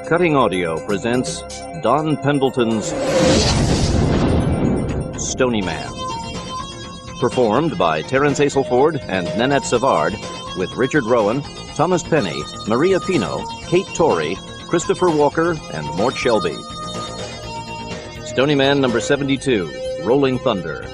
Cutting Audio presents Don Pendleton's Stony Man. Performed by Terence Aselford and Nanette Savard, with Richard Rowan, Thomas Penny, Maria Pino, Kate Torrey, Christopher Walker, and Mort Shelby. Stony Man number 72, Rolling Thunder.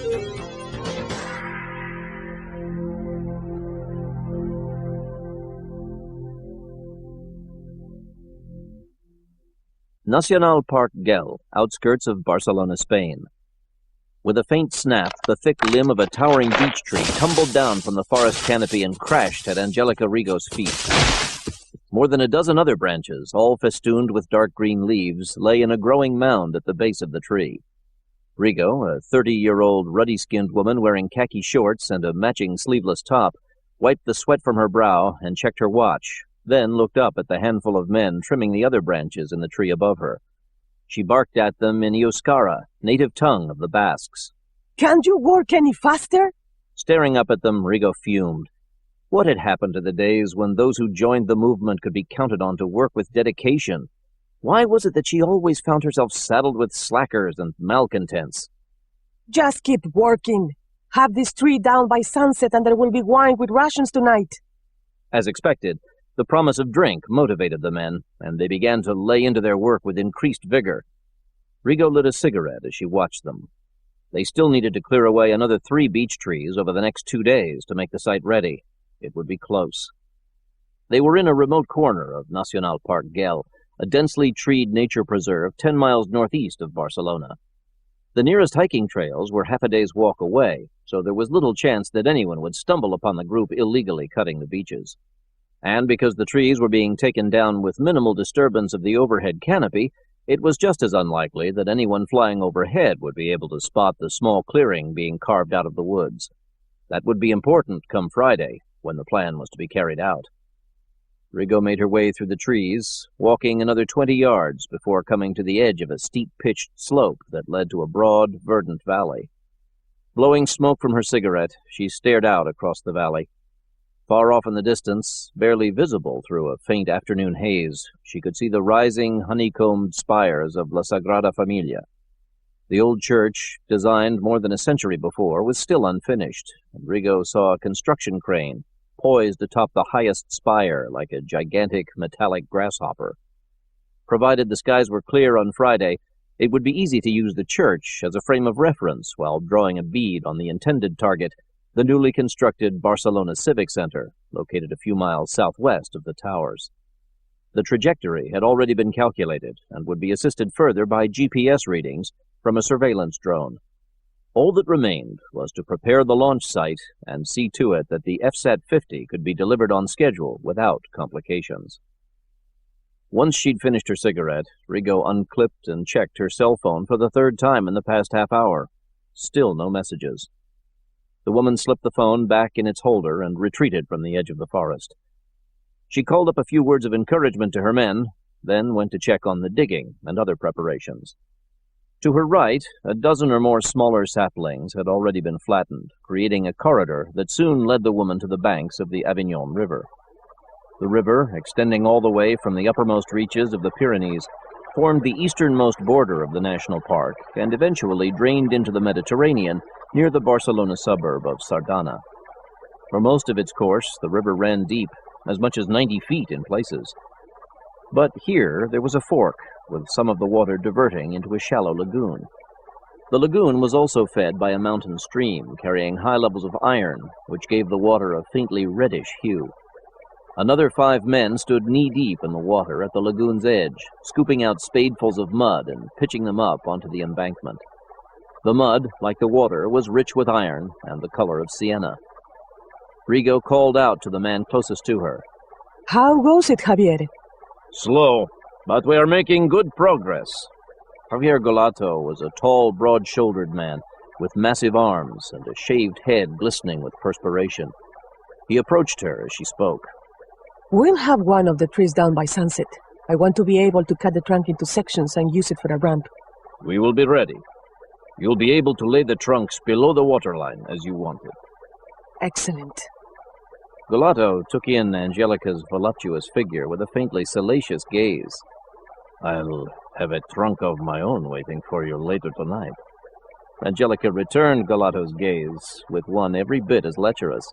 Nacional Park Gel, outskirts of Barcelona, Spain. With a faint snap, the thick limb of a towering beech tree tumbled down from the forest canopy and crashed at Angelica Rigo's feet. More than a dozen other branches, all festooned with dark green leaves, lay in a growing mound at the base of the tree. Rigo, a 30-year-old ruddy-skinned woman wearing khaki shorts and a matching sleeveless top, wiped the sweat from her brow and checked her watch, then looked up at the handful of men trimming the other branches in the tree above her. She barked at them in Euskara, native tongue of the Basques. "Can't you work any faster?" Staring up at them, Rigo fumed. What had happened to the days when those who joined the movement could be counted on to work with dedication? Why was it that she always found herself saddled with slackers and malcontents? "Just keep working. Have this tree down by sunset and there will be wine with rations tonight." As expected, the promise of drink motivated the men, and they began to lay into their work with increased vigor. Rigo lit a cigarette as she watched them. They still needed to clear away another 3 beech trees over the next 2 days to make the site ready. It would be close. They were in a remote corner of Nacional Park Gel, a densely treed nature preserve 10 miles northeast of Barcelona. The nearest hiking trails were half a day's walk away, so there was little chance that anyone would stumble upon the group illegally cutting the beeches. And because the trees were being taken down with minimal disturbance of the overhead canopy, it was just as unlikely that anyone flying overhead would be able to spot the small clearing being carved out of the woods. That would be important come Friday, when the plan was to be carried out. Rigo made her way through the trees, walking another 20 yards before coming to the edge of a steep-pitched slope that led to a broad, verdant valley. Blowing smoke from her cigarette, she stared out across the valley. Far off in the distance, barely visible through a faint afternoon haze, she could see the rising, honeycombed spires of La Sagrada Familia. The old church, designed more than a century before, was still unfinished, and Rigo saw a construction crane poised atop the highest spire like a gigantic metallic grasshopper. Provided the skies were clear on Friday, it would be easy to use the church as a frame of reference while drawing a bead on the intended target, the newly constructed Barcelona Civic Center, located a few miles southwest of the towers. The trajectory had already been calculated and would be assisted further by GPS readings from a surveillance drone. All that remained was to prepare the launch site and see to it that the FSAT-50 could be delivered on schedule without complications. Once she'd finished her cigarette, Rigo unclipped and checked her cell phone for the 3rd time in the past half hour. Still no messages. The woman slipped the phone back in its holder and retreated from the edge of the forest. She called up a few words of encouragement to her men, then went to check on the digging and other preparations. To her right, a dozen or more smaller saplings had already been flattened, creating a corridor that soon led the woman to the banks of the Avignon River. The river, extending all the way from the uppermost reaches of the Pyrenees, formed the easternmost border of the national park and eventually drained into the Mediterranean near the Barcelona suburb of Sardana. For most of its course, the river ran deep, as much as 90 feet in places. But here there was a fork, with some of the water diverting into a shallow lagoon. The lagoon was also fed by a mountain stream carrying high levels of iron, which gave the water a faintly reddish hue. Another 5 men stood knee-deep in the water at the lagoon's edge, scooping out spadefuls of mud and pitching them up onto the embankment. The mud, like the water, was rich with iron and the color of sienna. Rigo called out to the man closest to her. "How goes it, Javier?" "Slow, but we are making good progress." Javier Golato was a tall, broad-shouldered man with massive arms and a shaved head glistening with perspiration. He approached her as she spoke. "We'll have one of the trees down by sunset. I want to be able to cut the trunk into sections and use it for a ramp." "We will be ready. You'll be able to lay the trunks below the waterline as you wanted." "Excellent." Galato took in Angelica's voluptuous figure with a faintly salacious gaze. I'll have a trunk of my own waiting for you later tonight. Angelica returned Galato's gaze with one every bit as lecherous.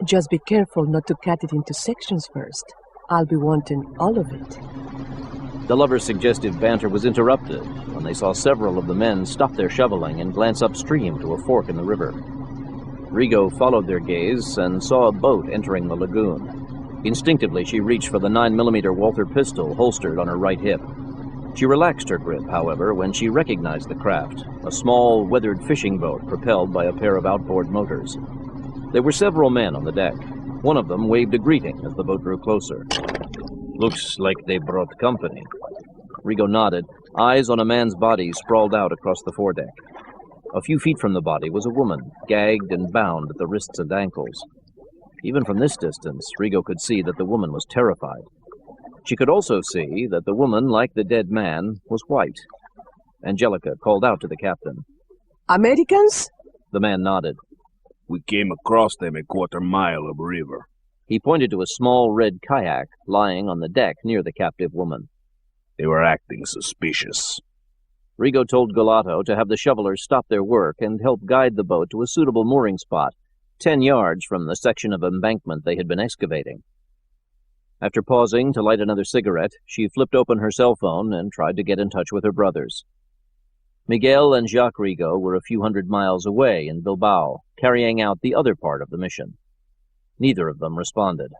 Just be careful not to cut it into sections first. I'll be wanting all of it. The lovers' suggestive banter was interrupted when they saw several of the men stop their shoveling and glance upstream to a fork in the river. Rigo followed their gaze and saw a boat entering the lagoon. Instinctively, she reached for the 9mm Walther pistol holstered on her right hip. She relaxed her grip, however, when she recognized the craft, a small, weathered fishing boat propelled by a pair of outboard motors. There were several men on the deck. One of them waved a greeting as the boat drew closer. Looks like they brought company. Rigo nodded, eyes on a man's body sprawled out across the foredeck. A few feet from the body was a woman, gagged and bound at the wrists and ankles. Even from this distance, Rigo could see that the woman was terrified. She could also see that the woman, like the dead man, was white. Angelica called out to the captain. Americans? The man nodded. We came across them a quarter-mile of river. He pointed to a small red kayak lying on the deck near the captive woman. They were acting suspicious. Rigo told Galato to have the shovelers stop their work and help guide the boat to a suitable mooring spot, 10 yards from the section of embankment they had been excavating. After pausing to light another cigarette, she flipped open her cell phone and tried to get in touch with her brothers. Miguel and Jacques Rigo were a few hundred miles away in Bilbao, carrying out the other part of the mission. Neither of them responded.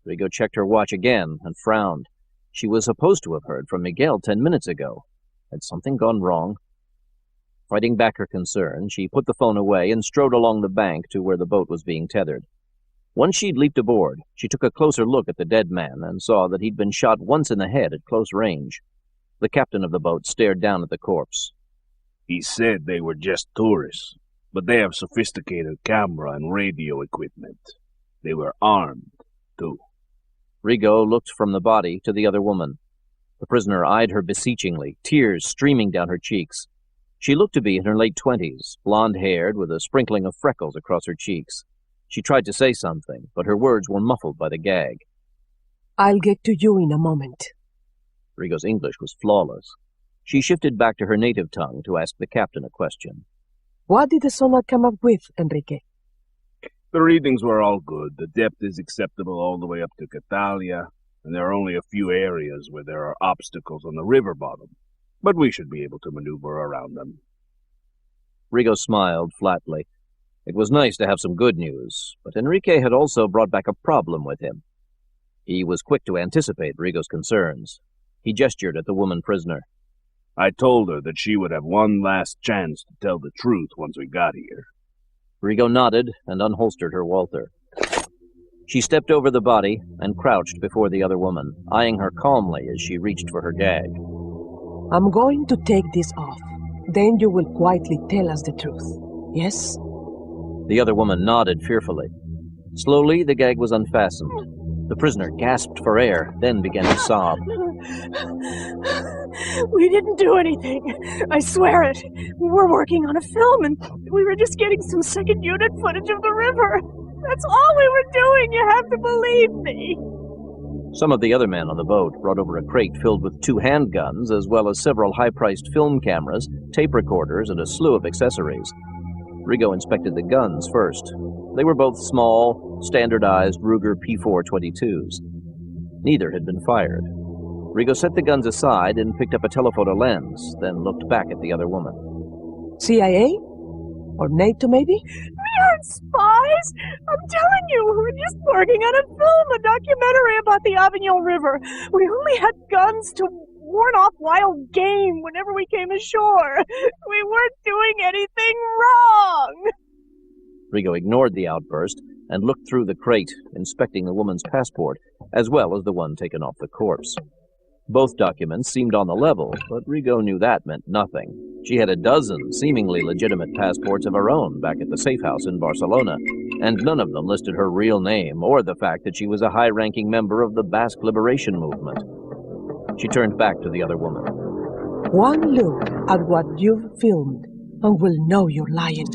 Rigo checked her watch again and frowned. She was supposed to have heard from Miguel 10 minutes ago. Had something gone wrong? Fighting back her concern, she put the phone away and strode along the bank to where the boat was being tethered. Once she'd leaped aboard, she took a closer look at the dead man and saw that he'd been shot once in the head at close range. The captain of the boat stared down at the corpse. He said they were just tourists, but they have sophisticated camera and radio equipment. They were armed, too. Rigo looked from the body to the other woman. The prisoner eyed her beseechingly, tears streaming down her cheeks. She looked to be in her late 20s, blonde-haired with a sprinkling of freckles across her cheeks. She tried to say something, but her words were muffled by the gag. I'll get to you in a moment. Rigo's English was flawless. She shifted back to her native tongue to ask the captain a question. What did the sonar come up with, Enrique? The readings were all good. The depth is acceptable all the way up to Catalia, and there are only a few areas where there are obstacles on the river bottom. But we should be able to maneuver around them. Rigo smiled flatly. It was nice to have some good news, but Enrique had also brought back a problem with him. He was quick to anticipate Rigo's concerns. He gestured at the woman prisoner. I told her that she would have one last chance to tell the truth once we got here. Rigo nodded and unholstered her Walther. She stepped over the body and crouched before the other woman, eyeing her calmly as she reached for her gag. I'm going to take this off. Then you will quietly tell us the truth. Yes? The other woman nodded fearfully. Slowly, the gag was unfastened. The prisoner gasped for air, then began to sob. We didn't do anything. I swear it. We were working on a film, and we were just getting some second unit footage of the river. That's all we were doing. You have to believe me. Some of the other men on the boat brought over a crate filled with 2 handguns, as well as several high-priced film cameras, tape recorders, and a slew of accessories. Rigo inspected the guns first. They were both small, standardized Ruger P422s. Neither had been fired. Rigo set the guns aside and picked up a telephoto lens, then looked back at the other woman. CIA? Or NATO, maybe? We aren't spies. I'm telling you, we were just working on a film, a documentary about the Avignon River. We only had guns to warn off wild game whenever we came ashore. We weren't doing anything wrong. Rigo ignored the outburst and looked through the crate, inspecting the woman's passport, as well as the one taken off the corpse. Both documents seemed on the level, but Rigo knew that meant nothing. She had a dozen seemingly legitimate passports of her own back at the safe house in Barcelona, and none of them listed her real name or the fact that she was a high-ranking member of the Basque Liberation Movement. She turned back to the other woman. One look at what you've filmed, and we'll know you're lying.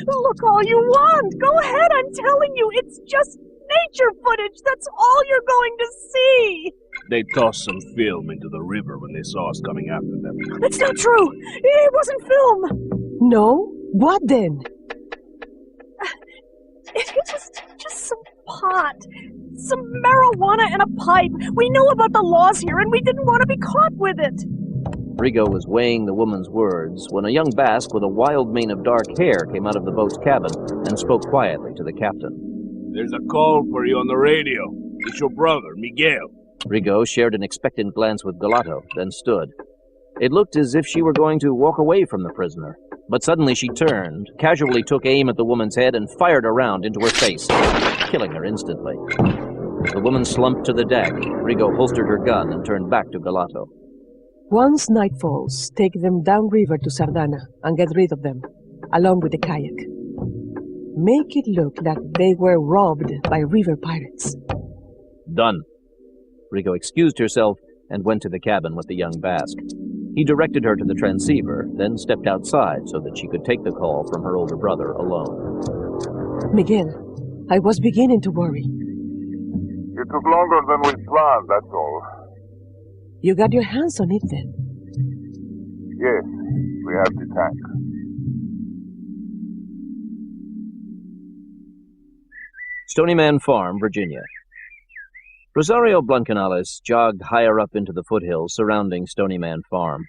Look all you want. Go ahead, I'm telling you. It's just nature footage. That's all you're going to see. They tossed some film into the river when they saw us coming after them. That's not true. It wasn't film. No? What then? It was just some pot. Some marijuana in a pipe. We know about the laws here, and we didn't want to be caught with it. Rigo was weighing the woman's words when a young Basque with a wild mane of dark hair came out of the boat's cabin and spoke quietly to the captain. There's a call for you on the radio. It's your brother, Miguel. Rigo shared an expectant glance with Galato, then stood. It looked as if she were going to walk away from the prisoner, but suddenly she turned, casually took aim at the woman's head, and fired a round into her face, killing her instantly. The woman slumped to the deck. Rigo holstered her gun and turned back to Galato. Once night falls, take them downriver to Sardana and get rid of them, along with the kayak. Make it look like they were robbed by river pirates. Done. Rigo excused herself and went to the cabin with the young Basque. He directed her to the transceiver, then stepped outside so that she could take the call from her older brother alone. Miguel, I was beginning to worry. It took longer than we planned, that's all. You got your hands on it then? Yes, we have the tank. Stony Man Farm, Virginia. Rosario Blancanales jogged higher up into the foothills surrounding Stony Man Farm.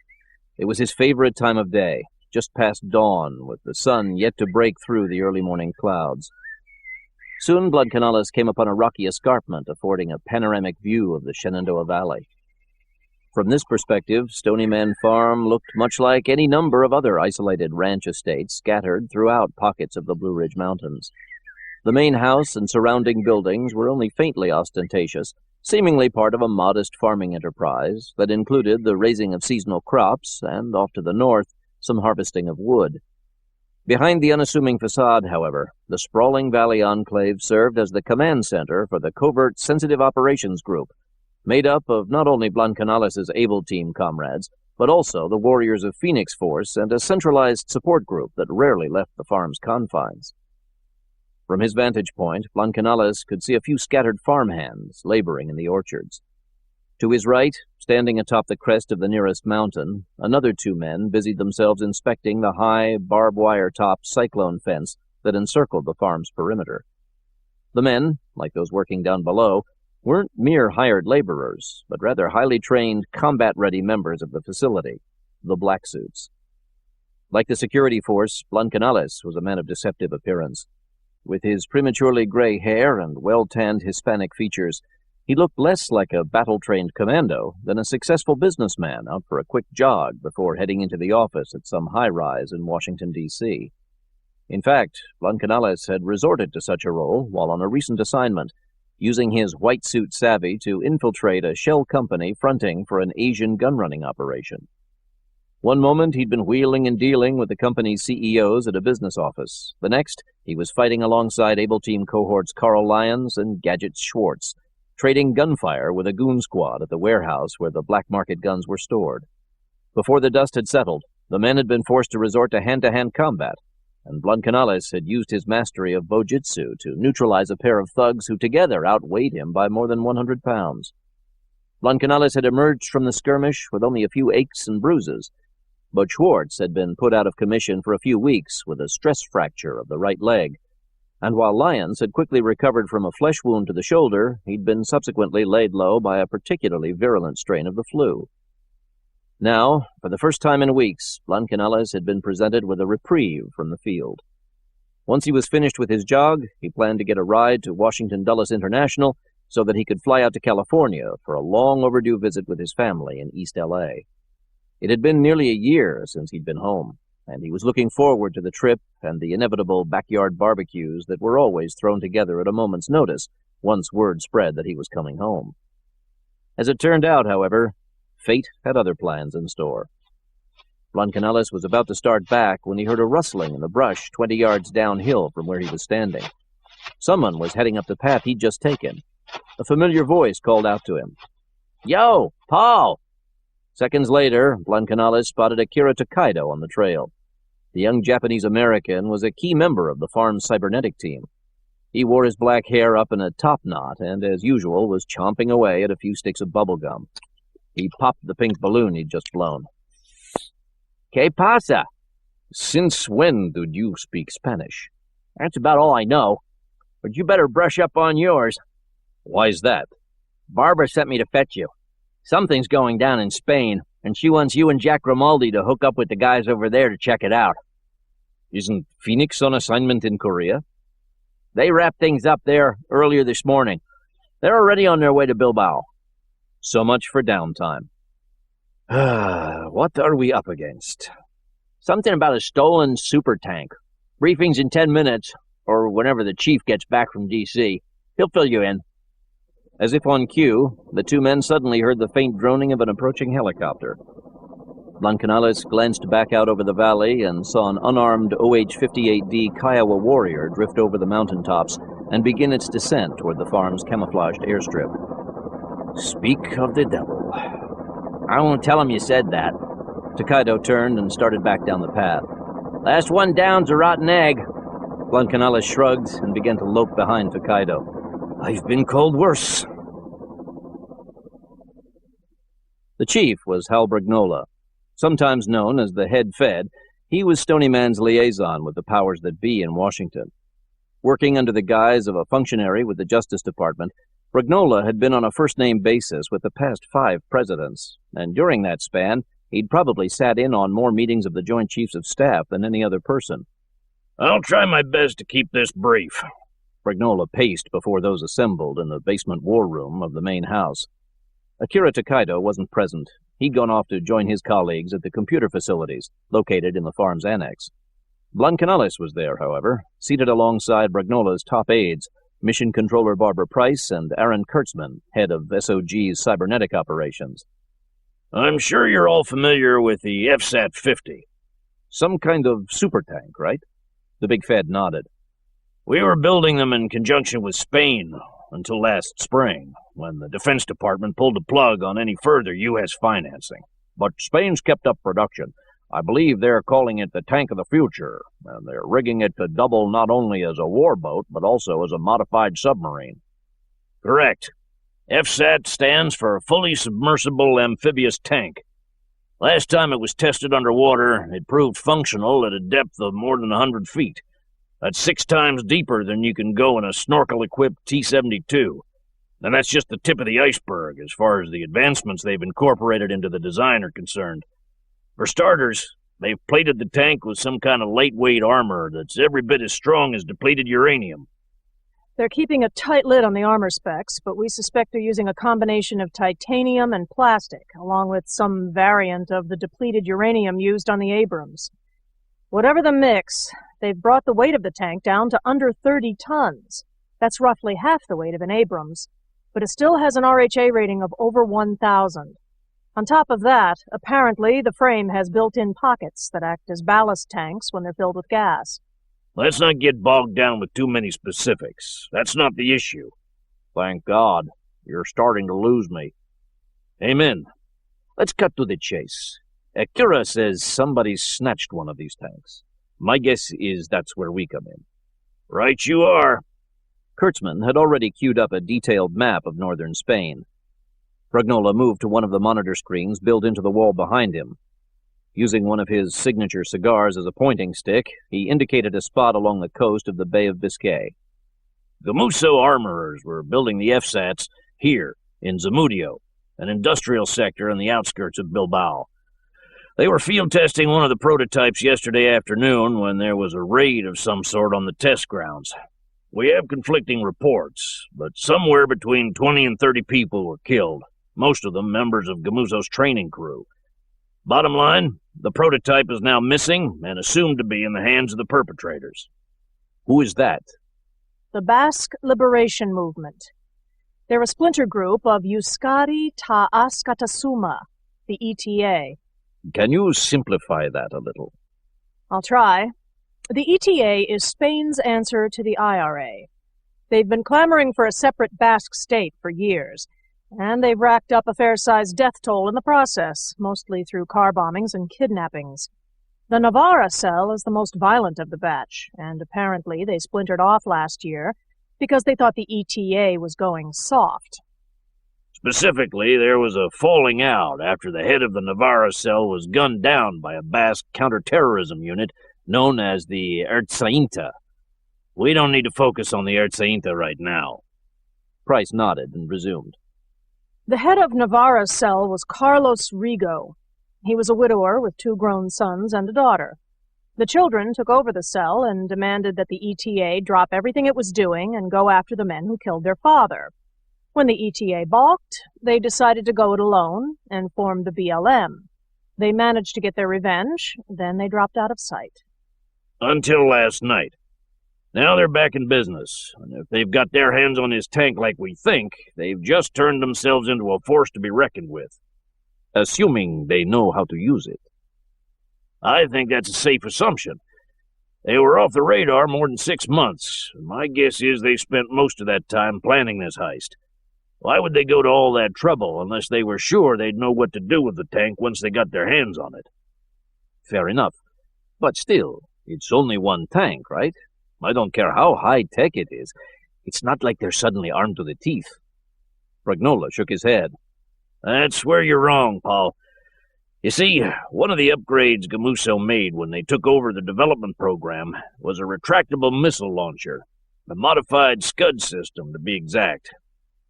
It was his favorite time of day, just past dawn, with the sun yet to break through the early morning clouds. Soon Blancanales came upon a rocky escarpment affording a panoramic view of the Shenandoah Valley. From this perspective, Stony Man Farm looked much like any number of other isolated ranch estates scattered throughout pockets of the Blue Ridge Mountains. The main house and surrounding buildings were only faintly ostentatious, seemingly part of a modest farming enterprise that included the raising of seasonal crops and, off to the north, some harvesting of wood. Behind the unassuming facade, however, the sprawling valley enclave served as the command center for the Covert Sensitive Operations Group, made up of not only Blancanales' Able Team comrades, but also the warriors of Phoenix Force and a centralized support group that rarely left the farm's confines. From his vantage point, Blancanales could see a few scattered farmhands laboring in the orchards. To his right, standing atop the crest of the nearest mountain, another two men busied themselves inspecting the high, barbed-wire-topped cyclone fence that encircled the farm's perimeter. The men, like those working down below, weren't mere hired laborers, but rather highly trained, combat-ready members of the facility, the Black Suits. Like the security force, Blancanales was a man of deceptive appearance. With his prematurely gray hair and well-tanned Hispanic features, he looked less like a battle-trained commando than a successful businessman out for a quick jog before heading into the office at some high-rise in Washington, D.C. In fact, Blancanales had resorted to such a role while on a recent assignment, using his white suit savvy to infiltrate a shell company fronting for an Asian gun-running operation. One moment he'd been wheeling and dealing with the company's CEOs at a business office. The next, he was fighting alongside Able Team cohorts Carl Lyons and Gadget Schwartz, trading gunfire with a goon squad at the warehouse where the black market guns were stored. Before the dust had settled, the men had been forced to resort to hand-to-hand combat, and Blancanales had used his mastery of bojitsu to neutralize a pair of thugs who together outweighed him by more than 100 pounds. Blancanales had emerged from the skirmish with only a few aches and bruises, but Schwartz had been put out of commission for a few weeks with a stress fracture of the right leg, and while Lyons had quickly recovered from a flesh wound to the shoulder, he'd been subsequently laid low by a particularly virulent strain of the flu. Now, for the first time in weeks, Blancanales had been presented with a reprieve from the field. Once he was finished with his jog, he planned to get a ride to Washington Dulles International so that he could fly out to California for a long-overdue visit with his family in East L.A. It had been nearly a year since he'd been home, and he was looking forward to the trip and the inevitable backyard barbecues that were always thrown together at a moment's notice once word spread that he was coming home. As it turned out, however, fate had other plans in store. Blancanales was about to start back when he heard a rustling in the brush 20 yards downhill from where he was standing. Someone was heading up the path he'd just taken. A familiar voice called out to him. "Yo, Paul!" Seconds later, Blancanales spotted Akira Tokaido on the trail. The young Japanese-American was a key member of the farm's cybernetic team. He wore his black hair up in a top knot and, as usual, was chomping away at a few sticks of bubble gum. He popped the pink balloon he'd just blown. ¿Qué pasa? Since when did you speak Spanish? That's about all I know. But you better brush up on yours. Why's that? Barbara sent me to fetch you. Something's going down in Spain, and she wants you and Jack Grimaldi to hook up with the guys over there to check it out. Isn't Phoenix on assignment in Korea? They wrapped things up there earlier this morning. They're already on their way to Bilbao. So much for downtime. What are we up against? Something about a stolen super tank. Briefing's in 10 minutes, or whenever the chief gets back from D.C. He'll fill you in. As if on cue, the two men suddenly heard the faint droning of an approaching helicopter. Blancanales glanced back out over the valley and saw an unarmed OH-58D Kiowa warrior drift over the mountaintops and begin its descent toward the farm's camouflaged airstrip. Speak of the devil. I won't tell him you said that. Tokaido turned and started back down the path. Last one down's a rotten egg. Blancanales shrugged and began to lope behind Tokaido. I've been called worse. The chief was Hal Brignola. Sometimes known as the head Fed, he was Stony Man's liaison with the powers that be in Washington. Working under the guise of a functionary with the Justice Department, Brignola had been on a first-name basis with the past 5 presidents, and during that span, he'd probably sat in on more meetings of the Joint Chiefs of Staff than any other person. I'll try my best to keep this brief. Brignola paced before those assembled in the basement war room of the main house. Akira Tokaido wasn't present. He'd gone off to join his colleagues at the computer facilities, located in the farm's annex. Blancanales was there, however, seated alongside Brignola's top aides, Mission Controller Barbara Price and Aaron Kurtzman, head of SOG's cybernetic operations. I'm sure you're all familiar with the FSAT-50. Some kind of super tank, right? The big Fed nodded. We were building them in conjunction with Spain until last spring, when the Defense Department pulled the plug on any further U.S. financing. But Spain's kept up production. I believe they're calling it the Tank of the Future, and they're rigging it to double not only as a warboat, but also as a modified submarine. Correct. FSAT stands for Fully Submersible Amphibious Tank. Last time it was tested underwater, it proved functional at a depth of more than 100 feet. That's 6 times deeper than you can go in a snorkel-equipped T-72. And that's just the tip of the iceberg as far as the advancements they've incorporated into the design are concerned. For starters, they've plated the tank with some kind of lightweight armor that's every bit as strong as depleted uranium. They're keeping a tight lid on the armor specs, but we suspect they're using a combination of titanium and plastic, along with some variant of the depleted uranium used on the Abrams. Whatever the mix, they've brought the weight of the tank down to under 30 tons. That's roughly half the weight of an Abrams, but it still has an RHA rating of over 1,000. On top of that, apparently the frame has built-in pockets that act as ballast tanks when they're filled with gas. Let's not get bogged down with too many specifics. That's not the issue. Thank God. You're starting to lose me. Amen. Let's cut to the chase. Akira says somebody snatched one of these tanks. My guess is that's where we come in. Right you are. Kurtzman had already queued up a detailed map of northern Spain. Brignola moved to one of the monitor screens built into the wall behind him. Using one of his signature cigars as a pointing stick, he indicated a spot along the coast of the Bay of Biscay. The Musso armorers were building the FSATs here, in Zamudio, an industrial sector on the outskirts of Bilbao. They were field testing one of the prototypes yesterday afternoon when there was a raid of some sort on the test grounds. We have conflicting reports, but somewhere between 20 and 30 people were killed, most of them members of Gamuzzo's training crew. Bottom line, the prototype is now missing and assumed to be in the hands of the perpetrators. Who is that? The Basque Liberation Movement. They're a splinter group of Euskadi Ta Askatasuma, the ETA. Can you simplify that a little? I'll try. The ETA is Spain's answer to the IRA. They've been clamoring for a separate Basque state for years, and they've racked up a fair-sized death toll in the process, mostly through car bombings and kidnappings. The Navarra cell is the most violent of the batch, and apparently they splintered off last year because they thought the ETA was going soft. Specifically, there was a falling out after the head of the Navarra cell was gunned down by a Basque counterterrorism unit known as the Ertzaintza. We don't need to focus on the Ertzaintza right now. Price nodded and resumed. The head of Navarra's cell was Carlos Rigo. He was a widower with 2 grown sons and a daughter. The children took over the cell and demanded that the ETA drop everything it was doing and go after the men who killed their father. When the ETA balked, they decided to go it alone and formed the BLM. They managed to get their revenge, then they dropped out of sight. Until last night. Now they're back in business, and if they've got their hands on his tank like we think, they've just turned themselves into a force to be reckoned with. Assuming they know how to use it. I think that's a safe assumption. They were off the radar more than 6 months, and my guess is they spent most of that time planning this heist. Why would they go to all that trouble unless they were sure they'd know what to do with the tank once they got their hands on it? Fair enough. But still, it's only one tank, right? I don't care how high-tech it is. It's not like they're suddenly armed to the teeth. Bragnola shook his head. That's where you're wrong, Paul. You see, one of the upgrades Gamuso made when they took over the development program was a retractable missile launcher, a modified Scud system, to be exact.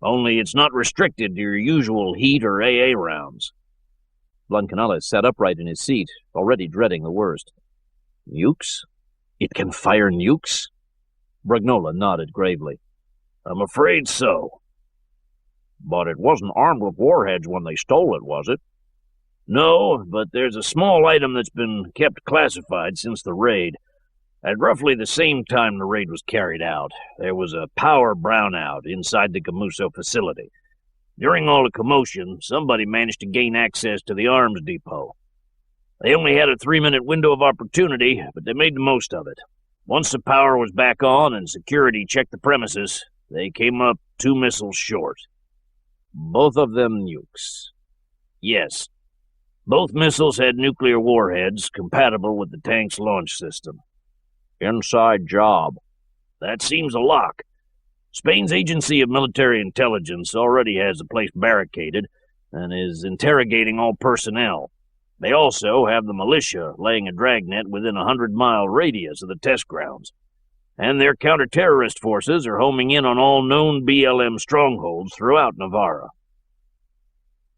Only it's not restricted to your usual heat or AA rounds. Blancanales sat upright in his seat, already dreading the worst. Nukes? It can fire nukes? Bragnola nodded gravely. I'm afraid so. But it wasn't armed with warheads when they stole it, was it? No, but there's a small item that's been kept classified since the raid. At roughly the same time the raid was carried out, there was a power brownout inside the Gamuso facility. During all the commotion, somebody managed to gain access to the arms depot. They only had a 3-minute window of opportunity, but they made the most of it. Once the power was back on and security checked the premises, they came up 2 missiles short. Both of them nukes. Yes. Both missiles had nuclear warheads compatible with the tank's launch system. Inside job. That seems a lock. Spain's Agency of Military Intelligence already has the place barricaded and is interrogating all personnel. They also have the militia laying a dragnet within a 100-mile radius of the test grounds. And their counter-terrorist forces are homing in on all known BLM strongholds throughout Navarra.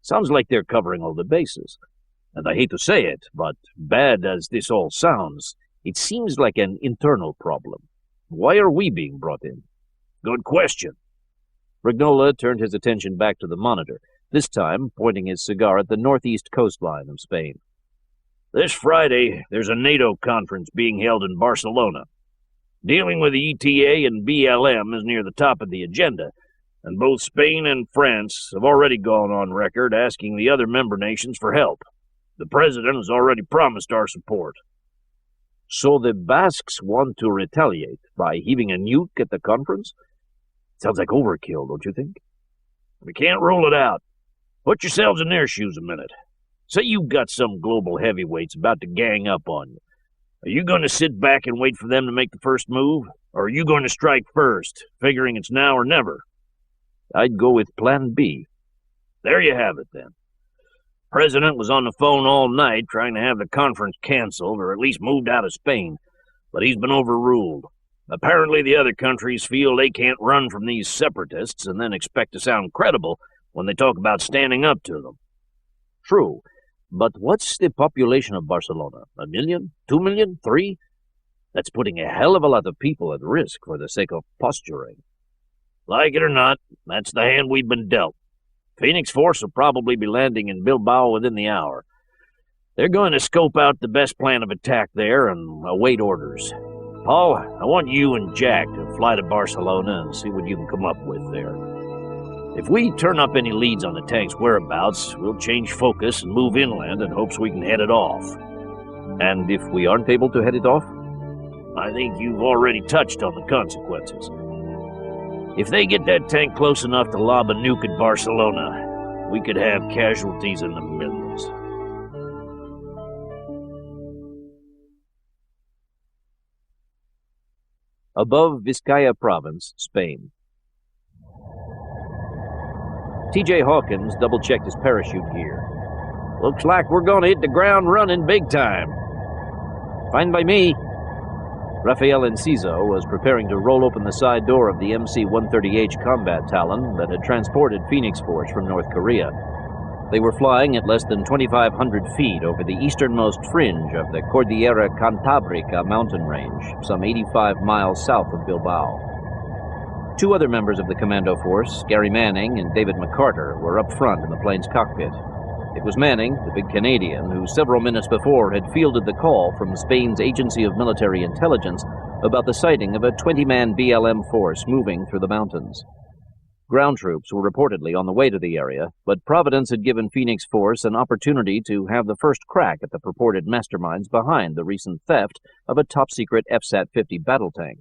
Sounds like they're covering all the bases. And I hate to say it, but bad as this all sounds, it seems like an internal problem. Why are we being brought in? Good question. Bragnola turned his attention back to the monitor, this time pointing his cigar at the northeast coastline of Spain. This Friday, there's a NATO conference being held in Barcelona. Dealing with the ETA and BLM is near the top of the agenda, and both Spain and France have already gone on record asking the other member nations for help. The President has already promised our support. So the Basques want to retaliate by heaving a nuke at the conference? Sounds like overkill, don't you think? We can't rule it out. Put yourselves in their shoes a minute. Say you've got some global heavyweights about to gang up on you. Are you going to sit back and wait for them to make the first move? Or are you going to strike first, figuring it's now or never? I'd go with Plan B. There you have it, then. President was on the phone all night trying to have the conference canceled or at least moved out of Spain, but he's been overruled. Apparently the other countries feel they can't run from these separatists and then expect to sound credible when they talk about standing up to them. True, but what's the population of Barcelona? 1 million? 2 million? 3? That's putting a hell of a lot of people at risk for the sake of posturing. Like it or not, that's the hand we've been dealt. Phoenix Force will probably be landing in Bilbao within the hour. They're going to scope out the best plan of attack there and await orders. Paul, I want you and Jack to fly to Barcelona and see what you can come up with there. If we turn up any leads on the tank's whereabouts, we'll change focus and move inland in hopes we can head it off. And if we aren't able to head it off? I think you've already touched on the consequences. If they get that tank close enough to lob a nuke at Barcelona, we could have casualties in the millions. above Vizcaya Province, Spain. T.J. Hawkins double-checked his parachute gear. Looks like we're going to hit the ground running big time. Fine by me. Rafael Enciso was preparing to roll open the side door of the MC-130H combat Talon that had transported Phoenix Force from North Korea. They were flying at less than 2,500 feet over the easternmost fringe of the Cordillera Cantabrica mountain range, some 85 miles south of Bilbao. Two other members of the commando force, Gary Manning and David McCarter, were up front in the plane's cockpit. It was Manning, the big Canadian, who several minutes before had fielded the call from Spain's Agency of Military Intelligence about the sighting of a 20-man BLM force moving through the mountains. Ground troops were reportedly on the way to the area, but Providence had given Phoenix Force an opportunity to have the first crack at the purported masterminds behind the recent theft of a top-secret FSAT-50 battle tank.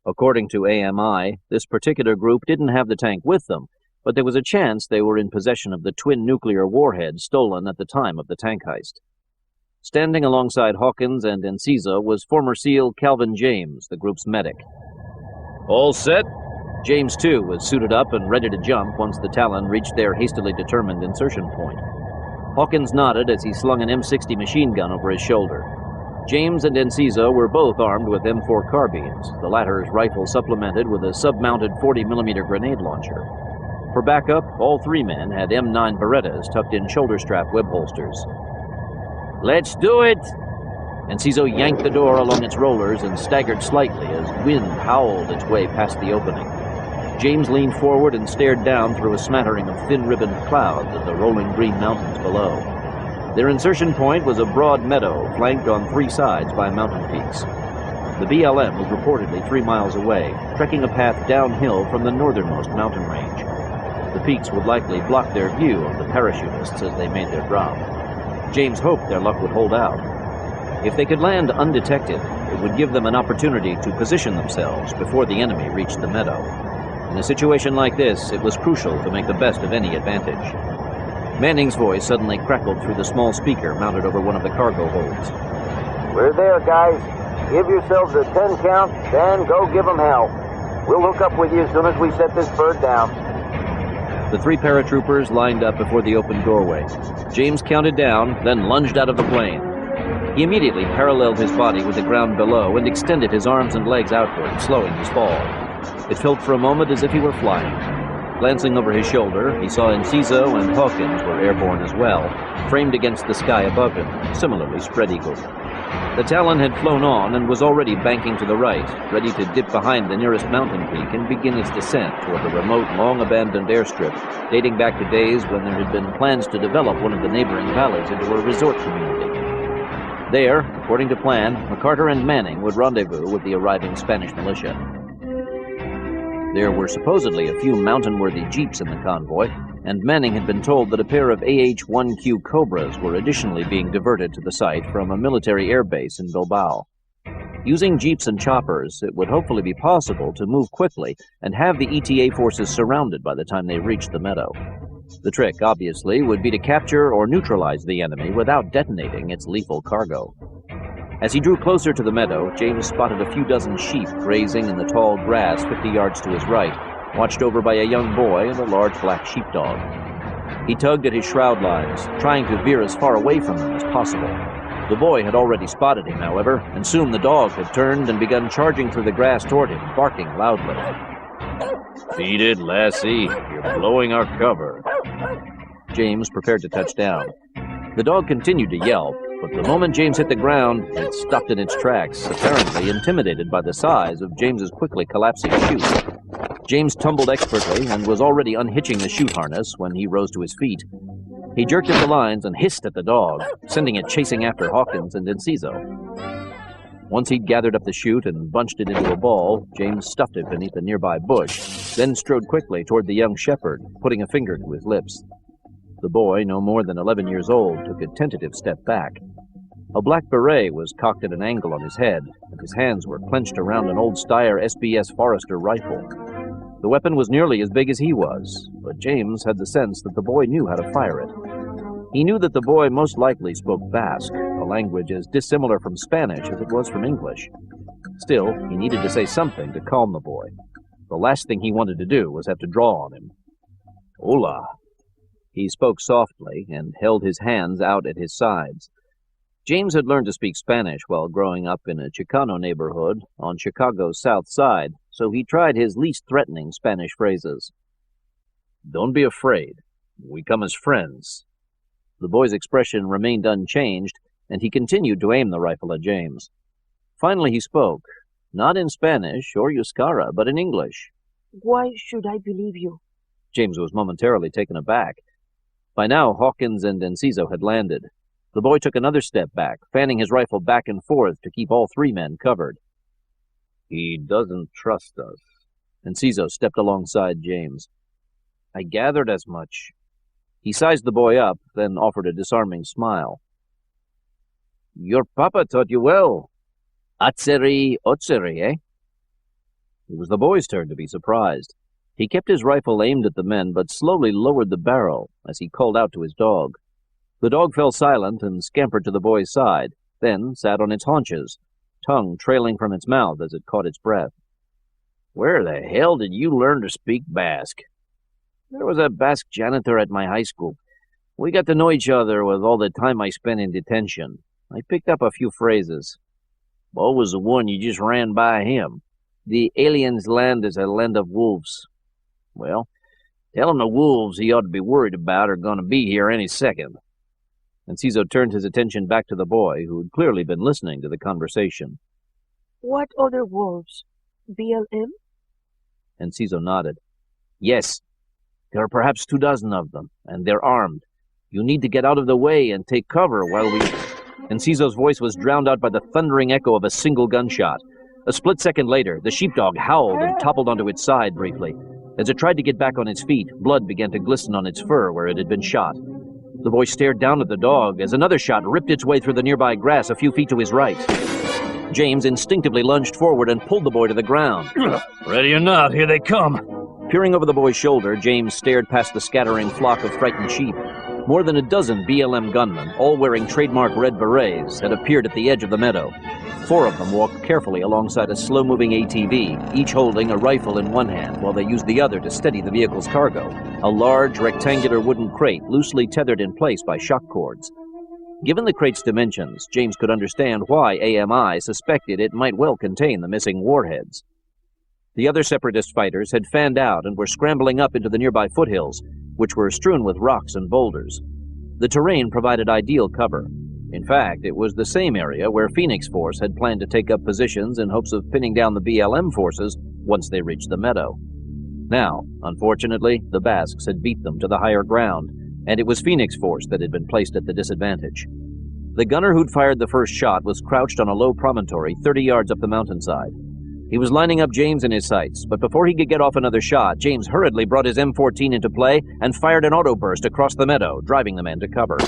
According to AMI, this particular group didn't have the tank with them, but there was a chance they were in possession of the twin nuclear warheads stolen at the time of the tank heist. Standing alongside Hawkins and Enciso was former SEAL Calvin James, the group's medic. All set? James, too, was suited up and ready to jump once the Talon reached their hastily determined insertion point. Hawkins nodded as he slung an M60 machine gun over his shoulder. James and Enciso were both armed with M4 carbines, the latter's rifle supplemented with a sub-mounted 40mm grenade launcher. For backup, all three men had M9 Berettas tucked in shoulder-strap web holsters. Let's do it! Enciso yanked the door along its rollers and staggered slightly as wind howled its way past the opening. James leaned forward and stared down through a smattering of thin-ribboned clouds at the rolling green mountains below. Their insertion point was a broad meadow flanked on three sides by mountain peaks. The BLM was reportedly 3 miles away, trekking a path downhill from the northernmost mountain range. The peaks would likely block their view of the parachutists as they made their drop. James hoped their luck would hold out. If they could land undetected, it would give them an opportunity to position themselves before the enemy reached the meadow. In a situation like this, it was crucial to make the best of any advantage. Manning's voice suddenly crackled through the small speaker mounted over one of the cargo holds. We're there, guys. Give yourselves a 10 count, then go give them hell. We'll hook up with you as soon as we set this bird down. The three paratroopers lined up before the open doorway. James counted down, then lunged out of the plane. He immediately paralleled his body with the ground below and extended his arms and legs outward, slowing his fall. It felt for a moment as if he were flying. Glancing over his shoulder, he saw Enciso and Hawkins were airborne as well, framed against the sky above him, similarly spread-eagled. The Talon had flown on and was already banking to the right, ready to dip behind the nearest mountain peak and begin its descent toward a remote, long-abandoned airstrip dating back to days when there had been plans to develop one of the neighboring valleys into a resort community. There, according to plan, McCarter and Manning would rendezvous with the arriving Spanish militia. There were supposedly a few mountain-worthy jeeps in the convoy, and Manning had been told that a pair of AH-1Q Cobras were additionally being diverted to the site from a military airbase in Bilbao. Using jeeps and choppers, it would hopefully be possible to move quickly and have the ETA forces surrounded by the time they reached the meadow. The trick, obviously, would be to capture or neutralize the enemy without detonating its lethal cargo. As he drew closer to the meadow, James spotted a few dozen sheep grazing in the tall grass 50 yards to his right, watched over by a young boy and a large black sheepdog. He tugged at his shroud lines, trying to veer as far away from them as possible. The boy had already spotted him, however, and soon the dog had turned and begun charging through the grass toward him, barking loudly. Beat it, lassie. You're blowing our cover. James prepared to touch down. The dog continued to yelp, but the moment James hit the ground, it stopped in its tracks, apparently intimidated by the size of James's quickly collapsing chute. James tumbled expertly and was already unhitching the chute harness when he rose to his feet. He jerked at the lines and hissed at the dog, sending it chasing after Hawkins and Enciso. Once he'd gathered up the chute and bunched it into a ball, James stuffed it beneath a nearby bush, then strode quickly toward the young shepherd, putting a finger to his lips. The boy, no more than 11 years old, took a tentative step back. A black beret was cocked at an angle on his head, and his hands were clenched around an old Steyr SBS Forester rifle. The weapon was nearly as big as he was, but James had the sense that the boy knew how to fire it. He knew that the boy most likely spoke Basque, a language as dissimilar from Spanish as it was from English. Still, he needed to say something to calm the boy. The last thing he wanted to do was have to draw on him. Hola. He spoke softly and held his hands out at his sides. James had learned to speak Spanish while growing up in a Chicano neighborhood on Chicago's south side, so he tried his least threatening Spanish phrases. Don't be afraid. We come as friends. The boy's expression remained unchanged, and he continued to aim the rifle at James. Finally he spoke, not in Spanish or Euskara, but in English. Why should I believe you? James was momentarily taken aback. By now, Hawkins and Enciso had landed. The boy took another step back, fanning his rifle back and forth to keep all three men covered. He doesn't trust us. Enciso stepped alongside James. I gathered as much. He sized the boy up, then offered a disarming smile. Your papa taught you well. Atzeri otzeri, eh? It was the boy's turn to be surprised. He kept his rifle aimed at the men, but slowly lowered the barrel as he called out to his dog. The dog fell silent and scampered to the boy's side, then sat on its haunches, tongue trailing from its mouth as it caught its breath. Where the hell did you learn to speak Basque? There was a Basque janitor at my high school. We got to know each other with all the time I spent in detention. I picked up a few phrases. What was the one you just ran by him? The alien's land is a land of wolves. Well, tell him the wolves he ought to be worried about are going to be here any second. Enciso turned his attention back to the boy, who had clearly been listening to the conversation. What other wolves? BLM? Enciso nodded. Yes. There are perhaps 24 of them, and they're armed. You need to get out of the way and take cover while we... Enciso's voice was drowned out by the thundering echo of a single gunshot. A split second later, the sheepdog howled and toppled onto its side briefly. As it tried to get back on its feet, blood began to glisten on its fur where it had been shot. The boy stared down at the dog as another shot ripped its way through the nearby grass a few feet to his right. James instinctively lunged forward and pulled the boy to the ground. Ready or not, here they come. Peering over the boy's shoulder, James stared past the scattering flock of frightened sheep. More than a dozen BLM gunmen, all wearing trademark red berets, had appeared at the edge of the meadow. 4 of them walked carefully alongside a slow-moving ATV, each holding a rifle in one hand while they used the other to steady the vehicle's cargo, a large, rectangular wooden crate loosely tethered in place by shock cords. Given the crate's dimensions, James could understand why AMI suspected it might well contain the missing warheads. The other separatist fighters had fanned out and were scrambling up into the nearby foothills, which were strewn with rocks and boulders. The terrain provided ideal cover. In fact, it was the same area where Phoenix Force had planned to take up positions in hopes of pinning down the BLM forces once they reached the meadow. Now, unfortunately, the Basques had beat them to the higher ground, and it was Phoenix Force that had been placed at the disadvantage. The gunner who'd fired the first shot was crouched on a low promontory 30 yards up the mountainside. He was lining up James in his sights, but before he could get off another shot, James hurriedly brought his M14 into play and fired an autoburst across the meadow, driving the man to cover.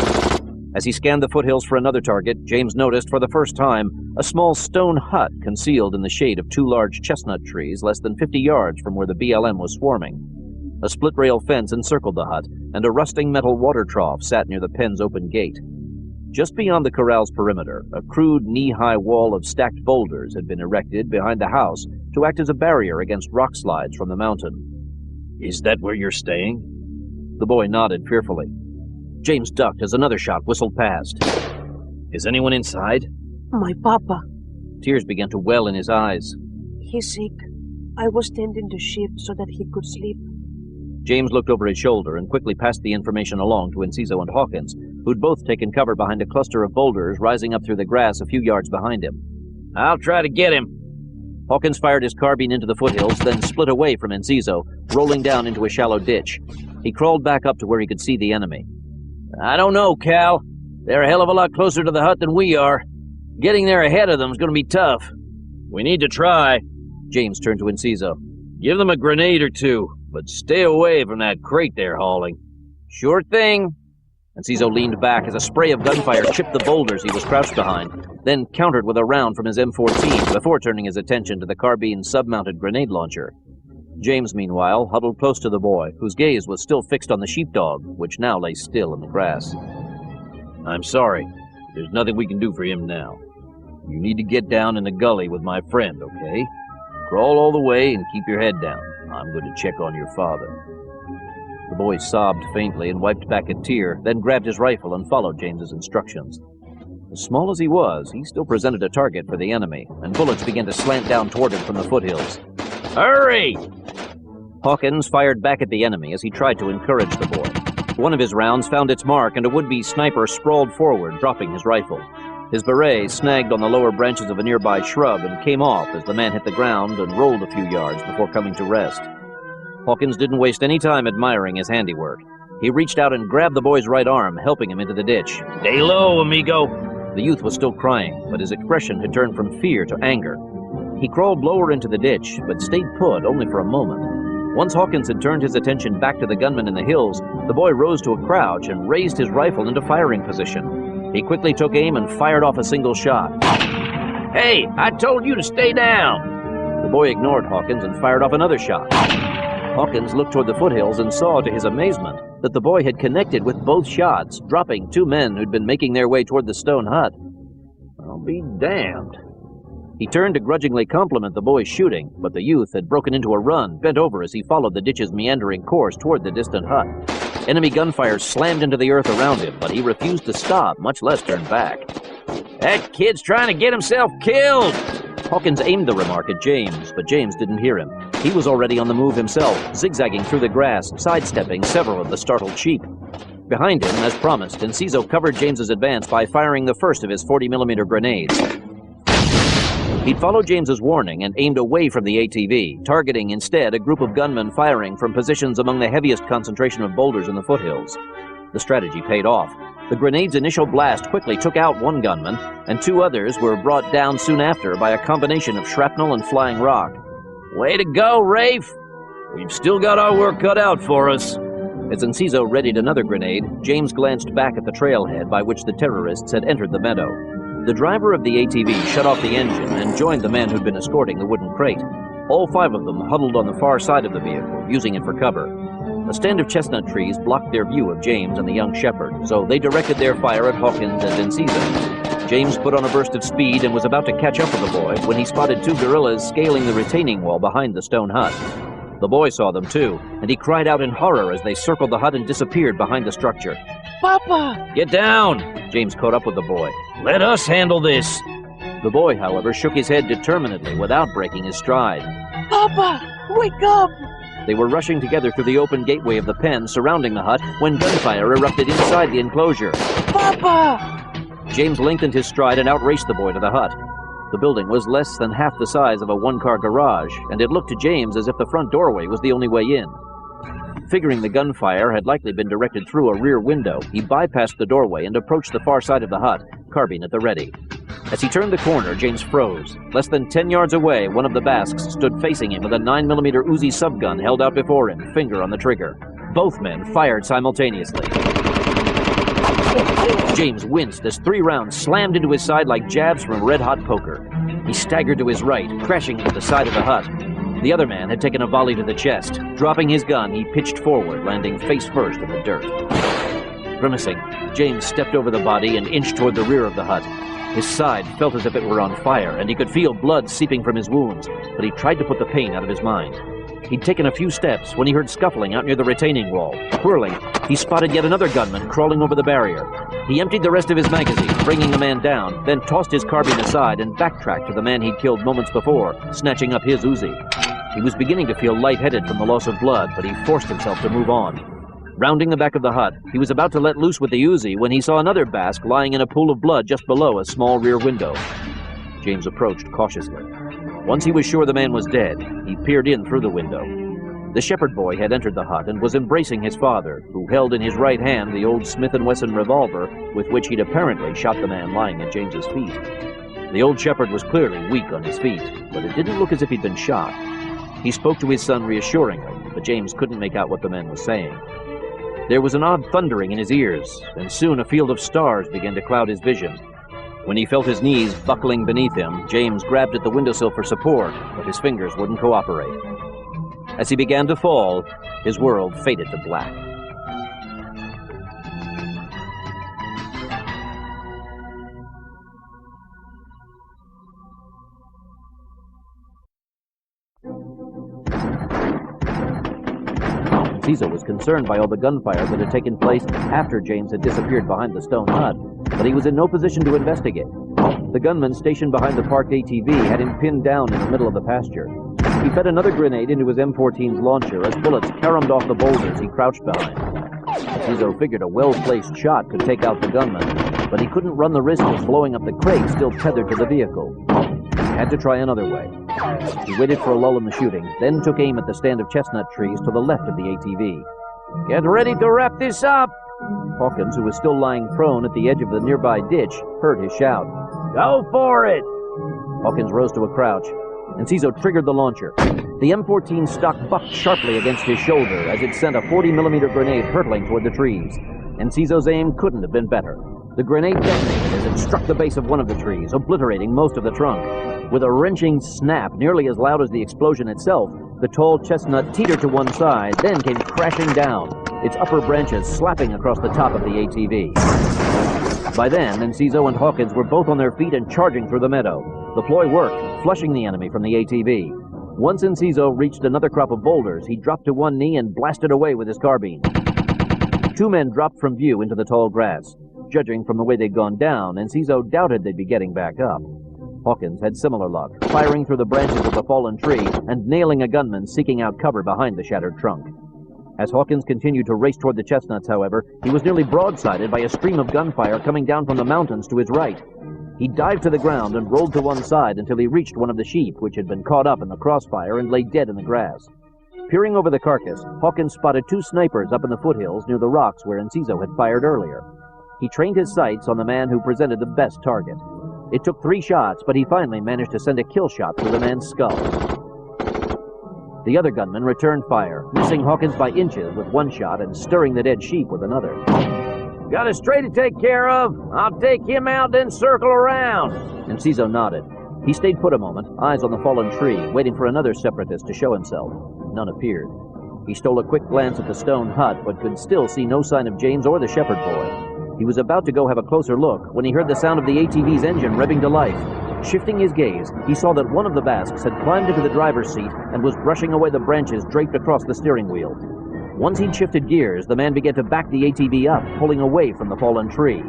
As he scanned the foothills for another target, James noticed for the first time a small stone hut concealed in the shade of 2 large chestnut trees less than 50 yards from where the BLM was swarming. A split-rail fence encircled the hut, and a rusting metal water trough sat near the pen's open gate. Just beyond the corral's perimeter, a crude knee-high wall of stacked boulders had been erected behind the house to act as a barrier against rock slides from the mountain. Is that where you're staying? The boy nodded fearfully. James ducked as another shot whistled past. Is anyone inside? My papa. Tears began to well in his eyes. He's sick. I was tending the sheep so that he could sleep. James looked over his shoulder and quickly passed the information along to Enciso and Hawkins, who'd both taken cover behind a cluster of boulders rising up through the grass a few yards behind him. I'll try to get him. Hawkins fired his carbine into the foothills, then split away from Enciso, rolling down into a shallow ditch. He crawled back up to where he could see the enemy. I don't know, Cal. They're a hell of a lot closer to the hut than we are. Getting there ahead of them is going to be tough. We need to try. James turned to Enciso. Give them a grenade or two, but stay away from that crate they're hauling. Sure thing. Enciso leaned back as a spray of gunfire chipped the boulders he was crouched behind, then countered with a round from his M14 before turning his attention to the carbine's sub-mounted grenade launcher. James, meanwhile, huddled close to the boy, whose gaze was still fixed on the sheepdog, which now lay still in the grass. I'm sorry. There's nothing we can do for him now. You need to get down in the gully with my friend, okay? Crawl all the way and keep your head down. I'm going to check on your father." The boy sobbed faintly and wiped back a tear, then grabbed his rifle and followed James's instructions. As small as he was, he still presented a target for the enemy, and bullets began to slant down toward him from the foothills. Hurry! Hawkins fired back at the enemy as he tried to encourage the boy. One of his rounds found its mark, and a would-be sniper sprawled forward, dropping his rifle. His beret snagged on the lower branches of a nearby shrub and came off as the man hit the ground and rolled a few yards before coming to rest. Hawkins didn't waste any time admiring his handiwork. He reached out and grabbed the boy's right arm, helping him into the ditch. Stay low, amigo. The youth was still crying, but his expression had turned from fear to anger. He crawled lower into the ditch, but stayed put only for a moment. Once Hawkins had turned his attention back to the gunman in the hills, the boy rose to a crouch and raised his rifle into firing position. He quickly took aim and fired off a single shot. Hey, I told you to stay down. The boy ignored Hawkins and fired off another shot. Hawkins looked toward the foothills and saw, to his amazement, that the boy had connected with both shots, dropping two men who'd been making their way toward the stone hut. I'll be damned. He turned to grudgingly compliment the boy's shooting, but the youth had broken into a run, bent over as he followed the ditch's meandering course toward the distant hut. Enemy gunfire slammed into the earth around him, but he refused to stop, much less turn back. That kid's trying to get himself killed! Hawkins aimed the remark at James, but James didn't hear him. He was already on the move himself, zigzagging through the grass, sidestepping several of the startled sheep. Behind him, as promised, Enciso covered James's advance by firing the first of his 40mm grenades. He'd followed James's warning and aimed away from the ATV, targeting instead a group of gunmen firing from positions among the heaviest concentration of boulders in the foothills. The strategy paid off. The grenade's initial blast quickly took out one gunman, and two others were brought down soon after by a combination of shrapnel and flying rock. Way to go, Rafe! We've still got our work cut out for us. As Enciso readied another grenade, James glanced back at the trailhead by which the terrorists had entered the meadow. The driver of the ATV shut off the engine and joined the man who'd been escorting the wooden crate. All five of them huddled on the far side of the vehicle, using it for cover. A stand of chestnut trees blocked their view of James and the young shepherd, so they directed their fire at Hawkins and Enciso. James put on a burst of speed and was about to catch up with the boy when he spotted two guerrillas scaling the retaining wall behind the stone hut. The boy saw them too, and he cried out in horror as they circled the hut and disappeared behind the structure. Papa! Get down! James caught up with the boy. Let us handle this. The boy, however, shook his head determinedly without breaking his stride. Papa! Wake up! They were rushing together through the open gateway of the pen surrounding the hut when gunfire erupted inside the enclosure. Papa! James lengthened his stride and outraced the boy to the hut. The building was less than half the size of a one-car garage, and it looked to James as if the front doorway was the only way in. Figuring the gunfire had likely been directed through a rear window, he bypassed the doorway and approached the far side of the hut, carbine at the ready. As he turned the corner, James froze. Less than 10 yards away, one of the Basques stood facing him with a 9mm Uzi subgun held out before him, finger on the trigger. Both men fired simultaneously. James winced as 3 rounds slammed into his side like jabs from red-hot poker. He staggered to his right, crashing to the side of the hut. The other man had taken a volley to the chest. Dropping his gun, he pitched forward, landing face first in the dirt. Grimacing, James stepped over the body and inched toward the rear of the hut. His side felt as if it were on fire, and he could feel blood seeping from his wounds, but he tried to put the pain out of his mind. He'd taken a few steps when he heard scuffling out near the retaining wall. Whirling, he spotted yet another gunman crawling over the barrier. He emptied the rest of his magazine, bringing the man down, then tossed his carbine aside and backtracked to the man he'd killed moments before, snatching up his Uzi. He was beginning to feel lightheaded from the loss of blood, but he forced himself to move on. Rounding the back of the hut, he was about to let loose with the Uzi when he saw another Basque lying in a pool of blood just below a small rear window. James approached cautiously. Once he was sure the man was dead, he peered in through the window. The shepherd boy had entered the hut and was embracing his father, who held in his right hand the old Smith & Wesson revolver with which he'd apparently shot the man lying at James's feet. The old shepherd was clearly weak on his feet, but it didn't look as if he'd been shot. He spoke to his son reassuringly, but James couldn't make out what the man was saying. There was an odd thundering in his ears, and soon a field of stars began to cloud his vision. When he felt his knees buckling beneath him, James grabbed at the windowsill for support, but his fingers wouldn't cooperate. As he began to fall, his world faded to black. Enciso was concerned by all the gunfire that had taken place after James had disappeared behind the stone hut, but he was in no position to investigate. The gunman stationed behind the parked ATV had him pinned down in the middle of the pasture. He fed another grenade into his M14's launcher as bullets caromed off the boulders he crouched behind. Enciso figured a well-placed shot could take out the gunman, but he couldn't run the risk of blowing up the crate still tethered to the vehicle. He had to try another way. He waited for a lull in the shooting, then took aim at the stand of chestnut trees to the left of the ATV. "Get ready to wrap this up!" Hawkins, who was still lying prone at the edge of the nearby ditch, heard his shout. "Go for it!" Hawkins rose to a crouch. Enciso triggered the launcher. The M14 stock bucked sharply against his shoulder as it sent a 40mm grenade hurtling toward the trees. Enciso's aim couldn't have been better. The grenade detonated as it struck the base of one of the trees, obliterating most of the trunk. With a wrenching snap nearly as loud as the explosion itself, the tall chestnut teetered to one side, then came crashing down, its upper branches slapping across the top of the ATV. By then, Enciso and Hawkins were both on their feet and charging through the meadow. The ploy worked, flushing the enemy from the ATV. Once Enciso reached another crop of boulders, he dropped to one knee and blasted away with his carbine. Two men dropped from view into the tall grass. Judging from the way they'd gone down, Enciso doubted they'd be getting back up. Hawkins had similar luck, firing through the branches of the fallen tree and nailing a gunman seeking out cover behind the shattered trunk. As Hawkins continued to race toward the chestnuts, however, he was nearly broadsided by a stream of gunfire coming down from the mountains to his right. He dived to the ground and rolled to one side until he reached one of the sheep, which had been caught up in the crossfire and lay dead in the grass. Peering over the carcass, Hawkins spotted two snipers up in the foothills near the rocks where Enciso had fired earlier. He trained his sights on the man who presented the best target. It took 3 shots, but he finally managed to send a kill shot through the man's skull. The other gunman returned fire, missing Hawkins by inches with one shot and stirring the dead sheep with another. "Got a stray to take care of? I'll take him out, then circle around." Enciso nodded. He stayed put a moment, eyes on the fallen tree, waiting for another separatist to show himself. None appeared. He stole a quick glance at the stone hut, but could still see no sign of James or the shepherd boy. He was about to go have a closer look when he heard the sound of the ATV's engine revving to life. Shifting his gaze, he saw that one of the Basques had climbed into the driver's seat and was brushing away the branches draped across the steering wheel. Once he'd shifted gears, the man began to back the ATV up, pulling away from the fallen tree.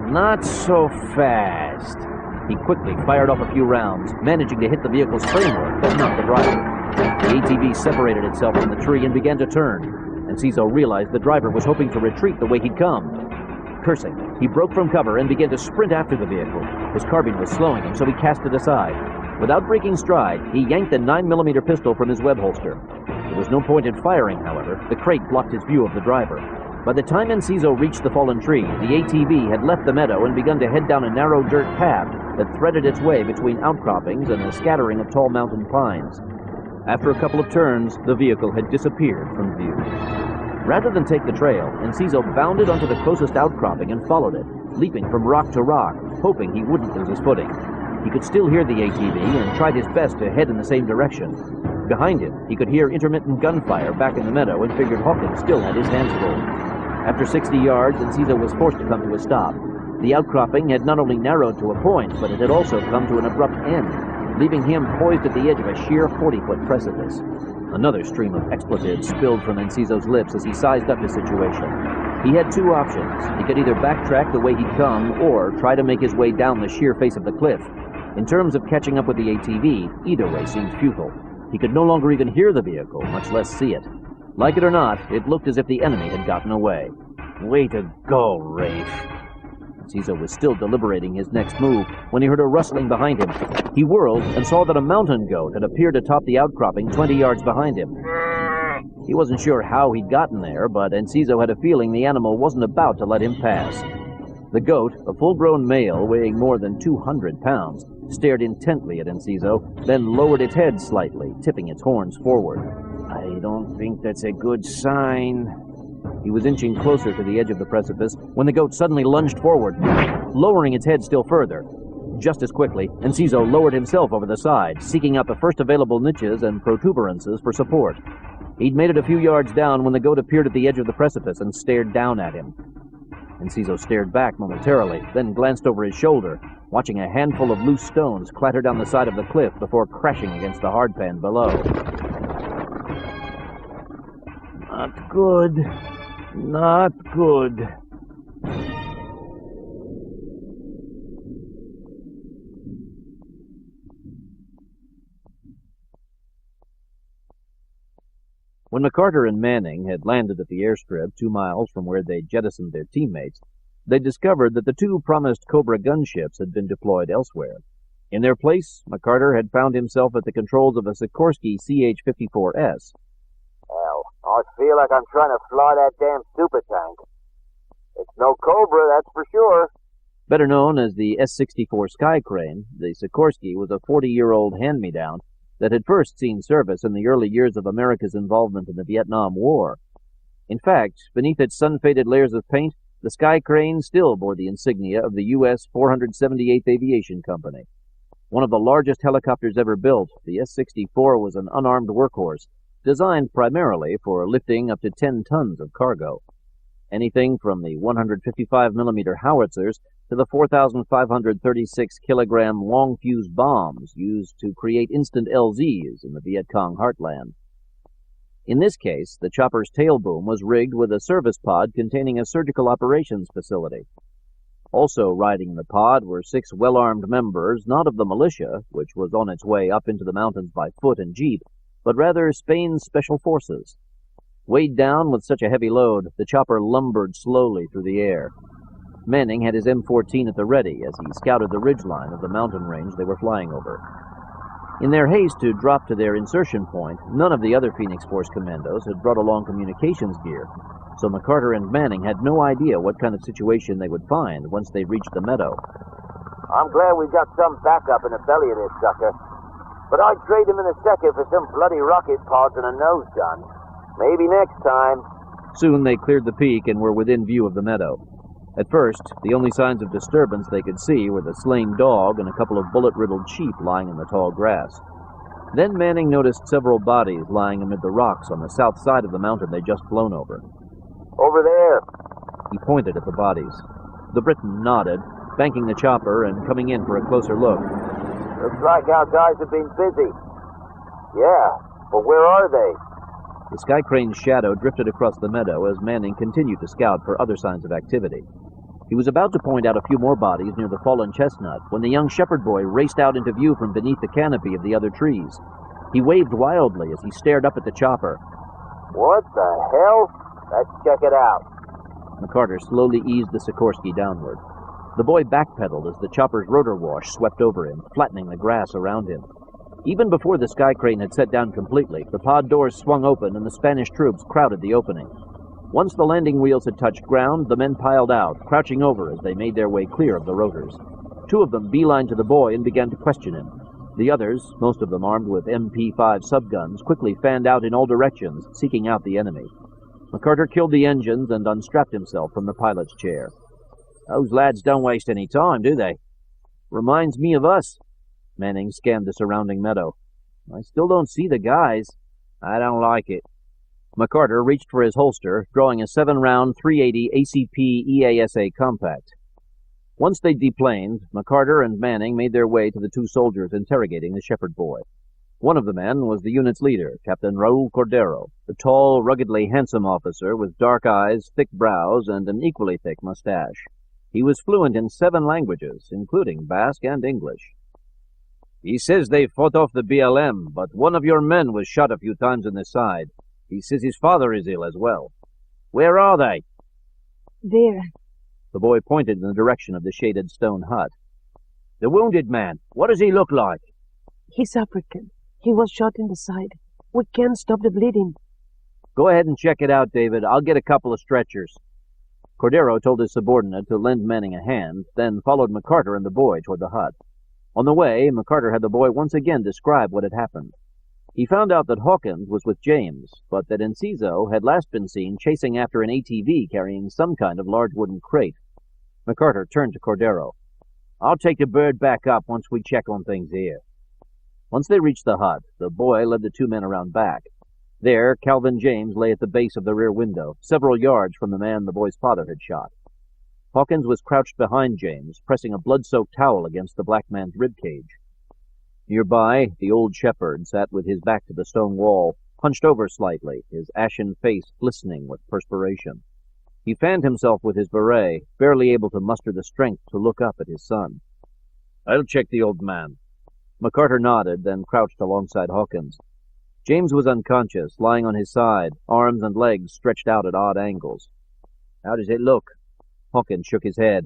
"Not so fast." He quickly fired off a few rounds, managing to hit the vehicle's framework, but not the driver. The ATV separated itself from the tree and began to turn. Enciso realized the driver was hoping to retreat the way he'd come. Cursing, he broke from cover and began to sprint after the vehicle. His carbine was slowing him, so he cast it aside. Without breaking stride, he yanked the 9mm pistol from his web holster. There was no point in firing, however. The crate blocked his view of the driver. By the time Enciso reached the fallen tree, the ATV had left the meadow and begun to head down a narrow dirt path that threaded its way between outcroppings and a scattering of tall mountain pines. After a couple of turns, the vehicle had disappeared from view. Rather than take the trail, Enciso bounded onto the closest outcropping and followed it, leaping from rock to rock, hoping he wouldn't lose his footing. He could still hear the ATV and tried his best to head in the same direction. Behind him, he could hear intermittent gunfire back in the meadow and figured Hawkins still had his hands full. After 60 yards, Enciso was forced to come to a stop. The outcropping had not only narrowed to a point, but it had also come to an abrupt end, leaving him poised at the edge of a sheer 40-foot precipice. Another stream of expletives spilled from Enciso's lips as he sized up his situation. He had 2 options. He could either backtrack the way he'd come, or try to make his way down the sheer face of the cliff. In terms of catching up with the ATV, either way seemed futile. He could no longer even hear the vehicle, much less see it. Like it or not, it looked as if the enemy had gotten away. "Way to go, Rafe." Enciso was still deliberating his next move when he heard a rustling behind him. He whirled and saw that a mountain goat had appeared atop the outcropping 20 yards behind him. He wasn't sure how he'd gotten there, but Enciso had a feeling the animal wasn't about to let him pass. The goat, a full-grown male weighing more than 200 pounds, stared intently at Enciso, then lowered its head slightly, tipping its horns forward. "I don't think that's a good sign." He was inching closer to the edge of the precipice when the goat suddenly lunged forward, lowering its head still further. Just as quickly, Enciso lowered himself over the side, seeking out the first available niches and protuberances for support. He'd made it a few yards down when the goat appeared at the edge of the precipice and stared down at him. Enciso stared back momentarily, then glanced over his shoulder, watching a handful of loose stones clatter down the side of the cliff before crashing against the hardpan below. Not good. Not good. When McCarter and Manning had landed at the airstrip 2 miles from where they'd jettisoned their teammates, they discovered that the 2 promised Cobra gunships had been deployed elsewhere. In their place, McCarter had found himself at the controls of a Sikorsky CH-54S. Hell, I feel like I'm trying to fly that damn super tank. It's no Cobra, that's for sure. Better known as the S-64 Sky Crane, the Sikorsky was a 40-year-old hand-me-down that had first seen service in the early years of America's involvement in the Vietnam War. In fact, beneath its sun-faded layers of paint, the Sky Crane still bore the insignia of the U.S. 478th Aviation Company. One of the largest helicopters ever built, the S-64 was an unarmed workhorse, designed primarily for lifting up to 10 tons of cargo. Anything from the 155mm howitzers to the 4,536-kilogram long-fuse bombs used to create instant LZs in the Viet Cong heartland. In this case, the chopper's tail boom was rigged with a service pod containing a surgical operations facility. Also riding the pod were 6 well-armed members, not of the militia, which was on its way up into the mountains by foot and jeep, but rather Spain's special forces. Weighed down with such a heavy load, the chopper lumbered slowly through the air. Manning had his M14 at the ready as he scouted the ridgeline of the mountain range they were flying over. In their haste to drop to their insertion point, none of the other Phoenix Force commandos had brought along communications gear, so McCarter and Manning had no idea what kind of situation they would find once they reached the meadow. I'm glad we got some backup in the belly of this sucker, but I'd trade him in a second for some bloody rocket pods and a nose gun. Maybe next time. Soon they cleared the peak and were within view of the meadow. At first, the only signs of disturbance they could see were the slain dog and a couple of bullet-riddled sheep lying in the tall grass. Then Manning noticed several bodies lying amid the rocks on the south side of the mountain they'd just flown over. Over there. He pointed at the bodies. The Briton nodded, banking the chopper and coming in for a closer look. Looks like our guys have been busy. Yeah, but where are they? The Sky Crane's shadow drifted across the meadow as Manning continued to scout for other signs of activity. He was about to point out a few more bodies near the fallen chestnut when the young shepherd boy raced out into view from beneath the canopy of the other trees. He waved wildly as he stared up at the chopper. What the hell? Let's check it out. McCarter slowly eased the Sikorsky downward. The boy backpedaled as the chopper's rotor wash swept over him, flattening the grass around him. Even before the Sky Crane had set down completely, the pod doors swung open and the Spanish troops crowded the opening. Once the landing wheels had touched ground, the men piled out, crouching over as they made their way clear of the rotors. 2 of them beelined to the boy and began to question him. The others, most of them armed with MP5 subguns, quickly fanned out in all directions, seeking out the enemy. McCarter killed the engines and unstrapped himself from the pilot's chair. "Those lads don't waste any time, do they?" "Reminds me of us." Manning scanned the surrounding meadow. "I still don't see the guys." "I don't like it." McCarter reached for his holster, drawing a 7-round 380 ACP EASA compact. Once they deplaned, McCarter and Manning made their way to the 2 soldiers interrogating the shepherd boy. One of the men was the unit's leader, Captain Raul Cordero, the tall, ruggedly handsome officer with dark eyes, thick brows, and an equally thick mustache. He was fluent in 7 languages, including Basque and English. "He says they fought off the BLM, but one of your men was shot a few times in the side. He says his father is ill as well." "Where are they?" There. The boy pointed in the direction of the shaded stone hut. "The wounded man, what does he look like?" He's African. He was shot in the side. We can't stop the bleeding. "Go ahead and check it out, David. I'll get a couple of stretchers." Cordero told his subordinate to lend Manning a hand, then followed McCarter and the boy toward the hut. On the way, McCarter had the boy once again describe what had happened. He found out that Hawkins was with James, but that Enciso had last been seen chasing after an ATV carrying some kind of large wooden crate. McCarter turned to Cordero. "I'll take the bird back up once we check on things here." Once they reached the hut, the boy led the 2 men around back. There, Calvin James lay at the base of the rear window, several yards from the man the boy's father had shot. Hawkins was crouched behind James, pressing a blood-soaked towel against the black man's ribcage. Nearby, the old shepherd sat with his back to the stone wall, hunched over slightly, his ashen face glistening with perspiration. He fanned himself with his beret, barely able to muster the strength to look up at his son. I'll check the old man. McCarter nodded, then crouched alongside Hawkins. James was unconscious, lying on his side, arms and legs stretched out at odd angles. How does it look? Hawkins shook his head.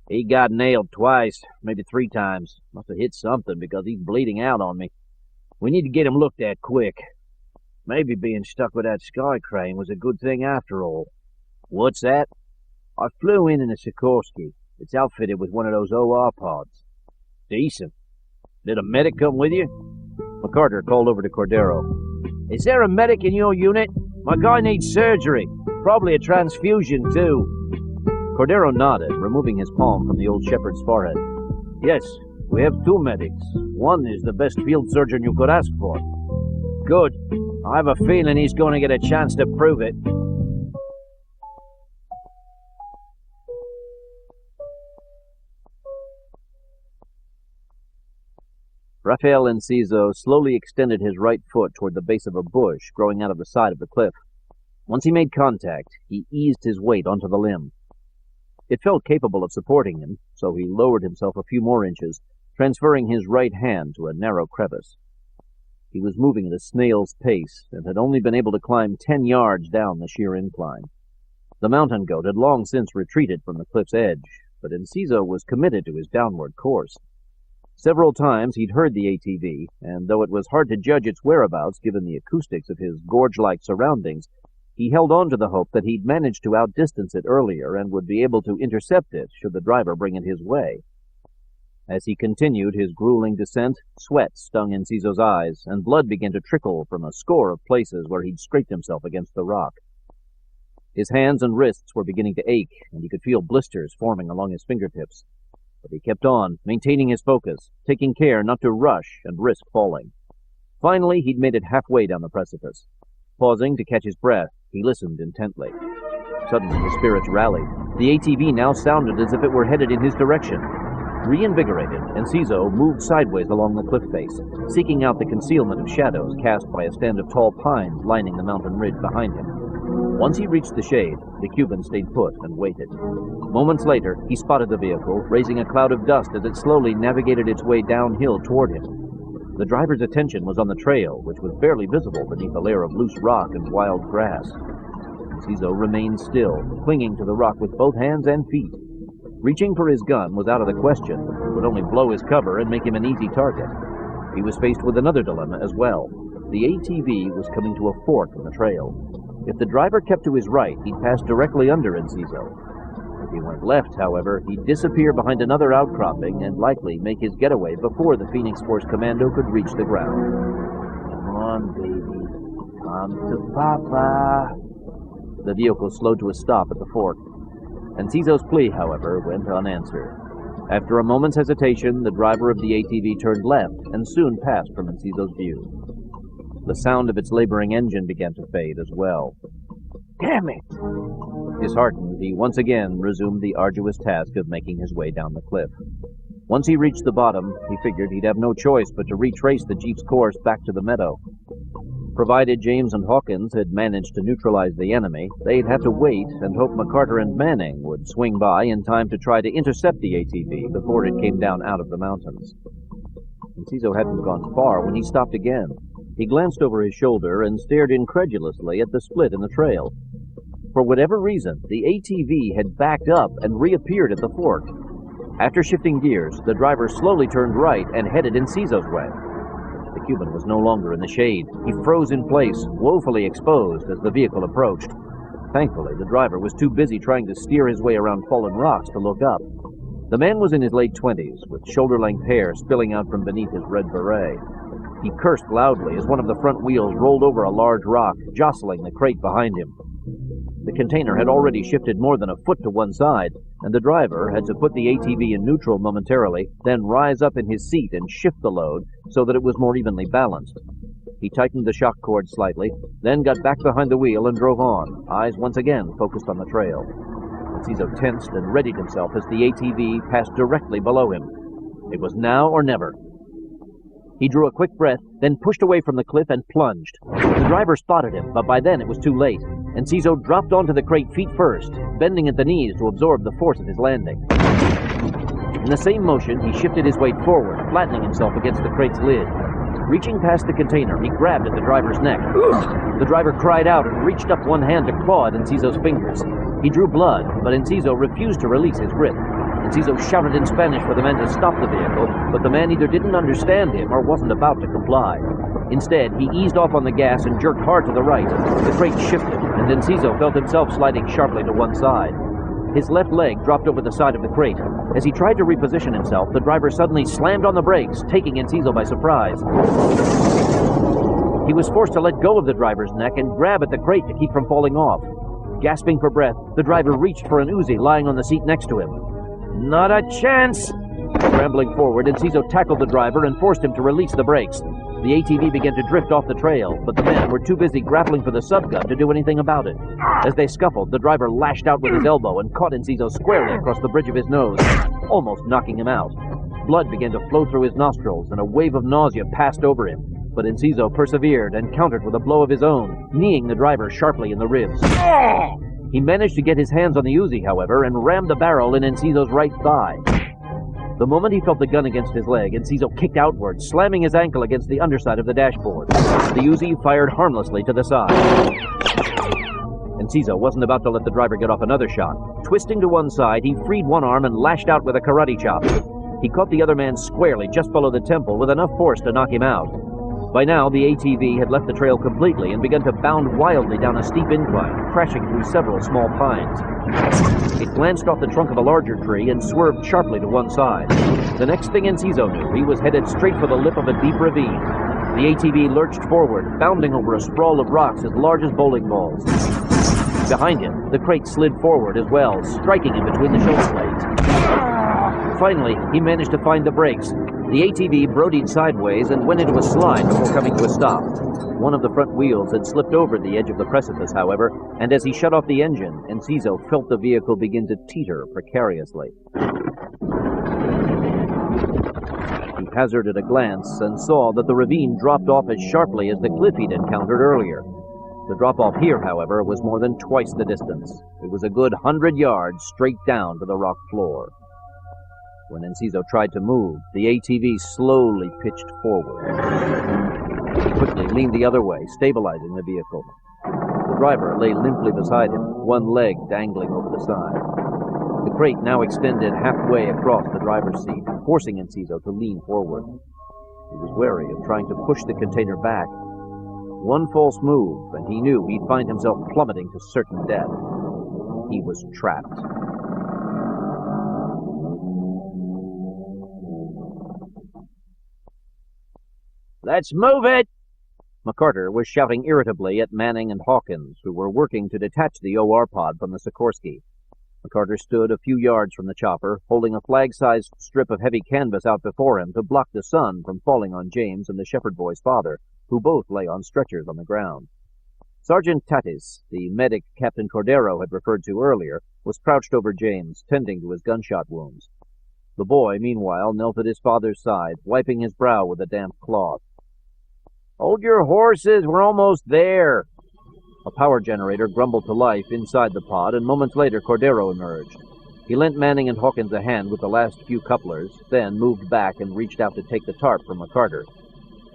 He got nailed twice, maybe 3 times. Must have hit something because he's bleeding out on me. We need to get him looked at quick. Maybe being stuck with that sky crane was a good thing after all. What's that? I flew in a Sikorsky. It's outfitted with one of those OR pods. Decent. Did a medic come with you? McCarter called over to Cordero. Is there a medic in your unit? My guy needs surgery. Probably a transfusion, too. Cordero nodded, removing his palm from the old shepherd's forehead. Yes, we have 2 medics. One is the best field surgeon you could ask for. Good. I have a feeling he's going to get a chance to prove it. Raphael Enciso slowly extended his right foot toward the base of a bush growing out of the side of the cliff. Once he made contact, he eased his weight onto the limb. It felt capable of supporting him, so he lowered himself a few more inches, transferring his right hand to a narrow crevice. He was moving at a snail's pace and had only been able to climb 10 yards down the sheer incline. The mountain goat had long since retreated from the cliff's edge, but Enciso was committed to his downward course. Several times he'd heard the ATV, and though it was hard to judge its whereabouts given the acoustics of his gorge-like surroundings, he held on to the hope that he'd managed to outdistance it earlier and would be able to intercept it should the driver bring it his way. As he continued his grueling descent, sweat stung Enciso's eyes, and blood began to trickle from a score of places where he'd scraped himself against the rock. His hands and wrists were beginning to ache, and he could feel blisters forming along his fingertips. But he kept on, maintaining his focus, taking care not to rush and risk falling. Finally, he'd made it halfway down the precipice. Pausing to catch his breath, he listened intently. Suddenly, his spirits rallied. The ATV now sounded as if it were headed in his direction. Reinvigorated, Enciso moved sideways along the cliff face, seeking out the concealment of shadows cast by a stand of tall pines lining the mountain ridge behind him. Once he reached the shade, the Cuban stayed put and waited. Moments later, he spotted the vehicle, raising a cloud of dust as it slowly navigated its way downhill toward him. The driver's attention was on the trail, which was barely visible beneath a layer of loose rock and wild grass. Enciso remained still, clinging to the rock with both hands and feet. Reaching for his gun was out of the question. It would only blow his cover and make him an easy target. He was faced with another dilemma as well. The ATV was coming to a fork in the trail. If the driver kept to his right, he'd pass directly under Enciso. If he went left, however, he'd disappear behind another outcropping and likely make his getaway before the Phoenix Force Commando could reach the ground. Come on, baby. Come to Papa. The vehicle slowed to a stop at the fork. Enciso's plea, however, went unanswered. After a moment's hesitation, the driver of the ATV turned left and soon passed from Enciso's view. The sound of its laboring engine began to fade as well. Damn it! Disheartened, he once again resumed the arduous task of making his way down the cliff. Once he reached the bottom, he figured he'd have no choice but to retrace the jeep's course back to the meadow. Provided James and Hawkins had managed to neutralize the enemy, they'd have to wait and hope McCarter and Manning would swing by in time to try to intercept the ATV before it came down out of the mountains. Enciso hadn't gone far when he stopped again. He glanced over his shoulder and stared incredulously at the split in the trail. For whatever reason, the ATV had backed up and reappeared at the fork. After shifting gears, the driver slowly turned right and headed Enciso's way. The Cuban was no longer in the shade. He froze in place, woefully exposed as the vehicle approached. Thankfully, the driver was too busy trying to steer his way around fallen rocks to look up. The man was in his late 20s, with shoulder-length hair spilling out from beneath his red beret. He cursed loudly as one of the front wheels rolled over a large rock, jostling the crate behind him. The container had already shifted more than a foot to one side, and the driver had to put the ATV in neutral momentarily, then rise up in his seat and shift the load so that it was more evenly balanced. He tightened the shock cord slightly, then got back behind the wheel and drove on, eyes once again focused on the trail. Enciso tensed and readied himself as the ATV passed directly below him. It was now or never. He drew a quick breath, then pushed away from the cliff and plunged. The driver spotted him, but by then it was too late. Enciso dropped onto the crate feet first, bending at the knees to absorb the force of his landing. In the same motion, he shifted his weight forward, flattening himself against the crate's lid. Reaching past the container, he grabbed at the driver's neck. The driver cried out and reached up one hand to claw at Enciso's fingers. He drew blood, but Enciso refused to release his grip. Enciso shouted in Spanish for the men to stop the vehicle, but the man either didn't understand him or wasn't about to comply. Instead, he eased off on the gas and jerked hard to the right. The crate shifted, and Enciso felt himself sliding sharply to one side. His left leg dropped over the side of the crate. As he tried to reposition himself, the driver suddenly slammed on the brakes, taking Enciso by surprise. He was forced to let go of the driver's neck and grab at the crate to keep from falling off. Gasping for breath, the driver reached for an Uzi lying on the seat next to him. Not a chance! Scrambling forward, Enciso tackled the driver and forced him to release the brakes. The ATV began to drift off the trail, but the men were too busy grappling for the subgun to do anything about it. As they scuffled, the driver lashed out with his elbow and caught Enciso squarely across the bridge of his nose, almost knocking him out. Blood began to flow through his nostrils, and a wave of nausea passed over him. But Enciso persevered and countered with a blow of his own, kneeing the driver sharply in the ribs. He managed to get his hands on the Uzi, however, and rammed the barrel in Enciso's right thigh. The moment he felt the gun against his leg, Enciso kicked outward, slamming his ankle against the underside of the dashboard. The Uzi fired harmlessly to the side. Enciso wasn't about to let the driver get off another shot. Twisting to one side, he freed one arm and lashed out with a karate chop. He caught the other man squarely just below the temple with enough force to knock him out. By now, the ATV had left the trail completely and begun to bound wildly down a steep incline, crashing through several small pines. It glanced off the trunk of a larger tree and swerved sharply to one side. The next thing Enciso knew, he was headed straight for the lip of a deep ravine. The ATV lurched forward, bounding over a sprawl of rocks as large as bowling balls. Behind him, the crate slid forward as well, striking him between the shoulder blades. Finally, he managed to find the brakes. The ATV brodied sideways and went into a slide before coming to a stop. One of the front wheels had slipped over the edge of the precipice, however, and as he shut off the engine, Enciso felt the vehicle begin to teeter precariously. He hazarded a glance and saw that the ravine dropped off as sharply as the cliff he'd encountered earlier. The drop-off here, however, was more than twice the distance. It was a good 100 yards straight down to the rock floor. When Enciso tried to move, the ATV slowly pitched forward. He quickly leaned the other way, stabilizing the vehicle. The driver lay limply beside him, one leg dangling over the side. The crate now extended halfway across the driver's seat, forcing Enciso to lean forward. He was wary of trying to push the container back. One false move, and he knew he'd find himself plummeting to certain death. He was trapped. Let's move it! McCarter was shouting irritably at Manning and Hawkins, who were working to detach the OR pod from the Sikorsky. McCarter stood a few yards from the chopper, holding a flag-sized strip of heavy canvas out before him to block the sun from falling on James and the shepherd boy's father, who both lay on stretchers on the ground. Sergeant Tatis, the medic Captain Cordero had referred to earlier, was crouched over James, tending to his gunshot wounds. The boy, meanwhile, knelt at his father's side, wiping his brow with a damp cloth. Hold your horses, we're almost there. A power generator grumbled to life inside the pod, and moments later Cordero emerged. He lent Manning and Hawkins a hand with the last few couplers, then moved back and reached out to take the tarp from McCarter.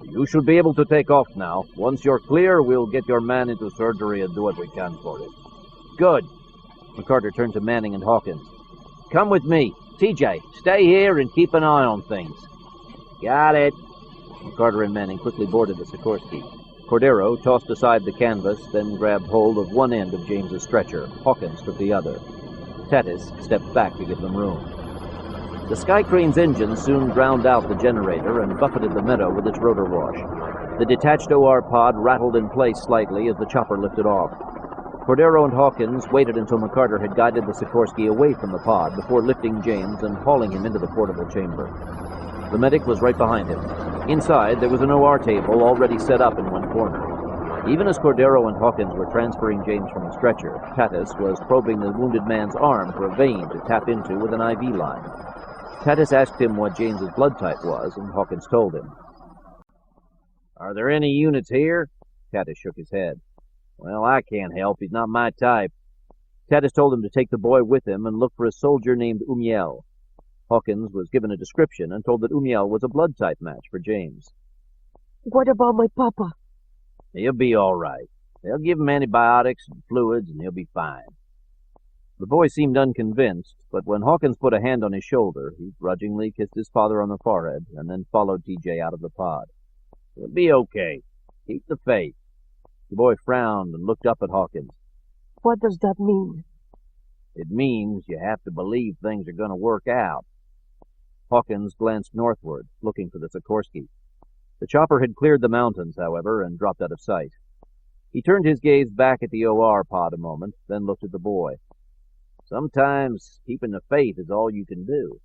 You should be able to take off now. Once you're clear, we'll get your man into surgery and do what we can for him. Good. McCarter turned to Manning and Hawkins. Come with me. TJ, stay here and keep an eye on things. Got it. McCarter and Manning quickly boarded the Sikorsky. Cordero tossed aside the canvas, then grabbed hold of one end of James's stretcher. Hawkins took the other. Tatis stepped back to give them room. The Sky Crane's engine soon drowned out the generator and buffeted the meadow with its rotor wash. The detached OR pod rattled in place slightly as the chopper lifted off. Cordero and Hawkins waited until McCarter had guided the Sikorsky away from the pod before lifting James and hauling him into the portable chamber. The medic was right behind him. Inside, there was an OR table already set up in one corner. Even as Cordero and Hawkins were transferring James from the stretcher, Tatis was probing the wounded man's arm for a vein to tap into with an IV line. Tatis asked him what James's blood type was, and Hawkins told him. Are there any units here? Tatis shook his head. Well, I can't help. He's not my type. Tatis told him to take the boy with him and look for a soldier named Umiel. Hawkins was given a description and told that Umiel was a blood type match for James. What about my papa? He'll be all right. They'll give him antibiotics and fluids, and he'll be fine. The boy seemed unconvinced, but when Hawkins put a hand on his shoulder, he grudgingly kissed his father on the forehead and then followed TJ out of the pod. He'll be okay. Keep the faith. The boy frowned and looked up at Hawkins. What does that mean? It means you have to believe things are going to work out. Hawkins glanced northward, looking for the Sikorsky. The chopper had cleared the mountains, however, and dropped out of sight. He turned his gaze back at the OR pod a moment, then looked at the boy. Sometimes keeping the faith is all you can do.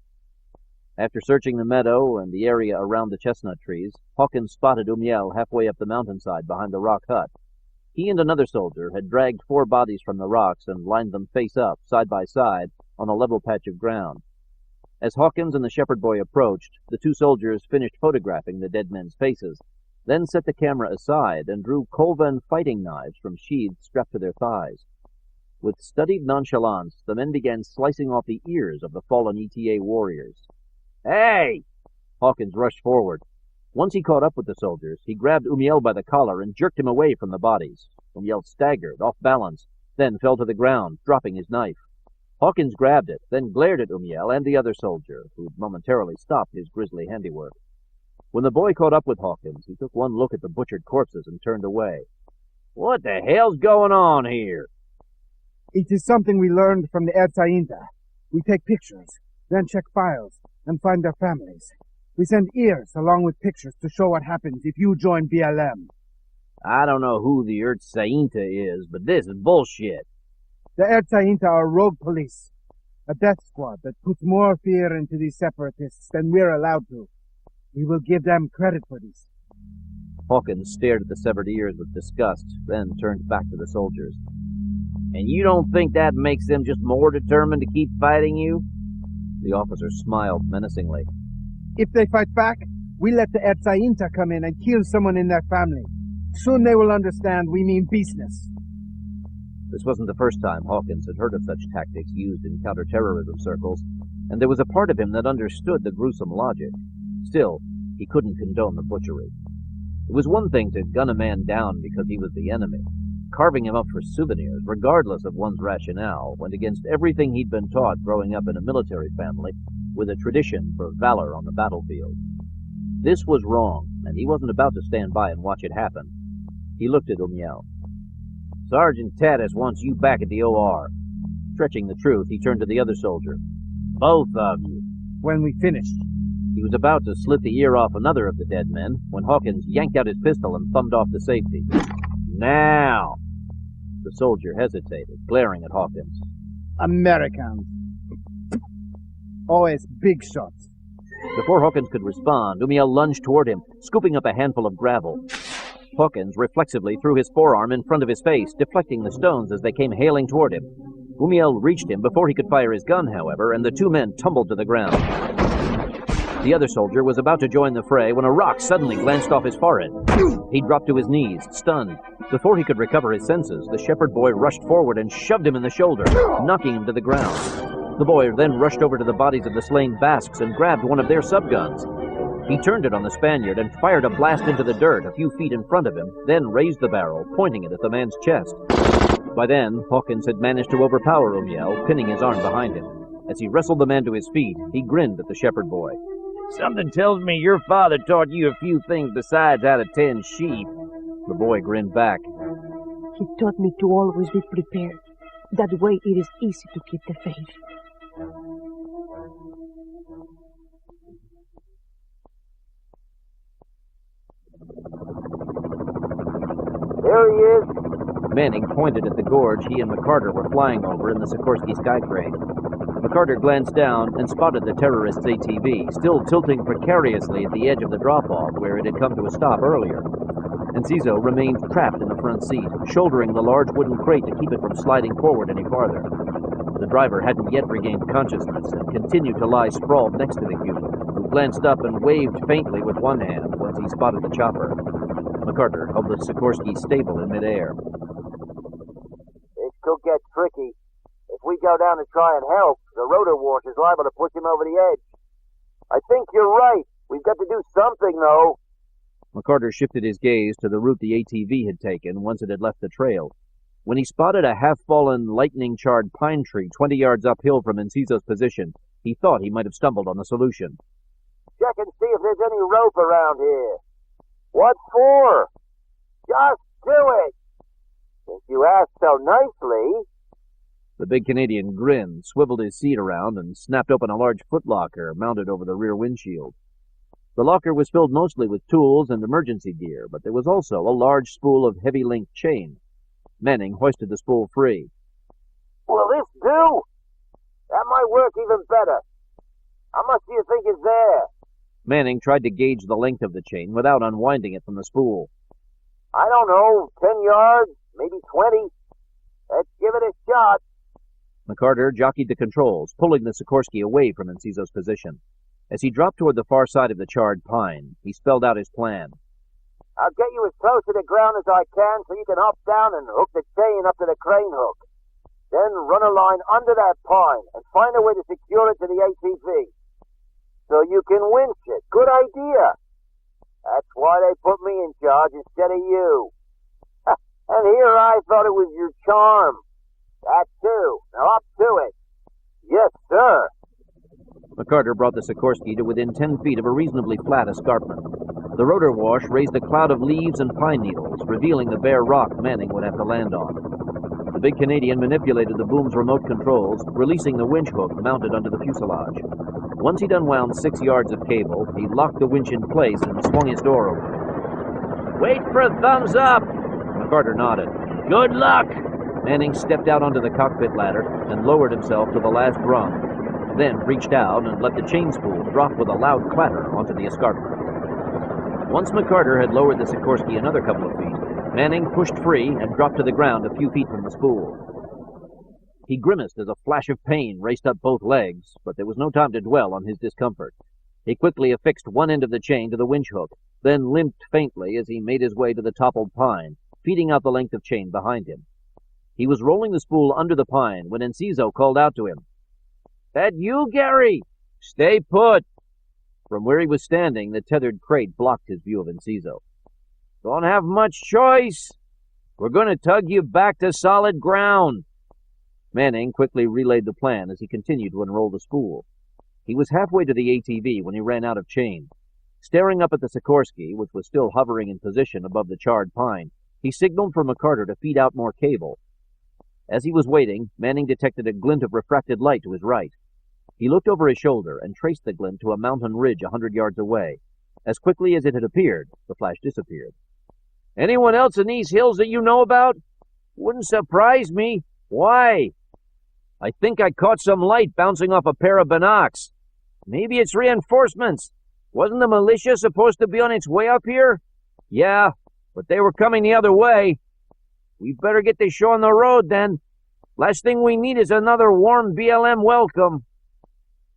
After searching the meadow and the area around the chestnut trees, Hawkins spotted Umiel halfway up the mountainside behind the rock hut. He and another soldier had dragged 4 bodies from the rocks and lined them face up, side by side, on a level patch of ground. As Hawkins and the shepherd boy approached, the 2 soldiers finished photographing the dead men's faces, then set the camera aside and drew Colvan fighting knives from sheaths strapped to their thighs. With studied nonchalance, the men began slicing off the ears of the fallen ETA warriors. Hey! Hawkins rushed forward. Once he caught up with the soldiers, he grabbed Umiel by the collar and jerked him away from the bodies. Umiel staggered, off balance, then fell to the ground, dropping his knife. Hawkins grabbed it, then glared at Umiel and the other soldier, who'd momentarily stopped his grisly handiwork. When the boy caught up with Hawkins, he took one look at the butchered corpses and turned away. What the hell's going on here? It is something we learned from the Erzainta. We take pictures, then check files, and find their families. We send ears along with pictures to show what happens if you join BLM. I don't know who the Erzainta is, but this is bullshit. The Erzainta are rogue police, a death squad that puts more fear into these separatists than we're allowed to. We will give them credit for this. Hawkins stared at the severed ears with disgust, then turned back to the soldiers. And you don't think that makes them just more determined to keep fighting you? The officer smiled menacingly. If they fight back, we let the Erzainta come in and kill someone in their family. Soon they will understand we mean business. This wasn't the first time Hawkins had heard of such tactics used in counterterrorism circles, and there was a part of him that understood the gruesome logic. Still, he couldn't condone the butchery. It was one thing to gun a man down because he was the enemy. Carving him up for souvenirs, regardless of one's rationale, went against everything he'd been taught growing up in a military family with a tradition for valor on the battlefield. This was wrong, and he wasn't about to stand by and watch it happen. He looked at Umiel. Sergeant Tatis wants you back at the OR. Stretching the truth, he turned to the other soldier. Both of you. When we finish. He was about to slit the ear off another of the dead men when Hawkins yanked out his pistol and thumbed off the safety. Now! The soldier hesitated, glaring at Hawkins. Americans. Always big shots. Before Hawkins could respond, Umiel lunged toward him, scooping up a handful of gravel. Hawkins reflexively threw his forearm in front of his face, deflecting the stones as they came hailing toward him. Umiel reached him before he could fire his gun, however, and the 2 men tumbled to the ground. The other soldier was about to join the fray when a rock suddenly glanced off his forehead. He dropped to his knees, stunned. Before he could recover his senses, the shepherd boy rushed forward and shoved him in the shoulder, knocking him to the ground. The boy then rushed over to the bodies of the slain Basques and grabbed one of their subguns. He turned it on the Spaniard and fired a blast into the dirt a few feet in front of him, then raised the barrel, pointing it at the man's chest. By then, Hawkins had managed to overpower Umiel, pinning his arm behind him. As he wrestled the man to his feet, he grinned at the shepherd boy. Something tells me your father taught you a few things besides how to tend sheep. The boy grinned back. He taught me to always be prepared. That way it is easy to keep the faith. There he is. Manning pointed at the gorge he and McCarter were flying over in the Sikorsky Sky Crane. McCarter glanced down and spotted the terrorist's ATV, still tilting precariously at the edge of the drop-off where it had come to a stop earlier. Enciso remained trapped in the front seat, shouldering the large wooden crate to keep it from sliding forward any farther. The driver hadn't yet regained consciousness and continued to lie sprawled next to the Cuban, who glanced up and waved faintly with one hand once he spotted the chopper. McCarter held the Sikorsky stable in midair. This could get tricky. If we go down to try and help, the rotor wash is liable to push him over the edge. I think you're right. We've got to do something, though. McCarter shifted his gaze to the route the ATV had taken once it had left the trail. When he spotted a half-fallen, lightning-charred pine tree 20 yards uphill from Enciso's position, he thought he might have stumbled on the solution. Check and see if there's any rope around here. What for? Just do it. Since you asked so nicely. The big Canadian grinned, swiveled his seat around, and snapped open a large footlocker mounted over the rear windshield. The locker was filled mostly with tools and emergency gear, but there was also a large spool of heavy-linked chain. Manning hoisted the spool free. Will this do? That might work even better. How much do you think is there? Manning tried to gauge the length of the chain without unwinding it from the spool. I don't know, 10 yards, maybe 20. Let's give it a shot. McCarter jockeyed the controls, pulling the Sikorsky away from Enciso's position. As he dropped toward the far side of the charred pine, he spelled out his plan. I'll get you as close to the ground as I can so you can hop down and hook the chain up to the crane hook. Then run a line under that pine and find a way to secure it to the ATV. So you can winch it. Good idea. That's why they put me in charge instead of you. And here I thought it was your charm. That too. Now up to it. Yes, sir. McCarter brought the Sikorsky to within 10 feet of a reasonably flat escarpment. The rotor wash raised a cloud of leaves and pine needles, revealing the bare rock Manning would have to land on. The big Canadian manipulated the boom's remote controls, releasing the winch hook mounted under the fuselage. Once he'd unwound 6 yards of cable, he locked the winch in place and swung his door open. Wait for a thumbs up! McCarter nodded. Good luck! Manning stepped out onto the cockpit ladder and lowered himself to the last rung, then reached out and let the chain spool drop with a loud clatter onto the escarpment. Once McCarter had lowered the Sikorsky another couple of feet, Manning pushed free and dropped to the ground a few feet from the spool. He grimaced as a flash of pain raced up both legs, but there was no time to dwell on his discomfort. He quickly affixed one end of the chain to the winch hook, then limped faintly as he made his way to the toppled pine, feeding out the length of chain behind him. He was rolling the spool under the pine when Enciso called out to him. "That you, Gary? Stay put!" From where he was standing, the tethered crate blocked his view of Enciso. "Don't have much choice. We're going to tug you back to solid ground." Manning quickly relayed the plan as he continued to unroll the spool. He was halfway to the ATV when he ran out of chain. Staring up at the Sikorsky, which was still hovering in position above the charred pine, he signaled for McCarter to feed out more cable. As he was waiting, Manning detected a glint of refracted light to his right. He looked over his shoulder and traced the glint to a mountain ridge 100 yards away. As quickly as it had appeared, the flash disappeared. "Anyone else in these hills that you know about?" "Wouldn't surprise me. Why?" "I think I caught some light bouncing off a pair of binocs. Maybe it's reinforcements. Wasn't the militia supposed to be on its way up here?" "Yeah, but they were coming the other way." "We'd better get this show on the road, then. Last thing we need is another warm BLM welcome."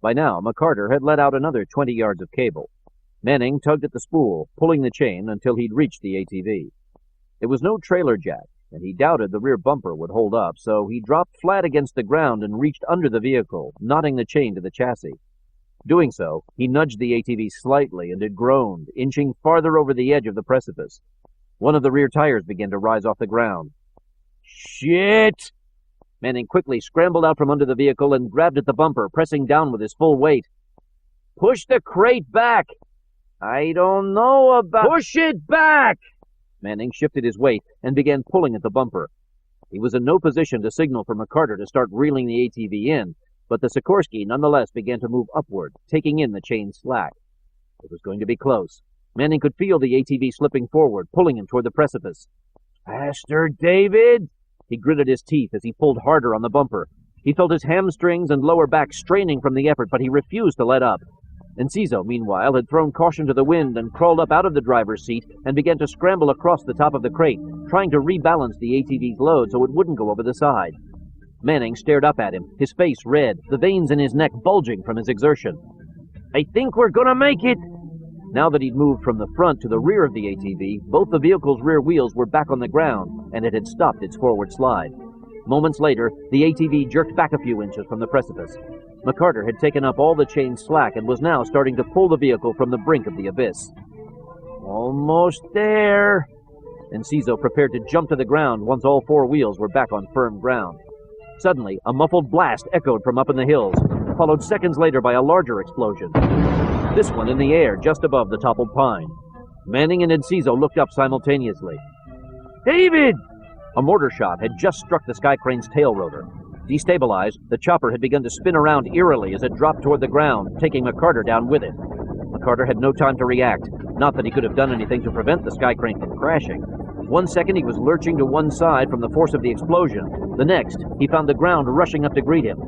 By now, McCarter had let out another 20 yards of cable. Manning tugged at the spool, pulling the chain until he'd reached the ATV. There was no trailer jack, and he doubted the rear bumper would hold up, so he dropped flat against the ground and reached under the vehicle, knotting the chain to the chassis. Doing so, he nudged the ATV slightly, and it groaned, inching farther over the edge of the precipice. One of the rear tires began to rise off the ground. "Shit!" Manning quickly scrambled out from under the vehicle and grabbed at the bumper, pressing down with his full weight. "Push the crate back!" "I don't know about—" "Push it back!" Manning shifted his weight and began pulling at the bumper. He was in no position to signal for McCarter to start reeling the ATV in, but the Sikorsky nonetheless began to move upward, taking in the chain slack. It was going to be close. Manning could feel the ATV slipping forward, pulling him toward the precipice. "Faster, David!" He gritted his teeth as he pulled harder on the bumper. He felt his hamstrings and lower back straining from the effort, but he refused to let up. Enciso, meanwhile, had thrown caution to the wind and crawled up out of the driver's seat and began to scramble across the top of the crate, trying to rebalance the ATV's load so it wouldn't go over the side. Manning stared up at him, his face red, the veins in his neck bulging from his exertion. "I think we're gonna make it." Now that he'd moved from the front to the rear of the ATV, both the vehicle's rear wheels were back on the ground, and it had stopped its forward slide. Moments later, the ATV jerked back a few inches from the precipice. McCarter had taken up all the chain slack and was now starting to pull the vehicle from the brink of the abyss. Almost there. Enciso prepared to jump to the ground once all four wheels were back on firm ground. Suddenly, a muffled blast echoed from up in the hills, followed seconds later by a larger explosion. This one in the air just above the toppled pine. Manning and Enciso looked up simultaneously. David! A mortar shot had just struck the sky crane's tail rotor. Destabilized, the chopper had begun to spin around eerily as it dropped toward the ground, taking McCarter down with it. McCarter had no time to react, not that he could have done anything to prevent the sky crane from crashing. 1 second he was lurching to one side from the force of the explosion. The next, he found the ground rushing up to greet him.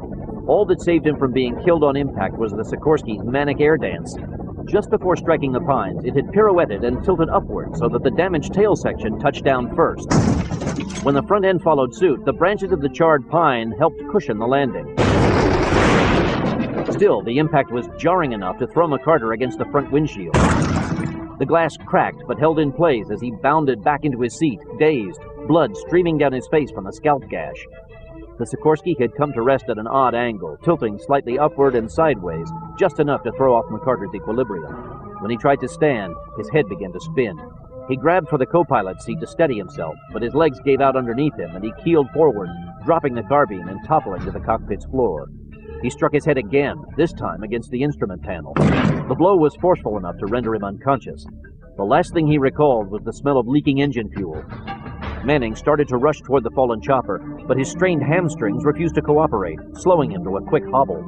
All that saved him from being killed on impact was the Sikorsky's manic air dance. Just before striking the pines, it had pirouetted and tilted upward so that the damaged tail section touched down first. When the front end followed suit, the branches of the charred pine helped cushion the landing. Still, the impact was jarring enough to throw McCarter against the front windshield. The glass cracked but held in place as he bounded back into his seat, dazed, blood streaming down his face from a scalp gash. The Sikorsky had come to rest at an odd angle, tilting slightly upward and sideways, just enough to throw off McCarter's equilibrium. When he tried to stand, his head began to spin. He grabbed for the co-pilot's seat to steady himself, but his legs gave out underneath him, and he keeled forward, dropping the carbine and toppling to the cockpit's floor. He struck his head again, this time against the instrument panel. The blow was forceful enough to render him unconscious. The last thing he recalled was the smell of leaking engine fuel. Manning started to rush toward the fallen chopper, but his strained hamstrings refused to cooperate, slowing him to a quick hobble.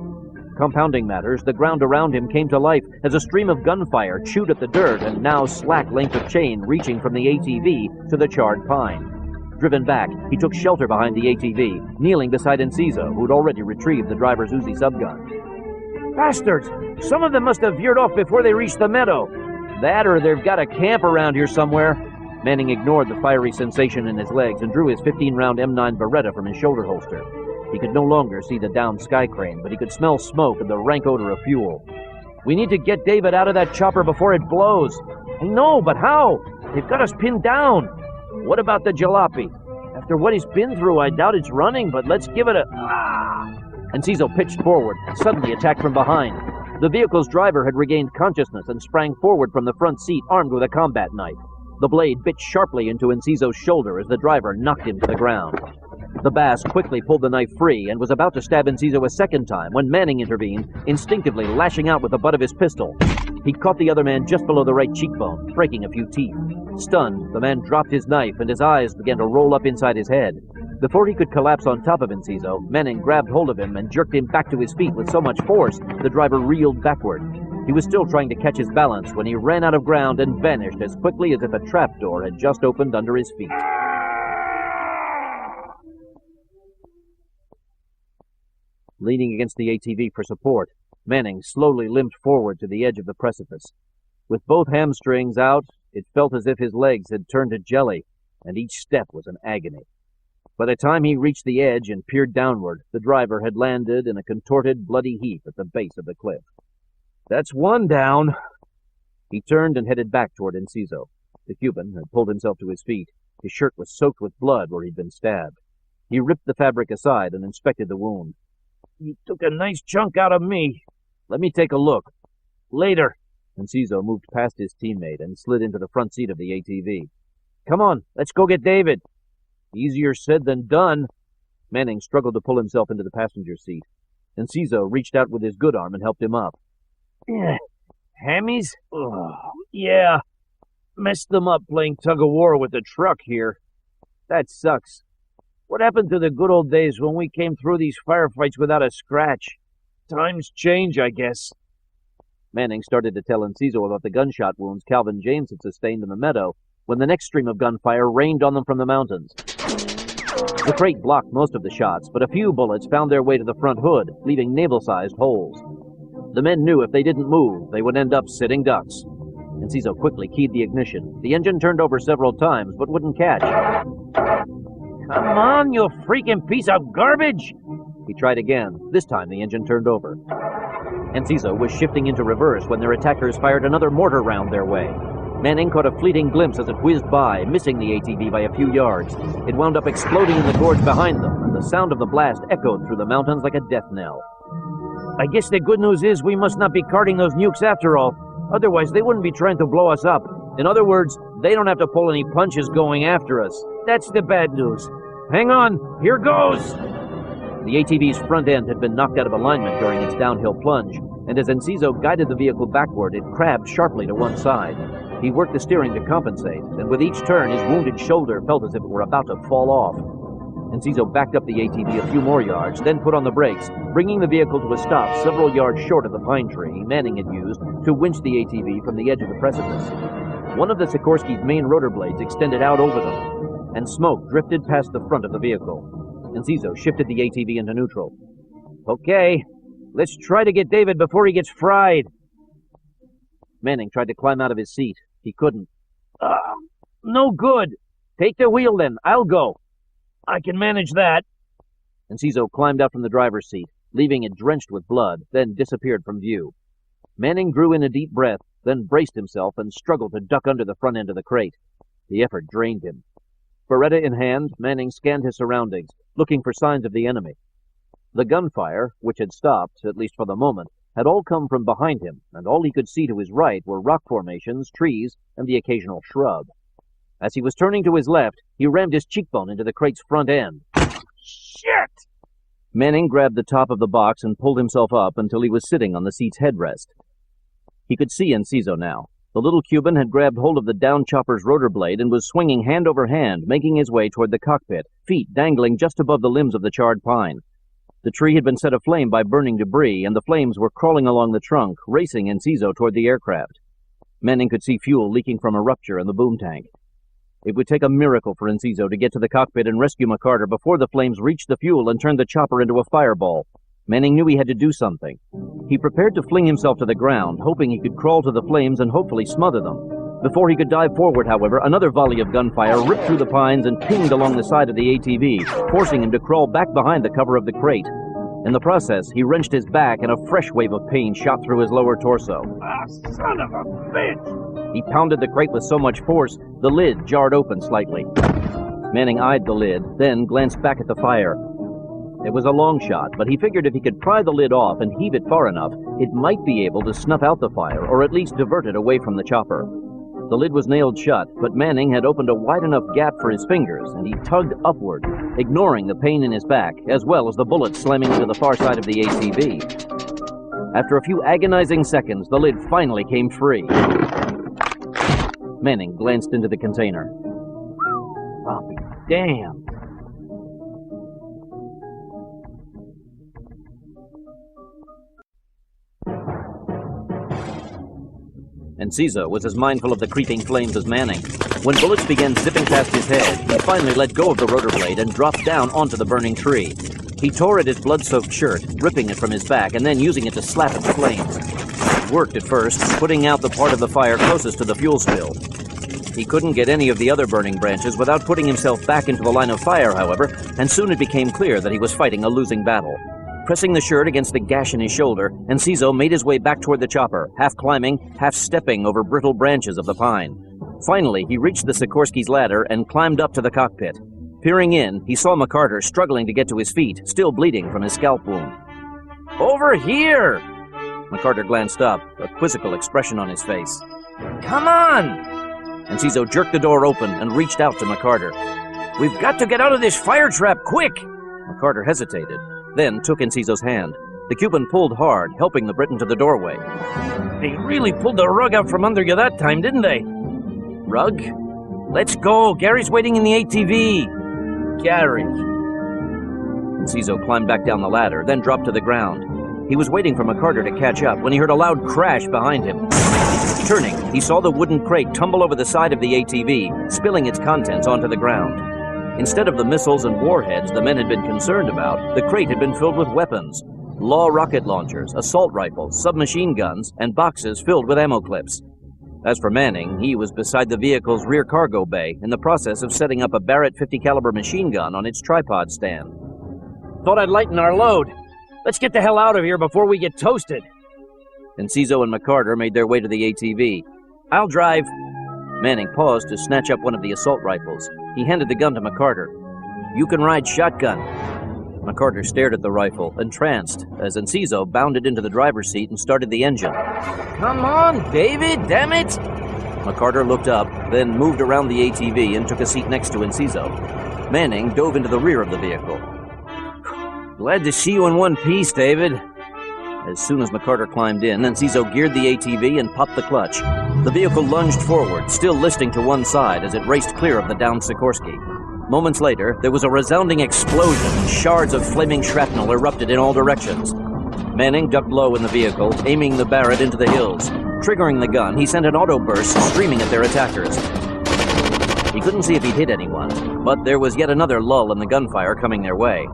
Compounding matters, the ground around him came to life as a stream of gunfire chewed at the dirt and now slack length of chain reaching from the ATV to the charred pine. Driven back, he took shelter behind the ATV, kneeling beside Enciso, who'd already retrieved the driver's Uzi subgun. Bastards! Some of them must have veered off before they reached the meadow. That or they've got a camp around here somewhere. Manning ignored the fiery sensation in his legs and drew his 15-round M9 Beretta from his shoulder holster. He could no longer see the downed sky crane, but he could smell smoke and the rank odor of fuel. We need to get David out of that chopper before it blows. I know, but how? They've got us pinned down. What about the jalopy? After what he's been through, I doubt it's running, but let's give it a... Enciso pitched forward, suddenly attacked from behind. The vehicle's driver had regained consciousness and sprang forward from the front seat, armed with a combat knife. The blade bit sharply into Enciso's shoulder as the driver knocked him to the ground. The Bass quickly pulled the knife free and was about to stab Enciso a second time when Manning intervened, instinctively lashing out with the butt of his pistol. He caught the other man just below the right cheekbone, breaking a few teeth. Stunned, the man dropped his knife and his eyes began to roll up inside his head. Before he could collapse on top of Enciso, Manning grabbed hold of him and jerked him back to his feet with so much force the driver reeled backward. He was still trying to catch his balance when he ran out of ground and vanished as quickly as if a trapdoor had just opened under his feet. Leaning against the ATV for support, Manning slowly limped forward to the edge of the precipice. With both hamstrings out, it felt as if his legs had turned to jelly, and each step was an agony. By the time he reached the edge and peered downward, the driver had landed in a contorted, bloody heap at the base of the cliff. That's one down. He turned and headed back toward Enciso. The Cuban had pulled himself to his feet. His shirt was soaked with blood where he'd been stabbed. He ripped the fabric aside and inspected the wound. You took a nice chunk out of me. Let me take a look. Later. Enciso moved past his teammate and slid into the front seat of the ATV. Come on, let's go get David. Easier said than done. Manning struggled to pull himself into the passenger seat. Enciso reached out with his good arm and helped him up. Hammies? Oh, yeah. Messed them up playing tug-of-war with the truck here. That sucks. What happened to the good old days when we came through these firefights without a scratch? Times change, I guess. Manning started to tell Enciso about the gunshot wounds Calvin James had sustained in the meadow when the next stream of gunfire rained on them from the mountains. The crate blocked most of the shots, but a few bullets found their way to the front hood, leaving navel-sized holes. The men knew if they didn't move, they would end up sitting ducks. Enciso quickly keyed the ignition. The engine turned over several times, but wouldn't catch. Come on, you freaking piece of garbage! He tried again. This time the engine turned over. Enciso was shifting into reverse when their attackers fired another mortar round their way. Manning caught a fleeting glimpse as it whizzed by, missing the ATV by a few yards. It wound up exploding in the gorge behind them, and the sound of the blast echoed through the mountains like a death knell. I guess the good news is we must not be carting those nukes after all. Otherwise, they wouldn't be trying to blow us up. In other words, they don't have to pull any punches going after us. That's the bad news. Hang on, here goes! The ATV's front end had been knocked out of alignment during its downhill plunge, and as Enciso guided the vehicle backward, it crabbed sharply to one side. He worked the steering to compensate, and with each turn, his wounded shoulder felt as if it were about to fall off. Enciso backed up the ATV a few more yards, then put on the brakes, bringing the vehicle to a stop several yards short of the pine tree Manning had used to winch the ATV from the edge of the precipice. One of the Sikorsky's main rotor blades extended out over them, and smoke drifted past the front of the vehicle. Enciso shifted the ATV into neutral. Okay, let's try to get David before he gets fried. Manning tried to climb out of his seat. He couldn't. No good. Take the wheel then. I'll go. I can manage that. Enciso climbed out from the driver's seat, leaving it drenched with blood, then disappeared from view. Manning drew in a deep breath, then braced himself and struggled to duck under the front end of the crate. The effort drained him. Beretta in hand, Manning scanned his surroundings, looking for signs of the enemy. The gunfire, which had stopped, at least for the moment, had all come from behind him, and all he could see to his right were rock formations, trees, and the occasional shrub. As he was turning to his left, he rammed his cheekbone into the crate's front end. Shit! Manning grabbed the top of the box and pulled himself up until he was sitting on the seat's headrest. He could see Enciso now. The little Cuban had grabbed hold of the down chopper's rotor blade and was swinging hand over hand, making his way toward the cockpit, feet dangling just above the limbs of the charred pine. The tree had been set aflame by burning debris, and the flames were crawling along the trunk, racing Enciso toward the aircraft. Manning could see fuel leaking from a rupture in the boom tank. It would take a miracle for Enciso to get to the cockpit and rescue McCarter before the flames reached the fuel and turned the chopper into a fireball. Manning knew he had to do something. He prepared to fling himself to the ground, hoping he could crawl to the flames and hopefully smother them. Before he could dive forward, however, another volley of gunfire ripped through the pines and pinged along the side of the ATV, forcing him to crawl back behind the cover of the crate. In the process, he wrenched his back and a fresh wave of pain shot through his lower torso. Son of a bitch! He pounded the crate with so much force, the lid jarred open slightly. Manning eyed the lid, then glanced back at the fire. It was a long shot, but he figured if he could pry the lid off and heave it far enough, it might be able to snuff out the fire, or at least divert it away from the chopper. The lid was nailed shut, but Manning had opened a wide enough gap for his fingers, and he tugged upward, ignoring the pain in his back, as well as the bullets slamming into the far side of the ATV. After a few agonizing seconds, the lid finally came free. Manning glanced into the container. I'll be damned. Enciso was as mindful of the creeping flames as Manning. When bullets began zipping past his head, he finally let go of the rotor blade and dropped down onto the burning tree. He tore at his blood-soaked shirt, ripping it from his back and then using it to slap at the flames. It worked at first, putting out the part of the fire closest to the fuel spill. He couldn't get any of the other burning branches without putting himself back into the line of fire, however, and soon it became clear that he was fighting a losing battle. Pressing the shirt against the gash in his shoulder, Enciso made his way back toward the chopper, half climbing, half stepping over brittle branches of the pine. Finally, he reached the Sikorsky's ladder and climbed up to the cockpit. Peering in, he saw McCarter struggling to get to his feet, still bleeding from his scalp wound. "Over here!" McCarter glanced up, a quizzical expression on his face. "Come on!" Enciso jerked the door open and reached out to McCarter. "We've got to get out of this fire trap, quick!" McCarter hesitated, then took Enciso's hand. The Cuban pulled hard, helping the Briton to the doorway. "They really pulled the rug out from under you that time, didn't they?" "Rug? Let's go. Gary's waiting in the ATV." "Gary." Enciso climbed back down the ladder, then dropped to the ground. He was waiting for McCarter to catch up when he heard a loud crash behind him. Turning, he saw the wooden crate tumble over the side of the ATV, spilling its contents onto the ground. Instead of the missiles and warheads the men had been concerned about, the crate had been filled with weapons. Law rocket launchers, assault rifles, submachine guns, and boxes filled with ammo clips. As for Manning, he was beside the vehicle's rear cargo bay in the process of setting up a Barrett .50 caliber machine gun on its tripod stand. "Thought I'd lighten our load." Let's get the hell out of here before we get toasted. Enciso and McCarter made their way to the ATV. I'll drive. Manning paused to snatch up one of the assault rifles. He handed the gun to McCarter. You can ride shotgun. McCarter stared at the rifle, entranced, as Enciso bounded into the driver's seat and started the engine. Come on, David, damn it! McCarter looked up, then moved around the ATV and took a seat next to Enciso. Manning dove into the rear of the vehicle. Glad to see you in one piece, David. As soon as McCarter climbed in, Enciso geared the ATV and popped the clutch. The vehicle lunged forward, still listing to one side as it raced clear of the downed Sikorsky. Moments later, there was a resounding explosion and shards of flaming shrapnel erupted in all directions. Manning ducked low in the vehicle, aiming the Barrett into the hills. Triggering the gun, he sent an auto burst screaming at their attackers. He couldn't see if he'd hit anyone, but there was yet another lull in the gunfire coming their way.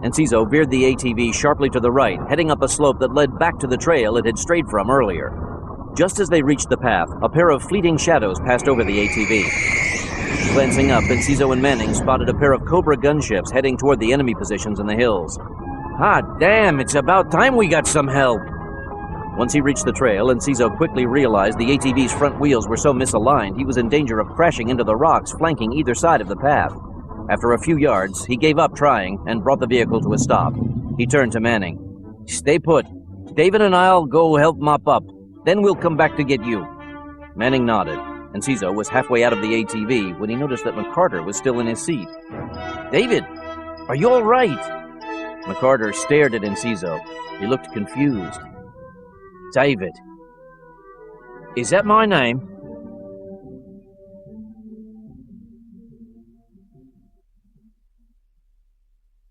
Enciso veered the ATV sharply to the right, heading up a slope that led back to the trail it had strayed from earlier. Just as they reached the path, a pair of fleeting shadows passed over the ATV. Glancing up, Enciso and Manning spotted a pair of Cobra gunships heading toward the enemy positions in the hills. Ah, damn, it's about time we got some help. Once he reached the trail, Enciso quickly realized the ATV's front wheels were so misaligned he was in danger of crashing into the rocks flanking either side of the path. After a few yards, he gave up trying and brought the vehicle to a stop. He turned to Manning. Stay put. David and I'll go help mop up. Then we'll come back to get you. Manning nodded. Enciso was halfway out of the ATV when he noticed that McCarter was still in his seat. David, are you all right? McCarter stared at Enciso. He looked confused. David. Is that my name?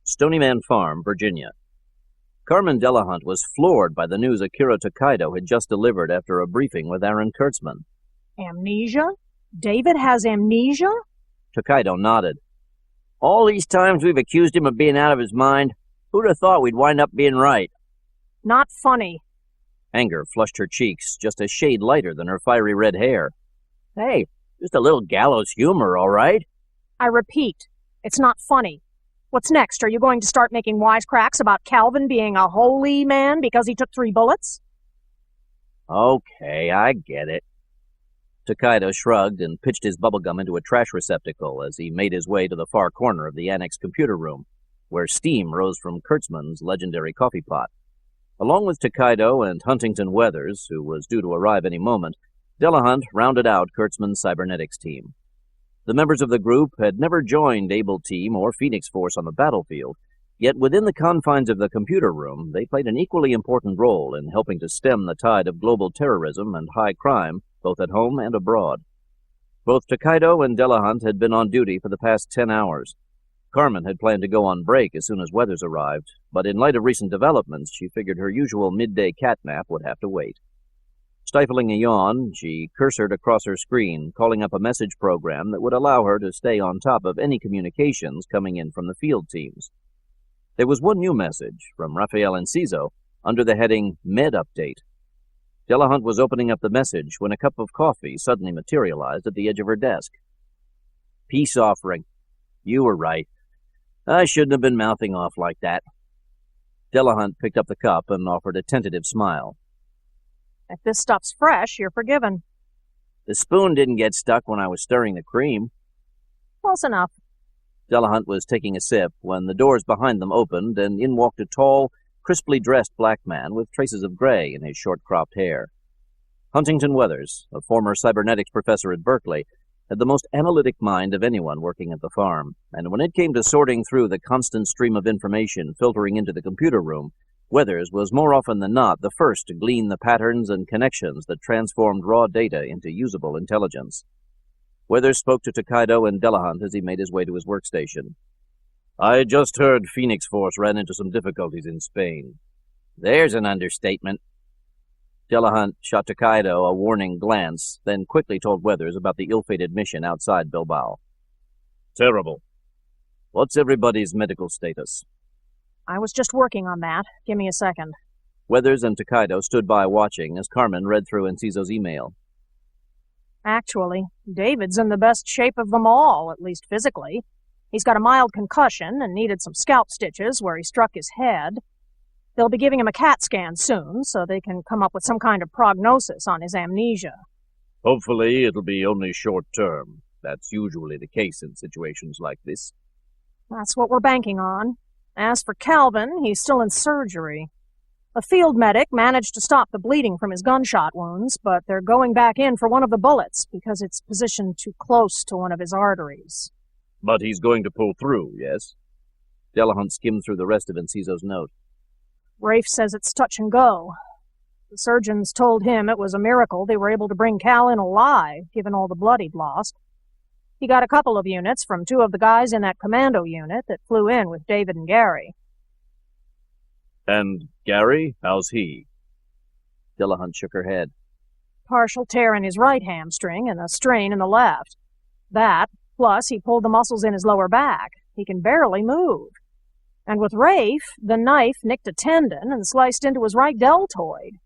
Stony Man Farm, Virginia. Carmen Delahunt was floored by the news Akira Tokaido had just delivered after a briefing with Aaron Kurtzman. Amnesia? David has amnesia? Tokaido nodded. All these times we've accused him of being out of his mind, who'd have thought we'd wind up being right? Not funny. Anger flushed her cheeks, just a shade lighter than her fiery red hair. Hey, just a little gallows humor, all right? I repeat, it's not funny. What's next? Are you going to start making wisecracks about Calvin being a holy man because he took 3 bullets? Okay, I get it. Tokaido shrugged and pitched his bubblegum into a trash receptacle as he made his way to the far corner of the annex computer room, where steam rose from Kurtzman's legendary coffee pot. Along with Tokaido and Huntington Weathers, who was due to arrive any moment, Delahunt rounded out Kurtzman's cybernetics team. The members of the group had never joined Able Team or Phoenix Force on the battlefield, yet within the confines of the computer room, they played an equally important role in helping to stem the tide of global terrorism and high crime, both at home and abroad. Both Tokaido and Delahunt had been on duty for the past 10 hours. Carmen had planned to go on break as soon as Weathers arrived, but in light of recent developments, she figured her usual midday cat nap would have to wait. Stifling a yawn, she cursored across her screen, calling up a message program that would allow her to stay on top of any communications coming in from the field teams. There was one new message from Rafael Enciso under the heading Med Update. Delahunt was opening up the message when a cup of coffee suddenly materialized at the edge of her desk. Peace offering. You were right. I shouldn't have been mouthing off like that. Delahunt picked up the cup and offered a tentative smile. If this stuff's fresh, you're forgiven. The spoon didn't get stuck when I was stirring the cream. Close enough. Delahunt was taking a sip when the doors behind them opened and in walked a tall, crisply dressed black man with traces of gray in his short-cropped hair. Huntington Weathers, a former cybernetics professor at Berkeley, had the most analytic mind of anyone working at the farm, and when it came to sorting through the constant stream of information filtering into the computer room, Weathers was more often than not the first to glean the patterns and connections that transformed raw data into usable intelligence. Weathers spoke to Tokaido and Delahunt as he made his way to his workstation. I just heard Phoenix Force ran into some difficulties in Spain. There's an understatement. Delahunt shot Tokaido a warning glance, then quickly told Weathers about the ill-fated mission outside Bilbao. Terrible. What's everybody's medical status? I was just working on that. Give me a second. Weathers and Tokaido stood by watching as Carmen read through Enciso's email. Actually, David's in the best shape of them all, at least physically. He's got a mild concussion and needed some scalp stitches where he struck his head. They'll be giving him a CAT scan soon, so they can come up with some kind of prognosis on his amnesia. Hopefully it'll be only short-term. That's usually the case in situations like this. That's what we're banking on. As for Calvin, he's still in surgery. A field medic managed to stop the bleeding from his gunshot wounds, but they're going back in for one of the bullets because it's positioned too close to one of his arteries. But he's going to pull through, yes? Delahunt skimmed through the rest of Enciso's note. Rafe says it's touch and go. The surgeons told him it was a miracle they were able to bring Cal in alive, given all the blood he'd lost. He got a couple of units from 2 of the guys in that commando unit that flew in with David and Gary. And Gary, how's he? Delahunt shook her head. Partial tear in his right hamstring and a strain in the left. That, plus he pulled the muscles in his lower back. He can barely move. And with Rafe, the knife nicked a tendon and sliced into his right deltoid.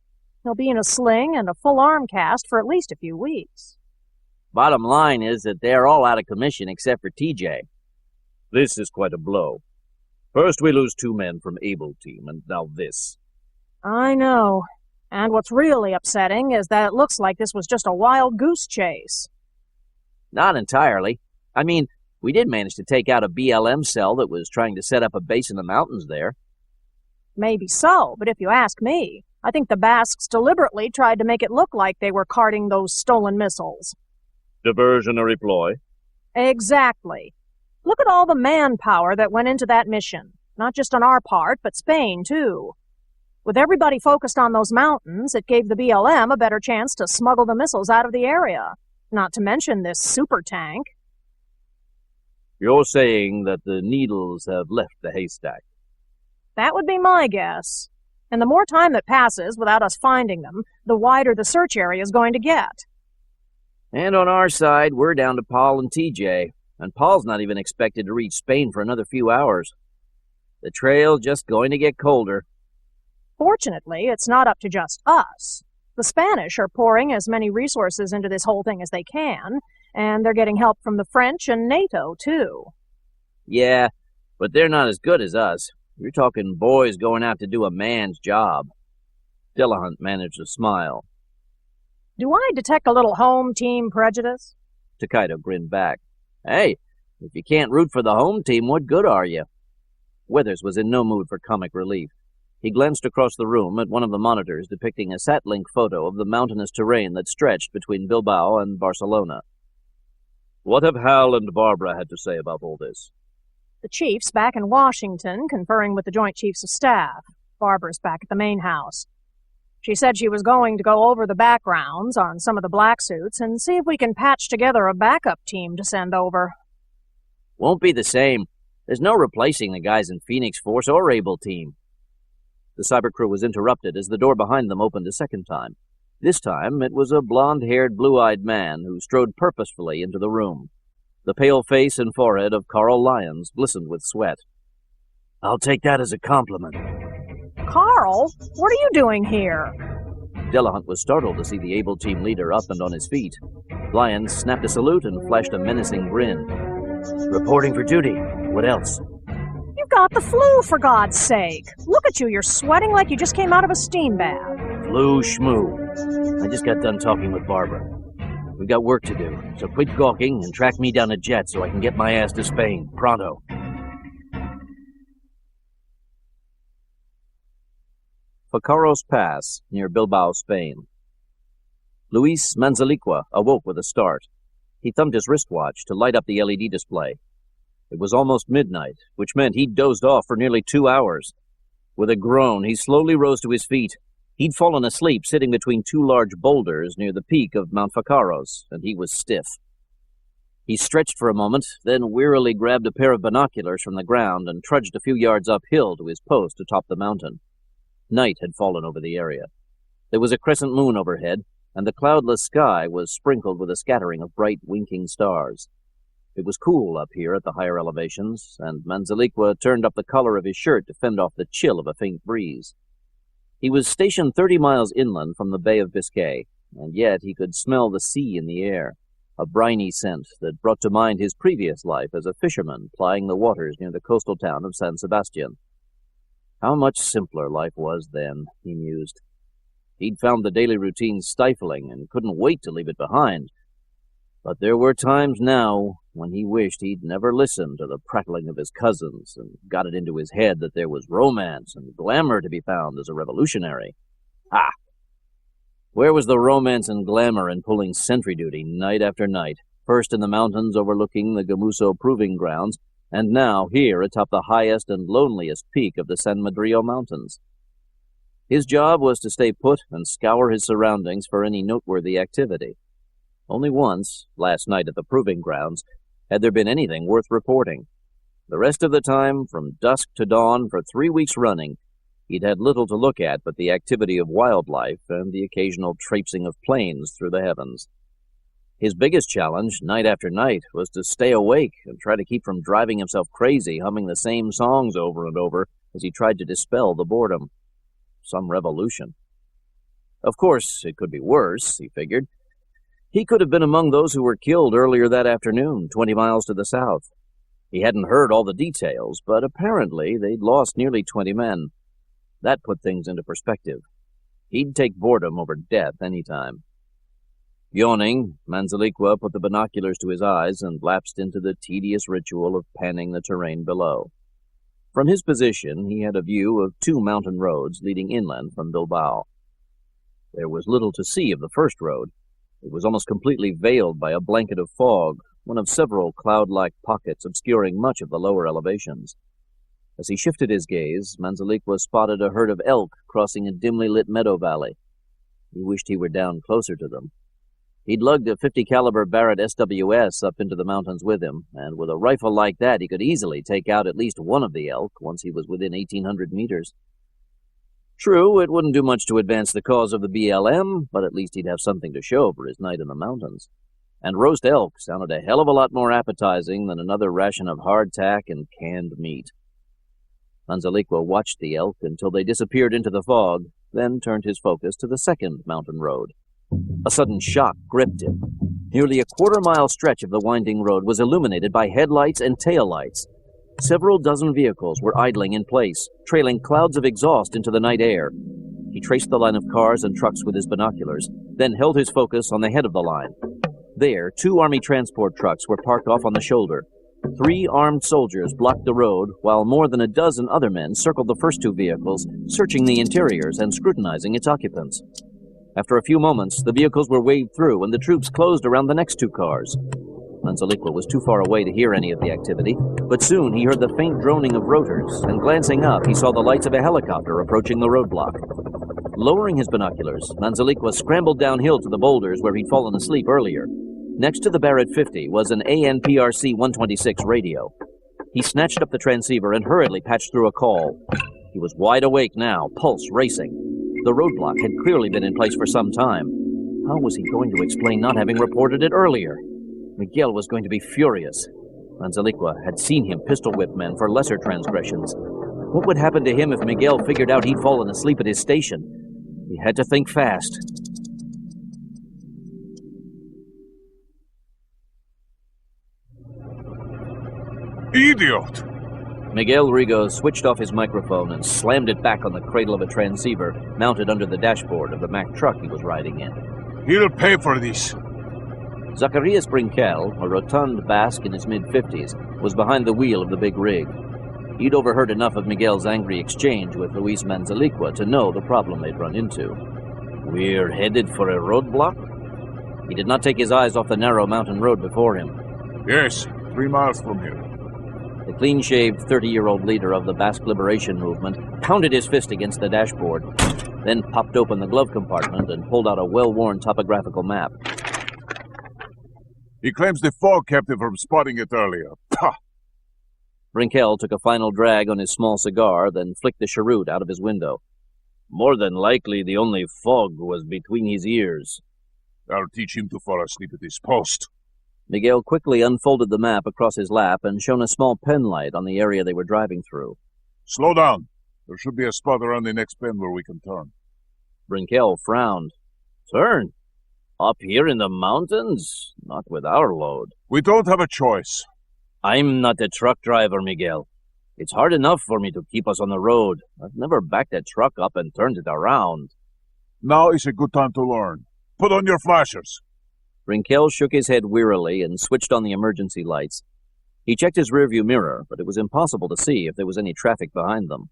He'll be in a sling and a full arm cast for at least a few weeks. Bottom line is that they're all out of commission except for TJ. This is quite a blow. First we lose 2 men from Able Team, and now this. I know. And what's really upsetting is that it looks like this was just a wild goose chase. Not entirely. I mean, we did manage to take out a BLM cell that was trying to set up a base in the mountains there. Maybe so, but if you ask me, I think the Basques deliberately tried to make it look like they were carting those stolen missiles. Diversionary ploy? Exactly. Look at all the manpower that went into that mission. Not just on our part, but Spain, too. With everybody focused on those mountains, it gave the BLM a better chance to smuggle the missiles out of the area. Not to mention this super tank. You're saying that the needles have left the haystack? That would be my guess. And the more time that passes without us finding them, the wider the search area is going to get. And on our side, we're down to Paul and TJ. And Paul's not even expected to reach Spain for another few hours. The trail's just going to get colder. Fortunately, it's not up to just us. The Spanish are pouring as many resources into this whole thing as they can, and they're getting help from the French and NATO, too. Yeah, but they're not as good as us. You're talking boys going out to do a man's job. Delahunt managed a smile. Do I detect a little home team prejudice? Takaido grinned back. Hey, if you can't root for the home team, what good are you? Withers was in no mood for comic relief. He glanced across the room at one of the monitors depicting a sat-link photo of the mountainous terrain that stretched between Bilbao and Barcelona. What have Hal and Barbara had to say about all this? The chief's back in Washington, conferring with the Joint Chiefs of Staff. Barbara's back at the main house. She said she was going to go over the backgrounds on some of the black suits and see if we can patch together a backup team to send over. Won't be the same. There's no replacing the guys in Phoenix Force or Able Team. The cyber crew was interrupted as the door behind them opened a second time. This time it was a blonde-haired, blue-eyed man who strode purposefully into the room. The pale face and forehead of Carl Lyons glistened with sweat. I'll take that as a compliment. Carl, what are you doing here? Delahunt was startled to see the Able Team leader up and on his feet. Lyons snapped a salute and flashed a menacing grin. Reporting for duty. What else? You've got the flu, for God's sake. Look at you, you're sweating like you just came out of a steam bath. Flu schmoo. I just got done talking with Barbara. We've got work to do, so quit gawking and track me down a jet so I can get my ass to Spain. Pronto. Facaros Pass, near Bilbao, Spain. Luis Manzaliqua awoke with a start. He thumbed his wristwatch to light up the LED display. It was almost midnight, which meant he'd dozed off for nearly 2 hours. With a groan, he slowly rose to his feet. He'd fallen asleep sitting between 2 large boulders near the peak of Mount Facaros, and he was stiff. He stretched for a moment, then wearily grabbed a pair of binoculars from the ground and trudged a few yards uphill to his post atop the mountain. Night had fallen over the area. There was a crescent moon overhead, and the cloudless sky was sprinkled with a scattering of bright, winking stars. It was cool up here at the higher elevations, and Manzaliqua turned up the collar of his shirt to fend off the chill of a faint breeze. He was stationed 30 miles inland from the Bay of Biscay, and yet he could smell the sea in the air, a briny scent that brought to mind his previous life as a fisherman plying the waters near the coastal town of San Sebastian. How much simpler life was then, he mused. He'd found the daily routine stifling and couldn't wait to leave it behind. But there were times now when he wished he'd never listened to the prattling of his cousins and got it into his head that there was romance and glamour to be found as a revolutionary. Ha! Where was the romance and glamour in pulling sentry duty night after night, first in the mountains overlooking the Gamuso proving grounds, and now here atop the highest and loneliest peak of the San Madrillo Mountains? His job was to stay put and scour his surroundings for any noteworthy activity. Only once, last night at the proving grounds, had there been anything worth reporting. The rest of the time, from dusk to dawn for 3 weeks running, he'd had little to look at but the activity of wildlife and the occasional traipsing of planes through the heavens. His biggest challenge, night after night, was to stay awake and try to keep from driving himself crazy humming the same songs over and over as he tried to dispel the boredom. Some revolution. Of course, it could be worse, he figured. He could have been among those who were killed earlier that afternoon, 20 miles to the south. He hadn't heard all the details, but apparently they'd lost nearly 20 men. That put things into perspective. He'd take boredom over death any time. Yawning, Manzaliqua put the binoculars to his eyes and lapsed into the tedious ritual of panning the terrain below. From his position, he had a view of 2 mountain roads leading inland from Bilbao. There was little to see of the first road. It was almost completely veiled by a blanket of fog, one of several cloud-like pockets obscuring much of the lower elevations. As he shifted his gaze, Manzaliqua spotted a herd of elk crossing a dimly lit meadow valley. He wished he were down closer to them. He'd lugged a .50 caliber Barrett SWS up into the mountains with him, and with a rifle like that he could easily take out at least one of the elk once he was within 1,800 meters. True, it wouldn't do much to advance the cause of the BLM, but at least he'd have something to show for his night in the mountains. And roast elk sounded a hell of a lot more appetizing than another ration of hardtack and canned meat. Manzaliqua watched the elk until they disappeared into the fog, then turned his focus to the second mountain road. A sudden shock gripped him. Nearly a quarter-mile stretch of the winding road was illuminated by headlights and taillights. Several dozen vehicles were idling in place, trailing clouds of exhaust into the night air. He traced the line of cars and trucks with his binoculars, then held his focus on the head of the line. There, 2 Army transport trucks were parked off on the shoulder. 3 armed soldiers blocked the road, while more than a dozen other men circled the first 2 vehicles, searching the interiors and scrutinizing its occupants. After a few moments, the vehicles were waved through and the troops closed around the next 2 cars. Manzaliqua was too far away to hear any of the activity, but soon he heard the faint droning of rotors, and glancing up, he saw the lights of a helicopter approaching the roadblock. Lowering his binoculars, Manzaliqua scrambled downhill to the boulders where he'd fallen asleep earlier. Next to the Barrett 50 was an ANPRC 126 radio. He snatched up the transceiver and hurriedly patched through a call. He was wide awake now, pulse racing. The roadblock had clearly been in place for some time. How was he going to explain not having reported it earlier? Miguel was going to be furious. Manzaliqua had seen him pistol-whip men for lesser transgressions. What would happen to him if Miguel figured out he'd fallen asleep at his station? He had to think fast. Idiot! Miguel Rigo switched off his microphone and slammed it back on the cradle of a transceiver mounted under the dashboard of the Mack truck he was riding in. He'll pay for this. Zacarias Brinquel, a rotund Basque in his mid-50s, was behind the wheel of the big rig. He'd overheard enough of Miguel's angry exchange with Luis Manzaliqua to know the problem they'd run into. "We're headed for a roadblock?" He did not take his eyes off the narrow mountain road before him. Yes, 3 miles from here. The clean-shaved 30-year-old leader of the Basque Liberation Movement pounded his fist against the dashboard, then popped open the glove compartment and pulled out a well-worn topographical map. He claims the fog kept him from spotting it earlier. Pah! Brinquel took a final drag on his small cigar, then flicked the cheroot out of his window. "More than likely the only fog was between his ears." I'll teach him to fall asleep at his post. Miguel quickly unfolded the map across his lap and shone a small pen light on the area they were driving through. Slow down. There should be a spot around the next bend where we can turn. Brinquel frowned. "Turn? Up here in the mountains? Not with our load." We don't have a choice. "I'm not a truck driver, Miguel." It's hard enough for me to keep us on the road. I've never backed a truck up and turned it around. Now is a good time to learn. Put on your flashers. Brinkel shook his head wearily and switched on the emergency lights. He checked his rearview mirror, but it was impossible to see if there was any traffic behind them.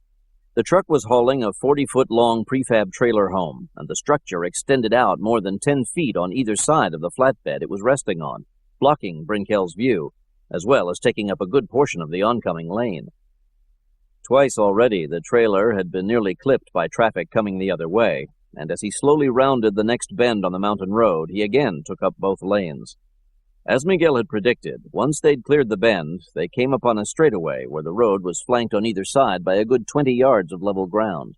The truck was hauling a 40-foot-long prefab trailer home, and the structure extended out more than 10 feet on either side of the flatbed it was resting on, blocking Brinkel's view, as well as taking up a good portion of the oncoming lane. Twice already, the trailer had been nearly clipped by traffic coming the other way, and as he slowly rounded the next bend on the mountain road, he again took up both lanes. As Miguel had predicted, once they'd cleared the bend, they came upon a straightaway where the road was flanked on either side by a good 20 yards of level ground.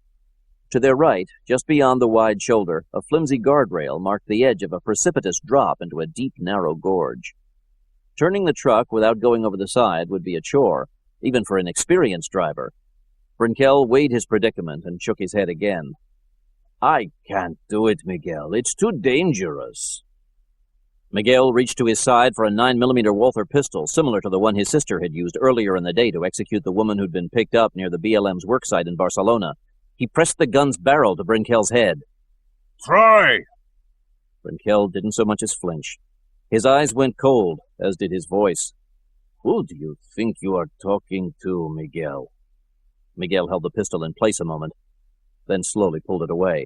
To their right, just beyond the wide shoulder, a flimsy guardrail marked the edge of a precipitous drop into a deep, narrow gorge. Turning the truck without going over the side would be a chore, even for an experienced driver. Brinkel weighed his predicament and shook his head again. I can't do it, Miguel. It's too dangerous. Miguel reached to his side for a 9mm Walther pistol, similar to the one his sister had used earlier in the day to execute the woman who'd been picked up near the BLM's worksite in Barcelona. He pressed the gun's barrel to Brinkel's head. Try! Brinkel didn't so much as flinch. His eyes went cold, as did his voice. Who do you think you are talking to, Miguel? Miguel held the pistol in place a moment, then slowly pulled it away.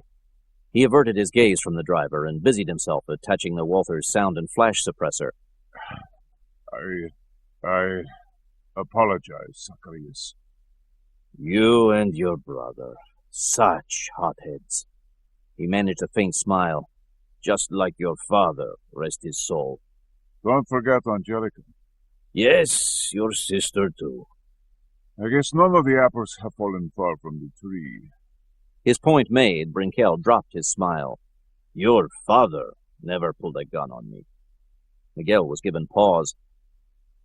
He averted his gaze from the driver and busied himself attaching the Walther's sound and flash suppressor. I apologize, Zacharias. You and your brother, such hotheads. He managed a faint smile. Just like your father, rest his soul. Don't forget Angelica. Yes, your sister too. I guess none of the apples have fallen far from the tree. His point made, Brinkel dropped his smile. Your father never pulled a gun on me. Miguel was given pause.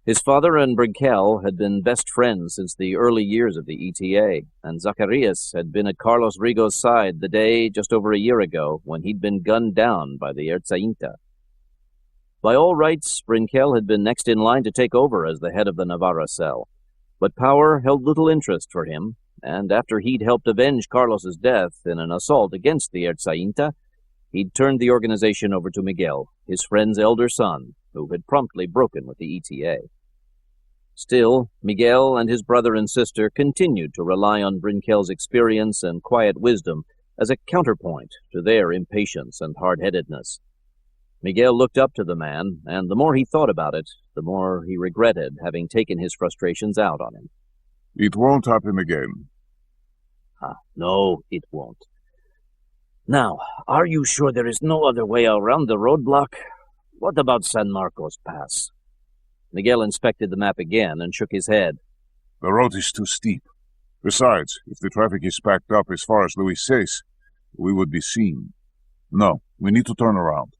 His father and Brinkel had been best friends since the early years of the ETA, and Zacharias had been at Carlos Rigo's side the day just over a year ago when he'd been gunned down by the Ertzainta. By all rights, Brinkel had been next in line to take over as the head of the Navarra cell, but power held little interest for him, and after he'd helped avenge Carlos's death in an assault against the Ertzainta, he'd turned the organization over to Miguel, his friend's elder son, who had promptly broken with the ETA. Still, Miguel and his brother and sister continued to rely on Brinkel's experience and quiet wisdom as a counterpoint to their impatience and hard-headedness. Miguel looked up to the man, and the more he thought about it, the more he regretted having taken his frustrations out on him. It won't happen again. No, it won't. Now, are you sure there is no other way around the roadblock? What about San Marcos Pass? Miguel inspected the map again and shook his head. The road is too steep. Besides, if the traffic is packed up as far as Luis says, we would be seen. No, we need to turn around.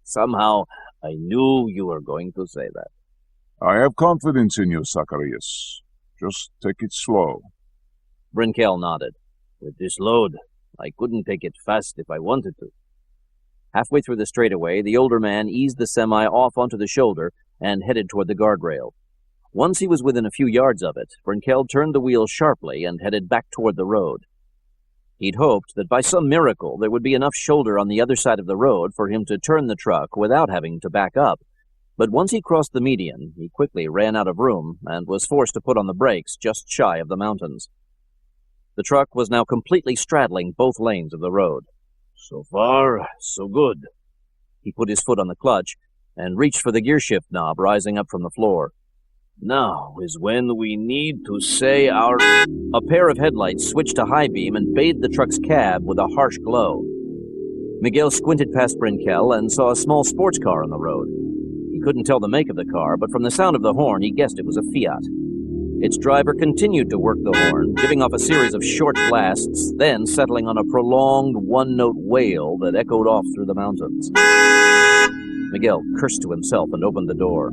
Somehow, I knew you were going to say that. I have confidence in you, Zacharias. Just take it slow. Brinkel nodded. With this load, I couldn't take it fast if I wanted to. Halfway through the straightaway, the older man eased the semi off onto the shoulder and headed toward the guardrail. Once he was within a few yards of it, Brinkel turned the wheel sharply and headed back toward the road. He'd hoped that by some miracle there would be enough shoulder on the other side of the road for him to turn the truck without having to back up. But once he crossed the median, he quickly ran out of room and was forced to put on the brakes just shy of the mountains. The truck was now completely straddling both lanes of the road. So far, so good. He put his foot on the clutch and reached for the gear shift knob rising up from the floor. Now is when we need to say our... A pair of headlights switched to high beam and bathed the truck's cab with a harsh glow. Miguel squinted past Brinkel and saw a small sports car on the road. He couldn't tell the make of the car, but from the sound of the horn, he guessed it was a Fiat. Its driver continued to work the horn, giving off a series of short blasts, then settling on a prolonged one-note wail that echoed off through the mountains. Miguel cursed to himself and opened the door.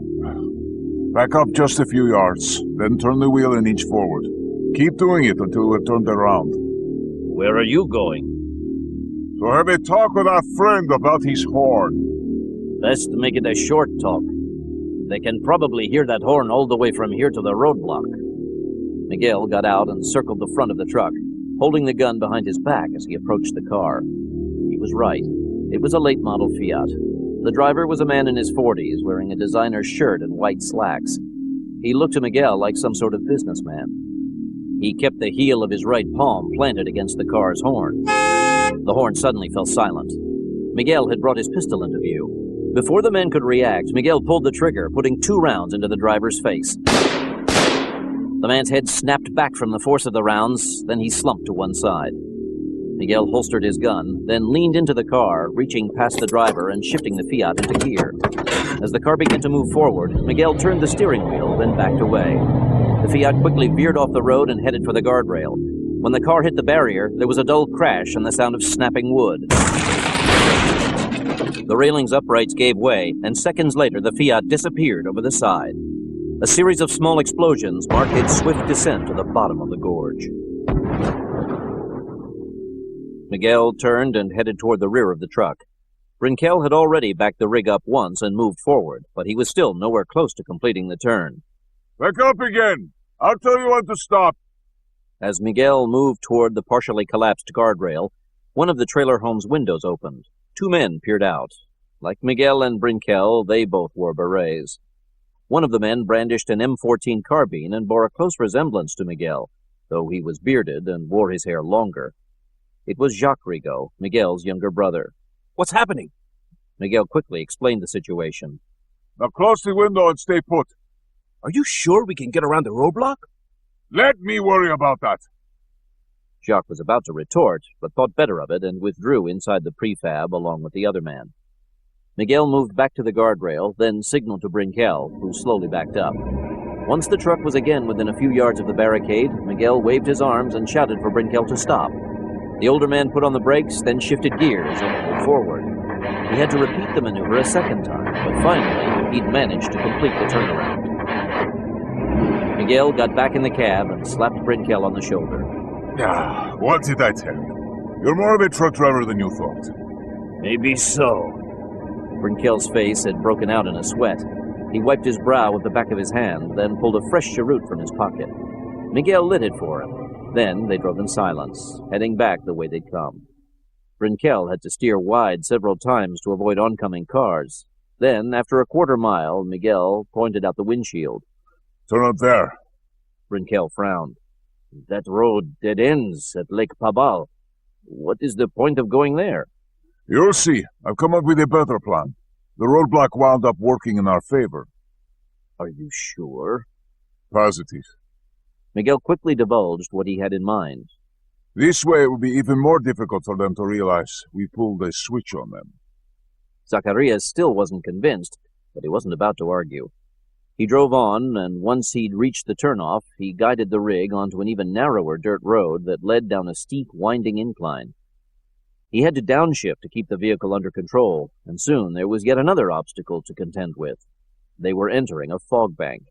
Back up just a few yards, then turn the wheel an inch forward. Keep doing it until we're turned around. Where are you going? To have a talk with our friend about his horn. Best make it a short talk. They can probably hear that horn all the way from here to the roadblock. Miguel got out and circled the front of the truck, holding the gun behind his back as he approached the car. He was right. It was a late-model Fiat. The driver was a man in his 40s, wearing a designer shirt and white slacks. He looked to Miguel like some sort of businessman. He kept the heel of his right palm planted against the car's horn. The horn suddenly fell silent. Miguel had brought his pistol into view. Before the men could react, Miguel pulled the trigger, putting 2 rounds into the driver's face. The man's head snapped back from the force of the rounds, then he slumped to one side. Miguel holstered his gun, then leaned into the car, reaching past the driver and shifting the Fiat into gear. As the car began to move forward, Miguel turned the steering wheel, then backed away. The Fiat quickly veered off the road and headed for the guardrail. When the car hit the barrier, there was a dull crash and the sound of snapping wood. The railing's uprights gave way, and seconds later the Fiat disappeared over the side. A series of small explosions marked its swift descent to the bottom of the gorge. Miguel turned and headed toward the rear of the truck. Brinkel had already backed the rig up once and moved forward, but he was still nowhere close to completing the turn. Back up again! I'll tell you when to stop. As Miguel moved toward the partially collapsed guardrail, one of the trailer home's windows opened. 2 men peered out. Like Miguel and Brinkel, they both wore berets. One of the men brandished an M14 carbine and bore a close resemblance to Miguel, though he was bearded and wore his hair longer. It was Jacques Rigaud, Miguel's younger brother. What's happening? Miguel quickly explained the situation. Now close the window and stay put. Are you sure we can get around the roadblock? Let me worry about that. Jacques was about to retort, but thought better of it and withdrew inside the prefab along with the other man. Miguel moved back to the guardrail, then signaled to Brinkel, who slowly backed up. Once the truck was again within a few yards of the barricade, Miguel waved his arms and shouted for Brinkel to stop. The older man put on the brakes, then shifted gears and moved forward. He had to repeat the maneuver a second time, but finally, he'd managed to complete the turnaround. Miguel got back in the cab and slapped Brinkel on the shoulder. Ah, what did I tell you? You're more of a truck driver than you thought. Maybe so. Brinkel's face had broken out in a sweat. He wiped his brow with the back of his hand, then pulled a fresh cheroot from his pocket. Miguel lit it for him. Then they drove in silence, heading back the way they'd come. Brinkel had to steer wide several times to avoid oncoming cars. Then, after a quarter-mile, Miguel pointed out the windshield. Turn up there. Brinkel frowned. That road dead ends at Lake Pabal. What is the point of going there? You'll see. I've come up with a better plan. The roadblock wound up working in our favor. Are you sure? Positive. Miguel quickly divulged what he had in mind. This way it will be even more difficult for them to realize we pulled a switch on them. Zacharias still wasn't convinced, but he wasn't about to argue. He drove on, and once he'd reached the turnoff, he guided the rig onto an even narrower dirt road that led down a steep, winding incline. He had to downshift to keep the vehicle under control, and soon there was yet another obstacle to contend with. They were entering a fog bank.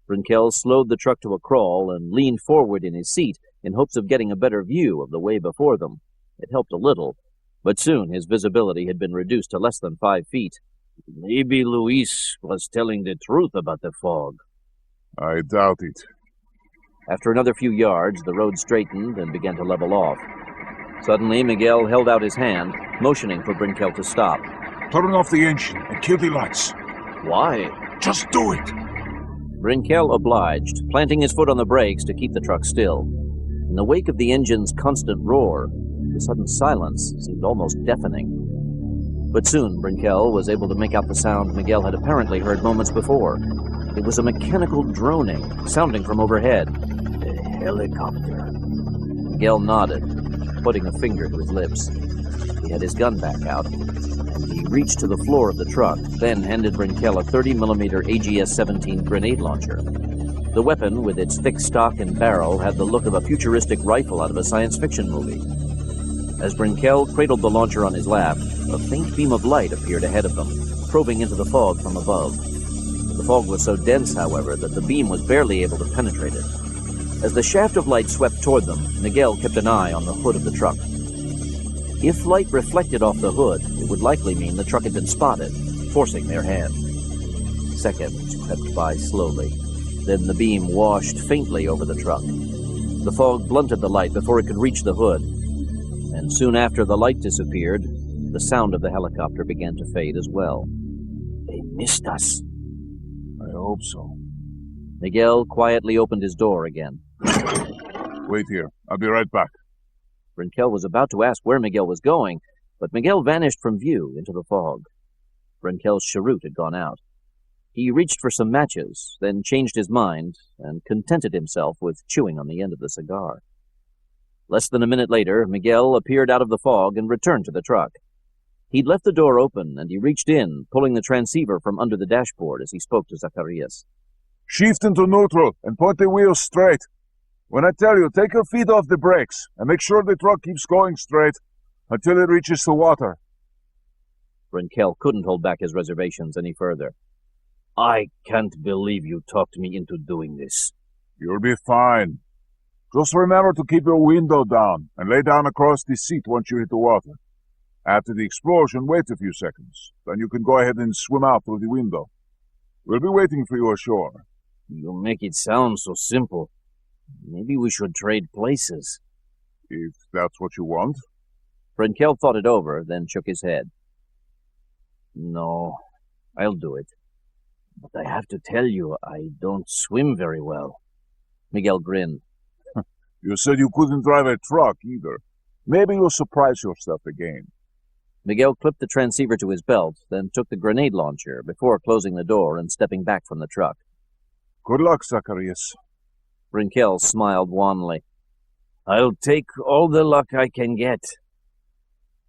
Brinkel slowed the truck to a crawl and leaned forward in his seat in hopes of getting a better view of the way before them. It helped a little, but soon his visibility had been reduced to less than 5 feet. Maybe Luis was telling the truth about the fog. I doubt it. After another few yards, the road straightened and began to level off. Suddenly, Miguel held out his hand, motioning for Brinkel to stop. Turn off the engine and kill the lights. Why? Just do it! Brinkel obliged, planting his foot on the brakes to keep the truck still. In the wake of the engine's constant roar, the sudden silence seemed almost deafening. But soon Brinkel was able to make out the sound Miguel had apparently heard moments before. It was a mechanical droning, sounding from overhead. A helicopter. Miguel nodded, putting a finger to his lips. He had his gun back out, and he reached to the floor of the truck, then handed Brinkel a 30mm AGS-17 grenade launcher. The weapon, with its thick stock and barrel, had the look of a futuristic rifle out of a science fiction movie. As Brinkel cradled the launcher on his lap, a faint beam of light appeared ahead of them, probing into the fog from above. The fog was so dense, however, that the beam was barely able to penetrate it. As the shaft of light swept toward them, Miguel kept an eye on the hood of the truck. If light reflected off the hood, it would likely mean the truck had been spotted, forcing their hand. Seconds crept by slowly. Then the beam washed faintly over the truck. The fog blunted the light before it could reach the hood. And soon after the light disappeared, the sound of the helicopter began to fade as well. They missed us. I hope so. Miguel quietly opened his door again. Wait here. I'll be right back. Brinkel was about to ask where Miguel was going, but Miguel vanished from view into the fog. Brinkel's cheroot had gone out. He reached for some matches, then changed his mind and contented himself with chewing on the end of the cigar. Less than a minute later, Miguel appeared out of the fog and returned to the truck. He'd left the door open, and he reached in, pulling the transceiver from under the dashboard as he spoke to Zacharias. Shift into neutral and point the wheels straight. When I tell you, take your feet off the brakes and make sure the truck keeps going straight until it reaches the water. Brinkel couldn't hold back his reservations any further. I can't believe you talked me into doing this. You'll be fine. Just remember to keep your window down and lay down across the seat once you hit the water. After the explosion, wait a few seconds. Then you can go ahead and swim out through the window. We'll be waiting for you ashore. You make it sound so simple. Maybe we should trade places. If that's what you want. Brinkel thought it over, then shook his head. No, I'll do it. But I have to tell you, I don't swim very well. Miguel grinned. You said you couldn't drive a truck either. Maybe you'll surprise yourself again. Miguel clipped the transceiver to his belt, then took the grenade launcher before closing the door and stepping back from the truck. Good luck, Zacharias. Brinkel smiled wanly. I'll take all the luck I can get.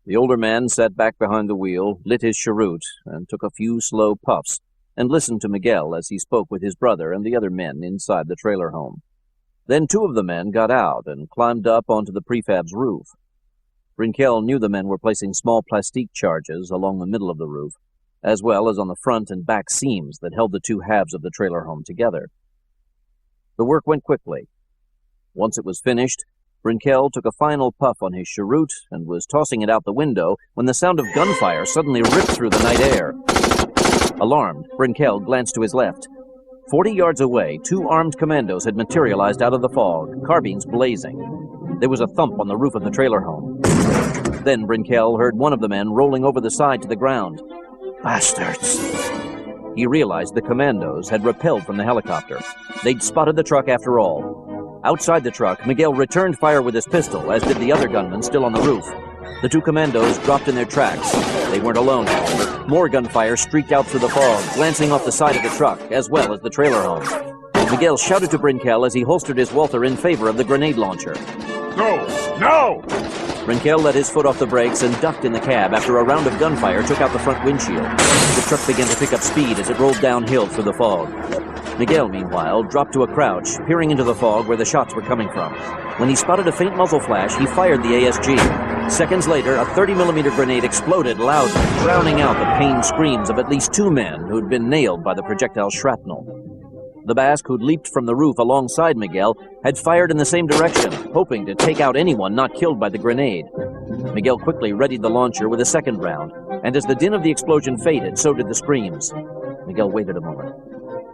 The older man sat back behind the wheel, lit his cheroot, and took a few slow puffs, and listened to Miguel as he spoke with his brother and the other men inside the trailer home. Then two of the men got out and climbed up onto the prefab's roof. Brinkel knew the men were placing small plastique charges along the middle of the roof, as well as on the front and back seams that held the two halves of the trailer home together. The work went quickly. Once it was finished, Brinkel took a final puff on his cheroot and was tossing it out the window when the sound of gunfire suddenly ripped through the night air. Alarmed, Brinkel glanced to his left. 40 yards away, two armed commandos had materialized out of the fog, carbines blazing. There was a thump on the roof of the trailer home. Then Brinkel heard one of the men rolling over the side to the ground. Bastards! He realized the commandos had repelled from the helicopter. They'd spotted the truck after all. Outside the truck, Miguel returned fire with his pistol, as did the other gunman still on the roof. The two commandos dropped in their tracks. They weren't alone, however. More gunfire streaked out through the fog, glancing off the side of the truck, as well as the trailer home. Miguel shouted to Brinkel as he holstered his Walther in favor of the grenade launcher. No! No! Brinkel let his foot off the brakes and ducked in the cab after a round of gunfire took out the front windshield. The truck began to pick up speed as it rolled downhill through the fog. Miguel, meanwhile, dropped to a crouch, peering into the fog where the shots were coming from. When he spotted a faint muzzle flash, he fired the ASG. Seconds later, a 30mm grenade exploded loudly, drowning out the pained screams of at least two men who'd been nailed by the projectile shrapnel. The Basque, who'd leaped from the roof alongside Miguel, had fired in the same direction, hoping to take out anyone not killed by the grenade. Miguel quickly readied the launcher with a second round, and as the din of the explosion faded, so did the screams. Miguel waited a moment.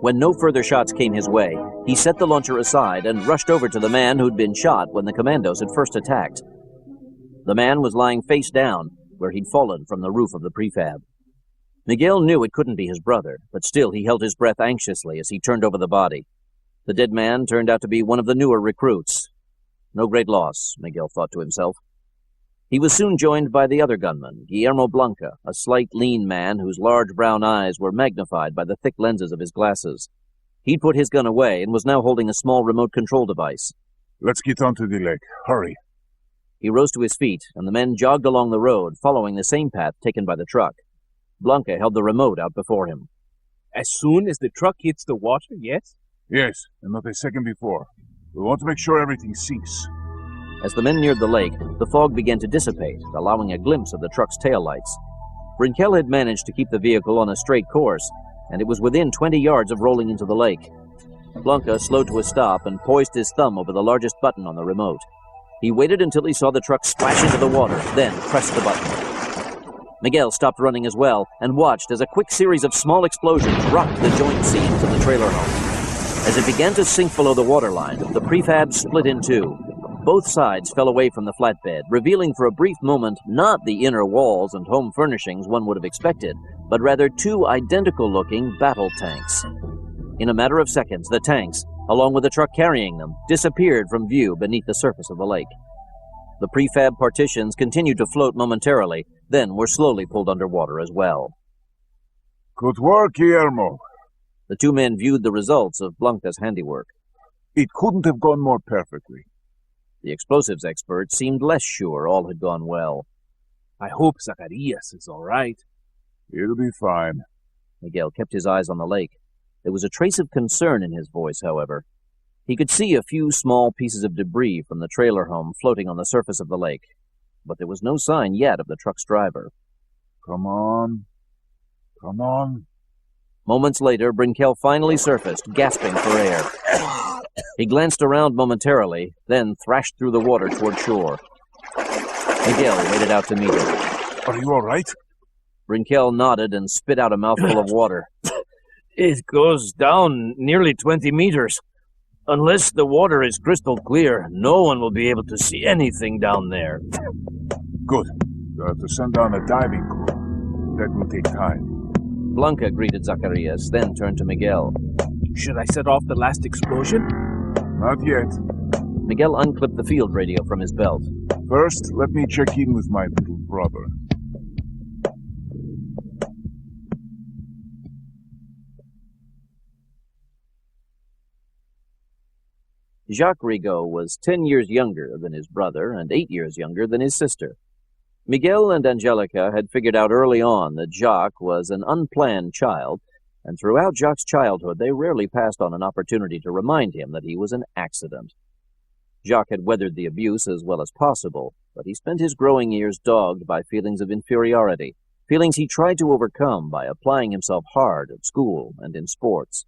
When no further shots came his way, he set the launcher aside and rushed over to the man who'd been shot when the commandos had first attacked. The man was lying face down, where he'd fallen from the roof of the prefab. Miguel knew it couldn't be his brother, but still he held his breath anxiously as he turned over the body. The dead man turned out to be one of the newer recruits. No great loss, Miguel thought to himself. He was soon joined by the other gunman, Guillermo Blanca, a slight, lean man whose large brown eyes were magnified by the thick lenses of his glasses. He'd put his gun away and was now holding a small remote control device. Let's get onto the lake. Hurry. He rose to his feet, and the men jogged along the road, following the same path taken by the truck. Blanca held the remote out before him. As soon as the truck hits the water, yes? Yes, and not a second before. We want to make sure everything sinks. As the men neared the lake, the fog began to dissipate, allowing a glimpse of the truck's taillights. Brinkel had managed to keep the vehicle on a straight course, and it was within 20 yards of rolling into the lake. Blanca slowed to a stop and poised his thumb over the largest button on the remote. He waited until he saw the truck splash into the water, then pressed the button. Miguel stopped running as well and watched as a quick series of small explosions rocked the joint seams of the trailer home. As it began to sink below the waterline, the prefab split in two. Both sides fell away from the flatbed, revealing for a brief moment not the inner walls and home furnishings one would have expected, but rather two identical-looking battle tanks. In a matter of seconds, the tanks, along with the truck carrying them, disappeared from view beneath the surface of the lake. The prefab partitions continued to float momentarily, then were slowly pulled underwater as well. Good work, Guillermo. The two men viewed the results of Blanca's handiwork. It couldn't have gone more perfectly. The explosives expert seemed less sure all had gone well. I hope Zacharias is all right. He'll be fine. Miguel kept his eyes on the lake. There was a trace of concern in his voice, however. He could see a few small pieces of debris from the trailer home floating on the surface of the lake, but there was no sign yet of the truck's driver. Come on. Come on. Moments later, Brinkel finally surfaced, gasping for air. He glanced around momentarily, then thrashed through the water toward shore. Miguel waded out to meet him. Are you all right? Brinkel nodded and spit out a mouthful of water. It goes down nearly 20 meters. Unless the water is crystal clear, no one will be able to see anything down there. Good. You'll have to send down a diving crew. That will take time. Blanca greeted Zacharias, then turned to Miguel. Should I set off the last explosion? Not yet. Miguel unclipped the field radio from his belt. First, let me check in with my little brother. Jacques Rigaud was 10 years younger than his brother and 8 years younger than his sister. Miguel and Angelica had figured out early on that Jacques was an unplanned child, and throughout Jacques' childhood they rarely passed on an opportunity to remind him that he was an accident. Jacques had weathered the abuse as well as possible, but he spent his growing years dogged by feelings of inferiority, feelings he tried to overcome by applying himself hard at school and in sports.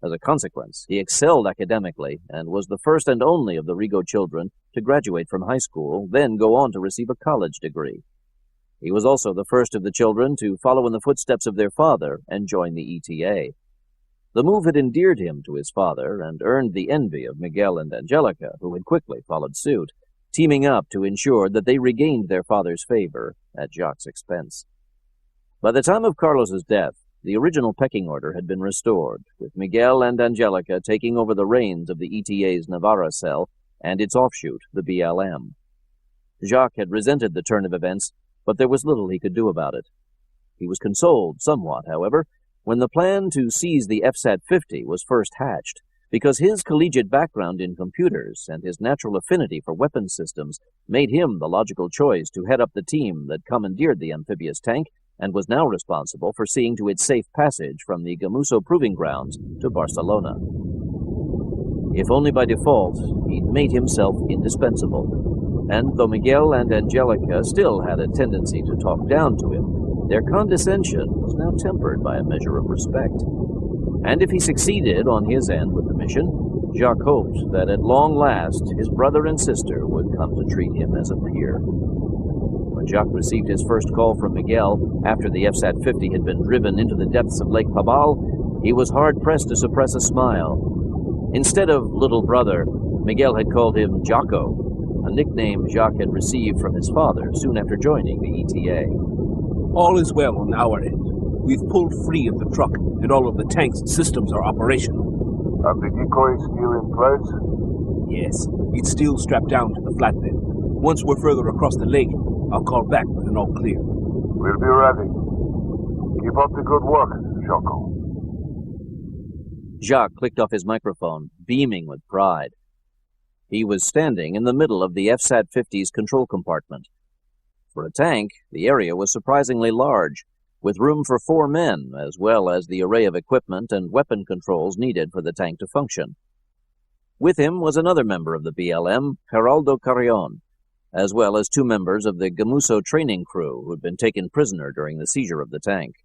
As a consequence, he excelled academically and was the first and only of the Rigaud children to graduate from high school, then go on to receive a college degree. He was also the first of the children to follow in the footsteps of their father and join the ETA. The move had endeared him to his father and earned the envy of Miguel and Angelica, who had quickly followed suit, teaming up to ensure that they regained their father's favor at Jacques' expense. By the time of Carlos's death, the original pecking order had been restored, with Miguel and Angelica taking over the reins of the ETA's Navarra cell and its offshoot, the BLM. Jacques had resented the turn of events, but there was little he could do about it. He was consoled somewhat, however, when the plan to seize the FSAT-50 was first hatched, because his collegiate background in computers and his natural affinity for weapons systems made him the logical choice to head up the team that commandeered the amphibious tank and was now responsible for seeing to its safe passage from the Gamuso Proving Grounds to Barcelona. If only by default, he'd made himself indispensable. And though Miguel and Angelica still had a tendency to talk down to him, their condescension was now tempered by a measure of respect. And if he succeeded on his end with the mission, Jacques hoped that at long last his brother and sister would come to treat him as a peer. When Jacques received his first call from Miguel after the FSAT-50 had been driven into the depths of Lake Pabal, he was hard-pressed to suppress a smile. Instead of little brother, Miguel had called him Jocko, a nickname Jacques had received from his father soon after joining the ETA. All is well on our end. We've pulled free of the truck, and all of the tank's systems are operational. Have the decoys still in place? Yes, it's still strapped down to the flatbed. Once we're further across the lake, I'll call back with an all clear. We'll be ready. Keep up the good work, Jocko. Jacques clicked off his microphone, beaming with pride. He was standing in the middle of the FSAT-50's control compartment. For a tank, the area was surprisingly large, with room for 4 men, as well as the array of equipment and weapon controls needed for the tank to function. With him was another member of the BLM, Geraldo Carrion, as well as 2 members of the Gamuso training crew who had been taken prisoner during the seizure of the tank.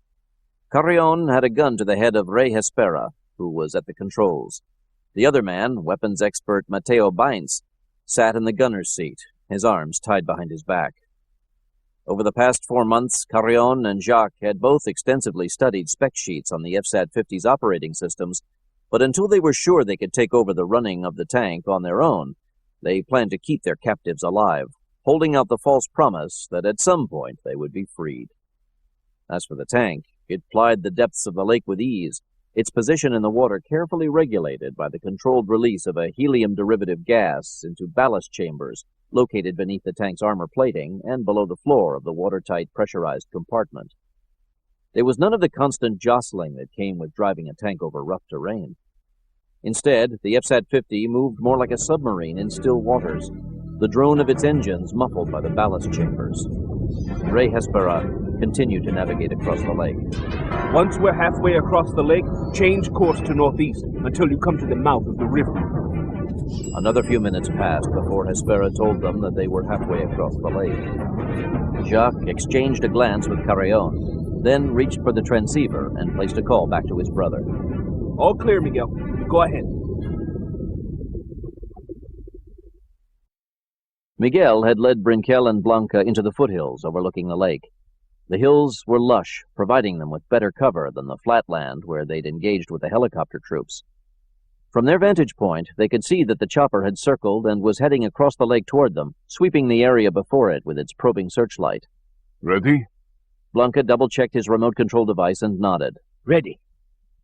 Carrion had a gun to the head of Rey Hespera, who was at the controls. The other man, weapons expert Mateo Bainz, sat in the gunner's seat, his arms tied behind his back. Over the past 4 months, Carrion and Jacques had both extensively studied spec sheets on the FSAT-50's operating systems But until they were sure they could take over the running of the tank on their own, they planned to keep their captives alive, holding out the false promise that at some point they would be freed. As for the tank, it plied the depths of the lake with ease, its position in the water carefully regulated by the controlled release of a helium-derivative gas into ballast chambers located beneath the tank's armor plating and below the floor of the watertight pressurized compartment. There was none of the constant jostling that came with driving a tank over rough terrain. Instead, the FSAT-50 moved more like a submarine in still waters, the drone of its engines muffled by the ballast chambers. Ray Hespera continued to navigate across the lake. Once we're halfway across the lake, change course to northeast until you come to the mouth of the river. Another few minutes passed before Hespera told them that they were halfway across the lake. Jacques exchanged a glance with Carrion, then reached for the transceiver and placed a call back to his brother. All clear, Miguel. Go ahead. Miguel had led Brinquel and Blanca into the foothills overlooking the lake. The hills were lush, providing them with better cover than the flatland where they'd engaged with the helicopter troops. From their vantage point, they could see that the chopper had circled and was heading across the lake toward them, sweeping the area before it with its probing searchlight. Ready? Blanca double-checked his remote control device and nodded. Ready.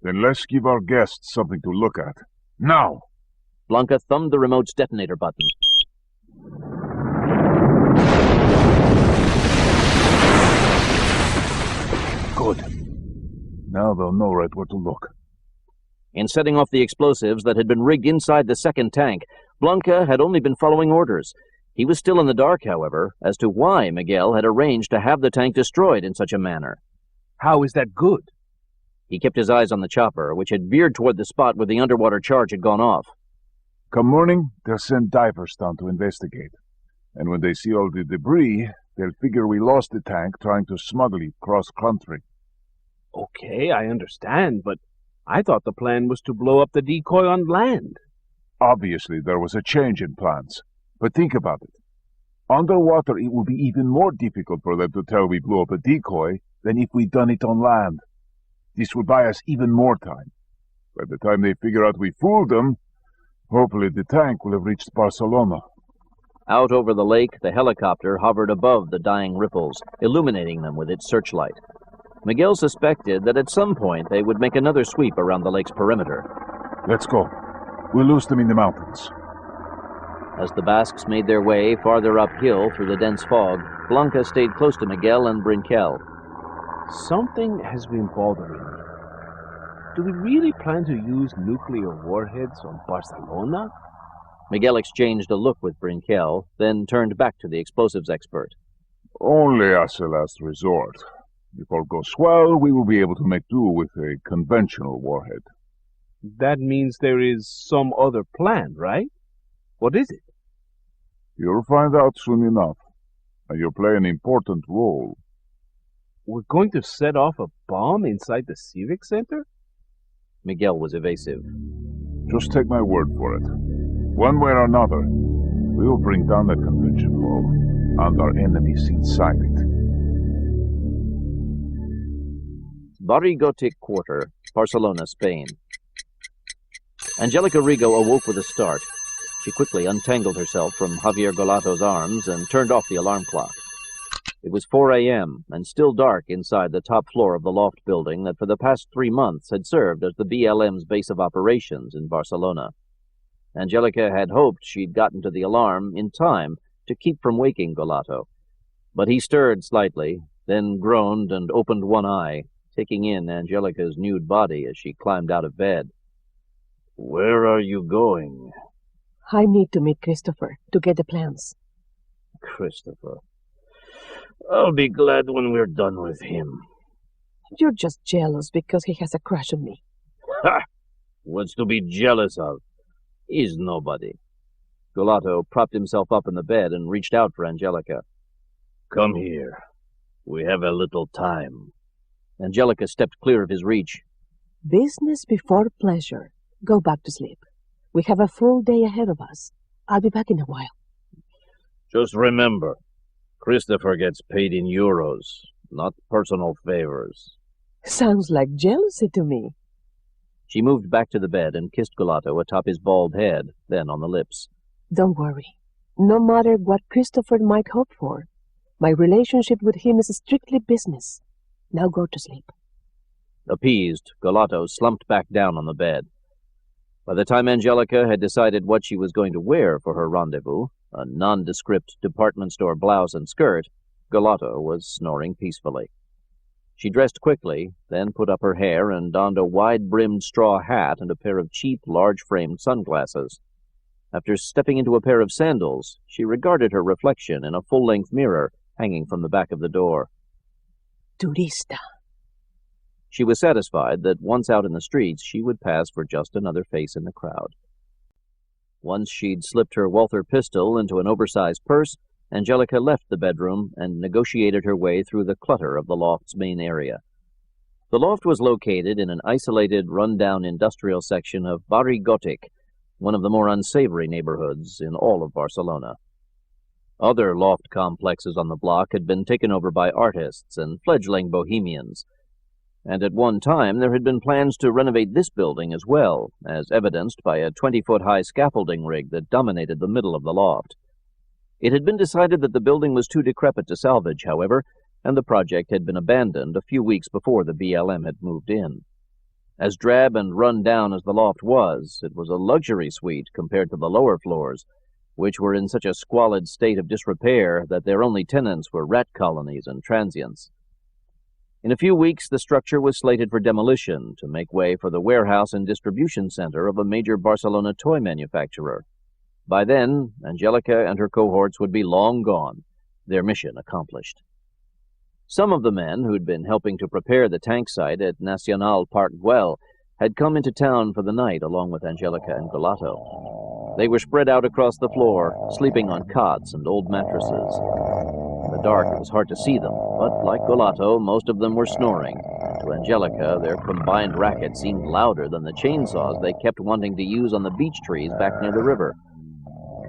Then let's give our guests something to look at. Now! Blanca thumbed the remote's detonator button. Good. Now they'll know right where to look. In setting off the explosives that had been rigged inside the second tank, Blanca had only been following orders. He was still in the dark, however, as to why Miguel had arranged to have the tank destroyed in such a manner. How is that good? He kept his eyes on the chopper, which had veered toward the spot where the underwater charge had gone off. Come morning, they'll send divers down to investigate. And when they see all the debris, they'll figure we lost the tank trying to smuggle it cross-country. Okay, I understand, but I thought the plan was to blow up the decoy on land. Obviously, there was a change in plans. But think about it. Underwater, it would be even more difficult for them to tell we blew up a decoy than if we'd done it on land. This would buy us even more time. By the time they figure out we fooled them, hopefully the tank will have reached Barcelona. Out over the lake, the helicopter hovered above the dying ripples, illuminating them with its searchlight. Miguel suspected that at some point they would make another sweep around the lake's perimeter. Let's go. We'll lose them in the mountains. As the Basques made their way farther uphill through the dense fog, Blanca stayed close to Miguel and Brinquel. Something has been bothering me. Do we really plan to use nuclear warheads on Barcelona? Miguel exchanged a look with Brinquel, then turned back to the explosives expert. Only as a last resort. If all goes well, we will be able to make do with a conventional warhead. That means there is some other plan, right? What is it? You'll find out soon enough, and you'll play an important role. We're going to set off a bomb inside the Civic Center? Miguel was evasive. Just take my word for it. One way or another, we will bring down that convention hall, and our enemies inside it. Barrigotic Quarter, Barcelona, Spain. Angelica Rigo awoke with a start. She quickly untangled herself from Javier Golato's arms and turned off the alarm clock. It was 4 a.m. and still dark inside the top floor of the loft building that for the past 3 months had served as the BLM's base of operations in Barcelona. Angelica had hoped she'd gotten to the alarm in time to keep from waking Golato. But he stirred slightly, then groaned and opened one eye, taking in Angelica's nude body as she climbed out of bed. Where are you going? I need to meet Christopher to get the plans. Christopher. I'll be glad when we're done with him. You're just jealous because he has a crush on me. Ha! What's to be jealous of? He's nobody. Golato propped himself up in the bed and reached out for Angelica. Come here. We have a little time. Angelica stepped clear of his reach. Business before pleasure. Go back to sleep. We have a full day ahead of us. I'll be back in a while. Just remember, Christopher gets paid in euros, not personal favors. Sounds like jealousy to me. She moved back to the bed and kissed Gelato atop his bald head, then on the lips. Don't worry. No matter what Christopher might hope for, my relationship with him is strictly business. Now go to sleep. Appeased, Gelato slumped back down on the bed. By the time Angelica had decided what she was going to wear for her rendezvous, a nondescript department store blouse and skirt, Gelato was snoring peacefully. She dressed quickly, then put up her hair and donned a wide-brimmed straw hat and a pair of cheap, large-framed sunglasses. After stepping into a pair of sandals, she regarded her reflection in a full-length mirror hanging from the back of the door. Turista. She was satisfied that once out in the streets, she would pass for just another face in the crowd. Once she'd slipped her Walther pistol into an oversized purse, Angelica left the bedroom and negotiated her way through the clutter of the loft's main area. The loft was located in an isolated, run-down industrial section of Barri Gotic, one of the more unsavory neighborhoods in all of Barcelona. Other loft complexes on the block had been taken over by artists and fledgling bohemians, and at one time there had been plans to renovate this building as well, as evidenced by a 20-foot-high scaffolding rig that dominated the middle of the loft. It had been decided that the building was too decrepit to salvage, however, and the project had been abandoned a few weeks before the BLM had moved in. As drab and run down as the loft was, it was a luxury suite compared to the lower floors, which were in such a squalid state of disrepair that their only tenants were rat colonies and transients. In a few weeks, the structure was slated for demolition to make way for the warehouse and distribution center of a major Barcelona toy manufacturer. By then, Angelica and her cohorts would be long gone, their mission accomplished. Some of the men who'd been helping to prepare the tank site at Nacional Park Güell had come into town for the night along with Angelica and Gelato. They were spread out across the floor, sleeping on cots and old mattresses. In the dark, it was hard to see them, but like Gelato, most of them were snoring. To Angelica, their combined racket seemed louder than the chainsaws they kept wanting to use on the beech trees back near the river.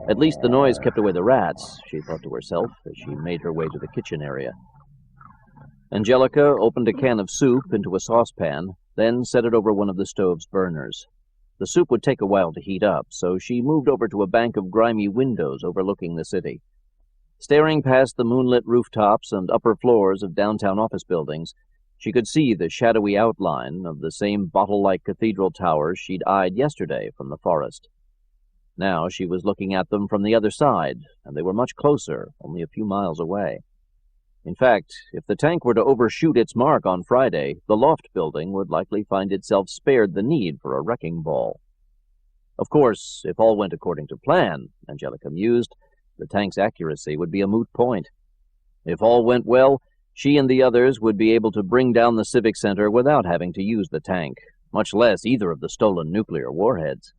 At least the noise kept away the rats, she thought to herself as she made her way to the kitchen area. Angelica opened a can of soup into a saucepan, then set it over one of the stove's burners. The soup would take a while to heat up, so she moved over to a bank of grimy windows overlooking the city. Staring past the moonlit rooftops and upper floors of downtown office buildings, she could see the shadowy outline of the same bottle-like cathedral towers she'd eyed yesterday from the forest. Now she was looking at them from the other side, and they were much closer, only a few miles away. In fact, if the tank were to overshoot its mark on Friday, the loft building would likely find itself spared the need for a wrecking ball. Of course, if all went according to plan, Angelica mused, the tank's accuracy would be a moot point. If all went well, she and the others would be able to bring down the Civic Center without having to use the tank, much less either of the stolen nuclear warheads.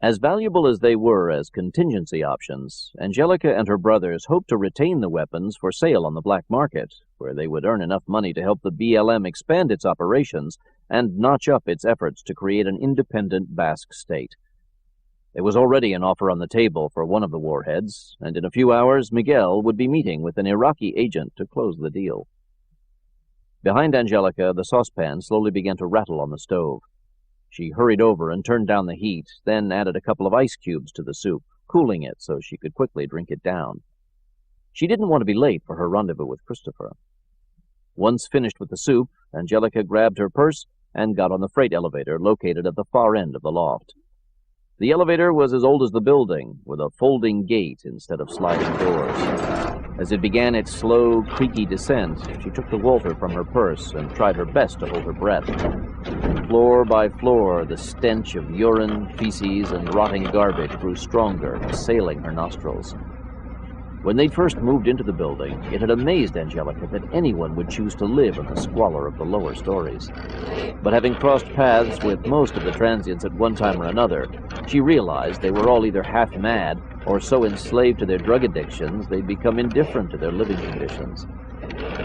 As valuable as they were as contingency options, Angelica and her brothers hoped to retain the weapons for sale on the black market, where they would earn enough money to help the BLM expand its operations and notch up its efforts to create an independent Basque state. There was already an offer on the table for one of the warheads, and in a few hours Miguel would be meeting with an Iraqi agent to close the deal. Behind Angelica, the saucepan slowly began to rattle on the stove. She hurried over and turned down the heat, then added a couple of ice cubes to the soup, cooling it so she could quickly drink it down. She didn't want to be late for her rendezvous with Christopher. Once finished with the soup, Angelica grabbed her purse and got on the freight elevator located at the far end of the loft. The elevator was as old as the building, with a folding gate instead of sliding doors. As it began its slow, creaky descent, she took the Walther from her purse and tried her best to hold her breath. Floor by floor, the stench of urine, feces, and rotting garbage grew stronger, assailing her nostrils. When they'd first moved into the building, it had amazed Angelica that anyone would choose to live in the squalor of the lower stories. But having crossed paths with most of the transients at one time or another, she realized they were all either half mad or so enslaved to their drug addictions they'd become indifferent to their living conditions.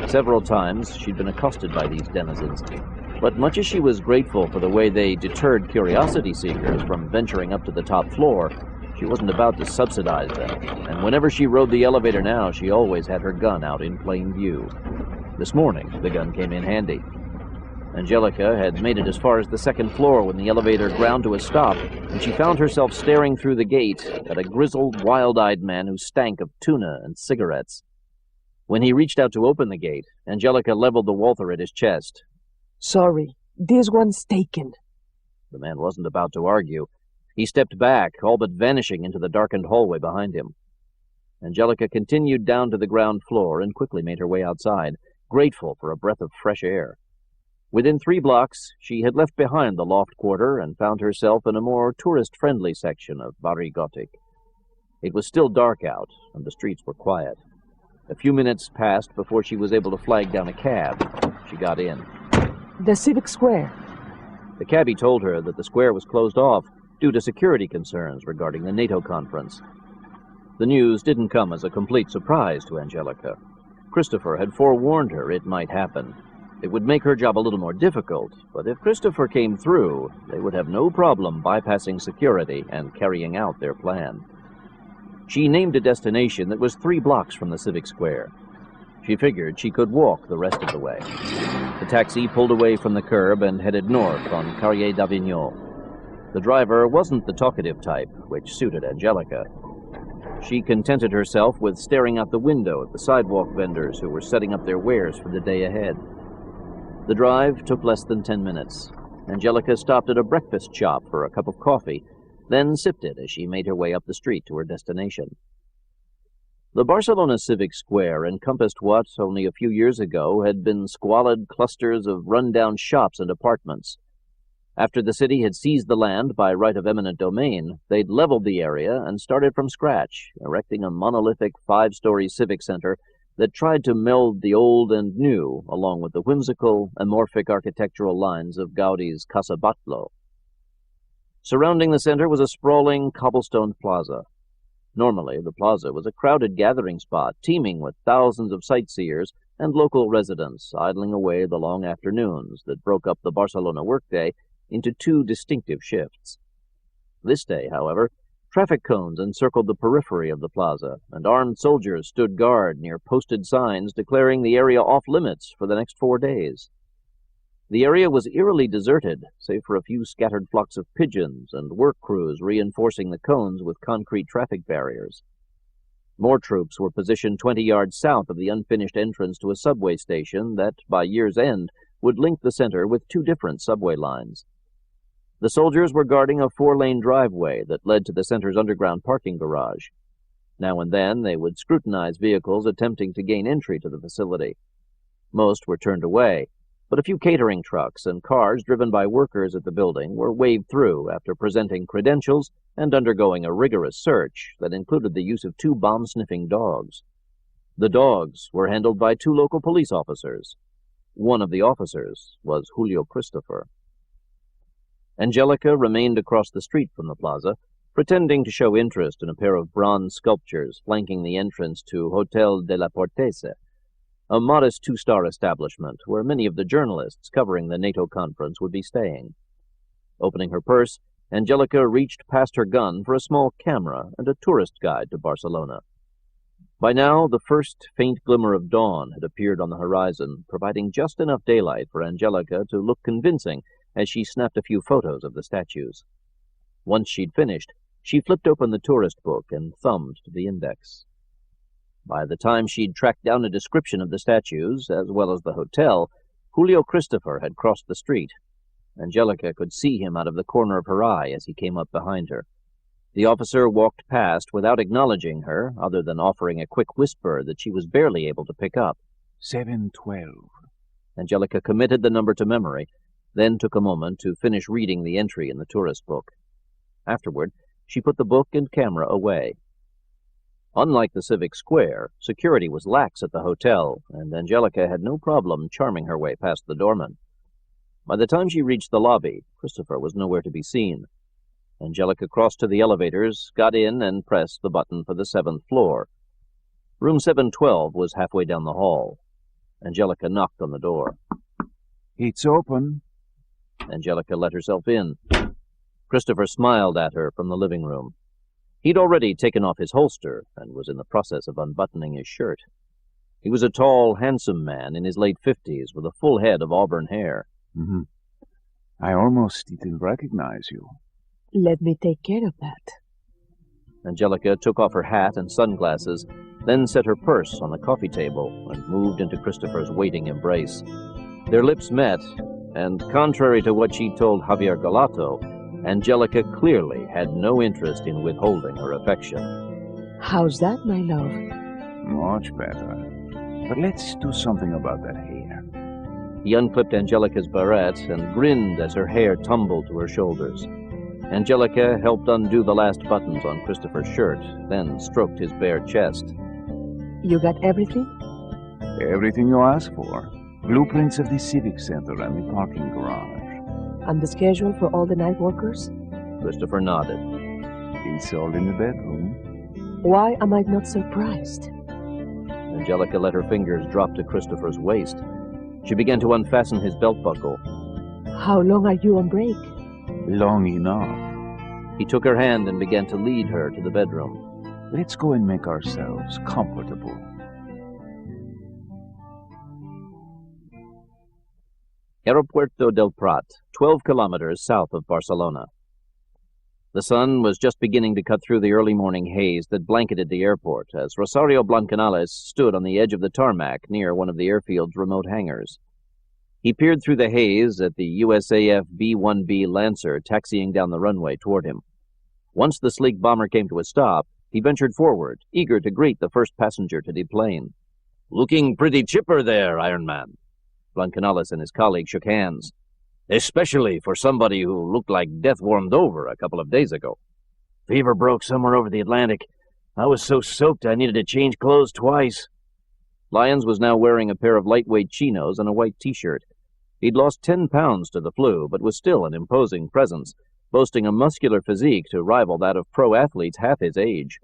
Several times she'd been accosted by these denizens, but much as she was grateful for the way they deterred curiosity seekers from venturing up to the top floor, she wasn't about to subsidize them, and whenever she rode the elevator now, she always had her gun out in plain view. This morning, the gun came in handy. Angelica had made it as far as the second floor when the elevator ground to a stop, and she found herself staring through the gate at a grizzled, wild-eyed man who stank of tuna and cigarettes. When he reached out to open the gate, Angelica leveled the Walther at his chest. Sorry, this one's taken. The man wasn't about to argue. He stepped back, all but vanishing into the darkened hallway behind him. Angelica continued down to the ground floor and quickly made her way outside, grateful for a breath of fresh air. Within 3 blocks, she had left behind the loft quarter and found herself in a more tourist-friendly section of Bari Gothic. It was still dark out, and the streets were quiet. A few minutes passed before she was able to flag down a cab. She got in. The Civic Square. The cabbie told her that the square was closed off due to security concerns regarding the NATO conference. The news didn't come as a complete surprise to Angelica. Christopher had forewarned her it might happen. It would make her job a little more difficult, but if Christopher came through, they would have no problem bypassing security and carrying out their plan. She named a destination that was 3 blocks from the Civic Square. She figured she could walk the rest of the way. The taxi pulled away from the curb and headed north on Carrier d'Avignon. The driver wasn't the talkative type, which suited Angelica. She contented herself with staring out the window at the sidewalk vendors who were setting up their wares for the day ahead. The drive took less than 10 minutes. Angelica stopped at a breakfast shop for a cup of coffee, then sipped it as she made her way up the street to her destination. The Barcelona Civic Square encompassed what, only a few years ago, had been squalid clusters of run-down shops and apartments. After the city had seized the land by right of eminent domain, they'd leveled the area and started from scratch, erecting a monolithic 5-story civic center that tried to meld the old and new, along with the whimsical, amorphic architectural lines of Gaudi's Casa Batlló. Surrounding the center was a sprawling cobblestone plaza. Normally, the plaza was a crowded gathering spot, teeming with thousands of sightseers and local residents idling away the long afternoons that broke up the Barcelona workday into 2 distinctive shifts. This day, however, traffic cones encircled the periphery of the plaza, and armed soldiers stood guard near posted signs declaring the area off-limits for the next 4 days. The area was eerily deserted, save for a few scattered flocks of pigeons and work crews reinforcing the cones with concrete traffic barriers. More troops were positioned 20 yards south of the unfinished entrance to a subway station that, by year's end, would link the center with 2 different subway lines. The soldiers were guarding a 4-lane driveway that led to the center's underground parking garage. Now and then, they would scrutinize vehicles attempting to gain entry to the facility. Most were turned away, but a few catering trucks and cars driven by workers at the building were waved through after presenting credentials and undergoing a rigorous search that included the use of 2 bomb-sniffing dogs. The dogs were handled by 2 local police officers. One of the officers was Julio Christopher. Angelica remained across the street from the plaza, pretending to show interest in a pair of bronze sculptures flanking the entrance to Hotel de la Portese, a modest 2-star establishment where many of the journalists covering the NATO conference would be staying. Opening her purse, Angelica reached past her gun for a small camera and a tourist guide to Barcelona. By now, the first faint glimmer of dawn had appeared on the horizon, providing just enough daylight for Angelica to look convincing as she snapped a few photos of the statues. Once she'd finished, she flipped open the tourist book and thumbed to the index. By the time she'd tracked down a description of the statues, as well as the hotel, Julio Christopher had crossed the street. Angelica could see him out of the corner of her eye as he came up behind her. The officer walked past without acknowledging her, other than offering a quick whisper that she was barely able to pick up. 712. Angelica committed the number to memory, then took a moment to finish reading the entry in the tourist book. Afterward, she put the book and camera away. Unlike the Civic Square, security was lax at the hotel, and Angelica had no problem charming her way past the doorman. By the time she reached the lobby, Christopher was nowhere to be seen. Angelica crossed to the elevators, got in, and pressed the button for the 7th floor. Room 712 was halfway down the hall. Angelica knocked on the door. It's open. Angelica let herself in. Christopher smiled at her from the living room. He'd already taken off his holster and was in the process of unbuttoning his shirt. He was a tall, handsome man in his late 50s with a full head of auburn hair. Mm-hmm. I almost didn't recognize you. Let me take care of that. Angelica took off her hat and sunglasses, then set her purse on the coffee table and moved into Christopher's waiting embrace. Their lips met, and contrary to what she told Javier Galato, Angelica clearly had no interest in withholding her affection. How's that, my love? Much better. But let's do something about that hair. He unclipped Angelica's barrette and grinned as her hair tumbled to her shoulders. Angelica helped undo the last buttons on Christopher's shirt, then stroked his bare chest. You got everything? Everything you asked for. Blueprints of the Civic Center and the parking garage. And the schedule for all the night workers? Christopher nodded. It's all in the bedroom. Why am I not surprised? Angelica let her fingers drop to Christopher's waist. She began to unfasten his belt buckle. How long are you on break? Long enough. He took her hand and began to lead her to the bedroom. Let's go and make ourselves comfortable. Aeropuerto del Prat, 12 kilometers south of Barcelona. The sun was just beginning to cut through the early morning haze that blanketed the airport as Rosario Blancanales stood on the edge of the tarmac near one of the airfield's remote hangars. He peered through the haze at the USAF B-1B Lancer taxiing down the runway toward him. Once the sleek bomber came to a stop, he ventured forward, eager to greet the first passenger to deplane. "Looking pretty chipper there, Iron Man." Blancanales and his colleague shook hands. "Especially for somebody who looked like death warmed over a couple of days ago." "Fever broke somewhere over the Atlantic. I was so soaked I needed to change clothes twice." Lyons was now wearing a pair of lightweight chinos and a white T-shirt. He'd lost 10 pounds to the flu, but was still an imposing presence, boasting a muscular physique to rival that of pro athletes half his age.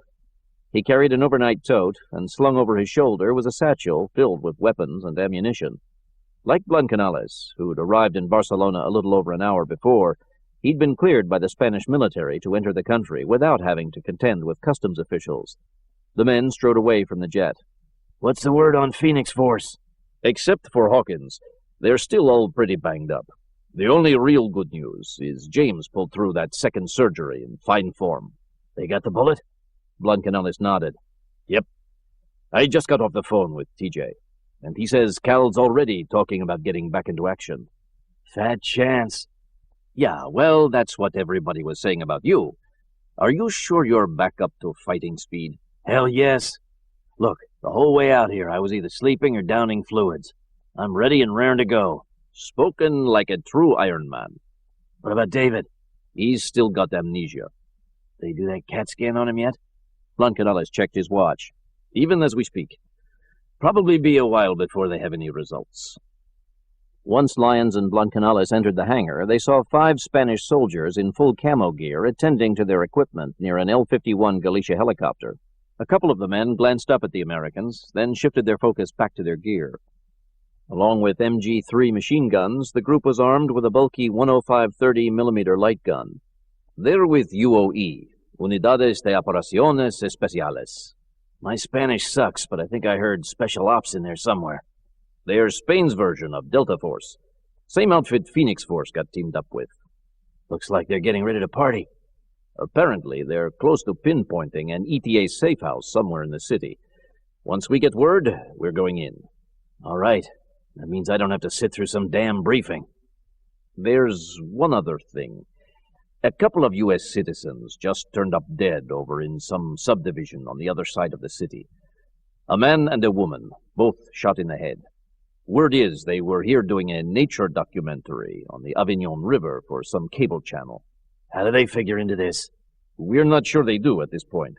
He carried an overnight tote, and slung over his shoulder was a satchel filled with weapons and ammunition. Like Blancanales, who'd arrived in Barcelona a little over an hour before, he'd been cleared by the Spanish military to enter the country without having to contend with customs officials. The men strode away from the jet. "What's the word on Phoenix Force?" "Except for Hawkins, they're still all pretty banged up. The only real good news is James pulled through that second surgery in fine form." "They got the bullet?" Blancanales nodded. "Yep. I just got off the phone with TJ. And he says Cal's already talking about getting back into action." "Fat chance." "Yeah, well, that's what everybody was saying about you. Are you sure you're back up to fighting speed?" "Hell yes. Look, the whole way out here I was either sleeping or downing fluids. I'm ready and raring to go." "Spoken like a true Iron Man." "What about David?" "He's still got amnesia." "They do that CAT scan on him yet?" Blancanales checked his watch. "Even as we speak. Probably be a while before they have any results." Once Lyons and Blancanales entered the hangar, they saw 5 Spanish soldiers in full camo gear attending to their equipment near an L-51 Galicia helicopter. A couple of the men glanced up at the Americans, then shifted their focus back to their gear. Along with MG-3 machine guns, the group was armed with a bulky 105 30mm light gun. "They're with UOE, Unidades de Operaciones Especiales." My Spanish sucks, but I think I heard Special Ops in there somewhere. They're Spain's version of Delta Force. Same outfit Phoenix Force got teamed up with. Looks like they're getting ready to party. Apparently, they're close to pinpointing an ETA safe house somewhere in the city. Once we get word, we're going in. All right. That means I don't have to sit through some damn briefing. There's one other thing. A couple of U.S. citizens just turned up dead over in some subdivision on the other side of the city. A man and a woman, both shot in the head. Word is they were here doing a nature documentary on the Avignon River for some cable channel. How do they figure into this? We're not sure they do at this point.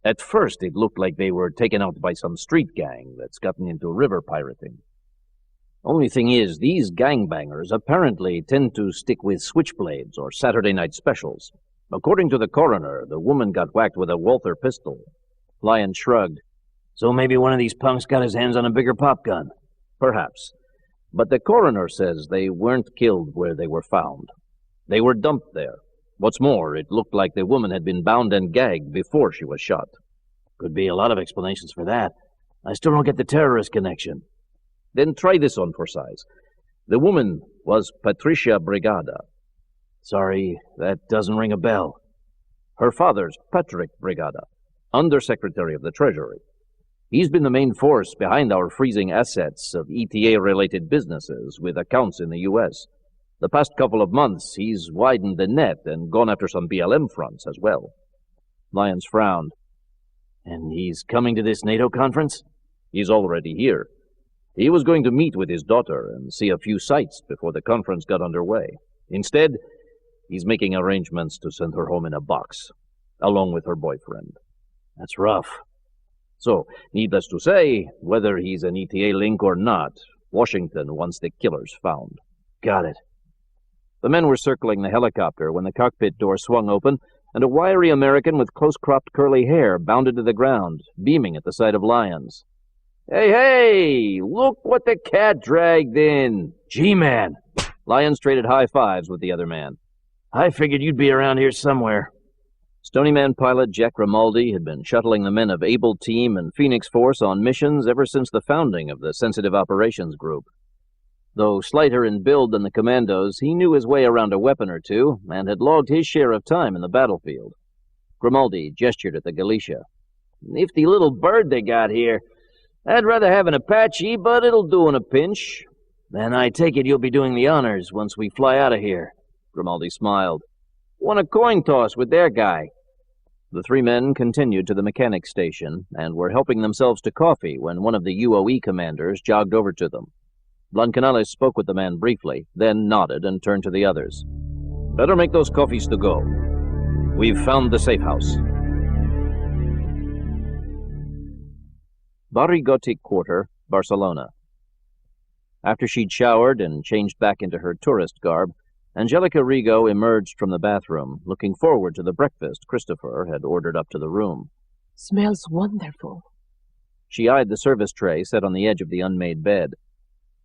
At first, it looked like they were taken out by some street gang that's gotten into river pirating. Only thing is, these gangbangers apparently tend to stick with switchblades or Saturday night specials. According to the coroner, the woman got whacked with a Walther pistol. Lyons shrugged. So maybe one of these punks got his hands on a bigger pop gun. Perhaps. But the coroner says they weren't killed where they were found. They were dumped there. What's more, it looked like the woman had been bound and gagged before she was shot. Could be a lot of explanations for that. I still don't get the terrorist connection. Then try this on for size. The woman was Patricia Brigada. Sorry, that doesn't ring a bell. Her father's Patrick Brigada, Undersecretary of the Treasury. He's been the main force behind our freezing assets of ETA-related businesses with accounts in the U.S. The past couple of months, he's widened the net and gone after some BLM fronts as well. Lyons frowned. And he's coming to this NATO conference? He's already here. He was going to meet with his daughter and see a few sights before the conference got underway. Instead, he's making arrangements to send her home in a box, along with her boyfriend. That's rough. So, needless to say, whether he's an ETA link or not, Washington wants the killers found. Got it. The men were circling the helicopter when the cockpit door swung open, and a wiry American with close-cropped curly hair bounded to the ground, beaming at the sight of Lyons. "Hey, hey! Look what the cat dragged in!" G-Man! Lyons traded high fives with the other man. I figured you'd be around here somewhere. Stony Man pilot Jack Grimaldi had been shuttling the men of Able Team and Phoenix Force on missions ever since the founding of the Sensitive Operations Group. Though slighter in build than the commandos, he knew his way around a weapon or two and had logged his share of time in the battlefield. Grimaldi gestured at the Galicia. "Nifty little bird they got here. I'd rather have an Apache, but it'll do in a pinch." "Then I take it you'll be doing the honors once we fly out of here." Grimaldi smiled. "Won a coin toss with their guy." The three men continued to the mechanics station and were helping themselves to coffee when one of the UOE commanders jogged over to them. Blancanales spoke with the man briefly, then nodded and turned to the others. "Better make those coffees to go. We've found the safe house." Barri Gotic Quarter, Barcelona. After she'd showered and changed back into her tourist garb, Angelica Rigo emerged from the bathroom, looking forward to the breakfast Christopher had ordered up to the room. Smells wonderful. She eyed the service tray set on the edge of the unmade bed.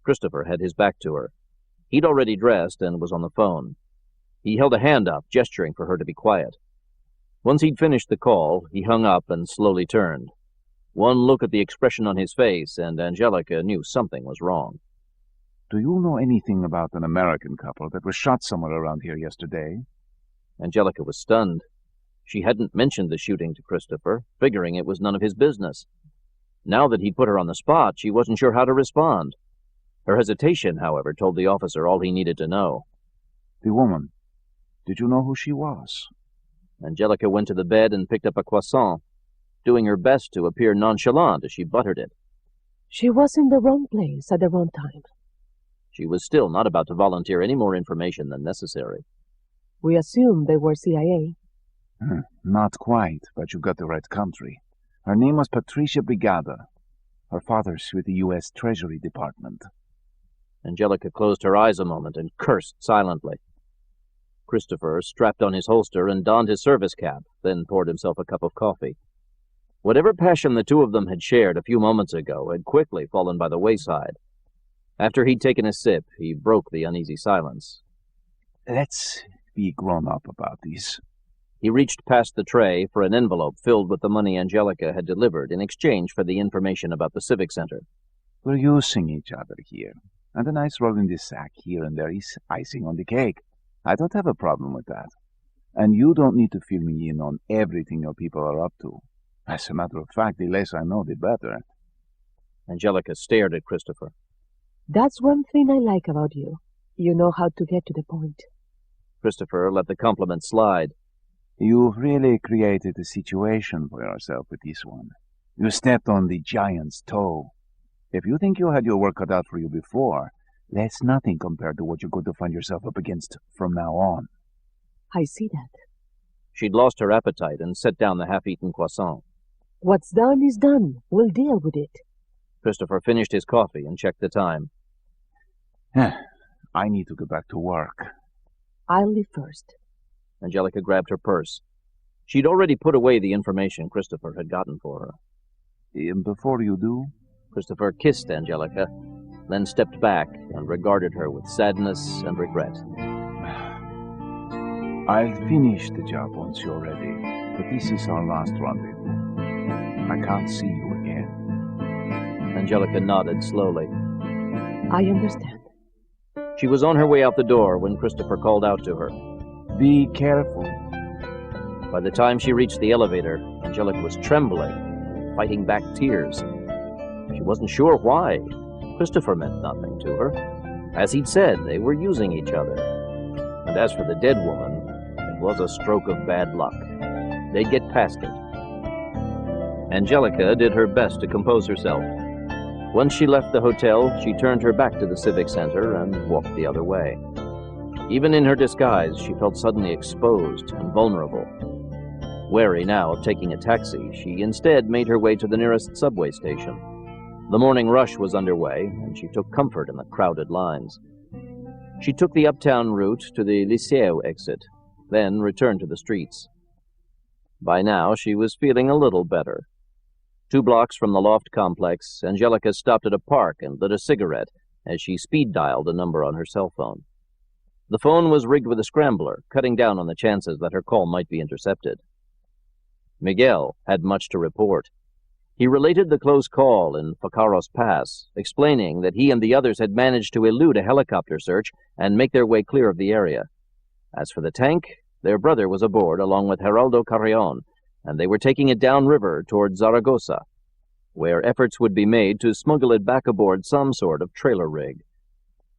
Christopher had his back to her. He'd already dressed and was on the phone. He held a hand up, gesturing for her to be quiet. Once he'd finished the call, he hung up and slowly turned. One look at the expression on his face, and Angelica knew something was wrong. "Do you know anything about an American couple that was shot somewhere around here yesterday?" Angelica was stunned. She hadn't mentioned the shooting to Christopher, figuring it was none of his business. Now that he'd put her on the spot, she wasn't sure how to respond. Her hesitation, however, told the officer all he needed to know. "The woman. Did you know who she was?" Angelica went to the bed and picked up a croissant, doing her best to appear nonchalant as she buttered it. She was in the wrong place at the wrong time. She was still not about to volunteer any more information than necessary. We assumed they were CIA. Not quite, but you got the right country. Her name was Patricia Brigada. Her father's with the U.S. Treasury Department. Angelica closed her eyes a moment and cursed silently. Christopher strapped on his holster and donned his service cap, then poured himself a cup of coffee. Whatever passion the two of them had shared a few moments ago had quickly fallen by the wayside. After he'd taken a sip, he broke the uneasy silence. "Let's be grown-up about this." He reached past the tray for an envelope filled with the money Angelica had delivered in exchange for the information about the Civic Center. "We're using each other here, and a nice roll in the sack here and there is icing on the cake. I don't have a problem with that. And you don't need to fill me in on everything your people are up to. As a matter of fact, the less I know, the better." Angelica stared at Christopher. That's one thing I like about you. You know how to get to the point. Christopher let the compliment slide. "You've really created a situation for yourself with this one. You stepped on the giant's toe. If you think you had your work cut out for you before, that's nothing compared to what you're going to find yourself up against from now on." I see that. She'd lost her appetite and set down the half-eaten croissant. What's done is done. We'll deal with it. Christopher finished his coffee and checked the time. I need to get back to work. I'll leave first. Angelica grabbed her purse. She'd already put away the information Christopher had gotten for her. Before you do? Christopher kissed Angelica, then stepped back and regarded her with sadness and regret. I'll finish the job once you're ready, but this is our last rendezvous. I can't see you again. Angelica nodded slowly. I understand. She was on her way out the door when Christopher called out to her. Be careful. By the time she reached the elevator, Angelica was trembling, fighting back tears. She wasn't sure why. Christopher meant nothing to her. As he'd said, they were using each other. And as for the dead woman, it was a stroke of bad luck. They'd get past it. Angelica did her best to compose herself. Once she left the hotel, she turned her back to the Civic Center and walked the other way. Even in her disguise, she felt suddenly exposed and vulnerable. Wary now of taking a taxi, she instead made her way to the nearest subway station. The morning rush was underway, and she took comfort in the crowded lines. She took the uptown route to the Liceo exit, then returned to the streets. By now, she was feeling a little better. 2 blocks from the loft complex, Angelica stopped at a park and lit a cigarette as she speed-dialed a number on her cell phone. The phone was rigged with a scrambler, cutting down on the chances that her call might be intercepted. Miguel had much to report. He related the close call in Facaros Pass, explaining that he and the others had managed to elude a helicopter search and make their way clear of the area. As for the tank, their brother was aboard along with Geraldo Carrion, and they were taking it downriver toward Zaragoza, where efforts would be made to smuggle it back aboard some sort of trailer rig.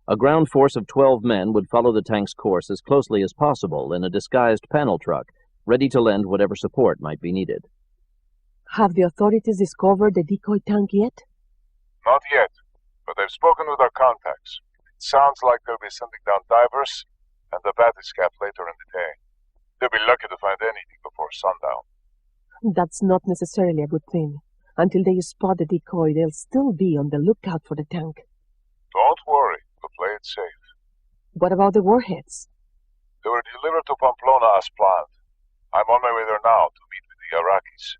A ground force of 12 men would follow the tank's course as closely as possible in a disguised panel truck, ready to lend whatever support might be needed. Have the authorities discovered the decoy tank yet? Not yet, but I've spoken with our contacts. It sounds like they'll be sending down divers and the bathyscaphe later in the day. They'll be lucky to find anything before sundown. That's not necessarily a good thing. Until they spot the decoy, they'll still be on the lookout for the tank. Don't worry, we'll play it safe. What about the warheads? They were delivered to Pamplona as planned. I'm on my way there now to meet with the Iraqis.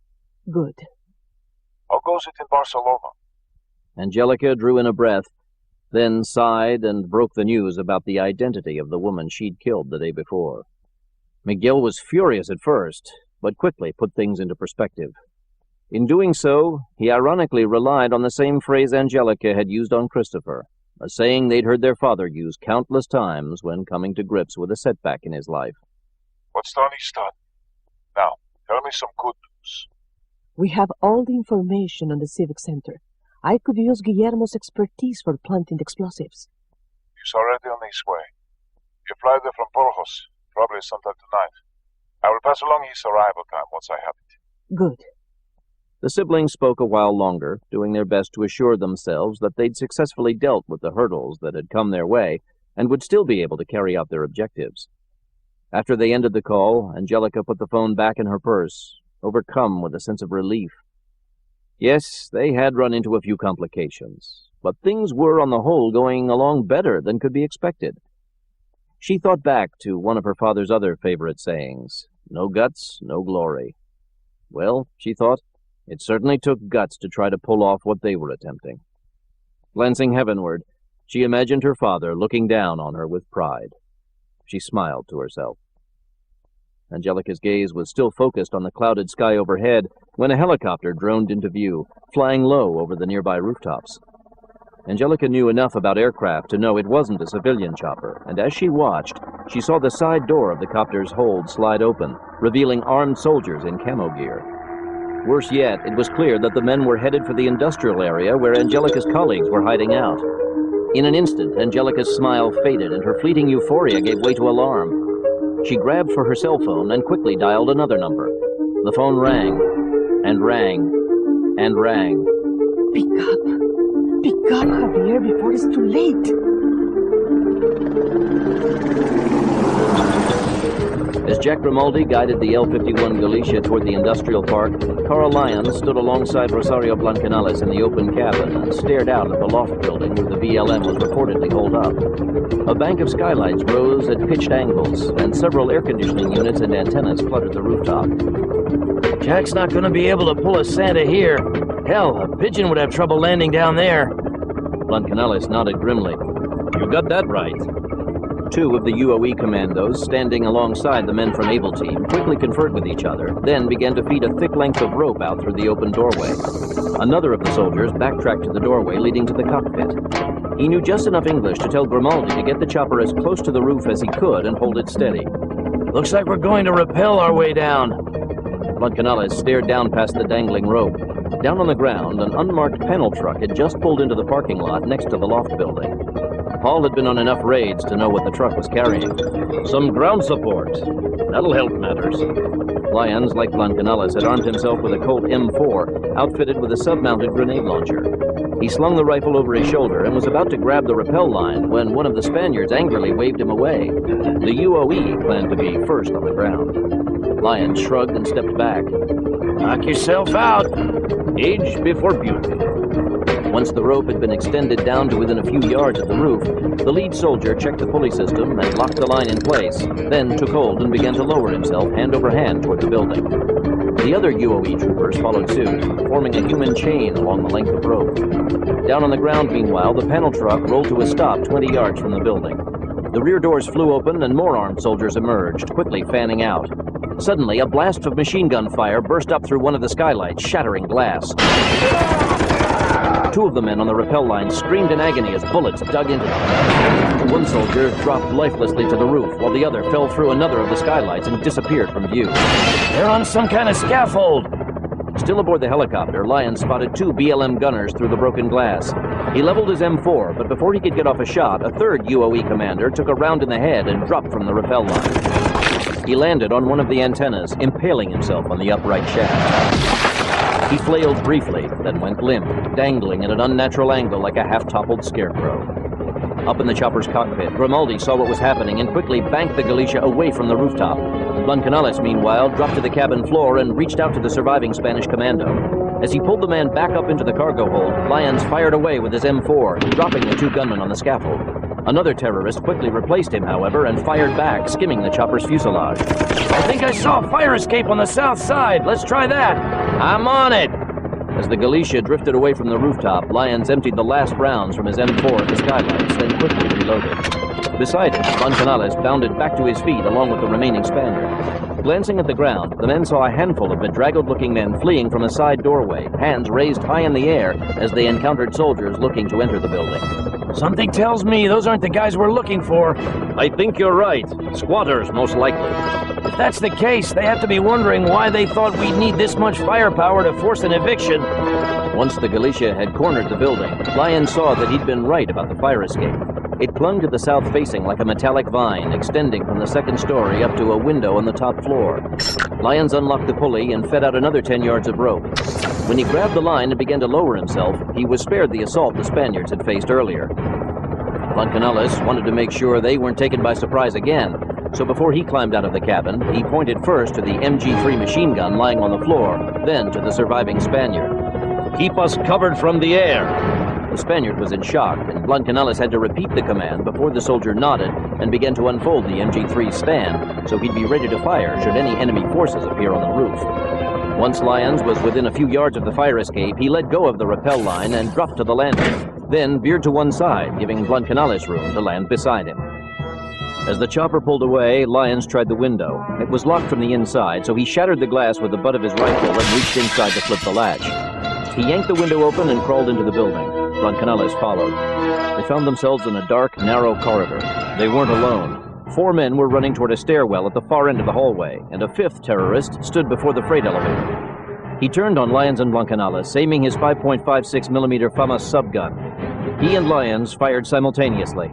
Good. How goes it in Barcelona? Angelica drew in a breath, then sighed and broke the news about the identity of the woman she'd killed the day before. Miguel was furious at first, but quickly put things into perspective. In doing so, he ironically relied on the same phrase Angelica had used on Christopher, a saying they'd heard their father use countless times when coming to grips with a setback in his life. What's Stony's done? Now, tell me some good news. We have all the information on the Civic Center. I could use Guillermo's expertise for planting explosives. He's already on his way. He flies there from Burgos, probably sometime tonight. I will pass along his arrival time once I have it. Good. The siblings spoke a while longer, doing their best to assure themselves that they'd successfully dealt with the hurdles that had come their way and would still be able to carry out their objectives. After they ended the call, Angelica put the phone back in her purse, overcome with a sense of relief. Yes, they had run into a few complications, but things were on the whole going along better than could be expected. She thought back to one of her father's other favorite sayings, "No guts, no glory." Well, she thought, it certainly took guts to try to pull off what they were attempting. Glancing heavenward, she imagined her father looking down on her with pride. She smiled to herself. Angelica's gaze was still focused on the clouded sky overhead when a helicopter droned into view, flying low over the nearby rooftops. Angelica knew enough about aircraft to know it wasn't a civilian chopper, and as she watched, she saw the side door of the copter's hold slide open, revealing armed soldiers in camo gear. Worse yet, it was clear that the men were headed for the industrial area where Angelica's colleagues were hiding out. In an instant, Angelica's smile faded and her fleeting euphoria gave way to alarm. She grabbed for her cell phone and quickly dialed another number. The phone rang, and rang, and rang. Pick up, Javier, before it's too late. As Jack Grimaldi guided the L-51 Galicia toward the industrial park, Carl Lyons stood alongside Rosario Blancanales in the open cabin and stared out at the loft building where the VLM was reportedly holed up. A bank of skylights rose at pitched angles, and several air conditioning units and antennas cluttered the rooftop. Jack's not going to be able to pull a Santa here. Hell, a pigeon would have trouble landing down there. Blancanales nodded grimly. You got that right. Two of the UOE commandos, standing alongside the men from Able Team, quickly conferred with each other, then began to feed a thick length of rope out through the open doorway. Another of the soldiers backtracked to the doorway leading to the cockpit. He knew just enough English to tell Grimaldi to get the chopper as close to the roof as he could and hold it steady. Looks like we're going to rappel our way down. Blancanales stared down past the dangling rope. Down on the ground, an unmarked panel truck had just pulled into the parking lot next to the loft building. Paul had been on enough raids to know what the truck was carrying. Some ground support. That'll help matters. Lyons, like Blancanales, had armed himself with a Colt M4, outfitted with a sub-mounted grenade launcher. He slung the rifle over his shoulder and was about to grab the rappel line when one of the Spaniards angrily waved him away. The UOE planned to be first on the ground. Lyons shrugged and stepped back. Knock yourself out. Age before beauty. Once the rope had been extended down to within a few yards of the roof, the lead soldier checked the pulley system and locked the line in place, then took hold and began to lower himself hand over hand toward the building. The other UOE troopers followed suit, forming a human chain along the length of rope. Down on the ground, meanwhile, the panel truck rolled to a stop 20 yards from the building. The rear doors flew open and more armed soldiers emerged, quickly fanning out. Suddenly, a blast of machine gun fire burst up through one of the skylights, shattering glass. Two of the men on the rappel line screamed in agony as bullets dug into them. One soldier dropped lifelessly to the roof, while the other fell through another of the skylights and disappeared from view. They're on some kind of scaffold. Still aboard the helicopter, Lyons spotted two BLM gunners through the broken glass. He leveled his M4, but before he could get off a shot, a third UOE commander took a round in the head and dropped from the rappel line. He landed on one of the antennas, impaling himself on the upright shaft. He flailed briefly, then went limp, dangling at an unnatural angle like a half-toppled scarecrow. Up in the chopper's cockpit, Grimaldi saw what was happening and quickly banked the Galicia away from the rooftop. Blancanales, meanwhile, dropped to the cabin floor and reached out to the surviving Spanish commando. As he pulled the man back up into the cargo hold, Lyons fired away with his M4, dropping the two gunmen on the scaffold. Another terrorist quickly replaced him, however, and fired back, skimming the chopper's fuselage. I think I saw a fire escape on the south side. Let's try that. I'm on it! As the Galicia drifted away from the rooftop, Lyons emptied the last rounds from his M4 at the skylights, then quickly reloaded. Beside him, Blancanales bounded back to his feet along with the remaining Spaniard. Glancing at the ground, the men saw a handful of bedraggled-looking men fleeing from a side doorway, hands raised high in the air as they encountered soldiers looking to enter the building. Something tells me those aren't the guys we're looking for. I think you're right. Squatters, most likely. If that's the case, they have to be wondering why they thought we'd need this much firepower to force an eviction. Once the Galicia had cornered the building, Lyons saw that he'd been right about the fire escape. It clung to the south facing like a metallic vine, extending from the second story up to a window on the top floor. Lyons unlocked the pulley and fed out another 10 yards of rope. When he grabbed the line and began to lower himself, he was spared the assault the Spaniards had faced earlier. Blancanales wanted to make sure they weren't taken by surprise again, so before he climbed out of the cabin, he pointed first to the MG3 machine gun lying on the floor, then to the surviving Spaniard. Keep us covered from the air. The Spaniard was in shock, and Blancanales had to repeat the command before the soldier nodded and began to unfold the MG3's stand so he'd be ready to fire should any enemy forces appear on the roof. Once Lyons was within a few yards of the fire escape, he let go of the rappel line and dropped to the landing, then veered to one side, giving Blancanales room to land beside him. As the chopper pulled away, Lyons tried the window. It was locked from the inside, so he shattered the glass with the butt of his rifle and reached inside to flip the latch. He yanked the window open and crawled into the building. Blancanales followed. They found themselves in a dark, narrow corridor. They weren't alone. 4 men were running toward a stairwell at the far end of the hallway, and a 5th terrorist stood before the freight elevator. He turned on Lyons and Blancanales, aiming his 5.56mm FAMAS subgun. He and Lyons fired simultaneously.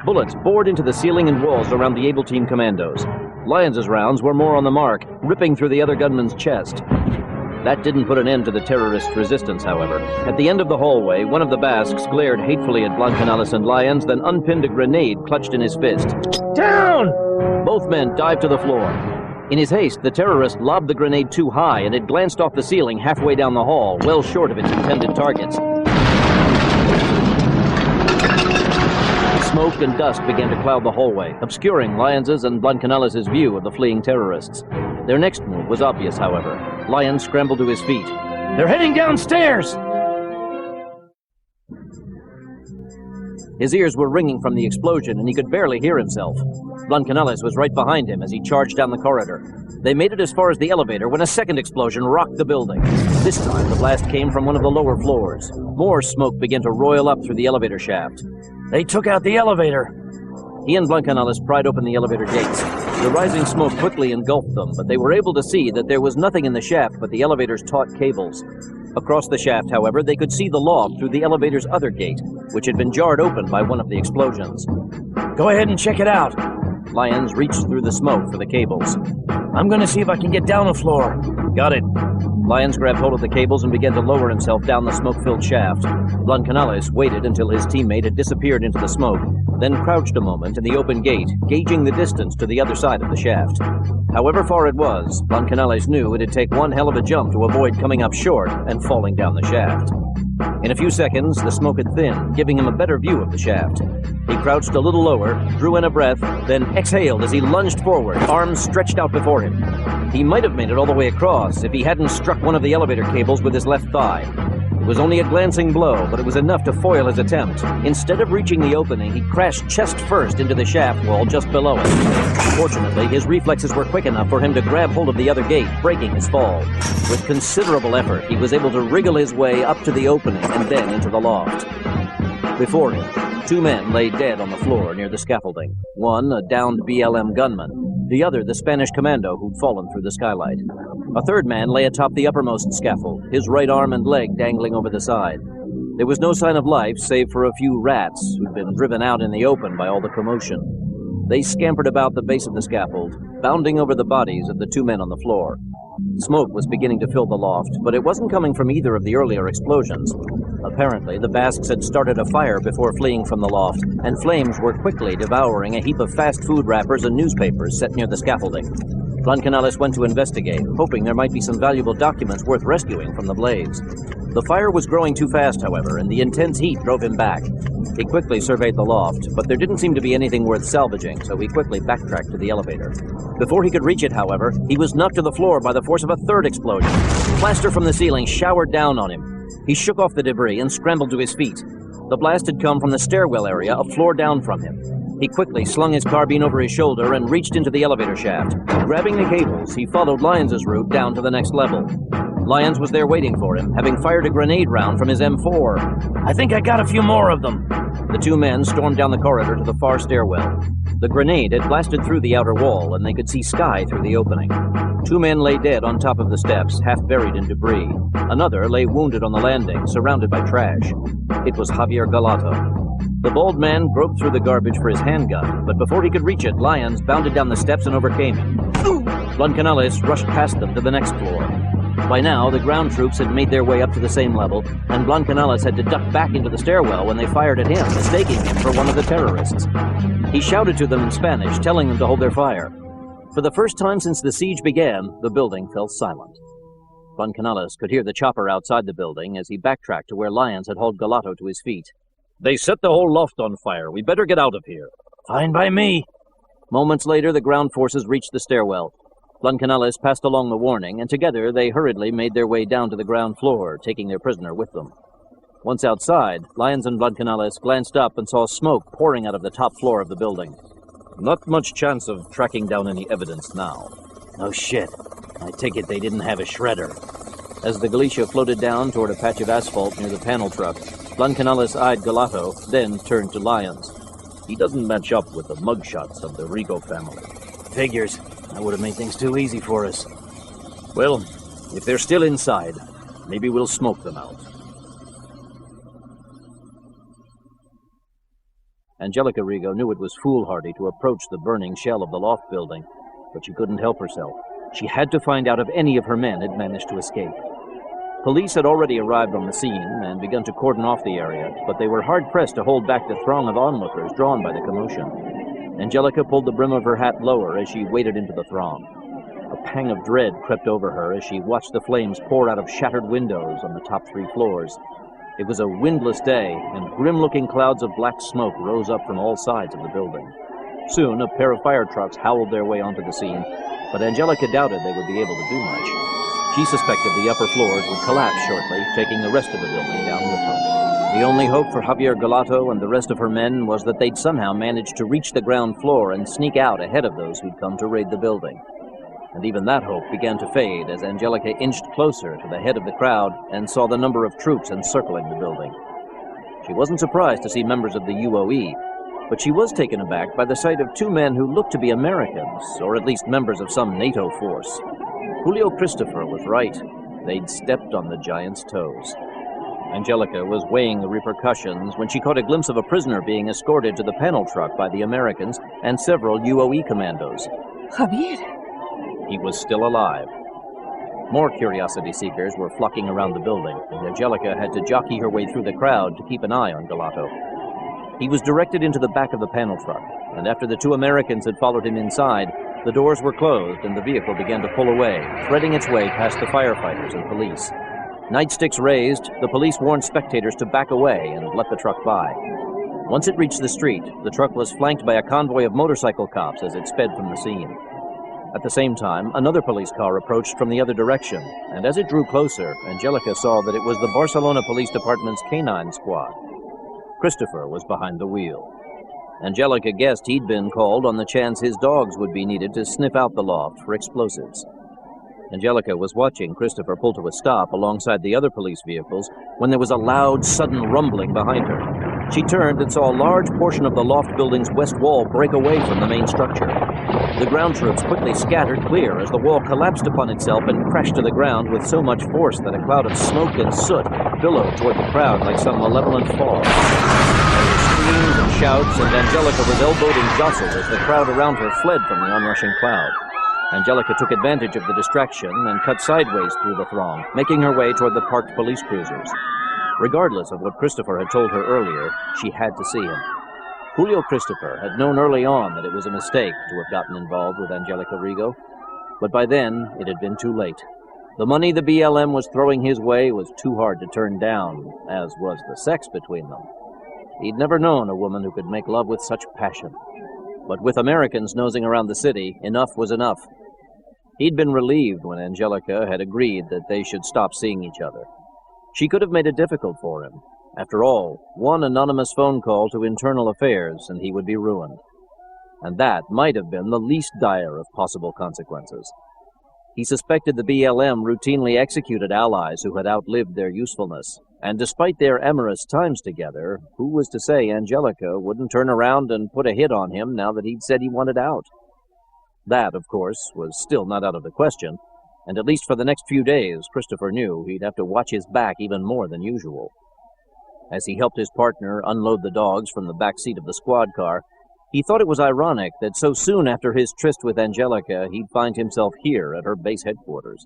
Bullets bored into the ceiling and walls around the Able Team commandos. Lyons's rounds were more on the mark, ripping through the other gunman's chest. That didn't put an end to the terrorist resistance, however. At the end of the hallway, one of the Basques glared hatefully at Blancanales and Lyons, then unpinned a grenade clutched in his fist. Down! Both men dived to the floor. In his haste, the terrorist lobbed the grenade too high, and it glanced off the ceiling halfway down the hall, well short of its intended targets. Smoke and dust began to cloud the hallway, obscuring Lyons's and Blancanales' view of the fleeing terrorists. Their next move was obvious, however. Lyons scrambled to his feet. They're heading downstairs! His ears were ringing from the explosion, and he could barely hear himself. Blancanales was right behind him as he charged down the corridor. They made it as far as the elevator when a second explosion rocked the building. This time, the blast came from one of the lower floors. More smoke began to roil up through the elevator shaft. They took out the elevator. He and Blancanales pried open the elevator gates. The rising smoke quickly engulfed them, but they were able to see that there was nothing in the shaft but the elevator's taut cables. Across the shaft, however, they could see the loft through the elevator's other gate, which had been jarred open by one of the explosions. Go ahead and check it out. Lyons reached through the smoke for the cables. I'm going to see if I can get down the floor. Got it. Lyons grabbed hold of the cables and began to lower himself down the smoke-filled shaft. Blancanales waited until his teammate had disappeared into the smoke, then crouched a moment in the open gate, gauging the distance to the other side of the shaft. However far it was, Blancanales knew it'd take one hell of a jump to avoid coming up short and falling down the shaft. In a few seconds, the smoke had thinned, giving him a better view of the shaft. He crouched a little lower, drew in a breath, then exhaled as he lunged forward, arms stretched out before him. He might have made it all the way across if he hadn't struck one of the elevator cables with his left thigh. It was only a glancing blow, but it was enough to foil his attempt. Instead of reaching the opening, he crashed chest first into the shaft wall just below it. Fortunately, his reflexes were quick enough for him to grab hold of the other gate, breaking his fall. With considerable effort, he was able to wriggle his way up to the opening and then into the loft. Before him, two men lay dead on the floor near the scaffolding. One, a downed BLM gunman. The other, the Spanish commando who'd fallen through the skylight. A third man lay atop the uppermost scaffold, his right arm and leg dangling over the side. There was no sign of life save for a few rats who'd been driven out in the open by all the commotion. They scampered about the base of the scaffold, bounding over the bodies of the two men on the floor. Smoke was beginning to fill the loft, but it wasn't coming from either of the earlier explosions. Apparently, the Basques had started a fire before fleeing from the loft, and flames were quickly devouring a heap of fast food wrappers and newspapers set near the scaffolding. Blancanales went to investigate, hoping there might be some valuable documents worth rescuing from the blaze. The fire was growing too fast, however, and the intense heat drove him back. He quickly surveyed the loft, but there didn't seem to be anything worth salvaging, so he quickly backtracked to the elevator. Before he could reach it, however, he was knocked to the floor by the force of a third explosion. Plaster from the ceiling showered down on him. He shook off the debris and scrambled to his feet. The blast had come from the stairwell area a floor down from him. He quickly slung his carbine over his shoulder and reached into the elevator shaft. Grabbing the cables, he followed Lyons' route down to the next level. Lyons was there waiting for him, having fired a grenade round from his M4. I think I got a few more of them. The two men stormed down the corridor to the far stairwell. The grenade had blasted through the outer wall, and they could see sky through the opening. Two men lay dead on top of the steps, half buried in debris. Another lay wounded on the landing, surrounded by trash. It was Javier Galato. The bald man groped through the garbage for his handgun, but before he could reach it, Lyons bounded down the steps and overcame him. Blancanales rushed past them to the next floor. By now, the ground troops had made their way up to the same level, and Blancanales had to duck back into the stairwell when they fired at him, mistaking him for one of the terrorists. He shouted to them in Spanish, telling them to hold their fire. For the first time since the siege began, the building fell silent. Blancanales could hear the chopper outside the building as he backtracked to where Lyons had hauled Galato to his feet. They set the whole loft on fire. We better get out of here. Fine by me. Moments later, the ground forces reached the stairwell. Blancanales passed along the warning, and together they hurriedly made their way down to the ground floor, taking their prisoner with them. Once outside, Lyons and Blancanales glanced up and saw smoke pouring out of the top floor of the building. Not much chance of tracking down any evidence now. No shit. I take it they didn't have a shredder. As the Galicia floated down toward a patch of asphalt near the panel truck, Blancanales eyed Galato, then turned to Lyons. He doesn't match up with the mugshots of the Rigo family. Figures. That would have made things too easy for us. Well, if they're still inside, maybe we'll smoke them out. Angelica Rigo knew it was foolhardy to approach the burning shell of the loft building, but she couldn't help herself. She had to find out if any of her men had managed to escape. Police had already arrived on the scene and begun to cordon off the area, but they were hard-pressed to hold back the throng of onlookers drawn by the commotion. Angelica pulled the brim of her hat lower as she waded into the throng. A pang of dread crept over her as she watched the flames pour out of shattered windows on the top 3 floors. It was a windless day, and grim-looking clouds of black smoke rose up from all sides of the building. Soon, a pair of fire trucks howled their way onto the scene, but Angelica doubted they would be able to do much. She suspected the upper floors would collapse shortly, taking the rest of the building down with them. The only hope for Javier Galato and the rest of her men was that they'd somehow manage to reach the ground floor and sneak out ahead of those who'd come to raid the building. And even that hope began to fade as Angelica inched closer to the head of the crowd and saw the number of troops encircling the building. She wasn't surprised to see members of the UOE, but she was taken aback by the sight of two men who looked to be Americans, or at least members of some NATO force. Julio Christopher was right. They'd stepped on the giant's toes. Angelica was weighing the repercussions when she caught a glimpse of a prisoner being escorted to the panel truck by the Americans and several UOE commandos. Javier! He was still alive. More curiosity seekers were flocking around the building, and Angelica had to jockey her way through the crowd to keep an eye on Galato. He was directed into the back of the panel truck, and after the two Americans had followed him inside, the doors were closed and the vehicle began to pull away, threading its way past the firefighters and police. Nightsticks raised, the police warned spectators to back away and let the truck by. Once it reached the street, the truck was flanked by a convoy of motorcycle cops as it sped from the scene. At the same time, another police car approached from the other direction, and as it drew closer, Angelica saw that it was the Barcelona Police Department's canine squad. Christopher was behind the wheel. Angelica guessed he'd been called on the chance his dogs would be needed to sniff out the loft for explosives. Angelica was watching Christopher pull to a stop alongside the other police vehicles when there was a loud, sudden rumbling behind her. She turned and saw a large portion of the loft building's west wall break away from the main structure. The ground troops quickly scattered clear as the wall collapsed upon itself and crashed to the ground with so much force that a cloud of smoke and soot billowed toward the crowd like some malevolent fog. There were screams and shouts, and Angelica was elbowed and jostled as the crowd around her fled from the onrushing cloud. Angelica took advantage of the distraction and cut sideways through the throng, making her way toward the parked police cruisers. Regardless of what Christopher had told her earlier, she had to see him. Julio Christopher had known early on that it was a mistake to have gotten involved with Angelica Rigo, but by then it had been too late. The money the BLM was throwing his way was too hard to turn down, as was the sex between them. He'd never known a woman who could make love with such passion. But with Americans nosing around the city, enough was enough. He'd been relieved when Angelica had agreed that they should stop seeing each other. She could have made it difficult for him. After all, one anonymous phone call to Internal Affairs and he would be ruined. And that might have been the least dire of possible consequences. He suspected the BLM routinely executed allies who had outlived their usefulness, and despite their amorous times together, who was to say Angelica wouldn't turn around and put a hit on him now that he'd said he wanted out? That, of course, was still not out of the question, and at least for the next few days, Christopher knew he'd have to watch his back even more than usual. As he helped his partner unload the dogs from the back seat of the squad car, he thought it was ironic that so soon after his tryst with Angelica, he'd find himself here at her base headquarters.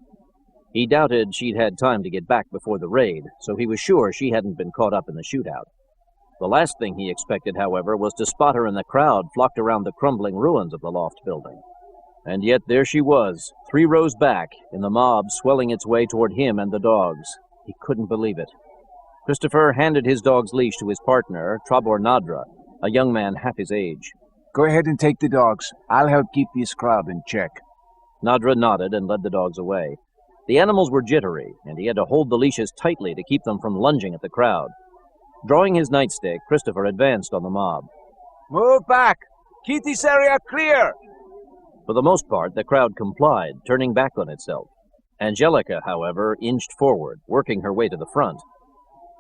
He doubted she'd had time to get back before the raid, so he was sure she hadn't been caught up in the shootout. The last thing he expected, however, was to spot her in the crowd flocked around the crumbling ruins of the loft building. And yet there she was, 3 rows back, in the mob swelling its way toward him and the dogs. He couldn't believe it. Christopher handed his dog's leash to his partner, Trabor Nadra, a young man half his age. Go ahead and take the dogs. I'll help keep this crowd in check. Nadra nodded and led the dogs away. The animals were jittery, and he had to hold the leashes tightly to keep them from lunging at the crowd. Drawing his nightstick, Christopher advanced on the mob. Move back! Keep this area clear! For the most part, the crowd complied, turning back on itself. Angelica, however, inched forward, working her way to the front.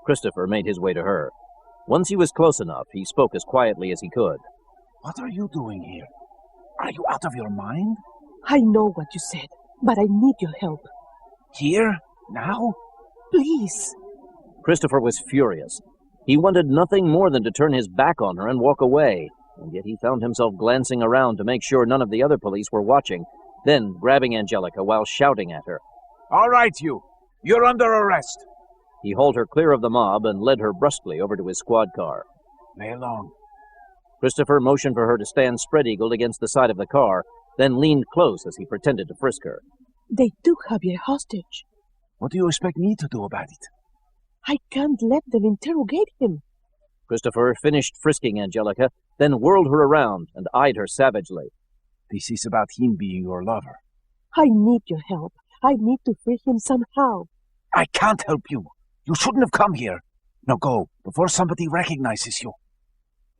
Christopher made his way to her. Once he was close enough, he spoke as quietly as he could. What are you doing here? Are you out of your mind? I know what you said, but I need your help. Here? Now? Please. Christopher was furious. He wanted nothing more than to turn his back on her and walk away, and yet he found himself glancing around to make sure none of the other police were watching, then grabbing Angelica while shouting at her. All right, you. You're under arrest. He hauled her clear of the mob and led her brusquely over to his squad car. Lay along. Christopher motioned for her to stand spread-eagled against the side of the car, then leaned close as he pretended to frisk her. They took Javier hostage. What do you expect me to do about it? I can't let them interrogate him. Christopher finished frisking Angelica, then whirled her around and eyed her savagely. This is about him being your lover. I need your help. I need to free him somehow. I can't help you. You shouldn't have come here. Now go, before somebody recognizes you.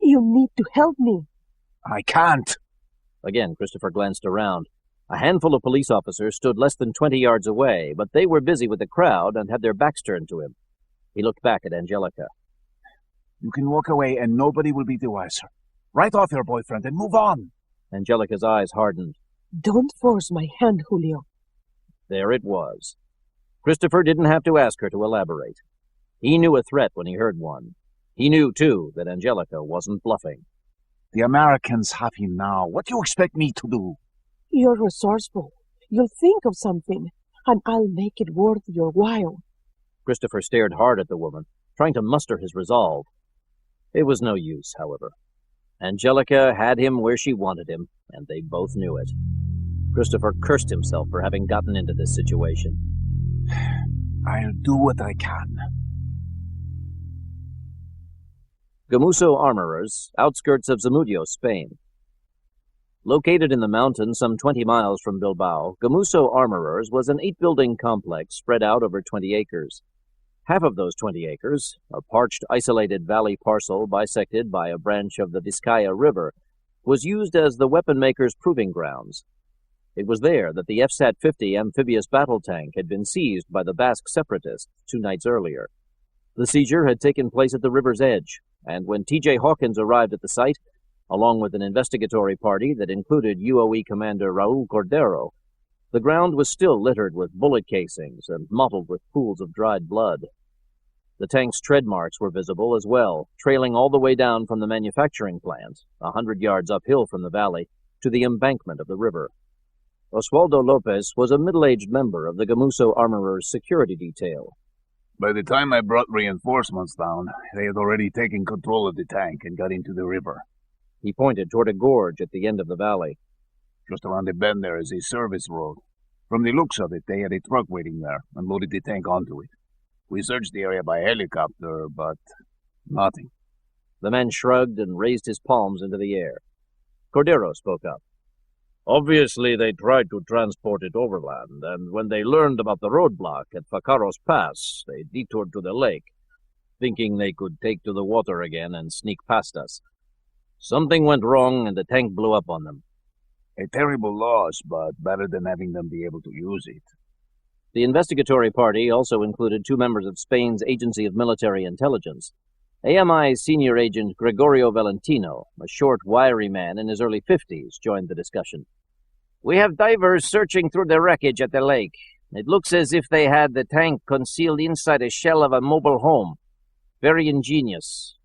You need to help me. I can't. Again, Christopher glanced around. A handful of police officers stood less than 20 yards away, but they were busy with the crowd and had their backs turned to him. He looked back at Angelica. You can walk away and nobody will be the wiser. Write off your boyfriend and move on. Angelica's eyes hardened. Don't force my hand, Julio. There it was. Christopher didn't have to ask her to elaborate. He knew a threat when he heard one. He knew, too, that Angelica wasn't bluffing. The Americans have him now. What do you expect me to do? You're resourceful. You'll think of something, and I'll make it worth your while. Christopher stared hard at the woman, trying to muster his resolve. It was no use, however. Angelica had him where she wanted him, and they both knew it. Christopher cursed himself for having gotten into this situation. I'll do what I can. Gamuso Armorers, outskirts of Zamudio, Spain. Located in the mountains some 20 miles from Bilbao, Gamuso Armorers was an 8-building complex spread out over 20 acres. Half of those 20 acres, a parched, isolated valley parcel bisected by a branch of the Vizcaya River, was used as the weapon makers' proving grounds. It was there that the FSAT-50 amphibious battle tank had been seized by the Basque separatists 2 nights earlier. The seizure had taken place at the river's edge, and when T.J. Hawkins arrived at the site, along with an investigatory party that included UOE Commander Raul Cordero, the ground was still littered with bullet casings and mottled with pools of dried blood. The tank's tread marks were visible as well, trailing all the way down from the manufacturing plant, 100 yards uphill from the valley, to the embankment of the river. Oswaldo Lopez was a middle-aged member of the Gamuso Armorers' security detail. By the time I brought reinforcements down, they had already taken control of the tank and got into the river. He pointed toward a gorge at the end of the valley. Just around the bend there is a service road. From the looks of it, they had a truck waiting there and loaded the tank onto it. We searched the area by helicopter, but nothing. The man shrugged and raised his palms into the air. Cordero spoke up. Obviously, they tried to transport it overland, and when they learned about the roadblock at Facaros Pass, they detoured to the lake, thinking they could take to the water again and sneak past us. Something went wrong, and the tank blew up on them. A terrible loss, but better than having them be able to use it. The investigatory party also included 2 members of Spain's Agency of Military Intelligence. AMI's senior agent Gregorio Valentino, a short, wiry man in his early 50s, joined the discussion. We have divers searching through the wreckage at the lake. It looks as if they had the tank concealed inside a shell of a mobile home. Very ingenious.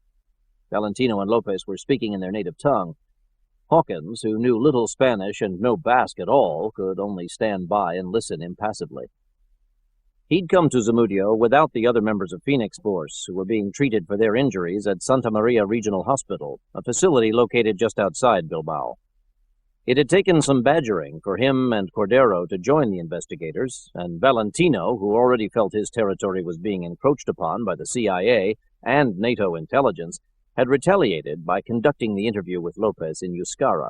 Valentino and Lopez were speaking in their native tongue. Hawkins, who knew little Spanish and no Basque at all, could only stand by and listen impassively. He'd come to Zamudio without the other members of Phoenix Force, who were being treated for their injuries at Santa Maria Regional Hospital, a facility located just outside Bilbao. It had taken some badgering for him and Cordero to join the investigators, and Valentino, who already felt his territory was being encroached upon by the CIA and NATO intelligence, had retaliated by conducting the interview with Lopez in Euskara.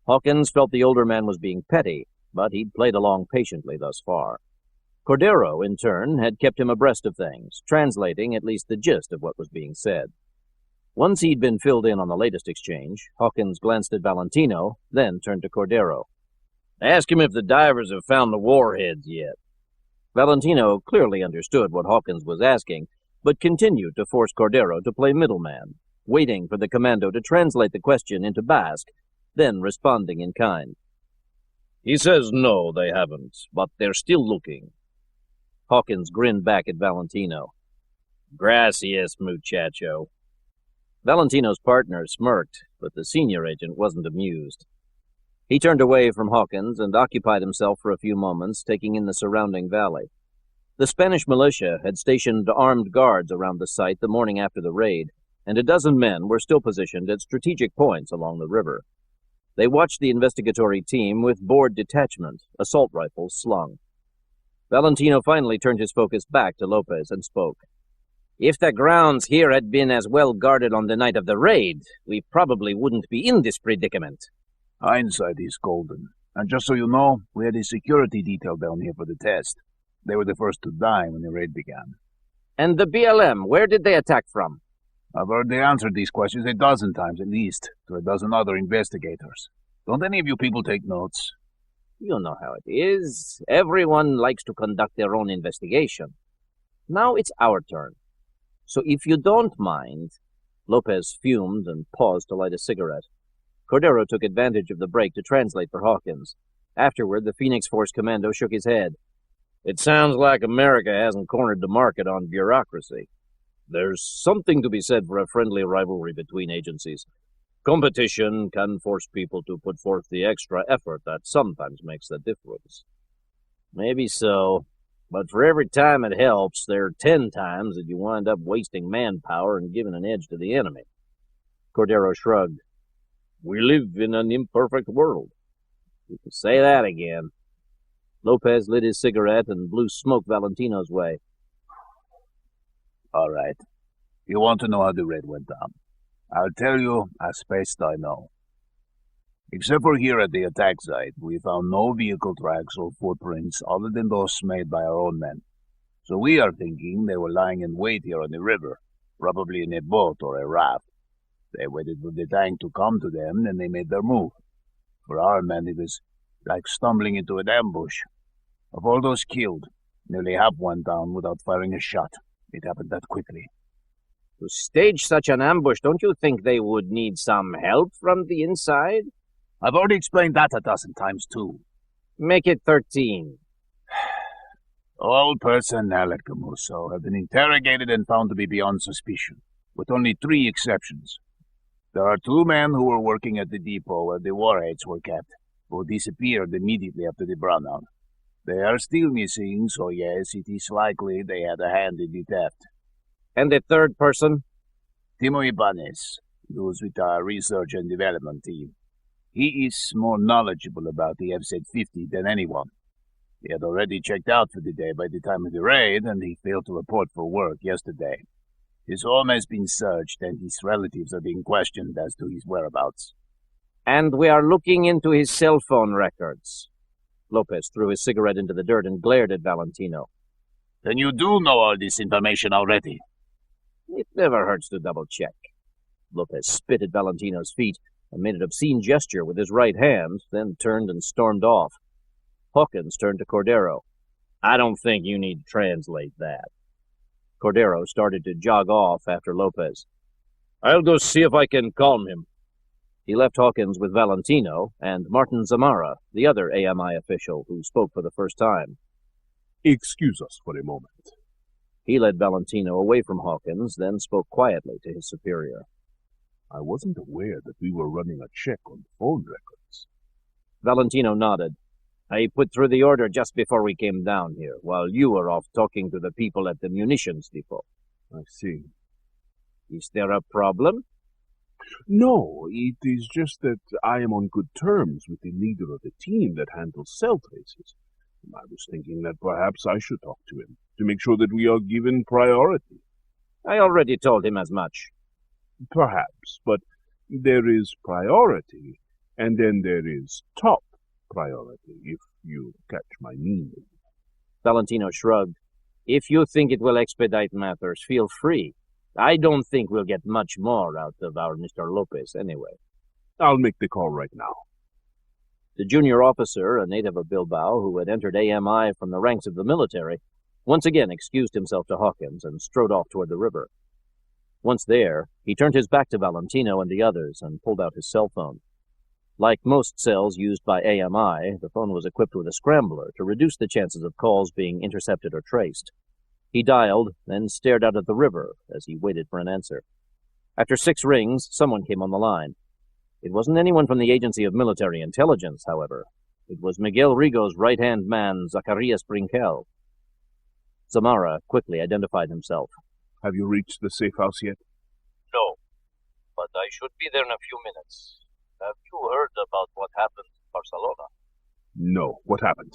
Hawkins felt the older man was being petty, but he'd played along patiently thus far. Cordero, in turn, had kept him abreast of things, translating at least the gist of what was being said. Once he'd been filled in on the latest exchange, Hawkins glanced at Valentino, then turned to Cordero. Ask him if the divers have found the warheads yet. Valentino clearly understood what Hawkins was asking, but continued to force Cordero to play middleman, waiting for the commando to translate the question into Basque, then responding in kind. He says no, they haven't, but they're still looking. Hawkins grinned back at Valentino. Gracias, muchacho. Valentino's partner smirked, but the senior agent wasn't amused. He turned away from Hawkins and occupied himself for a few moments, taking in the surrounding valley. The Spanish militia had stationed armed guards around the site the morning after the raid, and a dozen men were still positioned at strategic points along the river. They watched the investigatory team with bored detachment, assault rifles slung. Valentino finally turned his focus back to Lopez and spoke. If the grounds here had been as well guarded on the night of the raid, we probably wouldn't be in this predicament. Hindsight is golden. And just so you know, we had a security detail down here for the test. They were the first to die when the raid began. And the BLM, where did they attack from? I've already answered these questions a dozen times at least, to a dozen other investigators. Don't any of you people take notes? You know how it is. Everyone likes to conduct their own investigation. Now it's our turn. So if you don't mind... Lopez fumed and paused to light a cigarette. Cordero took advantage of the break to translate for Hawkins. Afterward, the Phoenix Force commando shook his head. It sounds like America hasn't cornered the market on bureaucracy. There's something to be said for a friendly rivalry between agencies. Competition can force people to put forth the extra effort that sometimes makes the difference. Maybe so. But for every time it helps, there are 10 times that you wind up wasting manpower and giving an edge to the enemy. Cordero shrugged. We live in an imperfect world. You can say that again. Lopez lit his cigarette and blew smoke Valentino's way. All right. You want to know how the raid went down? I'll tell you as best I know. Except for here at the attack site, we found no vehicle tracks or footprints other than those made by our own men. So we are thinking they were lying in wait here on the river, probably in a boat or a raft. They waited for the tank to come to them, then they made their move. For our men, it was like stumbling into an ambush. Of all those killed, nearly half went down without firing a shot. It happened that quickly. To stage such an ambush, don't you think they would need some help from the inside? I've already explained that a dozen times, too. Make it 13. All personnel at Camuso have been interrogated and found to be beyond suspicion, with only 3 exceptions. There are 2 men who were working at the depot where the warheads were kept, who disappeared immediately after the brownout. They are still missing, so yes, it is likely they had a hand in the theft. And the 3rd person? Timo Ibanez, who was with our research and development team. He is more knowledgeable about the FZ-50 than anyone. He had already checked out for the day by the time of the raid, and he failed to report for work yesterday. His home has been searched, and his relatives are being questioned as to his whereabouts. And we are looking into his cell phone records. Lopez threw his cigarette into the dirt and glared at Valentino. Then you do know all this information already. It never hurts to double-check. Lopez spit at Valentino's feet and made an obscene gesture with his right hand, then turned and stormed off. Hawkins turned to Cordero. I don't think you need to translate that. Cordero started to jog off after Lopez. I'll go see if I can calm him. He left Hawkins with Valentino and Martin Zamara, the other AMI official who spoke for the first time. Excuse us for a moment. He led Valentino away from Hawkins, then spoke quietly to his superior. I wasn't aware that we were running a check on phone records. Valentino nodded. I put through the order just before we came down here, while you were off talking to the people at the munitions depot. I see. Is there a problem? No, it is just that I am on good terms with the leader of the team that handles cell traces. I was thinking that perhaps I should talk to him, to make sure that we are given priority. I already told him as much. Perhaps, but there is priority, and then there is top priority, if you catch my meaning. Valentino shrugged. If you think it will expedite matters, feel free. I don't think we'll get much more out of our Mr. Lopez anyway. I'll make the call right now. The junior officer, a native of Bilbao who had entered AMI from the ranks of the military, once again excused himself to Hawkins and strode off toward the river. Once there, he turned his back to Valentino and the others and pulled out his cell phone. Like most cells used by AMI, the phone was equipped with a scrambler to reduce the chances of calls being intercepted or traced. He dialed, then stared out at the river as he waited for an answer. After 6 rings, someone came on the line. It wasn't anyone from the Agency of Military Intelligence, however. It was Miguel Rigo's right-hand man, Zacarias Brinquel. Zamara quickly identified himself. Have you reached the safe house yet? No, but I should be there in a few minutes. Have you heard about what happened in Barcelona? No. What happened?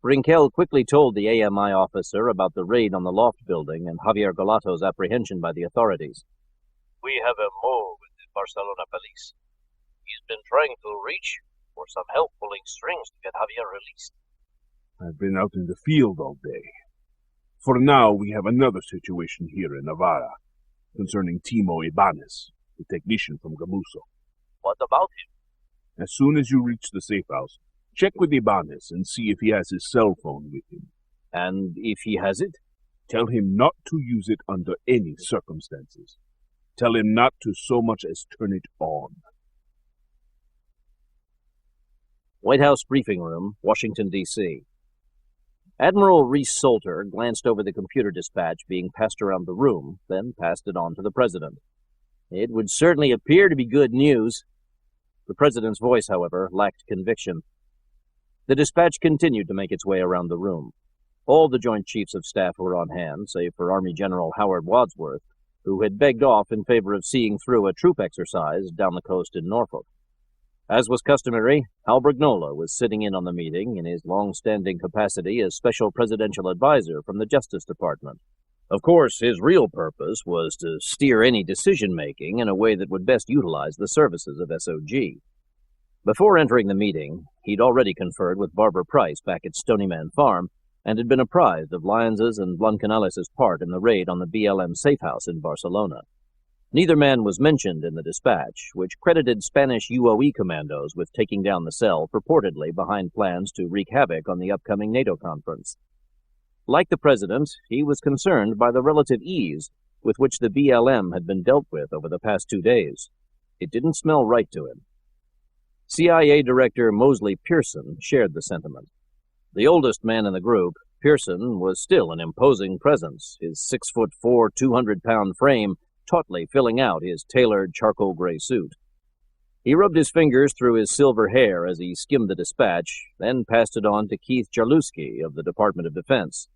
Brinquel quickly told the AMI officer about the raid on the loft building and Javier Galato's apprehension by the authorities. We have a mole with the Barcelona police. He's been trying to reach for some help pulling strings to get Javier released. I've been out in the field all day. For now, we have another situation here in Navarra, concerning Timo Ibanez, the technician from Gamuso. What about him? As soon as you reach the safe house, check with Ibanez and see if he has his cell phone with him. And if he has it? Tell him not to use it under any circumstances. Tell him not to so much as turn it on. White House briefing room, Washington, D.C. Admiral Reese Salter glanced over the computer dispatch being passed around the room, then passed it on to the president. It would certainly appear to be good news. The president's voice, however, lacked conviction. The dispatch continued to make its way around the room. All the Joint Chiefs of Staff were on hand, save for Army General Howard Wadsworth, who had begged off in favor of seeing through a troop exercise down the coast in Norfolk. As was customary, Hal Brignola was sitting in on the meeting in his long-standing capacity as Special Presidential Advisor from the Justice Department. Of course, his real purpose was to steer any decision-making in a way that would best utilize the services of SOG. Before entering the meeting, he'd already conferred with Barbara Price back at Stony Man Farm and had been apprised of Lyons's and Blancanales' part in the raid on the BLM safe house in Barcelona. Neither man was mentioned in the dispatch, which credited Spanish UOE commandos with taking down the cell purportedly behind plans to wreak havoc on the upcoming NATO conference. Like the president, he was concerned by the relative ease with which the BLM had been dealt with over the past 2 days. It didn't smell right to him. CIA Director Mosley Pearson shared the sentiment. The oldest man in the group, Pearson was still an imposing presence, his 6'4", 200-pound frame tautly filling out his tailored charcoal gray suit. He rubbed his fingers through his silver hair as he skimmed the dispatch, then passed it on to Keith Jarlowski of the Department of Defense.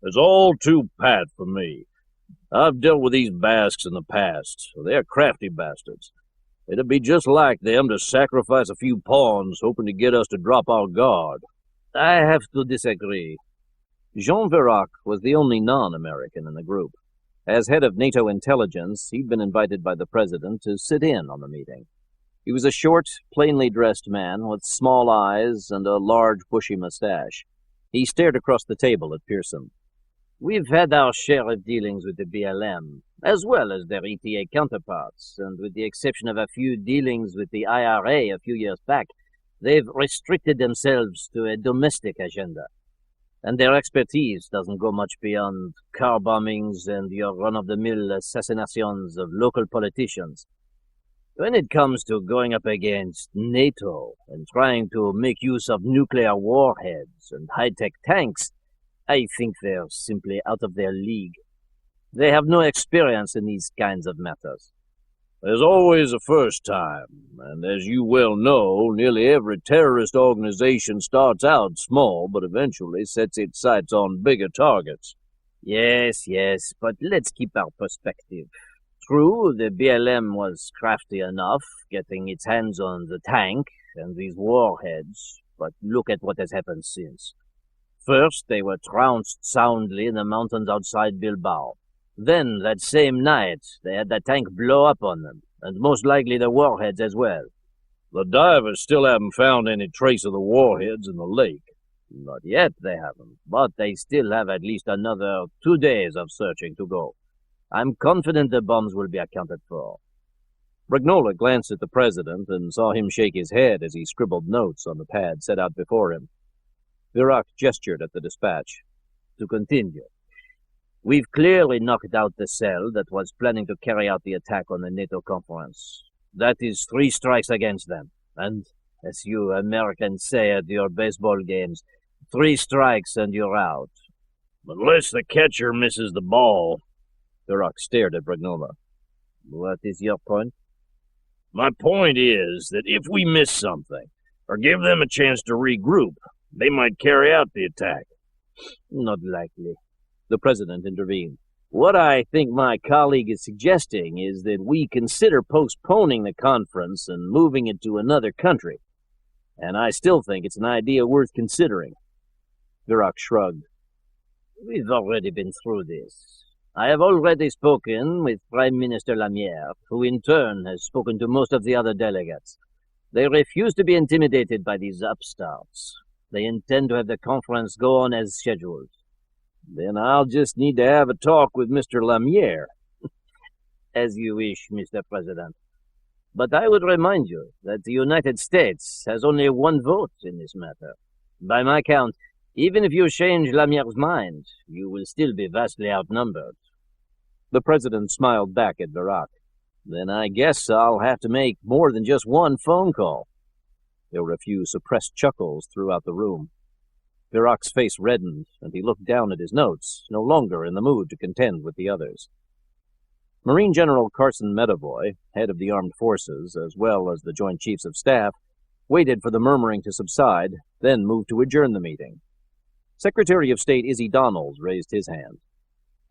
It's all too pat for me. I've dealt with these Basques in the past. They're crafty bastards. It'd be just like them to sacrifice a few pawns hoping to get us to drop our guard. I have to disagree. Jean Virac was the only non-American in the group. As head of NATO intelligence, he'd been invited by the president to sit in on the meeting. He was a short, plainly dressed man with small eyes and a large, bushy mustache. He stared across the table at Pearson. We've had our share of dealings with the BLM, as well as their ETA counterparts, and with the exception of a few dealings with the IRA a few years back, they've restricted themselves to a domestic agenda. And their expertise doesn't go much beyond car bombings and your run-of-the-mill assassinations of local politicians. When it comes to going up against NATO and trying to make use of nuclear warheads and high-tech tanks, I think they're simply out of their league. They have no experience in these kinds of matters. There's always a first time, and as you well know, nearly every terrorist organization starts out small, but eventually sets its sights on bigger targets. Yes, but let's keep our perspective. True, the BLM was crafty enough, getting its hands on the tank and these warheads, but look at what has happened since. First, they were trounced soundly in the mountains outside Bilbao. Then, that same night, they had the tank blow up on them, and most likely the warheads as well. The divers still haven't found any trace of the warheads in the lake. Not yet, they haven't, but they still have at least another 2 days of searching to go. I'm confident the bombs will be accounted for. Brignola glanced at the president and saw him shake his head as he scribbled notes on the pad set out before him. Virac gestured at the dispatch. To continue. We've clearly knocked out the cell that was planning to carry out the attack on the NATO conference. That is 3 strikes against them. And, as you Americans say at your baseball games, 3 strikes and you're out. Unless the catcher misses the ball. Virac stared at Brignola. What is your point? My point is that if we miss something, or give them a chance to regroup, they might carry out the attack. Not likely. The president intervened. What I think my colleague is suggesting is that we consider postponing the conference and moving it to another country. And I still think it's an idea worth considering. Virac shrugged. We've already been through this. I have already spoken with Prime Minister Lamière, who in turn has spoken to most of the other delegates. They refuse to be intimidated by these upstarts. They intend to have the conference go on as scheduled. Then I'll just need to have a talk with Mr. Lamier. As you wish, Mr. President. But I would remind you that the United States has only one vote in this matter. By my count, even if you change Lamier's mind, you will still be vastly outnumbered. The President smiled back at Virac. Then I guess I'll have to make more than just one phone call. There were a few suppressed chuckles throughout the room. Virac's face reddened, and he looked down at his notes, no longer in the mood to contend with the others. Marine General Carson Medavoy, head of the armed forces, as well as the Joint Chiefs of Staff, waited for the murmuring to subside, then moved to adjourn the meeting. Secretary of State Izzy Donalds raised his hand.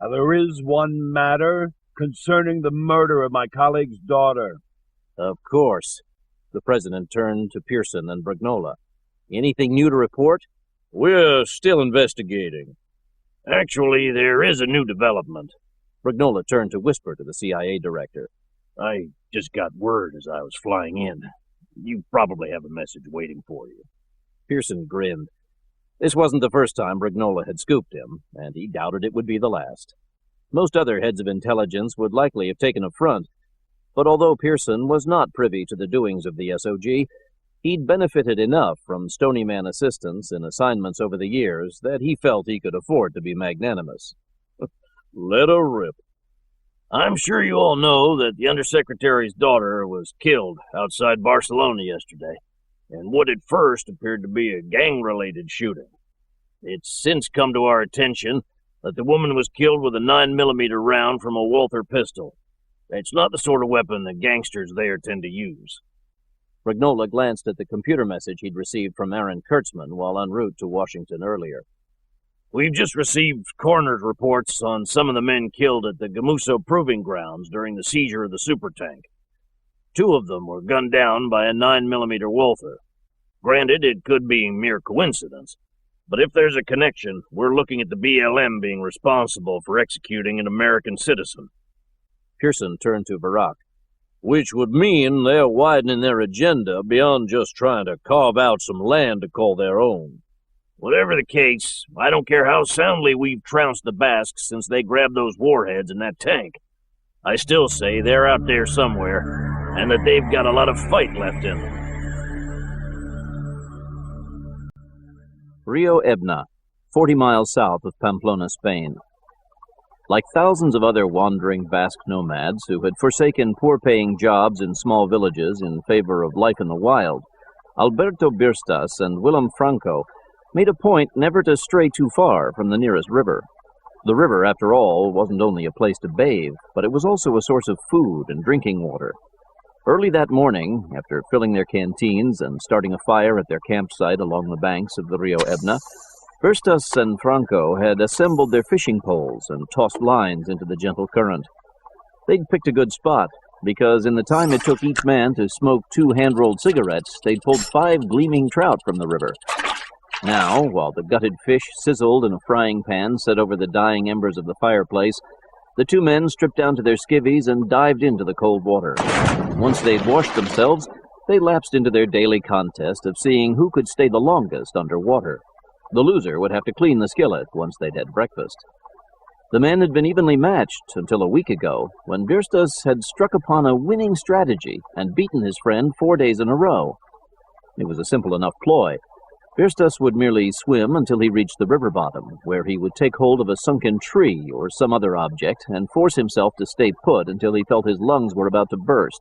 There is one matter concerning the murder of my colleague's daughter. Of course. The President turned to Pearson and Brignola. Anything new to report? We're still investigating. Actually, there is a new development. Brignola turned to whisper to the CIA director. I just got word as I was flying in. You probably have a message waiting for you. Pearson grinned. This wasn't the first time Brignola had scooped him, and he doubted it would be the last. Most other heads of intelligence would likely have taken affront, but although Pearson was not privy to the doings of the SOG, he'd benefited enough from Stony Man assistance in assignments over the years that he felt he could afford to be magnanimous. Let her rip. I'm sure you all know that the Undersecretary's daughter was killed outside Barcelona yesterday, in what at first appeared to be a gang-related shooting. It's since come to our attention that the woman was killed with a 9mm round from a Walther pistol. It's not the sort of weapon the gangsters there tend to use. Brignola glanced at the computer message he'd received from Aaron Kurtzman while en route to Washington earlier. We've just received coroner's reports on some of the men killed at the Gamuso Proving Grounds during the seizure of the supertank. 2 of them were gunned down by a 9mm Walther. Granted, it could be mere coincidence, but if there's a connection, we're looking at the BLM being responsible for executing an American citizen. Pearson turned to Virac. Which would mean they're widening their agenda beyond just trying to carve out some land to call their own. Whatever the case, I don't care how soundly we've trounced the Basques since they grabbed those warheads in that tank. I still say they're out there somewhere, and that they've got a lot of fight left in them. Rio Ebna, 40 miles south of Pamplona, Spain. Like thousands of other wandering Basque nomads who had forsaken poor-paying jobs in small villages in favor of life in the wild, Alberto Birstas and Willem Franco made a point never to stray too far from the nearest river. The river, after all, wasn't only a place to bathe, but it was also a source of food and drinking water. Early that morning, after filling their canteens and starting a fire at their campsite along the banks of the Rio Ebna, Birstas and Franco had assembled their fishing poles and tossed lines into the gentle current. They'd picked a good spot, because in the time it took each man to smoke 2 hand-rolled cigarettes, they'd pulled 5 gleaming trout from the river. Now, while the gutted fish sizzled in a frying pan set over the dying embers of the fireplace, the 2 men stripped down to their skivvies and dived into the cold water. Once they'd washed themselves, they lapsed into their daily contest of seeing who could stay the longest underwater. The loser would have to clean the skillet once they'd had breakfast. The men had been evenly matched until a week ago, when Birstas had struck upon a winning strategy and beaten his friend 4 days in a row. It was a simple enough ploy. Birstas would merely swim until he reached the river bottom, where he would take hold of a sunken tree or some other object and force himself to stay put until he felt his lungs were about to burst.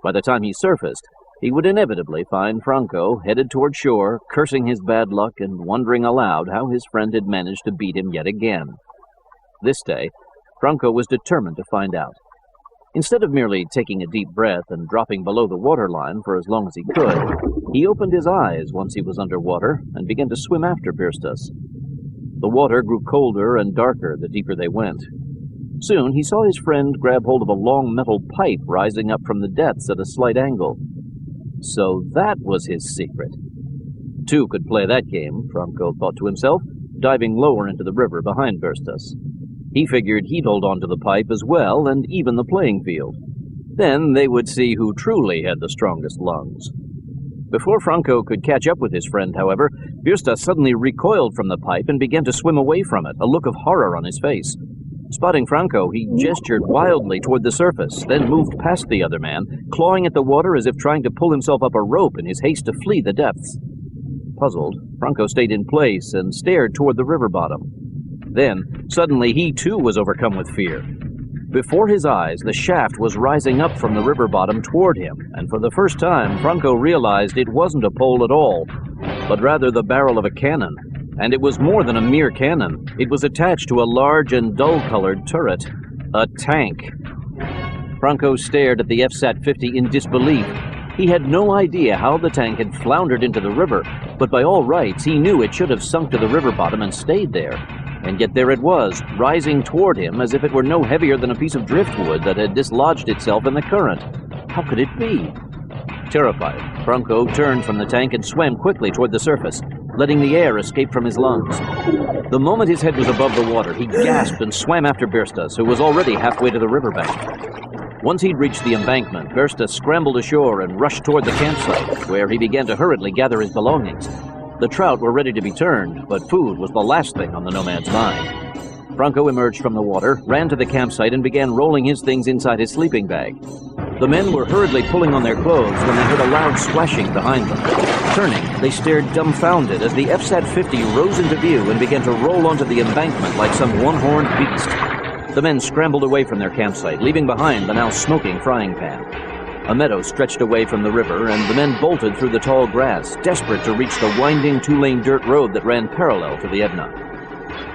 By the time he surfaced, he would inevitably find Franco headed toward shore, cursing his bad luck and wondering aloud how his friend had managed to beat him yet again. This day, Franco was determined to find out. Instead of merely taking a deep breath and dropping below the waterline for as long as he could, he opened his eyes once he was underwater and began to swim after Birstas. The water grew colder and darker the deeper they went. Soon he saw his friend grab hold of a long metal pipe rising up from the depths at a slight angle. So that was his secret. 2 could play that game, Franco thought to himself, diving lower into the river behind Birstas. He figured he'd hold on to the pipe as well and even the playing field. Then they would see who truly had the strongest lungs. Before Franco could catch up with his friend, however, Birsta suddenly recoiled from the pipe and began to swim away from it, a look of horror on his face. Spotting Franco, he gestured wildly toward the surface, then moved past the other man, clawing at the water as if trying to pull himself up a rope in his haste to flee the depths. Puzzled, Franco stayed in place and stared toward the river bottom. Then, suddenly, he too was overcome with fear. Before his eyes, the shaft was rising up from the river bottom toward him, and for the first time, Franco realized it wasn't a pole at all, but rather the barrel of a cannon. And it was more than a mere cannon. It was attached to a large and dull-colored turret. A tank. Franco stared at the FSAT-50 in disbelief. He had no idea how the tank had floundered into the river, but by all rights, he knew it should have sunk to the river bottom and stayed there. And yet there it was, rising toward him as if it were no heavier than a piece of driftwood that had dislodged itself in the current. How could it be? Terrified, Franco turned from the tank and swam quickly toward the surface, letting the air escape from his lungs. The moment his head was above the water, he gasped and swam after Birstas, who was already halfway to the riverbank. Once he'd reached the embankment, Birstas scrambled ashore and rushed toward the campsite, where he began to hurriedly gather his belongings. The trout were ready to be turned, but food was the last thing on the nomad's mind. Franco emerged from the water, ran to the campsite, and began rolling his things inside his sleeping bag. The men were hurriedly pulling on their clothes when they heard a loud splashing behind them. Turning, they stared dumbfounded as the FSAT-50 rose into view and began to roll onto the embankment like some one-horned beast. The men scrambled away from their campsite, leaving behind the now smoking frying pan. A meadow stretched away from the river, and the men bolted through the tall grass, desperate to reach the winding two-lane dirt road that ran parallel to the Edna.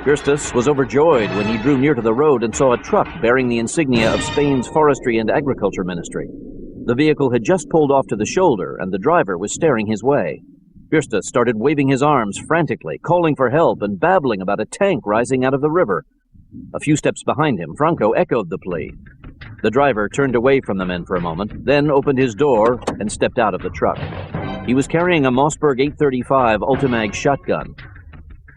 Birstas was overjoyed when he drew near to the road and saw a truck bearing the insignia of Spain's Forestry and Agriculture Ministry. The vehicle had just pulled off to the shoulder, and the driver was staring his way. Birstas started waving his arms frantically, calling for help and babbling about a tank rising out of the river. A few steps behind him, Franco echoed the plea. The driver turned away from the men for a moment, then opened his door and stepped out of the truck. He was carrying a Mossberg 835 Ultimag shotgun.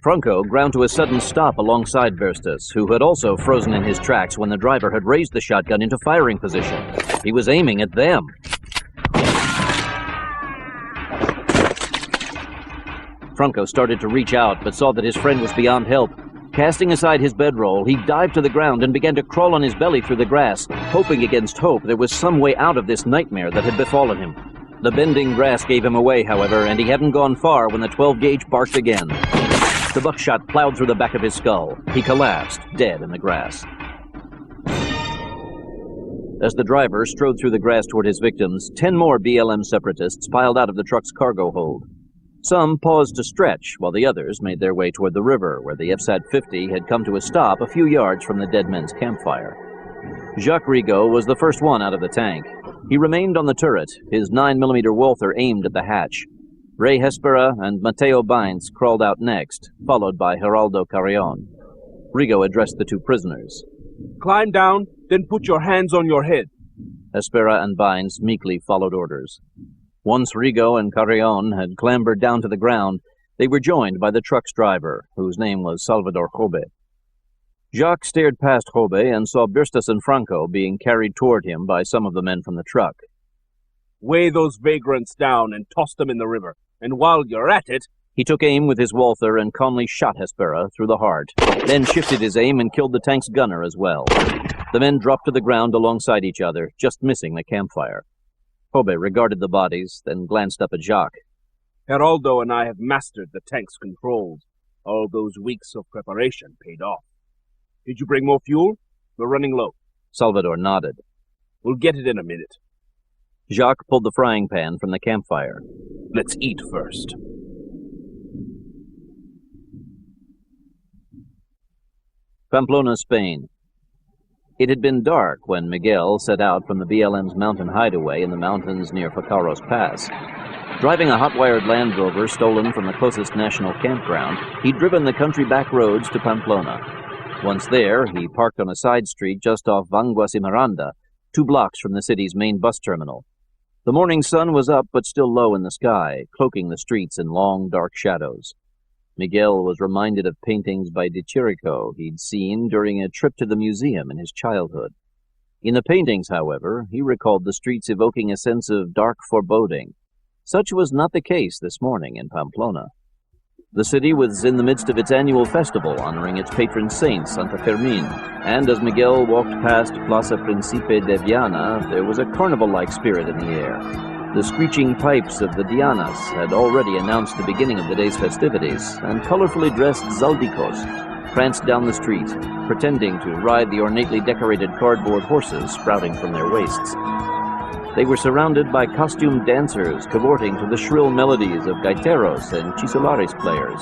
Franco ground to a sudden stop alongside Birstas, who had also frozen in his tracks when the driver had raised the shotgun into firing position. He was aiming at them. Franco started to reach out, but saw that his friend was beyond help. Casting aside his bedroll, he dived to the ground and began to crawl on his belly through the grass, hoping against hope there was some way out of this nightmare that had befallen him. The bending grass gave him away, however, and he hadn't gone far when the 12-gauge barked again. The buckshot plowed through the back of his skull. He collapsed, dead in the grass. As the driver strode through the grass toward his victims, 10 more BLM separatists piled out of the truck's cargo hold. Some paused to stretch, while the others made their way toward the river, where the FSAT-50 had come to a stop a few yards from the dead men's campfire. Jacques Rigaud was the first one out of the tank. He remained on the turret, his 9mm Walther aimed at the hatch. Ray Hespera and Mateo Baines crawled out next, followed by Geraldo Carrion. Rigaud addressed the two prisoners. Climb down, then put your hands on your head. Hespera and Baines meekly followed orders. Once Rigaud and Carrion had clambered down to the ground, they were joined by the truck's driver, whose name was Salvador Jobe. Jacques stared past Jobe and saw Birstas and Franco being carried toward him by some of the men from the truck. Weigh those vagrants down and toss them in the river. And while you're at it... He took aim with his Walther and calmly shot Hespera through the heart, then shifted his aim and killed the tank's gunner as well. The men dropped to the ground alongside each other, just missing the campfire. Jobe regarded the bodies, then glanced up at Jacques. Geraldo and I have mastered the tank's controls. All those weeks of preparation paid off. Did you bring more fuel? We're running low. Salvador nodded. We'll get it in a minute. Jacques pulled the frying pan from the campfire. Let's eat first. Pamplona, Spain. It had been dark when Miguel set out from the BLM's mountain hideaway in the mountains near Facaros Pass. Driving a hot-wired Land Rover stolen from the closest national campground, he'd driven the country back roads to Pamplona. Once there, he parked on a side street just off Vanguas y Miranda, 2 blocks from the city's main bus terminal. The morning sun was up but still low in the sky, cloaking the streets in long, dark shadows. Miguel was reminded of paintings by de Chirico he'd seen during a trip to the museum in his childhood. In the paintings, however, he recalled the streets evoking a sense of dark foreboding. Such was not the case this morning in Pamplona. The city was in the midst of its annual festival honoring its patron saint, Santa Fermin, and as Miguel walked past Plaza Principe de Viana, there was a carnival-like spirit in the air. The screeching pipes of the Dianas had already announced the beginning of the day's festivities, and colorfully dressed Zaldicos pranced down the street, pretending to ride the ornately decorated cardboard horses sprouting from their waists. They were surrounded by costumed dancers cavorting to the shrill melodies of gaiteros and chisolares players.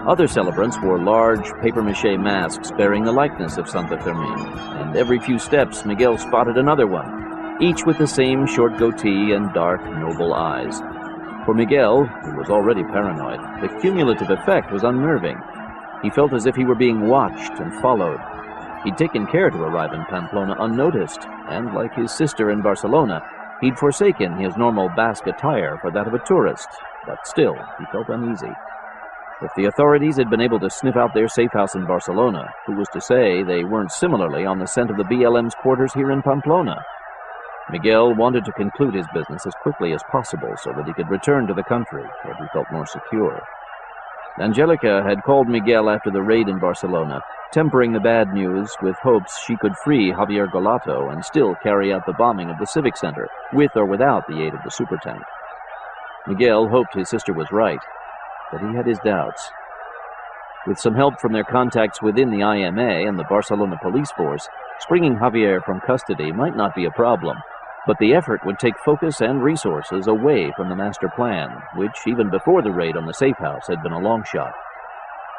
Other celebrants wore large papier-mâché masks bearing the likeness of Santa Fermin, and every few steps Miguel spotted another one, each with the same short goatee and dark, noble eyes. For Miguel, who was already paranoid, the cumulative effect was unnerving. He felt as if he were being watched and followed. He'd taken care to arrive in Pamplona unnoticed, and like his sister in Barcelona, he'd forsaken his normal Basque attire for that of a tourist, but still, he felt uneasy. If the authorities had been able to sniff out their safe house in Barcelona, who was to say they weren't similarly on the scent of the BLM's quarters here in Pamplona? Miguel wanted to conclude his business as quickly as possible so that he could return to the country, where he felt more secure. Angelica had called Miguel after the raid in Barcelona, tempering the bad news with hopes she could free Javier Golato and still carry out the bombing of the Civic Center, with or without the aid of the super tank. Miguel hoped his sister was right, but he had his doubts. With some help from their contacts within the IMA and the Barcelona police force, springing Javier from custody might not be a problem, but the effort would take focus and resources away from the master plan, which, even before the raid on the safe house, had been a long shot.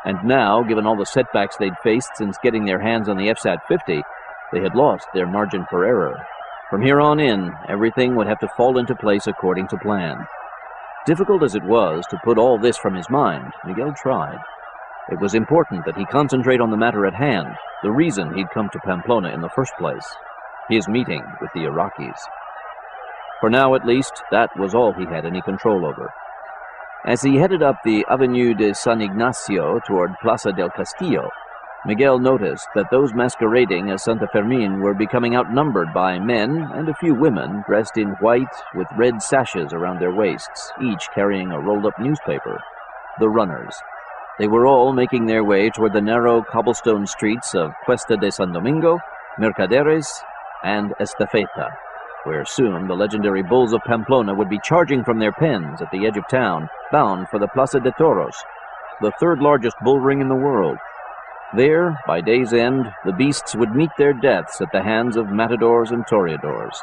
And now, given all the setbacks they'd faced since getting their hands on the FSAT-50, they had lost their margin for error. From here on in, everything would have to fall into place according to plan. Difficult as it was to put all this from his mind, Miguel tried. It was important that he concentrate on the matter at hand, the reason he'd come to Pamplona in the first place, his meeting with the Iraqis. For now, at least, that was all he had any control over. As he headed up the Avenue de San Ignacio toward Plaza del Castillo, Miguel noticed that those masquerading as Santa Fermin were becoming outnumbered by men and a few women dressed in white with red sashes around their waists, each carrying a rolled-up newspaper. The runners. They were all making their way toward the narrow cobblestone streets of Cuesta de San Domingo, Mercaderes, and Estafeta, where soon the legendary bulls of Pamplona would be charging from their pens at the edge of town, bound for the Plaza de Toros, the third largest bull ring in the world. There, by day's end, the beasts would meet their deaths at the hands of matadors and toreadors.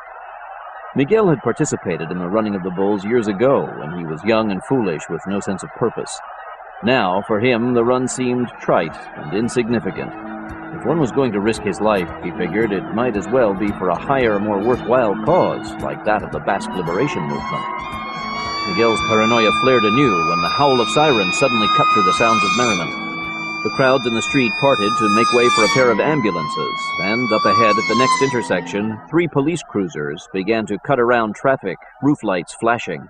Miguel had participated in the running of the bulls years ago when he was young and foolish with no sense of purpose. Now, for him, the run seemed trite and insignificant. If one was going to risk his life, he figured, it might as well be for a higher, more worthwhile cause, like that of the Basque Liberation Movement. Miguel's paranoia flared anew when the howl of sirens suddenly cut through the sounds of merriment. The crowds in the street parted to make way for a pair of ambulances, and up ahead at the next intersection, 3 police cruisers began to cut around traffic, roof lights flashing.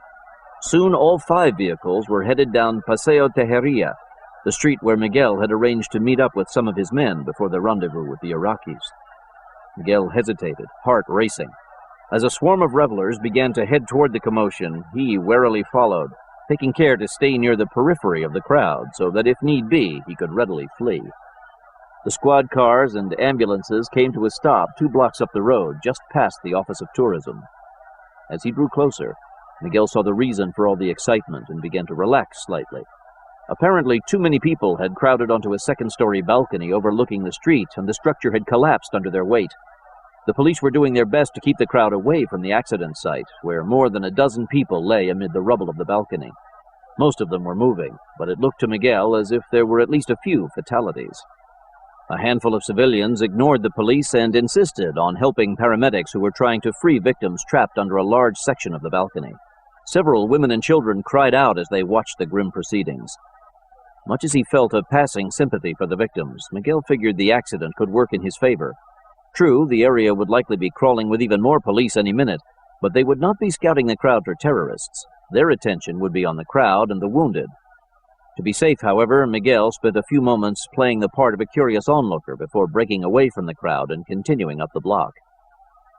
Soon all 5 vehicles were headed down Paseo Tejeria, the street where Miguel had arranged to meet up with some of his men before the rendezvous with the Iraqis. Miguel hesitated, heart racing. As a swarm of revelers began to head toward the commotion, he warily followed, taking care to stay near the periphery of the crowd so that if need be, he could readily flee. The squad cars and ambulances came to a stop 2 blocks up the road, just past the Office of Tourism. As he drew closer, Miguel saw the reason for all the excitement and began to relax slightly. Apparently, too many people had crowded onto a second-story balcony overlooking the street, and the structure had collapsed under their weight. The police were doing their best to keep the crowd away from the accident site, where more than a dozen people lay amid the rubble of the balcony. Most of them were moving, but it looked to Miguel as if there were at least a few fatalities. A handful of civilians ignored the police and insisted on helping paramedics who were trying to free victims trapped under a large section of the balcony. Several women and children cried out as they watched the grim proceedings. Much as he felt a passing sympathy for the victims, Miguel figured the accident could work in his favor. True, the area would likely be crawling with even more police any minute, but they would not be scouting the crowd for terrorists. Their attention would be on the crowd and the wounded. To be safe, however, Miguel spent a few moments playing the part of a curious onlooker before breaking away from the crowd and continuing up the block.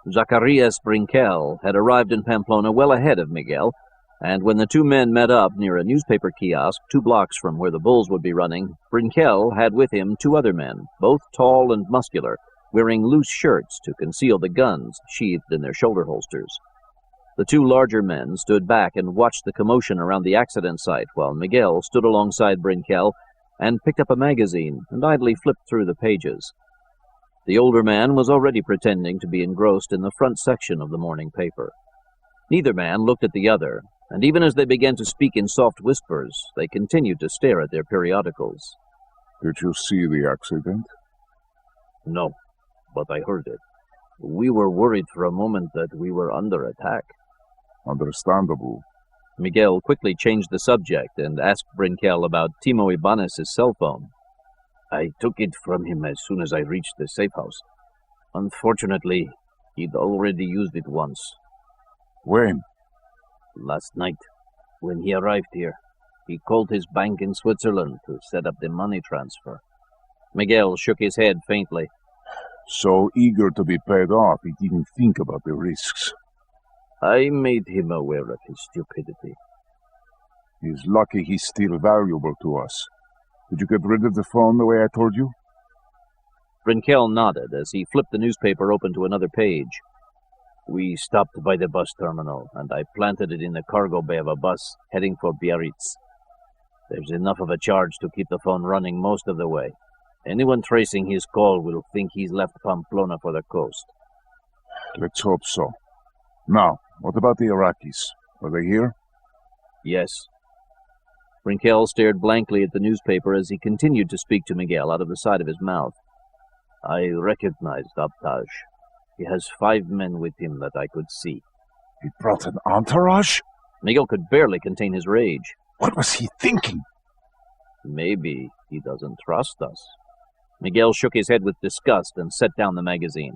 Zacarias Brinquel had arrived in Pamplona well ahead of Miguel, and when the two men met up near a newspaper kiosk 2 blocks from where the bulls would be running, Brinkel had with him 2 other men, both tall and muscular, wearing loose shirts to conceal the guns sheathed in their shoulder holsters. The 2 larger men stood back and watched the commotion around the accident site, while Miguel stood alongside Brinkel and picked up a magazine and idly flipped through the pages. The older man was already pretending to be engrossed in the front section of the morning paper. Neither man looked at the other, and even as they began to speak in soft whispers, they continued to stare at their periodicals. Did you see the accident? No, but I heard it. We were worried for a moment that we were under attack. Understandable. Miguel quickly changed the subject and asked Brinkel about Timo Ibanez' cell phone. I took it from him as soon as I reached the safe house. Unfortunately, he'd already used it once. When? Last night, when he arrived here. He called his bank in Switzerland to set up the money transfer. Miguel shook his head faintly. So eager to be paid off, he didn't think about the risks. I made him aware of his stupidity. He's lucky he's still valuable to us. Did you get rid of the phone the way I told you? Brinkel nodded as he flipped the newspaper open to another page. We stopped by the bus terminal, and I planted it in the cargo bay of a bus heading for Biarritz. There's enough of a charge to keep the phone running most of the way. Anyone tracing his call will think he's left Pamplona for the coast. Let's hope so. Now, what about the Iraqis? Are they here? Yes. Brinkel stared blankly at the newspaper as he continued to speak to Miguel out of the side of his mouth. I recognized Abtaj. He has 5 men with him that I could see. He brought an entourage? Miguel could barely contain his rage. What was he thinking? Maybe he doesn't trust us. Miguel shook his head with disgust and set down the magazine.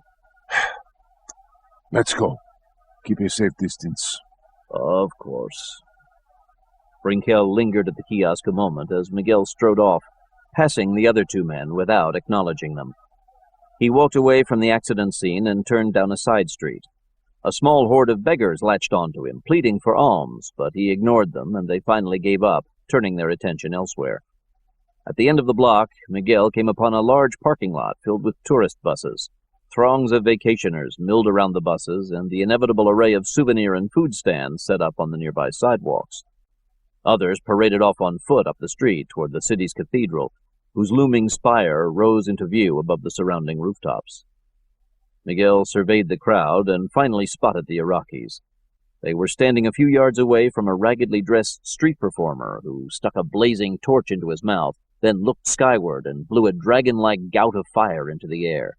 Let's go. Keep a safe distance. Of course. Brinkel lingered at the kiosk a moment as Miguel strode off, passing the other 2 men without acknowledging them. He walked away from the accident scene and turned down a side street. A small horde of beggars latched onto him, pleading for alms, but he ignored them, and they finally gave up, turning their attention elsewhere. At the end of the block, Miguel came upon a large parking lot filled with tourist buses. Throngs of vacationers milled around the buses, and the inevitable array of souvenir and food stands set up on the nearby sidewalks. Others paraded off on foot up the street toward the city's cathedral, whose looming spire rose into view above the surrounding rooftops. Miguel surveyed the crowd and finally spotted the Iraqis. They were standing a few yards away from a raggedly dressed street performer who stuck a blazing torch into his mouth, then looked skyward and blew a dragon-like gout of fire into the air.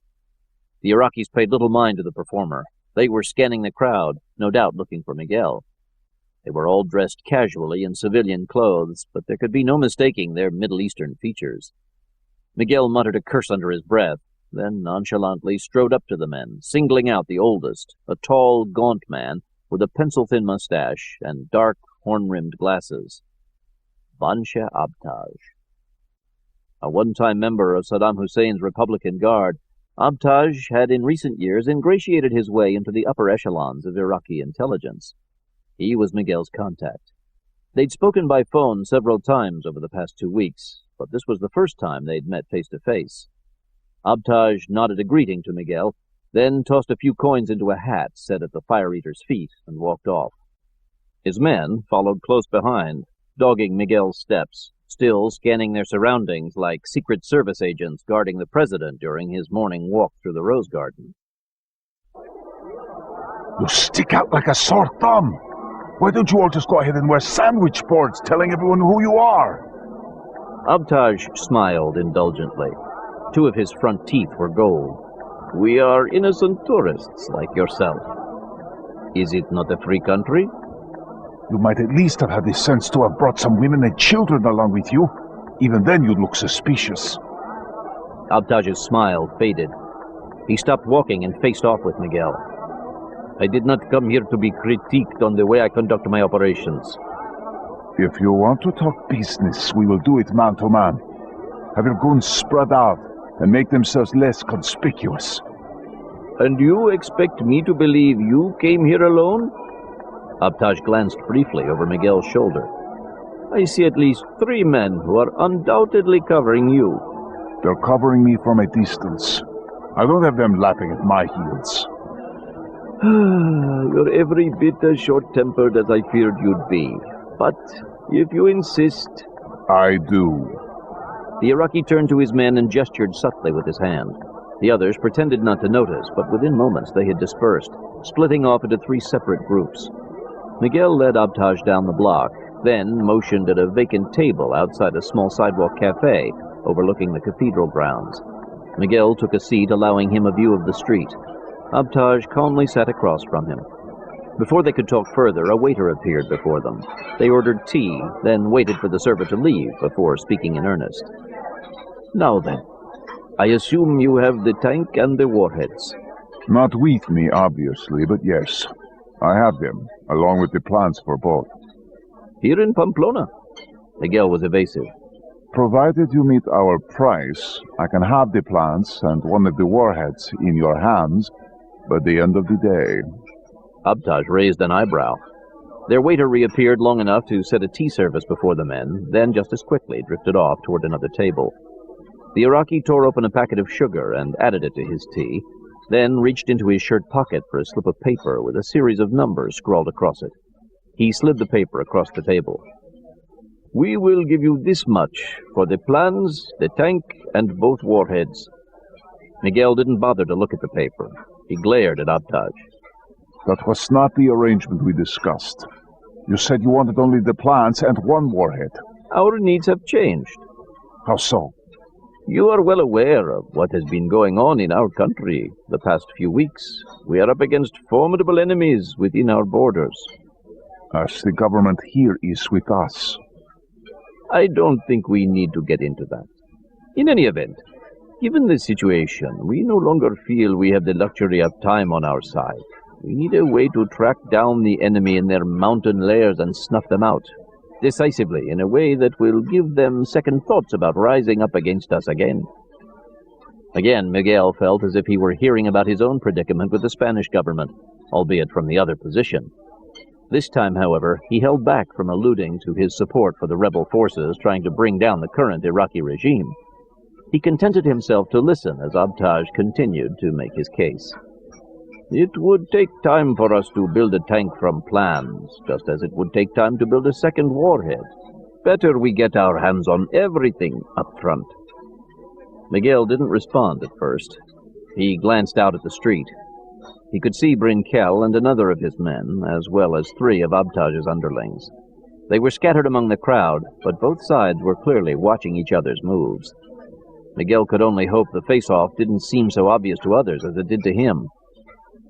The Iraqis paid little mind to the performer. They were scanning the crowd, no doubt looking for Miguel. They were all dressed casually in civilian clothes, but there could be no mistaking their Middle Eastern features. Miguel muttered a curse under his breath, then nonchalantly strode up to the men, singling out the oldest, a tall, gaunt man with a pencil-thin mustache and dark, horn-rimmed glasses. Bansha Abtaj. A one-time member of Saddam Hussein's Republican Guard, Abtaj had in recent years ingratiated his way into the upper echelons of Iraqi intelligence. He was Miguel's contact. They'd spoken by phone several times over the past 2 weeks, but this was the first time they'd met face-to-face. Abtaj nodded a greeting to Miguel, then tossed a few coins into a hat set at the fire eater's feet and walked off. His men followed close behind, dogging Miguel's steps, still scanning their surroundings like Secret Service agents guarding the president during his morning walk through the Rose Garden. You stick out like a sore thumb. Why don't you all just go ahead and wear sandwich boards telling everyone who you are? Abtaj smiled indulgently. 2 of his front teeth were gold. We are innocent tourists like yourself. Is it not a free country? You might at least have had the sense to have brought some women and children along with you. Even then you'd look suspicious. Abtaj's smile faded. He stopped walking and faced off with Miguel. I did not come here to be critiqued on the way I conduct my operations. If you want to talk business, we will do it man to man. Have your goons spread out and make themselves less conspicuous. And you expect me to believe you came here alone? Abtaj glanced briefly over Miguel's shoulder. I see at least 3 men who are undoubtedly covering you. They're covering me from a distance. I don't have them lapping at my heels. You're every bit as short-tempered as I feared you'd be. But if you insist... I do. The Iraqi turned to his men and gestured subtly with his hand. The others pretended not to notice, but within moments they had dispersed, splitting off into 3 separate groups. Miguel led Abtaj down the block, then motioned at a vacant table outside a small sidewalk cafe overlooking the cathedral grounds. Miguel took a seat, allowing him a view of the street. Abtaj calmly sat across from him. Before they could talk further, a waiter appeared before them. They ordered tea, then waited for the server to leave before speaking in earnest. Now then, I assume you have the tank and the warheads. Not with me, obviously, but yes. I have them, along with the plans for both. Here in Pamplona? Miguel was evasive. Provided you meet our price, I can have the plans and one of the warheads in your hands by the end of the day. Abtaj raised an eyebrow. Their waiter reappeared long enough to set a tea service before the men, then just as quickly drifted off toward another table. The Iraqi tore open a packet of sugar and added it to his tea, then reached into his shirt pocket for a slip of paper with a series of numbers scrawled across it. He slid the paper across the table. We will give you this much for the plans, the tank, and both warheads. Miguel didn't bother to look at the paper. He glared at Abtaj. That was not the arrangement we discussed. You said you wanted only the plans and one warhead. Our needs have changed. How so? You are well aware of what has been going on in our country the past few weeks. We are up against formidable enemies within our borders. As the government here is with us. I don't think we need to get into that. In any event, given the situation, we no longer feel we have the luxury of time on our side. We need a way to track down the enemy in their mountain lairs and snuff them out, decisively, in a way that will give them second thoughts about rising up against us again. Again, Miguel felt as if he were hearing about his own predicament with the Spanish government, albeit from the other position. This time, however, he held back from alluding to his support for the rebel forces trying to bring down the current Iraqi regime. He contented himself to listen as Abtaj continued to make his case. It would take time for us to build a tank from plans, just as it would take time to build a second warhead. Better we get our hands on everything up front. Miguel didn't respond at first. He glanced out at the street. He could see Brinkel and another of his men, as well as 3 of Abtaj's underlings. They were scattered among the crowd, but both sides were clearly watching each other's moves. Miguel could only hope the face-off didn't seem so obvious to others as it did to him.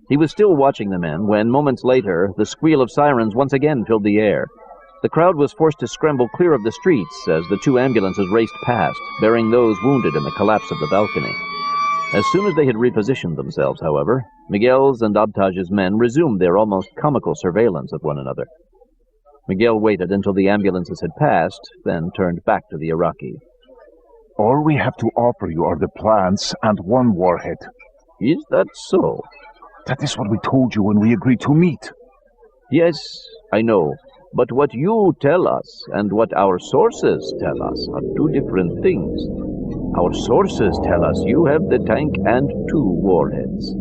He was still watching the men when, moments later, the squeal of sirens once again filled the air. The crowd was forced to scramble clear of the streets as the 2 ambulances raced past, bearing those wounded in the collapse of the balcony. As soon as they had repositioned themselves, however, Miguel's and Abtaj's men resumed their almost comical surveillance of one another. Miguel waited until the ambulances had passed, then turned back to the Iraqi. All we have to offer you are the plans and one warhead. Is that so? That is what we told you when we agreed to meet. Yes, I know. But what you tell us and what our sources tell us are 2 different things. Our sources tell us you have the tank and 2 warheads.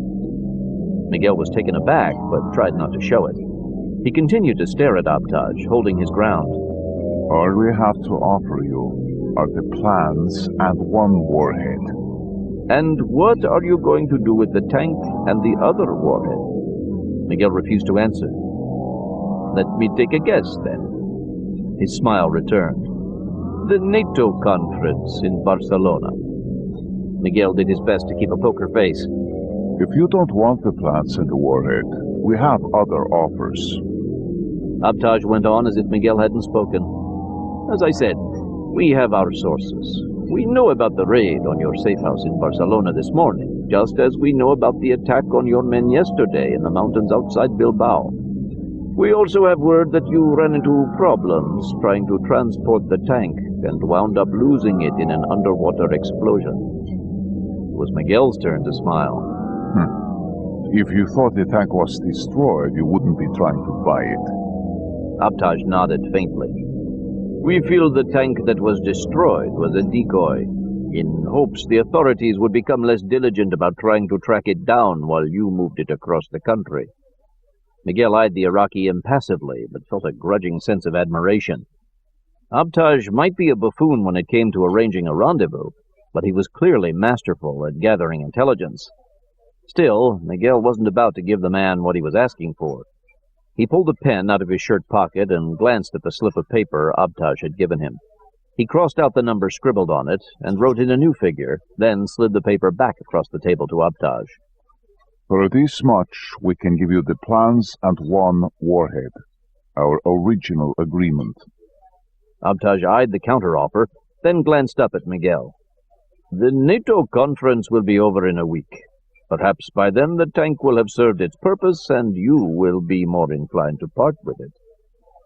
Miguel was taken aback, but tried not to show it. He continued to stare at Abtaj, holding his ground. All we have to offer you are the plans and one warhead. And what are you going to do with the tank and the other warhead? Miguel refused to answer. Let me take a guess, then. His smile returned. The NATO conference in Barcelona. Miguel did his best to keep a poker face. If you don't want the plans and the warhead, we have other offers. Abtaj went on as if Miguel hadn't spoken. As I said, we have our sources. We know about the raid on your safe house in Barcelona this morning, just as we know about the attack on your men yesterday in the mountains outside Bilbao. We also have word that you ran into problems trying to transport the tank and wound up losing it in an underwater explosion. It was Miguel's turn to smile. If you thought the tank was destroyed, you wouldn't be trying to buy it. Abtaj nodded faintly. We feel the tank that was destroyed was a decoy, in hopes the authorities would become less diligent about trying to track it down while you moved it across the country. Miguel eyed the Iraqi impassively, but felt a grudging sense of admiration. Abtaj might be a buffoon when it came to arranging a rendezvous, but he was clearly masterful at gathering intelligence. Still, Miguel wasn't about to give the man what he was asking for. He pulled a pen out of his shirt pocket and glanced at the slip of paper Abtaj had given him. He crossed out the number scribbled on it and wrote in a new figure, then slid the paper back across the table to Abtaj. For this much, we can give you the plans and one warhead. Our original agreement. Abtaj eyed the counteroffer, then glanced up at Miguel. The NATO conference will be over in a week. Perhaps by then the tank will have served its purpose and you will be more inclined to part with it.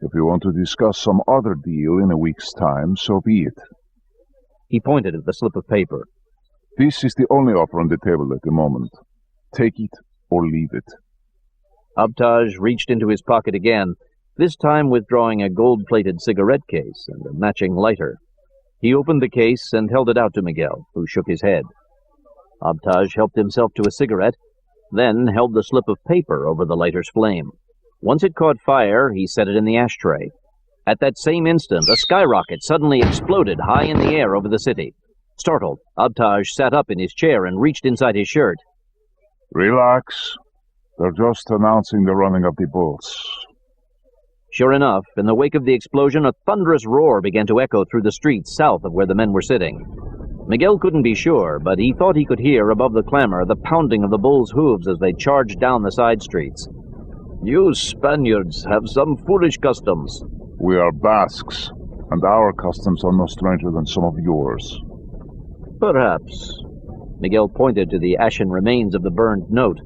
If you want to discuss some other deal in a week's time, so be it. He pointed at the slip of paper. This is the only offer on the table at the moment. Take it or leave it. Abtaj reached into his pocket again, this time withdrawing a gold-plated cigarette case and a matching lighter. He opened the case and held it out to Miguel, who shook his head. Abtaj helped himself to a cigarette, then held the slip of paper over the lighter's flame. Once it caught fire, he set it in the ashtray. At that same instant, a skyrocket suddenly exploded high in the air over the city. Startled, Abtaj sat up in his chair and reached inside his shirt. Relax. They're just announcing the running of the bolts. Sure enough, in the wake of the explosion, a thunderous roar began to echo through the streets south of where the men were sitting. Miguel couldn't be sure, but he thought he could hear above the clamor the pounding of the bulls' hooves as they charged down the side streets. You Spaniards have some foolish customs. We are Basques, and our customs are no stranger than some of yours. Perhaps. Miguel pointed to the ashen remains of the burned note.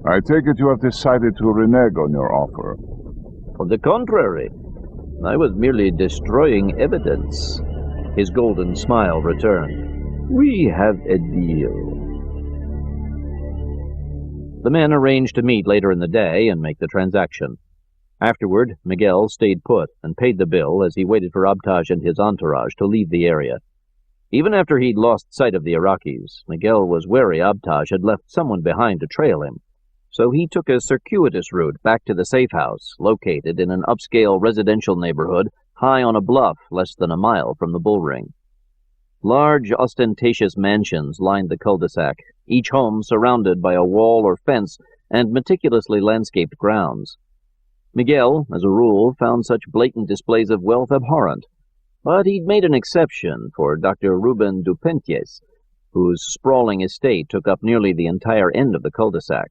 I take it you have decided to renege on your offer. On the contrary, I was merely destroying evidence. His golden smile returned. We have a deal. The men arranged to meet later in the day and make the transaction. Afterward, Miguel stayed put and paid the bill as he waited for Abtaj and his entourage to leave the area. Even after he'd lost sight of the Iraqis, Miguel was wary Abtaj had left someone behind to trail him, so he took a circuitous route back to the safe house, located in an upscale residential neighborhood high on a bluff less than a mile from the bull ring. Large, ostentatious mansions lined the cul-de-sac, each home surrounded by a wall or fence and meticulously landscaped grounds. Miguel, as a rule, found such blatant displays of wealth abhorrent, but he'd made an exception for Dr. Ruben Dupentiès, whose sprawling estate took up nearly the entire end of the cul-de-sac.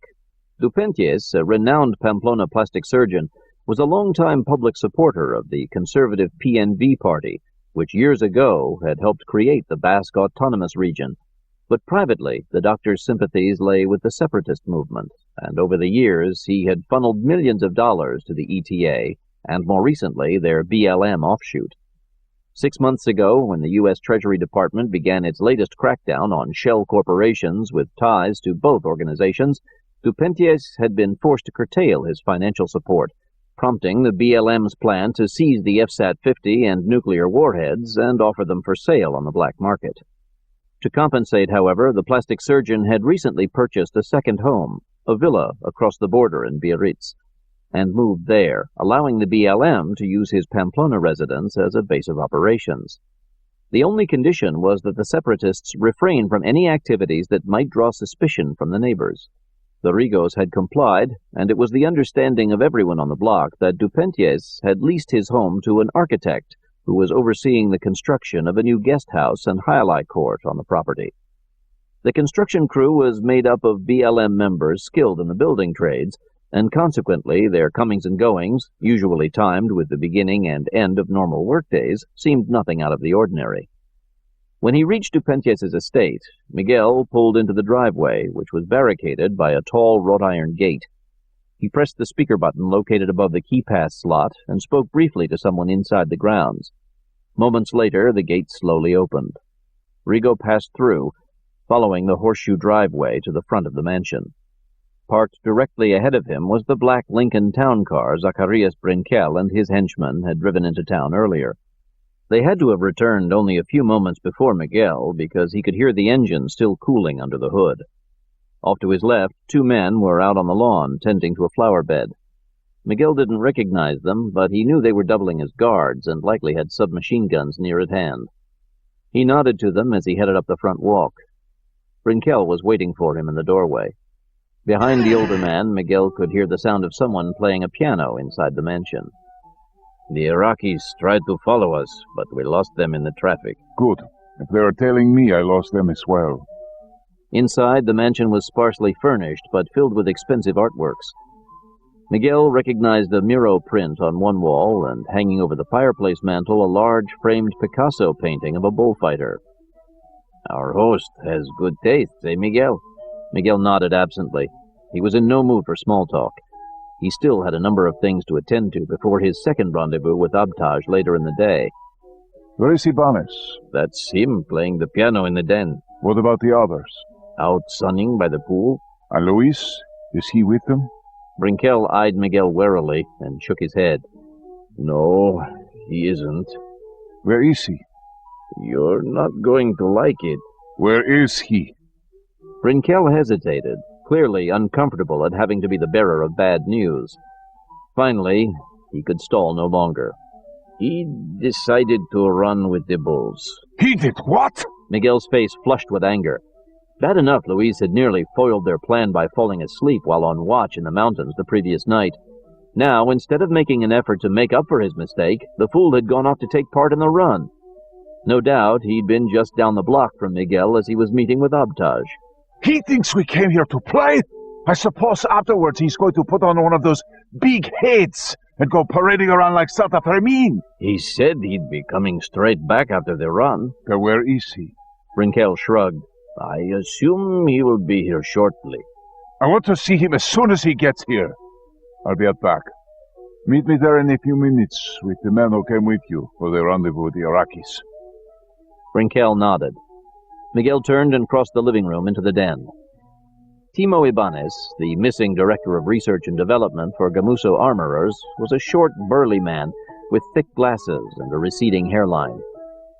Dupentiès, a renowned Pamplona plastic surgeon, was a longtime public supporter of the conservative PNV party, which years ago had helped create the Basque Autonomous Region. But privately, the doctor's sympathies lay with the separatist movement, and over the years he had funneled millions of dollars to the ETA, and more recently their BLM offshoot. 6 months ago, when the U.S. Treasury Department began its latest crackdown on shell corporations with ties to both organizations, Dupentiès had been forced to curtail his financial support, prompting the BLM's plan to seize the FSAT-50 and nuclear warheads and offer them for sale on the black market. To compensate, however, the plastic surgeon had recently purchased a second home, a villa across the border in Biarritz, and moved there, allowing the BLM to use his Pamplona residence as a base of operations. The only condition was that the separatists refrain from any activities that might draw suspicion from the neighbors. The Rigos had complied, and it was the understanding of everyone on the block that Dupentiès had leased his home to an architect who was overseeing the construction of a new guest house and highlight court on the property. The construction crew was made up of BLM members skilled in the building trades, and consequently their comings and goings, usually timed with the beginning and end of normal workdays, seemed nothing out of the ordinary. When he reached Dupentiès' estate, Miguel pulled into the driveway, which was barricaded by a tall wrought-iron gate. He pressed the speaker button located above the keypass slot and spoke briefly to someone inside the grounds. Moments later, the gate slowly opened. Rigo passed through, following the horseshoe driveway to the front of the mansion. parked directly ahead of him was the black Lincoln town car Zacharias Brinkel and his henchmen had driven into town earlier. They had to have returned only a few moments before Miguel, because he could hear the engine still cooling under the hood. Off to his left, 2 men were out on the lawn, tending to a flower bed. Miguel didn't recognize them, but he knew they were doubling as guards and likely had submachine guns near at hand. He nodded to them as he headed up the front walk. Brinkel was waiting for him in the doorway. Behind the older man, Miguel could hear the sound of someone playing a piano inside the mansion. The Iraqis tried to follow us, but we lost them in the traffic. Good. If they are tailing me, I lost them as well. Inside, the mansion was sparsely furnished, but filled with expensive artworks. Miguel recognized a Miro print on one wall, and hanging over the fireplace mantel, a large framed Picasso painting of a bullfighter. Our host has good taste, eh, Miguel? Miguel nodded absently. He was in no mood for small talk. He still had a number of things to attend to before his second rendezvous with Abtaj later in the day. Where is Ibanez? That's him playing the piano in the den. What about the others? Out sunning by the pool. And Luis? Is he with them? Brinkel eyed Miguel warily and shook his head. No, he isn't. Where is he? You're not going to like it. Where is he? Brinkel hesitated, clearly uncomfortable at having to be the bearer of bad news. Finally, he could stall no longer. He decided to run with the bulls. He did what? Miguel's face flushed with anger. Bad enough Luis had nearly foiled their plan by falling asleep while on watch in the mountains the previous night. Now, instead of making an effort to make up for his mistake, the fool had gone off to take part in the run. No doubt he'd been just down the block from Miguel as he was meeting with Abtaj. He thinks we came here to play? I suppose afterwards he's going to put on one of those big heads and go parading around like Santa Fermin. He said he'd be coming straight back after the run. Where is he? Brinkel shrugged. I assume he will be here shortly. I want to see him as soon as he gets here. I'll be at back. Meet me there in a few minutes with the men who came with you for the rendezvous with the Iraqis. Brinkel nodded. Miguel turned and crossed the living room into the den. Timo Ibanez, the missing director of research and development for Gamuso Armorers, was a short, burly man with thick glasses and a receding hairline.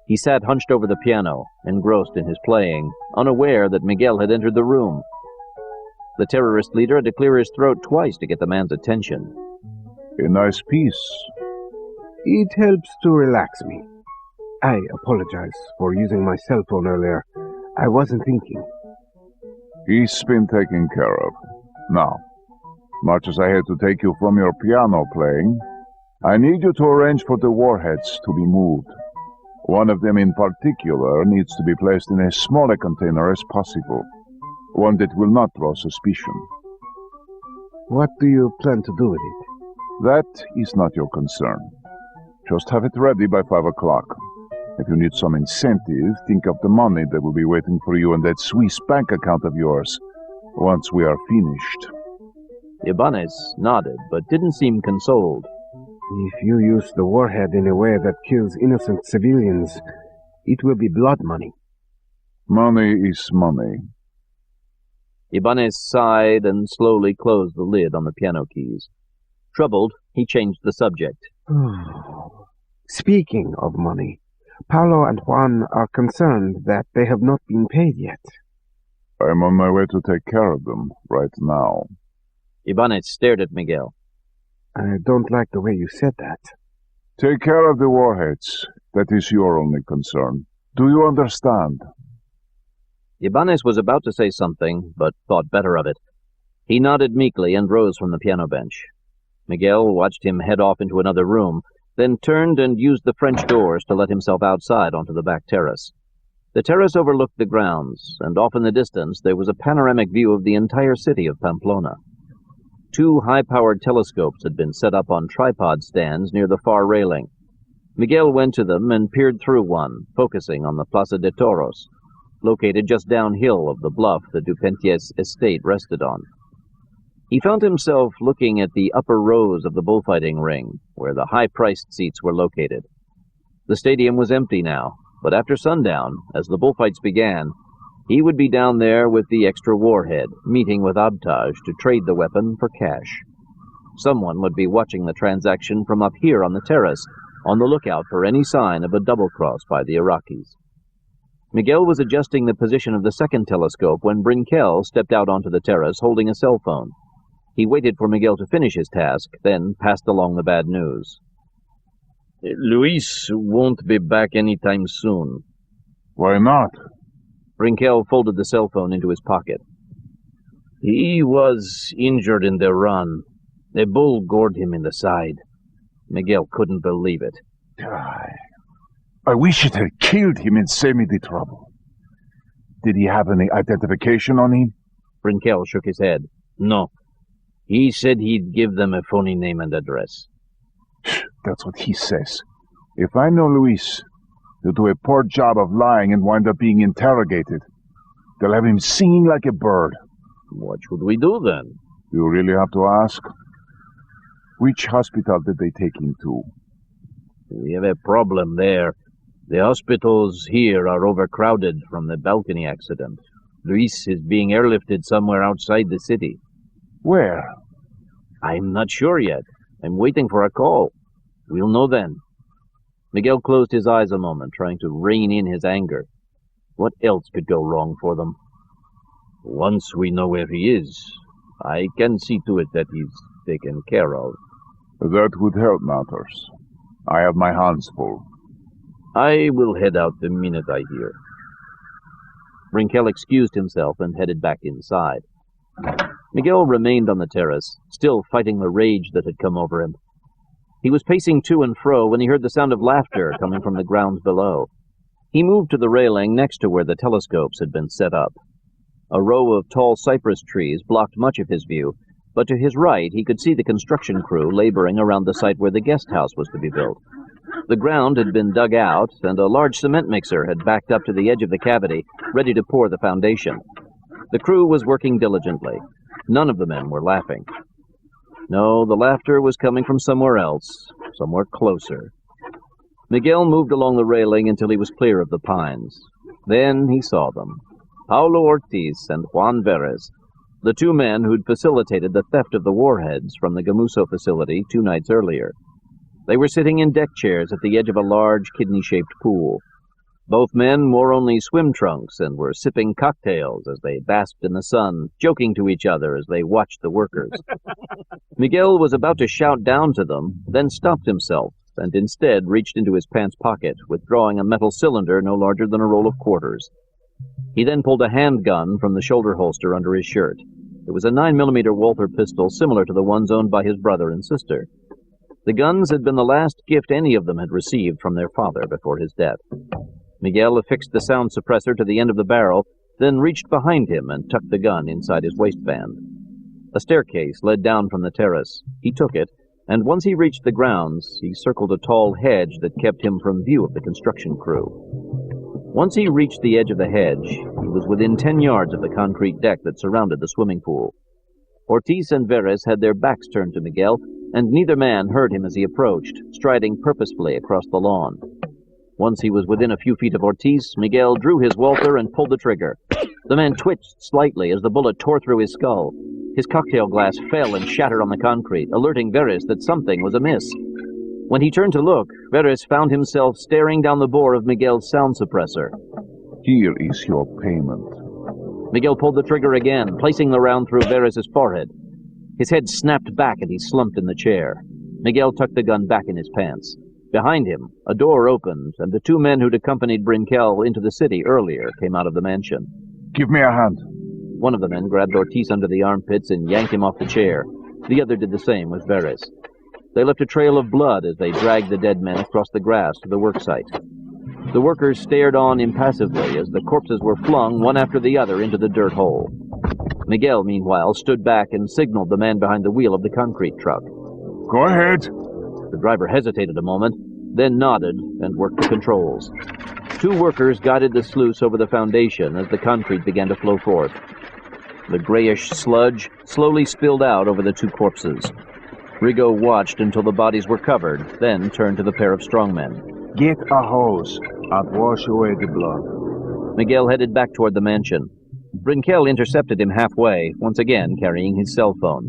He sat hunched over the piano, engrossed in his playing, unaware that Miguel had entered the room. The terrorist leader had to clear his throat twice to get the man's attention. A nice piece. It helps to relax me. I apologize for using my cell phone earlier. I wasn't thinking. He's been taken care of. Now, much as I had to take you from your piano playing, I need you to arrange for the warheads to be moved. One of them in particular needs to be placed in as small a container as possible. One that will not draw suspicion. What do you plan to do with it? That is not your concern. Just have it ready by 5 o'clock. If you need some incentive, think of the money that will be waiting for you in that Swiss bank account of yours once we are finished. Ibanez nodded, but didn't seem consoled. If you use the warhead in a way that kills innocent civilians, it will be blood money. Money is money. Ibanez sighed and slowly closed the lid on the piano keys. Troubled, he changed the subject. Speaking of money, Paolo and Juan are concerned that they have not been paid yet. I'm on my way to take care of them right now. Ibanez stared at Miguel. I don't like the way you said that. Take care of the warheads. That is your only concern. Do you understand? Ibanez was about to say something, but thought better of it. He nodded meekly and rose from the piano bench. Miguel watched him head off into another room, then turned and used the French doors to let himself outside onto the back terrace. The terrace overlooked the grounds, and off in the distance there was a panoramic view of the entire city of Pamplona. 2 high-powered telescopes had been set up on tripod stands near the far railing. Miguel went to them and peered through one, focusing on the Plaza de Toros, located just downhill of the bluff the Dupentier's estate rested on. He found himself looking at the upper rows of the bullfighting ring, where the high-priced seats were located. The stadium was empty now, but after sundown, as the bullfights began, He would be down there with the extra warhead, meeting with Abtaj to trade the weapon for cash. Someone would be watching the transaction from up here on the terrace, on the lookout for any sign of a double-cross by the Iraqis. Miguel was adjusting the position of the second telescope when Brinkel stepped out onto the terrace holding a cell phone. He waited for Miguel to finish his task, then passed along the bad news. Luis won't be back anytime soon. Why not? Brinkel folded the cell phone into his pocket. He was injured in the run. A bull gored him in the side. Miguel couldn't believe it. I wish it had killed him and saved me the trouble. Did he have any identification on him? Brinkel shook his head. No. He said he'd give them a phony name and address. That's what he says. If I know Luis, he'll do a poor job of lying and wind up being interrogated. They'll have him singing like a bird. What should we do then? You really have to ask? Which hospital did they take him to? We have a problem there. The hospitals here are overcrowded from the balcony accident. Luis is being airlifted somewhere outside the city. Where? I'm not sure yet. I'm waiting for a call. We'll know then. Miguel closed his eyes a moment, trying to rein in his anger. What else could go wrong for them? Once we know where he is, I can see to it that he's taken care of. That would help matters. I have my hands full. I will head out the minute I hear. Brinkel excused himself and headed back inside. Miguel remained on the terrace, still fighting the rage that had come over him. He was pacing to and fro when he heard the sound of laughter coming from the grounds below. He moved to the railing next to where the telescopes had been set up. A row of tall cypress trees blocked much of his view, but to his right he could see the construction crew laboring around the site where the guest house was to be built. The ground had been dug out, and a large cement mixer had backed up to the edge of the cavity, ready to pour the foundation. The crew was working diligently. None of the men were laughing. No, the laughter was coming from somewhere else, somewhere closer. Miguel moved along the railing until he was clear of the pines. Then he saw them. Paulo Ortiz and Juan Veres, the two men who'd facilitated the theft of the warheads from the Gamuso facility 2 nights earlier. They were sitting in deck chairs at the edge of a large kidney-shaped pool. Both men wore only swim trunks and were sipping cocktails as they basked in the sun, joking to each other as they watched the workers. Miguel was about to shout down to them, then stopped himself, and instead reached into his pants pocket, withdrawing a metal cylinder no larger than a roll of quarters. He then pulled a handgun from the shoulder holster under his shirt. It was a 9mm Walther pistol similar to the ones owned by his brother and sister. The guns had been the last gift any of them had received from their father before his death. Miguel affixed the sound suppressor to the end of the barrel, then reached behind him and tucked the gun inside his waistband. A staircase led down from the terrace. He took it, and once he reached the grounds, he circled a tall hedge that kept him from view of the construction crew. Once he reached the edge of the hedge, he was within 10 yards of the concrete deck that surrounded the swimming pool. Ortiz and Veres had their backs turned to Miguel, and neither man heard him as he approached, striding purposefully across the lawn. Once he was within a few feet of Ortiz, Miguel drew his Walther and pulled the trigger. The man twitched slightly as the bullet tore through his skull. His cocktail glass fell and shattered on the concrete, alerting Veres that something was amiss. When he turned to look, Veres found himself staring down the bore of Miguel's sound suppressor. Here is your payment. Miguel pulled the trigger again, placing the round through Veres' forehead. His head snapped back and he slumped in the chair. Miguel tucked the gun back in his pants. Behind him, a door opened, and the two men who'd accompanied Brinkel into the city earlier came out of the mansion. Give me a hand. One of the men grabbed Ortiz under the armpits and yanked him off the chair. The other did the same with Veres. They left a trail of blood as they dragged the dead men across the grass to the worksite. The workers stared on impassively as the corpses were flung one after the other into the dirt hole. Miguel, meanwhile, stood back and signaled the man behind the wheel of the concrete truck. Go ahead. The driver hesitated a moment, then nodded and worked the controls. Two workers guided the sluice over the foundation as the concrete began to flow forth. The grayish sludge slowly spilled out over the two corpses. Rigo watched until the bodies were covered, then turned to the pair of strongmen. Get a hose and wash away the blood. Miguel headed back toward the mansion. Brinkel intercepted him halfway, once again carrying his cell phone.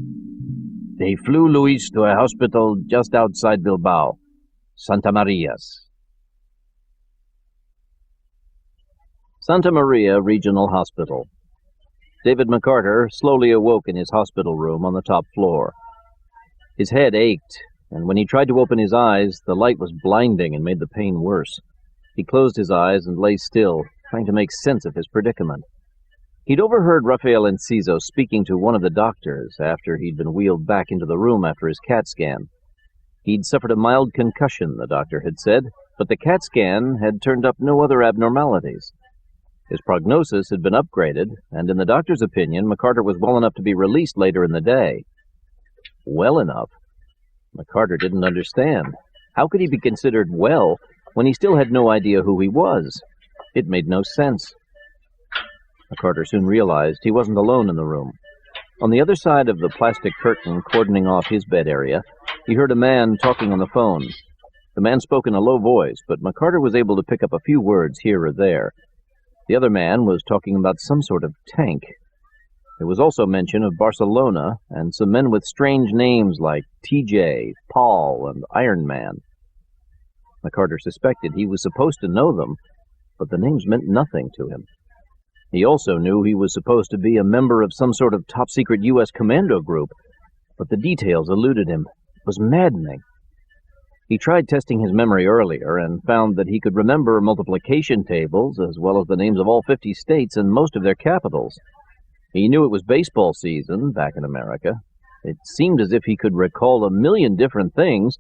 They flew Luis to a hospital just outside Bilbao, Santa Maria's. Santa Maria Regional Hospital. David McCarter slowly awoke in his hospital room on the top floor. His head ached, and when he tried to open his eyes, the light was blinding and made the pain worse. He closed his eyes and lay still, trying to make sense of his predicament. He'd overheard Rafael Enciso speaking to one of the doctors after he'd been wheeled back into the room after his CAT scan. He'd suffered a mild concussion, the doctor had said, but the CAT scan had turned up no other abnormalities. His prognosis had been upgraded, and in the doctor's opinion, McCarter was well enough to be released later in the day. Well enough? McCarter didn't understand. How could he be considered well when he still had no idea who he was? It made no sense. McCarter soon realized he wasn't alone in the room. On the other side of the plastic curtain cordoning off his bed area, he heard a man talking on the phone. The man spoke in a low voice, but McCarter was able to pick up a few words here or there. The other man was talking about some sort of tank. There was also mention of Barcelona and some men with strange names like TJ, Paul, and Iron Man. McCarter suspected he was supposed to know them, but the names meant nothing to him. He also knew he was supposed to be a member of some sort of top-secret U.S. commando group, but the details eluded him. It was maddening. He tried testing his memory earlier and found that he could remember multiplication tables as well as the names of all 50 states and most of their capitals. He knew it was baseball season back in America. It seemed as if he could recall a million different things,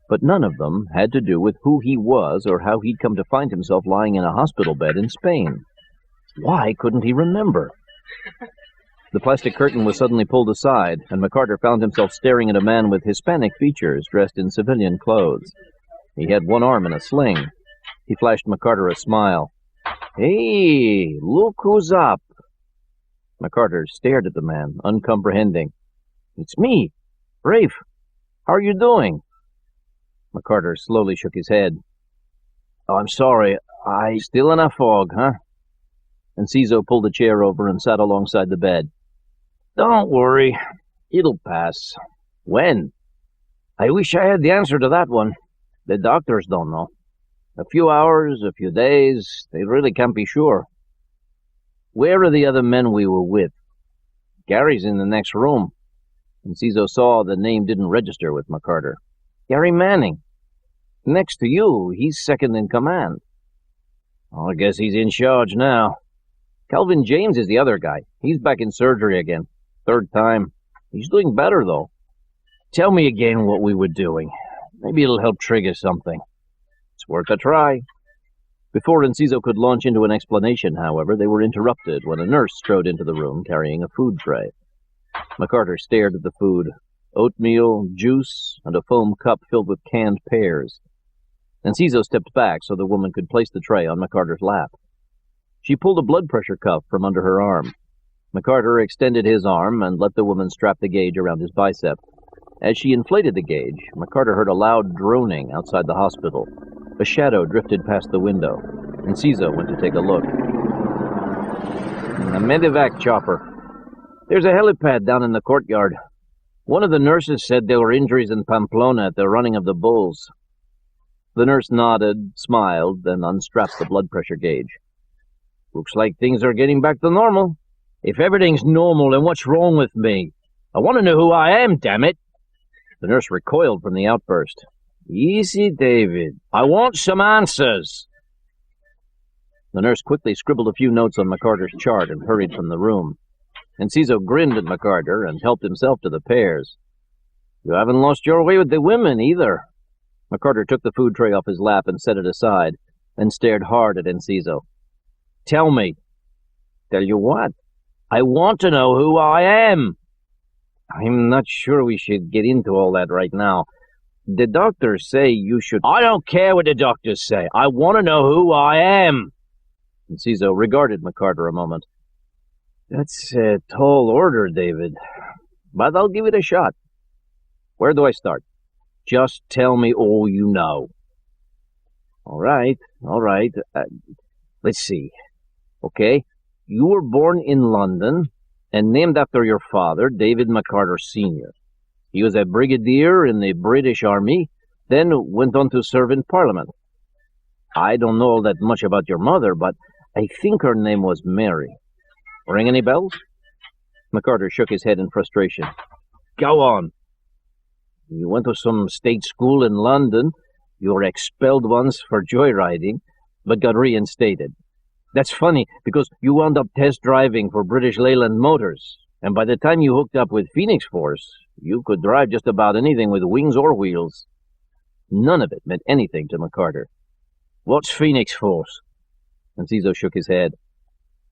but none of them had to do with who he was or how he'd come to find himself lying in a hospital bed in Spain. Why couldn't he remember? The plastic curtain was suddenly pulled aside, and McCarter found himself staring at a man with Hispanic features dressed in civilian clothes. He had one arm in a sling. He flashed McCarter a smile. "Hey, look who's up." McCarter stared at the man, uncomprehending. "It's me, Rafe. How are you doing?" McCarter slowly shook his head. "Oh, I'm sorry. Still in a fog, huh?" Enciso pulled a chair over and sat alongside the bed. "Don't worry. It'll pass." "When?" "I wish I had the answer to that one. The doctors don't know. A few hours, a few days, they really can't be sure." "Where are the other men we were with?" "Gary's in the next room." Enciso saw the name didn't register with McCarter. "Gary Manning. Next to you, he's second in command." "I guess he's in charge now." "Calvin James is the other guy. He's back in surgery again. Third time. He's doing better, though." "Tell me again what we were doing. Maybe it'll help trigger something." "It's worth a try." Before Enciso could launch into an explanation, however, they were interrupted when a nurse strode into the room carrying a food tray. McCarter stared at the food. Oatmeal, juice, and a foam cup filled with canned pears. Enciso stepped back so the woman could place the tray on McCarter's lap. She pulled a blood pressure cuff from under her arm. McCarter extended his arm and let the woman strap the gauge around his bicep. As she inflated the gauge, McCarter heard a loud droning outside the hospital. A shadow drifted past the window. Enciso went to take a look. "A medevac chopper. There's a helipad down in the courtyard. One of the nurses said there were injuries in Pamplona at the running of the bulls." The nurse nodded, smiled, then unstrapped the blood pressure gauge. "Looks like things are getting back to normal. If everything's normal, then what's wrong with me? I want to know who I am, damn it!" The nurse recoiled from the outburst. "Easy, David. I want some answers." The nurse quickly scribbled a few notes on McCarter's chart and hurried from the room. Enciso grinned at McCarter and helped himself to the pears. "You haven't lost your way with the women, either." McCarter took the food tray off his lap and set it aside, then stared hard at Enciso. "Tell me." "Tell you what?" "I want to know who I am." "I'm not sure we should get into all that right now. The doctors say you should—" "I don't care what the doctors say. I want to know who I am." Enciso regarded McCarter a moment. "That's a tall order, David, but I'll give it a shot. Where do I start?" "Just tell me all you know." All right. Let's see. Okay, you were born in London and named after your father, David MacArthur Sr. He was a brigadier in the British Army, then went on to serve in Parliament. I don't know all that much about your mother, but I think her name was Mary. Ring any bells? MacArthur shook his head in frustration. Go on. You went to some state school in London. You were expelled once for joyriding, but got reinstated. That's funny, because you wound up test driving for British Leyland Motors, and by the time you hooked up with Phoenix Force, you could drive just about anything with wings or wheels. None of it meant anything to MacArthur. What's Phoenix Force? Enciso shook his head.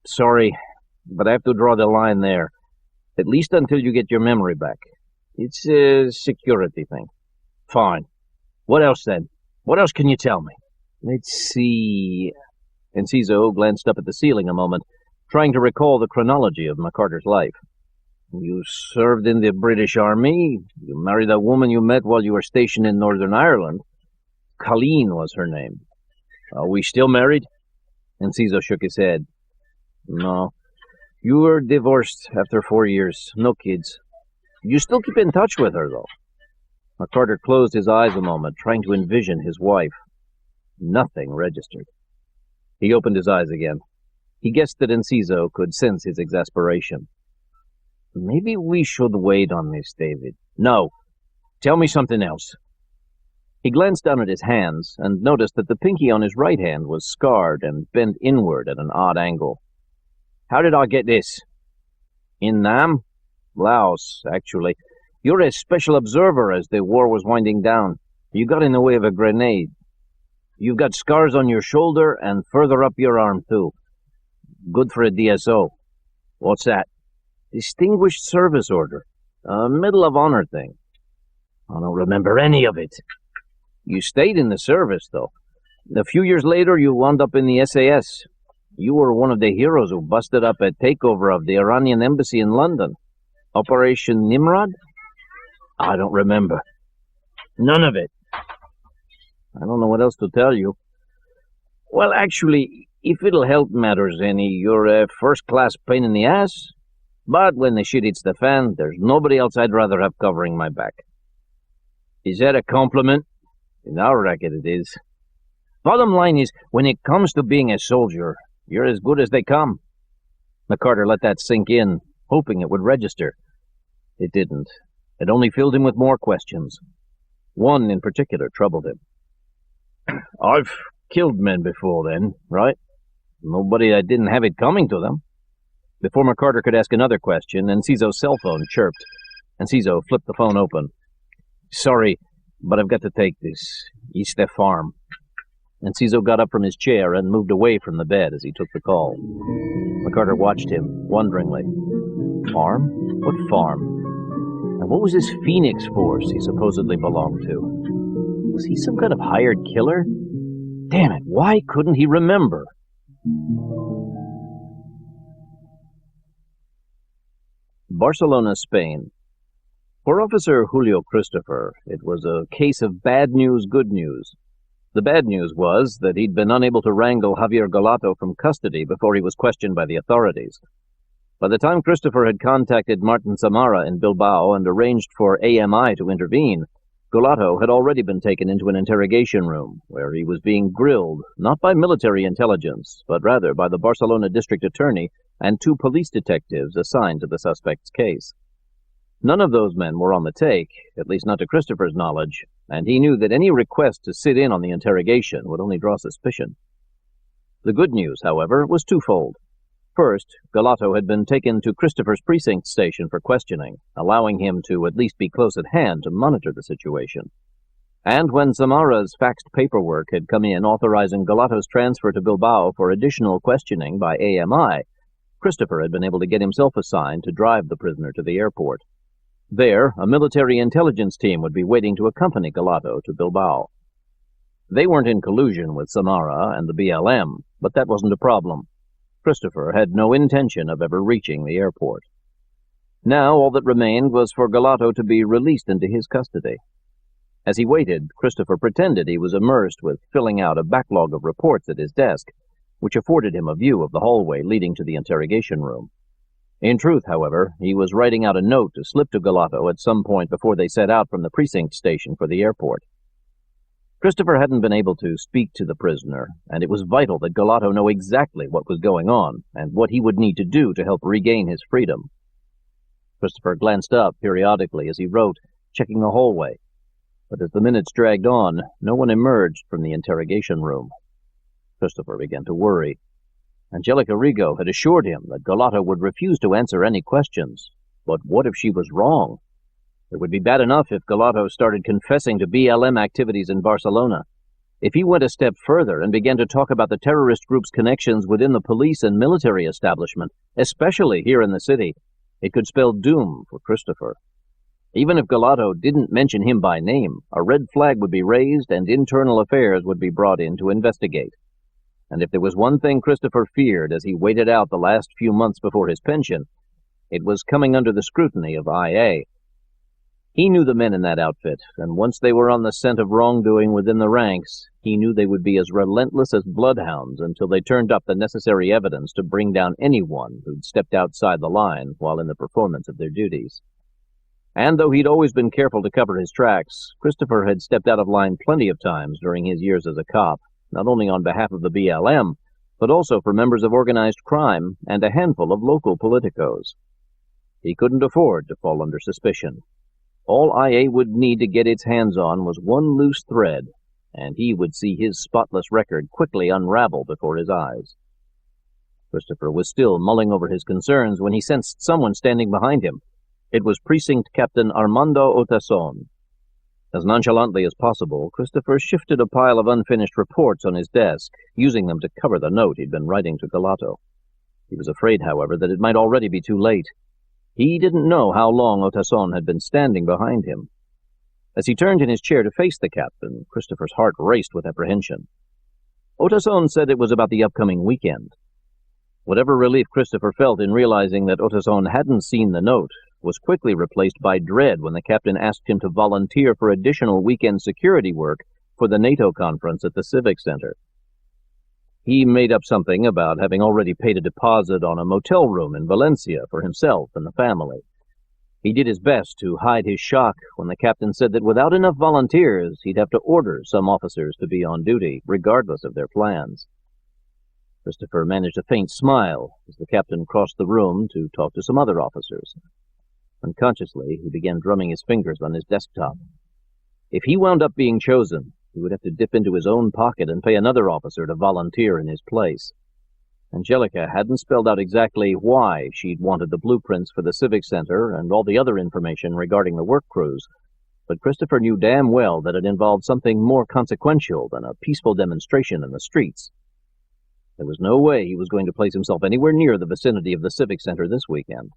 Sorry, but I have to draw the line there. At least until you get your memory back. It's a security thing. Fine. What else, then? What else can you tell me? Let's see. Enciso glanced up at the ceiling a moment, trying to recall the chronology of MacArthur's life. You served in the British Army. You married a woman you met while you were stationed in Northern Ireland. Colleen was her name. Are we still married? Enciso shook his head. No. You were divorced after 4 years. No kids. You still keep in touch with her, though. MacArthur closed his eyes a moment, trying to envision his wife. Nothing registered. He opened his eyes again. He guessed that Enciso could sense his exasperation. Maybe we should wait on this, David. No. Tell me something else. He glanced down at his hands and noticed that the pinky on his right hand was scarred and bent inward at an odd angle. How did I get this? In Nam? Laos, actually. You're a special observer as the war was winding down. You got in the way of a grenade. You've got scars on your shoulder and further up your arm, too. Good for a DSO. What's that? Distinguished Service Order. A Medal of Honor thing. I don't remember any of it. You stayed in the service, though. A few years later, you wound up in the SAS. You were one of the heroes who busted up a takeover of the Iranian embassy in London. Operation Nimrod? I don't remember. None of it. I don't know what else to tell you. Well, actually, if it'll help matters any, you're a first-class pain in the ass. But when the shit hits the fan, there's nobody else I'd rather have covering my back. Is that a compliment? In our racket it is. Bottom line is, when it comes to being a soldier, you're as good as they come. MacArthur let that sink in, hoping it would register. It didn't. It only filled him with more questions. One in particular troubled him. I've killed men before then, right? Nobody that didn't have it coming to them. Before MacArthur could ask another question, Enciso's cell phone chirped. Enciso flipped the phone open. Sorry, but I've got to take this. It's the farm. Enciso got up from his chair and moved away from the bed as he took the call. MacArthur watched him, wonderingly. Farm? What farm? And what was this Phoenix Force he supposedly belonged to? Was he some kind of hired killer? Damn it, why couldn't he remember? Barcelona, Spain. For Officer Julio Christopher, it was a case of bad news, good news. The bad news was that he'd been unable to wrangle Javier Galato from custody before he was questioned by the authorities. By the time Christopher had contacted Martin Samara in Bilbao and arranged for AMI to intervene, Galato had already been taken into an interrogation room, where he was being grilled, not by military intelligence, but rather by the Barcelona district attorney and 2 police detectives assigned to the suspect's case. None of those men were on the take, at least not to Christopher's knowledge, and he knew that any request to sit in on the interrogation would only draw suspicion. The good news, however, was twofold. First, Galato had been taken to Christopher's precinct station for questioning, allowing him to at least be close at hand to monitor the situation. And when Samara's faxed paperwork had come in authorizing Galato's transfer to Bilbao for additional questioning by AMI, Christopher had been able to get himself assigned to drive the prisoner to the airport. There, a military intelligence team would be waiting to accompany Galato to Bilbao. They weren't in collusion with Samara and the BLM, but that wasn't a problem. Christopher had no intention of ever reaching the airport. Now all that remained was for Galato to be released into his custody. As he waited, Christopher pretended he was immersed with filling out a backlog of reports at his desk, which afforded him a view of the hallway leading to the interrogation room. In truth, however, he was writing out a note to slip to Galato at some point before they set out from the precinct station for the airport. Christopher hadn't been able to speak to the prisoner, and it was vital that Galato know exactly what was going on and what he would need to do to help regain his freedom. Christopher glanced up periodically as he wrote, checking the hallway, but as the minutes dragged on, no one emerged from the interrogation room. Christopher began to worry. Angelica Rigo had assured him that Galato would refuse to answer any questions, but what if she was wrong? It would be bad enough if Galato started confessing to BLM activities in Barcelona. If he went a step further and began to talk about the terrorist group's connections within the police and military establishment, especially here in the city, it could spell doom for Christopher. Even if Galato didn't mention him by name, a red flag would be raised and internal affairs would be brought in to investigate. And if there was one thing Christopher feared as he waited out the last few months before his pension, it was coming under the scrutiny of IA. He knew the men in that outfit, and once they were on the scent of wrongdoing within the ranks, he knew they would be as relentless as bloodhounds until they turned up the necessary evidence to bring down anyone who'd stepped outside the line while in the performance of their duties. And though he'd always been careful to cover his tracks, Christopher had stepped out of line plenty of times during his years as a cop, not only on behalf of the BLM, but also for members of organized crime and a handful of local politicos. He couldn't afford to fall under suspicion. All IA would need to get its hands on was one loose thread, and he would see his spotless record quickly unravel before his eyes. Christopher was still mulling over his concerns when he sensed someone standing behind him. It was Precinct Captain Armando Otason. As nonchalantly as possible, Christopher shifted a pile of unfinished reports on his desk, using them to cover the note he'd been writing to Galato. He was afraid, however, that it might already be too late. He didn't know how long Otason had been standing behind him. As he turned in his chair to face the captain, Christopher's heart raced with apprehension. Otason said it was about the upcoming weekend. Whatever relief Christopher felt in realizing that Otason hadn't seen the note was quickly replaced by dread when the captain asked him to volunteer for additional weekend security work for the NATO conference at the Civic Center. He made up something about having already paid a deposit on a motel room in Valencia for himself and the family. He did his best to hide his shock when the captain said that without enough volunteers, he'd have to order some officers to be on duty, regardless of their plans. Christopher managed a faint smile as the captain crossed the room to talk to some other officers. Unconsciously, he began drumming his fingers on his desktop. If he wound up being chosen, he would have to dip into his own pocket and pay another officer to volunteer in his place. Angelica hadn't spelled out exactly why she'd wanted the blueprints for the Civic Center and all the other information regarding the work crews, but Christopher knew damn well that it involved something more consequential than a peaceful demonstration in the streets. There was no way he was going to place himself anywhere near the vicinity of the Civic Center this weekend.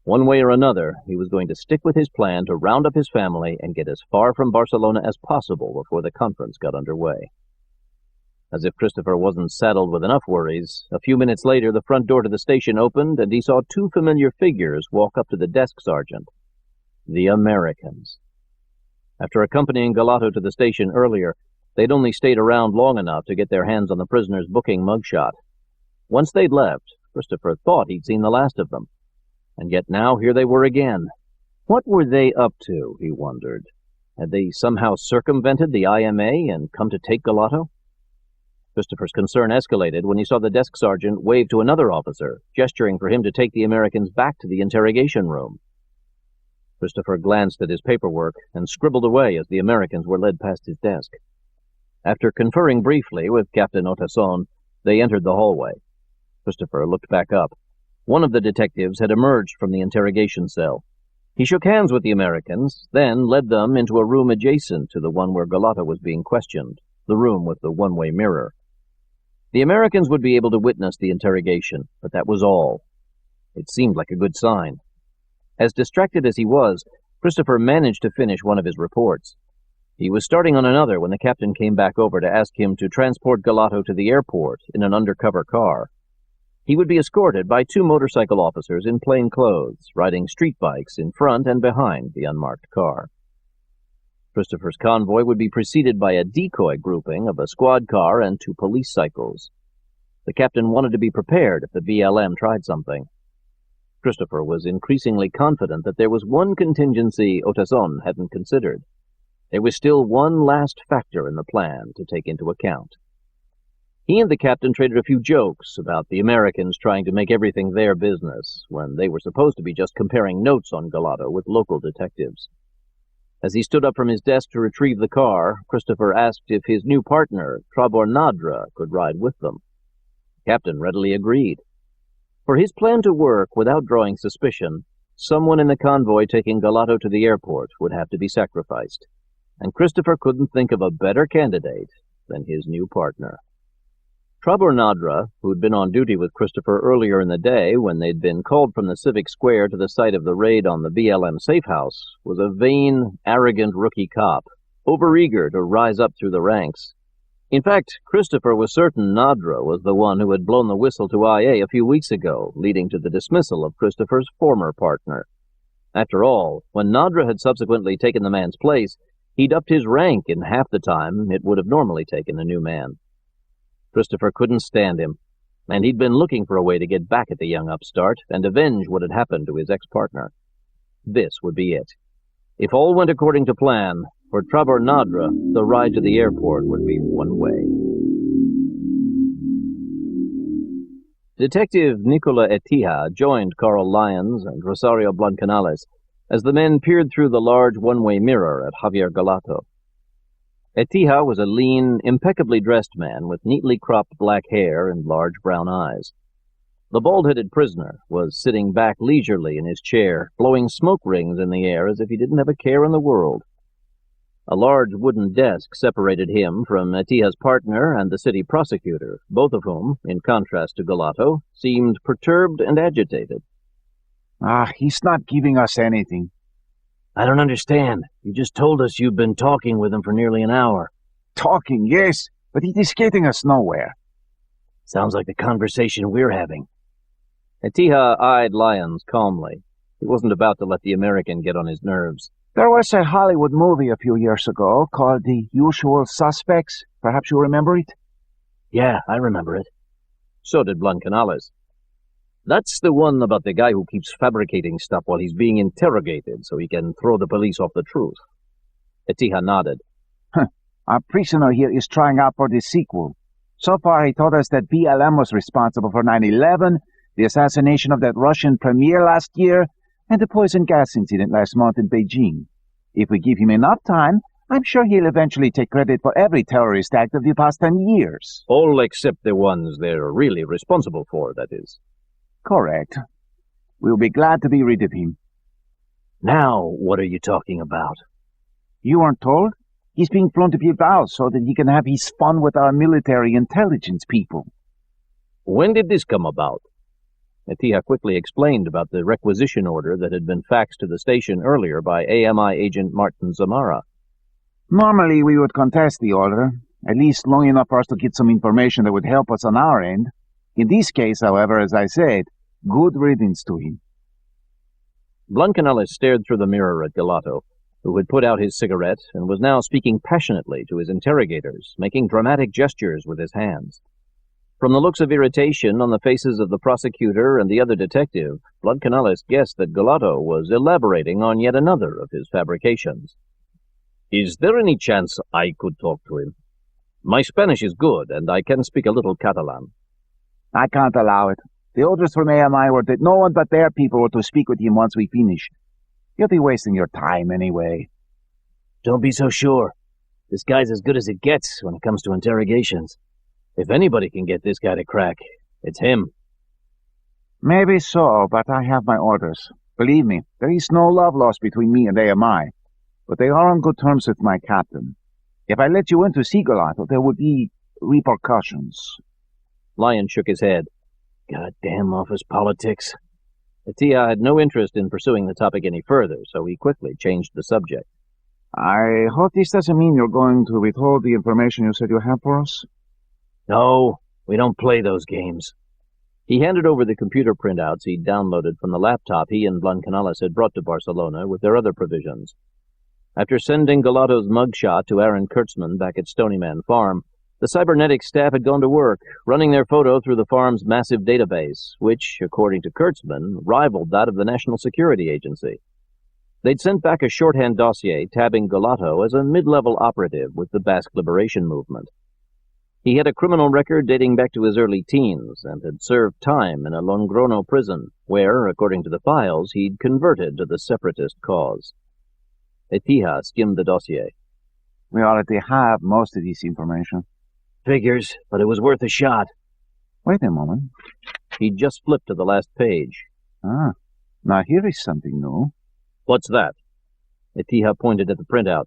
One way or another, he was going to stick with his plan to round up his family and get as far from Barcelona as possible before the conference got underway. As if Christopher wasn't saddled with enough worries, a few minutes later the front door to the station opened and he saw two familiar figures walk up to the desk sergeant. The Americans. After accompanying Galato to the station earlier, they'd only stayed around long enough to get their hands on the prisoner's booking mugshot. Once they'd left, Christopher thought he'd seen the last of them. And yet now here they were again. What were they up to, he wondered? Had they somehow circumvented the IMA and come to take Galato? Christopher's concern escalated when he saw the desk sergeant wave to another officer, gesturing for him to take the Americans back to the interrogation room. Christopher glanced at his paperwork and scribbled away as the Americans were led past his desk. After conferring briefly with Captain Otason, they entered the hallway. Christopher looked back up. One of the detectives had emerged from the interrogation cell. He shook hands with the Americans, then led them into a room adjacent to the one where Galato was being questioned, the room with the one-way mirror. The Americans would be able to witness the interrogation, but that was all. It seemed like a good sign. As distracted as he was, Christopher managed to finish one of his reports. He was starting on another when the captain came back over to ask him to transport Galato to the airport in an undercover car. He would be escorted by two motorcycle officers in plain clothes, riding street bikes in front and behind the unmarked car. Christopher's convoy would be preceded by a decoy grouping of a squad car and two police cycles. The captain wanted to be prepared if the BLM tried something. Christopher was increasingly confident that there was one contingency Otason hadn't considered. There was still one last factor in the plan to take into account. He and the captain traded a few jokes about the Americans trying to make everything their business, when they were supposed to be just comparing notes on Galato with local detectives. As he stood up from his desk to retrieve the car, Christopher asked if his new partner, Trabor Nadra, could ride with them. The captain readily agreed. For his plan to work without drawing suspicion, someone in the convoy taking Galato to the airport would have to be sacrificed, and Christopher couldn't think of a better candidate than his new partner. Trabor Nadra, who'd been on duty with Christopher earlier in the day when they'd been called from the civic square to the site of the raid on the BLM safe house, was a vain, arrogant rookie cop, overeager to rise up through the ranks. In fact, Christopher was certain Nadra was the one who had blown the whistle to IA a few weeks ago, leading to the dismissal of Christopher's former partner. After all, when Nadra had subsequently taken the man's place, he'd upped his rank in half the time it would have normally taken a new man. Christopher couldn't stand him, and he'd been looking for a way to get back at the young upstart and avenge what had happened to his ex-partner. This would be it. If all went according to plan, for Trabor Nadra, the ride to the airport would be one way. Detective Nicola Etija joined Carl Lyons and Rosario Blancanales as the men peered through the large one-way mirror at Javier Galato. Etija was a lean, impeccably dressed man with neatly cropped black hair and large brown eyes. The bald-headed prisoner was sitting back leisurely in his chair, blowing smoke rings in the air as if he didn't have a care in the world. A large wooden desk separated him from Etija's partner and the city prosecutor, both of whom, in contrast to Galato, seemed perturbed and agitated. He's not giving us anything. I don't understand. You just told us you've been talking with him for nearly an hour. Talking, yes, but it is getting us nowhere. Sounds like the conversation we're having. Etija eyed Lyons calmly. He wasn't about to let the American get on his nerves. There was a Hollywood movie a few years ago called The Usual Suspects. Perhaps you remember it? Yeah, I remember it. So did Blancanales. That's the one about the guy who keeps fabricating stuff while he's being interrogated so he can throw the police off the truth. Etija nodded. Our prisoner here is trying out for the sequel. So far, he told us that BLM was responsible for 9/11, the assassination of that Russian premier last year, and the poison gas incident last month in Beijing. If we give him enough time, I'm sure he'll eventually take credit for every terrorist act of the past 10 years. All except the ones they're really responsible for, that is. Correct. We'll be glad to be rid of him. Now, what are you talking about? You weren't told? He's being flown to Bilbao so that he can have his fun with our military intelligence people. When did this come about? Etija quickly explained about the requisition order that had been faxed to the station earlier by AMI agent Martin Zamara. Normally, we would contest the order, at least long enough for us to get some information that would help us on our end. In this case, however, as I said, good riddance to him. Blancanales stared through the mirror at Galato, who had put out his cigarette and was now speaking passionately to his interrogators, making dramatic gestures with his hands. From the looks of irritation on the faces of the prosecutor and the other detective, Blancanales guessed that Galato was elaborating on yet another of his fabrications. Is there any chance I could talk to him? My Spanish is good, and I can speak a little Catalan. I can't allow it. The orders from AMI were that no one but their people were to speak with him once we finished. You'll be wasting your time anyway. Don't be so sure. This guy's as good as it gets when it comes to interrogations. If anybody can get this guy to crack, it's him. Maybe so, but I have my orders. Believe me, there is no love lost between me and AMI, but they are on good terms with my captain. If I let you in to see Galato, there would be repercussions. Lyon shook his head. Goddamn office politics. Etija had no interest in pursuing the topic any further, so he quickly changed the subject. I hope this doesn't mean you're going to withhold the information you said you have for us? No, we don't play those games. He handed over the computer printouts he'd downloaded from the laptop he and Blancanales had brought to Barcelona with their other provisions. After sending Galato's mugshot to Aaron Kurtzman back at Stony Man Farm, The cybernetic staff had gone to work, running their photo through the farm's massive database, which, according to Kurtzman, rivaled that of the National Security Agency. They'd sent back a shorthand dossier tabbing Galato as a mid-level operative with the Basque Liberation Movement. He had a criminal record dating back to his early teens and had served time in a Longrono prison, where, according to the files, he'd converted to the separatist cause. Etija skimmed the dossier. We already have most of this information. Figures, but it was worth a shot. Wait a moment. He'd just flipped to the last page. Now here is something new. What's that? Etija pointed at the printout.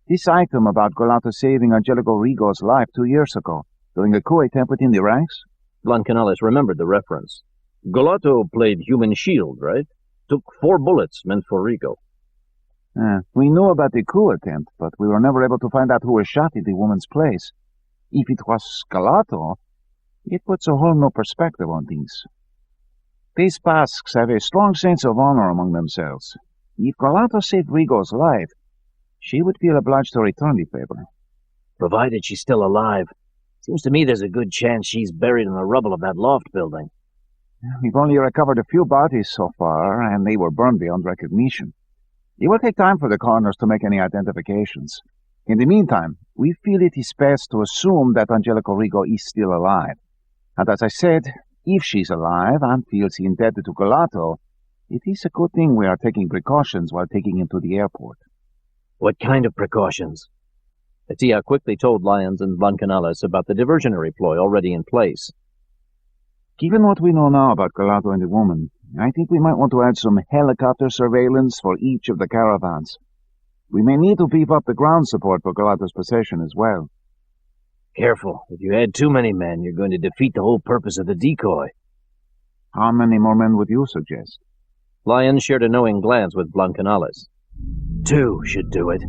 This item about Galato saving Angelico Rigo's life 2 years ago, during a coup attempt within the ranks? Blancanales remembered the reference. Galato played human shield, right? Took 4 bullets meant for Rigo. We knew about the coup attempt, but we were never able to find out who was shot in the woman's place. If it was Galato, it puts a whole new perspective on things. These Basques have a strong sense of honor among themselves. If Galato saved Rigo's life, she would feel obliged to return the favor. Provided she's still alive. Seems to me there's a good chance she's buried in the rubble of that loft building. We've only recovered a few bodies so far, and they were burned beyond recognition. It will take time for the coroners to make any identifications. In the meantime, we feel it is best to assume that Angelico Rigo is still alive. And as I said, if she's alive and feels indebted to Galato, it is a good thing we are taking precautions while taking him to the airport. What kind of precautions? Etija quickly told Lyons and Blancanales about the diversionary ploy already in place. Given what we know now about Galato and the woman, I think we might want to add some helicopter surveillance for each of the caravans. We may need to beef up the ground support for Galato's possession as well. Careful. If you add too many men, you're going to defeat the whole purpose of the decoy. How many more men would you suggest? Lyons shared a knowing glance with Blancanales. 2 should do it.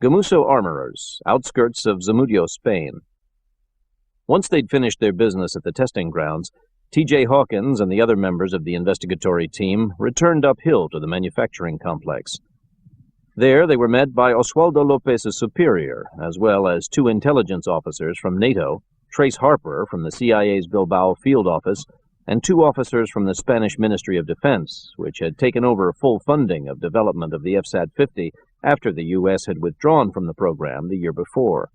Gamuso Armorers, outskirts of Zamudio, Spain. Once they'd finished their business at the testing grounds, T.J. Hawkins and the other members of the investigatory team returned uphill to the manufacturing complex. There they were met by Oswaldo Lopez's superior, as well as 2 intelligence officers from NATO, Trace Harper from the CIA's Bilbao field office, and 2 officers from the Spanish Ministry of Defense, which had taken over full funding of development of the FSAT-50 after the U.S. had withdrawn from the program the year before.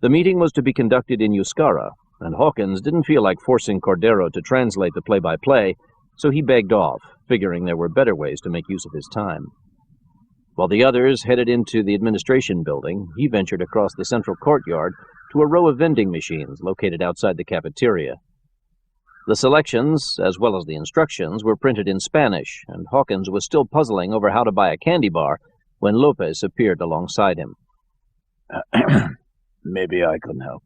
The meeting was to be conducted in Euskara, and Hawkins didn't feel like forcing Cordero to translate the play-by-play, so he begged off, figuring there were better ways to make use of his time. While the others headed into the administration building, he ventured across the central courtyard to a row of vending machines located outside the cafeteria. The selections, as well as the instructions, were printed in Spanish, and Hawkins was still puzzling over how to buy a candy bar when Lopez appeared alongside him. Maybe I can help.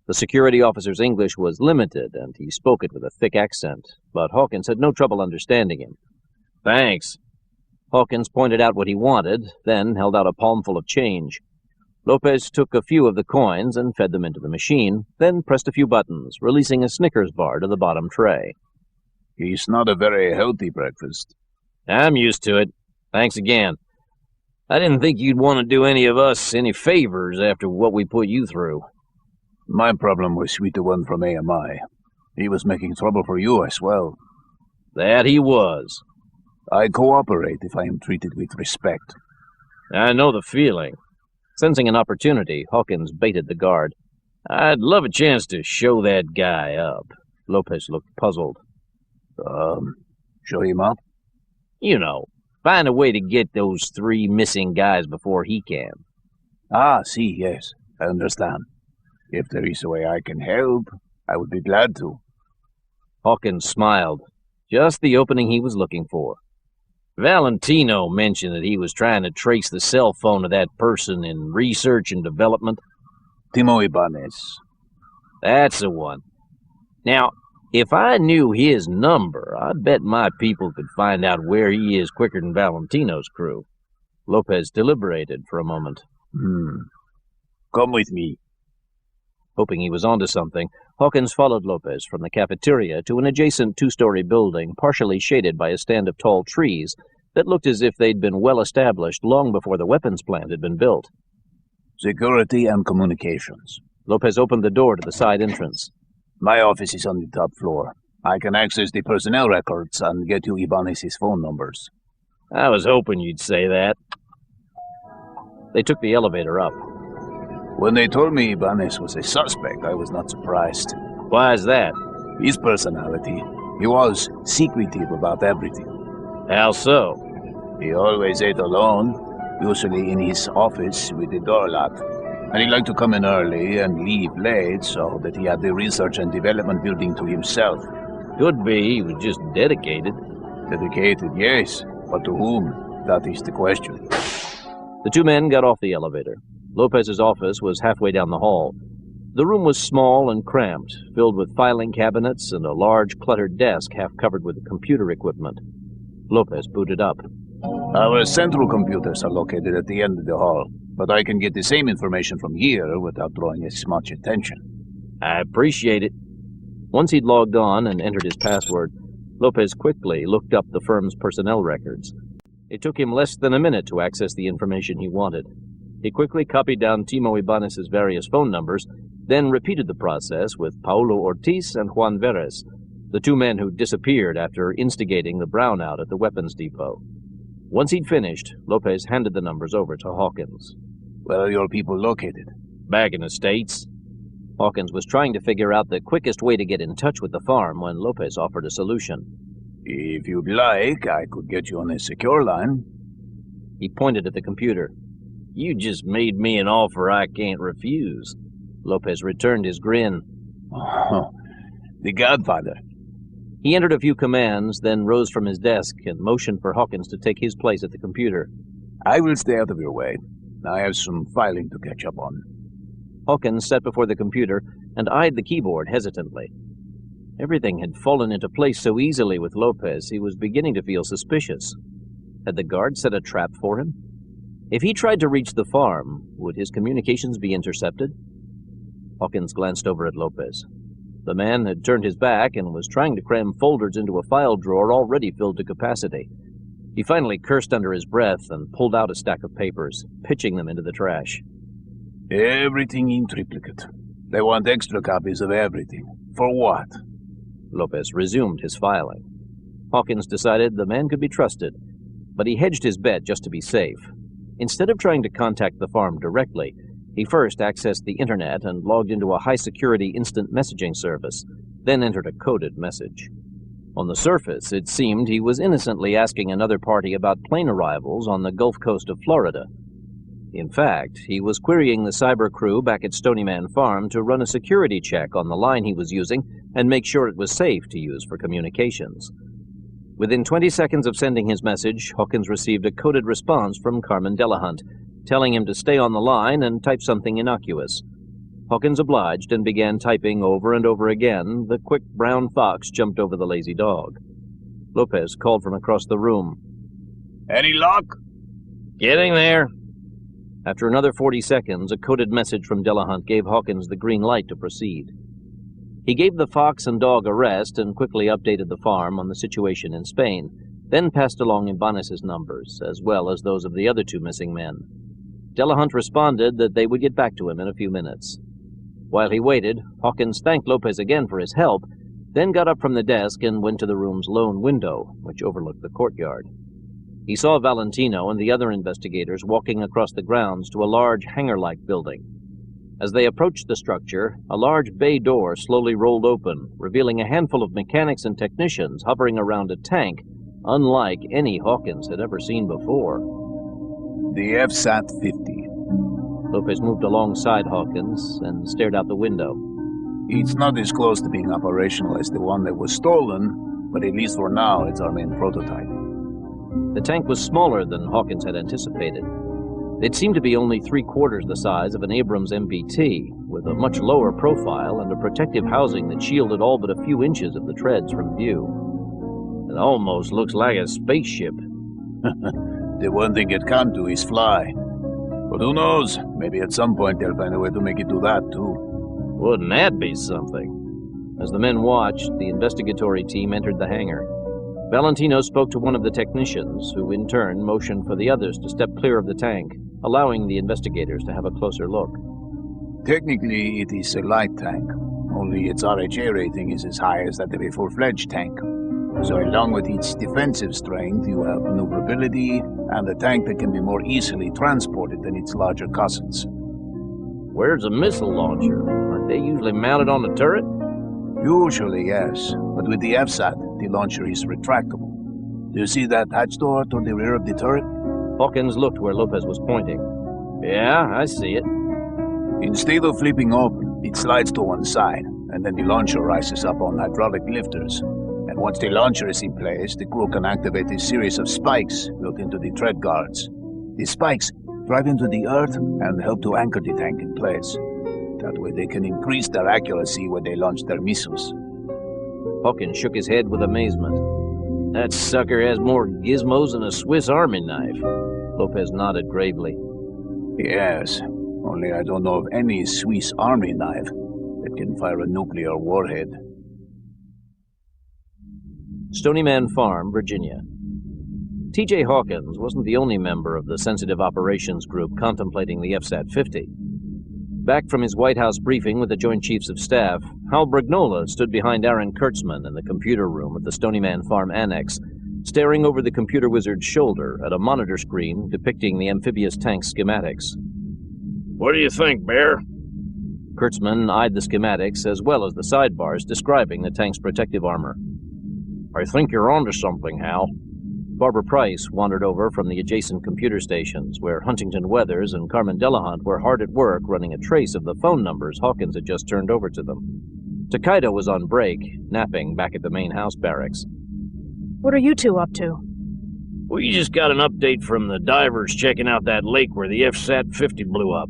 The security officer's English was limited, and he spoke it with a thick accent, but Hawkins had no trouble understanding him. Thanks. Hawkins pointed out what he wanted, then held out a palmful of change. Lopez took a few of the coins and fed them into the machine, then pressed a few buttons, releasing a Snickers bar to the bottom tray. It's not a very healthy breakfast. I'm used to it. Thanks again. I didn't think you'd want to do any of us any favors after what we put you through. My problem was with the one from AMI. He was making trouble for you as well. That he was. I cooperate if I am treated with respect. I know the feeling. Sensing an opportunity, Hawkins baited the guard. I'd love a chance to show that guy up. Lopez looked puzzled. Show him up? You know, find a way to get those 3 missing guys before he can. Ah, see, yes, I understand. If there is a way I can help, I would be glad to. Hawkins smiled. Just the opening he was looking for. Valentino mentioned that he was trying to trace the cell phone of that person in research and development. Timo Ibanez. That's the one. Now, if I knew his number, I bet my people could find out where he is quicker than Valentino's crew. Lopez deliberated for a moment. Come with me. Hoping he was onto something, Hawkins followed Lopez from the cafeteria to an adjacent 2-story building partially shaded by a stand of tall trees that looked as if they'd been well established long before the weapons plant had been built. Security and communications. Lopez opened the door to the side entrance. My office is on the top floor. I can access the personnel records and get you Ibanez's phone numbers. I was hoping you'd say that. They took the elevator up. When they told me Ibanez was a suspect, I was not surprised. Why is that? His personality. He was secretive about everything. How so? He always ate alone, usually in his office with the door locked. And he liked to come in early and leave late so that he had the research and development building to himself. Could be he was just dedicated. Dedicated, yes. But to whom? That is the question. The two men got off the elevator. Lopez's office was halfway down the hall. The room was small and cramped, filled with filing cabinets and a large cluttered desk half covered with computer equipment. Lopez booted up. Our central computers are located at the end of the hall, but I can get the same information from here without drawing as much attention. I appreciate it. Once he'd logged on and entered his password, Lopez quickly looked up the firm's personnel records. It took him less than a minute to access the information he wanted. He quickly copied down Timo Ibanez's various phone numbers, then repeated the process with Paulo Ortiz and Juan Veres, the two men who disappeared after instigating the brownout at the weapons depot. Once he'd finished, Lopez handed the numbers over to Hawkins. Where are your people located? Back in the States. Hawkins was trying to figure out the quickest way to get in touch with the farm when Lopez offered a solution. If you'd like, I could get you on a secure line. He pointed at the computer. You just made me an offer I can't refuse. Lopez returned his grin. Oh, the Godfather. He entered a few commands, then rose from his desk and motioned for Hawkins to take his place at the computer. I will stay out of your way. I have some filing to catch up on. Hawkins sat before the computer and eyed the keyboard hesitantly. Everything had fallen into place so easily with Lopez, he was beginning to feel suspicious. Had the guard set a trap for him? If he tried to reach the farm, would his communications be intercepted? Hawkins glanced over at Lopez. The man had turned his back and was trying to cram folders into a file drawer already filled to capacity. He finally cursed under his breath and pulled out a stack of papers, pitching them into the trash. Everything in triplicate. They want extra copies of everything. For what? Lopez resumed his filing. Hawkins decided the man could be trusted, but he hedged his bet just to be safe. Instead of trying to contact the farm directly, he first accessed the internet and logged into a high-security instant messaging service, then entered a coded message. On the surface, it seemed he was innocently asking another party about plane arrivals on the Gulf Coast of Florida. In fact, he was querying the cyber crew back at Stony Farm to run a security check on the line he was using and make sure it was safe to use for communications. Within 20 seconds of sending his message, Hawkins received a coded response from Carmen Delahunt, telling him to stay on the line and type something innocuous. Hawkins obliged and began typing over and over again. The quick brown fox jumped over the lazy dog. Lopez called from across the room. Any luck? Getting there. After another 40 seconds, a coded message from Delahunt gave Hawkins the green light to proceed. He gave the fox and dog a rest and quickly updated the farm on the situation in Spain, then passed along Ibanez's numbers, as well as those of the other two missing men. Delahunt responded that they would get back to him in a few minutes. While he waited, Hawkins thanked Lopez again for his help, then got up from the desk and went to the room's lone window, which overlooked the courtyard. He saw Valentino and the other investigators walking across the grounds to a large hangar-like building. As they approached the structure, a large bay door slowly rolled open, revealing a handful of mechanics and technicians hovering around a tank, unlike any Hawkins had ever seen before. The FSAT-50. Lopez moved alongside Hawkins and stared out the window. It's not as close to being operational as the one that was stolen, but at least for now, it's our main prototype. The tank was smaller than Hawkins had anticipated. It seemed to be only 3/4 the size of an Abrams MBT, with a much lower profile and a protective housing that shielded all but a few inches of the treads from view. It almost looks like a spaceship. The one thing it can't do is fly. But who knows? Maybe at some point they'll find a way to make it do that, too. Wouldn't that be something? As the men watched, the investigatory team entered the hangar. Valentino spoke to one of the technicians, who in turn motioned for the others to step clear of the tank, allowing the investigators to have a closer look. Technically, it is a light tank, only its RHA rating is as high as that of a full-fledged tank. So along with its defensive strength, you have maneuverability and a tank that can be more easily transported than its larger cousins. Where's a missile launcher? Aren't they usually mounted on the turret? Usually, yes, but with the FSAT, the launcher is retractable. Do you see that hatch door toward the rear of the turret? Hawkins looked where Lopez was pointing. Yeah, I see it. Instead of flipping open, it slides to one side, and then the launcher rises up on hydraulic lifters. And once the launcher is in place, the crew can activate a series of spikes built into the tread guards. The spikes drive into the earth and help to anchor the tank in place. That way they can increase their accuracy when they launch their missiles. Hawkins shook his head with amazement. That sucker has more gizmos than a Swiss Army knife. Lopez nodded gravely. Yes, only I don't know of any Swiss Army knife that can fire a nuclear warhead. Stony Man Farm, Virginia. T.J. Hawkins wasn't the only member of the Sensitive Operations Group contemplating the FSAT-50. Back from his White House briefing with the Joint Chiefs of Staff, Hal Brignola stood behind Aaron Kurtzman in the computer room at the Stony Man Farm Annex, staring over the computer wizard's shoulder at a monitor screen depicting the amphibious tank's schematics. What do you think, Bear? Kurtzman eyed the schematics as well as the sidebars describing the tank's protective armor. I think you're onto something, Hal. Barbara Price wandered over from the adjacent computer stations, where Huntington Weathers and Carmen Delahunt were hard at work running a trace of the phone numbers Hawkins had just turned over to them. Takaido was on break, napping back at the main house barracks. What are you two up to? We just got an update from the divers checking out that lake where the FSAT-50 blew up.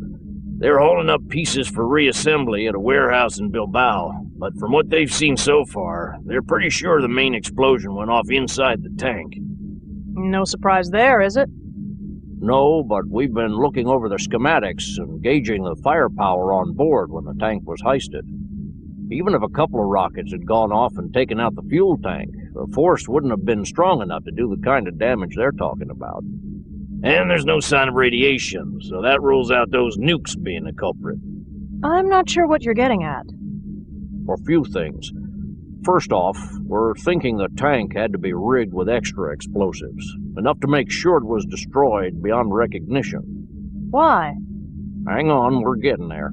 They're hauling up pieces for reassembly at a warehouse in Bilbao, but from what they've seen so far, they're pretty sure the main explosion went off inside the tank. No surprise there, is it? No, but we've been looking over the schematics and gauging the firepower on board when the tank was heisted. Even if a couple of rockets had gone off and taken out the fuel tank, the force wouldn't have been strong enough to do the kind of damage they're talking about. And there's no sign of radiation, so that rules out those nukes being the culprit. I'm not sure what you're getting at. A few things. First off, we're thinking the tank had to be rigged with extra explosives, enough to make sure it was destroyed beyond recognition. Why? Hang on, we're getting there.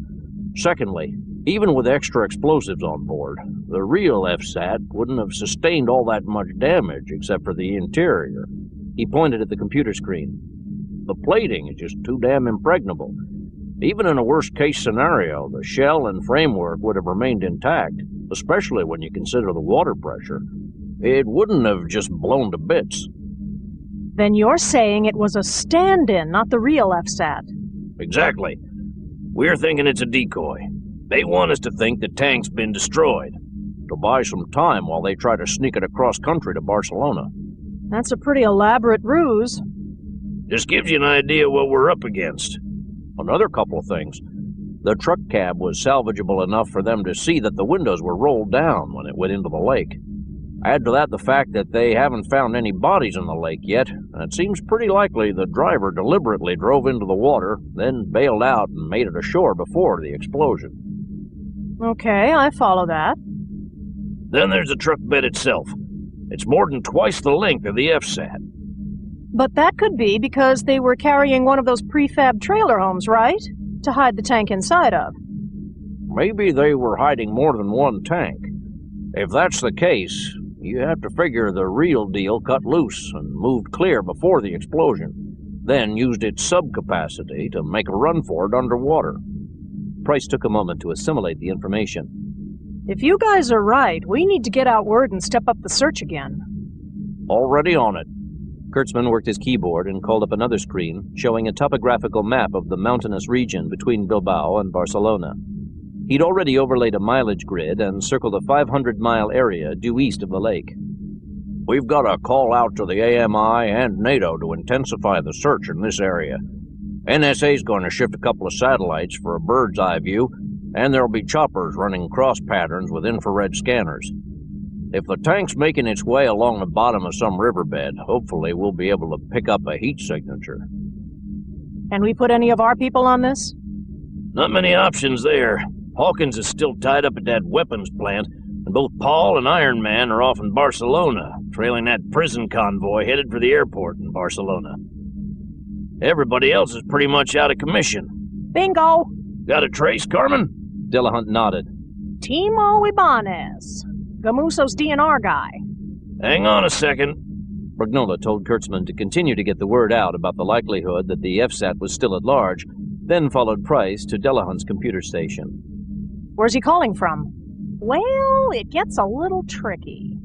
Secondly, even with extra explosives on board, the real FSAT wouldn't have sustained all that much damage except for the interior. He pointed at the computer screen. The plating is just too damn impregnable. Even in a worst-case scenario, the shell and framework would have remained intact, especially when you consider the water pressure. It wouldn't have just blown to bits. Then you're saying it was a stand-in, not the real FSAT. Exactly. We're thinking it's a decoy. They want us to think the tank's been destroyed, to buy some time while they try to sneak it across country to Barcelona. That's a pretty elaborate ruse. Just gives you an idea what we're up against. Another couple of things. The truck cab was salvageable enough for them to see that the windows were rolled down when it went into the lake. Add to that the fact that they haven't found any bodies in the lake yet, and it seems pretty likely the driver deliberately drove into the water, then bailed out and made it ashore before the explosion. Okay, I follow that. Then there's the truck bed itself. It's more than twice the length of the FSAT. But that could be because they were carrying one of those prefab trailer homes, right? To hide the tank inside of. Maybe they were hiding more than one tank. If that's the case, you have to figure the real deal cut loose and moved clear before the explosion, then used its subcapacity to make a run for it underwater. Price took a moment to assimilate the information. If you guys are right, we need to get out word and step up the search again. Already on it. Kurtzman worked his keyboard and called up another screen showing a topographical map of the mountainous region between Bilbao and Barcelona. He'd already overlaid a mileage grid and circled a 500-mile area due east of the lake. We've got a call out to the AMI and NATO to intensify the search in this area. NSA's going to shift a couple of satellites for a bird's-eye view, and there'll be choppers running cross patterns with infrared scanners. If the tank's making its way along the bottom of some riverbed, hopefully we'll be able to pick up a heat signature. Can we put any of our people on this? Not many options there. Hawkins is still tied up at that weapons plant, and both Paul and Iron Man are off in Barcelona, trailing that prison convoy headed for the airport in Barcelona. Everybody else is pretty much out of commission. Bingo! Got a trace, Carmen? Dillahunt nodded. Timo Ibanez, Gamuso's DNR guy. Hang on a second. Brignola told Kurtzman to continue to get the word out about the likelihood that the FSAT was still at large, then followed Price to Dillahunt's computer station. Where's he calling from? Well, it gets a little tricky.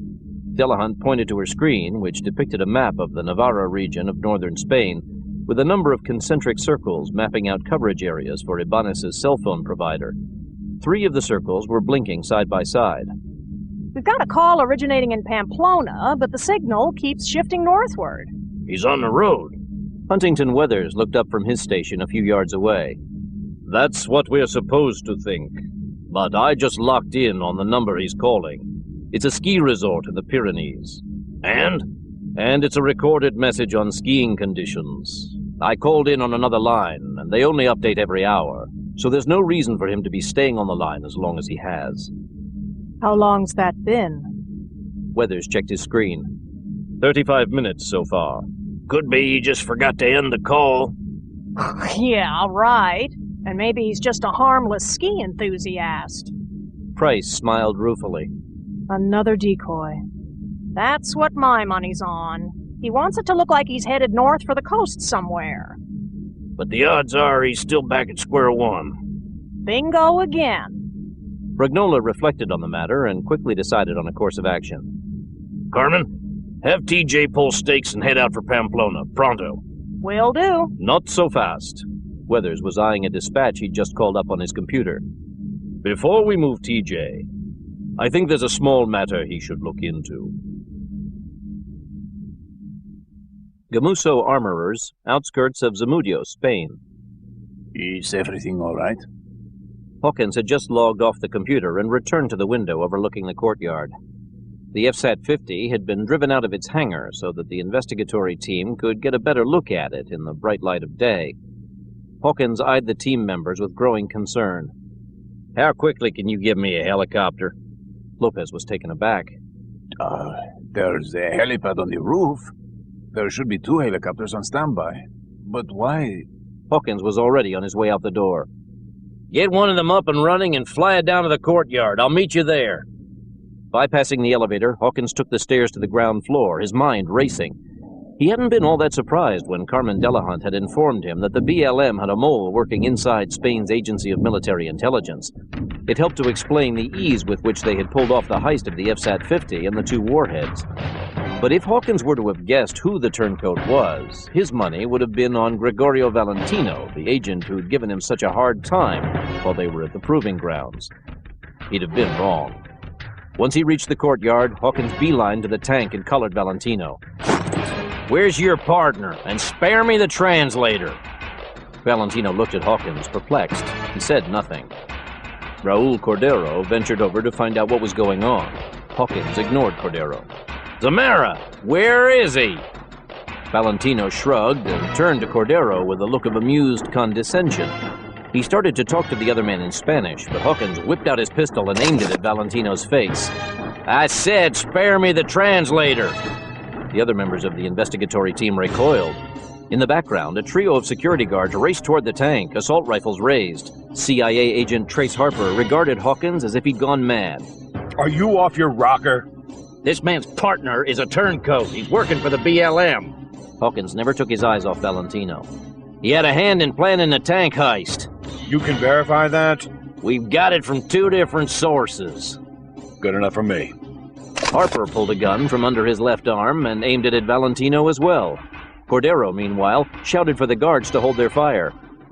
Dillahunt pointed to her screen, which depicted a map of the Navarra region of northern Spain, with a number of concentric circles mapping out coverage areas for Ibanez's cell phone provider. 3 of the circles were blinking side by side. We've got a call originating in Pamplona, but the signal keeps shifting northward. He's on the road. Huntington Weathers looked up from his station a few yards away. That's what we're supposed to think. But I just locked in on the number he's calling. It's a ski resort in the Pyrenees. And? And it's a recorded message on skiing conditions. I called in on another line, and they only update every hour, so there's no reason for him to be staying on the line as long as he has. How long's that been? Weathers checked his screen. 35 minutes so far. Could be he just forgot to end the call. Yeah, right. And maybe he's just a harmless ski enthusiast. Price smiled ruefully. Another decoy. That's what my money's on. He wants it to look like he's headed north for the coast somewhere. But the odds are he's still back at square one. Bingo again. Brignola reflected on the matter and quickly decided on a course of action. Carmen, have TJ pull stakes and head out for Pamplona, pronto. Will do. Not so fast. Weathers was eyeing a dispatch he'd just called up on his computer. Before we move TJ, I think there's a small matter he should look into. Gamuso Armorers, outskirts of Zamudio, Spain. Is everything all right? Hawkins had just logged off the computer and returned to the window overlooking the courtyard. The FSAT-50 had been driven out of its hangar so that the investigatory team could get a better look at it in the bright light of day. Hawkins eyed the team members with growing concern. How quickly can you give me a helicopter? Lopez was taken aback. There's a helipad on the roof. There should be 2 helicopters on standby. But why? Hawkins was already on his way out the door. Get one of them up and running and fly it down to the courtyard. I'll meet you there. Bypassing the elevator, Hawkins took the stairs to the ground floor, his mind racing. He hadn't been all that surprised when Carmen Dillahunt had informed him that the BLM had a mole working inside Spain's Agency of Military Intelligence. It helped to explain the ease with which they had pulled off the heist of the FSAT-50 and the 2 warheads. But if Hawkins were to have guessed who the turncoat was, his money would have been on Gregorio Valentino, the agent who'd given him such a hard time while they were at the proving grounds. He'd have been wrong. Once he reached the courtyard, Hawkins beelined to the tank and collared Valentino. Where's your partner? And spare me the translator. Valentino looked at Hawkins, perplexed. He said nothing. Raul Cordero ventured over to find out what was going on. Hawkins ignored Cordero. Zamara, where is he? Valentino shrugged and turned to Cordero with a look of amused condescension. He started to talk to the other man in Spanish, but Hawkins whipped out his pistol and aimed it at Valentino's face. I said, spare me the translator. The other members of the investigatory team recoiled. In the background, a trio of security guards raced toward the tank, assault rifles raised. CIA agent Trace Harper regarded Hawkins as if he'd gone mad. Are you off your rocker? This man's partner is a turncoat. He's working for the BLM. Hawkins never took his eyes off Valentino. He had a hand in planning the tank heist. You can verify that? We've got it from 2 different sources. Good enough for me. Harper pulled a gun from under his left arm and aimed it at Valentino as well. Cordero, meanwhile, shouted for the guards to hold their fire.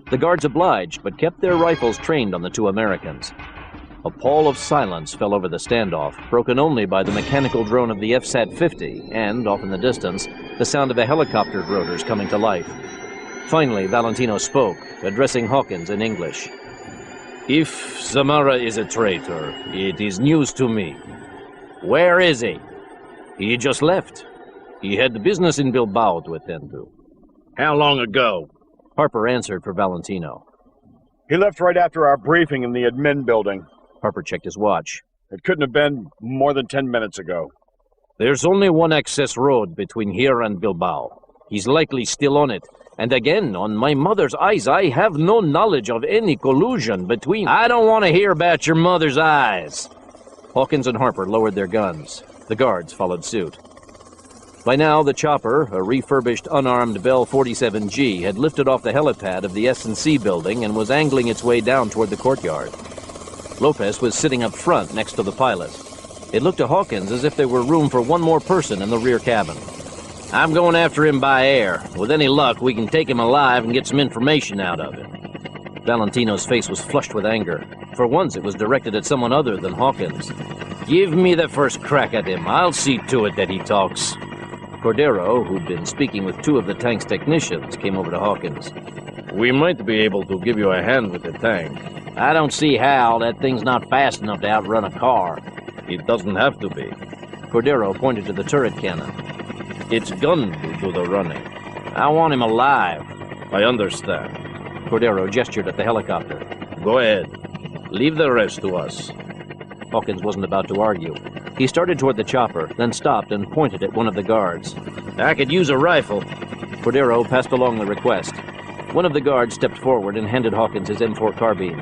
The guards obliged, but kept their rifles trained on the 2 Americans. A pall of silence fell over the standoff, broken only by the mechanical drone of the FSAT-50 and, off in the distance, the sound of a helicopter's rotors coming to life. Finally, Valentino spoke, addressing Hawkins in English. If Zamara is a traitor, it is news to me. Where is he? He just left. He had business in Bilbao to attend to. How long ago? Harper answered for Valentino. He left right after our briefing in the admin building. Harper checked his watch. It couldn't have been more than 10 minutes ago. There's only one access road between here and Bilbao. He's likely still on it. And again, on my mother's eyes, I have no knowledge of any collusion between... I don't want to hear about your mother's eyes. Hawkins and Harper lowered their guns. The guards followed suit. By now, the chopper, a refurbished unarmed Bell 47G, had lifted off the helipad of the S&C building and was angling its way down toward the courtyard. Lopez was sitting up front next to the pilot. It looked to Hawkins as if there were room for one more person in the rear cabin. I'm going after him by air. With any luck, we can take him alive and get some information out of him. Valentino's face was flushed with anger. For once, it was directed at someone other than Hawkins. Give me the first crack at him. I'll see to it that he talks. Cordero, who'd been speaking with two of the tank's technicians, came over to Hawkins. We might be able to give you a hand with the tank. I don't see how. That thing's not fast enough to outrun a car. It doesn't have to be. Cordero pointed to the turret cannon. Its gun will do the running. I want him alive. I understand. Cordero gestured at the helicopter. Go ahead. Leave the rest to us. Hawkins wasn't about to argue. He started toward the chopper, then stopped and pointed at one of the guards. I could use a rifle. Cordero passed along the request. One of the guards stepped forward and handed Hawkins his M4 carbine.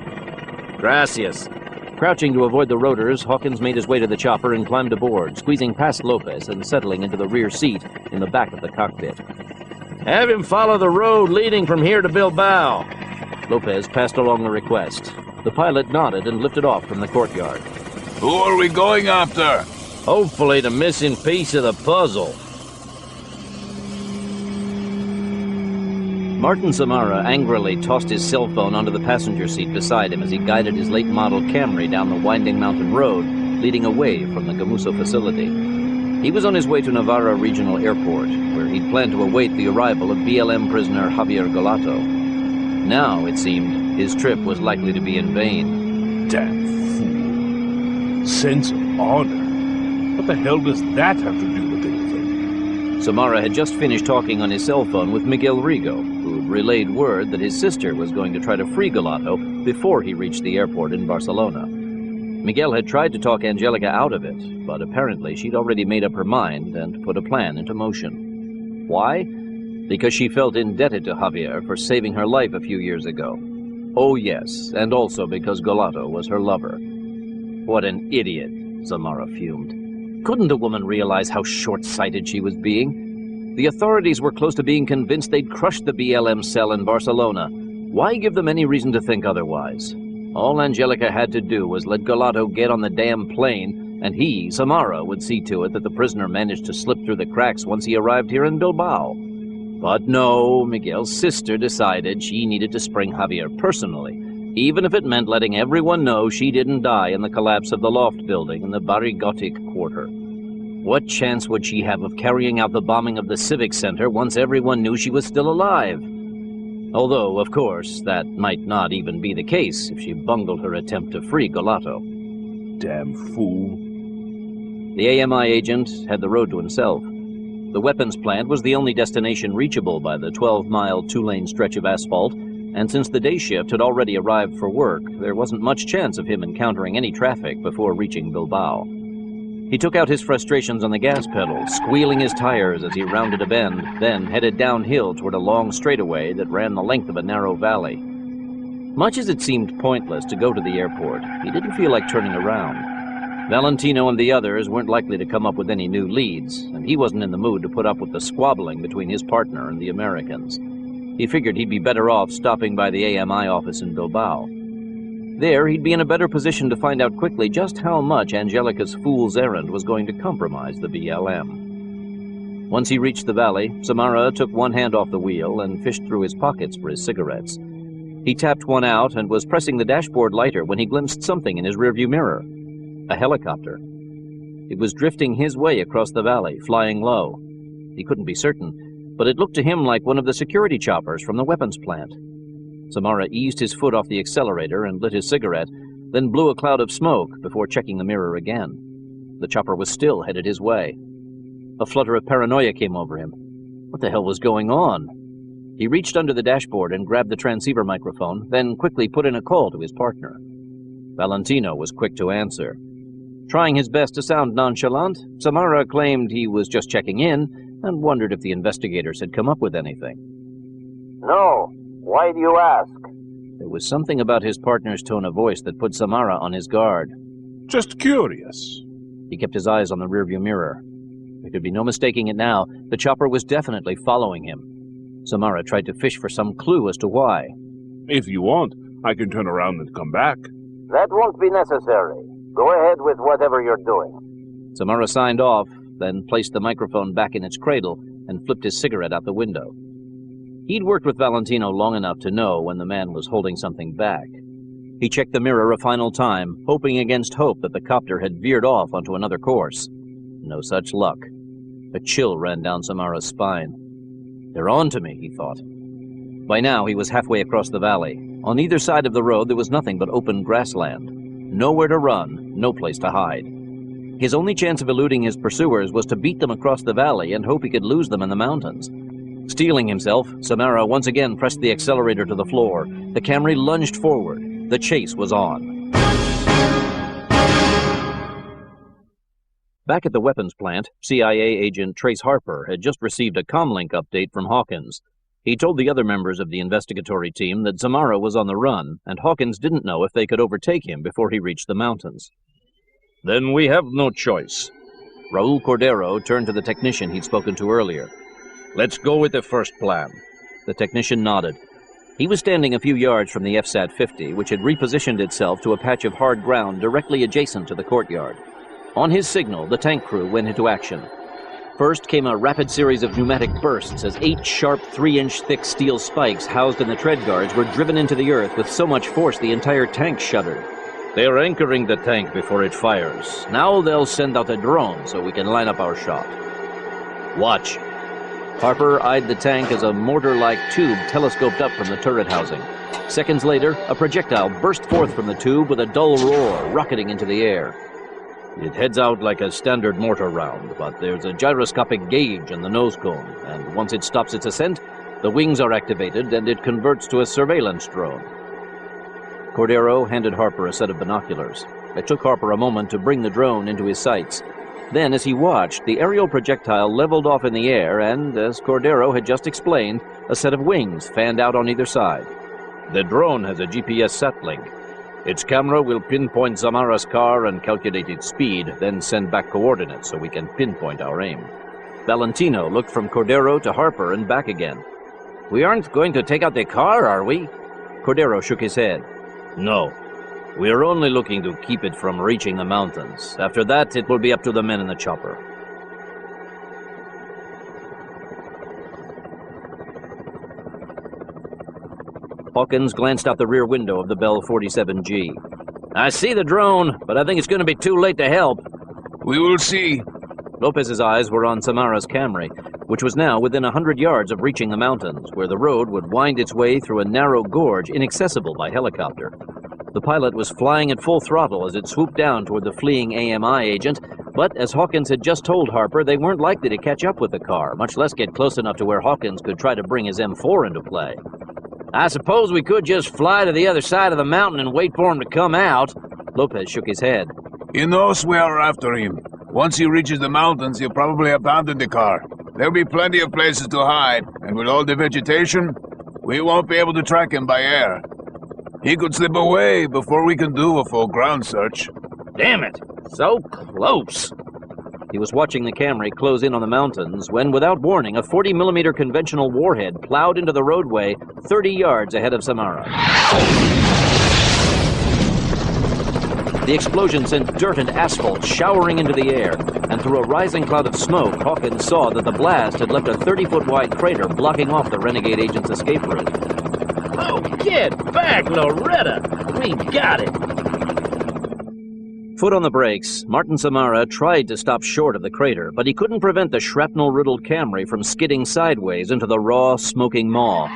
Gracias. Crouching to avoid the rotors, Hawkins made his way to the chopper and climbed aboard, squeezing past Lopez and settling into the rear seat in the back of the cockpit. Have him follow the road leading from here to Bilbao. Lopez passed along the request. The pilot nodded and lifted off from the courtyard. Who are we going after? Hopefully the missing piece of the puzzle. Martin Samara angrily tossed his cell phone onto the passenger seat beside him as he guided his late-model Camry down the winding mountain road, leading away from the Gamuso facility. He was on his way to Navarra Regional Airport, where he'd planned to await the arrival of BLM prisoner Javier Golato. Now, it seemed, his trip was likely to be in vain. Damn fool. Sense of honor. What the hell does that have to do with anything? Samara had just finished talking on his cell phone with Miguel Rigo, who relayed word that his sister was going to try to free Golato before he reached the airport in Barcelona. Miguel had tried to talk Angelica out of it, but apparently she'd already made up her mind and put a plan into motion. Why? Because she felt indebted to Javier for saving her life a few years ago. Oh yes, and also because Golato was her lover. What an idiot, Samara fumed. Couldn't the woman realize how short-sighted she was being? The authorities were close to being convinced they'd crushed the BLM cell in Barcelona. Why give them any reason to think otherwise? All Angelica had to do was let Golato get on the damn plane, and he, Samara, would see to it that the prisoner managed to slip through the cracks once he arrived here in Bilbao. But no, Miguel's sister decided she needed to spring Javier personally, even if it meant letting everyone know she didn't die in the collapse of the loft building in the Barrigotic quarter. What chance would she have of carrying out the bombing of the Civic Center once everyone knew she was still alive? Although, of course, that might not even be the case if she bungled her attempt to free Golato. Damn fool. The AMI agent had the road to himself. The weapons plant was the only destination reachable by the 12-mile, two-lane stretch of asphalt, and since the day shift had already arrived for work, there wasn't much chance of him encountering any traffic before reaching Bilbao. He took out his frustrations on the gas pedal, squealing his tires as he rounded a bend, then headed downhill toward a long straightaway that ran the length of a narrow valley. Much as it seemed pointless to go to the airport, he didn't feel like turning around. Valentino and the others weren't likely to come up with any new leads, and he wasn't in the mood to put up with the squabbling between his partner and the Americans. He figured he'd be better off stopping by the AMI office in Bilbao. There, he'd be in a better position to find out quickly just how much Angelica's fool's errand was going to compromise the BLM. Once he reached the valley, Samara took one hand off the wheel and fished through his pockets for his cigarettes. He tapped one out and was pressing the dashboard lighter when he glimpsed something in his rearview mirror. A helicopter. It was drifting his way across the valley, flying low. He couldn't be certain, but it looked to him like one of the security choppers from the weapons plant. Samara eased his foot off the accelerator and lit his cigarette, then blew a cloud of smoke before checking the mirror again. The chopper was still headed his way. A flutter of paranoia came over him. What the hell was going on? He reached under the dashboard and grabbed the transceiver microphone, then quickly put in a call to his partner. Valentino was quick to answer. Trying his best to sound nonchalant, Samara claimed he was just checking in and wondered if the investigators had come up with anything. No. Why do you ask? There was something about his partner's tone of voice that put Samara on his guard. Just curious. He kept his eyes on the rearview mirror. There could be no mistaking it now. The chopper was definitely following him. Samara tried to fish for some clue as to why. If you want, I can turn around and come back. That won't be necessary. Go ahead with whatever you're doing. Samara signed off, then placed the microphone back in its cradle and flipped his cigarette out the window. He'd worked with Valentino long enough to know when the man was holding something back. He checked the mirror a final time, hoping against hope that the copter had veered off onto another course. No such luck. A chill ran down Samara's spine. They're on to me, he thought. By now, he was halfway across the valley. On either side of the road, there was nothing but open grassland. Nowhere to run, no place to hide. His only chance of eluding his pursuers was to beat them across the valley and hope he could lose them in the mountains. Steeling himself, Samara once again pressed the accelerator to the floor. The Camry lunged forward. The chase was on. Back at the weapons plant, CIA agent Trace Harper had just received a comlink update from Hawkins. He told the other members of the investigatory team that Samara was on the run, and Hawkins didn't know if they could overtake him before he reached the mountains. Then we have no choice. Raul Cordero turned to the technician he'd spoken to earlier. Let's go with the first plan. The technician nodded. He was standing a few yards from the FSAT-50, which had repositioned itself to a patch of hard ground directly adjacent to the courtyard. On his signal, the tank crew went into action. First came a rapid series of pneumatic bursts as 8 sharp 3-inch thick steel spikes housed in the tread guards were driven into the earth with so much force the entire tank shuddered. They're anchoring the tank before it fires. Now they'll send out a drone so we can line up our shot. Watch. Harper eyed the tank as a mortar-like tube telescoped up from the turret housing. Seconds later, a projectile burst forth from the tube with a dull roar, rocketing into the air. It heads out like a standard mortar round, but there's a gyroscopic gauge in the nose cone, and once it stops its ascent, the wings are activated and it converts to a surveillance drone. Cordero handed Harper a set of binoculars. It took Harper a moment to bring the drone into his sights. Then, as he watched, the aerial projectile leveled off in the air and, as Cordero had just explained, a set of wings fanned out on either side. The drone has a GPS sat link. Its camera will pinpoint Samara's car and calculate its speed, then send back coordinates so we can pinpoint our aim. Valentino looked from Cordero to Harper and back again. We aren't going to take out the car, are we? Cordero shook his head. No. We're only looking to keep it from reaching the mountains. After that, it will be up to the men in the chopper. Hawkins glanced out the rear window of the Bell 47G. I see the drone, but I think it's going to be too late to help. We will see. Lopez's eyes were on Samara's Camry, which was now within 100 yards of reaching the mountains, where the road would wind its way through a narrow gorge inaccessible by helicopter. The pilot was flying at full throttle as it swooped down toward the fleeing AMI agent, but as Hawkins had just told Harper, they weren't likely to catch up with the car, much less get close enough to where Hawkins could try to bring his M4 into play. I suppose we could just fly to the other side of the mountain and wait for him to come out. Lopez shook his head. He knows we are after him. Once he reaches the mountains, he'll probably abandon the car. There'll be plenty of places to hide, and with all the vegetation, we won't be able to track him by air. He could slip away before we can do a full ground search. Damn it! So close! He was watching the Camry close in on the mountains when, without warning, a 40mm conventional warhead plowed into the roadway 30 yards ahead of Samara. The explosion sent dirt and asphalt showering into the air, and through a rising cloud of smoke, Hawkins saw that the blast had left a 30-foot-wide crater blocking off the renegade agent's escape route. Oh, get back, Loretta! We got it! Foot on the brakes, Martin Samara tried to stop short of the crater, but he couldn't prevent the shrapnel-riddled Camry from skidding sideways into the raw, smoking maw.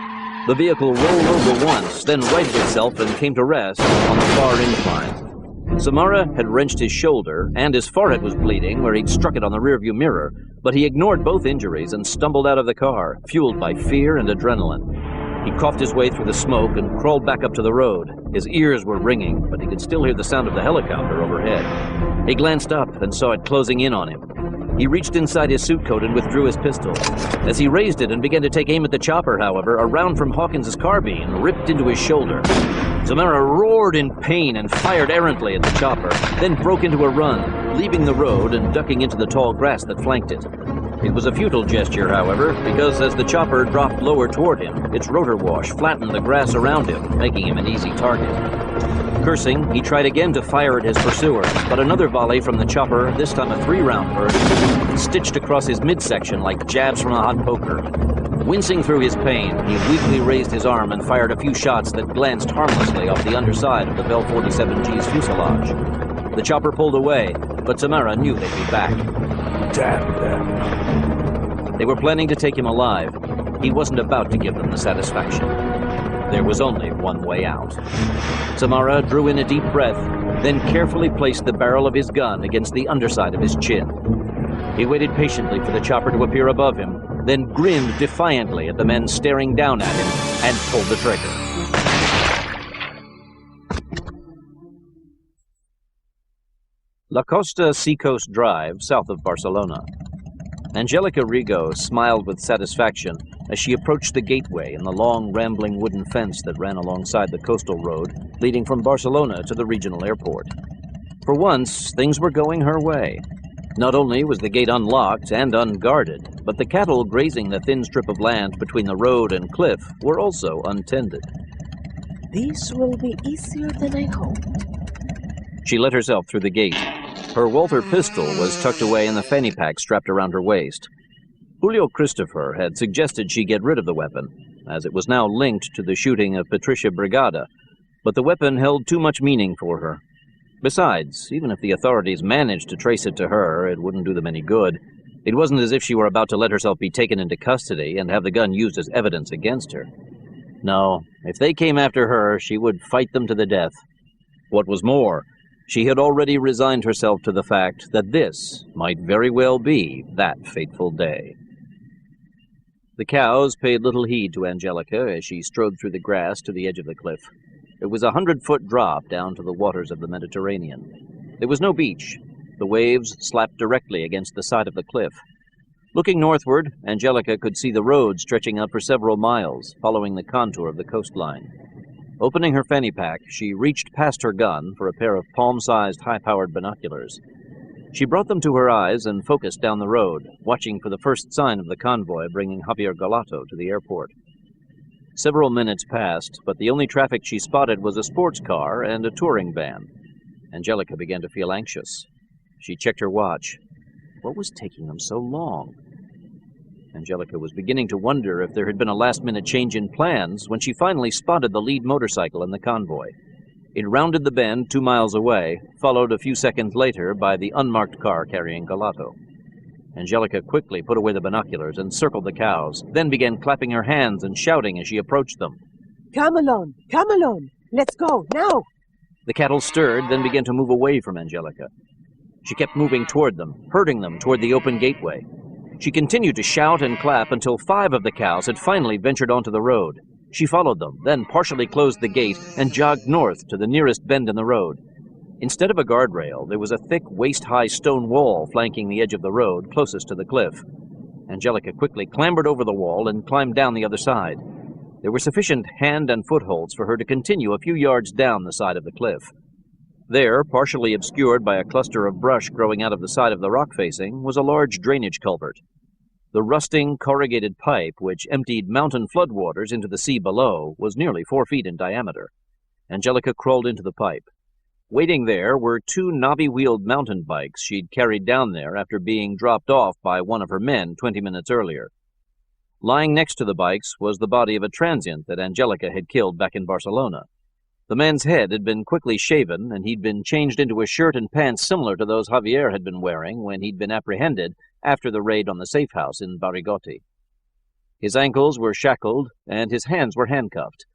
The vehicle rolled over once, then righted itself and came to rest on the far incline. Samara had wrenched his shoulder, and his forehead was bleeding where he'd struck it on the rearview mirror, but he ignored both injuries and stumbled out of the car, fueled by fear and adrenaline. He coughed his way through the smoke and crawled back up to the road. His ears were ringing, but he could still hear the sound of the helicopter overhead. He glanced up and saw it closing in on him. He reached inside his suit coat and withdrew his pistol. As he raised it and began to take aim at the chopper, however, a round from Hawkins's carbine ripped into his shoulder. Samara roared in pain and fired errantly at the chopper, then broke into a run, leaving the road and ducking into the tall grass that flanked it. It was a futile gesture, however, because as the chopper dropped lower toward him, its rotor wash flattened the grass around him, making him an easy target. Cursing, he tried again to fire at his pursuer, but another volley from the chopper, this time a 3-round burst, stitched across his midsection like jabs from a hot poker. Wincing through his pain, he weakly raised his arm and fired a few shots that glanced harmlessly off the underside of the Bell 47G's fuselage. The chopper pulled away, but Samara knew they'd be back. Damn them. They were planning to take him alive. He wasn't about to give them the satisfaction. There was only one way out. Samara drew in a deep breath, then carefully placed the barrel of his gun against the underside of his chin. He waited patiently for the chopper to appear above him, then grinned defiantly at the men staring down at him and pulled the trigger. La Costa Seacoast Drive, south of Barcelona. Angelica Rigo smiled with satisfaction as she approached the gateway in the long, rambling wooden fence that ran alongside the coastal road leading from Barcelona to the regional airport. For once, things were going her way. Not only was the gate unlocked and unguarded, but the cattle grazing the thin strip of land between the road and cliff were also untended. This will be easier than I hoped. She let herself through the gate. Her Walther pistol was tucked away in the fanny pack strapped around her waist. Julio Christopher had suggested she get rid of the weapon, as it was now linked to the shooting of Patricia Brigada, but the weapon held too much meaning for her. Besides, even if the authorities managed to trace it to her, it wouldn't do them any good. It wasn't as if she were about to let herself be taken into custody and have the gun used as evidence against her. No, if they came after her, she would fight them to the death. What was more, she had already resigned herself to the fact that this might very well be that fateful day. The cows paid little heed to Angelica as she strode through the grass to the edge of the cliff. It was a 100-foot drop down to the waters of the Mediterranean. There was no beach. The waves slapped directly against the side of the cliff. Looking northward, Angelica could see the road stretching out for several miles, following the contour of the coastline. Opening her fanny pack, she reached past her gun for a pair of palm-sized, high-powered binoculars. She brought them to her eyes and focused down the road, watching for the first sign of the convoy bringing Javier Galato to the airport. Several minutes passed, but the only traffic she spotted was a sports car and a touring van. Angelica began to feel anxious. She checked her watch. What was taking them so long? Angelica was beginning to wonder if there had been a last-minute change in plans when she finally spotted the lead motorcycle in the convoy. It rounded the bend 2 miles away, followed a few seconds later by the unmarked car carrying Galato. Angelica quickly put away the binoculars and circled the cows, then began clapping her hands and shouting as she approached them. Come along, let's go, now! The cattle stirred, then began to move away from Angelica. She kept moving toward them, herding them toward the open gateway. She continued to shout and clap until 5 of the cows had finally ventured onto the road. She followed them, then partially closed the gate and jogged north to the nearest bend in the road. Instead of a guardrail, there was a thick, waist-high stone wall flanking the edge of the road closest to the cliff. Angelica quickly clambered over the wall and climbed down the other side. There were sufficient hand and footholds for her to continue a few yards down the side of the cliff. There, partially obscured by a cluster of brush growing out of the side of the rock facing, was a large drainage culvert. The rusting, corrugated pipe, which emptied mountain floodwaters into the sea below, was nearly 4 feet in diameter. Angelica crawled into the pipe. Waiting there were 2 knobby-wheeled mountain bikes she'd carried down there after being dropped off by one of her men 20 minutes earlier. Lying next to the bikes was the body of a transient that Angelica had killed back in Barcelona. The man's head had been quickly shaven, and he'd been changed into a shirt and pants similar to those Javier had been wearing when he'd been apprehended after the raid on the safe house in Barrigotti. His ankles were shackled, and his hands were handcuffed.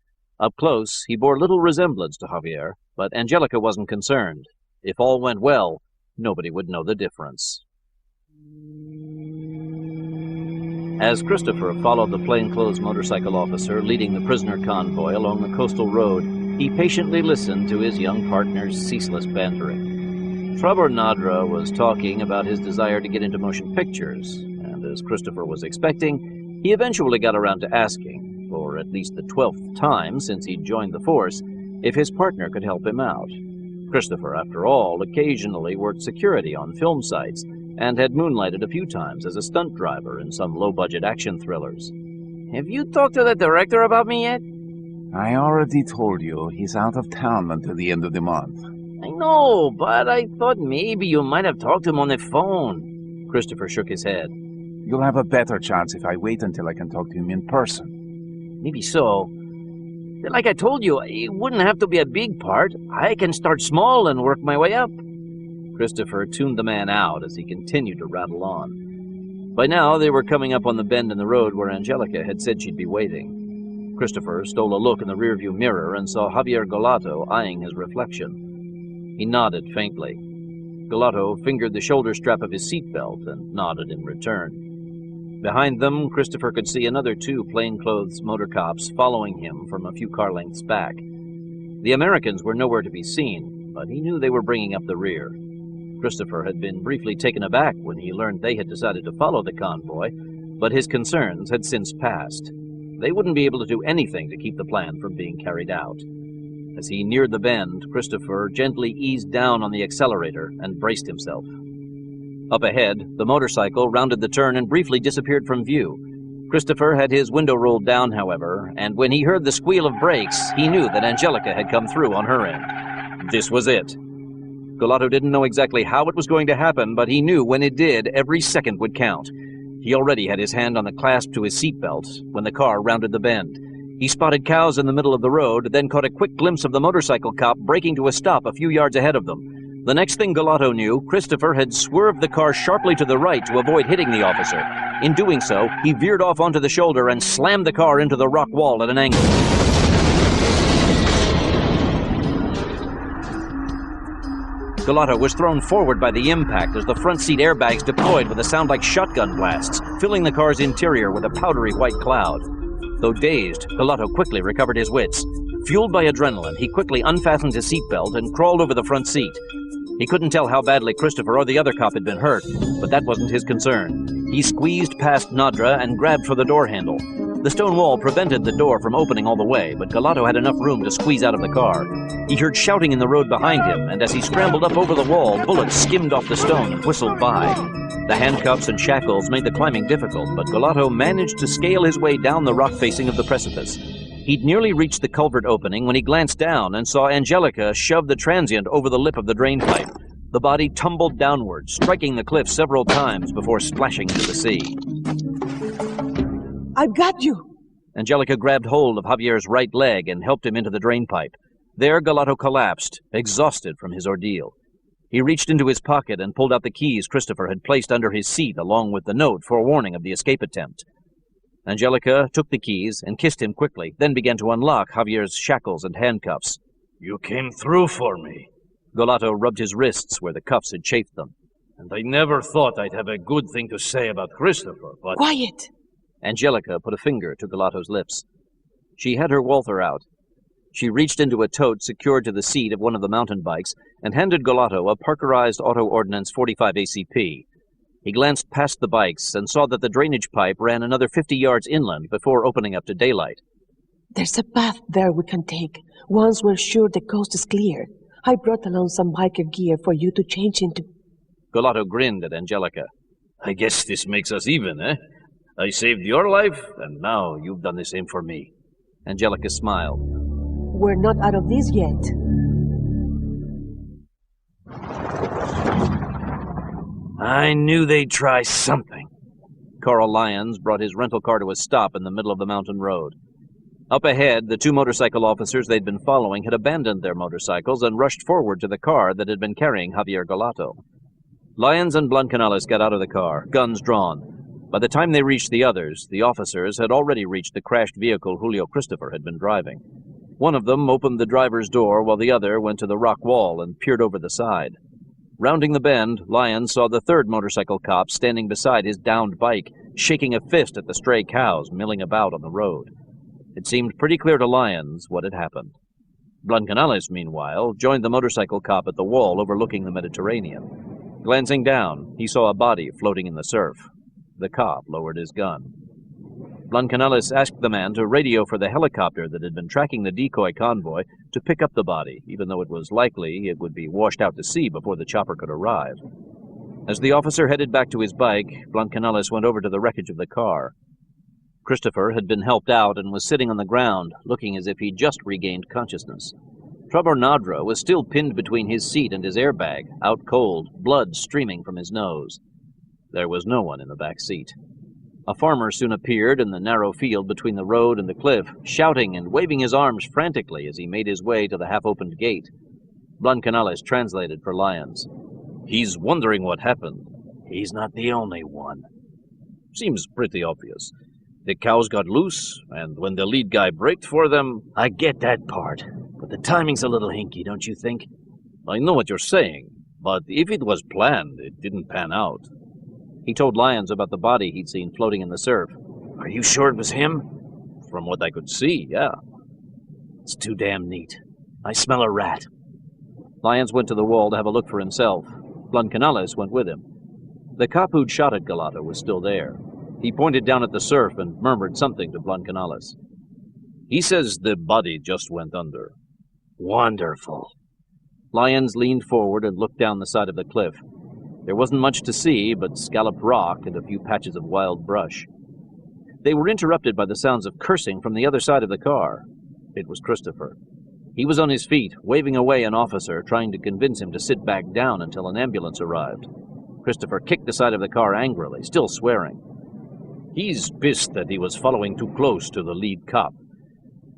Up close, he bore little resemblance to Javier, but Angelica wasn't concerned. If all went well, nobody would know the difference. As Christopher followed the plainclothes motorcycle officer leading the prisoner convoy along the coastal road, he patiently listened to his young partner's ceaseless bantering. Trouber Nadra was talking about his desire to get into motion pictures, and as Christopher was expecting, he eventually got around to asking, for at least the 12th time since he'd joined the force, if his partner could help him out. Christopher, after all, occasionally worked security on film sites and had moonlighted a few times as a stunt driver in some low-budget action thrillers. Have you talked to the director about me yet? I already told you he's out of town until the end of the month. I know, but I thought maybe you might have talked to him on the phone. Christopher shook his head. You'll have a better chance if I wait until I can talk to him in person. Maybe so. Like I told you, it wouldn't have to be a big part. I can start small and work my way up. Christopher tuned the man out as he continued to rattle on. By now, they were coming up on the bend in the road where Angelica had said she'd be waiting. Christopher stole a look in the rearview mirror and saw Javier Galato eyeing his reflection. He nodded faintly. Galato fingered the shoulder strap of his seatbelt and nodded in return. Behind them, Christopher could see another 2 plainclothes motor cops following him from a few car lengths back. The Americans were nowhere to be seen, but he knew they were bringing up the rear. Christopher had been briefly taken aback when he learned they had decided to follow the convoy, but his concerns had since passed. They wouldn't be able to do anything to keep the plan from being carried out. As he neared the bend, Christopher gently eased down on the accelerator and braced himself. Up ahead, the motorcycle rounded the turn and briefly disappeared from view. Christopher had his window rolled down, however, and when he heard the squeal of brakes, he knew that Angelica had come through on her end. This was it. Galato didn't know exactly how it was going to happen, but he knew when it did, every second would count. He already had his hand on the clasp to his seatbelt when the car rounded the bend. He spotted cows in the middle of the road, then caught a quick glimpse of the motorcycle cop braking to a stop a few yards ahead of them. The next thing Galato knew, Christopher had swerved the car sharply to the right to avoid hitting the officer. In doing so, he veered off onto the shoulder and slammed the car into the rock wall at an angle. Galato was thrown forward by the impact as the front seat airbags deployed with a sound like shotgun blasts, filling the car's interior with a powdery white cloud. Though dazed, Galato quickly recovered his wits. Fueled by adrenaline, he quickly unfastened his seatbelt and crawled over the front seat. He couldn't tell how badly Christopher or the other cop had been hurt, but that wasn't his concern. He squeezed past Nadra and grabbed for the door handle. The stone wall prevented the door from opening all the way, but Galato had enough room to squeeze out of the car. He heard shouting in the road behind him, and as he scrambled up over the wall, bullets skimmed off the stone and whistled by. The handcuffs and shackles made the climbing difficult, but Galato managed to scale his way down the rock facing of the precipice. He'd nearly reached the culvert opening when he glanced down and saw Angelica shove the transient over the lip of the drain pipe. The body tumbled downward, striking the cliff several times before splashing into the sea. I've got you! Angelica grabbed hold of Javier's right leg and helped him into the drain pipe. There, Galato collapsed, exhausted from his ordeal. He reached into his pocket and pulled out the keys Christopher had placed under his seat, along with the note forewarning of the escape attempt. Angelica took the keys and kissed him quickly, then began to unlock Javier's shackles and handcuffs. You came through for me. Galato rubbed his wrists where the cuffs had chafed them. And I never thought I'd have a good thing to say about Christopher, but... Quiet! Angelica put a finger to Galato's lips. She had her Walther out. She reached into a tote secured to the seat of one of the mountain bikes and handed Galato a Parkerized Auto Ordnance 45 ACP. He glanced past the bikes and saw that the drainage pipe ran another 50 yards inland before opening up to daylight. There's a path there we can take, once we're sure the coast is clear. I brought along some biker gear for you to change into. Galato grinned at Angelica. I guess this makes us even, eh? I saved your life, and now you've done the same for me. Angelica smiled. We're not out of this yet. I knew they'd try something. Carl Lyons brought his rental car to a stop in the middle of the mountain road. Up ahead, the 2 motorcycle officers they'd been following had abandoned their motorcycles and rushed forward to the car that had been carrying Javier Galato. Lyons and Blancanales got out of the car, guns drawn. By the time they reached the others, the officers had already reached the crashed vehicle Julio Christopher had been driving. One of them opened the driver's door while the other went to the rock wall and peered over the side. Rounding the bend, Lyons saw the third motorcycle cop standing beside his downed bike, shaking a fist at the stray cows milling about on the road. It seemed pretty clear to Lyons what had happened. Blancanales, meanwhile, joined the motorcycle cop at the wall overlooking the Mediterranean. Glancing down, he saw a body floating in the surf. The cop lowered his gun. Blancanales asked the man to radio for the helicopter that had been tracking the decoy convoy to pick up the body, even though it was likely it would be washed out to sea before the chopper could arrive. As the officer headed back to his bike, Blancanales went over to the wreckage of the car. Christopher had been helped out and was sitting on the ground, looking as if he'd just regained consciousness. Trabornadra was still pinned between his seat and his airbag, out cold, blood streaming from his nose. There was no one in the back seat. A farmer soon appeared in the narrow field between the road and the cliff, shouting and waving his arms frantically as he made his way to the half-opened gate. Blancanales translated for Lyons. He's wondering what happened. He's not the only one. Seems pretty obvious. The cows got loose, and when the lead guy braked for them... I get that part, but the timing's a little hinky, don't you think? I know what you're saying, but if it was planned, it didn't pan out. He told Lyons about the body he'd seen floating in the surf. Are you sure it was him? From what I could see, yeah. It's too damn neat. I smell a rat. Lyons went to the wall to have a look for himself. Blancanales went with him. The cop who'd shot at Galata was still there. He pointed down at the surf and murmured something to Blancanales. He says the body just went under. Wonderful. Lyons leaned forward and looked down the side of the cliff. There wasn't much to see but scalloped rock and a few patches of wild brush. They were interrupted by the sounds of cursing from the other side of the car. It was Christopher. He was on his feet, waving away an officer, trying to convince him to sit back down until an ambulance arrived. Christopher kicked the side of the car angrily, still swearing. He's pissed that he was following too close to the lead cop.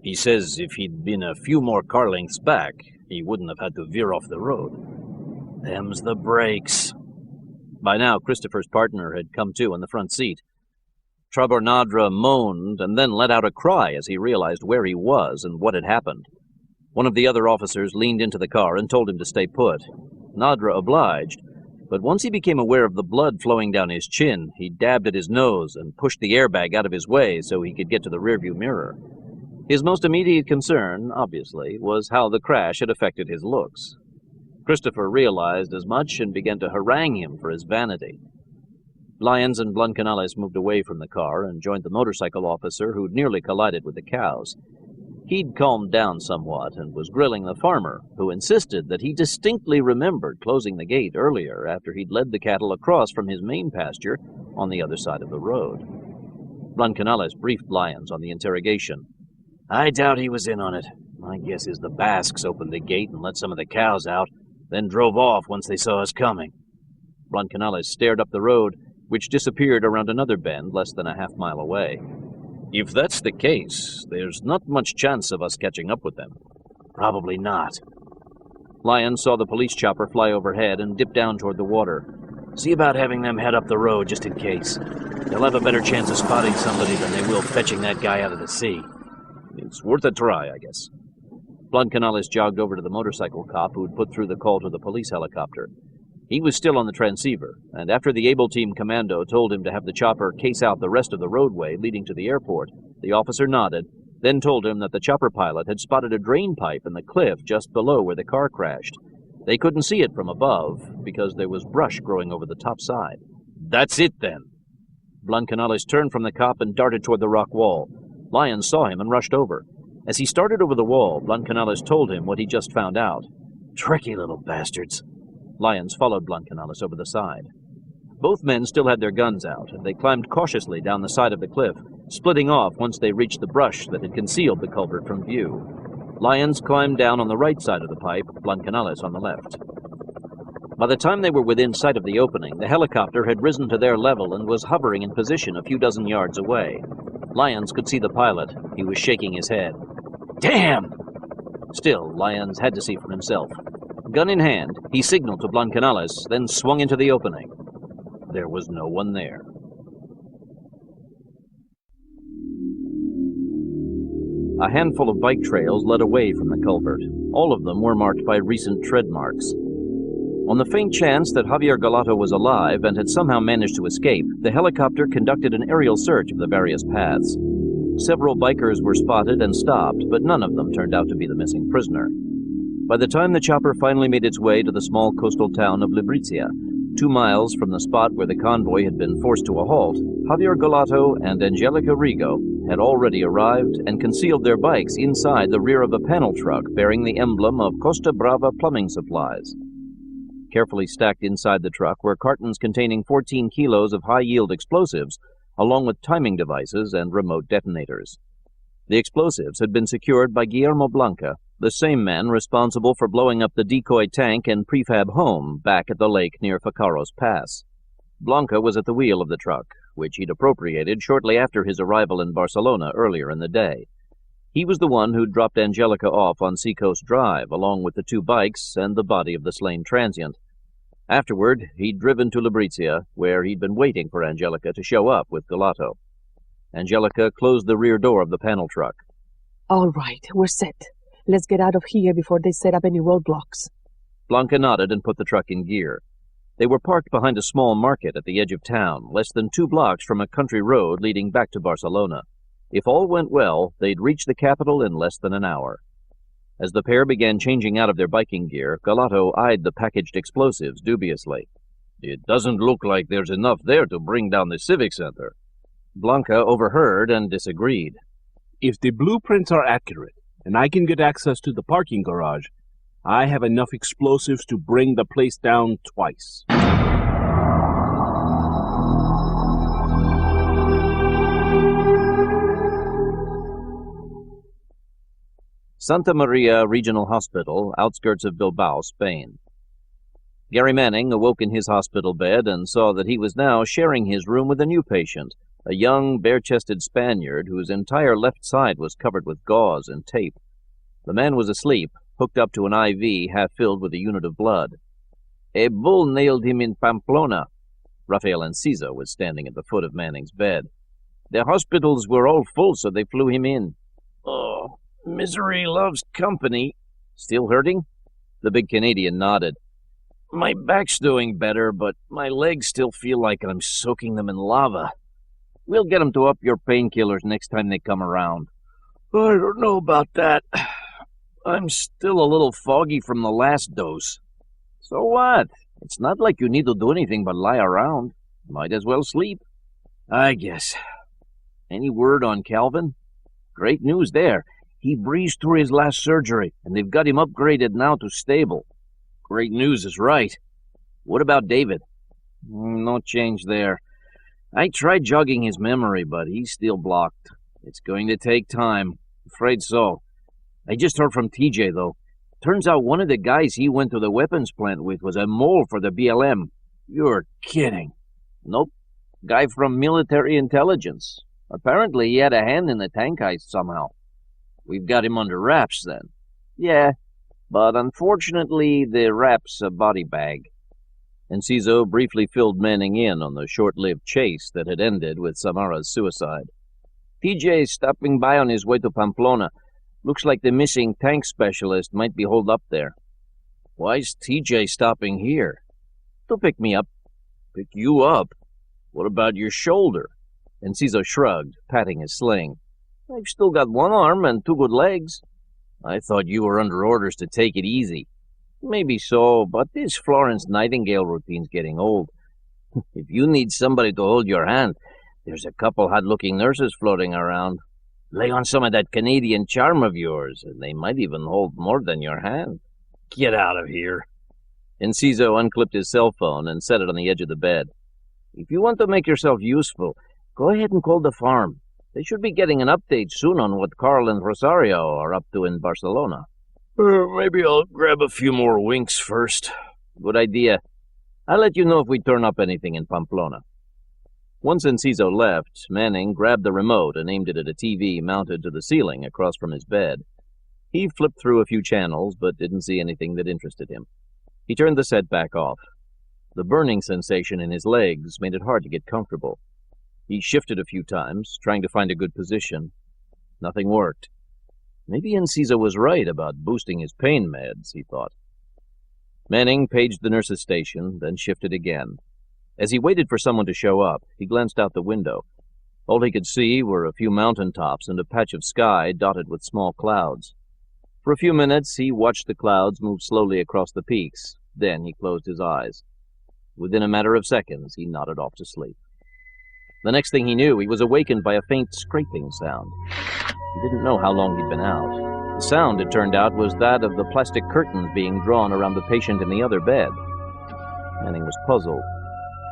He says if he'd been a few more car lengths back, he wouldn't have had to veer off the road. Them's the brakes. By now, Christopher's partner had come to in the front seat. Trabornadra moaned and then let out a cry as he realized where he was and what had happened. One of the other officers leaned into the car and told him to stay put. Nadra obliged, but once he became aware of the blood flowing down his chin, he dabbed at his nose and pushed the airbag out of his way so he could get to the rearview mirror. His most immediate concern, obviously, was how the crash had affected his looks. Christopher realized as much and began to harangue him for his vanity. Lyons and Blancanales moved away from the car and joined the motorcycle officer who'd nearly collided with the cows. He'd calmed down somewhat and was grilling the farmer, who insisted that he distinctly remembered closing the gate earlier after he'd led the cattle across from his main pasture on the other side of the road. Blancanales briefed Lyons on the interrogation. I doubt he was in on it. My guess is the Basques opened the gate and let some of the cows out, then drove off once they saw us coming. Blancanales stared up the road, which disappeared around another bend less than a half-mile away. If that's the case, there's not much chance of us catching up with them. Probably not. Lyons saw the police chopper fly overhead and dip down toward the water. See about having them head up the road just in case. They'll have a better chance of spotting somebody than they will fetching that guy out of the sea. It's worth a try, I guess. Blancanales jogged over to the motorcycle cop who had put through the call to the police helicopter. He was still on the transceiver, and after the Able Team commando told him to have the chopper case out the rest of the roadway leading to the airport, the officer nodded, then told him that the chopper pilot had spotted a drain pipe in the cliff just below where the car crashed. They couldn't see it from above because there was brush growing over the top side. That's it, then. Blancanales turned from the cop and darted toward the rock wall. Lyons saw him and rushed over. As he started over the wall, Blancanales told him what he just found out. Tricky little bastards. Lyons followed Blancanales over the side. Both men still had their guns out, and they climbed cautiously down the side of the cliff, splitting off once they reached the brush that had concealed the culprit from view. Lyons climbed down on the right side of the pipe, Blancanales on the left. By the time they were within sight of the opening, the helicopter had risen to their level and was hovering in position a few dozen yards away. Lyons could see the pilot. He was shaking his head. Damn! Still, Lyons had to see for himself. Gun in hand, he signaled to Blancanales, then swung into the opening. There was no one there. A handful of bike trails led away from the culvert. All of them were marked by recent tread marks. On the faint chance that Javier Galato was alive and had somehow managed to escape, the helicopter conducted an aerial search of the various paths. Several bikers were spotted and stopped, but none of them turned out to be the missing prisoner. By the time the chopper finally made its way to the small coastal town of Librizia, 2 miles from the spot where the convoy had been forced to a halt, Javier Galato and Angelica Rigo had already arrived and concealed their bikes inside the rear of a panel truck bearing the emblem of Costa Brava Plumbing Supplies. Carefully stacked inside the truck were cartons containing 14 kilos of high-yield explosives, along with timing devices and remote detonators. The explosives had been secured by Guillermo Blanca, the same man responsible for blowing up the decoy tank and prefab home back at the lake near Facaros Pass. Blanca was at the wheel of the truck, which he'd appropriated shortly after his arrival in Barcelona earlier in the day. He was the one who'd dropped Angelica off on Seacoast Drive, along with the 2 bikes and the body of the slain transient. Afterward, he'd driven to Librizia, where he'd been waiting for Angelica to show up with Galato. Angelica closed the rear door of the panel truck. All right, we're set. Let's get out of here before they set up any roadblocks. Blanca nodded and put the truck in gear. They were parked behind a small market at the edge of town, less than 2 blocks from a country road leading back to Barcelona. If all went well, they'd reach the capital in less than an hour. As the pair began changing out of their biking gear, Galato eyed the packaged explosives dubiously. It doesn't look like there's enough there to bring down the Civic Center. Blanca overheard and disagreed. If the blueprints are accurate, and I can get access to the parking garage, I have enough explosives to bring the place down twice. Santa Maria Regional Hospital, outskirts of Bilbao, Spain. Gary Manning awoke in his hospital bed and saw that he was now sharing his room with a new patient, a young, bare-chested Spaniard whose entire left side was covered with gauze and tape. The man was asleep, hooked up to an IV half-filled with a unit of blood. A bull nailed him in Pamplona. Rafael Enciso was standing at the foot of Manning's bed. The hospitals were all full, so they flew him in. Oh, misery loves company. Still hurting? The big Canadian nodded. My back's doing better, but my legs still feel like I'm soaking them in lava. We'll get them to up your painkillers next time they come around. I don't know about that. I'm still a little foggy from the last dose. So what? It's not like you need to do anything but lie around. Might as well sleep. I guess. Any word on Calvin? Great news there. He breezed through his last surgery, and they've got him upgraded now to stable. Great news is right. What about David? No change there. I tried jogging his memory, but he's still blocked. It's going to take time. Afraid so. I just heard from TJ, though. Turns out one of the guys he went to the weapons plant with was a mole for the BLM. You're kidding. Nope. Guy from military intelligence. Apparently he had a hand in the tank heist somehow. We've got him under wraps, then. Yeah, but unfortunately the wrap's a body bag. Enciso briefly filled Manning in on the short-lived chase that had ended with Samara's suicide. TJ's stopping by on his way to Pamplona. Looks like the missing tank specialist might be holed up there. Why's TJ stopping here? To pick me up. Pick you up? What about your shoulder? Enciso shrugged, patting his sling. I've still got one arm and 2 good legs. I thought you were under orders to take it easy. Maybe so, but this Florence Nightingale routine's getting old. If you need somebody to hold your hand, there's a couple hot-looking nurses floating around. Lay on some of that Canadian charm of yours, and they might even hold more than your hand. Get out of here. Enciso unclipped his cell phone and set it on the edge of the bed. If you want to make yourself useful, go ahead and call the farm. They should be getting an update soon on what Carl and Rosario are up to in Barcelona. Maybe I'll grab a few more winks first. Good idea. I'll let you know if we turn up anything in Pamplona. Once Enciso left, Manning grabbed the remote and aimed it at a TV mounted to the ceiling across from his bed. He flipped through a few channels, but didn't see anything that interested him. He turned the set back off. The burning sensation in his legs made it hard to get comfortable. He shifted a few times, trying to find a good position. Nothing worked. Maybe Enciso was right about boosting his pain meds, he thought. Manning paged the nurse's station, then shifted again. As he waited for someone to show up, he glanced out the window. All he could see were a few mountain tops and a patch of sky dotted with small clouds. For a few minutes, he watched the clouds move slowly across the peaks. Then he closed his eyes. Within a matter of seconds, he nodded off to sleep. The next thing he knew, he was awakened by a faint scraping sound. He didn't know how long he'd been out. The sound, it turned out, was that of the plastic curtains being drawn around the patient in the other bed. Manning was puzzled.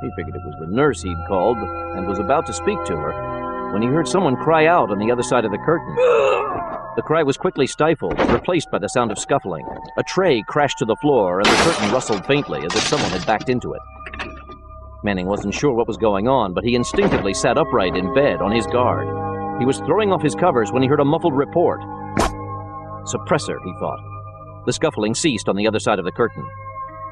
He figured it was the nurse he'd called and was about to speak to her when he heard someone cry out on the other side of the curtain. The cry was quickly stifled, replaced by the sound of scuffling. A tray crashed to the floor and the curtain rustled faintly as if someone had backed into it. Manning wasn't sure what was going on, but he instinctively sat upright in bed on his guard. He was throwing off his covers when he heard a muffled report. Suppressor, he thought. The scuffling ceased on the other side of the curtain.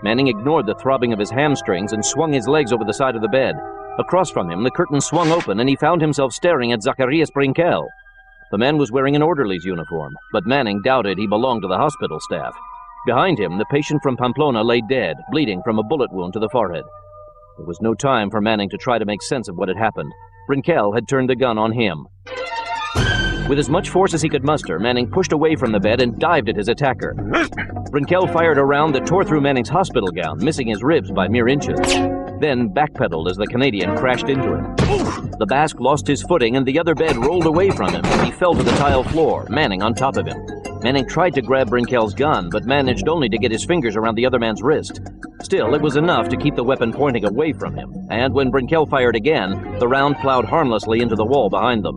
Manning ignored the throbbing of his hamstrings and swung his legs over the side of the bed. Across from him, the curtain swung open and he found himself staring at Zacharias Brinkel. The man was wearing an orderly's uniform, but Manning doubted he belonged to the hospital staff. Behind him, the patient from Pamplona lay dead, bleeding from a bullet wound to the forehead. There was no time for Manning to try to make sense of what had happened. Brinkel had turned the gun on him. With as much force as he could muster, Manning pushed away from the bed and dived at his attacker. Brinkel fired a round that tore through Manning's hospital gown, missing his ribs by mere inches. Then backpedaled as the Canadian crashed into him. The Basque lost his footing and the other bed rolled away from him. He fell to the tile floor, Manning on top of him. Manning tried to grab Brinkel's gun, but managed only to get his fingers around the other man's wrist. Still, it was enough to keep the weapon pointing away from him, and when Brinkel fired again, the round plowed harmlessly into the wall behind them.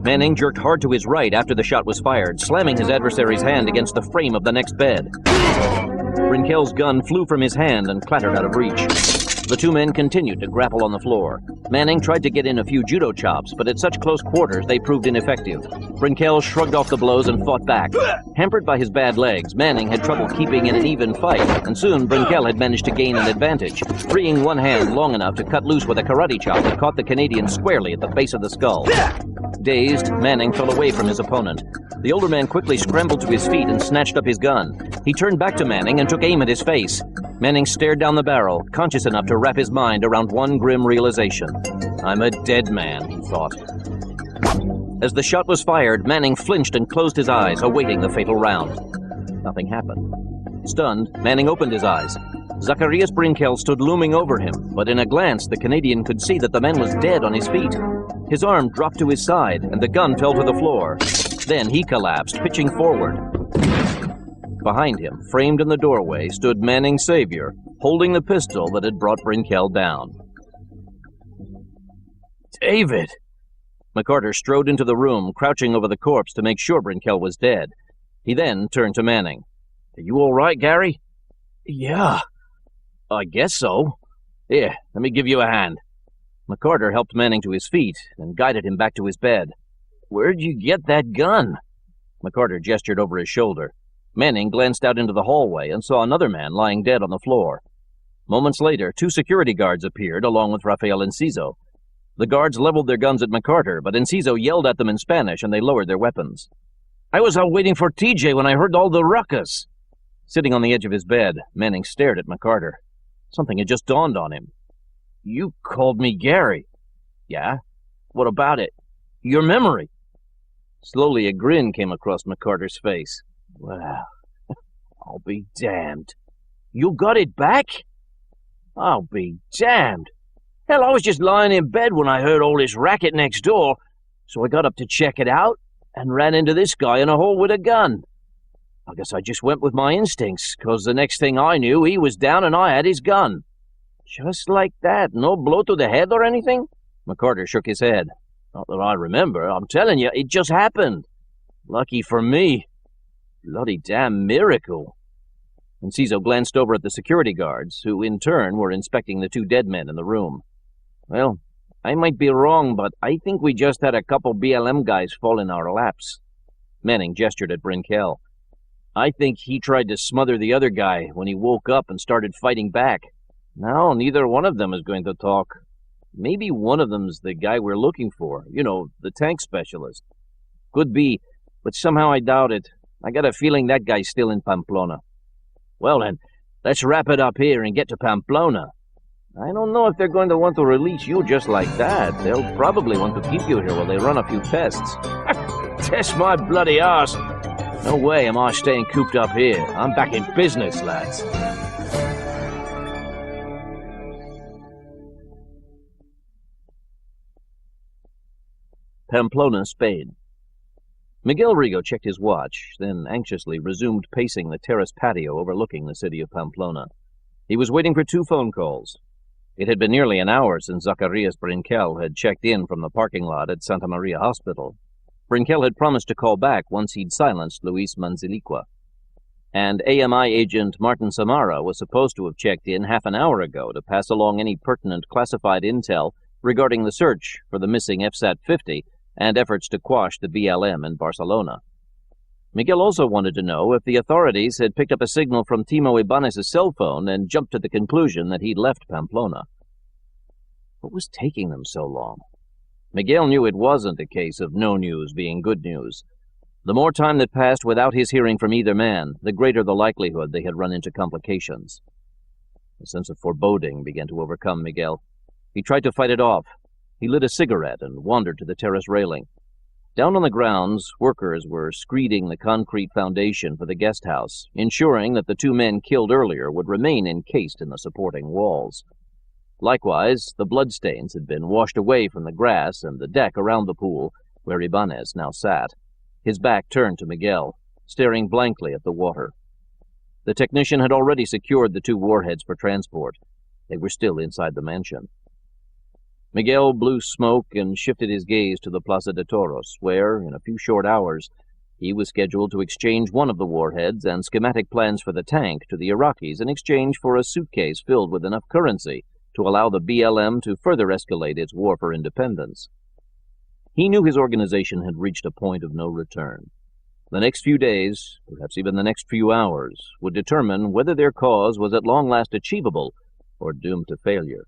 Manning jerked hard to his right after the shot was fired, slamming his adversary's hand against the frame of the next bed. Brinkel's gun flew from his hand and clattered out of reach. The two men continued to grapple on the floor. Manning tried to get in a few judo chops, but at such close quarters they proved ineffective. Brinkel shrugged off the blows and fought back. Hampered by his bad legs, Manning had trouble keeping in an even fight, and soon Brinkel had managed to gain an advantage, freeing one hand long enough to cut loose with a karate chop that caught the Canadian squarely at the base of the skull. Dazed, Manning fell away from his opponent. The older man quickly scrambled to his feet and snatched up his gun. He turned back to Manning and took aim at his face. Manning stared down the barrel, conscious enough to wrap his mind around one grim realization. I'm a dead man, he thought. As the shot was fired, Manning flinched and closed his eyes, awaiting the fatal round. Nothing happened. Stunned, Manning opened his eyes. Zacharias Brinkel stood looming over him, but in a glance the Canadian could see that the man was dead on his feet. His arm dropped to his side, and the gun fell to the floor. Then he collapsed, pitching forward. Behind him, framed in the doorway, stood Manning's savior, holding the pistol that had brought Brinkel down. David! McCarter strode into the room, crouching over the corpse to make sure Brinkel was dead. He then turned to Manning. Are you all right, Gary? Yeah, I guess so. Here, let me give you a hand. McCarter helped Manning to his feet and guided him back to his bed. Where'd you get that gun? McCarter gestured over his shoulder. Manning glanced out into the hallway and saw another man lying dead on the floor. Moments later, two security guards appeared, along with Rafael Enciso. The guards leveled their guns at McCarter, but Enciso yelled at them in Spanish, and they lowered their weapons. I was out waiting for TJ when I heard all the ruckus. Sitting on the edge of his bed, Manning stared at McCarter. Something had just dawned on him. You called me Gary. Yeah? What about it? Your memory. Slowly a grin came across McCarter's face. Well, I'll be damned. You got it back? I'll be damned. Hell, I was just lying in bed when I heard all this racket next door, so I got up to check it out and ran into this guy in a hole with a gun. I guess I just went with my instincts, 'cause the next thing I knew, he was down and I had his gun. Just like that, no blow to the head or anything? McCarter shook his head. Not that I remember. I'm telling you, it just happened. Lucky for me. Bloody damn miracle. Enciso glanced over at the security guards, who in turn were inspecting the two dead men in the room. Well, I might be wrong, but I think we just had a couple BLM guys fall in our laps. Manning gestured at Brinkel. I think he tried to smother the other guy when he woke up and started fighting back. Now, neither one of them is going to talk. Maybe one of them's the guy we're looking for. You know, the tank specialist. Could be but somehow I doubt it. I got a feeling that guy's still in Pamplona. Well then, let's wrap it up here and get to Pamplona. I don't know if they're going to want to release you just like that. They'll probably want to keep you here while they run a few tests. Test my bloody arse. No way am I staying cooped up here. I'm back in business, lads. Pamplona, Spain. Miguel Rigo checked his watch, then anxiously resumed pacing the terrace patio overlooking the city of Pamplona. He was waiting for 2 phone calls. It had been nearly an hour since Zacarias Brinquel had checked in from the parking lot at Santa Maria Hospital. Brinquel had promised to call back once he'd silenced Luis Manziliqua. And AMI agent Martin Samara was supposed to have checked in half an hour ago to pass along any pertinent classified intel regarding the search for the missing FSAT-50 and efforts to quash the BLM in Barcelona. Miguel also wanted to know if the authorities had picked up a signal from Timo Ibanez's cell phone and jumped to the conclusion that he'd left Pamplona. What was taking them so long? Miguel knew it wasn't a case of no news being good news. The more time that passed without his hearing from either man, the greater the likelihood they had run into complications. A sense of foreboding began to overcome Miguel. He tried to fight it off. He lit a cigarette and wandered to the terrace railing. Down on the grounds, workers were screeding the concrete foundation for the guest house, ensuring that the 2 men killed earlier would remain encased in the supporting walls. Likewise, the bloodstains had been washed away from the grass and the deck around the pool, where Ibanez now sat, his back turned to Miguel, staring blankly at the water. The technician had already secured the 2 warheads for transport. They were still inside the mansion. Miguel blew smoke and shifted his gaze to the Plaza de Toros, where, in a few short hours, he was scheduled to exchange one of the warheads and schematic plans for the tank to the Iraqis in exchange for a suitcase filled with enough currency to allow the BLM to further escalate its war for independence. He knew his organization had reached a point of no return. The next few days, perhaps even the next few hours, would determine whether their cause was at long last achievable or doomed to failure.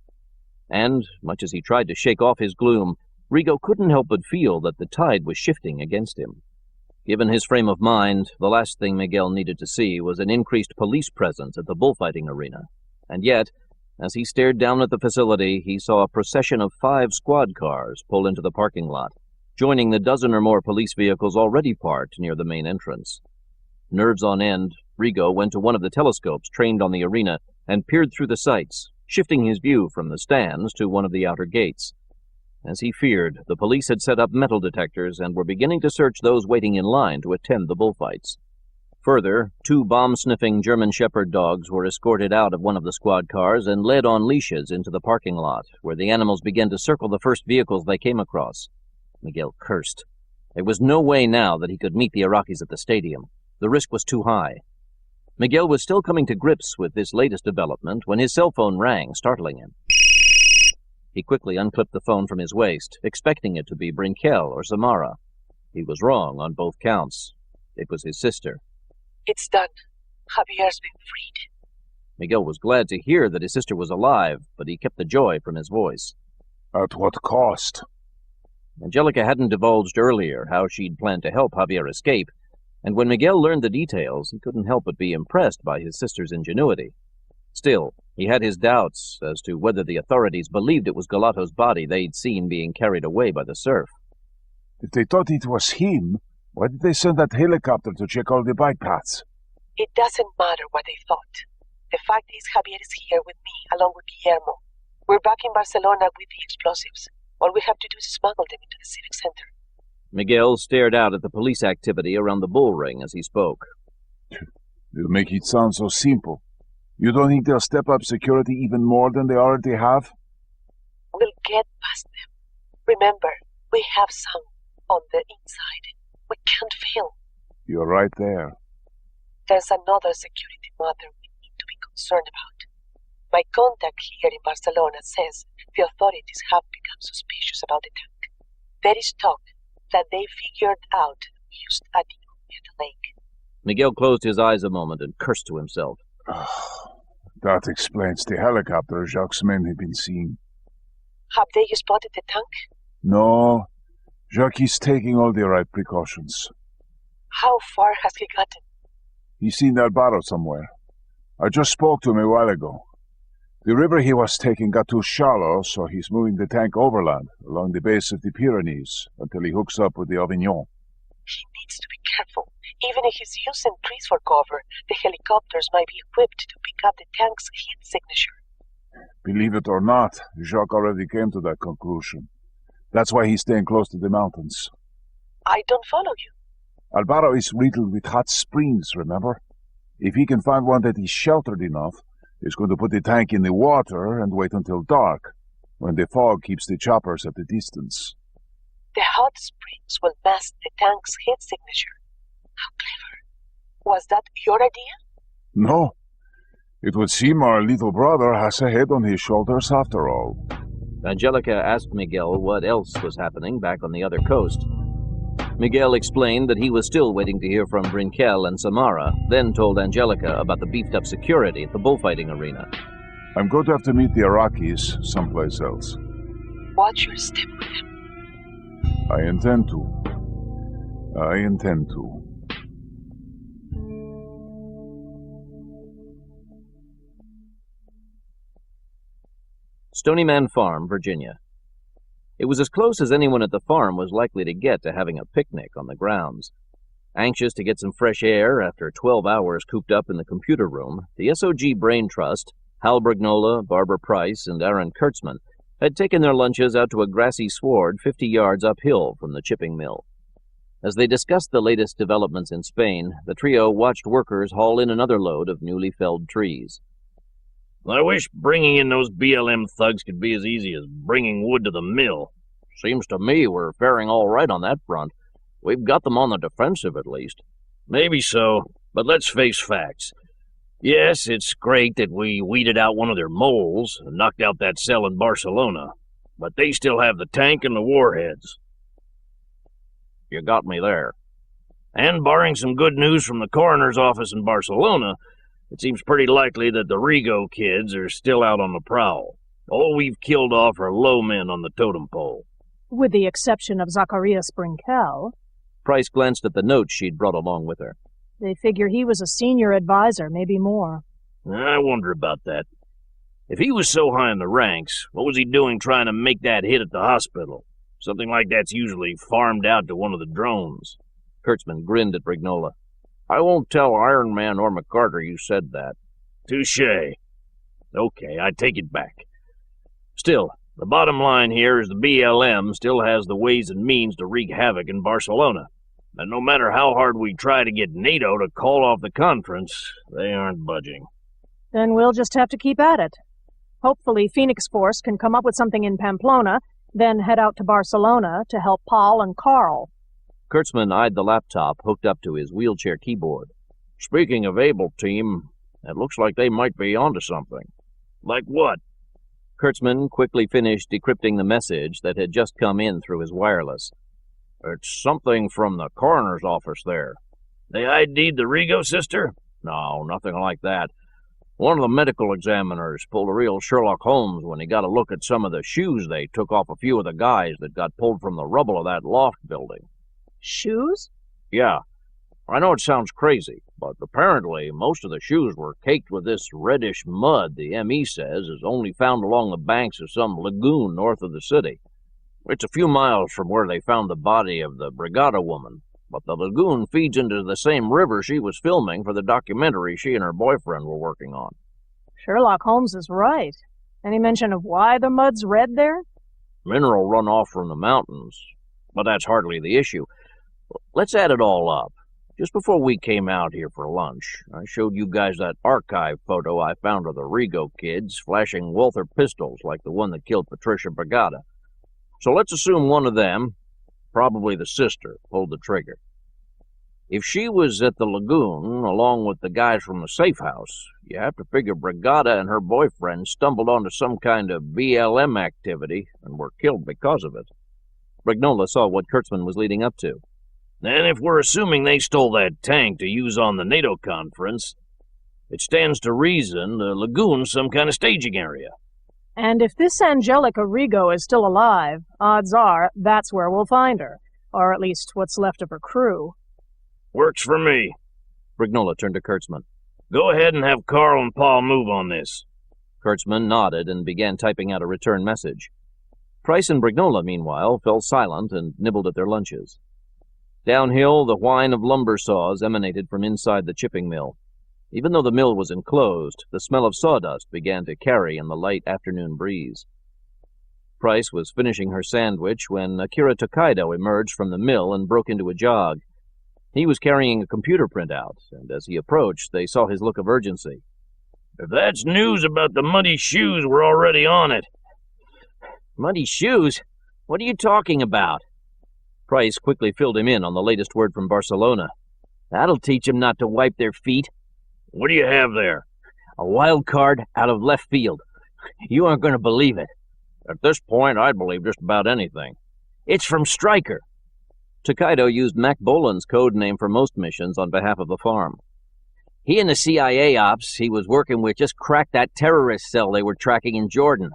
And, much as he tried to shake off his gloom, Rigo couldn't help but feel that the tide was shifting against him. Given his frame of mind, the last thing Miguel needed to see was an increased police presence at the bullfighting arena. And yet, as he stared down at the facility, he saw a procession of 5 squad cars pull into the parking lot, joining the dozen or more police vehicles already parked near the main entrance. Nerves on end, Rigo went to one of the telescopes trained on the arena and peered through the sights, shifting his view from the stands to one of the outer gates. As he feared, the police had set up metal detectors and were beginning to search those waiting in line to attend the bullfights. Further, 2 bomb-sniffing German Shepherd dogs were escorted out of one of the squad cars and led on leashes into the parking lot, where the animals began to circle the first vehicles they came across. Miguel cursed. There was no way now that he could meet the Iraqis at the stadium. The risk was too high. Miguel was still coming to grips with this latest development when his cell phone rang, startling him. He quickly unclipped the phone from his waist, expecting it to be Brinquel or Samara. He was wrong on both counts. It was his sister. It's done. Javier's been freed. Miguel was glad to hear that his sister was alive, but he kept the joy from his voice. At what cost? Angelica hadn't divulged earlier how she'd planned to help Javier escape, and when Miguel learned the details, he couldn't help but be impressed by his sister's ingenuity. Still, he had his doubts as to whether the authorities believed it was Galato's body they'd seen being carried away by the surf. If they thought it was him, why did they send that helicopter to check all the bike paths? It doesn't matter what they thought. The fact is Javier is here with me, along with Guillermo. We're back in Barcelona with the explosives. All we have to do is smuggle them into the civic center. Miguel stared out at the police activity around the bull ring as he spoke. You make it sound so simple. You don't think they'll step up security even more than they already have? We'll get past them. Remember, we have some on the inside. We can't fail. You're right there. There's another security matter we need to be concerned about. My contact here in Barcelona says the authorities have become suspicious about the tank. There is talk that they figured out we used a deal near the lake. Miguel closed his eyes a moment and cursed to himself. That explains the helicopter Jacques' men have been seeing. Have they spotted the tank? No. Jacques is taking all the right precautions. How far has he gotten? He's seen Alvaro somewhere. I just spoke to him a while ago. The river he was taking got too shallow, so he's moving the tank overland, along the base of the Pyrenees, until he hooks up with the Avignon. He needs to be careful. Even if he's using trees for cover, the helicopters might be equipped to pick up the tank's heat signature. Believe it or not, Jacques already came to that conclusion. That's why he's staying close to the mountains. I don't follow you. Alvaro is riddled with hot springs, remember? If he can find one that is sheltered enough, he's going to put the tank in the water and wait until dark, when the fog keeps the choppers at a distance. The hot springs will mask the tank's heat signature. How clever. Was that your idea? No. It would seem our little brother has a head on his shoulders after all. Angelica asked Miguel what else was happening back on the other coast. Miguel explained that he was still waiting to hear from Brinkel and Samara, then told Angelica about the beefed-up security at the bullfighting arena. I'm going to have to meet the Iraqis someplace else. Watch your step with them. I intend to. Stony Man Farm, Virginia. It was as close as anyone at the farm was likely to get to having a picnic on the grounds. Anxious to get some fresh air after 12 hours cooped up in the computer room, the SOG Brain Trust, Hal Brignola, Barbara Price, and Aaron Kurtzman had taken their lunches out to a grassy sward 50 yards uphill from the chipping mill. As they discussed the latest developments in Spain, the trio watched workers haul in another load of newly felled trees. I wish bringing in those BLM thugs could be as easy as bringing wood to the mill. Seems to me we're faring all right on that front. We've got them on the defensive, at least. Maybe so, but let's face facts. Yes, it's great that we weeded out one of their moles and knocked out that cell in Barcelona, but they still have the tank and the warheads. You got me there. And barring some good news from the coroner's office in Barcelona, it seems pretty likely that the Rigo kids are still out on the prowl. All we've killed off are low men on the totem pole. With the exception of Zacharias Brinkel. Price glanced at the notes she'd brought along with her. They figure he was a senior advisor, maybe more. I wonder about that. If he was so high in the ranks, what was he doing trying to make that hit at the hospital? Something like that's usually farmed out to one of the drones. Kurtzman grinned at Brignola. I won't tell Iron Man or McCarter you said that. Touché. Okay, I take it back. Still, the bottom line here is the BLM still has the ways and means to wreak havoc in Barcelona. And no matter how hard we try to get NATO to call off the conference, they aren't budging. Then we'll just have to keep at it. Hopefully Phoenix Force can come up with something in Pamplona, then head out to Barcelona to help Paul and Carl. Kurtzman eyed the laptop hooked up to his wheelchair keyboard. Speaking of Able Team, it looks like they might be onto something. Like what? Kurtzman quickly finished decrypting the message that had just come in through his wireless. It's something from the coroner's office there. They ID'd the Rigo sister? No, nothing like that. One of the medical examiners pulled a real Sherlock Holmes when he got a look at some of the shoes they took off a few of the guys that got pulled from the rubble of that loft building. Shoes? Yeah. I know it sounds crazy, but apparently most of the shoes were caked with this reddish mud the ME says is only found along the banks of some lagoon north of the city. It's a few miles from where they found the body of the Brigada woman, but the lagoon feeds into the same river she was filming for the documentary she and her boyfriend were working on. Sherlock Holmes is right. Any mention of why the mud's red there? Mineral runoff from the mountains, but that's hardly the issue. Let's add it all up. Just before we came out here for lunch, I showed you guys that archive photo I found of the Rigo kids flashing Walther pistols like the one that killed Patricia Brigada. So let's assume one of them, probably the sister, pulled the trigger. If she was at the lagoon, along with the guys from the safe house, you have to figure Brigada and her boyfriend stumbled onto some kind of BLM activity and were killed because of it. Brignola saw what Kurtzman was leading up to. And if we're assuming they stole that tank to use on the NATO conference, it stands to reason the lagoon's some kind of staging area. And if this Angelica Rigo is still alive, odds are that's where we'll find her, or at least what's left of her crew. Works for me. Brignola turned to Kurtzman. Go ahead and have Carl and Paul move on this. Kurtzman nodded and began typing out a return message. Price and Brignola, meanwhile, fell silent and nibbled at their lunches. Downhill, the whine of lumber saws emanated from inside the chipping mill. Even though the mill was enclosed, the smell of sawdust began to carry in the light afternoon breeze. Price was finishing her sandwich when Akira Tokaido emerged from the mill and broke into a jog. He was carrying a computer printout, and as he approached, they saw his look of urgency. If that's news about the muddy shoes, we're already on it. Muddy shoes? What are you talking about? Price quickly filled him in on the latest word from Barcelona. That'll teach them not to wipe their feet. What do you have there? A wild card out of left field. You aren't going to believe it. At this point, I'd believe just about anything. It's from Stryker. Tokaido used Mac Boland's code name for most missions on behalf of the farm. He and the CIA ops he was working with just cracked that terrorist cell they were tracking in Jordan.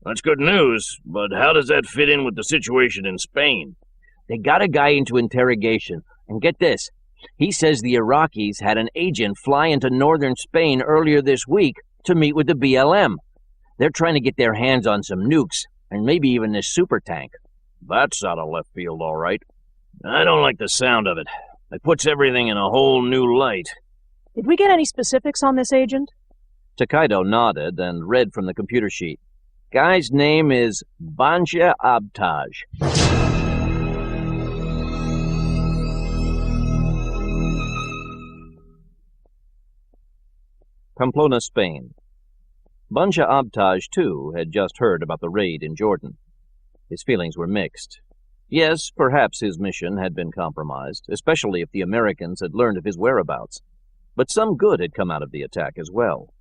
That's good news, but how does that fit in with the situation in Spain? They got a guy into interrogation, and get this, he says the Iraqis had an agent fly into northern Spain earlier this week to meet with the BLM. They're trying to get their hands on some nukes, and maybe even this super tank. That's out of left field, all right. I don't like the sound of it. It puts everything in a whole new light. Did we get any specifics on this agent? Tokaido nodded and read from the computer sheet. Guy's name is Banja Abtaj. Pamplona, Spain. Banja Abtaj, too, had just heard about the raid in Jordan. His feelings were mixed. Yes, perhaps his mission had been compromised, especially if the Americans had learned of his whereabouts. But some good had come out of the attack as well.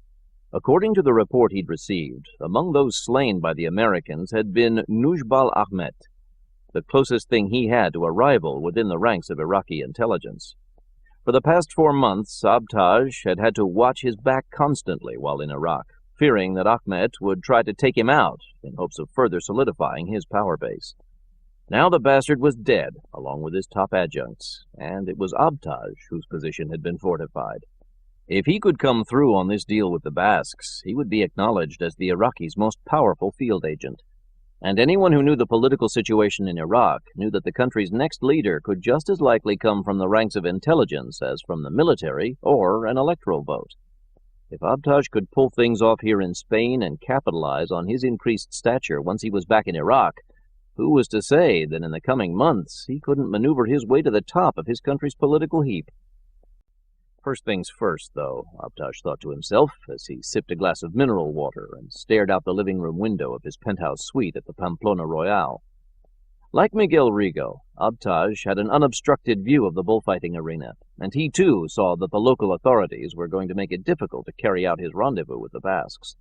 According to the report he'd received, among those slain by the Americans had been Nujbal Ahmet, the closest thing he had to a rival within the ranks of Iraqi intelligence. For the past 4 months, Abtaj had had to watch his back constantly while in Iraq, fearing that Ahmet would try to take him out in hopes of further solidifying his power base. Now the bastard was dead, along with his top adjuncts, and it was Abtaj whose position had been fortified. If he could come through on this deal with the Basques, he would be acknowledged as the Iraqis' most powerful field agent. And anyone who knew the political situation in Iraq knew that the country's next leader could just as likely come from the ranks of intelligence as from the military or an electoral vote. If Abtaj could pull things off here in Spain and capitalize on his increased stature once he was back in Iraq, who was to say that in the coming months he couldn't maneuver his way to the top of his country's political heap? First things first, though, Abtaj thought to himself as he sipped a glass of mineral water and stared out the living room window of his penthouse suite at the Pamplona Royale. Like Miguel Rigo, Abtaj had an unobstructed view of the bullfighting arena, and he too saw that the local authorities were going to make it difficult to carry out his rendezvous with the Basques.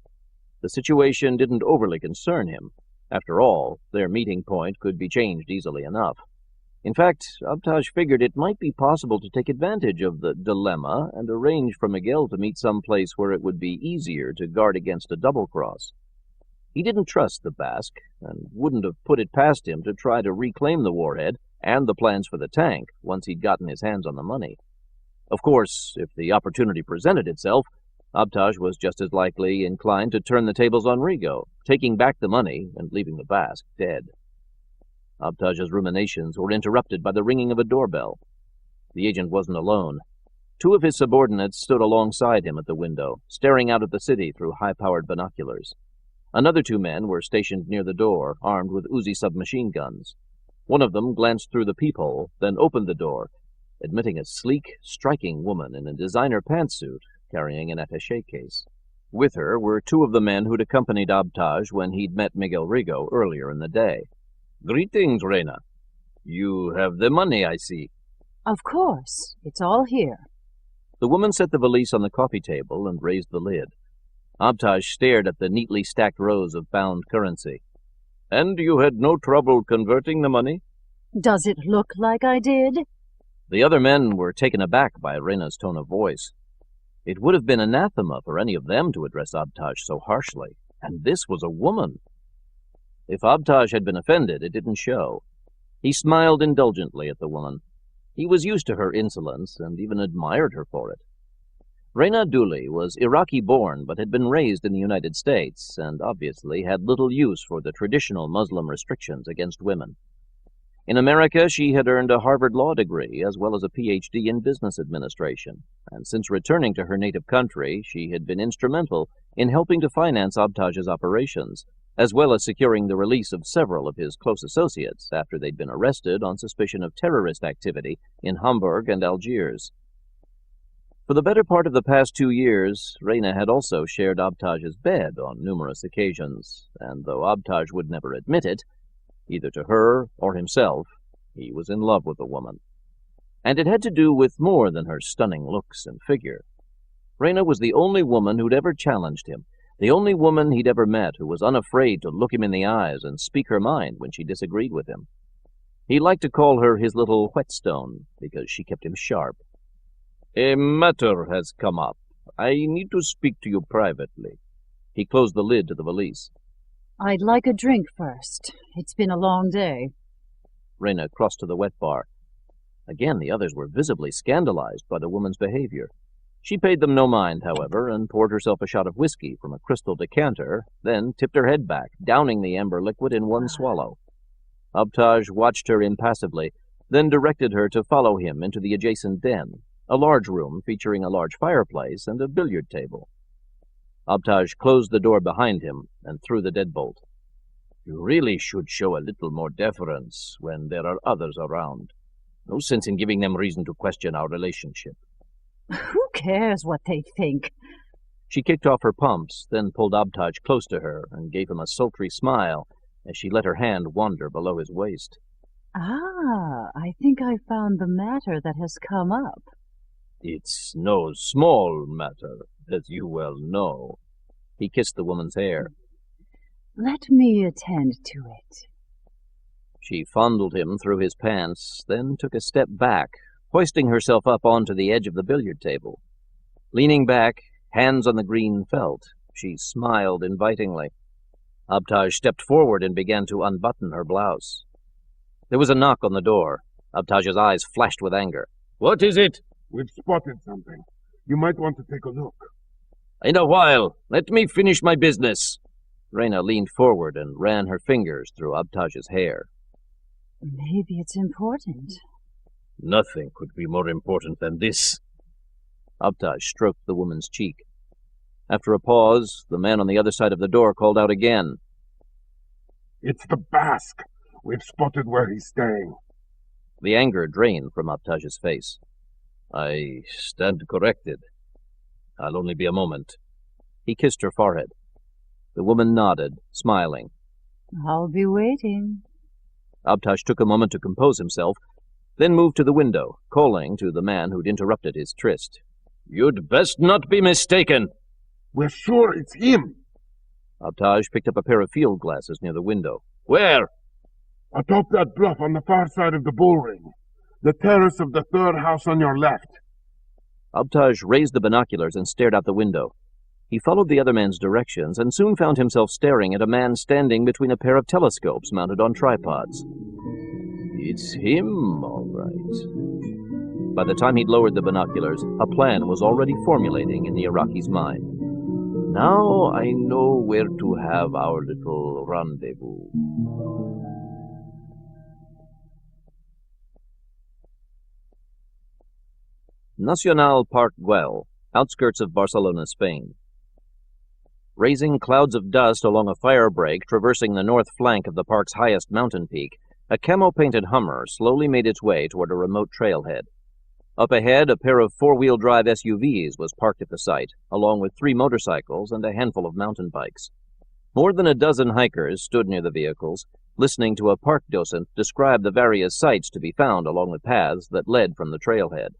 The situation didn't overly concern him. After all, their meeting point could be changed easily enough. In fact, Abtaj figured it might be possible to take advantage of the dilemma and arrange for Miguel to meet some place where it would be easier to guard against a double-cross. He didn't trust the Basque, and wouldn't have put it past him to try to reclaim the warhead and the plans for the tank once he'd gotten his hands on the money. Of course, if the opportunity presented itself, Abtaj was just as likely inclined to turn the tables on Rigo, taking back the money and leaving the Basque dead. Abtaj's ruminations were interrupted by the ringing of a doorbell. The agent wasn't alone. 2 of his subordinates stood alongside him at the window, staring out at the city through high-powered binoculars. Another 2 men were stationed near the door, armed with Uzi submachine guns. One of them glanced through the peephole, then opened the door, admitting a sleek, striking woman in a designer pantsuit carrying an attaché case. With her were 2 of the men who'd accompanied Abtaj when he'd met Miguel Rigo earlier in the day. "Greetings, Reina. You have the money, I see." "Of course. It's all here." The woman set the valise on the coffee table and raised the lid. Abtaj stared at the neatly stacked rows of bound currency. "And you had no trouble converting the money?" "Does it look like I did?" The other men were taken aback by Reina's tone of voice. It would have been anathema for any of them to address Abtaj so harshly, and this was a woman. If Abtaj had been offended, it didn't show. He smiled indulgently at the woman. He was used to her insolence and even admired her for it. Reyna Dooley was Iraqi-born but had been raised in the United States and obviously had little use for the traditional Muslim restrictions against women. In America, she had earned a Harvard Law degree as well as a Ph.D. in business administration, and since returning to her native country, she had been instrumental in helping to finance Abtaj's operations, as well as securing the release of several of his close associates after they'd been arrested on suspicion of terrorist activity in Hamburg and Algiers. For the better part of the past 2 years, Reyna had also shared Abtaj's bed on numerous occasions, and though Abtaj would never admit it, either to her or himself, he was in love with the woman. And it had to do with more than her stunning looks and figure. Reyna was the only woman who'd ever challenged him, the only woman he'd ever met who was unafraid to look him in the eyes and speak her mind when she disagreed with him. He liked to call her his little whetstone, because she kept him sharp. "A matter has come up. I need to speak to you privately." He closed the lid to the valise. I'd like a drink first. It's been a long day. Reyna crossed to the wet bar. Again, the others were visibly scandalized by the woman's behavior. She paid them no mind, however, and poured herself a shot of whiskey from a crystal decanter, then tipped her head back, downing the amber liquid in one swallow. Abtaj watched her impassively, then directed her to follow him into the adjacent den, a large room featuring a large fireplace and a billiard table. Abtaj closed the door behind him and threw the deadbolt. "You really should show a little more deference when there are others around. No sense in giving them reason to question our relationship." Who cares what they think? She kicked off her pumps, then pulled Abtaj close to her and gave him a sultry smile as she let her hand wander below his waist. I think I found the matter that has come up. "It's no small matter, as you well know." He kissed the woman's hair. Let me attend to it. She fondled him through his pants, then took a step back, hoisting herself up onto the edge of the billiard table. Leaning back, hands on the green felt, she smiled invitingly. Abtaj stepped forward and began to unbutton her blouse. There was a knock on the door. Abtaj's eyes flashed with anger. "What is it?" "We've spotted something. You might want to take a look." "In a while. Let me finish my business." Reyna leaned forward and ran her fingers through Abtaj's hair. Maybe it's important. "Nothing could be more important than this." Abtaj stroked the woman's cheek. After a pause, the man on the other side of the door called out again. "It's the Basque. We've spotted where he's staying." The anger drained from Abtaj's face. "I stand corrected. I'll only be a moment." He kissed her forehead. The woman nodded, smiling. I'll be waiting. Abtaj took a moment to compose himself, then moved to the window, calling to the man who'd interrupted his tryst. "You'd best not be mistaken." "We're sure it's him." Abtaj picked up a pair of field glasses near the window. "Where?" "Atop that bluff on the far side of the bull ring. The terrace of the third house on your left." Abtaj raised the binoculars and stared out the window. He followed the other man's directions and soon found himself staring at a man standing between a pair of telescopes mounted on tripods. It's him, all right. By the time he'd lowered the binoculars, a plan was already formulating in the Iraqi's mind. Now I know where to have our little rendezvous. Nacional Park Güell, outskirts of Barcelona, Spain. Raising clouds of dust along a fire break traversing the north flank of the park's highest mountain peak, a camo-painted Hummer slowly made its way toward a remote trailhead. Up ahead, a pair of four-wheel-drive SUVs was parked at the site, along with 3 motorcycles and a handful of mountain bikes. More than a dozen hikers stood near the vehicles, listening to a park docent describe the various sights to be found along the paths that led from the trailhead.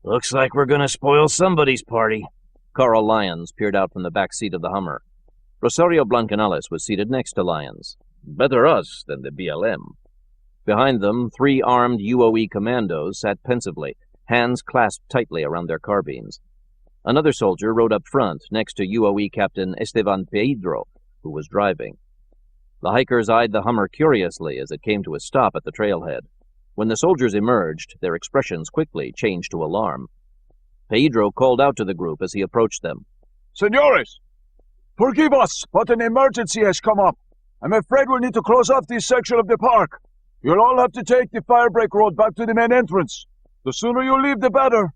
"Looks like we're going to spoil somebody's party." Carl Lyons peered out from the back seat of the Hummer. Rosario Blancanales was seated next to Lyons. Better us than the BLM. Behind them, 3 armed UOE commandos sat pensively, hands clasped tightly around their carbines. Another soldier rode up front next to UOE Captain Esteban Pedro, who was driving. The hikers eyed the Hummer curiously as it came to a stop at the trailhead. When the soldiers emerged, their expressions quickly changed to alarm. Pedro called out to the group as he approached them. Senores, forgive us, but an emergency has come up. I'm afraid we'll need to close off this section of the park. You'll all have to take the firebreak road back to the main entrance. The sooner you leave, the better.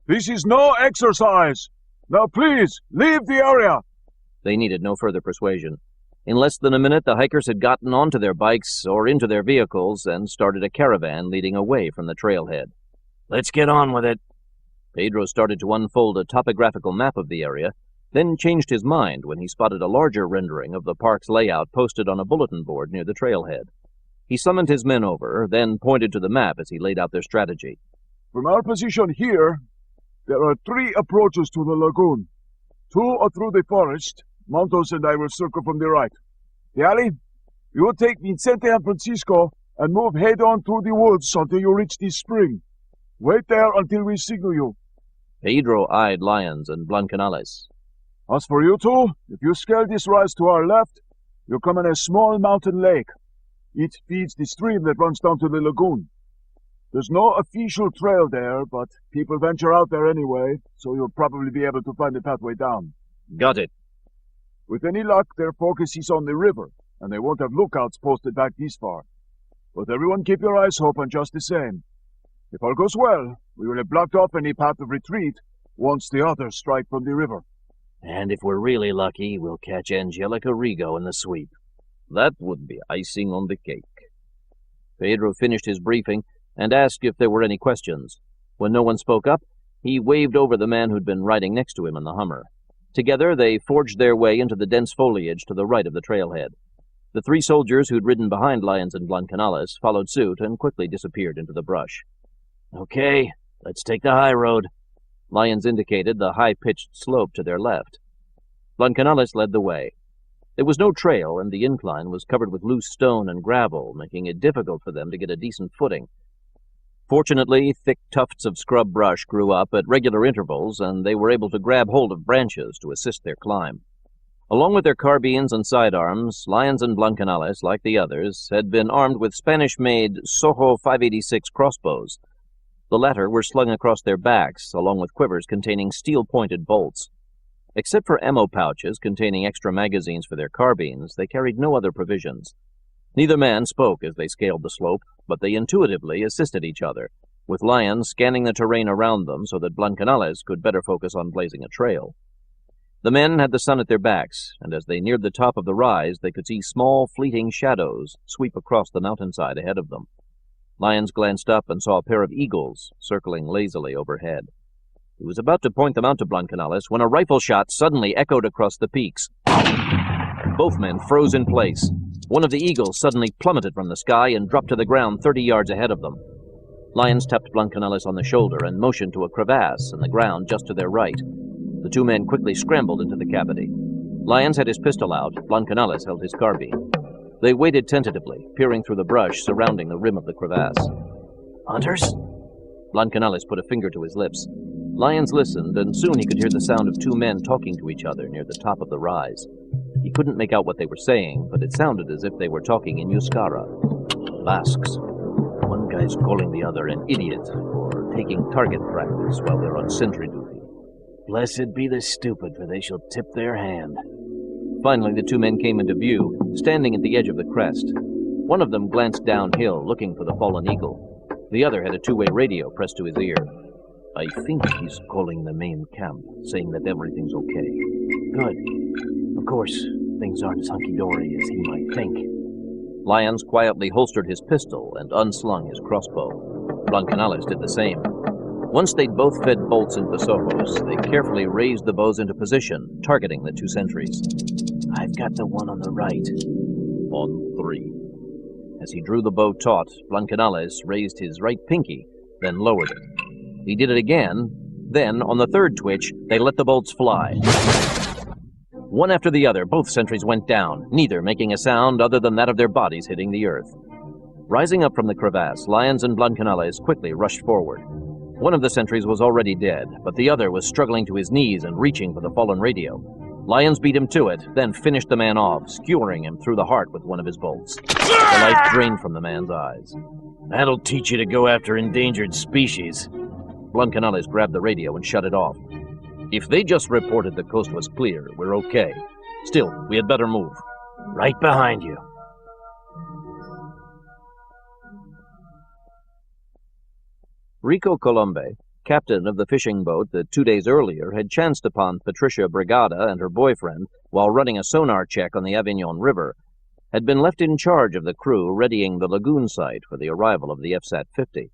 This is no exercise. Now please, leave the area. They needed no further persuasion. In less than a minute, the hikers had gotten onto their bikes or into their vehicles and started a caravan leading away from the trailhead. Let's get on with it. Pedro started to unfold a topographical map of the area, then changed his mind when he spotted a larger rendering of the park's layout posted on a bulletin board near the trailhead. He summoned his men over, then pointed to the map as he laid out their strategy. From our position here, there are 3 approaches to the lagoon. 2 are through the forest. Montos and I will circle from the right. Yali, you will take Vicente and Francisco and move head-on through the woods until you reach the spring. Wait there until we signal you. Pedro eyed Lyons and Blancanales. As for you two, if you scale this rise to our left, you'll come in a small mountain lake. It feeds the stream that runs down to the lagoon. There's no official trail there, but people venture out there anyway, so you'll probably be able to find the pathway down. Got it. With any luck, their focus is on the river, and they won't have lookouts posted back this far. But everyone keep your eyes open just the same. If all goes well, we will have blocked off any path of retreat once the others strike from the river. And if we're really lucky, we'll catch Angelica Rigo in the sweep. That would be icing on the cake. Pedro finished his briefing and asked if there were any questions. When no one spoke up, he waved over the man who'd been riding next to him in the Hummer. Together, they forged their way into the dense foliage to the right of the trailhead. The 3 soldiers who'd ridden behind Lyons and Blancanales followed suit and quickly disappeared into the brush. Okay, let's take the high road. Lyons indicated the high-pitched slope to their left. Blancanales led the way. There was no trail, and the incline was covered with loose stone and gravel, making it difficult for them to get a decent footing. Fortunately, thick tufts of scrub brush grew up at regular intervals, and they were able to grab hold of branches to assist their climb. Along with their carbines and sidearms, Lyons and Blancanales, like the others, had been armed with Spanish-made Soho 586 crossbows. The latter were slung across their backs, along with quivers containing steel-pointed bolts. Except for ammo pouches containing extra magazines for their carbines, they carried no other provisions. Neither man spoke as they scaled the slope, but they intuitively assisted each other, with Lyons scanning the terrain around them so that Blancanales could better focus on blazing a trail. The men had the sun at their backs, and as they neared the top of the rise, they could see small, fleeting shadows sweep across the mountainside ahead of them. Lyons glanced up and saw a pair of eagles circling lazily overhead. He was about to point them out to Blancanales when a rifle shot suddenly echoed across the peaks. Both men froze in place. One of the eagles suddenly plummeted from the sky and dropped to the ground 30 yards ahead of them. Lyons tapped Blancanales on the shoulder and motioned to a crevasse in the ground just to their right. The 2 men quickly scrambled into the cavity. Lyons had his pistol out, Blancanales held his carbine. They waited tentatively, peering through the brush surrounding the rim of the crevasse. Hunters? Blancanales put a finger to his lips. Lyons listened, and soon he could hear the sound of 2 men talking to each other near the top of the rise. He couldn't make out what they were saying, but it sounded as if they were talking in Euskara. Basques. One guy's calling the other an idiot for taking target practice while they're on sentry duty. Blessed be the stupid, for they shall tip their hand. Finally, the 2 men came into view, standing at the edge of the crest. One of them glanced downhill, looking for the fallen eagle. The other had a 2-way radio pressed to his ear. I think he's calling the main camp, saying that everything's okay. Good. Of course, things aren't as hunky-dory as he might think. Lyons quietly holstered his pistol and unslung his crossbow. Blancanales did the same. Once they'd both fed bolts into the Sohos, they carefully raised the bows into position, targeting the 2 sentries. I've got the one on the right. On 3. As he drew the bow taut, Blancanales raised his right pinky, then lowered it. He did it again. Then, on the 3rd twitch, they let the bolts fly. One after the other, both sentries went down, neither making a sound other than that of their bodies hitting the earth. Rising up from the crevasse, Lyons and Blancanales quickly rushed forward. One of the sentries was already dead, but the other was struggling to his knees and reaching for the fallen radio. Lyons beat him to it, then finished the man off, skewering him through the heart with one of his bolts. The life drained from the man's eyes. That'll teach you to go after endangered species. Blancanales grabbed the radio and shut it off. If they just reported the coast was clear, we're okay. Still, we had better move. Right behind you. Rico Colombe, captain of the fishing boat that 2 days earlier had chanced upon Patricia Brigada and her boyfriend while running a sonar check on the Avignon River, had been left in charge of the crew readying the lagoon site for the arrival of the FSAT-50.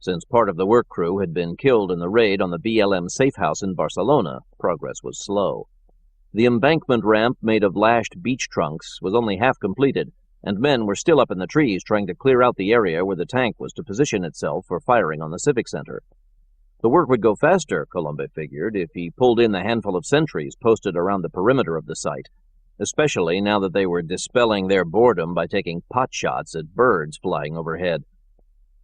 Since part of the work crew had been killed in the raid on the BLM safe house in Barcelona, progress was slow. The embankment ramp made of lashed beach trunks was only half completed, and men were still up in the trees trying to clear out the area where the tank was to position itself for firing on the Civic Center. The work would go faster, Colombe figured, if he pulled in the handful of sentries posted around the perimeter of the site, especially now that they were dispelling their boredom by taking pot shots at birds flying overhead.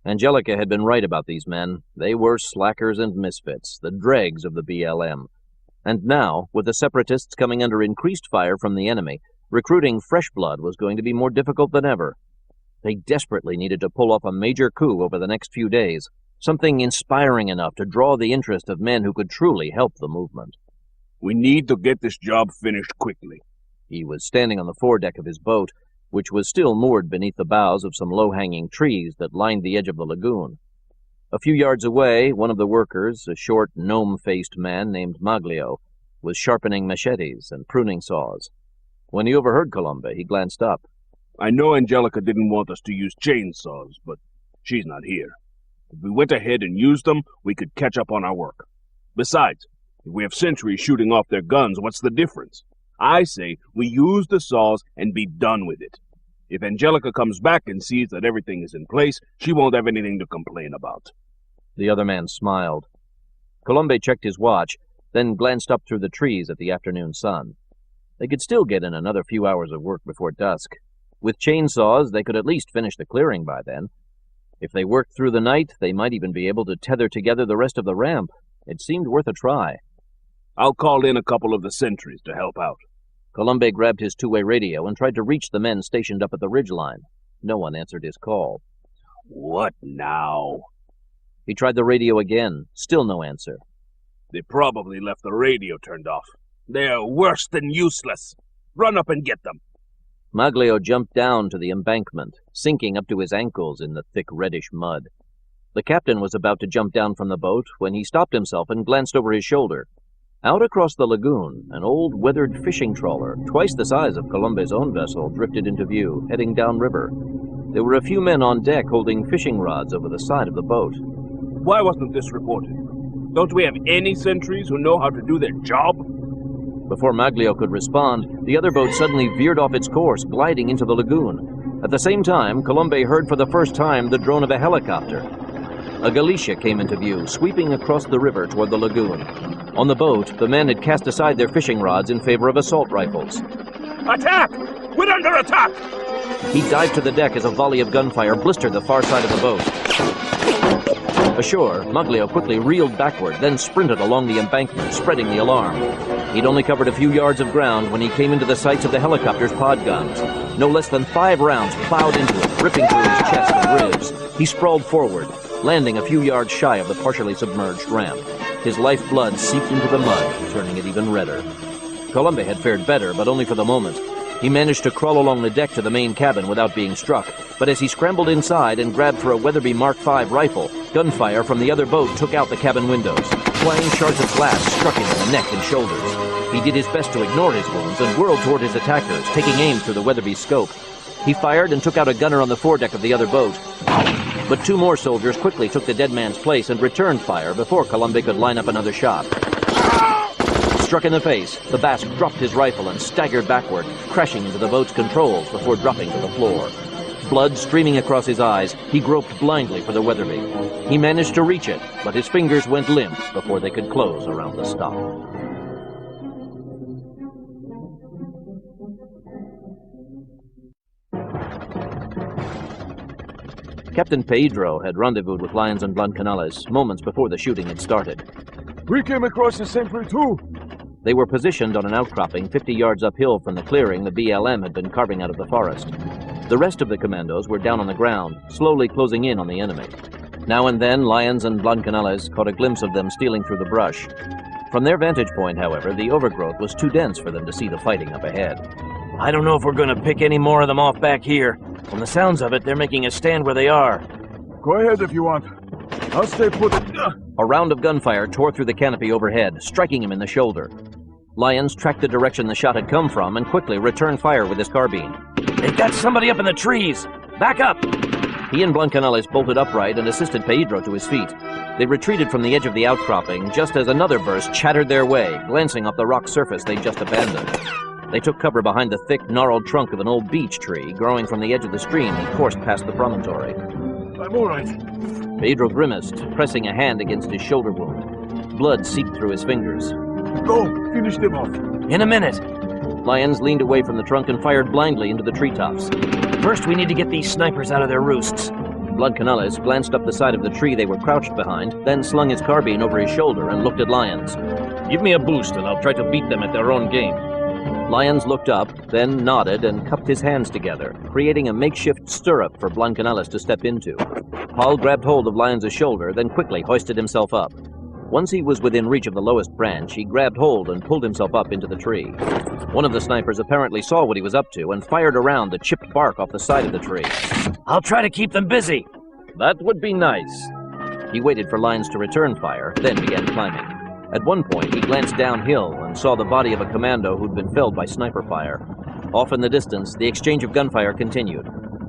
Angelica had been right about these men. They were slackers and misfits, the dregs of the BLM. And now, with the separatists coming under increased fire from the enemy, recruiting fresh blood was going to be more difficult than ever. They desperately needed to pull off a major coup over the next few days, something inspiring enough to draw the interest of men who could truly help the movement. We need to get this job finished quickly. He was standing on the foredeck of his boat, which was still moored beneath the boughs of some low-hanging trees that lined the edge of the lagoon. A few yards away, one of the workers, a short, gnome-faced man named Maglio, was sharpening machetes and pruning saws. When he overheard Colombe, he glanced up. I know Angelica didn't want us to use chainsaws, but she's not here. If we went ahead and used them, we could catch up on our work. Besides, if we have sentries shooting off their guns, what's the difference? I say we use the saws and be done with it. If Angelica comes back and sees that everything is in place, she won't have anything to complain about. The other man smiled. Colombe checked his watch, then glanced up through the trees at the afternoon sun. They could still get in another few hours of work before dusk. With chainsaws, they could at least finish the clearing by then. If they worked through the night, they might even be able to tether together the rest of the ramp. It seemed worth a try. I'll call in a couple of the sentries to help out. Colombe grabbed his two-way radio and tried to reach the men stationed up at the ridgeline. No one answered his call. What now? He tried the radio again. Still no answer. They probably left the radio turned off. They're worse than useless. Run up and get them. Maglio jumped down to the embankment, sinking up to his ankles in the thick reddish mud. The captain was about to jump down from the boat when he stopped himself and glanced over his shoulder. Out across the lagoon, an old weathered fishing trawler, twice the size of Colombe's own vessel, drifted into view, heading downriver. There were a few men on deck holding fishing rods over the side of the boat. Why wasn't this reported? Don't we have any sentries who know how to do their job? Before Maglio could respond, the other boat suddenly veered off its course, gliding into the lagoon. At the same time, Colombe heard for the first time the drone of a helicopter. A Galicia came into view, sweeping across the river toward the lagoon. On the boat, the men had cast aside their fishing rods in favor of assault rifles. Attack! We're under attack! He dived to the deck as a volley of gunfire blistered the far side of the boat. Ashore, Maglio quickly reeled backward, then sprinted along the embankment, spreading the alarm. He'd only covered a few yards of ground when he came into the sights of the helicopter's pod guns. No less than 5 rounds plowed into him, ripping through his chest and ribs. He sprawled forward, landing a few yards shy of the partially submerged ramp. His lifeblood seeped into the mud, turning it even redder. Colombe had fared better, but only for the moment. He managed to crawl along the deck to the main cabin without being struck, but as he scrambled inside and grabbed for a Weatherby Mark V rifle, gunfire from the other boat took out the cabin windows. Flying shards of glass struck him in the neck and shoulders. He did his best to ignore his wounds and whirled toward his attackers, taking aim through the Weatherby's scope. He fired and took out a gunner on the foredeck of the other boat. But 2 more soldiers quickly took the dead man's place and returned fire before Colombe could line up another shot. Struck in the face, the Basque dropped his rifle and staggered backward, crashing into the boat's controls before dropping to the floor. Blood streaming across his eyes, he groped blindly for the Weatherby. He managed to reach it, but his fingers went limp before they could close around the stop. Captain Pedro had rendezvoused with Lyons and Blancanales moments before the shooting had started. We came across the sentry too. They were positioned on an outcropping 50 yards uphill from the clearing the BLM had been carving out of the forest. The rest of the commandos were down on the ground, slowly closing in on the enemy. Now and then, Lyons and Blancanales caught a glimpse of them stealing through the brush. From their vantage point, however, the overgrowth was too dense for them to see the fighting up ahead. I don't know if we're going to pick any more of them off back here. From the sounds of it, they're making a stand where they are. Go ahead if you want. I'll stay put. A round of gunfire tore through the canopy overhead, striking him in the shoulder. Lyons tracked the direction the shot had come from and quickly returned fire with his carbine. They've got somebody up in the trees! Back up! He and Blancanales bolted upright and assisted Pedro to his feet. They retreated from the edge of the outcropping just as another burst chattered their way, glancing off the rock surface they'd just abandoned. They took cover behind the thick, gnarled trunk of an old beech tree growing from the edge of the stream that coursed past the promontory. I'm all right. Pedro grimaced, pressing a hand against his shoulder wound. Blood seeped through his fingers. Go! Finish them off. In a minute. Lyons leaned away from the trunk and fired blindly into the treetops. First, we need to get these snipers out of their roosts. Blancanales glanced up the side of the tree they were crouched behind, then slung his carbine over his shoulder and looked at Lyons. Give me a boost and I'll try to beat them at their own game. Lyons looked up, then nodded and cupped his hands together, creating a makeshift stirrup for Blancanales to step into. Paul grabbed hold of Lyons' shoulder, then quickly hoisted himself up. Once he was within reach of the lowest branch, he grabbed hold and pulled himself up into the tree. One of the snipers apparently saw what he was up to and fired around the chipped bark off the side of the tree. I'll try to keep them busy. That would be nice. He waited for Lyons to return fire, then began climbing. At one point, he glanced downhill and saw the body of a commando who'd been felled by sniper fire. Off in the distance, the exchange of gunfire continued.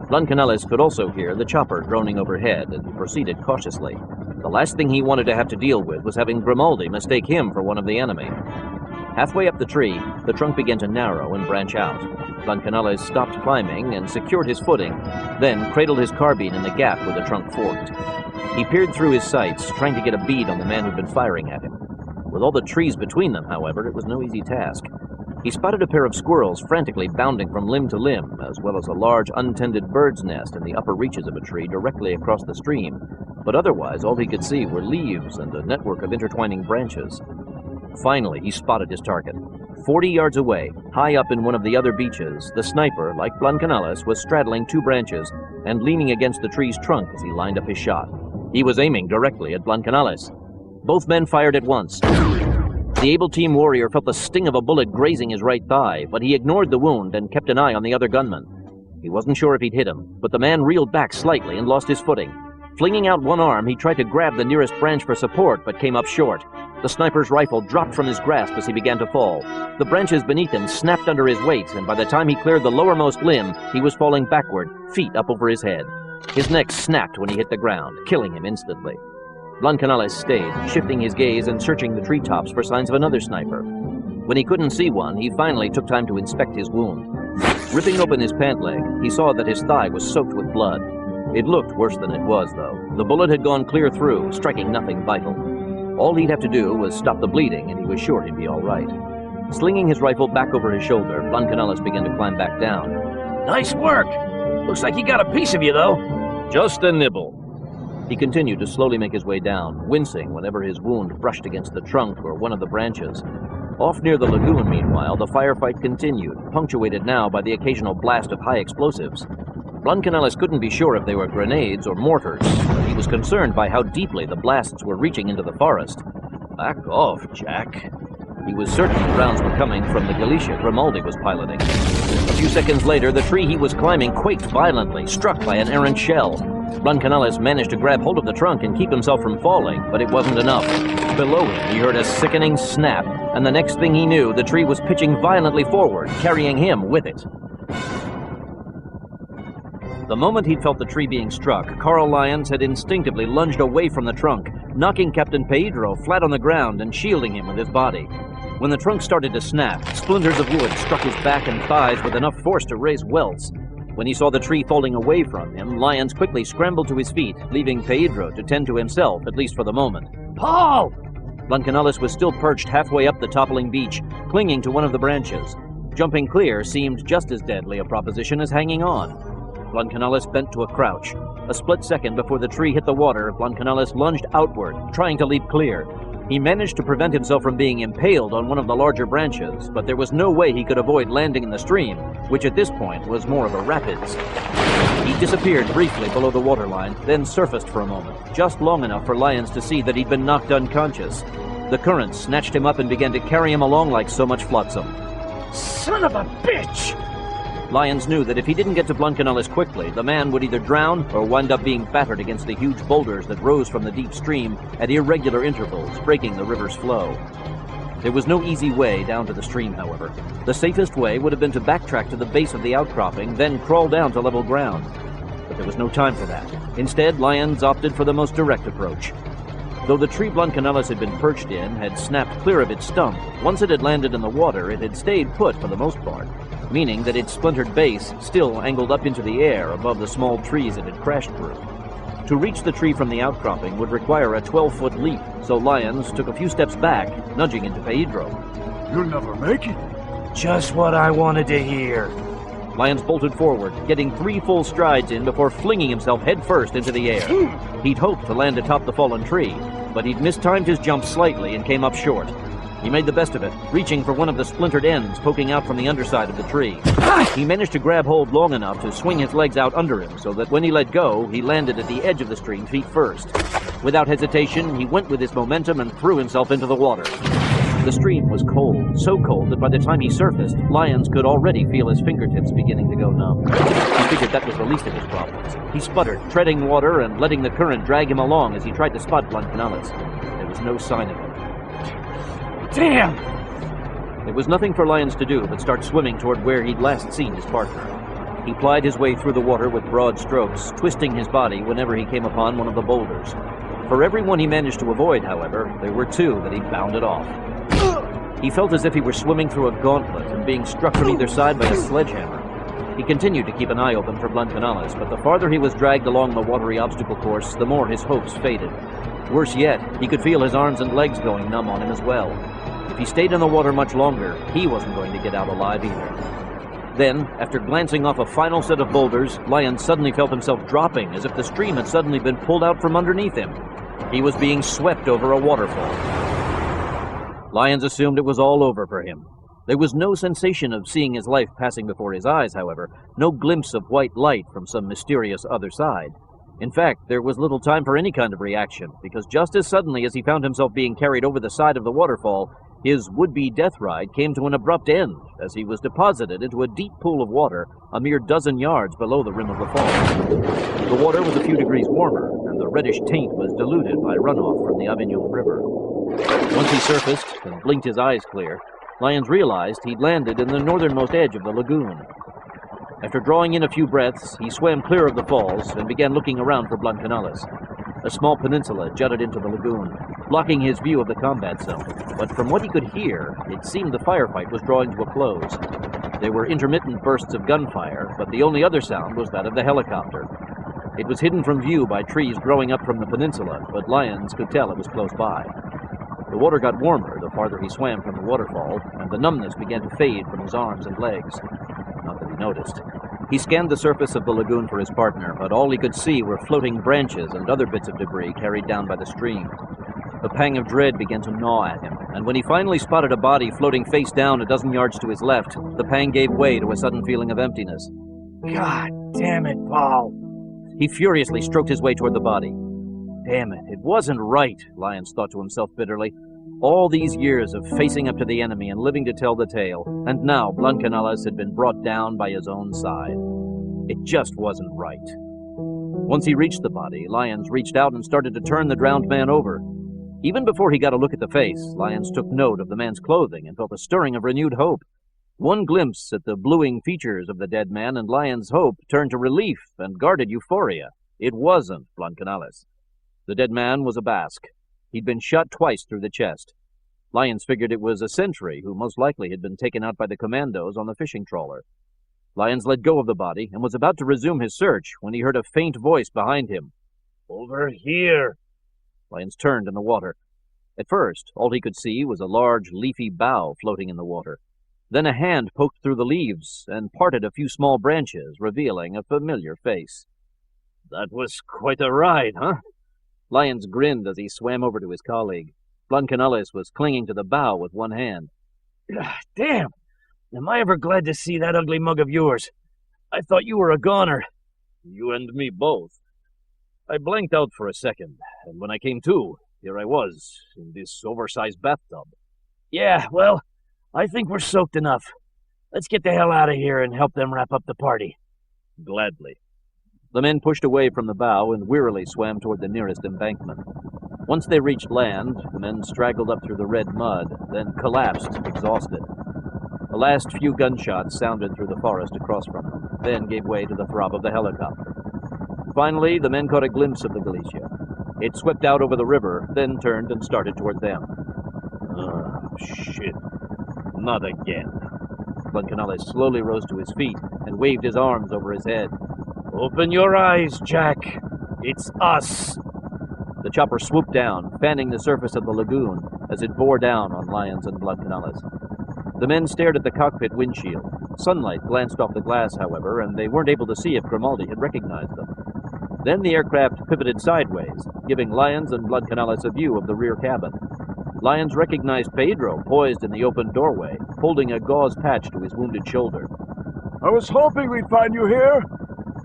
Blancanales could also hear the chopper droning overhead and proceeded cautiously. The last thing he wanted to have to deal with was having Grimaldi mistake him for one of the enemy. Halfway up the tree, the trunk began to narrow and branch out. Blancanales stopped climbing and secured his footing, then cradled his carbine in the gap where the trunk forked. He peered through his sights, trying to get a bead on the man who'd been firing at him. With all the trees between them, however, it was no easy task. He spotted a pair of squirrels frantically bounding from limb to limb, as well as a large untended bird's nest in the upper reaches of a tree directly across the stream. But otherwise, all he could see were leaves and a network of intertwining branches. Finally, he spotted his target. 40 yards away, high up in one of the other beeches, the sniper, like Blancanales, was straddling two branches and leaning against the tree's trunk as he lined up his shot. He was aiming directly at Blancanales. Both men fired at once. The able team warrior felt the sting of a bullet grazing his right thigh, but he ignored the wound and kept an eye on the other gunman. He wasn't sure if he'd hit him, but the man reeled back slightly and lost his footing. Flinging out one arm, he tried to grab the nearest branch for support, but came up short. The sniper's rifle dropped from his grasp as he began to fall. The branches beneath him snapped under his weight, and by the time he cleared the lowermost limb, he was falling backward, feet up over his head. His neck snapped when he hit the ground, killing him instantly. Blancanales stayed, shifting his gaze and searching the treetops for signs of another sniper. When he couldn't see one, he finally took time to inspect his wound. Ripping open his pant leg, he saw that his thigh was soaked with blood. It looked worse than it was, though. The bullet had gone clear through, striking nothing vital. All he'd have to do was stop the bleeding, and he was sure he'd be all right. Slinging his rifle back over his shoulder, Blancanales began to climb back down. Nice work! Looks like he got a piece of you, though. Just a nibble. He continued to slowly make his way down, wincing whenever his wound brushed against the trunk or one of the branches. Off near the lagoon, meanwhile, the firefight continued, punctuated now by the occasional blast of high explosives. Blancanales couldn't be sure if they were grenades or mortars, but he was concerned by how deeply the blasts were reaching into the forest. Back off, Jack. He was certain the rounds were coming from the Galicia Grimaldi was piloting. A few seconds later, the tree he was climbing quaked violently, struck by an errant shell. Blancanales managed to grab hold of the trunk and keep himself from falling, but it wasn't enough. Below him, he heard a sickening snap, and the next thing he knew, the tree was pitching violently forward, carrying him with it. The moment he'd felt the tree being struck, Carl Lyons had instinctively lunged away from the trunk, knocking Captain Pedro flat on the ground and shielding him with his body. When the trunk started to snap, splinters of wood struck his back and thighs with enough force to raise welts. When he saw the tree falling away from him, Lyons quickly scrambled to his feet, leaving Pedro to tend to himself, at least for the moment. Paul! Blancanales was still perched halfway up the toppling beach, clinging to one of the branches. Jumping clear seemed just as deadly a proposition as hanging on. Blancanales bent to a crouch. A split second before the tree hit the water, Blancanales lunged outward, trying to leap clear. He managed to prevent himself from being impaled on one of the larger branches, but there was no way he could avoid landing in the stream, which at this point was more of a rapids. He disappeared briefly below the waterline, then surfaced for a moment, just long enough for Lyons to see that he'd been knocked unconscious. The current snatched him up and began to carry him along like so much flotsam. Son of a bitch! Lyons knew that if he didn't get to Blancanellis quickly, the man would either drown or wind up being battered against the huge boulders that rose from the deep stream at irregular intervals, breaking the river's flow. There was no easy way down to the stream, however. The safest way would have been to backtrack to the base of the outcropping, then crawl down to level ground. But there was no time for that. Instead, Lyons opted for the most direct approach. Though the tree Blancanellis had been perched in had snapped clear of its stump, once it had landed in the water, it had stayed put for the most part, meaning that its splintered base still angled up into the air above the small trees it had crashed through. To reach the tree from the outcropping would require a 12-foot leap, so Lyons took a few steps back, nudging into Pedro. You'll never make it. Just what I wanted to hear. Lyons bolted forward, getting 3 full strides in before flinging himself headfirst into the air. He'd hoped to land atop the fallen tree, but he'd mistimed his jump slightly and came up short. He made the best of it, reaching for one of the splintered ends poking out from the underside of the tree. He managed to grab hold long enough to swing his legs out under him so that when he let go, he landed at the edge of the stream feet first. Without hesitation, he went with his momentum and threw himself into the water. The stream was cold, so cold that by the time he surfaced, Lyons could already feel his fingertips beginning to go numb. He figured that was the least of his problems. He sputtered, treading water and letting the current drag him along as he tried to spot Blancanellis. There was no sign of him. Damn! There was nothing for Lyons to do but start swimming toward where he'd last seen his partner. He plied his way through the water with broad strokes, twisting his body whenever he came upon one of the boulders. For every one he managed to avoid, however, there were 2 that he bounded off. He felt as if he were swimming through a gauntlet and being struck from either side by a sledgehammer. He continued to keep an eye open for Blancanellis, but the farther he was dragged along the watery obstacle course, the more his hopes faded. Worse yet, he could feel his arms and legs going numb on him as well. If he stayed in the water much longer, he wasn't going to get out alive either. Then, after glancing off a final set of boulders, Lyons suddenly felt himself dropping as if the stream had suddenly been pulled out from underneath him. He was being swept over a waterfall. Lyons assumed it was all over for him. There was no sensation of seeing his life passing before his eyes, however, no glimpse of white light from some mysterious other side. In fact, there was little time for any kind of reaction, because just as suddenly as he found himself being carried over the side of the waterfall, his would-be death ride came to an abrupt end as he was deposited into a deep pool of water a mere dozen yards below the rim of the fall. The water was a few degrees warmer, and the reddish taint was diluted by runoff from the Avignon River. Once he surfaced and blinked his eyes clear, Lyons realized he'd landed in the northernmost edge of the lagoon. After drawing in a few breaths, he swam clear of the falls and began looking around for Blancanellis. A small peninsula jutted into the lagoon, blocking his view of the combat zone, but from what he could hear, it seemed the firefight was drawing to a close. There were intermittent bursts of gunfire, but the only other sound was that of the helicopter. It was hidden from view by trees growing up from the peninsula, but Lyons could tell it was close by. The water got warmer the farther he swam from the waterfall, and the numbness began to fade from his arms and legs. Not that he noticed. He scanned the surface of the lagoon for his partner, but all he could see were floating branches and other bits of debris carried down by the stream. A pang of dread began to gnaw at him, and when he finally spotted a body floating face down a dozen yards to his left, the pang gave way to a sudden feeling of emptiness. God damn it, Paul! He furiously stroked his way toward the body. Damn it, it wasn't right, Lyons thought to himself bitterly. All these years of facing up to the enemy and living to tell the tale, and now Blancanellis had been brought down by his own side. It just wasn't right. Once he reached the body, Lyons reached out and started to turn the drowned man over. Even before he got a look at the face, Lyons took note of the man's clothing and felt a stirring of renewed hope. One glimpse at the bluing features of the dead man, and Lyons' hope turned to relief and guarded euphoria. It wasn't Blancanellis. The dead man was a Basque. He'd been shot twice through the chest. Lyons figured it was a sentry who most likely had been taken out by the commandos on the fishing trawler. Lyons let go of the body and was about to resume his search when he heard a faint voice behind him. Over here! Lyons turned in the water. At first, all he could see was a large, leafy bough floating in the water. Then a hand poked through the leaves and parted a few small branches, revealing a familiar face. That was quite a ride, huh? Lyons grinned as he swam over to his colleague. Blancanellis was clinging to the bow with one hand. Damn! Am I ever glad to see that ugly mug of yours? I thought you were a goner. You and me both. I blanked out for a second, and when I came to, here I was, in this oversized bathtub. Yeah, well, I think we're soaked enough. Let's get the hell out of here and help them wrap up the party. Gladly. The men pushed away from the bow and wearily swam toward the nearest embankment. Once they reached land, the men straggled up through the red mud, then collapsed, exhausted. The last few gunshots sounded through the forest across from them, then gave way to the throb of the helicopter. Finally, the men caught a glimpse of the Galicia. It swept out over the river, then turned and started toward them. Oh, shit. Not again. Blancanellis slowly rose to his feet and waved his arms over his head. Open your eyes, Jack. It's us. The chopper swooped down, fanning the surface of the lagoon as it bore down on Lyons and Blancanellis. The men stared at the cockpit windshield. Sunlight glanced off the glass, however, and they weren't able to see if Grimaldi had recognized them. Then the aircraft pivoted sideways, giving Lyons and Blancanellis a view of the rear cabin. Lyons recognized Pedro poised in the open doorway, holding a gauze patch to his wounded shoulder. I was hoping we'd find you here.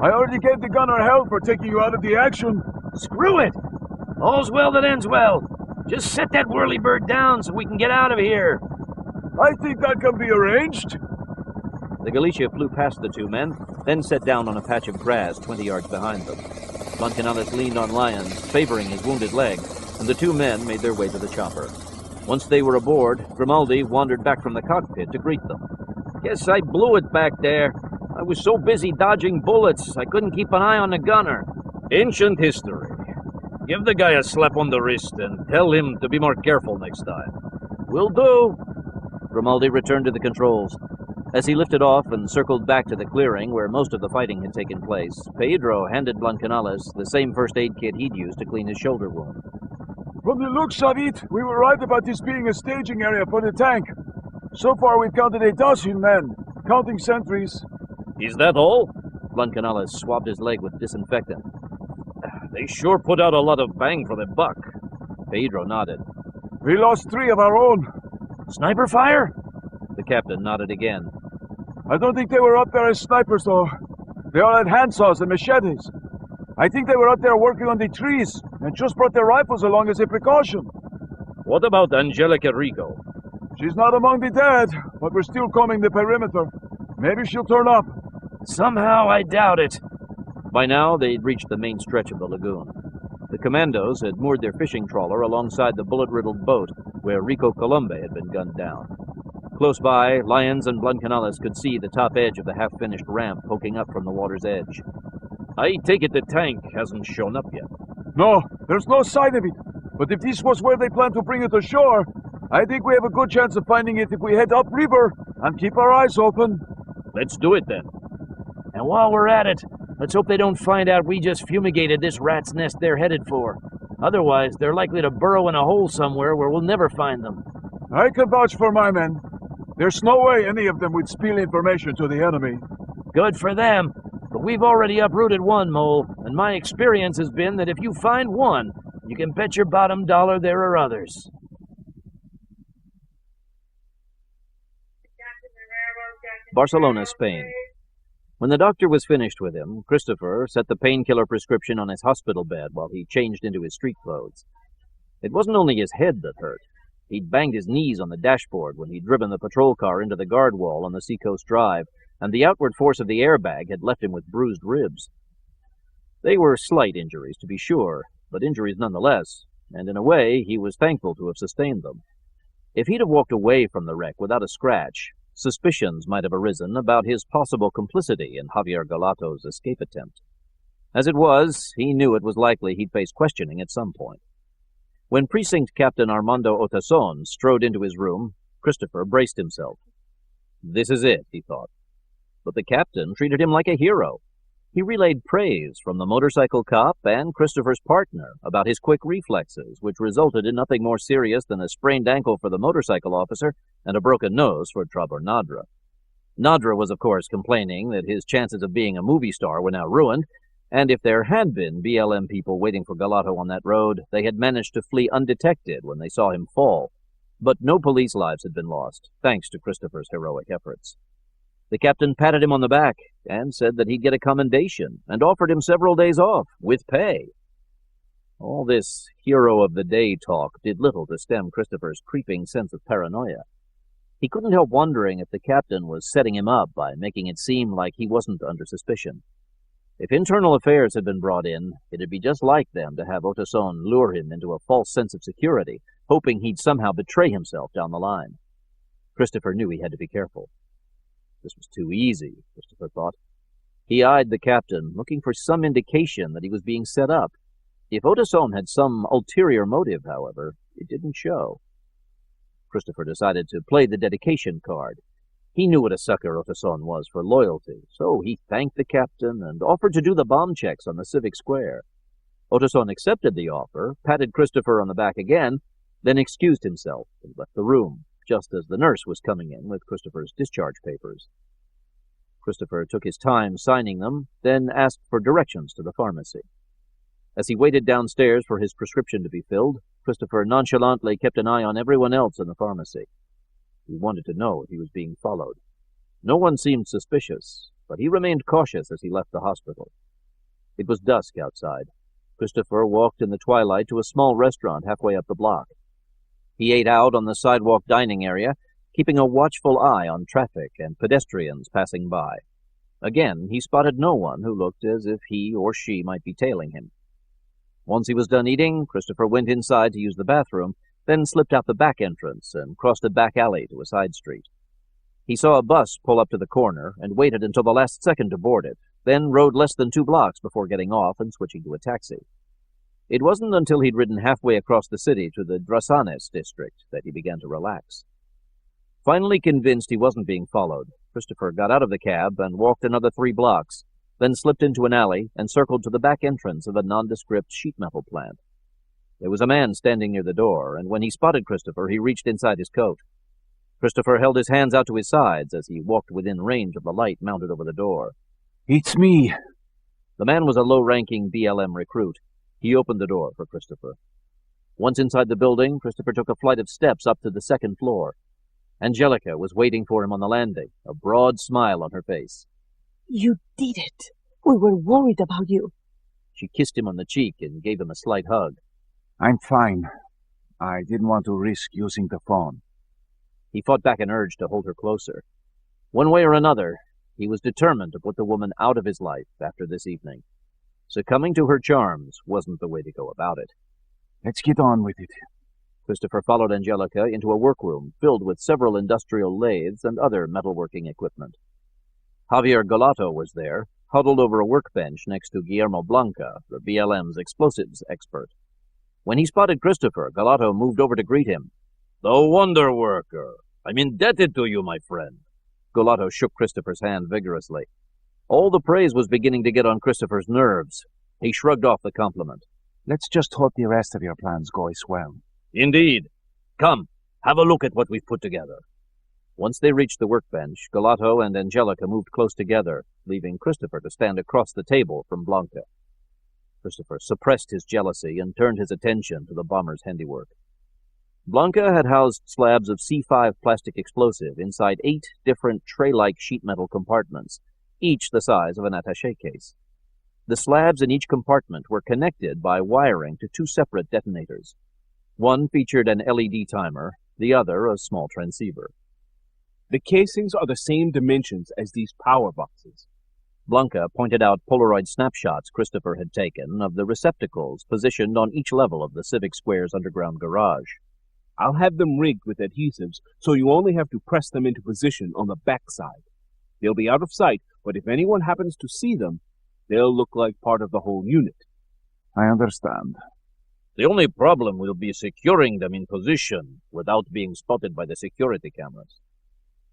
I already gave the gunner hell for taking you out of the action. Screw it! All's well that ends well. Just set that whirlybird down so we can get out of here. I think that can be arranged. The Galicia flew past the two men, then set down on a patch of grass 20 yards behind them. Blancanellis leaned on Lyons, favoring his wounded leg, and the two men made their way to the chopper. Once they were aboard, Grimaldi wandered back from the cockpit to greet them. Guess I blew it back there. I was so busy dodging bullets, I couldn't keep an eye on the gunner. Ancient history. Give the guy a slap on the wrist and tell him to be more careful next time. Will do. Grimaldi returned to the controls. As he lifted off and circled back to the clearing where most of the fighting had taken place, Pedro handed Blancanellis the same first aid kit he'd used to clean his shoulder wound. From the looks of it, we were right about this being a staging area for the tank. So far, we've counted 12 men, counting sentries. Is that all? Blancanellis swabbed his leg with disinfectant. They sure put out a lot of bang for the buck. Pedro nodded. We lost 3 of our own. Sniper fire? The captain nodded again. I don't think they were up there as snipers, though. They all had handsaws and machetes. I think they were up there working on the trees and just brought their rifles along as a precaution. What about Angelica Rigo? She's not among the dead, but we're still combing the perimeter. Maybe she'll turn up. Somehow I doubt it. By now, they'd reached the main stretch of the lagoon. The commandos had moored their fishing trawler alongside the bullet-riddled boat where Rico Colombe had been gunned down. Close by, Lyons and Blancanellis could see the top edge of the half-finished ramp poking up from the water's edge. I take it the tank hasn't shown up yet. No, there's no sign of it. But if this was where they plan to bring it ashore, I think we have a good chance of finding it if we head upriver and keep our eyes open. Let's do it then. And while we're at it, let's hope they don't find out we just fumigated this rat's nest they're headed for. Otherwise, they're likely to burrow in a hole somewhere where we'll never find them. I can vouch for my men. There's no way any of them would spill information to the enemy. Good for them. But we've already uprooted one mole, and my experience has been that if you find one, you can bet your bottom dollar there are others. Barcelona, Spain. When the doctor was finished with him, Christopher set the painkiller prescription on his hospital bed while he changed into his street clothes. It wasn't only his head that hurt. He'd banged his knees on the dashboard when he'd driven the patrol car into the guard wall on the Seacoast Drive, and the outward force of the airbag had left him with bruised ribs. They were slight injuries, to be sure, but injuries nonetheless, and in a way he was thankful to have sustained them. If he'd have walked away from the wreck without a scratch, suspicions might have arisen about his possible complicity in Javier Galato's escape attempt. As it was, he knew it was likely he'd face questioning at some point. When Precinct Captain Armando Otason strode into his room, Christopher braced himself. This is it, he thought. But the captain treated him like a hero. He relayed praise from the motorcycle cop and Christopher's partner about his quick reflexes, which resulted in nothing more serious than a sprained ankle for the motorcycle officer and a broken nose for Trabor Nadra. Nadra was, of course, complaining that his chances of being a movie star were now ruined, And if there had been BLM people waiting for Galato on that road, they had managed to flee undetected when they saw him fall. But no police lives had been lost, thanks to Christopher's heroic efforts. The captain patted him on the back and said that he'd get a commendation and offered him several days off, with pay. All this hero-of-the-day talk did little to stem Christopher's creeping sense of paranoia. He couldn't help wondering if the captain was setting him up by making it seem like he wasn't under suspicion. If internal affairs had been brought in, it'd be just like them to have Otoson lure him into a false sense of security, hoping he'd somehow betray himself down the line. Christopher knew he had to be careful. This was too easy, Christopher thought. He eyed the captain, looking for some indication that he was being set up. If Otoson had some ulterior motive, however, it didn't show. Christopher decided to play the dedication card. He knew what a sucker Otoson was for loyalty, so he thanked the captain and offered to do the bomb checks on the civic square. Otoson accepted the offer, patted Christopher on the back again, then excused himself and left the room, just as the nurse was coming in with Christopher's discharge papers. Christopher took his time signing them, then asked for directions to the pharmacy. As he waited downstairs for his prescription to be filled, Christopher nonchalantly kept an eye on everyone else in the pharmacy. He wanted to know if he was being followed. No one seemed suspicious, but he remained cautious as he left the hospital. It was dusk outside. Christopher walked in the twilight to a small restaurant halfway up the block. He ate out on the sidewalk dining area, keeping a watchful eye on traffic and pedestrians passing by. Again, he spotted no one who looked as if he or she might be tailing him. Once he was done eating, Christopher went inside to use the bathroom, then slipped out the back entrance and crossed a back alley to a side street. He saw a bus pull up to the corner and waited until the last second to board it, then rode less than 2 blocks before getting off and switching to a taxi. It wasn't until he'd ridden halfway across the city to the Drasanes district that he began to relax. Finally convinced he wasn't being followed, Christopher got out of the cab and walked another 3 blocks, then slipped into an alley and circled to the back entrance of a nondescript sheet metal plant. There was a man standing near the door, and when he spotted Christopher, he reached inside his coat. Christopher held his hands out to his sides as he walked within range of the light mounted over the door. "It's me." The man was a low-ranking BLM recruit. He opened the door for Christopher. Once inside the building, Christopher took a flight of steps up to the 2nd floor. Angelica was waiting for him on the landing, a broad smile on her face. You did it. We were worried about you. She kissed him on the cheek and gave him a slight hug. "I'm fine. I didn't want to risk using the phone." He fought back an urge to hold her closer. One way or another, he was determined to put the woman out of his life after this evening. Succumbing to her charms wasn't the way to go about it. "Let's get on with it." Christopher followed Angelica into a workroom filled with several industrial lathes and other metalworking equipment. Javier Galato was there, huddled over a workbench next to Guillermo Blanca, the BLM's explosives expert. When he spotted Christopher, Galato moved over to greet him. "The Wonder Worker! I'm indebted to you, my friend." Galato shook Christopher's hand vigorously. All the praise was beginning to get on Christopher's nerves. He shrugged off the compliment. "Let's just hope the rest of your plans go as well." "Indeed. Come, have a look at what we've put together." Once they reached the workbench, Galato and Angelica moved close together, leaving Christopher to stand across the table from Blanca. Christopher suppressed his jealousy and turned his attention to the bomber's handiwork. Blanca had housed slabs of C5 plastic explosive inside 8 different tray-like sheet metal compartments, each the size of an attaché case. The slabs in each compartment were connected by wiring to 2 separate detonators. One featured an LED timer, the other a small transceiver. The casings are the same dimensions as these power boxes. Blanca pointed out Polaroid snapshots Christopher had taken of the receptacles positioned on each level of the Civic Square's underground garage. I'll have them rigged with adhesives, so you only have to press them into position on the backside. They'll be out of sight, but if anyone happens to see them, they'll look like part of the whole unit. I understand. The only problem will be securing them in position without being spotted by the security cameras.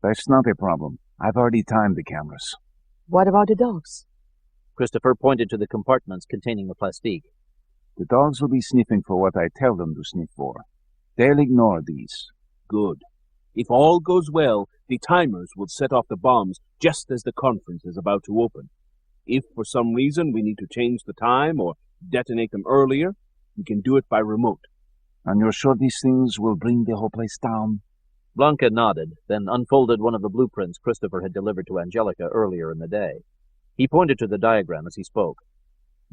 That's not a problem. I've already timed the cameras. What about the dogs? Christopher pointed to the compartments containing the plastique. The dogs will be sniffing for what I tell them to sniff for. They'll ignore these. Good. If all goes well, the timers will set off the bombs just as the conference is about to open. If for some reason we need to change the time or detonate them earlier, we can do it by remote. And you're sure these things will bring the whole place down? Blanca nodded, then unfolded one of the blueprints Christopher had delivered to Angelica earlier in the day. He pointed to the diagram as he spoke.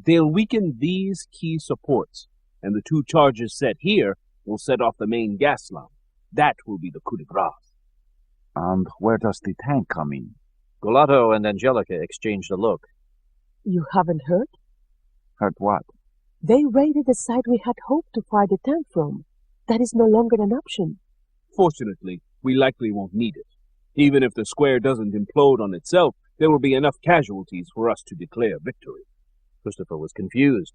They'll weaken these key supports, and the 2 charges set here will set off the main gas line. That will be the coup de grace. And where does the tank come in? Golato and Angelica exchanged a look. You haven't heard? Heard what? They raided the site we had hoped to fire the tank from. That is no longer an option. Fortunately, we likely won't need it. Even if the square doesn't implode on itself, there will be enough casualties for us to declare victory. Christopher was confused.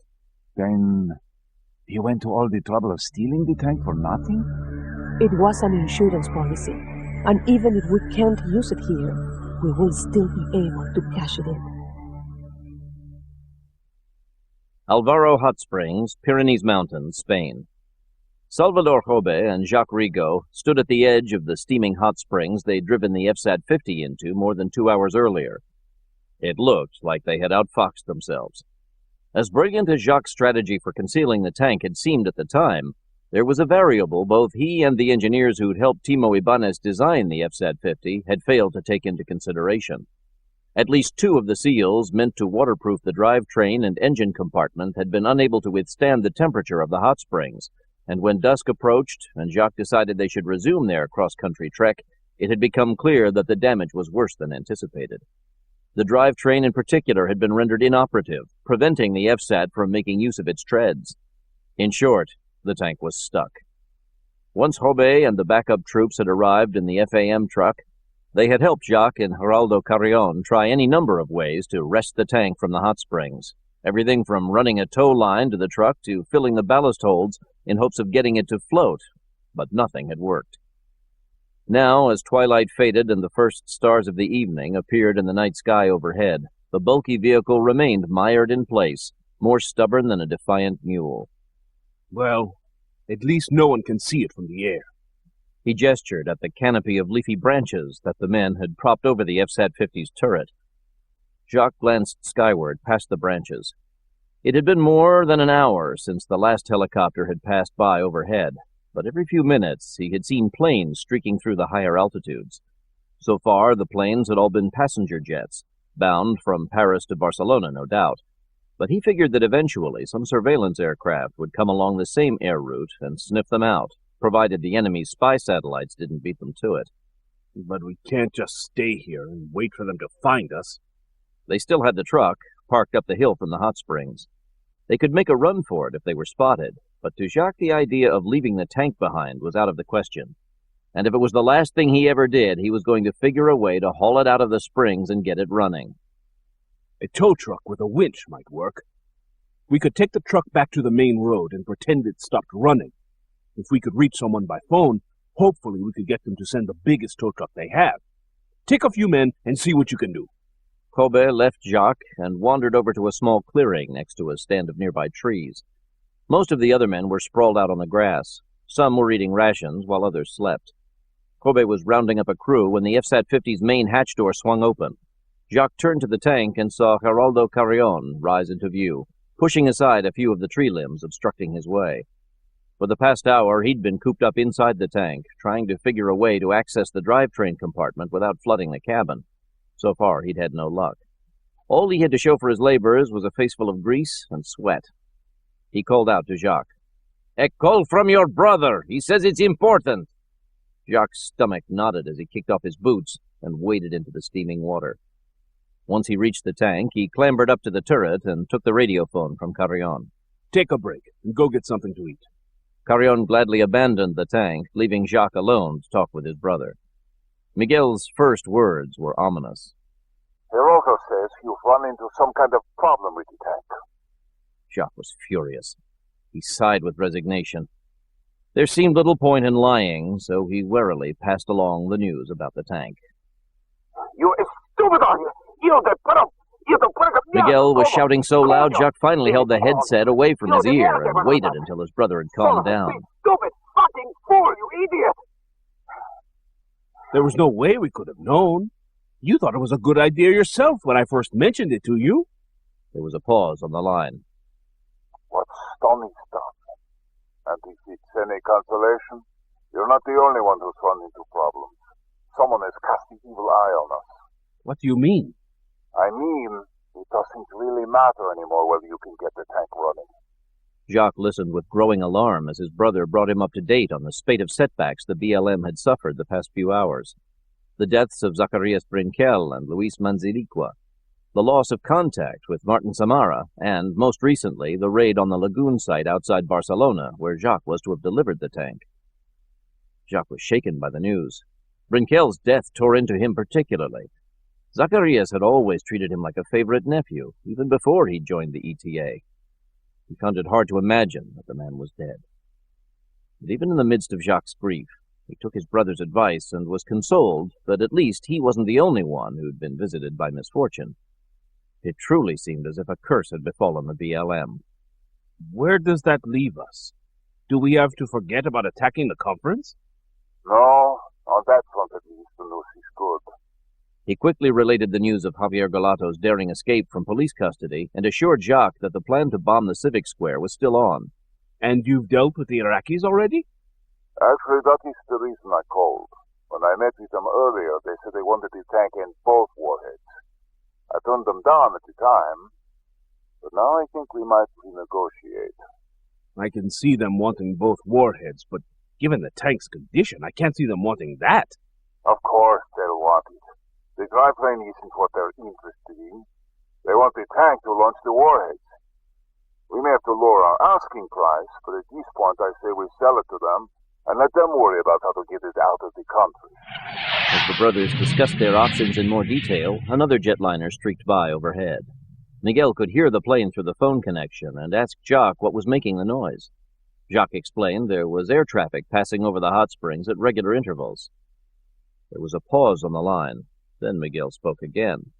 Then you went to all the trouble of stealing the tank for nothing? It was an insurance policy, and even if we can't use it here, we will still be able to cash it in. Alvaro Hot Springs, Pyrenees Mountains, Spain. Salvador Jobe and Jacques Rigaud stood at the edge of the steaming hot springs they'd driven the FSAT-50 into more than 2 hours earlier. It looked like they had outfoxed themselves. As brilliant as Jacques' strategy for concealing the tank had seemed at the time, there was a variable both he and the engineers who'd helped Timo Ibanez design the FSAT-50 had failed to take into consideration. At least 2 of the seals meant to waterproof the drivetrain and engine compartment had been unable to withstand the temperature of the hot springs, and when dusk approached and Jacques decided they should resume their cross-country trek, it had become clear that the damage was worse than anticipated. The drivetrain in particular had been rendered inoperative, preventing the FSAT from making use of its treads. In short, the tank was stuck. Once Jobe and the backup troops had arrived in the FAM truck, they had helped Jacques and Geraldo Carrion try any number of ways to wrest the tank from the hot springs, everything from running a tow line to the truck to filling the ballast holds in hopes of getting it to float, but nothing had worked. Now, as twilight faded and the first stars of the evening appeared in the night sky overhead, the bulky vehicle remained mired in place, more stubborn than a defiant mule. Well, at least no one can see it from the air. He gestured at the canopy of leafy branches that the men had propped over the FSAT-50's turret. Jacques glanced skyward past the branches. It had been more than an hour since the last helicopter had passed by overhead, but every few minutes he had seen planes streaking through the higher altitudes. So far, the planes had all been passenger jets, bound from Paris to Barcelona, no doubt. But he figured that eventually some surveillance aircraft would come along the same air route and sniff them out, provided the enemy's spy satellites didn't beat them to it. But we can't just stay here and wait for them to find us. They still had the truck, parked up the hill from the hot springs. They could make a run for it if they were spotted, but to Jacques the idea of leaving the tank behind was out of the question. And if it was the last thing he ever did, he was going to figure a way to haul it out of the springs and get it running. A tow truck with a winch might work. We could take the truck back to the main road and pretend it stopped running. If we could reach someone by phone, hopefully we could get them to send the biggest tow truck they have. Take a few men and see what you can do. Jobe left Jacques and wandered over to a small clearing next to a stand of nearby trees. Most of the other men were sprawled out on the grass. Some were eating rations while others slept. Jobe was rounding up a crew when the FSAT-50's main hatch door swung open. Jacques turned to the tank and saw Geraldo Carrion rise into view, pushing aside a few of the tree limbs obstructing his way. For the past hour, he'd been cooped up inside the tank, trying to figure a way to access the drivetrain compartment without flooding the cabin. So far, he'd had no luck. All he had to show for his labors was a face full of grease and sweat. He called out to Jacques. "A call from your brother. He says it's important." Jacques' stomach nodded as he kicked off his boots and waded into the steaming water. Once he reached the tank, he clambered up to the turret and took the radio phone from Carrion. "Take a break and go get something to eat." Carrion gladly abandoned the tank, leaving Jacques alone to talk with his brother. Miguel's first words were ominous. Geraldo says you've run into some kind of problem with the tank. Jacques was furious. He sighed with resignation. There seemed little point in lying, so he warily passed along the news about the tank. You stupid on you! Miguel was shouting so loud, Jacques finally held the headset away from his ear and waited until his brother had calmed down. Stupid fucking fool, you idiot! There was no way we could have known. You thought it was a good idea yourself when I first mentioned it to you. There was a pause on the line. What's Stony done? And if it's any consolation, you're not the only one who's run into problems. Someone has cast the evil eye on us. What do you mean? I mean, it doesn't really matter anymore whether you can get the tank running. Jacques listened with growing alarm as his brother brought him up to date on the spate of setbacks the BLM had suffered the past few hours. The deaths of Zacharias Brinquel and Luis Manziliqua, the loss of contact with Martin Samara, and, most recently, the raid on the lagoon site outside Barcelona, where Jacques was to have delivered the tank. Jacques was shaken by the news. Brinquel's death tore into him particularly. Zacharias had always treated him like a favorite nephew, even before he joined the ETA. He found it hard to imagine that the man was dead. But even in the midst of Jacques' grief, he took his brother's advice and was consoled that at least he wasn't the only one who'd been visited by misfortune. It truly seemed as if a curse had befallen the BLM. Where does that leave us? Do we have to forget about attacking the conference? No, on that front at least the news is good. He quickly related the news of Javier Galato's daring escape from police custody and assured Jacques that the plan to bomb the Civic Square was still on. And you've dealt with the Iraqis already? Actually, that is the reason I called. When I met with them earlier, they said they wanted the tank and both warheads. I turned them down at the time, but now I think we might renegotiate. I can see them wanting both warheads, but given the tank's condition, I can't see them wanting that. Of course they'll want it. The drivetrain isn't what they're interested in. They want the tank to launch the warheads. We may have to lower our asking price, but at this point I say we sell it to them and let them worry about how to get it out of the country. As the brothers discussed their options in more detail, another jetliner streaked by overhead. Miguel could hear the plane through the phone connection and asked Jacques what was making the noise. Jacques explained there was air traffic passing over the hot springs at regular intervals. There was a pause on the line. Then Miguel spoke again.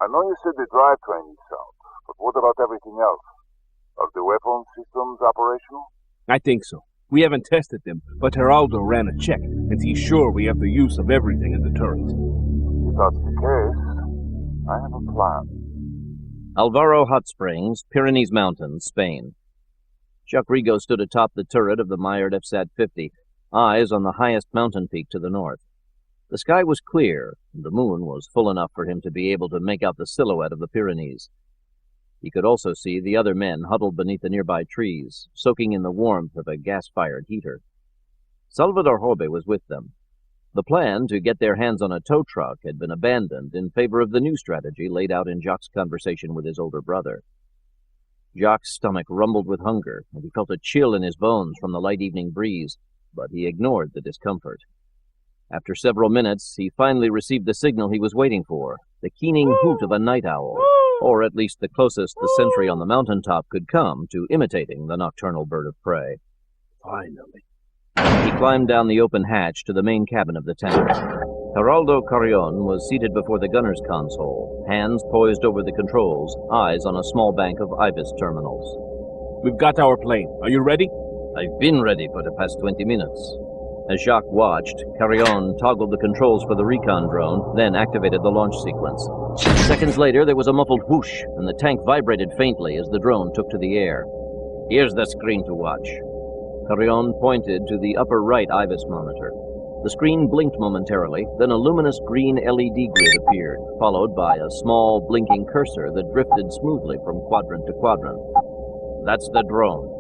I know you said the drivetrain is out, but what about everything else? Are the weapon systems operational? I think so. We haven't tested them, but Geraldo ran a check, and he's sure we have the use of everything in the turret. If that's the case, I have a plan. Alvaro Hot Springs, Pyrenees Mountains, Spain. Jacques Rigaud stood atop the turret of the Meyer FSAT-50, eyes on the highest mountain peak to the north. The sky was clear, and the moon was full enough for him to be able to make out the silhouette of the Pyrenees. He could also see the other men huddled beneath the nearby trees, soaking in the warmth of a gas-fired heater. Salvador Jorge was with them. The plan to get their hands on a tow truck had been abandoned in favor of the new strategy laid out in Jacques' conversation with his older brother. Jacques' stomach rumbled with hunger, and he felt a chill in his bones from the light evening breeze, but he ignored the discomfort. After several minutes, he finally received the signal he was waiting for, the keening hoot of a night owl, or at least the closest the sentry on the mountaintop could come to imitating the nocturnal bird of prey. Finally. He climbed down the open hatch to the main cabin of the tank. Geraldo Carrion was seated before the gunner's console, hands poised over the controls, eyes on a small bank of IBIS terminals. We've got our plane. Are you ready? I've been ready for the past 20 minutes. As Jacques watched, Carrion toggled the controls for the recon drone, then activated the launch sequence. Seconds later, there was a muffled whoosh, and the tank vibrated faintly as the drone took to the air. Here's the screen to watch. Carrion pointed to the upper right IBIS monitor. The screen blinked momentarily, then a luminous green LED grid appeared, followed by a small, blinking cursor that drifted smoothly from quadrant to quadrant. That's the drone.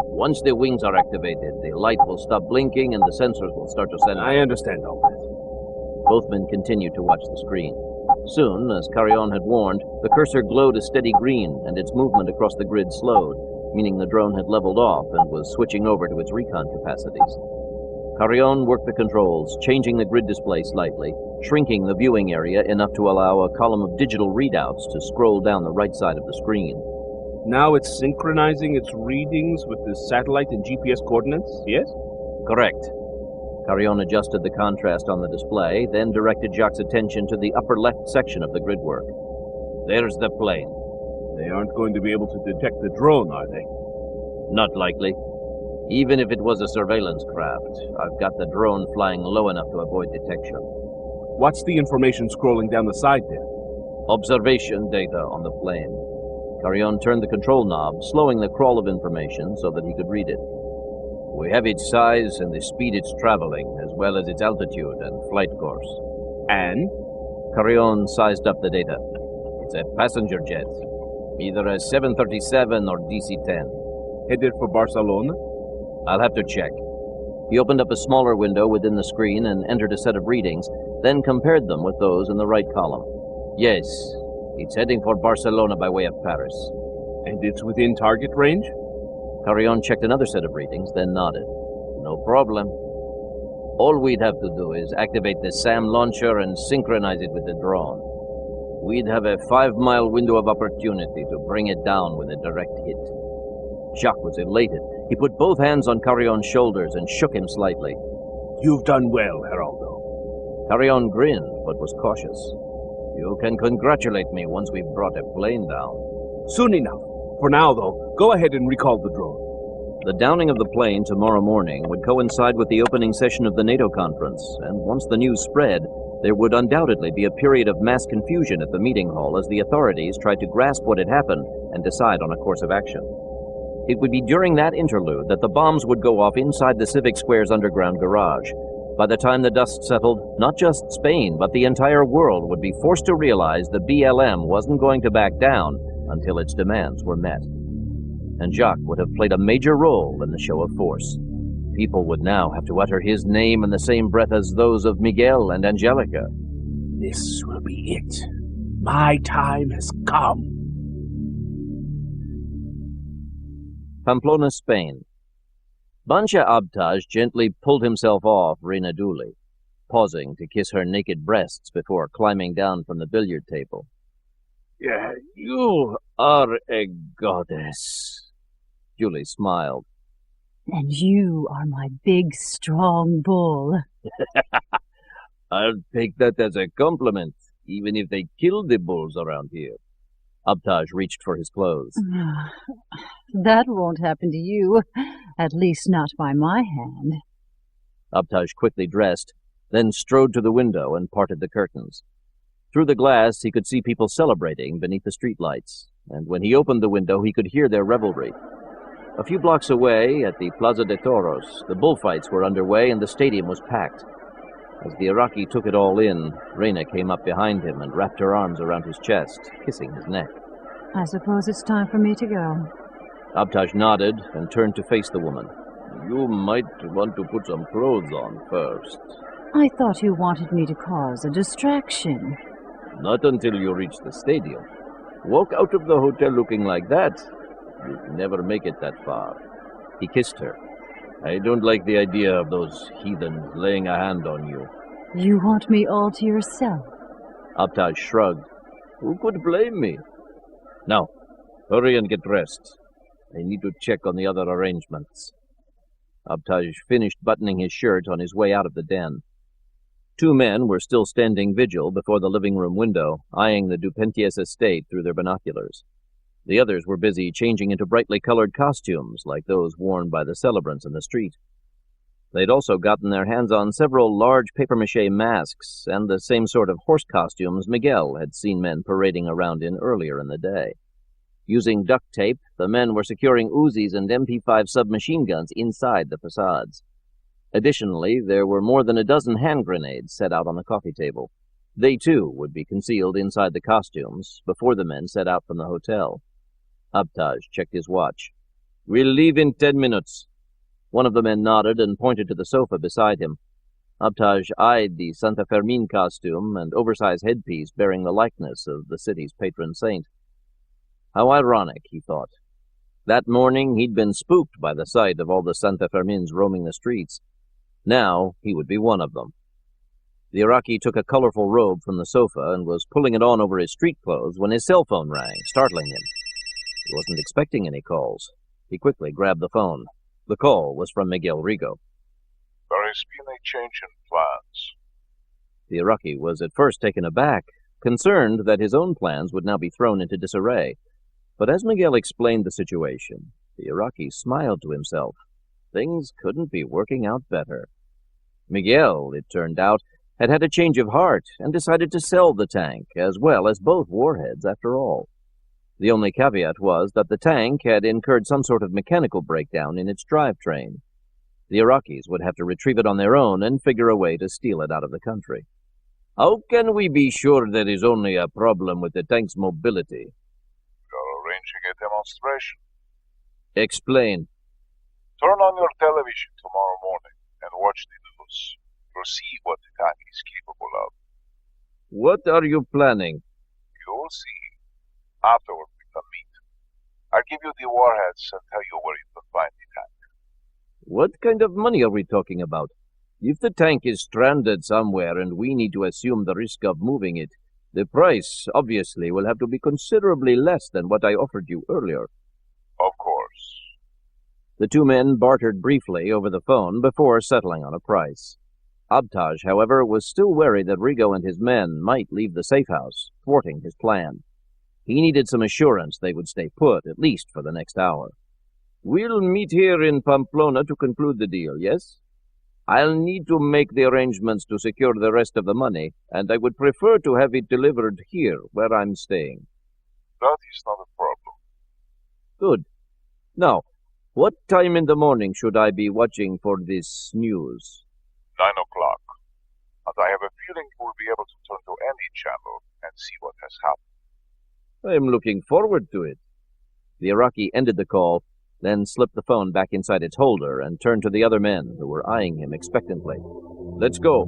Once the wings are activated, the light will stop blinking and the sensors will start to send... I understand all that. Both men continued to watch the screen. Soon, as Carrion had warned, the cursor glowed a steady green and its movement across the grid slowed, meaning the drone had leveled off and was switching over to its recon capacities. Carrion worked the controls, changing the grid display slightly, shrinking the viewing area enough to allow a column of digital readouts to scroll down the right side of the screen. Now it's synchronizing its readings with the satellite and GPS coordinates, yes? Correct. Carrion adjusted the contrast on the display, then directed Jacques' attention to the upper left section of the grid work. There's the plane. They aren't going to be able to detect the drone, are they? Not likely. Even if it was a surveillance craft, I've got the drone flying low enough to avoid detection. What's the information scrolling down the side there? Observation data on the plane. Carrion turned the control knob, slowing the crawl of information so that he could read it. We have its size and the speed it's traveling, as well as its altitude and flight course. And? Carrion sized up the data. It's a passenger jet, either a 737 or DC-10. Headed for Barcelona? I'll have to check. He opened up a smaller window within the screen and entered a set of readings, then compared them with those in the right column. Yes, it's heading for Barcelona by way of Paris. And it's within target range? Carrion checked another set of readings, then nodded. No problem. All we'd have to do is activate the SAM launcher and synchronize it with the drone. We'd have a 5-mile window of opportunity to bring it down with a direct hit. Jacques was elated. He put both hands on Carrion's shoulders and shook him slightly. You've done well, Geraldo. Carrion grinned, but was cautious. You can congratulate me once we've brought a plane down. Soon enough. For now, though, go ahead and recall the drone. The downing of the plane tomorrow morning would coincide with the opening session of the NATO conference, and once the news spread, there would undoubtedly be a period of mass confusion at the meeting hall as the authorities tried to grasp what had happened and decide on a course of action. It would be during that interlude that the bombs would go off inside the Civic Square's underground garage. By the time the dust settled, not just Spain, but the entire world would be forced to realize the BLM wasn't going to back down until its demands were met. And Jacques would have played a major role in the show of force. People would now have to utter his name in the same breath as those of Miguel and Angelica. This will be it. My time has come. Pamplona, Spain. Bancha Abtaj gently pulled himself off Reina Dooley, pausing to kiss her naked breasts before climbing down from the billiard table. Yeah, you are a goddess. Julie smiled. And you are my big, strong bull. I'll take that as a compliment, even if they kill the bulls around here. Abtaj reached for his clothes. That won't happen to you, at least not by my hand. Abtaj quickly dressed, then strode to the window and parted the curtains. Through the glass, he could see people celebrating beneath the streetlights, and when he opened the window, he could hear their revelry. A few blocks away, at the Plaza de Toros, the bullfights were underway and the stadium was packed. As the Iraqi took it all in, Reina came up behind him and wrapped her arms around his chest, kissing his neck. I suppose it's time for me to go. Abtaj nodded and turned to face the woman. You might want to put some clothes on first. I thought you wanted me to cause a distraction. Not until you reach the stadium. Walk out of the hotel looking like that. You'd never make it that far. He kissed her. I don't like the idea of those heathens laying a hand on you. You want me all to yourself? Abtaj shrugged. Who could blame me? Now, hurry and get dressed. I need to check on the other arrangements. Abtaj finished buttoning his shirt on his way out of the den. 2 men were still standing vigil before the living room window, eyeing the Dupentiès estate through their binoculars. The others were busy changing into brightly colored costumes like those worn by the celebrants in the street. They'd also gotten their hands on several large papier-mâché masks and the same sort of horse costumes Miguel had seen men parading around in earlier in the day. Using duct tape, the men were securing Uzis and MP5 submachine guns inside the facades. Additionally, there were more than a dozen hand grenades set out on the coffee table. They, too, would be concealed inside the costumes before the men set out from the hotel. Abtaj checked his watch. We'll leave in 10 minutes. One of the men nodded and pointed to the sofa beside him. Abtaj eyed the Santa Fermin costume and oversized headpiece bearing the likeness of the city's patron saint. How ironic, he thought. That morning he'd been spooked by the sight of all the Santa Fermins roaming the streets. Now he would be one of them. The Iraqi took a colorful robe from the sofa and was pulling it on over his street clothes when his cell phone rang, startling him. He wasn't expecting any calls. He quickly grabbed the phone. The call was from Miguel Rigo. There has been a change in plans. The Iraqi was at first taken aback, concerned that his own plans would now be thrown into disarray. But as Miguel explained the situation, the Iraqi smiled to himself. Things couldn't be working out better. Miguel, it turned out, had had a change of heart and decided to sell the tank, as well as both warheads after all. The only caveat was that the tank had incurred some sort of mechanical breakdown in its drivetrain. The Iraqis would have to retrieve it on their own and figure a way to steal it out of the country. How can we be sure there is only a problem with the tank's mobility? We are arranging a demonstration. Explain. Turn on your television tomorrow morning and watch the news. You'll see what the tank is capable of. What are you planning? You'll see. Afterward, we can meet. I'll give you the warheads and tell you where you can find the tank. What kind of money are we talking about? If the tank is stranded somewhere and we need to assume the risk of moving it, the price, obviously, will have to be considerably less than what I offered you earlier. Of course. The two men bartered briefly over the phone before settling on a price. Abtaj, however, was still wary that Rigo and his men might leave the safe house, thwarting his plan. He needed some assurance they would stay put, at least for the next hour. We'll meet here in Pamplona to conclude the deal, yes? I'll need to make the arrangements to secure the rest of the money, and I would prefer to have it delivered here, where I'm staying. That is not a problem. Good. Now, what time in the morning should I be watching for this news? 9 o'clock. And I have a feeling you will be able to turn to any channel and see what has happened. I'm looking forward to it. The Iraqi ended the call, then slipped the phone back inside its holder and turned to the other men who were eyeing him expectantly. Let's go.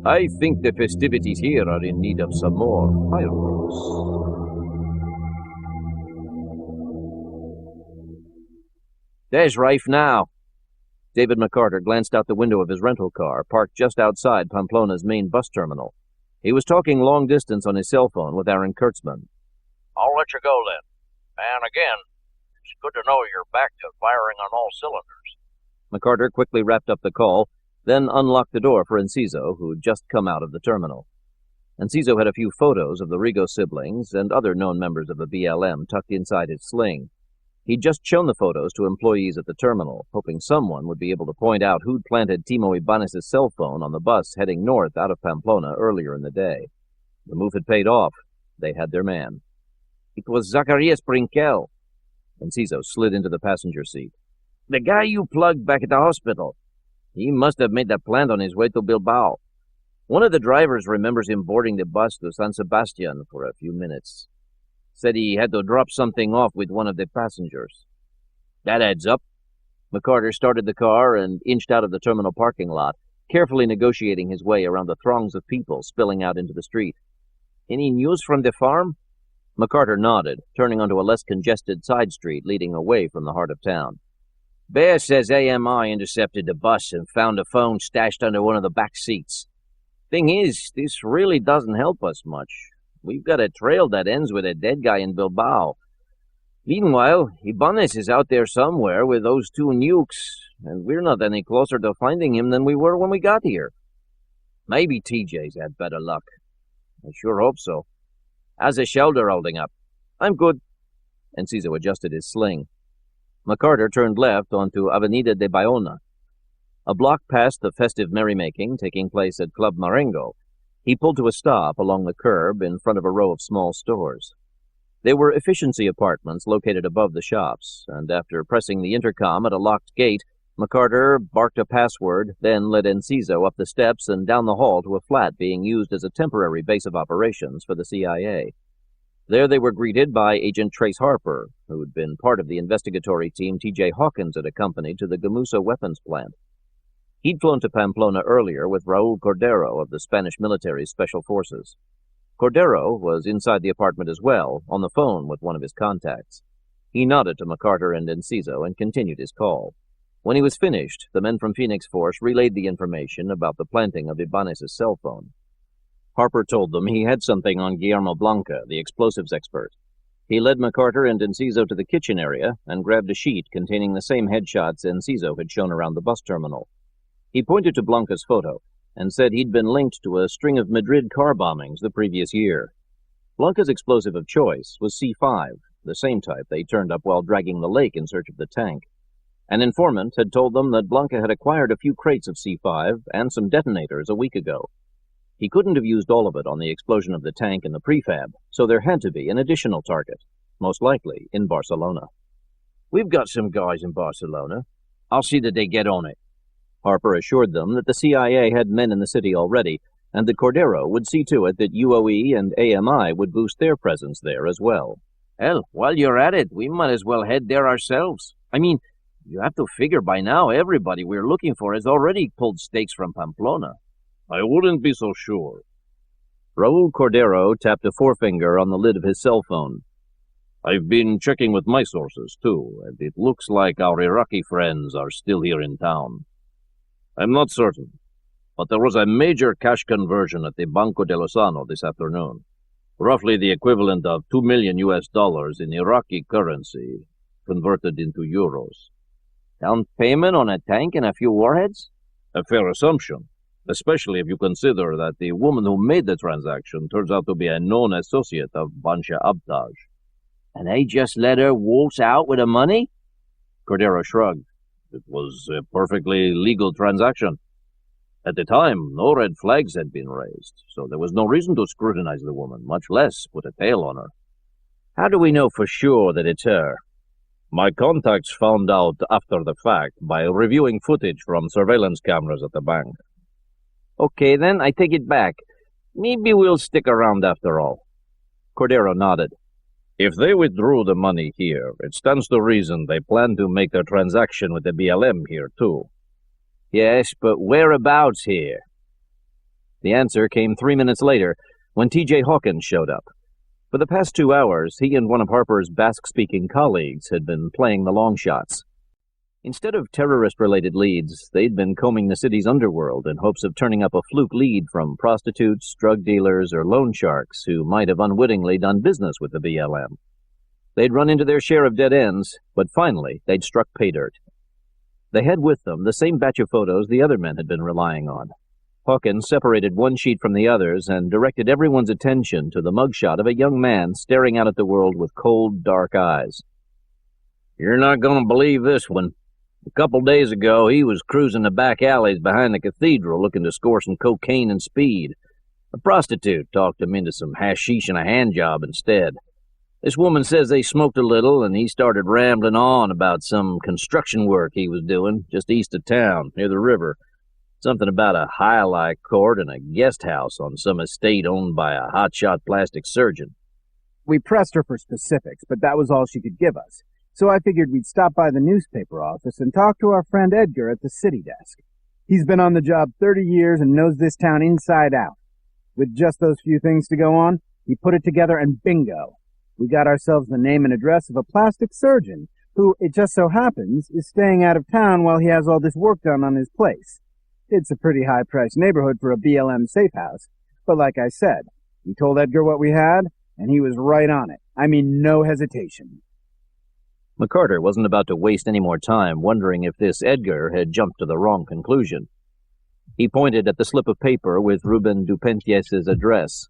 I think the festivities here are in need of some more fireworks. There's Rife now. David McCarter glanced out the window of his rental car, parked just outside Pamplona's main bus terminal. He was talking long distance on his cell phone with Aaron Kurtzman. I'll let you go then. And again, it's good to know you're back to firing on all cylinders. McCarter quickly wrapped up the call, then unlocked the door for Enciso, who'd just come out of the terminal. Enciso had a few photos of the Rigo siblings and other known members of the BLM tucked inside his sling. He'd just shown the photos to employees at the terminal, hoping someone would be able to point out who'd planted Timo Ibanez' cell phone on the bus heading north out of Pamplona earlier in the day. The move had paid off. They had their man. It was Zacharias Brinkel. Enciso slid into the passenger seat. The guy you plugged back at the hospital. He must have made that plant on his way to Bilbao. One of the drivers remembers him boarding the bus to San Sebastian for a few minutes. Said he had to drop something off with one of the passengers. That adds up. McCarter started the car and inched out of the terminal parking lot, carefully negotiating his way around the throngs of people spilling out into the street. Any news from the farm? McCarter nodded, turning onto a less congested side street leading away from the heart of town. Bear says AMI intercepted the bus and found a phone stashed under one of the back seats. Thing is, this really doesn't help us much. We've got a trail that ends with a dead guy in Bilbao. Meanwhile, Ibanez is out there somewhere with those two nukes, and we're not any closer to finding him than we were when we got here. Maybe TJ's had better luck. I sure hope so. How's the shoulder holding up? I'm good. Enciso adjusted his sling. McCarter turned left onto Avenida de Bayona. A block past the festive merrymaking taking place at Club Marengo, he pulled to a stop along the curb in front of a row of small stores. They were efficiency apartments located above the shops, and after pressing the intercom at a locked gate, McCarter barked a password, then led Enciso up the steps and down the hall to a flat being used as a temporary base of operations for the CIA. There they were greeted by Agent Trace Harper, who'd been part of the investigatory team T.J. Hawkins had accompanied to the Gamusa weapons plant. He'd flown to Pamplona earlier with Raul Cordero of the Spanish military's Special Forces. Cordero was inside the apartment as well, on the phone with one of his contacts. He nodded to McCarter and Enciso and continued his call. When he was finished, the men from Phoenix Force relayed the information about the planting of Ibanez's cell phone. Harper told them he had something on Guillermo Blanca, the explosives expert. He led McCarter and Enciso to the kitchen area and grabbed a sheet containing the same headshots Enciso had shown around the bus terminal. He pointed to Blanca's photo and said he'd been linked to a string of Madrid car bombings the previous year. Blanca's explosive of choice was C5, the same type they turned up while dragging the lake in search of the tank. An informant had told them that Blanca had acquired a few crates of C5 and some detonators a week ago. He couldn't have used all of it on the explosion of the tank and the prefab, so there had to be an additional target, most likely in Barcelona. We've got some guys in Barcelona. I'll see that they get on it. Harper assured them that the CIA had men in the city already, and that Cordero would see to it that UOE and AMI would boost their presence there as well. Hell, while you're at it, we might as well head there ourselves. I mean, you have to figure by now everybody we're looking for has already pulled stakes from Pamplona. I wouldn't be so sure. Raul Cordero tapped a forefinger on the lid of his cell phone. I've been checking with my sources, too, and it looks like our Iraqi friends are still here in town. I'm not certain, but there was a major cash conversion at the Banco de Lozano this afternoon. Roughly the equivalent of $2 million in Iraqi currency converted into euros. Down payment on a tank and a few warheads? A fair assumption, especially if you consider that the woman who made the transaction turns out to be a known associate of Bansha Abtaj. And they just let her waltz out with the money? Cordero shrugged. It was a perfectly legal transaction. At the time, no red flags had been raised, so there was no reason to scrutinize the woman, much less put a tail on her. How do we know for sure that it's her? My contacts found out after the fact by reviewing footage from surveillance cameras at the bank. Okay, then, I take it back. Maybe we'll stick around after all. Cordero nodded. If they withdrew the money here, it stands to reason they plan to make their transaction with the BLM here, too. Yes, but whereabouts here? The answer came 3 minutes later, when T.J. Hawkins showed up. For the past 2 hours, he and one of Harper's Basque-speaking colleagues had been playing the long shots. Instead of terrorist-related leads, they'd been combing the city's underworld in hopes of turning up a fluke lead from prostitutes, drug dealers, or loan sharks who might have unwittingly done business with the BLM. They'd run into their share of dead ends, but finally they'd struck pay dirt. They had with them the same batch of photos the other men had been relying on. Hawkins separated one sheet from the others and directed everyone's attention to the mugshot of a young man staring out at the world with cold, dark eyes. You're not going to believe this one. A couple days ago, he was cruising the back alleys behind the cathedral looking to score some cocaine and speed. A prostitute talked him into some hashish and a handjob instead. This woman says they smoked a little, and he started rambling on about some construction work he was doing just east of town, near the river. Something about a high-lie court and a guest house on some estate owned by a hotshot plastic surgeon. We pressed her for specifics, but that was all she could give us. So I figured we'd stop by the newspaper office and talk to our friend Edgar at the city desk. He's been on the job 30 years and knows this town inside out. With just those few things to go on, he put it together and bingo. We got ourselves the name and address of a plastic surgeon who, it just so happens, is staying out of town while he has all this work done on his place. It's a pretty high-priced neighborhood for a BLM safe house, but like I said, we told Edgar what we had, and he was right on it. I mean, no hesitation. McCarter wasn't about to waste any more time wondering if this Edgar had jumped to the wrong conclusion. He pointed at the slip of paper with Ruben Dupenties's address.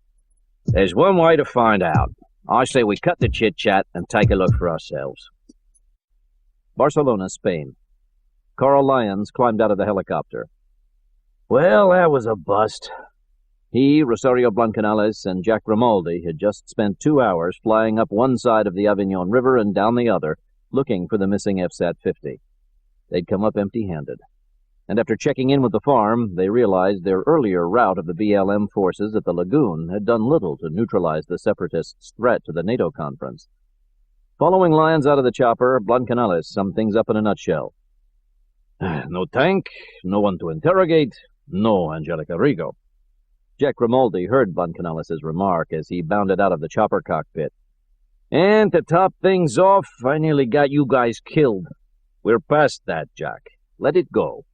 There's one way to find out. I say we cut the chit-chat and take a look for ourselves. Barcelona, Spain. Carl Lyons climbed out of the helicopter. Well, that was a bust. He, Rosario Blancanales, and Jack Grimaldi had just spent 2 hours flying up one side of the Avignon River and down the other, looking for the missing FSAT-50. They'd come up empty-handed. And after checking in with the farm, they realized their earlier rout of the BLM forces at the lagoon had done little to neutralize the separatists' threat to the NATO conference. Following Lyons out of the chopper, Blancanales summed things up in a nutshell. No tank, no one to interrogate, no Angelica Rigo. Jack Grimaldi heard Blancanales' remark as he bounded out of the chopper cockpit. And to top things off, I nearly got you guys killed. We're past that, Jack. Let it go.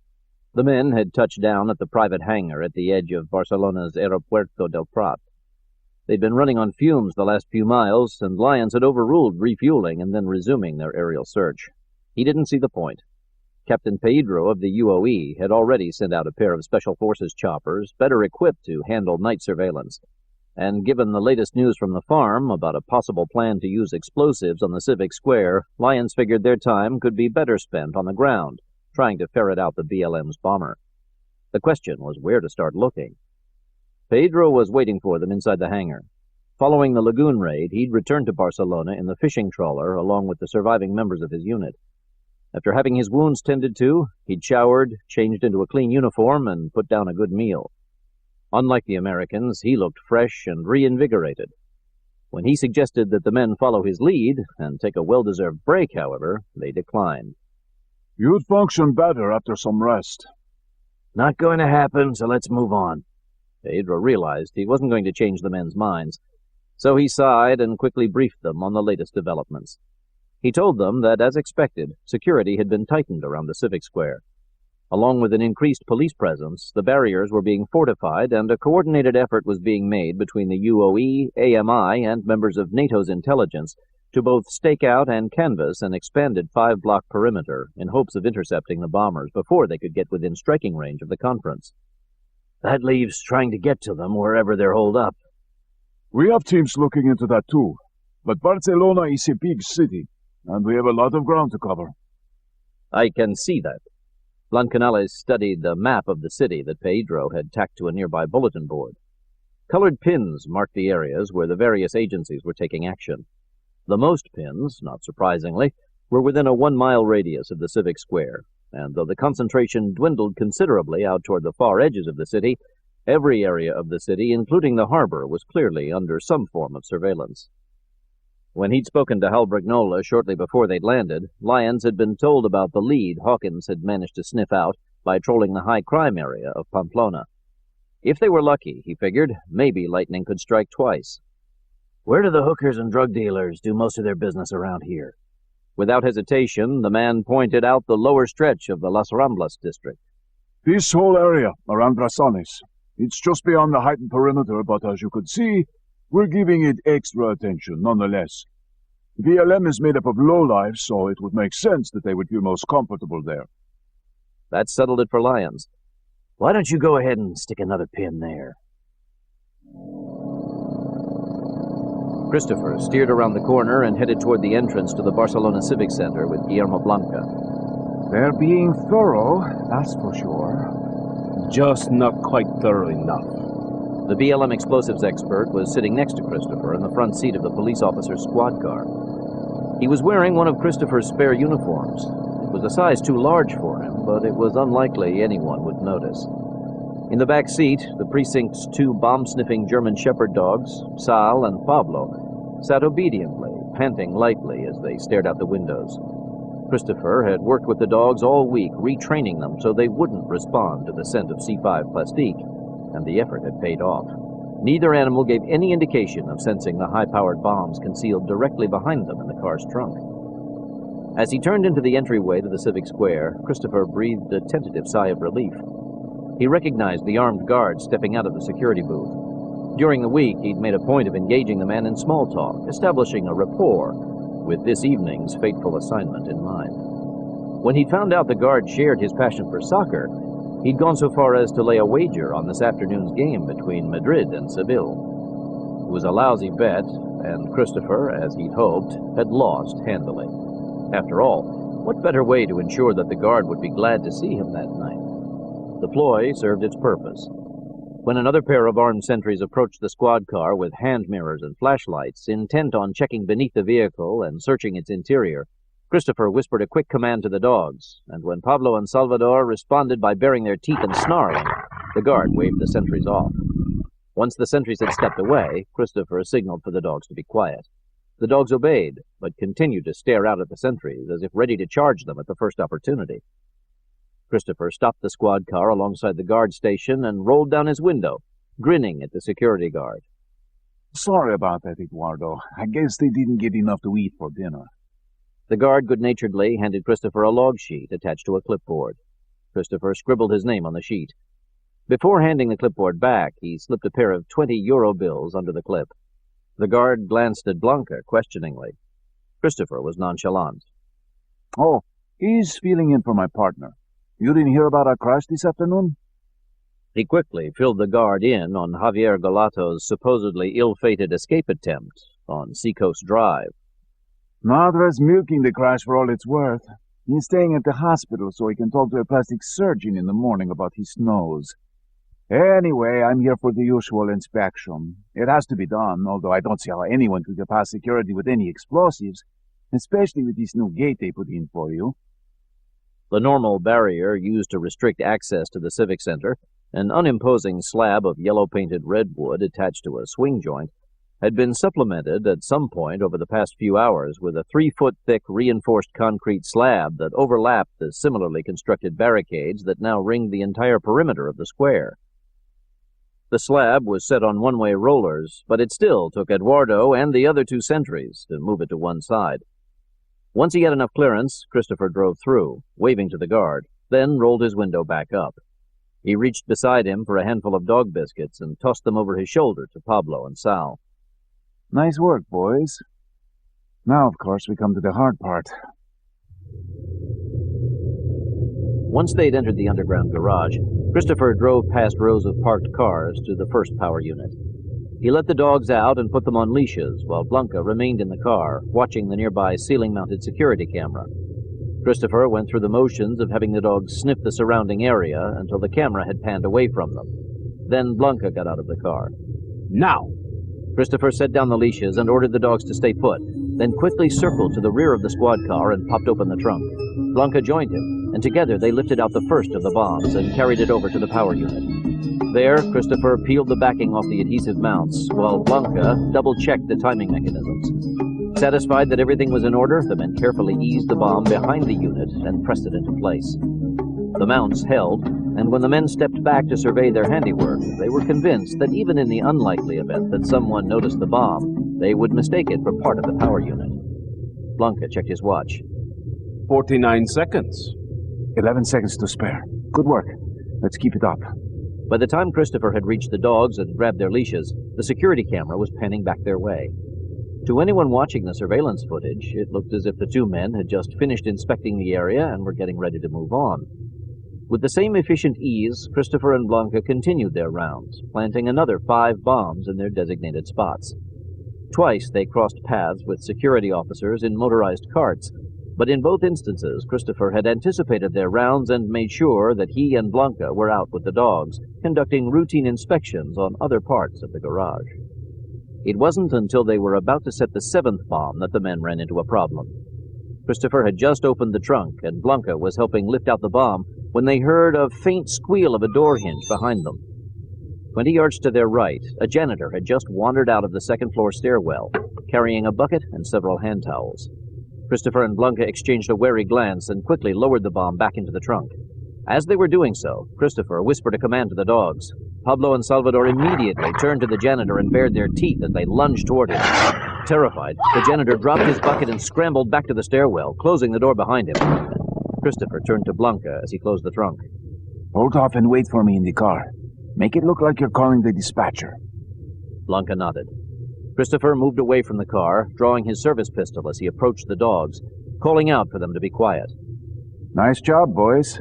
The men had touched down at the private hangar at the edge of Barcelona's Aeropuerto del Prat. They'd been running on fumes the last few miles, and Lyons had overruled refueling and then resuming their aerial search. He didn't see the point. Captain Pedro of the UOE had already sent out a pair of Special Forces choppers, better equipped to handle night surveillance. And given the latest news from the farm about a possible plan to use explosives on the civic square, Lyons figured their time could be better spent on the ground, trying to ferret out the BLM's bomber. The question was where to start looking. Pedro was waiting for them inside the hangar. Following the lagoon raid, he'd returned to Barcelona in the fishing trawler along with the surviving members of his unit. After having his wounds tended to, he'd showered, changed into a clean uniform, and put down a good meal. Unlike the Americans, he looked fresh and reinvigorated. When he suggested that the men follow his lead and take a well-deserved break, however, they declined. You'd function better after some rest. Not going to happen, so let's move on. Pedro realized he wasn't going to change the men's minds, so he sighed and quickly briefed them on the latest developments. He told them that, as expected, security had been tightened around the Civic Square. Along with an increased police presence, the barriers were being fortified and a coordinated effort was being made between the UOE, AMI, and members of NATO's intelligence to both stake out and canvass an expanded 5-block perimeter in hopes of intercepting the bombers before they could get within striking range of the conference. That leaves trying to get to them wherever they're holed up. We have teams looking into that too, but Barcelona is a big city, and we have a lot of ground to cover. I can see that. Blancanales studied the map of the city that Pedro had tacked to a nearby bulletin board. Colored pins marked the areas where the various agencies were taking action. The most pins, not surprisingly, were within a 1-mile radius of the Civic Square, and though the concentration dwindled considerably out toward the far edges of the city, every area of the city, including the harbor, was clearly under some form of surveillance. When he'd spoken to Hal Brignola shortly before they'd landed, Lyons had been told about the lead Hawkins had managed to sniff out by trolling the high-crime area of Pamplona. If they were lucky, he figured, maybe lightning could strike twice. Where do the hookers and drug dealers do most of their business around here? Without hesitation, the man pointed out the lower stretch of the Las Ramblas district. This whole area around Brazones. It's just beyond the heightened perimeter, but as you could see, we're giving it extra attention nonetheless. VLM is made up of lowlifes, so it would make sense that they would feel most comfortable there. That settled it for Lyons. Why don't you go ahead and stick another pin there? Christopher steered around the corner and headed toward the entrance to the Barcelona Civic Center with Guillermo Blanca. They're being thorough, that's for sure. Just not quite thorough enough. The BLM explosives expert was sitting next to Christopher in the front seat of the police officer's squad car. He was wearing one of Christopher's spare uniforms. It was a size too large for him, but it was unlikely anyone would notice. In the back seat, the precinct's 2 bomb-sniffing German shepherd dogs, Sal and Pablo, sat obediently, panting lightly as they stared out the windows. Christopher had worked with the dogs all week, retraining them so they wouldn't respond to the scent of C5 plastique, and the effort had paid off. Neither animal gave any indication of sensing the high-powered bombs concealed directly behind them in the car's trunk. As he turned into the entryway to the Civic Square, Christopher breathed a tentative sigh of relief. He recognized the armed guard stepping out of the security booth. During the week, he'd made a point of engaging the man in small talk, establishing a rapport, with this evening's fateful assignment in mind. When he found out the guard shared his passion for soccer, he'd gone so far as to lay a wager on this afternoon's game between Madrid and Seville. It was a lousy bet, and Christopher, as he'd hoped, had lost handily. After all, what better way to ensure that the guard would be glad to see him that night? The ploy served its purpose. When another pair of armed sentries approached the squad car with hand mirrors and flashlights, intent on checking beneath the vehicle and searching its interior, Christopher whispered a quick command to the dogs, and when Pablo and Salvador responded by baring their teeth and snarling, the guard waved the sentries off. Once the sentries had stepped away, Christopher signaled for the dogs to be quiet. The dogs obeyed, but continued to stare out at the sentries as if ready to charge them at the first opportunity. Christopher stopped the squad car alongside the guard station and rolled down his window, grinning at the security guard. Sorry about that, Eduardo. I guess they didn't get enough to eat for dinner. The guard good-naturedly handed Christopher a log sheet attached to a clipboard. Christopher scribbled his name on the sheet. Before handing the clipboard back, he slipped a pair of 20-euro bills under the clip. The guard glanced at Blanca questioningly. Christopher was nonchalant. Oh, he's filling in for my partner. You didn't hear about our crash this afternoon? He quickly filled the guard in on Javier Galato's supposedly ill-fated escape attempt on Seacoast Drive. Nadra's milking the crash for all it's worth. He's staying at the hospital so he can talk to a plastic surgeon in the morning about his nose. Anyway, I'm here for the usual inspection. It has to be done, although I don't see how anyone could get past security with any explosives, especially with this new gate they put in for you. The normal barrier used to restrict access to the Civic Center, an unimposing slab of yellow-painted redwood attached to a swing joint, had been supplemented at some point over the past few hours with a 3-foot-thick reinforced concrete slab that overlapped the similarly constructed barricades that now ringed the entire perimeter of the square. The slab was set on one-way rollers, but it still took Eduardo and the other 2 sentries to move it to one side. Once he had enough clearance, Christopher drove through, waving to the guard, then rolled his window back up. He reached beside him for a handful of dog biscuits and tossed them over his shoulder to Pablo and Sal. Nice work, boys. Now, of course, we come to the hard part. Once they'd entered the underground garage, Christopher drove past rows of parked cars to the first power unit. He let the dogs out and put them on leashes, while Blanca remained in the car, watching the nearby ceiling-mounted security camera. Christopher went through the motions of having the dogs sniff the surrounding area until the camera had panned away from them. Then Blanca got out of the car. Now! Christopher set down the leashes and ordered the dogs to stay put, then quickly circled to the rear of the squad car and popped open the trunk. Blanca joined him, and together they lifted out the first of the bombs and carried it over to the power unit. There, Christopher peeled the backing off the adhesive mounts, while Blanca double-checked the timing mechanisms. Satisfied that everything was in order, the men carefully eased the bomb behind the unit and pressed it into place. The mounts held, and when the men stepped back to survey their handiwork, they were convinced that even in the unlikely event that someone noticed the bomb, they would mistake it for part of the power unit. Blanca checked his watch. 49 seconds. 11 seconds to spare. Good work. Let's keep it up. By the time Christopher had reached the dogs and grabbed their leashes, the security camera was panning back their way. To anyone watching the surveillance footage, it looked as if the 2 men had just finished inspecting the area and were getting ready to move on. With the same efficient ease, Christopher and Blanca continued their rounds, planting another 5 bombs in their designated spots. Twice they crossed paths with security officers in motorized carts, but in both instances Christopher had anticipated their rounds and made sure that he and Blanca were out with the dogs, conducting routine inspections on other parts of the garage. It wasn't until they were about to set the 7th bomb that the men ran into a problem. Christopher had just opened the trunk, and Blanca was helping lift out the bomb when they heard a faint squeal of a door hinge behind them. 20 yards to their right, a janitor had just wandered out of the second-floor stairwell, carrying a bucket and several hand towels. Christopher and Blanca exchanged a wary glance and quickly lowered the bomb back into the trunk. As they were doing so, Christopher whispered a command to the dogs. Pablo and Salvador immediately turned to the janitor and bared their teeth as they lunged toward him. Terrified, the janitor dropped his bucket and scrambled back to the stairwell, closing the door behind him. Christopher turned to Blanca as he closed the trunk. Hold off and wait for me in the car. Make it look like you're calling the dispatcher. Blanca nodded. Christopher moved away from the car, drawing his service pistol as he approached the dogs, calling out for them to be quiet. Nice job, boys.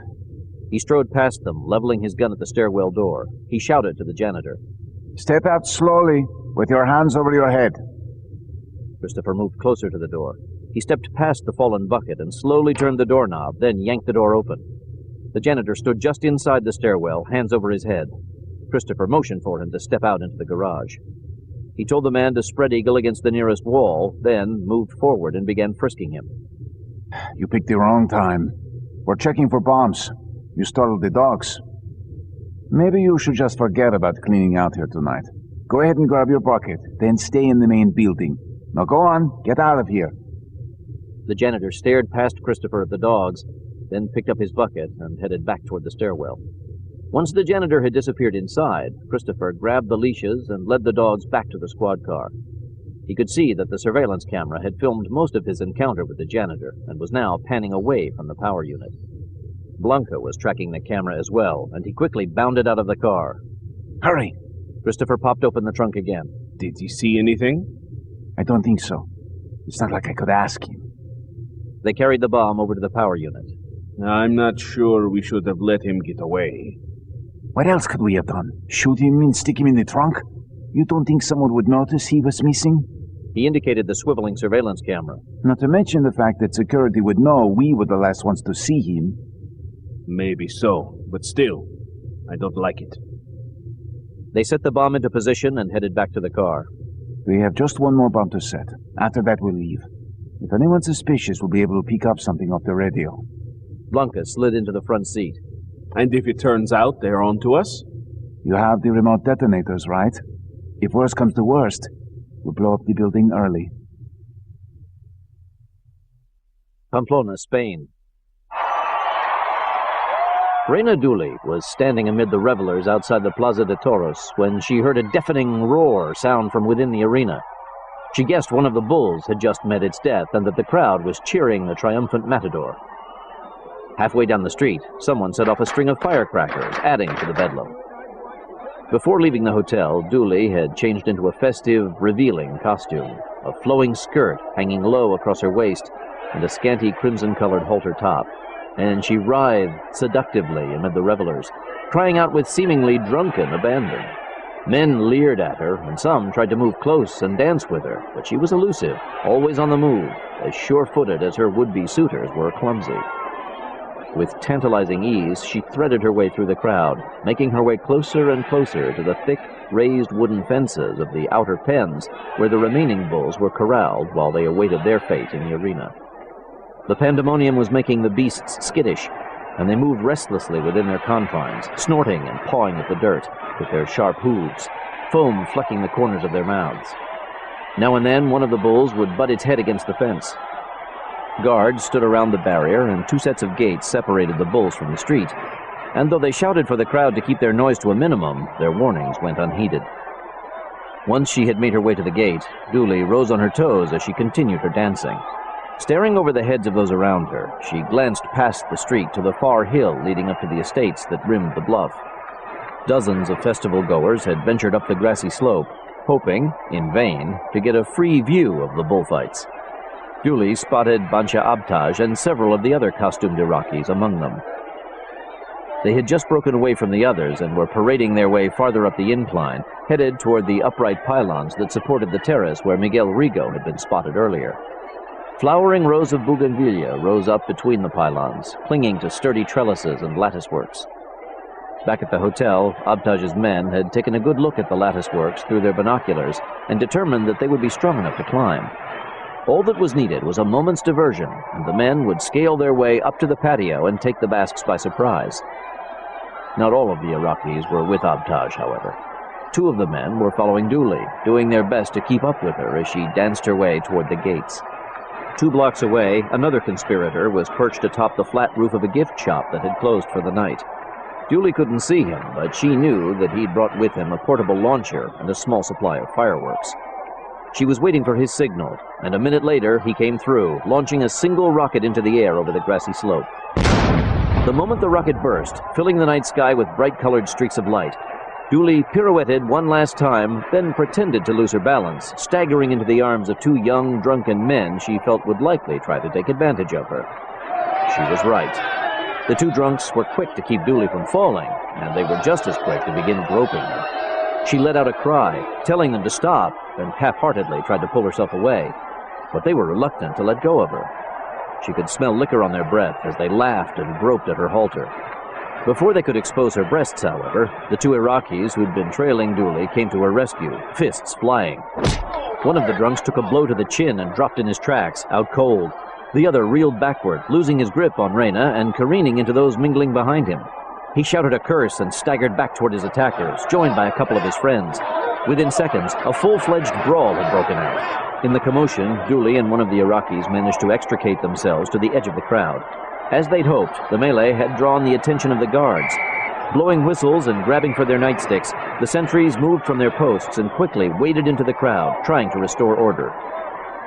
He strode past them, leveling his gun at the stairwell door. He shouted to the janitor. Step out slowly, with your hands over your head. Christopher moved closer to the door. He stepped past the fallen bucket and slowly turned the doorknob, then yanked the door open. The janitor stood just inside the stairwell, hands over his head. Christopher motioned for him to step out into the garage. He told the man to spread eagle against the nearest wall, then moved forward and began frisking him. You picked the wrong time. We're checking for bombs. You startled the dogs. Maybe you should just forget about cleaning out here tonight. Go ahead and grab your bucket, then stay in the main building. Now go on, get out of here. The janitor stared past Christopher at the dogs, then picked up his bucket and headed back toward the stairwell. Once the janitor had disappeared inside, Christopher grabbed the leashes and led the dogs back to the squad car. He could see that the surveillance camera had filmed most of his encounter with the janitor and was now panning away from the power unit. Blanca was tracking the camera as well, and he quickly bounded out of the car. Hurry! Christopher popped open the trunk again. Did he see anything? I don't think so. It's not like I could ask him. They carried the bomb over to the power unit. I'm not sure we should have let him get away. What else could we have done? Shoot him and stick him in the trunk? You don't think someone would notice he was missing? He indicated the swiveling surveillance camera. Not to mention the fact that security would know we were the last ones to see him. Maybe so, but still, I don't like it. They set the bomb into position and headed back to the car. We have just one more bomb to set. After that, we'll leave. If anyone suspicious, we'll be able to pick up something off the radio. Blanca slid into the front seat. And if it turns out they're on to us? You have the remote detonators, right? If worst comes to worst, we'll blow up the building early. Pamplona, Spain. Reina Dooley was standing amid the revelers outside the Plaza de Toros when she heard a deafening roar sound from within the arena. She guessed one of the bulls had just met its death and that the crowd was cheering the triumphant matador. Halfway down the street, someone set off a string of firecrackers, adding to the bedlam. Before leaving the hotel, Dooley had changed into a festive, revealing costume, a flowing skirt hanging low across her waist and a scanty crimson-colored halter top. And she writhed seductively amid the revelers, crying out with seemingly drunken abandon. Men leered at her, and some tried to move close and dance with her, but she was elusive, always on the move, as sure-footed as her would-be suitors were clumsy. With tantalizing ease, she threaded her way through the crowd, making her way closer and closer to the thick, raised wooden fences of the outer pens, where the remaining bulls were corralled while they awaited their fate in the arena. The pandemonium was making the beasts skittish, and they moved restlessly within their confines, snorting and pawing at the dirt with their sharp hooves, foam flecking the corners of their mouths. Now and then, one of the bulls would butt its head against the fence. Guards stood around the barrier, and 2 sets of gates separated the bulls from the street, and though they shouted for the crowd to keep their noise to a minimum, their warnings went unheeded. Once she had made her way to the gate, Dooley rose on her toes as she continued her dancing. Staring over the heads of those around her, she glanced past the street to the far hill leading up to the estates that rimmed the bluff. Dozens of festival-goers had ventured up the grassy slope, hoping, in vain, to get a free view of the bullfights. Dooley spotted Bancha Abtaj and several of the other costumed Iraqis among them. They had just broken away from the others and were parading their way farther up the incline, headed toward the upright pylons that supported the terrace where Miguel Rigo had been spotted earlier. Flowering rows of bougainvillea rose up between the pylons, clinging to sturdy trellises and latticeworks. Back at the hotel, Abtaj's men had taken a good look at the latticeworks through their binoculars and determined that they would be strong enough to climb. All that was needed was a moment's diversion, and the men would scale their way up to the patio and take the Basques by surprise. Not all of the Iraqis were with Abtaj, however. 2 of the men were following Dooley, doing their best to keep up with her as she danced her way toward the gates. 2 blocks away, another conspirator was perched atop the flat roof of a gift shop that had closed for the night. Dooley couldn't see him, but she knew that he'd brought with him a portable launcher and a small supply of fireworks. She was waiting for his signal, and a minute later he came through, launching a single rocket into the air over the grassy slope. The moment the rocket burst, filling the night sky with bright-colored streaks of light, Dooley pirouetted one last time, then pretended to lose her balance, staggering into the arms of 2 young, drunken men she felt would likely try to take advantage of her. She was right. The 2 drunks were quick to keep Dooley from falling, and they were just as quick to begin groping her. She let out a cry, telling them to stop, and half-heartedly tried to pull herself away, but they were reluctant to let go of her. She could smell liquor on their breath as they laughed and groped at her halter. Before they could expose her breasts, however, the 2 Iraqis who'd been trailing Dooley came to her rescue, fists flying. One of the drunks took a blow to the chin and dropped in his tracks, out cold. The other reeled backward, losing his grip on Reina and careening into those mingling behind him. He shouted a curse and staggered back toward his attackers, joined by a couple of his friends. Within seconds, a full-fledged brawl had broken out. In the commotion, Dooley and one of the Iraqis managed to extricate themselves to the edge of the crowd. As they'd hoped, the melee had drawn the attention of the guards. Blowing whistles and grabbing for their nightsticks, the sentries moved from their posts and quickly waded into the crowd, trying to restore order.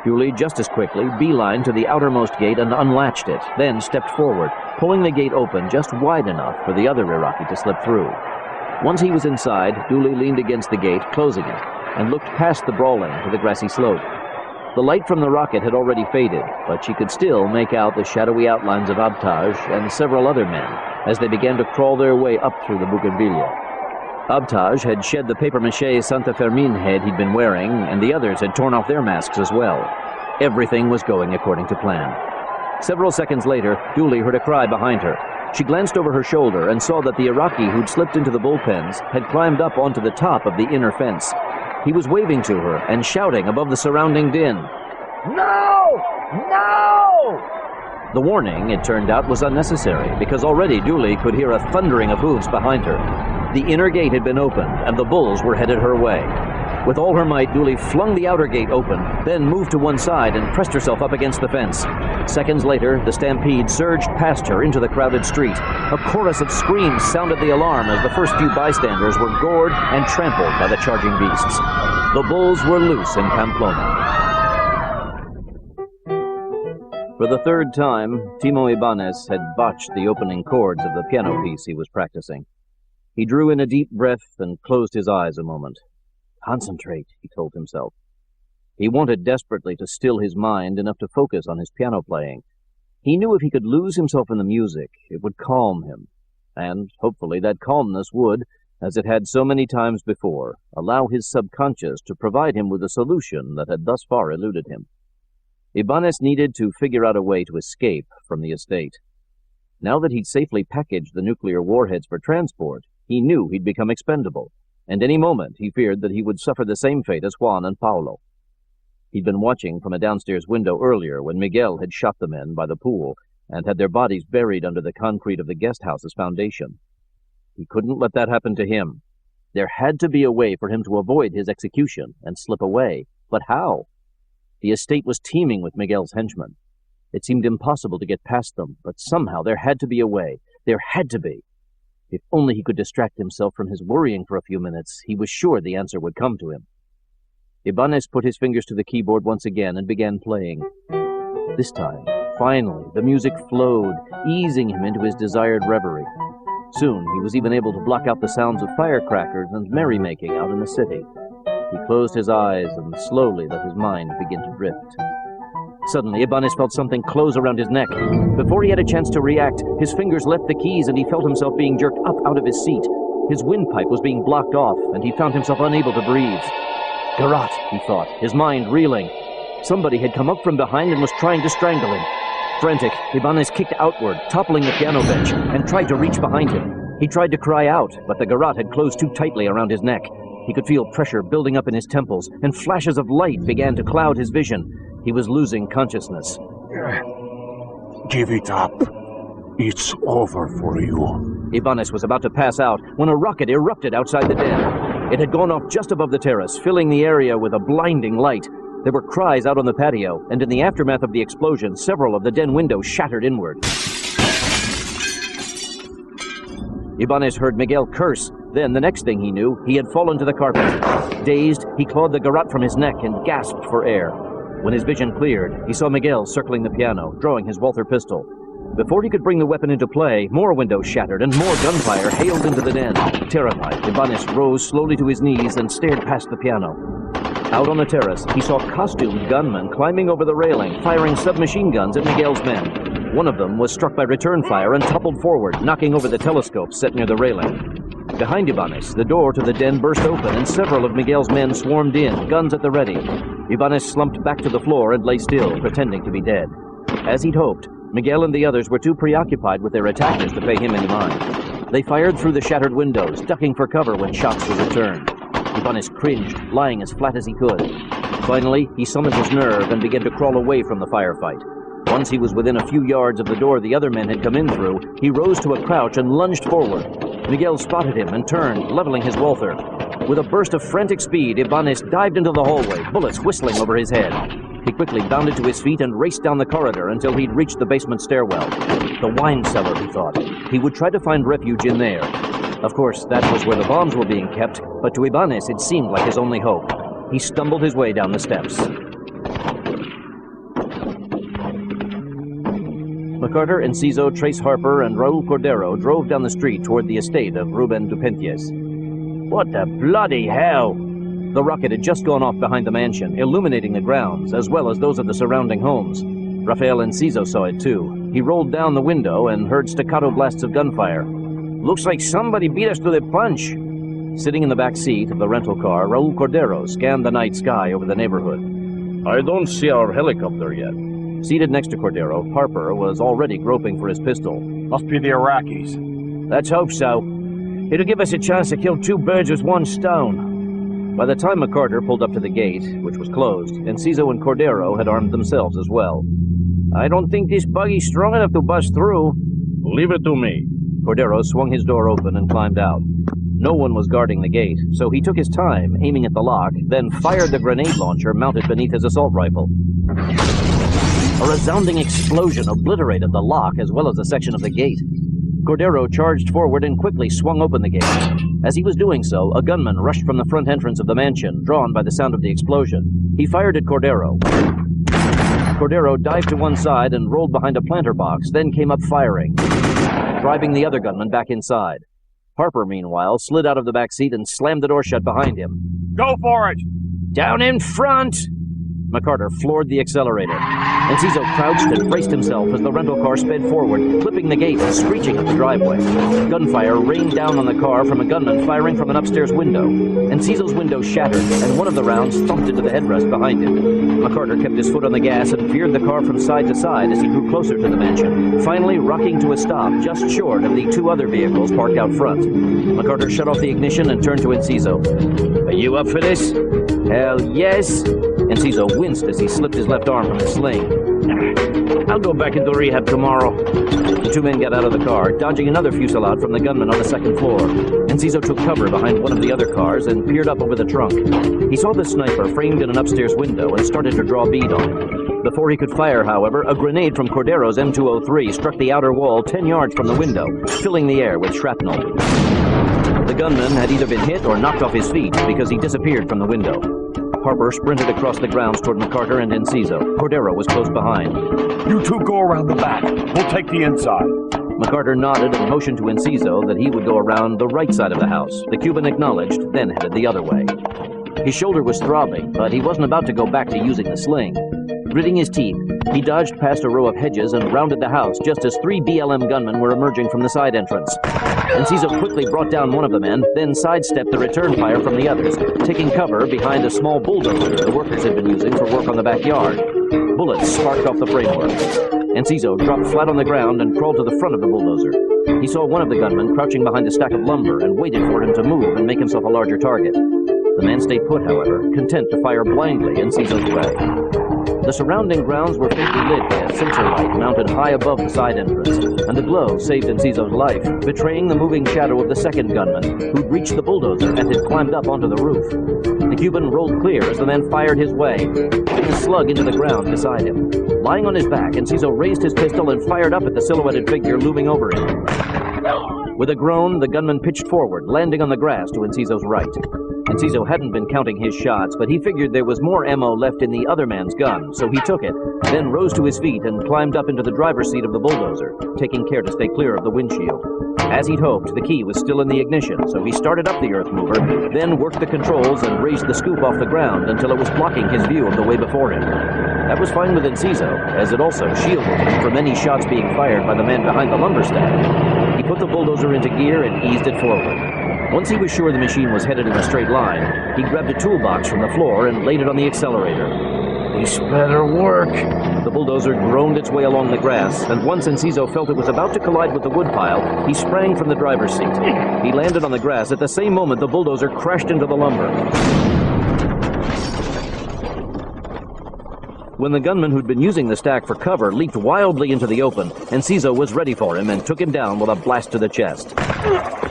Dooley just as quickly beelined to the outermost gate and unlatched it, then stepped forward, pulling the gate open just wide enough for the other Iraqi to slip through. Once he was inside, Dooley leaned against the gate, closing it, and looked past the brawling to the grassy slope. The light from the rocket had already faded, but she could still make out the shadowy outlines of Abtaj and several other men as they began to crawl their way up through the bougainvillea. Abtaj had shed the papier-mâché Santa Fermin head he'd been wearing, and the others had torn off their masks as well. Everything was going according to plan. Several seconds later, Dooley heard a cry behind her. She glanced over her shoulder and saw that the Iraqi who'd slipped into the bullpens had climbed up onto the top of the inner fence. He was waving to her and shouting above the surrounding din. No! No! The warning, it turned out, was unnecessary, because already Dooley could hear a thundering of hooves behind her. The inner gate had been opened, and the bulls were headed her way. With all her might, Dooley flung the outer gate open, then moved to one side and pressed herself up against the fence. Seconds later, the stampede surged past her into the crowded street. A chorus of screams sounded the alarm as the first few bystanders were gored and trampled by the charging beasts. The bulls were loose in Pamplona. For the third time, Timo Ibanez had botched the opening chords of the piano piece he was practicing. He drew in a deep breath and closed his eyes a moment. Concentrate, he told himself. He wanted desperately to still his mind enough to focus on his piano playing. He knew if he could lose himself in the music, it would calm him. And, hopefully, that calmness would, as it had so many times before, allow his subconscious to provide him with a solution that had thus far eluded him. Ibanez needed to figure out a way to escape from the estate. Now that he'd safely packaged the nuclear warheads for transport, he knew he'd become expendable, and any moment he feared that he would suffer the same fate as Juan and Paulo. He'd been watching from a downstairs window earlier when Miguel had shot the men by the pool and had their bodies buried under the concrete of the guest house's foundation. He couldn't let that happen to him. There had to be a way for him to avoid his execution and slip away. But how? The estate was teeming with Miguel's henchmen. It seemed impossible to get past them, but somehow there had to be a way. There had to be. If only he could distract himself from his worrying for a few minutes, he was sure the answer would come to him. Ibanez put his fingers to the keyboard once again and began playing. This time, finally, the music flowed, easing him into his desired reverie. Soon, he was even able to block out the sounds of firecrackers and merrymaking out in the city. He closed his eyes and slowly let his mind begin to drift. Suddenly, Ibanez felt something close around his neck. Before he had a chance to react, his fingers left the keys and he felt himself being jerked up out of his seat. His windpipe was being blocked off, and he found himself unable to breathe. Garrote, he thought, his mind reeling. Somebody had come up from behind and was trying to strangle him. Frantic, Ibanez kicked outward, toppling the piano bench, and tried to reach behind him. He tried to cry out, but the garrote had closed too tightly around his neck. He could feel pressure building up in his temples, and flashes of light began to cloud his vision. He was losing consciousness. Give it up. It's over for you. Ibanez was about to pass out when a rocket erupted outside the den. It had gone off just above the terrace, filling the area with a blinding light. There were cries out on the patio, and in the aftermath of the explosion, several of the den windows shattered inward. Ibanez heard Miguel curse. Then, the next thing he knew, he had fallen to the carpet. Dazed, he clawed the garrote from his neck and gasped for air. When his vision cleared, he saw Miguel circling the piano, drawing his Walther pistol. Before he could bring the weapon into play, more windows shattered and more gunfire hailed into the den. Terrified, Ibanez rose slowly to his knees and stared past the piano. Out on the terrace, he saw costumed gunmen climbing over the railing, firing submachine guns at Miguel's men. One of them was struck by return fire and toppled forward, knocking over the telescope set near the railing. Behind Ibanez, the door to the den burst open and several of Miguel's men swarmed in, guns at the ready. Ibanez slumped back to the floor and lay still, pretending to be dead. As he'd hoped, Miguel and the others were too preoccupied with their attackers to pay him any mind. They fired through the shattered windows, ducking for cover when shots were returned. Ibanez cringed, lying as flat as he could. Finally, he summoned his nerve and began to crawl away from the firefight. Once he was within a few yards of the door the other men had come in through, he rose to a crouch and lunged forward. Miguel spotted him and turned, leveling his Walther. With a burst of frantic speed, Ibanez dived into the hallway, bullets whistling over his head. He quickly bounded to his feet and raced down the corridor until he'd reached the basement stairwell. The wine cellar, he thought. He would try to find refuge in there. Of course, that was where the bombs were being kept, but to Ibanez it seemed like his only hope. He stumbled his way down the steps. McCarter, Enciso, Trace Harper, and Raul Cordero drove down the street toward the estate of Ruben Dupentiez. What the bloody hell? The rocket had just gone off behind the mansion, illuminating the grounds, as well as those of the surrounding homes. Rafael Enciso saw it too. He rolled down the window and heard staccato blasts of gunfire. Looks like somebody beat us to the punch. Sitting in the back seat of the rental car, Raul Cordero scanned the night sky over the neighborhood. I don't see our helicopter yet. Seated next to Cordero, Harper was already groping for his pistol. Must be the Iraqis. Let's hope so. It'll give us a chance to kill two birds with one stone. By the time McCarter pulled up to the gate, which was closed, Enciso and Cordero had armed themselves as well. I don't think this buggy's strong enough to bust through. Leave it to me. Cordero swung his door open and climbed out. No one was guarding the gate, so he took his time, aiming at the lock, then fired the grenade launcher mounted beneath his assault rifle. A resounding explosion obliterated the lock as well as a section of the gate. Cordero charged forward and quickly swung open the gate. As he was doing so, a gunman rushed from the front entrance of the mansion, drawn by the sound of the explosion. He fired at Cordero. Cordero dived to one side and rolled behind a planter box, then came up firing, driving the other gunman back inside. Harper, meanwhile, slid out of the back seat and slammed the door shut behind him. Go for it! Down in front! McCarter floored the accelerator. Enciso crouched and braced himself as the rental car sped forward, clipping the gate and screeching up the driveway. Gunfire rained down on the car from a gunman firing from an upstairs window. Enciso's window shattered, and one of the rounds thumped into the headrest behind him. McCarter kept his foot on the gas and veered the car from side to side as he grew closer to the mansion, finally rocking to a stop just short of the two other vehicles parked out front. McCarter shut off the ignition and turned to Enciso. Are you up for this? Hell yes! Enciso winced as he slipped his left arm from the sling. I'll go back into rehab tomorrow. The two men got out of the car, dodging another fusillade from the gunman on the second floor. Enciso took cover behind one of the other cars and peered up over the trunk. He saw the sniper framed in an upstairs window and started to draw bead on him. Before he could fire, however, a grenade from Cordero's M203 struck the outer wall 10 yards from the window, filling the air with shrapnel. The gunman had either been hit or knocked off his feet because he disappeared from the window. Harper sprinted across the grounds toward McCarter and Enciso. Cordero was close behind. You two go around the back. We'll take the inside. McCarter nodded and motioned to Enciso that he would go around the right side of the house. The Cuban acknowledged, then headed the other way. His shoulder was throbbing, but he wasn't about to go back to using the sling. Gritting his teeth, he dodged past a row of hedges and rounded the house just as 3 BLM gunmen were emerging from the side entrance. Enciso quickly brought down one of the men, then sidestepped the return fire from the others, taking cover behind a small bulldozer the workers had been using for work on the backyard. Bullets sparked off the framework. Enciso dropped flat on the ground and crawled to the front of the bulldozer. He saw one of the gunmen crouching behind a stack of lumber and waited for him to move and make himself a larger target. The man stayed put, however, content to fire blindly in Enciso's way. The surrounding grounds were faintly lit by a sensor light mounted high above the side entrance, and the glow saved Enciso's life, betraying the moving shadow of the second gunman, who'd reached the bulldozer and had climbed up onto the roof. The Cuban rolled clear as the man fired his way, hitting a slug into the ground beside him. Lying on his back, Enciso raised his pistol and fired up at the silhouetted figure looming over him. With a groan, the gunman pitched forward, landing on the grass to Enciso's right. Enciso hadn't been counting his shots, but he figured there was more ammo left in the other man's gun, so he took it, then rose to his feet and climbed up into the driver's seat of the bulldozer, taking care to stay clear of the windshield. As he'd hoped, the key was still in the ignition, so he started up the earth mover, then worked the controls and raised the scoop off the ground until it was blocking his view of the way before him. That was fine with Enciso, as it also shielded him from any shots being fired by the man behind the lumber stack. He put the bulldozer into gear and eased it forward. Once he was sure the machine was headed in a straight line, he grabbed a toolbox from the floor and laid it on the accelerator. This better work. The bulldozer groaned its way along the grass, and once Enciso felt it was about to collide with the woodpile, he sprang from the driver's seat. He landed on the grass at the same moment the bulldozer crashed into the lumber. When the gunman who'd been using the stack for cover leaped wildly into the open, Enciso was ready for him and took him down with a blast to the chest.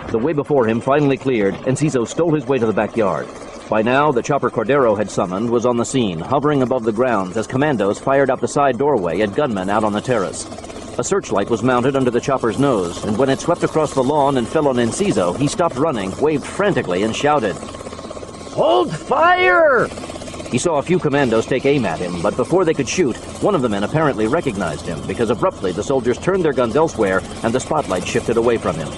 The way before him finally cleared, Enciso stole his way to the backyard. By now, the chopper Cordero had summoned was on the scene, hovering above the grounds as commandos fired out the side doorway at gunmen out on the terrace. A searchlight was mounted under the chopper's nose, and when it swept across the lawn and fell on Enciso, he stopped running, waved frantically, and shouted, "Hold fire!" He saw a few commandos take aim at him, but before they could shoot, one of the men apparently recognized him, because abruptly the soldiers turned their guns elsewhere and the spotlight shifted away from him.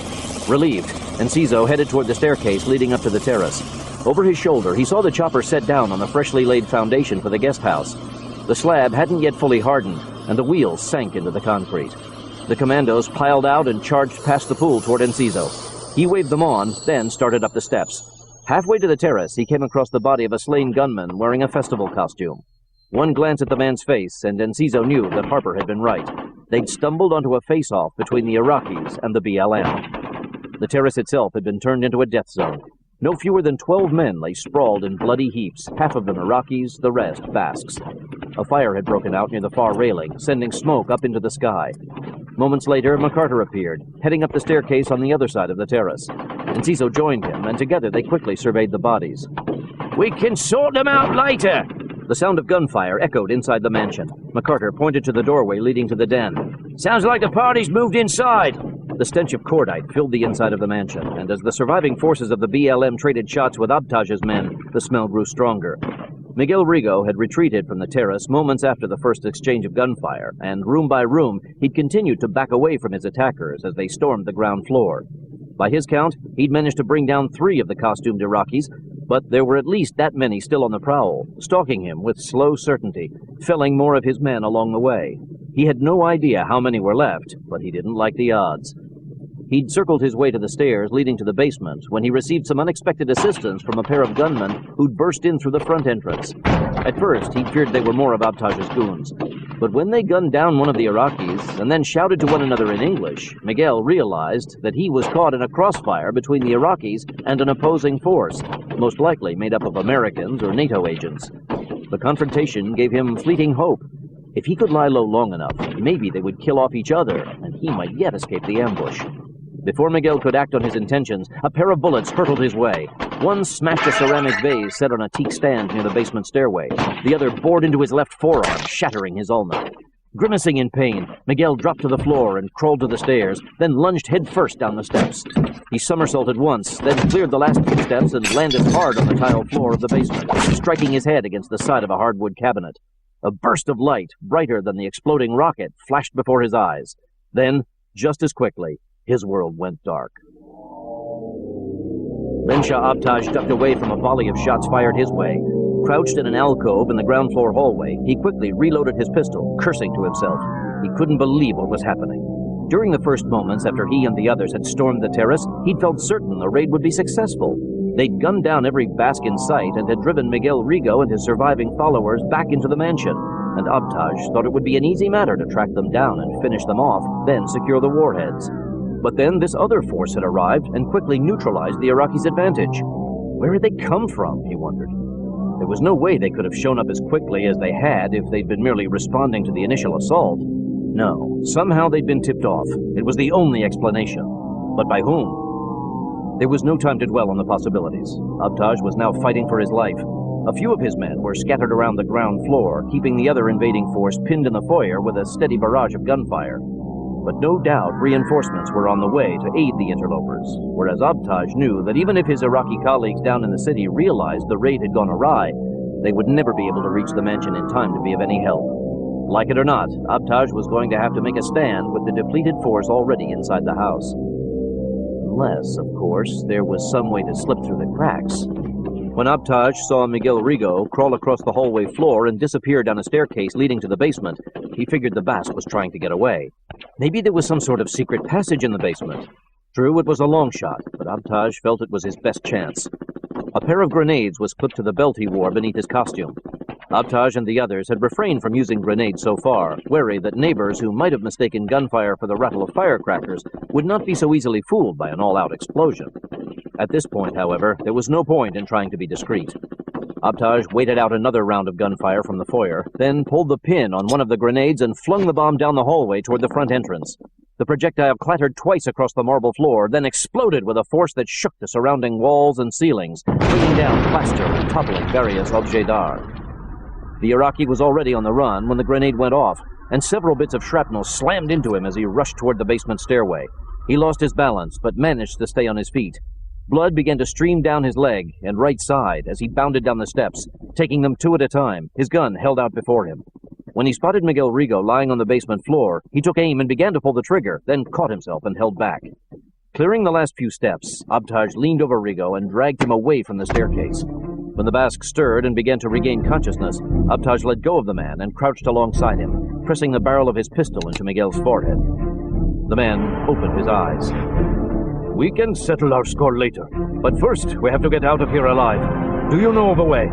Relieved, Enciso headed toward the staircase leading up to the terrace. Over his shoulder, he saw the chopper set down on the freshly laid foundation for the guest house. The slab hadn't yet fully hardened, and the wheels sank into the concrete. The commandos piled out and charged past the pool toward Enciso. He waved them on, then started up the steps. Halfway to the terrace, he came across the body of a slain gunman wearing a festival costume. One glance at the man's face, and Enciso knew that Harper had been right. They'd stumbled onto a face-off between the Iraqis and the BLM. The terrace itself had been turned into a death zone. No fewer than 12 men lay sprawled in bloody heaps, half of them Iraqis, the rest Basques. A fire had broken out near the far railing, sending smoke up into the sky. Moments later, MacArthur appeared, heading up the staircase on the other side of the terrace. Enciso joined him, and together they quickly surveyed the bodies. "We can sort them out later!" The sound of gunfire echoed inside the mansion. MacArthur pointed to the doorway leading to the den. "Sounds like the party's moved inside." The stench of cordite filled the inside of the mansion, and as the surviving forces of the BLM traded shots with Abtaj's men, the smell grew stronger. Miguel Rigo had retreated from the terrace moments after the first exchange of gunfire, and room by room, he'd continued to back away from his attackers as they stormed the ground floor. By his count, he'd managed to bring down 3 of the costumed Iraqis, but there were at least that many still on the prowl, stalking him with slow certainty, felling more of his men along the way. He had no idea how many were left, but he didn't like the odds. He'd circled his way to the stairs leading to the basement when he received some unexpected assistance from a pair of gunmen who'd burst in through the front entrance. At first, he'd feared they were more of Abtaj's goons, but when they gunned down one of the Iraqis and then shouted to one another in English, Miguel realized that he was caught in a crossfire between the Iraqis and an opposing force, most likely made up of Americans or NATO agents. The confrontation gave him fleeting hope. If he could lie low long enough, maybe they would kill off each other, and he might yet escape the ambush. Before Miguel could act on his intentions, a pair of bullets hurtled his way. One smashed a ceramic vase set on a teak stand near the basement stairway. The other bored into his left forearm, shattering his ulna. Grimacing in pain, Miguel dropped to the floor and crawled to the stairs, then lunged headfirst down the steps. He somersaulted once, then cleared the last few steps and landed hard on the tile floor of the basement, striking his head against the side of a hardwood cabinet. A burst of light, brighter than the exploding rocket, flashed before his eyes. Then, just as quickly, his world went dark. Then Shah Abtaj ducked away from a volley of shots fired his way. Crouched in an alcove in the ground floor hallway, he quickly reloaded his pistol, cursing to himself. He couldn't believe what was happening. During the first moments after he and the others had stormed the terrace, he'd felt certain the raid would be successful. They'd gunned down every Basque in sight and had driven Miguel Rigo and his surviving followers back into the mansion, and Abtaj thought it would be an easy matter to track them down and finish them off, then secure the warheads. But then this other force had arrived and quickly neutralized the Iraqis' advantage. Where had they come from, he wondered. There was no way they could have shown up as quickly as they had if they'd been merely responding to the initial assault. No, somehow they'd been tipped off. It was the only explanation. But by whom? There was no time to dwell on the possibilities. Abtaj was now fighting for his life. A few of his men were scattered around the ground floor, keeping the other invading force pinned in the foyer with a steady barrage of gunfire. But no doubt reinforcements were on the way to aid the interlopers, whereas Abtaj knew that even if his Iraqi colleagues down in the city realized the raid had gone awry, they would never be able to reach the mansion in time to be of any help. Like it or not, Abtaj was going to have to make a stand with the depleted force already inside the house. Unless, of course, there was some way to slip through the cracks. When Abtaj saw Miguel Rigo crawl across the hallway floor and disappear down a staircase leading to the basement, he figured the Basque was trying to get away. Maybe there was some sort of secret passage in the basement. True, it was a long shot, but Abtaj felt it was his best chance. A pair of grenades was clipped to the belt he wore beneath his costume. Abtaj and the others had refrained from using grenades so far, wary that neighbors who might have mistaken gunfire for the rattle of firecrackers would not be so easily fooled by an all-out explosion. At this point, however, there was no point in trying to be discreet. Abtaj waited out another round of gunfire from the foyer, then pulled the pin on one of the grenades and flung the bomb down the hallway toward the front entrance. The projectile clattered twice across the marble floor, then exploded with a force that shook the surrounding walls and ceilings, bringing down plaster and toppling various objets d'art. The Iraqi was already on the run when the grenade went off, and several bits of shrapnel slammed into him as he rushed toward the basement stairway. He lost his balance, but managed to stay on his feet. Blood began to stream down his leg and right side as he bounded down the steps, taking them 2 at a time, his gun held out before him. When he spotted Miguel Rigo lying on the basement floor, he took aim and began to pull the trigger, then caught himself and held back. Clearing the last few steps, Abtaj leaned over Rigo and dragged him away from the staircase. When the Basque stirred and began to regain consciousness, Abtaj let go of the man and crouched alongside him, pressing the barrel of his pistol into Miguel's forehead. The man opened his eyes. "We can settle our score later, but first we have to get out of here alive. Do you know of a way?"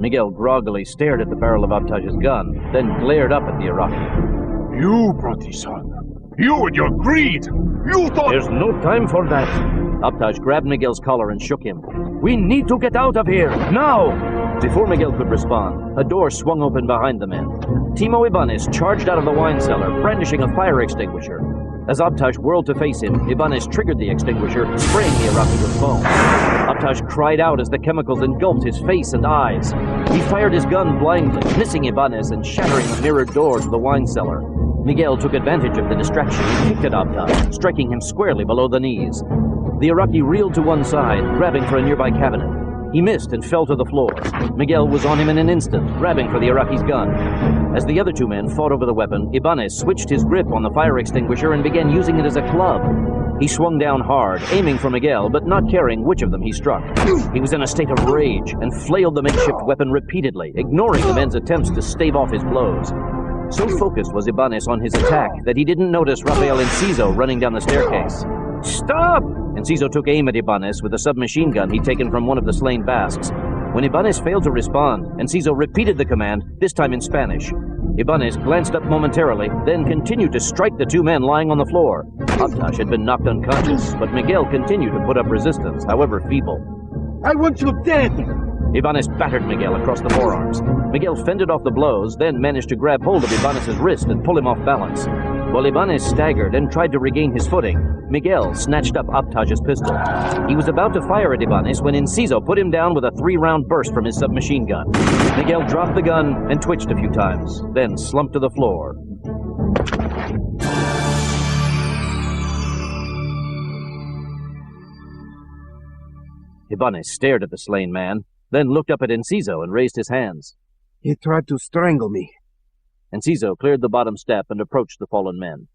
Miguel groggily stared at the barrel of Abtaj's gun, then glared up at the Iraqi. You brought this on. You and your greed! You thought— There's no time for that. Abtaj grabbed Miguel's collar and shook him. We need to get out of here, now! Before Miguel could respond, a door swung open behind the men. Timo Ibanez charged out of the wine cellar, brandishing a fire extinguisher. As Abtaj whirled to face him, Ibanez triggered the extinguisher, spraying the Iraqi with foam. Abtaj cried out as the chemicals engulfed his face and eyes. He fired his gun blindly, missing Ibanez and shattering the mirrored door to the wine cellar. Miguel took advantage of the distraction and kicked at Abtaj, striking him squarely below the knees. The Iraqi reeled to one side, grabbing for a nearby cabinet. He missed and fell to the floor. Miguel was on him in an instant, grabbing for the Iraqi's gun. As the other two men fought over the weapon, Ibanez switched his grip on the fire extinguisher and began using it as a club. He swung down hard, aiming for Miguel, but not caring which of them he struck. He was in a state of rage and flailed the makeshift weapon repeatedly, ignoring the men's attempts to stave off his blows. So focused was Ibanez on his attack that he didn't notice Rafael Enciso running down the staircase. Stop! Enciso took aim at Ibanez with a submachine gun he'd taken from one of the slain Basques. When Ibanez failed to respond, Enciso repeated the command, this time in Spanish. Ibanez glanced up momentarily, then continued to strike the two men lying on the floor. Abtaj had been knocked unconscious, but Miguel continued to put up resistance, however feeble. I want you dead! Ibanez battered Miguel across the forearms. Miguel fended off the blows, then managed to grab hold of Ibanez's wrist and pull him off balance. While Ibanez staggered and tried to regain his footing, Miguel snatched up Abtaj's pistol. He was about to fire at Ibanez when Enciso put him down with a 3-round burst from his submachine gun. Miguel dropped the gun and twitched a few times, then slumped to the floor. Ibanez stared at the slain man, then looked up at Enciso and raised his hands. He tried to strangle me. Enciso cleared the bottom step and approached the fallen men.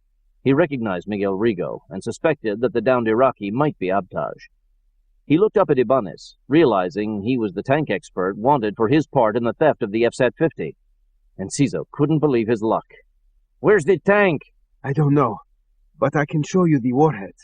He recognized Miguel Rigo and suspected that the downed Iraqi might be Abtaj. He looked up at Ibanez, realizing he was the tank expert wanted for his part in the theft of the FSAT-50. Enciso couldn't believe his luck. Where's the tank? I don't know, but I can show you the warheads.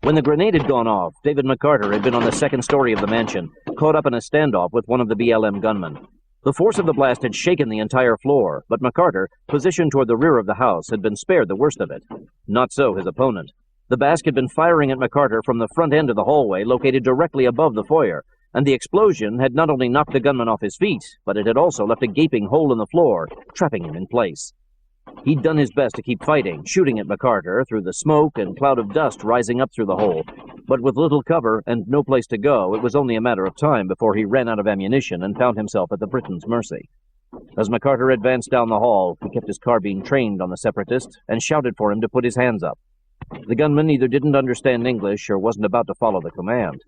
When the grenade had gone off, David McCarter had been on the second story of the mansion, caught up in a standoff with one of the BLM gunmen. The force of the blast had shaken the entire floor, but McCarter, positioned toward the rear of the house, had been spared the worst of it. Not so his opponent. The Basque had been firing at McCarter from the front end of the hallway located directly above the foyer, and the explosion had not only knocked the gunman off his feet, but it had also left a gaping hole in the floor, trapping him in place. He'd done his best to keep fighting, shooting at McCarter through the smoke and cloud of dust rising up through the hole. But with little cover and no place to go, it was only a matter of time before he ran out of ammunition and found himself at the Briton's mercy. As McCarter advanced down the hall, he kept his carbine trained on the separatist and shouted for him to put his hands up. The gunman either didn't understand English or wasn't about to follow the command.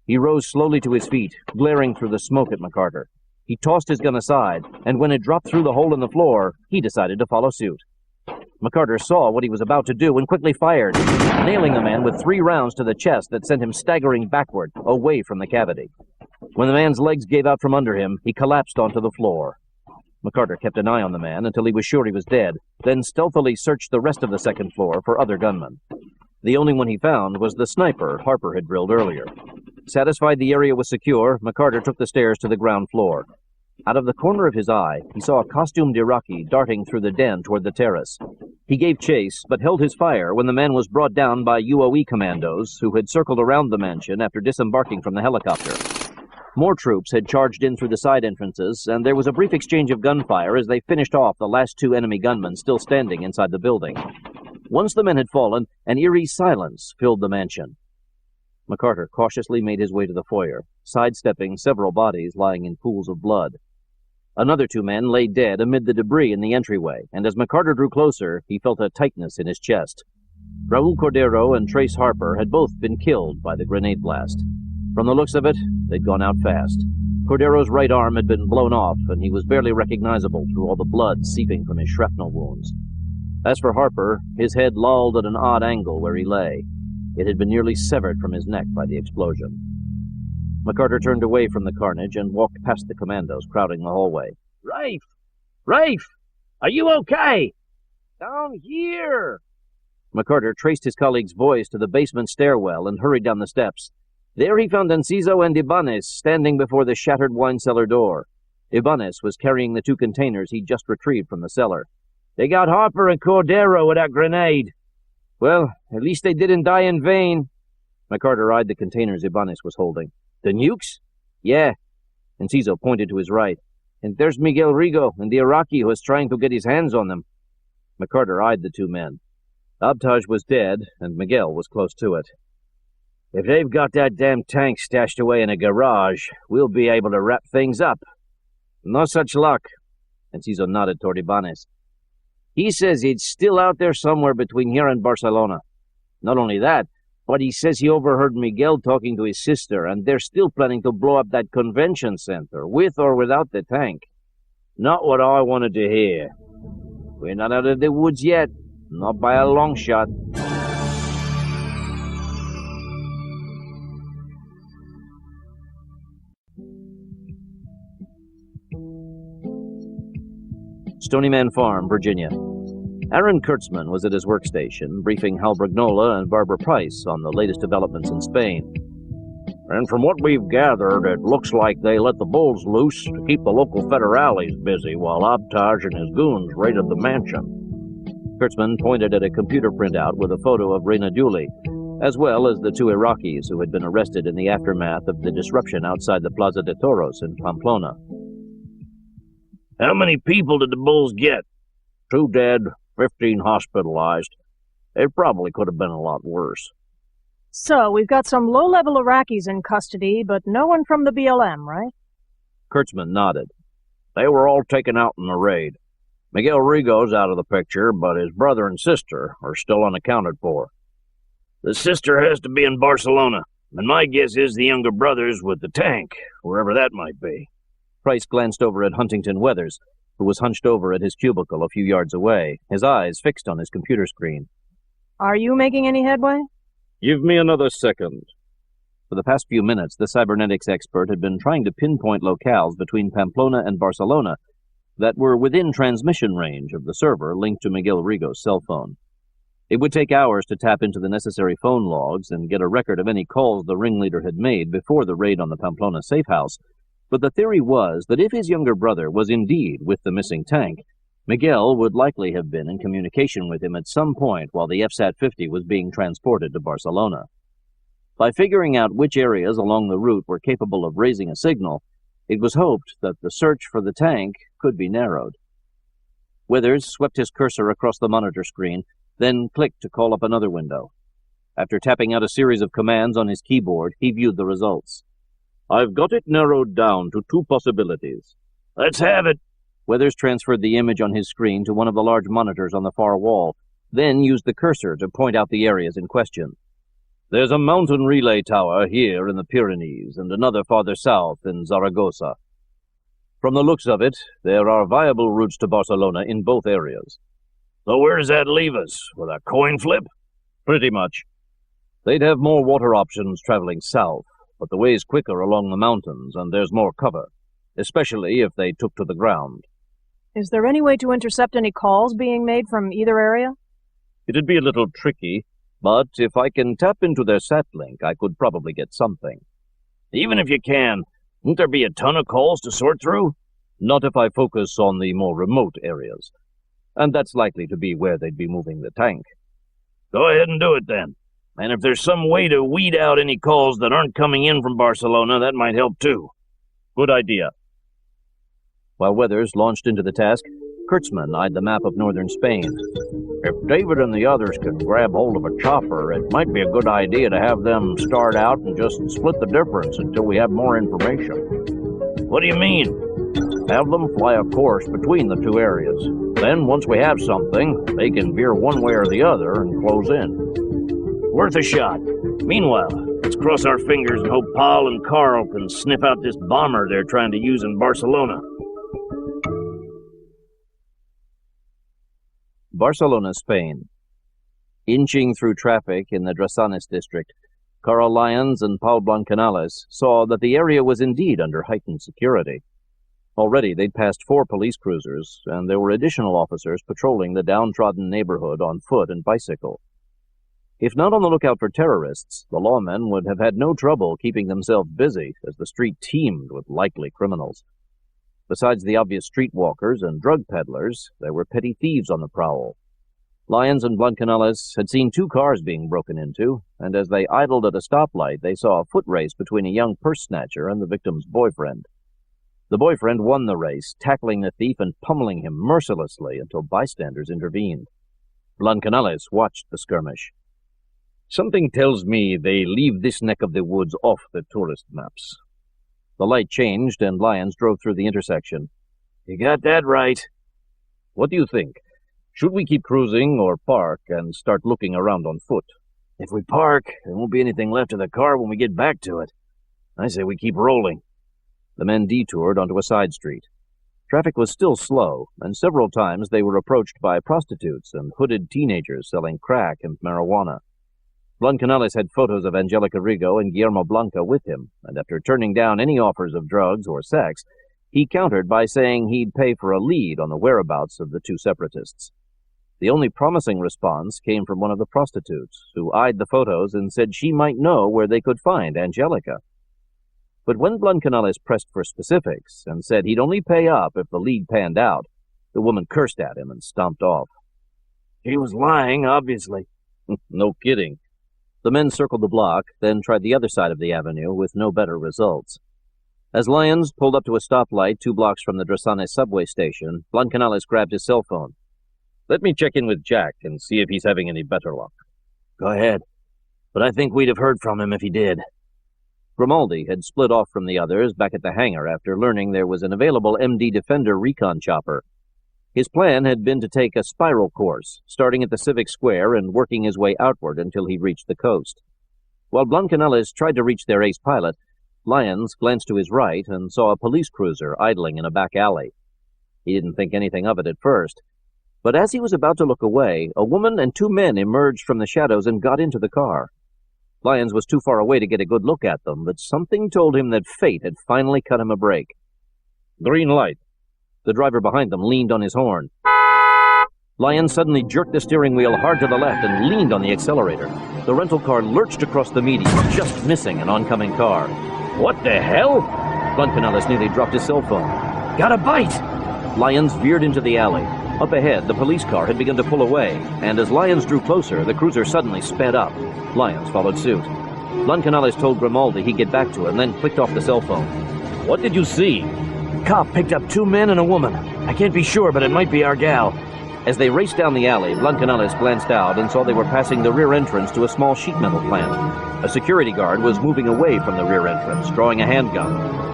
He rose slowly to his feet, glaring through the smoke at McCarter. He tossed his gun aside, and when it dropped through the hole in the floor, he decided to follow suit. McCarter saw what he was about to do and quickly fired, nailing the man with 3 rounds to the chest that sent him staggering backward, away from the cavity. When the man's legs gave out from under him, he collapsed onto the floor. McCarter kept an eye on the man until he was sure he was dead, then stealthily searched the rest of the second floor for other gunmen. The only one he found was the sniper Harper had drilled earlier. Satisfied the area was secure, McCarter took the stairs to the ground floor. Out of the corner of his eye, he saw a costumed Iraqi darting through the den toward the terrace. He gave chase, but held his fire when the man was brought down by UOE commandos who had circled around the mansion after disembarking from the helicopter. More troops had charged in through the side entrances, and there was a brief exchange of gunfire as they finished off the last 2 enemy gunmen still standing inside the building. Once the men had fallen, an eerie silence filled the mansion. McCarter cautiously made his way to the foyer, sidestepping several bodies lying in pools of blood. Another 2 men lay dead amid the debris in the entryway, and as McCarter drew closer, he felt a tightness in his chest. Raul Cordero and Trace Harper had both been killed by the grenade blast. From the looks of it, they'd gone out fast. Cordero's right arm had been blown off, and he was barely recognizable through all the blood seeping from his shrapnel wounds. As for Harper, his head lolled at an odd angle where he lay. It had been nearly severed from his neck by the explosion. McCarter turned away from the carnage and walked past the commandos crowding the hallway. Rafe! Rafe! Are you okay? Down here! McCarter traced his colleague's voice to the basement stairwell and hurried down the steps. There he found Enciso and Ibanez standing before the shattered wine cellar door. Ibanez was carrying the 2 containers he'd just retrieved from the cellar. They got Harper and Cordero with that grenade. Well, at least they didn't die in vain. McCarter eyed the containers Ibanez was holding. The nukes? Yeah. Enciso pointed to his right. And there's Miguel Rigo and the Iraqi who was trying to get his hands on them. McCarter eyed the 2 men. Abtaj was dead, and Miguel was close to it. If they've got that damn tank stashed away in a garage, we'll be able to wrap things up. No such luck. Enciso nodded toward Ibanez. He says it's still out there somewhere between here and Barcelona. Not only that, but he says he overheard Miguel talking to his sister, and they're still planning to blow up that convention center, with or without the tank. Not what I wanted to hear. We're not out of the woods yet. Not by a long shot. Stony Man Farm, Virginia. Aaron Kurtzman was at his workstation, briefing Hal Bragnola and Barbara Price on the latest developments in Spain. And from what we've gathered, it looks like they let the bulls loose to keep the local federales busy while Abtaj and his goons raided the mansion. Kurtzman pointed at a computer printout with a photo of Reina Dooley, as well as the 2 Iraqis who had been arrested in the aftermath of the disruption outside the Plaza de Toros in Pamplona. How many people did the bulls get? 2 dead, 15 hospitalized. It probably could have been a lot worse. So, we've got some low-level Iraqis in custody, but no one from the BLM, right? Kurtzman nodded. They were all taken out in the raid. Miguel Rigo's out of the picture, but his brother and sister are still unaccounted for. The sister has to be in Barcelona, and my guess is the younger brother's with the tank, wherever that might be. Price glanced over at Huntington Weathers, who was hunched over at his cubicle a few yards away, his eyes fixed on his computer screen. Are you making any headway? Give me another second. For the past few minutes, the cybernetics expert had been trying to pinpoint locales between Pamplona and Barcelona that were within transmission range of the server linked to Miguel Rigo's cell phone. It would take hours to tap into the necessary phone logs and get a record of any calls the ringleader had made before the raid on the Pamplona safe house, but the theory was that if his younger brother was indeed with the missing tank, Miguel would likely have been in communication with him at some point while the FSAT-50 was being transported to Barcelona. By figuring out which areas along the route were capable of raising a signal, it was hoped that the search for the tank could be narrowed. Withers swept his cursor across the monitor screen, then clicked to call up another window. After tapping out a series of commands on his keyboard, he viewed the results. I've got it narrowed down to 2 possibilities. Let's have it. Withers transferred the image on his screen to one of the large monitors on the far wall, then used the cursor to point out the areas in question. There's a mountain relay tower here in the Pyrenees and another farther south in Zaragoza. From the looks of it, there are viable routes to Barcelona in both areas. So where does that leave us? With a coin flip? Pretty much. They'd have more water options traveling south, but the way's quicker along the mountains and there's more cover, especially if they took to the ground. Is there any way to intercept any calls being made from either area? It'd be a little tricky, but if I can tap into their sat link, I could probably get something. Even if you can, won't there be a ton of calls to sort through? Not if I focus on the more remote areas. And that's likely to be where they'd be moving the tank. Go ahead and do it then. And if there's some way to weed out any calls that aren't coming in from Barcelona, that might help too. Good idea. While Weathers launched into the task, Kurtzman eyed the map of northern Spain. If David and the others can grab hold of a chopper, it might be a good idea to have them start out and just split the difference until we have more information. What do you mean? Have them fly a course between the 2 areas. Then, once we have something, they can veer one way or the other and close in. Worth a shot. Meanwhile, let's cross our fingers and hope Paul and Carl can sniff out this bomber they're trying to use in Barcelona. Barcelona, Spain. Inching through traffic in the Drassanes district, Carl Lyons and Paul Blancanales saw that the area was indeed under heightened security. Already they'd passed 4 police cruisers, and there were additional officers patrolling the downtrodden neighborhood on foot and bicycle. If not on the lookout for terrorists, the lawmen would have had no trouble keeping themselves busy, as the street teemed with likely criminals. Besides the obvious streetwalkers and drug peddlers, there were petty thieves on the prowl. Lyons and Blancanales had seen 2 cars being broken into, and as they idled at a stoplight, they saw a foot race between a young purse snatcher and the victim's boyfriend. The boyfriend won the race, tackling the thief and pummeling him mercilessly until bystanders intervened. Blancanales watched the skirmish. Something tells me they leave this neck of the woods off the tourist maps. The light changed, and Lyons drove through the intersection. You got that right. What do you think? Should we keep cruising or park and start looking around on foot? If we park, there won't be anything left of the car when we get back to it. I say we keep rolling. The men detoured onto a side street. Traffic was still slow, and several times they were approached by prostitutes and hooded teenagers selling crack and marijuana. Blancanales had photos of Angelica Rigo and Guillermo Blanca with him, and after turning down any offers of drugs or sex, he countered by saying he'd pay for a lead on the whereabouts of the 2 separatists. The only promising response came from one of the prostitutes, who eyed the photos and said she might know where they could find Angelica. But when Blancanales pressed for specifics and said he'd only pay up if the lead panned out, the woman cursed at him and stomped off. He was lying, obviously. No kidding. The men circled the block, then tried the other side of the avenue with no better results. As Lyons pulled up to a stoplight 2 blocks from the Drasane subway station, Blancanales grabbed his cell phone. Let me check in with Jack and see if he's having any better luck. Go ahead, but I think we'd have heard from him if he did. Grimaldi had split off from the others back at the hangar after learning there was an available MD Defender recon chopper. His plan had been to take a spiral course, starting at the Civic Square and working his way outward until he reached the coast. While Blancanales tried to reach their ace pilot, Lyons glanced to his right and saw a police cruiser idling in a back alley. He didn't think anything of it at first, but as he was about to look away, a woman and 2 men emerged from the shadows and got into the car. Lyons was too far away to get a good look at them, but something told him that fate had finally cut him a break. Green light. The driver behind them leaned on his horn. Lyons suddenly jerked the steering wheel hard to the left and leaned on the accelerator. The rental car lurched across the median, just missing an oncoming car. What the hell? Blancanales nearly dropped his cell phone. Got a bite! Lyons veered into the alley. Up ahead, the police car had begun to pull away, and as Lyons drew closer, the cruiser suddenly sped up. Lyons followed suit. Blancanales told Grimaldi he'd get back to him, then clicked off the cell phone. What did you see? Cop picked up 2 men and a woman. I can't be sure, but it might be our gal. As they raced down the alley, Blancanales glanced out and saw they were passing the rear entrance to a small sheet metal plant. A security guard was moving away from the rear entrance, drawing a handgun.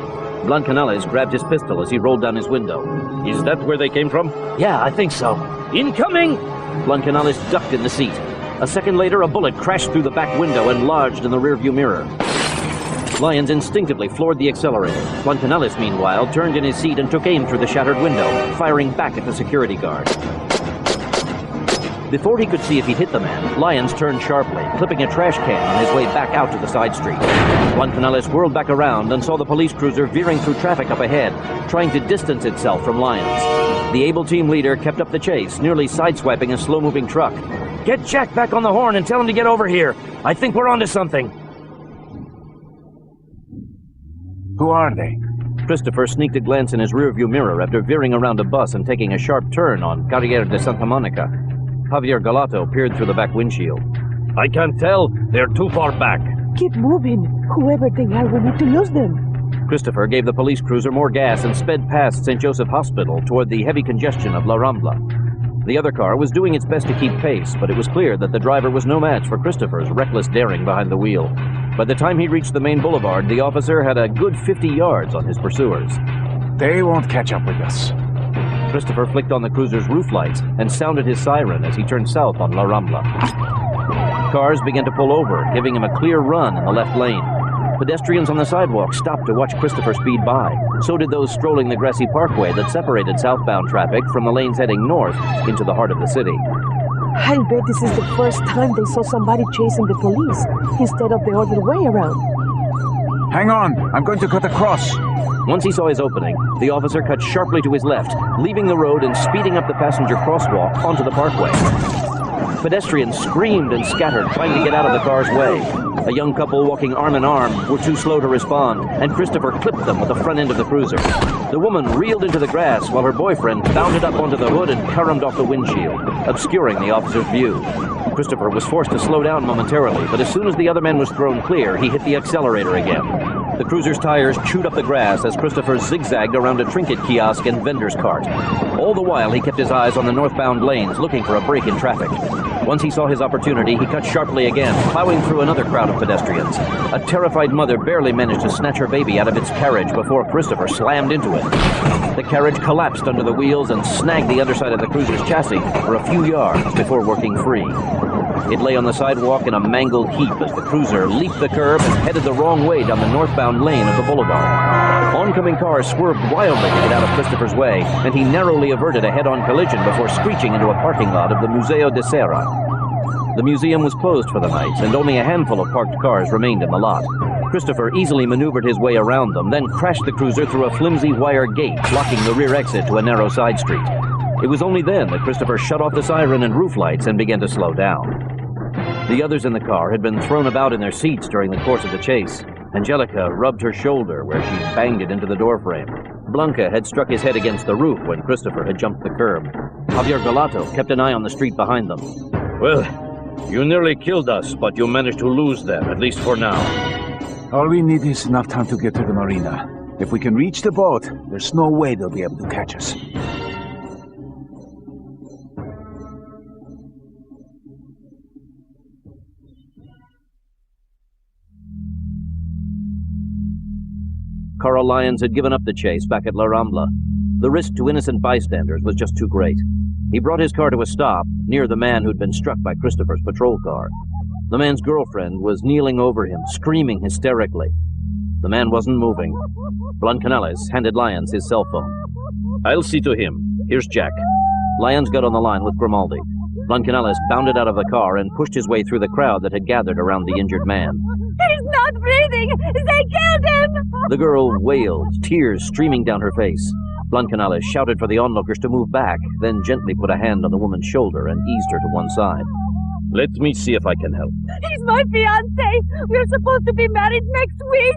Blancanales grabbed his pistol as he rolled down his window. Is that where they came from? Yeah, I think so. Incoming! Blancanales ducked in the seat. A second later, a bullet crashed through the back window and lodged in the rearview mirror. Lyons instinctively floored the accelerator. Blancanales, meanwhile, turned in his seat and took aim through the shattered window, firing back at the security guard. Before he could see if he'd hit the man, Lyons turned sharply, clipping a trash can on his way back out to the side street. Blancanales whirled back around and saw the police cruiser veering through traffic up ahead, trying to distance itself from Lyons. The able team leader kept up the chase, nearly sideswiping a slow-moving truck. Get Jack back on the horn and tell him to get over here. I think we're onto something. Who are they? Christopher sneaked a glance in his rearview mirror after veering around a bus and taking a sharp turn on Carriere de Santa Monica. Javier Galato peered through the back windshield. I can't tell. They're too far back. Keep moving. Whoever they are, we need to lose them. Christopher gave the police cruiser more gas and sped past St. Joseph Hospital toward the heavy congestion of La Rambla. The other car was doing its best to keep pace, but it was clear that the driver was no match for Christopher's reckless daring behind the wheel. By the time he reached the main boulevard, the officer had a good 50 yards on his pursuers. They won't catch up with us. Christopher flicked on the cruiser's roof lights and sounded his siren as he turned south on La Rambla. Cars began to pull over, giving him a clear run in the left lane. Pedestrians on the sidewalk stopped to watch Christopher speed by. So did those strolling the grassy parkway that separated southbound traffic from the lanes heading north into the heart of the city. I bet this is the first time they saw somebody chasing the police instead of the other way around. Hang on, I'm going to cut across. Once he saw his opening, the officer cut sharply to his left, leaving the road and speeding up the passenger crosswalk onto the parkway. Pedestrians screamed and scattered, trying to get out of the car's way. A young couple walking arm in arm were too slow to respond, and Christopher clipped them with the front end of the cruiser. The woman reeled into the grass while her boyfriend bounded up onto the hood and caromed off the windshield, obscuring the officer's view. Christopher was forced to slow down momentarily, but as soon as the other man was thrown clear, he hit the accelerator again. The cruiser's tires chewed up the grass as Christopher zigzagged around a trinket kiosk and vendor's cart. All the while, he kept his eyes on the northbound lanes, looking for a break in traffic. Once he saw his opportunity, he cut sharply again, plowing through another crowd of pedestrians. A terrified mother barely managed to snatch her baby out of its carriage before Christopher slammed into it. The carriage collapsed under the wheels and snagged the underside of the cruiser's chassis for a few yards before working free. It lay on the sidewalk in a mangled heap as the cruiser leaped the curb and headed the wrong way down the northbound lane of the boulevard. Oncoming cars swerved wildly to get out of Christopher's way, and he narrowly averted a head-on collision before screeching into a parking lot of the Museo de Serra. The museum was closed for the night, and only a handful of parked cars remained in the lot. Christopher easily maneuvered his way around them, then crashed the cruiser through a flimsy wire gate, blocking the rear exit to a narrow side street. It was only then that Christopher shut off the siren and roof lights and began to slow down. The others in the car had been thrown about in their seats during the course of the chase. Angelica rubbed her shoulder where she banged it into the doorframe. Blanca had struck his head against the roof when Christopher had jumped the curb. Javier Galato kept an eye on the street behind them. Well, you nearly killed us, but you managed to lose them, at least for now. All we need is enough time to get to the marina. If we can reach the boat, there's no way they'll be able to catch us. Carl Lyons had given up the chase back at La Rambla. The risk to innocent bystanders was just too great. He brought his car to a stop near the man who'd been struck by Christopher's patrol car. The man's girlfriend was kneeling over him, screaming hysterically. The man wasn't moving. Blancanales handed Lyons his cell phone. I'll see to him. Here's Jack. Lyons got on the line with Grimaldi. Blancanales bounded out of the car and pushed his way through the crowd that had gathered around the injured man. He's not breathing! They killed him! The girl wailed, tears streaming down her face. Blancanales shouted for the onlookers to move back, then gently put a hand on the woman's shoulder and eased her to one side. Let me see if I can help. He's my fiancé! We're supposed to be married next week!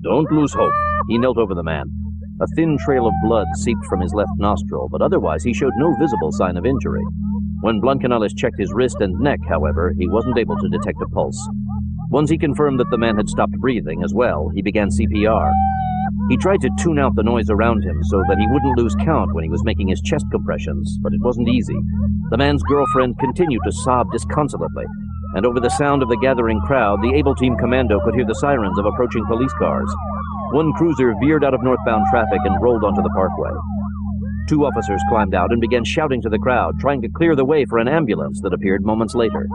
Don't lose hope. He knelt over the man. A thin trail of blood seeped from his left nostril, but otherwise he showed no visible sign of injury. When Blancanales checked his wrist and neck, however, he wasn't able to detect a pulse. Once he confirmed that the man had stopped breathing as well, he began CPR. He tried to tune out the noise around him so that he wouldn't lose count when he was making his chest compressions, but it wasn't easy. The man's girlfriend continued to sob disconsolately, and over the sound of the gathering crowd, the Able Team Commando could hear the sirens of approaching police cars. One cruiser veered out of northbound traffic and rolled onto the parkway. Two officers climbed out and began shouting to the crowd, trying to clear the way for an ambulance that appeared moments later.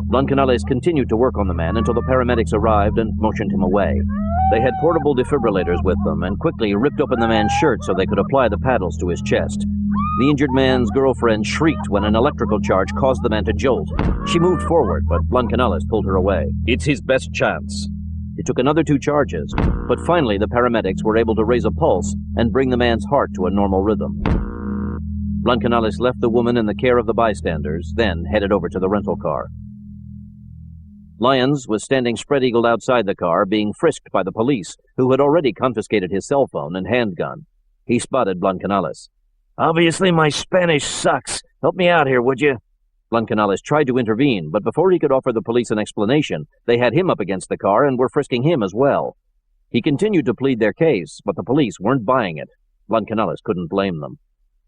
Blancanales continued to work on the man until the paramedics arrived and motioned him away. They had portable defibrillators with them and quickly ripped open the man's shirt so they could apply the paddles to his chest. The injured man's girlfriend shrieked when an electrical charge caused the man to jolt. She moved forward, but Blancanales pulled her away. It's his best chance. It took another 2 charges, but finally the paramedics were able to raise a pulse and bring the man's heart to a normal rhythm. Blancanales left the woman in the care of the bystanders, then headed over to the rental car. Lyons was standing spread-eagled outside the car, being frisked by the police, who had already confiscated his cell phone and handgun. He spotted Blancanales. Obviously my Spanish sucks. Help me out here, would you? Blancanales tried to intervene, but before he could offer the police an explanation, they had him up against the car and were frisking him as well. He continued to plead their case, but the police weren't buying it. Blancanales couldn't blame them.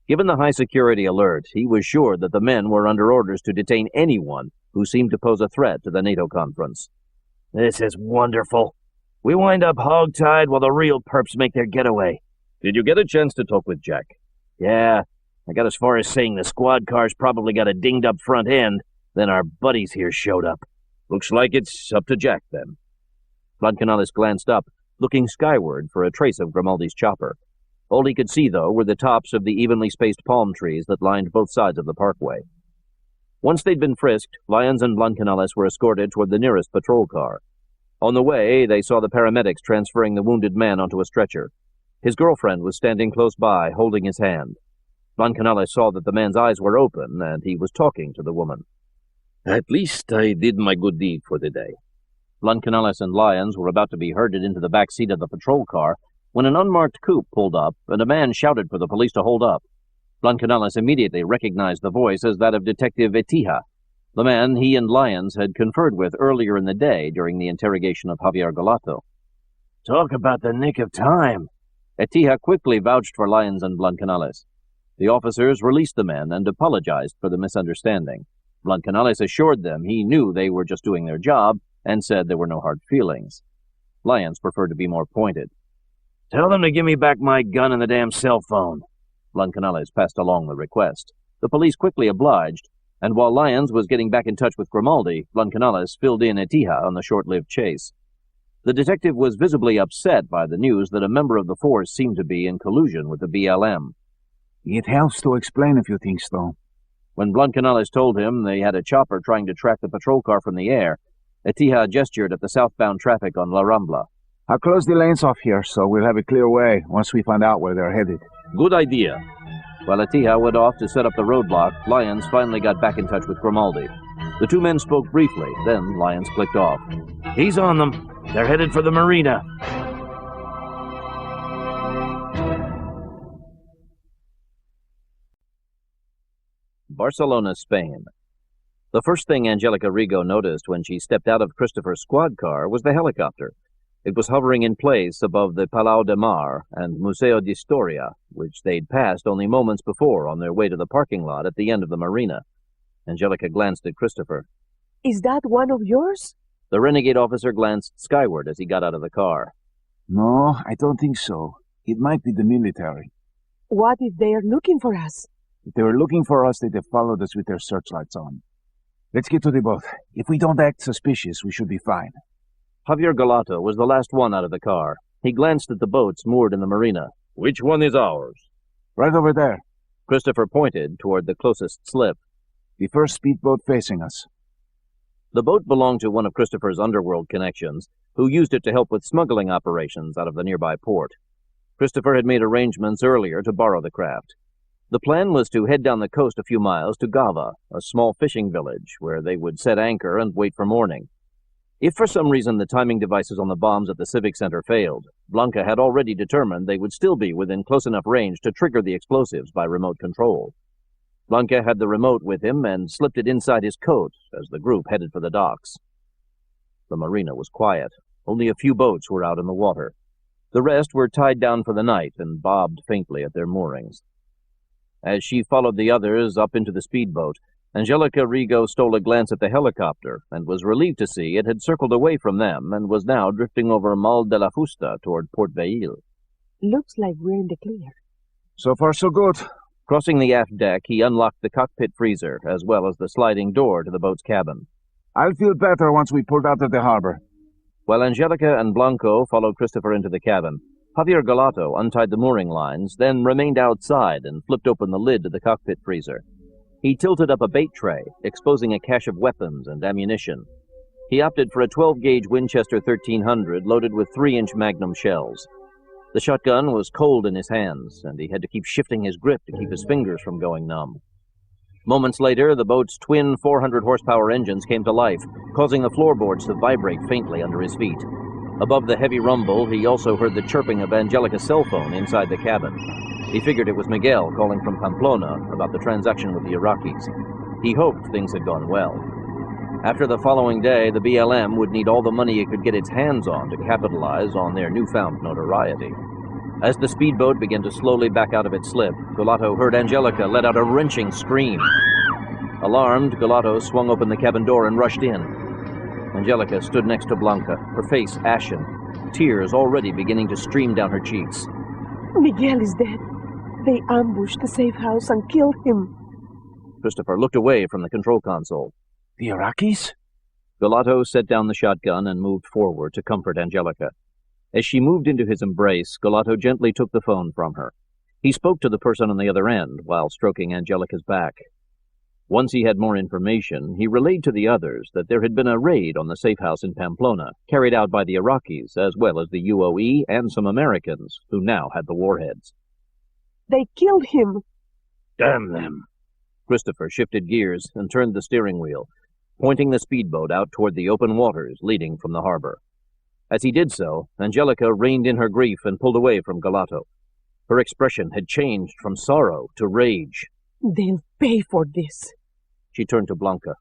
Given the high security alert, he was sure that the men were under orders to detain anyone who seemed to pose a threat to the NATO conference. This is wonderful. We wind up hog-tied while the real perps make their getaway. Did you get a chance to talk with Jack? Yeah, I got as far as saying the squad car's probably got a dinged-up front end, then our buddies here showed up. Looks like it's up to Jack, then. Blancanales glanced up, looking skyward for a trace of Grimaldi's chopper. All he could see, though, were the tops of the evenly spaced palm trees that lined both sides of the parkway. Once they'd been frisked, Lyons and Blancanales were escorted toward the nearest patrol car. On the way, they saw the paramedics transferring the wounded man onto a stretcher. His girlfriend was standing close by, holding his hand. Blancanales saw that the man's eyes were open, and he was talking to the woman. At least I did my good deed for the day. Blancanales and Lyons were about to be herded into the back seat of the patrol car when an unmarked coupe pulled up, and a man shouted for the police to hold up. Blancanales immediately recognized the voice as that of Detective Etija, the man he and Lyons had conferred with earlier in the day during the interrogation of Javier Galato. Talk about the nick of time. Etija quickly vouched for Lyons and Blancanales. The officers released the men and apologized for the misunderstanding. Blancanales assured them he knew they were just doing their job and said there were no hard feelings. Lyons preferred to be more pointed. Tell them to give me back my gun and the damn cell phone. Blancanales passed along the request. The police quickly obliged, and while Lyons was getting back in touch with Grimaldi, Blancanales filled in Etija on the short-lived chase. The detective was visibly upset by the news that a member of the force seemed to be in collusion with the BLM. It helps to explain a few things, though. When Blancanales told him they had a chopper trying to track the patrol car from the air, Etija gestured at the southbound traffic on La Rambla. I'll close the lanes off here, so we'll have a clear way once we find out where they're headed. Good idea. While Etija went off to set up the roadblock, Lyons finally got back in touch with Grimaldi. The two men spoke briefly, then Lyons clicked off. He's on them. They're headed for the marina. Barcelona, Spain. The first thing Angelica Rigo noticed when she stepped out of Christopher's squad car was the helicopter. It was hovering in place above the Palau de Mar and Museo d'Historia, which they'd passed only moments before on their way to the parking lot at the end of the marina. Angelica glanced at Christopher. Is that one of yours? The renegade officer glanced skyward as he got out of the car. No, I don't think so. It might be the military. What if they are looking for us? If they were looking for us, they'd have followed us with their searchlights on. Let's get to the boat. If we don't act suspicious, we should be fine. Javier Galato was the last one out of the car. He glanced at the boats moored in the marina. Which one is ours? Right over there. Christopher pointed toward the closest slip. The first speedboat facing us. The boat belonged to one of Christopher's underworld connections, who used it to help with smuggling operations out of the nearby port. Christopher had made arrangements earlier to borrow the craft. The plan was to head down the coast a few miles to Gava, a small fishing village, where they would set anchor and wait for morning. If for some reason the timing devices on the bombs at the Civic Center failed, Blanca had already determined they would still be within close enough range to trigger the explosives by remote control. Blanca had the remote with him and slipped it inside his coat as the group headed for the docks. The marina was quiet. Only a few boats were out in the water. The rest were tied down for the night and bobbed faintly at their moorings. As she followed the others up into the speedboat, Angelica Rigo stole a glance at the helicopter and was relieved to see it had circled away from them and was now drifting over Mal de la Fusta toward Port Veil. Looks like we're in the clear. So far, so good. Crossing the aft deck, he unlocked the cockpit freezer, as well as the sliding door to the boat's cabin. I'll feel better once we pulled out of the harbor. While Angelica and Blanco followed Christopher into the cabin, Javier Galato untied the mooring lines, then remained outside and flipped open the lid to the cockpit freezer. He tilted up a bait tray, exposing a cache of weapons and ammunition. He opted for a 12-gauge Winchester 1300 loaded with 3-inch Magnum shells. The shotgun was cold in his hands, and he had to keep shifting his grip to keep his fingers from going numb. Moments later, the boat's twin 400-horsepower engines came to life, causing the floorboards to vibrate faintly under his feet. Above the heavy rumble, he also heard the chirping of Angelica's cell phone inside the cabin. He figured it was Miguel calling from Pamplona about the transaction with the Iraqis. He hoped things had gone well. After the following day, the BLM would need all the money it could get its hands on to capitalize on their newfound notoriety. As the speedboat began to slowly back out of its slip, Galato heard Angelica let out a wrenching scream. Alarmed, Galato swung open the cabin door and rushed in. Angelica stood next to Blanca, her face ashen, tears already beginning to stream down her cheeks. Miguel is dead. They ambushed the safe house and killed him. Christopher looked away from the control console. The Iraqis? Galato set down the shotgun and moved forward to comfort Angelica. As she moved into his embrace, Galato gently took the phone from her. He spoke to the person on the other end while stroking Angelica's back. Once he had more information, he relayed to the others that there had been a raid on the safe house in Pamplona, carried out by the Iraqis as well as the UOE and some Americans, who now had the warheads. They killed him. Damn them. Christopher shifted gears and turned the steering wheel, pointing the speedboat out toward the open waters leading from the harbor. As he did so, Angelica reined in her grief and pulled away from Galato. Her expression had changed from sorrow to rage. They'll pay for this. She turned to Blanca.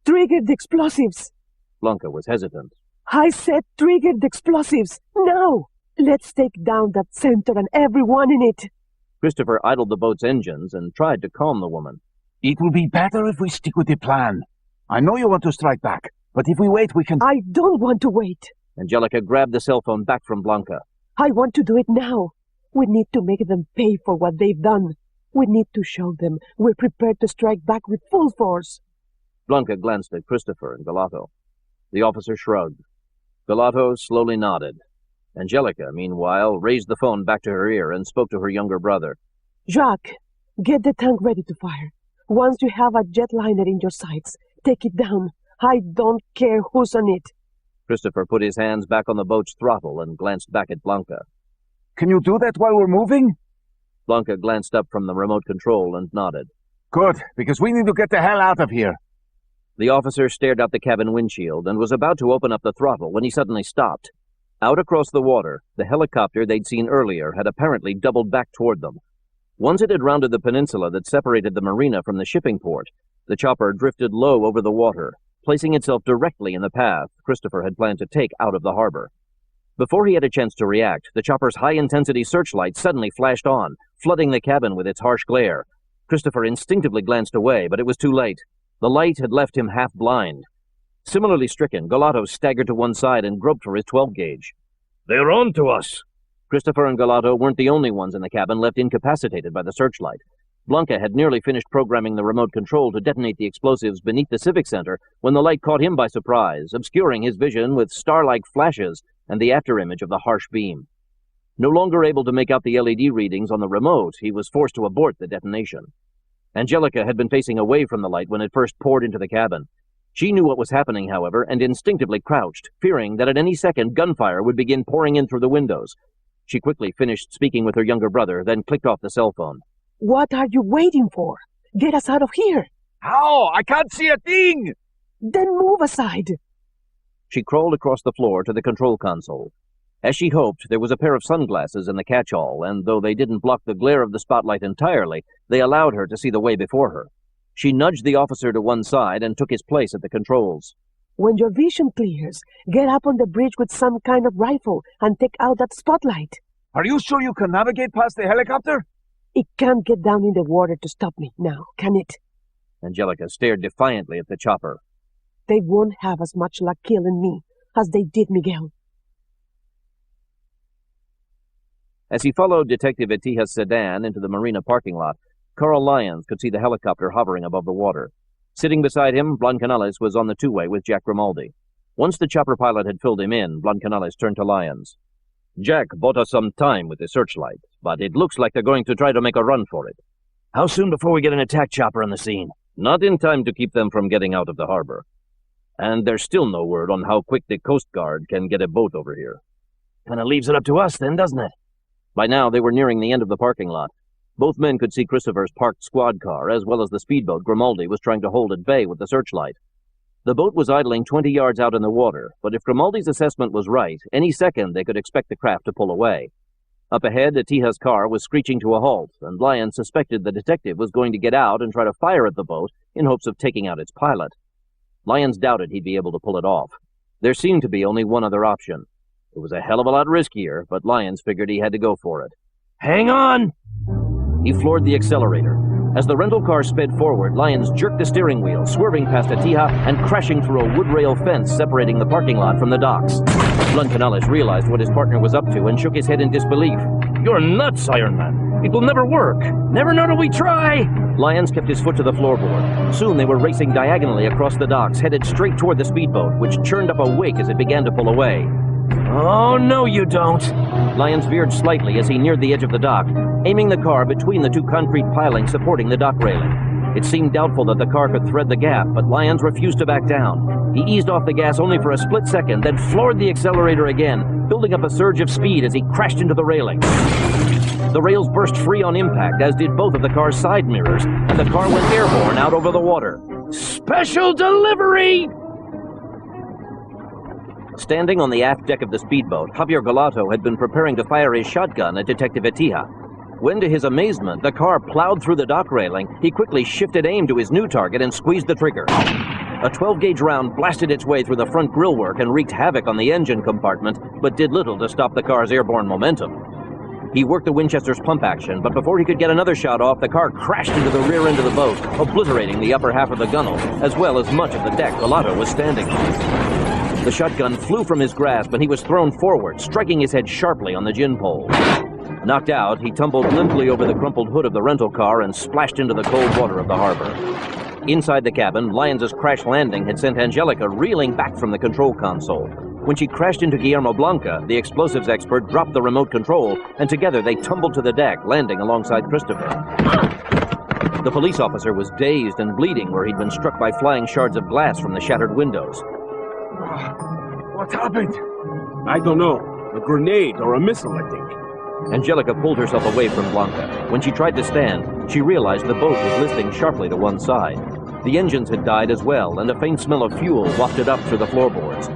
Trigger the explosives. Blanca was hesitant. I said trigger the explosives. Now! Let's take down that center and everyone in it. Christopher idled the boat's engines and tried to calm the woman. It will be better if we stick with the plan. I know you want to strike back, but if we wait, we can... I don't want to wait. Angelica grabbed the cell phone back from Blanca. I want to do it now. We need to make them pay for what they've done. We need to show them we're prepared to strike back with full force. Blanca glanced at Christopher and Galato. The officer shrugged. Galato slowly nodded. Angelica, meanwhile, raised the phone back to her ear and spoke to her younger brother. Jacques, get the tank ready to fire. Once you have a jetliner in your sights, take it down. I don't care who's on it. Christopher put his hands back on the boat's throttle and glanced back at Blanca. Can you do that while we're moving? Blanca glanced up from the remote control and nodded. Good, because we need to get the hell out of here. The officer stared out the cabin windshield and was about to open up the throttle when he suddenly stopped. Out across the water, the helicopter they'd seen earlier had apparently doubled back toward them. Once it had rounded the peninsula that separated the marina from the shipping port, the chopper drifted low over the water, placing itself directly in the path Christopher had planned to take out of the harbor. Before he had a chance to react, the chopper's high-intensity searchlight suddenly flashed on, flooding the cabin with its harsh glare. Christopher instinctively glanced away, but it was too late. The light had left him half blind. Similarly stricken, Galato staggered to one side and groped for his 12-gauge. They're on to us! Christopher and Galato weren't the only ones in the cabin left incapacitated by the searchlight. Blanca had nearly finished programming the remote control to detonate the explosives beneath the Civic Center when the light caught him by surprise, obscuring his vision with star-like flashes and the afterimage of the harsh beam. No longer able to make out the LED readings on the remote, he was forced to abort the detonation. Angelica had been facing away from the light when it first poured into the cabin. She knew what was happening, however, and instinctively crouched, fearing that at any second gunfire would begin pouring in through the windows. She quickly finished speaking with her younger brother, then clicked off the cell phone. What are you waiting for? Get us out of here. How? I can't see a thing! Then move aside. She crawled across the floor to the control console. As she hoped, there was a pair of sunglasses in the catch-all, and though they didn't block the glare of the spotlight entirely, they allowed her to see the way before her. She nudged the officer to one side and took his place at the controls. When your vision clears, get up on the bridge with some kind of rifle and take out that spotlight. Are you sure you can navigate past the helicopter? It can't get down in the water to stop me now, can it? Angelica stared defiantly at the chopper. They won't have as much luck killing me as they did Miguel. As he followed Detective Atija's sedan into the marina parking lot, Carl Lyons could see the helicopter hovering above the water. Sitting beside him, Blancanales was on the two-way with Jack Grimaldi. Once the chopper pilot had filled him in, Blancanales turned to Lyons. Jack bought us some time with the searchlight, but it looks like they're going to try to make a run for it. How soon before we get an attack chopper on the scene? Not in time to keep them from getting out of the harbor. And there's still no word on how quick the Coast Guard can get a boat over here. Kind of leaves it up to us then, doesn't it? By now, they were nearing the end of the parking lot. Both men could see Christopher's parked squad car, as well as the speedboat Grimaldi was trying to hold at bay with the searchlight. The boat was idling 20 yards out in the water, but if Grimaldi's assessment was right, any second they could expect the craft to pull away. Up ahead, Atija's car was screeching to a halt, and Lyons suspected the detective was going to get out and try to fire at the boat in hopes of taking out its pilot. Lyons doubted he'd be able to pull it off. There seemed to be only one other option. It was a hell of a lot riskier, but Lyons figured he had to go for it. Hang on! He floored the accelerator. As the rental car sped forward, Lyons jerked the steering wheel, swerving past Atija and crashing through a wood rail fence separating the parking lot from the docks. Blancanales realized what his partner was up to and shook his head in disbelief. You're nuts, Iron Man. It will never work. Never know till we try. Lyons kept his foot to the floorboard. Soon they were racing diagonally across the docks, headed straight toward the speedboat, which churned up a wake as it began to pull away. Oh, no you don't. Lyons veered slightly as he neared the edge of the dock, aiming the car between the two concrete pilings supporting the dock railing. It seemed doubtful that the car could thread the gap, but Lyons refused to back down. He eased off the gas only for a split second, then floored the accelerator again, building up a surge of speed as he crashed into the railing. The rails burst free on impact, as did both of the car's side mirrors, and the car went airborne out over the water. Special delivery! Standing on the aft deck of the speedboat, Javier Galato had been preparing to fire his shotgun at Detective Etija. When, to his amazement, the car plowed through the dock railing, he quickly shifted aim to his new target and squeezed the trigger. A 12-gauge round blasted its way through the front grillwork and wreaked havoc on the engine compartment, but did little to stop the car's airborne momentum. He worked the Winchester's pump action, but before he could get another shot off, the car crashed into the rear end of the boat, obliterating the upper half of the gunnel, as well as much of the deck Galato was standing on. The shotgun flew from his grasp, and he was thrown forward, striking his head sharply on the gin pole. Knocked out, he tumbled limply over the crumpled hood of the rental car and splashed into the cold water of the harbor. Inside the cabin, Lyons' crash landing had sent Angelica reeling back from the control console. When she crashed into Guillermo Blanca, the explosives expert dropped the remote control, and together they tumbled to the deck, landing alongside Christopher. The police officer was dazed and bleeding where he'd been struck by flying shards of glass from the shattered windows. What happened? I don't know. A grenade or a missile, I think. Angelica pulled herself away from Blanca. When she tried to stand, she realized the boat was listing sharply to one side. The engines had died as well, and a faint smell of fuel wafted up through the floorboards.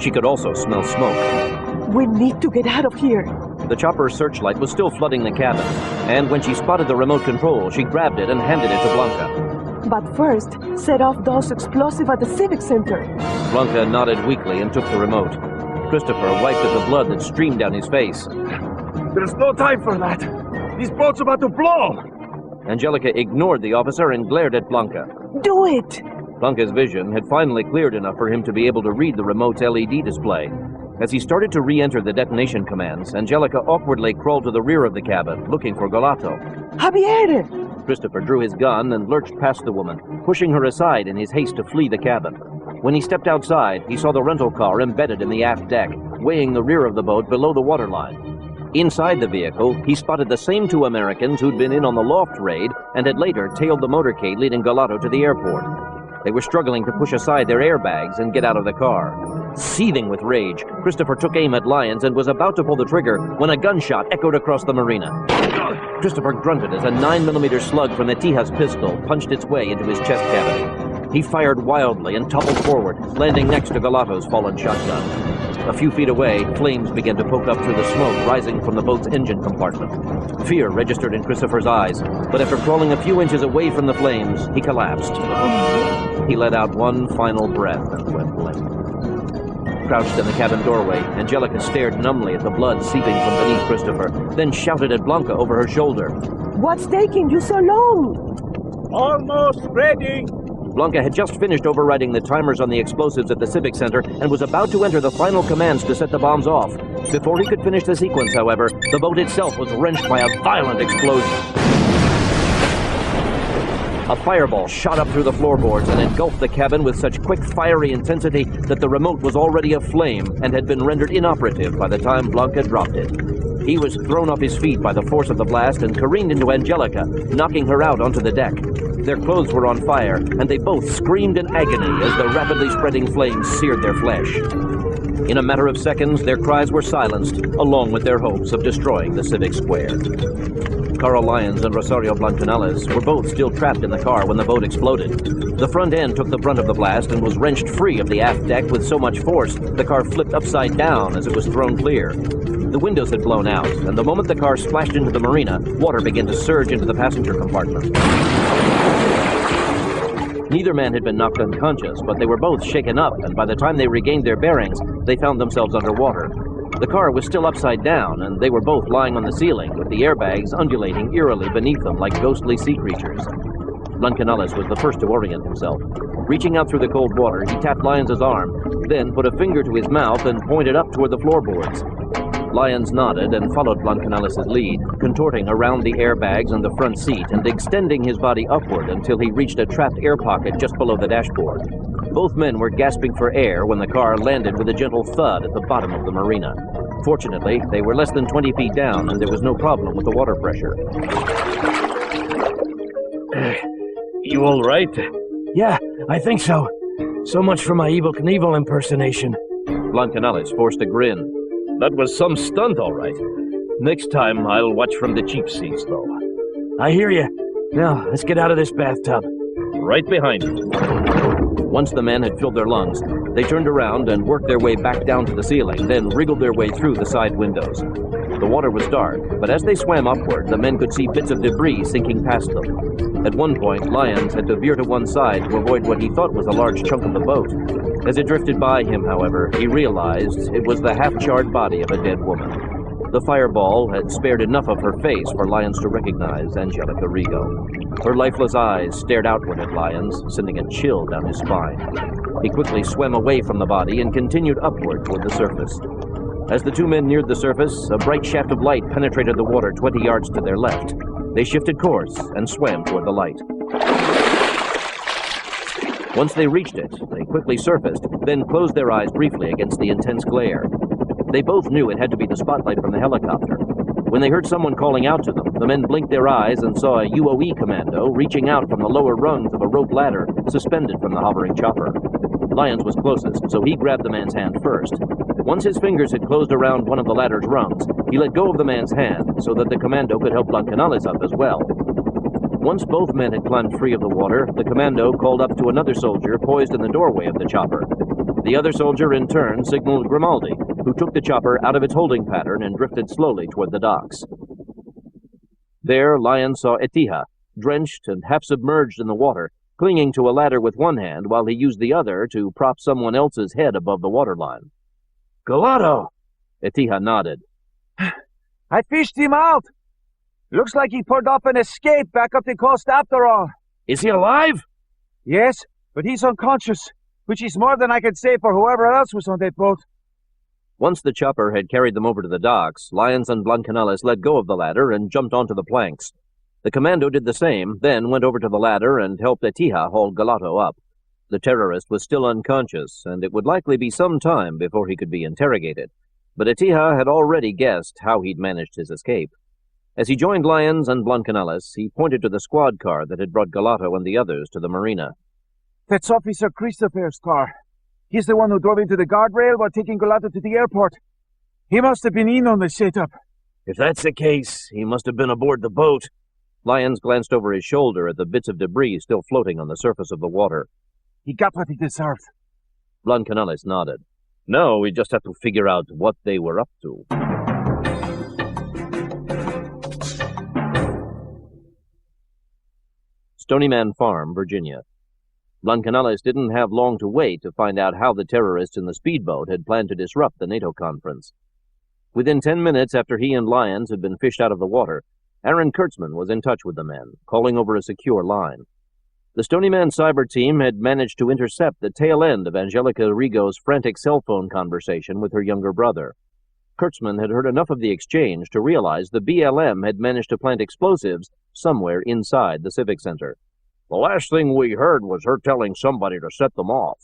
She could also smell smoke. We need to get out of here. The chopper's searchlight was still flooding the cabin, and when she spotted the remote control, she grabbed it and handed it to Blanca. But first, set off those explosives at the Civic Center. Blanca nodded weakly and took the remote. Christopher wiped at the blood that streamed down his face. There's no time for that. This boat's about to blow. Angelica ignored the officer and glared at Blanca. Do it! Blanca's vision had finally cleared enough for him to be able to read the remote's LED display. As he started to re-enter the detonation commands, Angelica awkwardly crawled to the rear of the cabin, looking for Galato. Javier! Christopher drew his gun and lurched past the woman, pushing her aside in his haste to flee the cabin. When he stepped outside, he saw the rental car embedded in the aft deck, weighing the rear of the boat below the waterline. Inside the vehicle, he spotted the same two Americans who'd been in on the loft raid and had later tailed the motorcade leading Galato to the airport. They were struggling to push aside their airbags and get out of the car. Seething with rage, Christopher took aim at Lyons and was about to pull the trigger when a gunshot echoed across the marina. Christopher grunted as a 9mm slug from Etija's pistol punched its way into his chest cavity. He fired wildly and toppled forward, landing next to Galato's fallen shotgun. A few feet away, flames began to poke up through the smoke rising from the boat's engine compartment. Fear registered in Christopher's eyes, but after crawling a few inches away from the flames, he collapsed. He let out one final breath and went limp. Crouched in the cabin doorway, Angelica stared numbly at the blood seeping from beneath Christopher, then shouted at Blanca over her shoulder. What's taking you so long? Almost ready. Blanca had just finished overriding the timers on the explosives at the Civic Center and was about to enter the final commands to set the bombs off. Before he could finish the sequence, however, the boat itself was wrenched by a violent explosion. A fireball shot up through the floorboards and engulfed the cabin with such quick, fiery intensity that the remote was already aflame and had been rendered inoperative by the time Blanca dropped it. He was thrown off his feet by the force of the blast and careened into Angelica, knocking her out onto the deck. Their clothes were on fire, and they both screamed in agony as the rapidly spreading flames seared their flesh. In a matter of seconds, their cries were silenced, along with their hopes of destroying the Civic Square. Carl Lyons and Rosario Blancanales were both still trapped in the car when the boat exploded. The front end took the brunt of the blast and was wrenched free of the aft deck with so much force the car flipped upside down as it was thrown clear. The windows had blown out, and the moment the car splashed into the marina, water began to surge into the passenger compartment. Neither man had been knocked unconscious, but they were both shaken up, and by the time they regained their bearings, they found themselves underwater. The car was still upside down, and they were both lying on the ceiling, with the airbags undulating eerily beneath them like ghostly sea creatures. Blancanales was the first to orient himself. Reaching out through the cold water, he tapped Lyons' arm, then put a finger to his mouth and pointed up toward the floorboards. Lyons nodded and followed Blancanales' lead, contorting around the airbags and the front seat and extending his body upward until he reached a trapped air pocket just below the dashboard. Both men were gasping for air when the car landed with a gentle thud at the bottom of the marina. Fortunately, they were less than 20 feet down and there was no problem with the water pressure. You all right? Yeah, I think so. So much for my Evel Knievel impersonation. Blancanales forced a grin. That was some stunt, all right. Next time, I'll watch from the cheap seats, though. I hear you. Now, let's get out of this bathtub. Right behind you. Once the men had filled their lungs, they turned around and worked their way back down to the ceiling, then wriggled their way through the side windows. The water was dark, but as they swam upward, the men could see bits of debris sinking past them. At one point, Lyons had to veer to one side to avoid what he thought was a large chunk of the boat. As it drifted by him, however, he realized it was the half-charred body of a dead woman. The fireball had spared enough of her face for Lyons to recognize Angelica Rigo. Her lifeless eyes stared outward at Lyons, sending a chill down his spine. He quickly swam away from the body and continued upward toward the surface. As the two men neared the surface, a bright shaft of light penetrated the water 20 yards to their left. They shifted course and swam toward the light. Once they reached it, they quickly surfaced, then closed their eyes briefly against the intense glare. They both knew it had to be the spotlight from the helicopter. When they heard someone calling out to them, the men blinked their eyes and saw a UOE commando reaching out from the lower rungs of a rope ladder suspended from the hovering chopper. Lyons was closest, so he grabbed the man's hand first. Once his fingers had closed around one of the ladder's rungs, he let go of the man's hand so that the commando could help Blancanales up as well. Once both men had climbed free of the water, the commando called up to another soldier poised in the doorway of the chopper. The other soldier, in turn, signaled Grimaldi, who took the chopper out of its holding pattern and drifted slowly toward the docks. There, Lyons saw Etija, drenched and half-submerged in the water, clinging to a ladder with one hand while he used the other to prop someone else's head above the waterline. Galato! Etija nodded. I fished him out. Looks like he pulled up and escaped back up the coast after all. Is he alive? Yes, but he's unconscious, which is more than I could say for whoever else was on that boat. Once the chopper had carried them over to the docks, Lyons and Blancanales let go of the ladder and jumped onto the planks. The commando did the same, then went over to the ladder and helped Etija haul Galato up. The terrorist was still unconscious, and it would likely be some time before he could be interrogated. But Etija had already guessed how he'd managed his escape. As he joined Lyons and Blancanales, he pointed to the squad car that had brought Galato and the others to the marina. That's Officer Christopher's car. He's the one who drove into the guardrail while taking Galato to the airport. He must have been in on the setup. If that's the case, he must have been aboard the boat. Lyons glanced over his shoulder at the bits of debris still floating on the surface of the water. He got what he deserved. Blancanales nodded. No, we just have to figure out what they were up to. Stony Man Farm, Virginia. Blancanales didn't have long to wait to find out how the terrorists in the speedboat had planned to disrupt the NATO conference. Within 10 minutes after he and Lyons had been fished out of the water, Aaron Kurtzman was in touch with the men, calling over a secure line. The Stony Man cyber team had managed to intercept the tail end of Angelica Rigo's frantic cell phone conversation with her younger brother. Kurtzman had heard enough of the exchange to realize the BLM had managed to plant explosives somewhere inside the Civic Center. The last thing we heard was her telling somebody to set them off.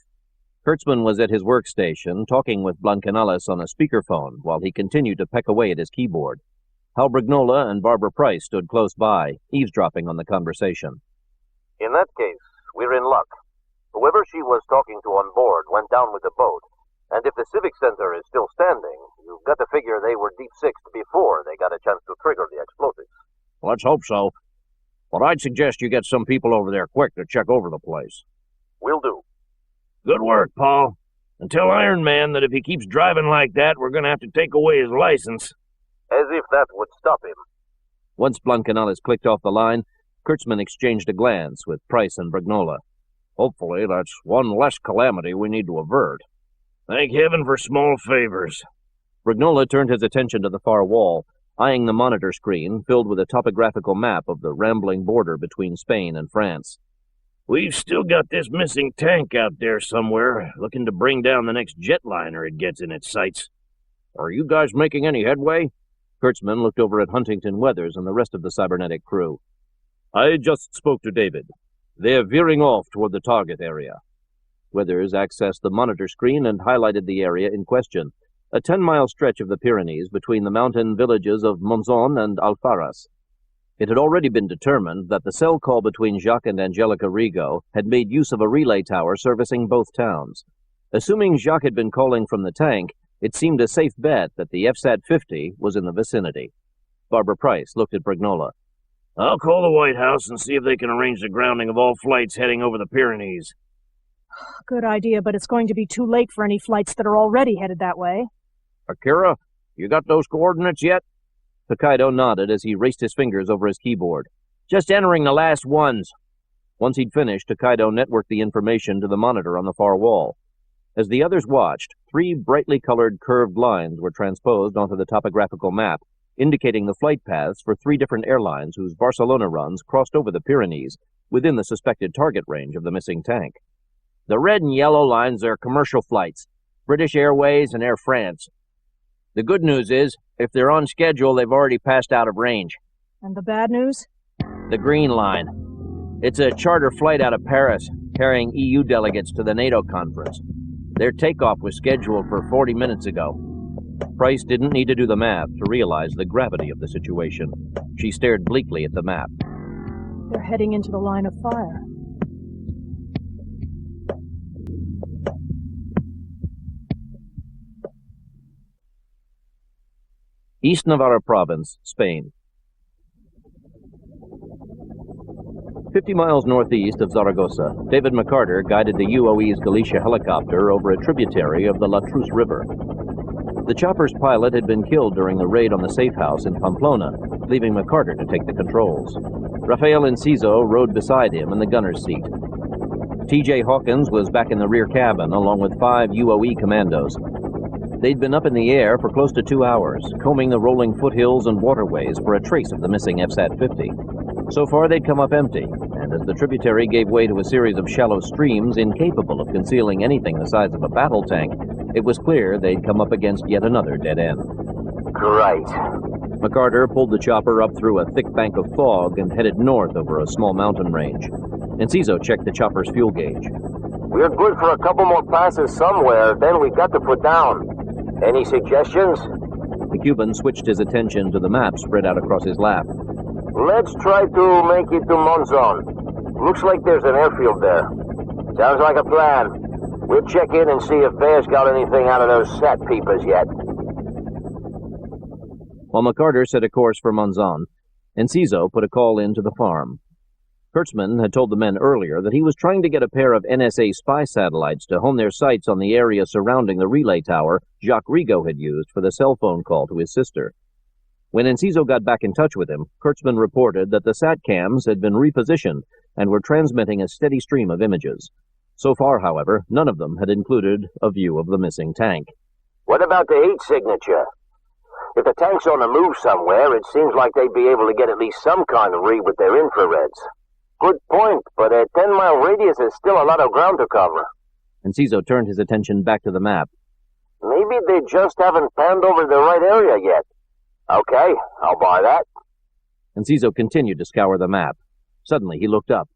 Kurtzman was at his workstation, talking with Blancanales on a speakerphone while he continued to peck away at his keyboard. Hal Brignola and Barbara Price stood close by, eavesdropping on the conversation. In that case, we're in luck. Whoever she was talking to on board went down with the boat, and if the Civic Center is still standing, you've got to figure they were deep-sixed before they got a chance to trigger the explosives. Let's hope so. But I'd suggest you get some people over there quick to check over the place. Will do. Good work, Paul. And tell Iron Man that if he keeps driving like that, we're going to have to take away his license. As if that would stop him. Once Blancanales clicked off the line, Kurtzman exchanged a glance with Price and Brignola. Hopefully that's one less calamity we need to avert. Thank heaven for small favors. Brignola turned his attention to the far wall, eyeing the monitor screen filled with a topographical map of the rambling border between Spain and France. We've still got this missing tank out there somewhere, looking to bring down the next jetliner it gets in its sights. Are you guys making any headway? Kurtzman looked over at Huntington Weathers and the rest of the cybernetic crew. I just spoke to David. They're veering off toward the target area. Weathers accessed the monitor screen and highlighted the area in question, a 10-mile stretch of the Pyrenees between the mountain villages of Monzon and Alfaras. It had already been determined that the cell call between Jacques and Angelica Rigo had made use of a relay tower servicing both towns. Assuming Jacques had been calling from the tank, it seemed a safe bet that the FSAT-50 was in the vicinity. Barbara Price looked at Brignola. I'll call the White House and see if they can arrange the grounding of all flights heading over the Pyrenees. Good idea, but it's going to be too late for any flights that are already headed that way. Akira, you got those coordinates yet? Tokaido nodded as he raced his fingers over his keyboard. Just entering the last ones. Once he'd finished, Tokaido networked the information to the monitor on the far wall. As the others watched, 3 brightly colored curved lines were transposed onto the topographical map, indicating the flight paths for 3 different airlines whose Barcelona runs crossed over the Pyrenees within the suspected target range of the missing tank. The red and yellow lines are commercial flights, British Airways and Air France. The good news is, if they're on schedule, they've already passed out of range. And the bad news? The green line. It's a charter flight out of Paris, carrying EU delegates to the NATO conference. Their takeoff was scheduled for 40 minutes ago. Price didn't need to do the math to realize the gravity of the situation. She stared bleakly at the map. They're heading into the line of fire. East Navarra Province, Spain. 50 miles northeast of Zaragoza, David McCarter guided the UOE's Galicia helicopter over a tributary of the La Truce River. The chopper's pilot had been killed during the raid on the safe house in Pamplona, leaving McCarter to take the controls. Rafael Enciso rode beside him in the gunner's seat. T.J. Hawkins was back in the rear cabin, along with 5 UOE commandos. They'd been up in the air for close to 2 hours, combing the rolling foothills and waterways for a trace of the missing FSAT-50. So far, they'd come up empty, and as the tributary gave way to a series of shallow streams incapable of concealing anything the size of a battle tank, it was clear they'd come up against yet another dead end. Great. McCarter pulled the chopper up through a thick bank of fog and headed north over a small mountain range. Enciso checked the chopper's fuel gauge. We're good for a couple more passes somewhere, then we got to put down. Any suggestions? The Cuban switched his attention to the map spread out across his lap. Let's try to make it to Monzon. Looks like there's an airfield there. Sounds like a plan. We'll check in and see if Bear's got anything out of those sat peepers yet. While McCarter set a course for Monzon, Enciso put a call in to the farm. Kurtzman had told the men earlier that he was trying to get a pair of NSA spy satellites to hone their sights on the area surrounding the relay tower Jacques Rigo had used for the cell phone call to his sister. When Enciso got back in touch with him, Kurtzman reported that the SAT-cams had been repositioned and were transmitting a steady stream of images. So far, however, none of them had included a view of the missing tank. What about the heat signature? If the tank's on the move somewhere, it seems like they'd be able to get at least some kind of read with their infrareds. Good point, but a 10-mile radius is still a lot of ground to cover. Enciso turned his attention back to the map. Maybe they just haven't panned over the right area yet. Okay, I'll buy that. Enciso continued to scour the map. Suddenly, he looked up.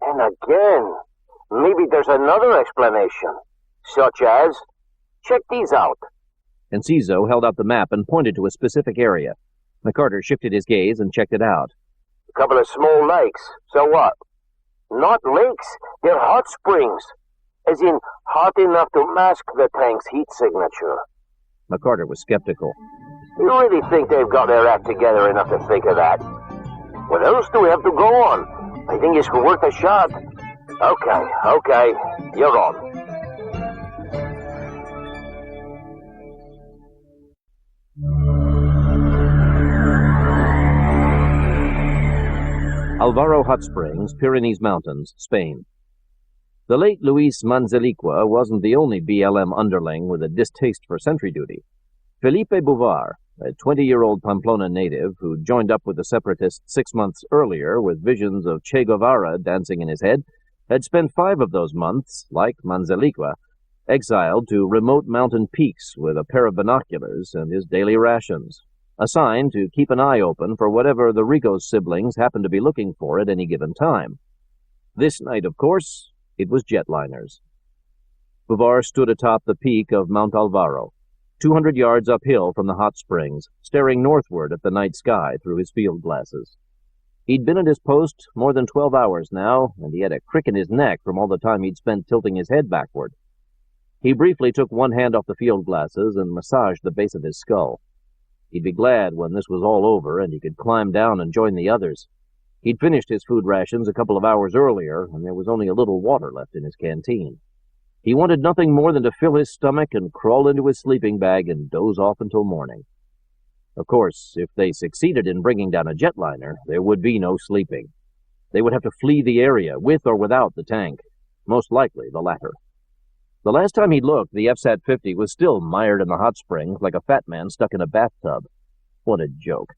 And again, maybe there's another explanation. Such as, check these out. Enciso held out the map and pointed to a specific area. McCarter shifted his gaze and checked it out. A couple of small lakes. So what? Not lakes, they're hot springs. As in, hot enough to mask the tank's heat signature. McCarter was skeptical. You really think they've got their act together enough to think of that? What else do we have to go on? I think it's worth a shot. Okay, you're on. Alvaro Hot Springs, Pyrenees Mountains, Spain. The late Luis Manzeliqua wasn't the only BLM underling with a distaste for sentry duty. Felipe Bouvard, a 20-year-old Pamplona native who joined up with the separatists 6 months earlier with visions of Che Guevara dancing in his head, had spent 5 of those months, like Manzeliqua, exiled to remote mountain peaks with a pair of binoculars and his daily rations, a sign to keep an eye open for whatever the Rigos siblings happened to be looking for at any given time. This night, of course, it was jetliners. Bouvard stood atop the peak of Mount Alvaro, 200 yards uphill from the hot springs, staring northward at the night sky through his field glasses. He'd been at his post more than 12 hours now, and he had a crick in his neck from all the time he'd spent tilting his head backward. He briefly took one hand off the field glasses and massaged the base of his skull. He'd be glad when this was all over and he could climb down and join the others. He'd finished his food rations a couple of hours earlier, and there was only a little water left in his canteen. He wanted nothing more than to fill his stomach and crawl into his sleeping bag and doze off until morning. Of course, if they succeeded in bringing down a jetliner, there would be no sleeping. They would have to flee the area, with or without the tank, most likely the latter. The last time he looked, the FSAT-50 was still mired in the hot springs like a fat man stuck in a bathtub. What a joke.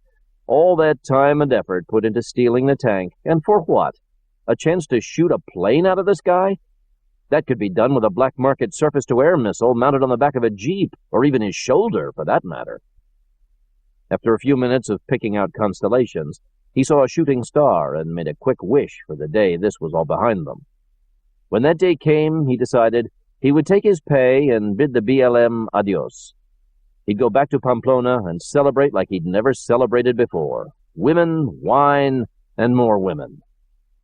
All that time and effort put into stealing the tank, and for what? A chance to shoot a plane out of the sky? That could be done with a black market surface-to-air missile mounted on the back of a jeep, or even his shoulder, for that matter. After a few minutes of picking out constellations, he saw a shooting star and made a quick wish for the day this was all behind them. When that day came, he decided he would take his pay and bid the BLM adios. He'd go back to Pamplona and celebrate like he'd never celebrated before. Women, wine, and more women.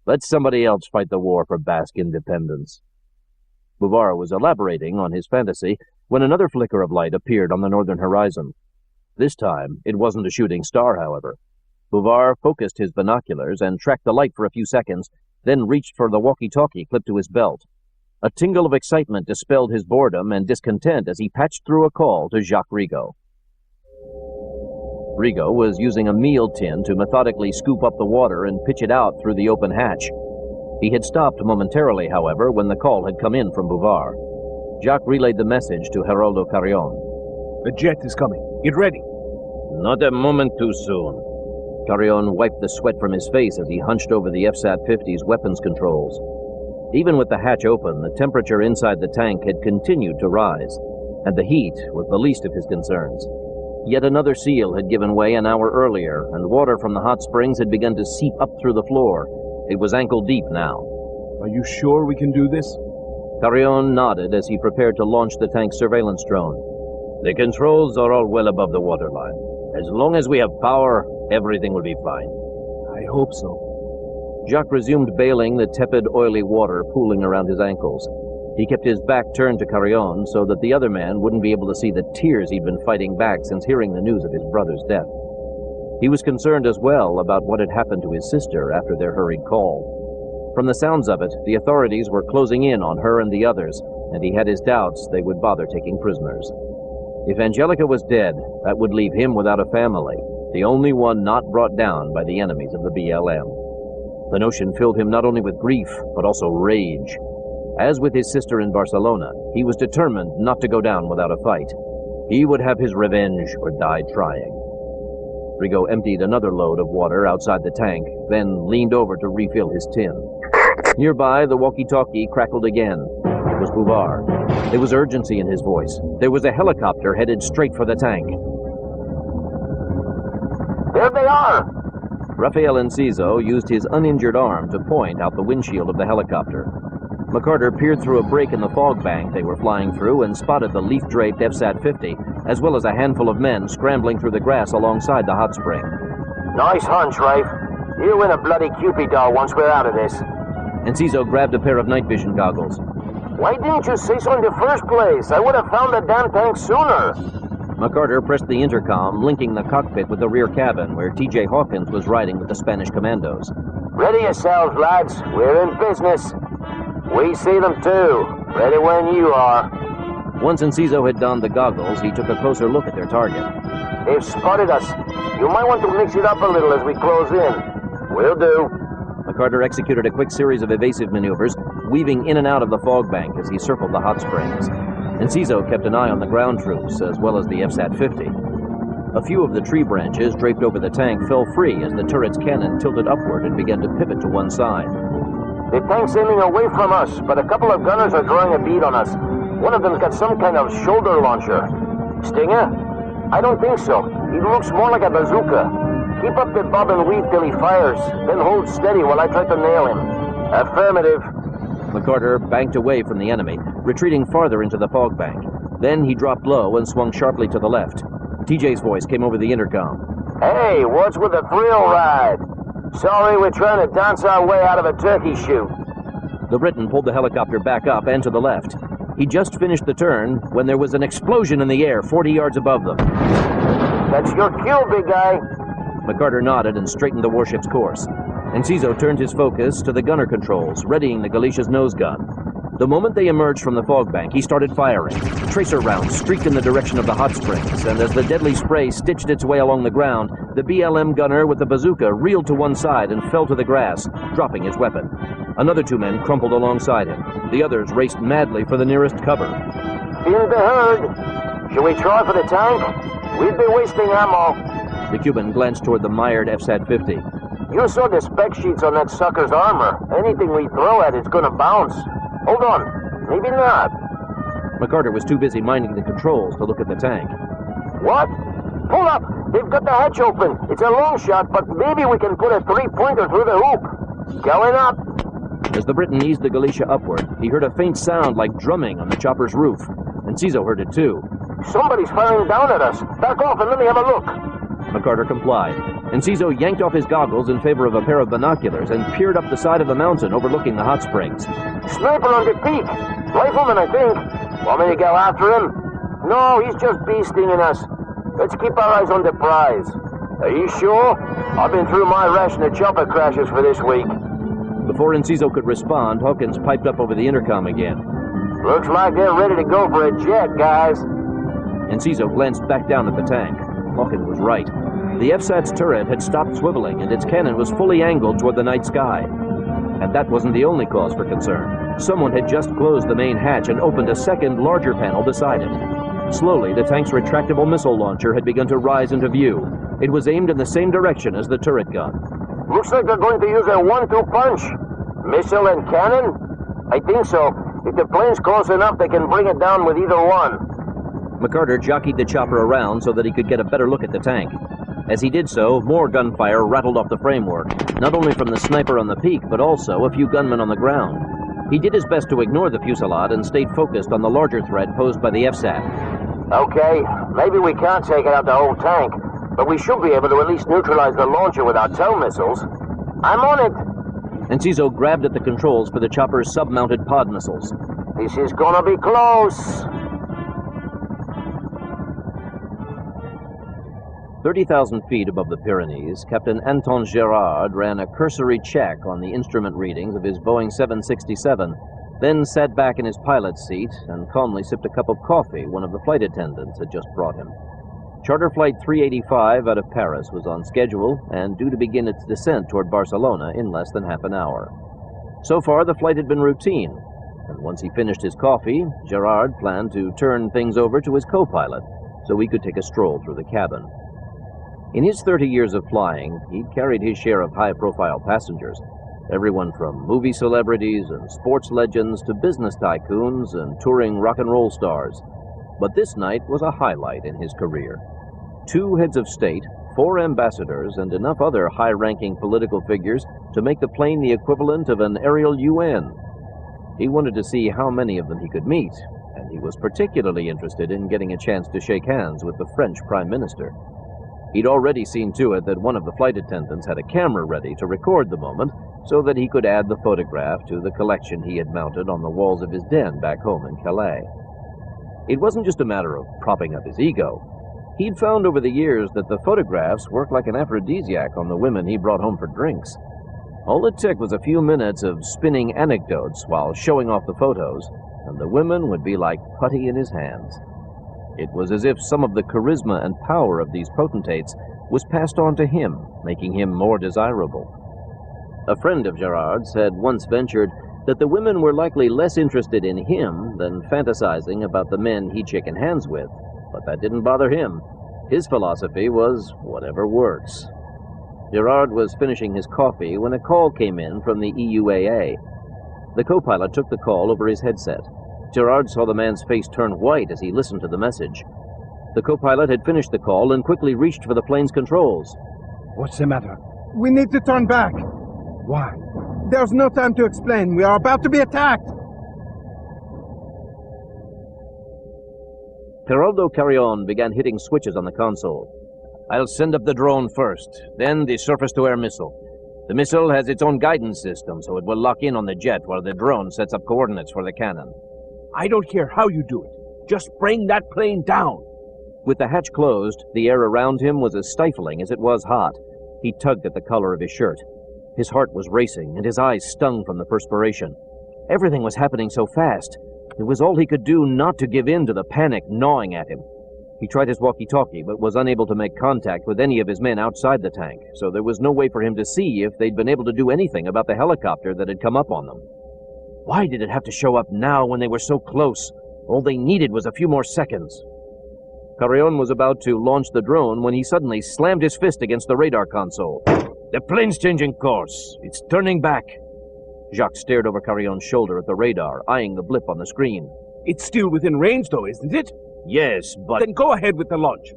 Let somebody else fight the war for Basque independence. Bouvard was elaborating on his fantasy when another flicker of light appeared on the northern horizon. This time, it wasn't a shooting star, however. Bouvard focused his binoculars and tracked the light for a few seconds, then reached for the walkie-talkie clipped to his belt. A tingle of excitement dispelled his boredom and discontent as he patched through a call to Jacques Rigaud. Rigaud was using a meal tin to methodically scoop up the water and pitch it out through the open hatch. He had stopped momentarily, however, when the call had come in from Bouvard. Jacques relayed the message to Geraldo Carrion. The jet is coming. Get ready. Not a moment too soon. Carrion wiped the sweat from his face as he hunched over the FSAT-50's weapons controls. Even with the hatch open, the temperature inside the tank had continued to rise, and the heat was the least of his concerns. Yet another seal had given way an hour earlier, and water from the hot springs had begun to seep up through the floor. It was ankle deep now. Are you sure we can do this? Carrion nodded as he prepared to launch the tank's surveillance drone. The controls are all well above the waterline. As long as we have power, everything will be fine. I hope so. Jacques resumed bailing the tepid, oily water pooling around his ankles. He kept his back turned to Carrion so that the other man wouldn't be able to see the tears he'd been fighting back since hearing the news of his brother's death. He was concerned as well about what had happened to his sister after their hurried call. From the sounds of it, the authorities were closing in on her and the others, and he had his doubts they would bother taking prisoners. If Angelica was dead, that would leave him without a family, the only one not brought down by the enemies of the BLM. The notion filled him not only with grief, but also rage. As with his sister in Barcelona, he was determined not to go down without a fight. He would have his revenge or die trying. Rigaud emptied another load of water outside the tank, then leaned over to refill his tin. Nearby, the walkie-talkie crackled again. It was Bouvard. There was urgency in his voice. There was a helicopter headed straight for the tank. There they are! Raphael Enciso used his uninjured arm to point out the windshield of the helicopter. McCarter peered through a break in the fog bank they were flying through and spotted the leaf-draped FSAT-50, as well as a handful of men scrambling through the grass alongside the hot spring. Nice hunch, Rafe. You win a bloody Cupid doll once we're out of this. Enciso grabbed a pair of night vision goggles. Why didn't you say so in the first place? I would have found the damn tank sooner. McCarter pressed the intercom, linking the cockpit with the rear cabin, where T.J. Hawkins was riding with the Spanish commandos. Ready yourselves, lads. We're in business. We see them too. Ready when you are. Once Enciso had donned the goggles, he took a closer look at their target. They've spotted us. You might want to mix it up a little as we close in. Will do. McCarter executed a quick series of evasive maneuvers, weaving in and out of the fog bank as he circled the hot springs. Enciso kept an eye on the ground troops, as well as the FSAT-50. A few of the tree branches draped over the tank fell free as the turret's cannon tilted upward and began to pivot to one side. The tank's aiming away from us, but a couple of gunners are drawing a bead on us. One of them's got some kind of shoulder launcher. Stinger? I don't think so. He looks more like a bazooka. Keep up the bob and weave till he fires, then hold steady while I try to nail him. Affirmative. McCarter banked away from the enemy, retreating farther into the fog bank. Then he dropped low and swung sharply to the left. TJ's voice came over the intercom. Hey, what's with the thrill ride? Sorry, we're trying to dance our way out of a turkey shoot. The Briton pulled the helicopter back up and to the left. He just finished the turn when there was an explosion in the air 40 yards above them. That's your cue, big guy. McCarter nodded and straightened the warship's course. Enciso turned his focus to the gunner controls, readying the Galicia's nose gun. The moment they emerged from the fog bank, he started firing. Tracer rounds streaked in the direction of the hot springs, and as the deadly spray stitched its way along the ground, the BLM gunner with the bazooka reeled to one side and fell to the grass, dropping his weapon. Another 2 men crumpled alongside him. The others raced madly for the nearest cover. In the herd. Shall we try for the tank? We'd be wasting ammo. The Cuban glanced toward the mired FSAT-50. You saw the spec sheets on that sucker's armor. Anything we throw at it's gonna bounce. Hold on. Maybe not. McCarter was too busy minding the controls to look at the tank. What? Hold up! They've got the hatch open. It's a long shot, but maybe we can put a three-pointer through the hoop. Going up. As the Briton eased the Galicia upward, he heard a faint sound like drumming on the chopper's roof. Enciso heard it too. Somebody's firing down at us. Back off and let me have a look. McCarter complied. Enciso yanked off his goggles in favor of a pair of binoculars and peered up the side of the mountain overlooking the hot springs. Sniper on the peak. Rifleman, I think. Want me to go after him? No, he's just bee-stinging us. Let's keep our eyes on the prize. Are you sure? I've been through my ration of chopper crashes for this week. Before Enciso could respond, Hawkins piped up over the intercom again. Looks like they're ready to go for a jet, guys. Enciso glanced back down at the tank. Hawkins was right. The FSAT's turret had stopped swiveling, and its cannon was fully angled toward the night sky. And that wasn't the only cause for concern. Someone had just closed the main hatch and opened a second, larger panel beside it. Slowly, the tank's retractable missile launcher had begun to rise into view. It was aimed in the same direction as the turret gun. Looks like they're going to use a 1-2 punch. Missile and cannon? I think so. If the plane's close enough, they can bring it down with either one. McCarter jockeyed the chopper around so that he could get a better look at the tank. As he did so, more gunfire rattled off the framework, not only from the sniper on the peak, but also a few gunmen on the ground. He did his best to ignore the fusillade and stayed focused on the larger threat posed by the FSAT. Okay, maybe we can't take out the whole tank, but we should be able to at least neutralize the launcher with our TOW missiles. I'm on it. Enciso grabbed at the controls for the chopper's sub-mounted pod missiles. This is gonna be close. 30,000 feet above the Pyrenees, Captain Anton Gerard ran a cursory check on the instrument readings of his Boeing 767, then sat back in his pilot's seat and calmly sipped a cup of coffee one of the flight attendants had just brought him. Charter Flight 385 out of Paris was on schedule and due to begin its descent toward Barcelona in less than half an hour. So far, the flight had been routine, and once he finished his coffee, Gerard planned to turn things over to his co-pilot so he could take a stroll through the cabin. In his 30 years of flying, he'd carried his share of high-profile passengers, everyone from movie celebrities and sports legends to business tycoons and touring rock and roll stars. But this night was a highlight in his career. 2 heads of state, 4 ambassadors, and enough other high-ranking political figures to make the plane the equivalent of an aerial UN. He wanted to see how many of them he could meet, and he was particularly interested in getting a chance to shake hands with the French Prime Minister. He'd already seen to it that one of the flight attendants had a camera ready to record the moment so that he could add the photograph to the collection he had mounted on the walls of his den back home in Calais. It wasn't just a matter of propping up his ego. He'd found over the years that the photographs worked like an aphrodisiac on the women he brought home for drinks. All it took was a few minutes of spinning anecdotes while showing off the photos, and the women would be like putty in his hands. It was as if some of the charisma and power of these potentates was passed on to him, making him more desirable. A friend of Gerard's had once ventured that the women were likely less interested in him than fantasizing about the men he'd shaken hands with, but that didn't bother him. His philosophy was whatever works. Gerard was finishing his coffee when a call came in from the EUAA. The co-pilot took the call over his headset. Gerard saw the man's face turn white as he listened to the message. The co-pilot had finished the call and quickly reached for the plane's controls. What's the matter? We need to turn back. Why? There's no time to explain. We are about to be attacked. Geraldo Carrion began hitting switches on the console. I'll send up the drone first, then the surface-to-air missile. The missile has its own guidance system, so it will lock in on the jet while the drone sets up coordinates for the cannon. I don't care how you do it. Just bring that plane down. With the hatch closed, the air around him was as stifling as it was hot. He tugged at the collar of his shirt. His heart was racing, and his eyes stung from the perspiration. Everything was happening so fast. It was all he could do not to give in to the panic gnawing at him. He tried his walkie-talkie, but was unable to make contact with any of his men outside the tank, so there was no way for him to see if they'd been able to do anything about the helicopter that had come up on them. Why did it have to show up now when they were so close? All they needed was a few more seconds. Carrion was about to launch the drone when he suddenly slammed his fist against the radar console. The plane's changing course. It's turning back. Jacques stared over Carrion's shoulder at the radar, eyeing the blip on the screen. It's still within range, though, isn't it? Yes, but... Then go ahead with the launch.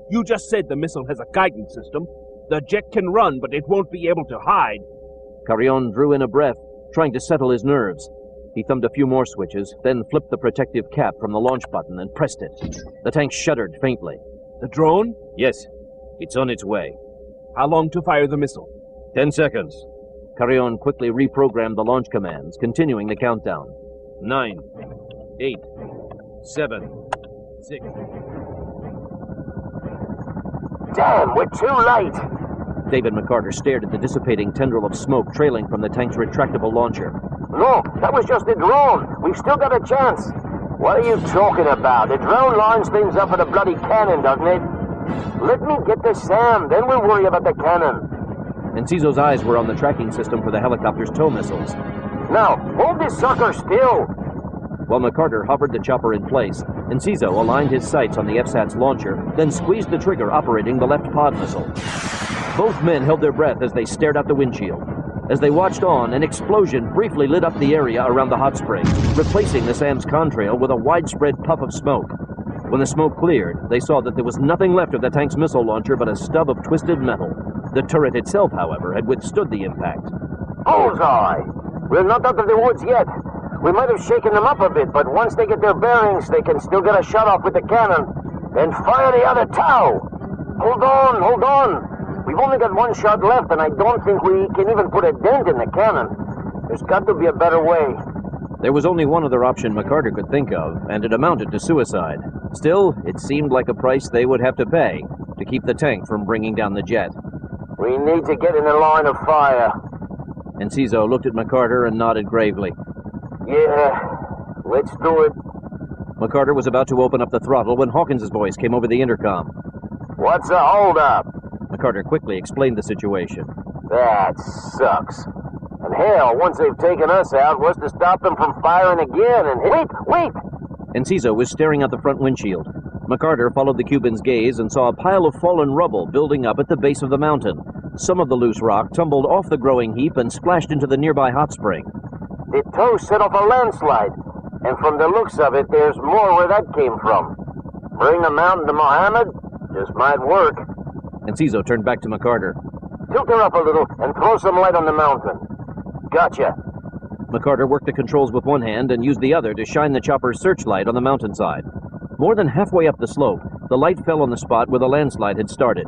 You just said the missile has a guidance system. The jet can run, but it won't be able to hide. Carrion drew in a breath, trying to settle his nerves. He thumbed a few more switches, then flipped the protective cap from the launch button and pressed it. The tank shuddered faintly. The drone? Yes. It's on its way. How long to fire the missile? 10 seconds. Carrion quickly reprogrammed the launch commands, continuing the countdown. 9, 8, 7, 6. Damn, we're too late! David McCarter stared at the dissipating tendril of smoke trailing from the tank's retractable launcher. No, that was just a drone. We've still got a chance. What are you talking about? The drone lines things up for the bloody cannon, doesn't it? Let me get the SAM, then we'll worry about the cannon. Enciso's eyes were on the tracking system for the helicopter's tow missiles. Now, hold this sucker still! While McCarter hovered the chopper in place, Enciso aligned his sights on the FSAT's launcher, then squeezed the trigger operating the left pod missile. Both men held their breath as they stared out the windshield. As they watched on, an explosion briefly lit up the area around the hot springs, replacing the SAM's contrail with a widespread puff of smoke. When the smoke cleared, they saw that there was nothing left of the tank's missile launcher but a stub of twisted metal. The turret itself, however, had withstood the impact. Bullseye! We're not out of the woods yet. We might have shaken them up a bit, but once they get their bearings, they can still get a shot off with the cannon. Then fire the other tow! Hold on, hold on! We've only got one shot left, and I don't think we can even put a dent in the cannon. There's got to be a better way. There was only one other option McCarter could think of, and it amounted to suicide. Still, it seemed like a price they would have to pay to keep the tank from bringing down the jet. We need to get in the line of fire. Enciso looked at McCarter and nodded gravely. Yeah, let's do it. McCarter was about to open up the throttle when Hawkins' voice came over the intercom. What's the holdup? McCarter quickly explained the situation. That sucks. And hell, once they've taken us out, what's to stop them from firing again? And wait! Enciso was staring out the front windshield. McCarter followed the Cuban's gaze and saw a pile of fallen rubble building up at the base of the mountain. Some of the loose rock tumbled off the growing heap and splashed into the nearby hot spring. The tow set off a landslide, and from the looks of it, there's more where that came from. Bring the mountain to Mohammed? Just might work. Enciso turned back to McCarter. Tilt her up a little and throw some light on the mountain. Gotcha. McCarter worked the controls with one hand and used the other to shine the chopper's searchlight on the mountainside. More than halfway up the slope, the light fell on the spot where the landslide had started.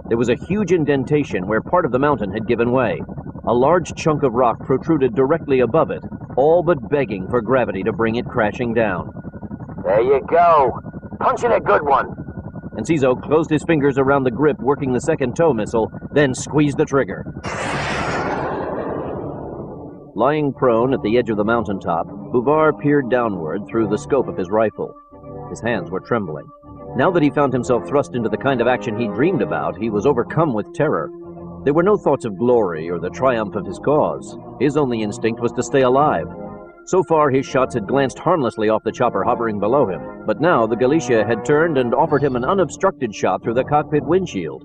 There was a huge indentation where part of the mountain had given way. A large chunk of rock protruded directly above it, all but begging for gravity to bring it crashing down. There you go. Punch in a good one. Enciso closed his fingers around the grip working the second tow missile, then squeezed the trigger. Lying prone at the edge of the mountaintop, Bouvard peered downward through the scope of his rifle. His hands were trembling. Now that he found himself thrust into the kind of action he dreamed about, he was overcome with terror. There were no thoughts of glory or the triumph of his cause. His only instinct was to stay alive. So far, his shots had glanced harmlessly off the chopper hovering below him, but now the Galicia had turned and offered him an unobstructed shot through the cockpit windshield.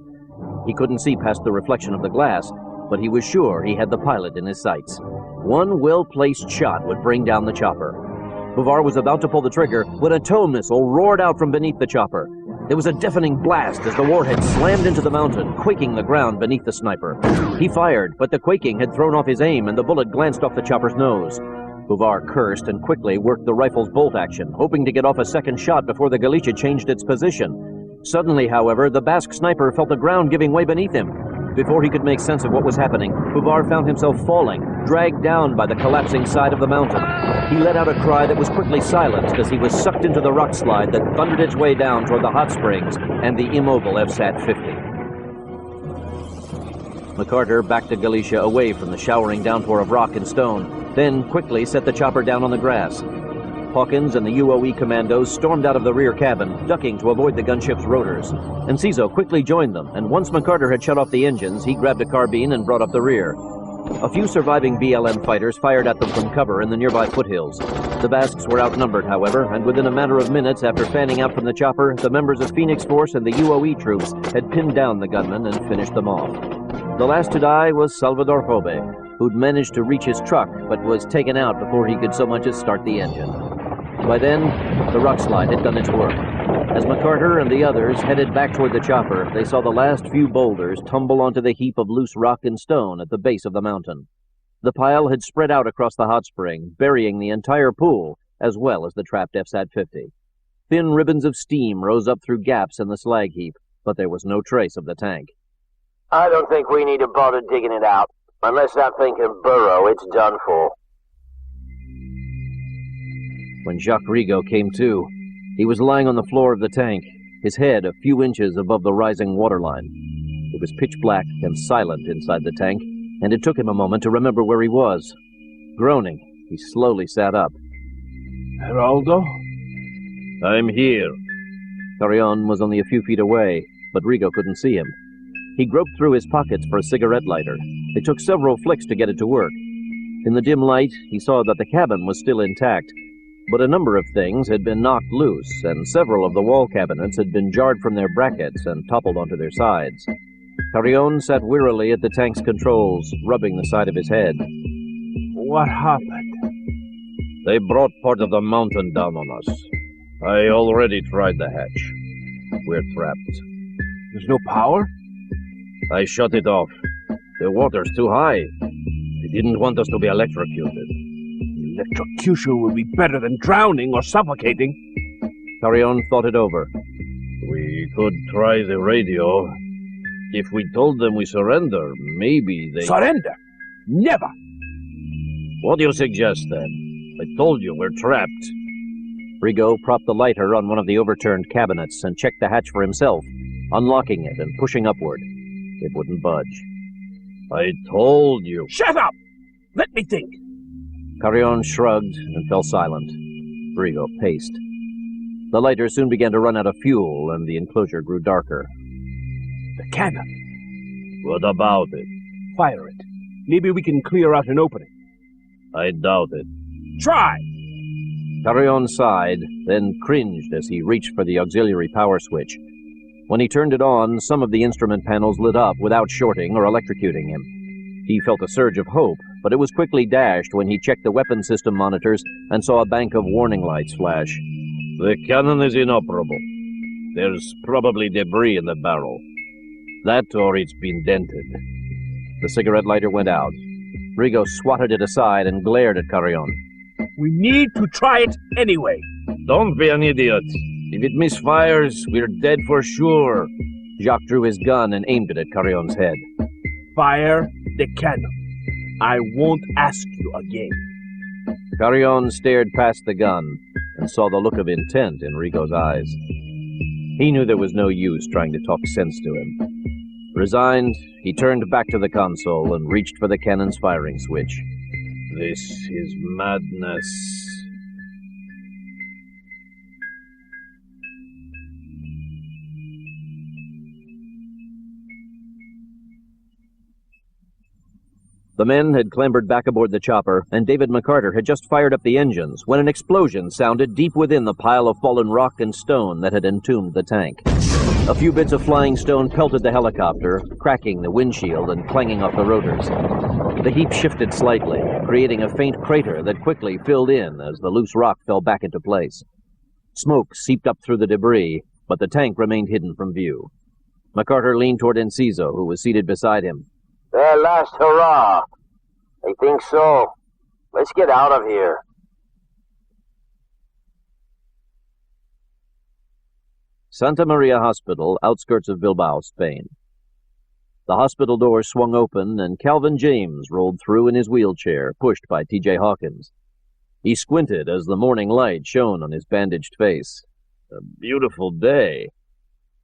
He couldn't see past the reflection of the glass, but he was sure he had the pilot in his sights. One well-placed shot would bring down the chopper. Bouvard was about to pull the trigger when a tow missile roared out from beneath the chopper. There was a deafening blast as the warhead slammed into the mountain, quaking the ground beneath the sniper. He fired, but the quaking had thrown off his aim and the bullet glanced off the chopper's nose. Bouvard cursed and quickly worked the rifle's bolt action, hoping to get off a second shot before the Galicia changed its position. Suddenly, however, the Basque sniper felt the ground giving way beneath him. Before he could make sense of what was happening, Huvar found himself falling, dragged down by the collapsing side of the mountain. He let out a cry that was quickly silenced as he was sucked into the rock slide that thundered its way down toward the hot springs and the immobile FSAT-50. McCarter backed to Galicia away from the showering downpour of rock and stone, then quickly set the chopper down on the grass. Hawkins and the UOE commandos stormed out of the rear cabin, ducking to avoid the gunship's rotors. Enciso quickly joined them, and once McCarter had shut off the engines, he grabbed a carbine and brought up the rear. A few surviving BLM fighters fired at them from cover in the nearby foothills. The Basques were outnumbered, however, and within a matter of minutes after fanning out from the chopper, the members of Phoenix Force and the UOE troops had pinned down the gunmen and finished them off. The last to die was Salvador Jobe, who'd managed to reach his truck, but was taken out before he could so much as start the engine. By then, the rock slide had done its work. As McCarter and the others headed back toward the chopper, they saw the last few boulders tumble onto the heap of loose rock and stone at the base of the mountain. The pile had spread out across the hot spring, burying the entire pool, as well as the trapped FSAT-50. Thin ribbons of steam rose up through gaps in the slag heap, but there was no trace of the tank. I don't think we need to bother digging it out. Unless that thing can burrow, it's done for. When Jacques Rigaud came to, he was lying on the floor of the tank, his head a few inches above the rising waterline. It was pitch black and silent inside the tank, and it took him a moment to remember where he was. Groaning, he slowly sat up. Geraldo? I'm here. Carrion was only a few feet away, but Rigaud couldn't see him. He groped through his pockets for a cigarette lighter. It took several flicks to get it to work. In the dim light, he saw that the cabin was still intact, but a number of things had been knocked loose, and several of the wall cabinets had been jarred from their brackets and toppled onto their sides. Carrion sat wearily at the tank's controls, rubbing the side of his head. What happened? They brought part of the mountain down on us. I already tried the hatch. We're trapped. There's no power? I shut it off. The water's too high. They didn't want us to be electrocuted. Electrocution would be better than drowning or suffocating. Carrion thought it over. We could try the radio. If we told them we surrender, maybe they... Surrender? Never! What do you suggest, then? I told you we're trapped. Rigaud propped the lighter on one of the overturned cabinets and checked the hatch for himself, unlocking it and pushing upward. It wouldn't budge. I told you. Shut up! Let me think. Carrion shrugged and fell silent. Rigaud paced. The lighter soon began to run out of fuel, and the enclosure grew darker. The cannon. What about it? Fire it. Maybe we can clear out an opening. I doubt it. Try! Carrion sighed, then cringed as he reached for the auxiliary power switch. When he turned it on, some of the instrument panels lit up without shorting or electrocuting him. He felt a surge of hope, but it was quickly dashed when he checked the weapon system monitors and saw a bank of warning lights flash. The cannon is inoperable. There's probably debris in the barrel. That or it's been dented. The cigarette lighter went out. Rigaud swatted it aside and glared at Carrion. We need to try it anyway. Don't be an idiot. If it misfires, we're dead for sure. Jacques drew his gun and aimed it at Carrion's head. Fire the cannon. I won't ask you again. Carrion stared past the gun and saw the look of intent in Rigaud's eyes. He knew there was no use trying to talk sense to him. Resigned, he turned back to the console and reached for the cannon's firing switch. This is madness. The men had clambered back aboard the chopper, and David McCarter had just fired up the engines when an explosion sounded deep within the pile of fallen rock and stone that had entombed the tank. A few bits of flying stone pelted the helicopter, cracking the windshield and clanging off the rotors. The heap shifted slightly, creating a faint crater that quickly filled in as the loose rock fell back into place. Smoke seeped up through the debris, but the tank remained hidden from view. McCarter leaned toward Enciso, who was seated beside him. Their last hurrah. I think so. Let's get out of here. Santa Maria Hospital, outskirts of Bilbao, Spain. The hospital door swung open, and Calvin James rolled through in his wheelchair, pushed by T.J. Hawkins. He squinted as the morning light shone on his bandaged face. A beautiful day.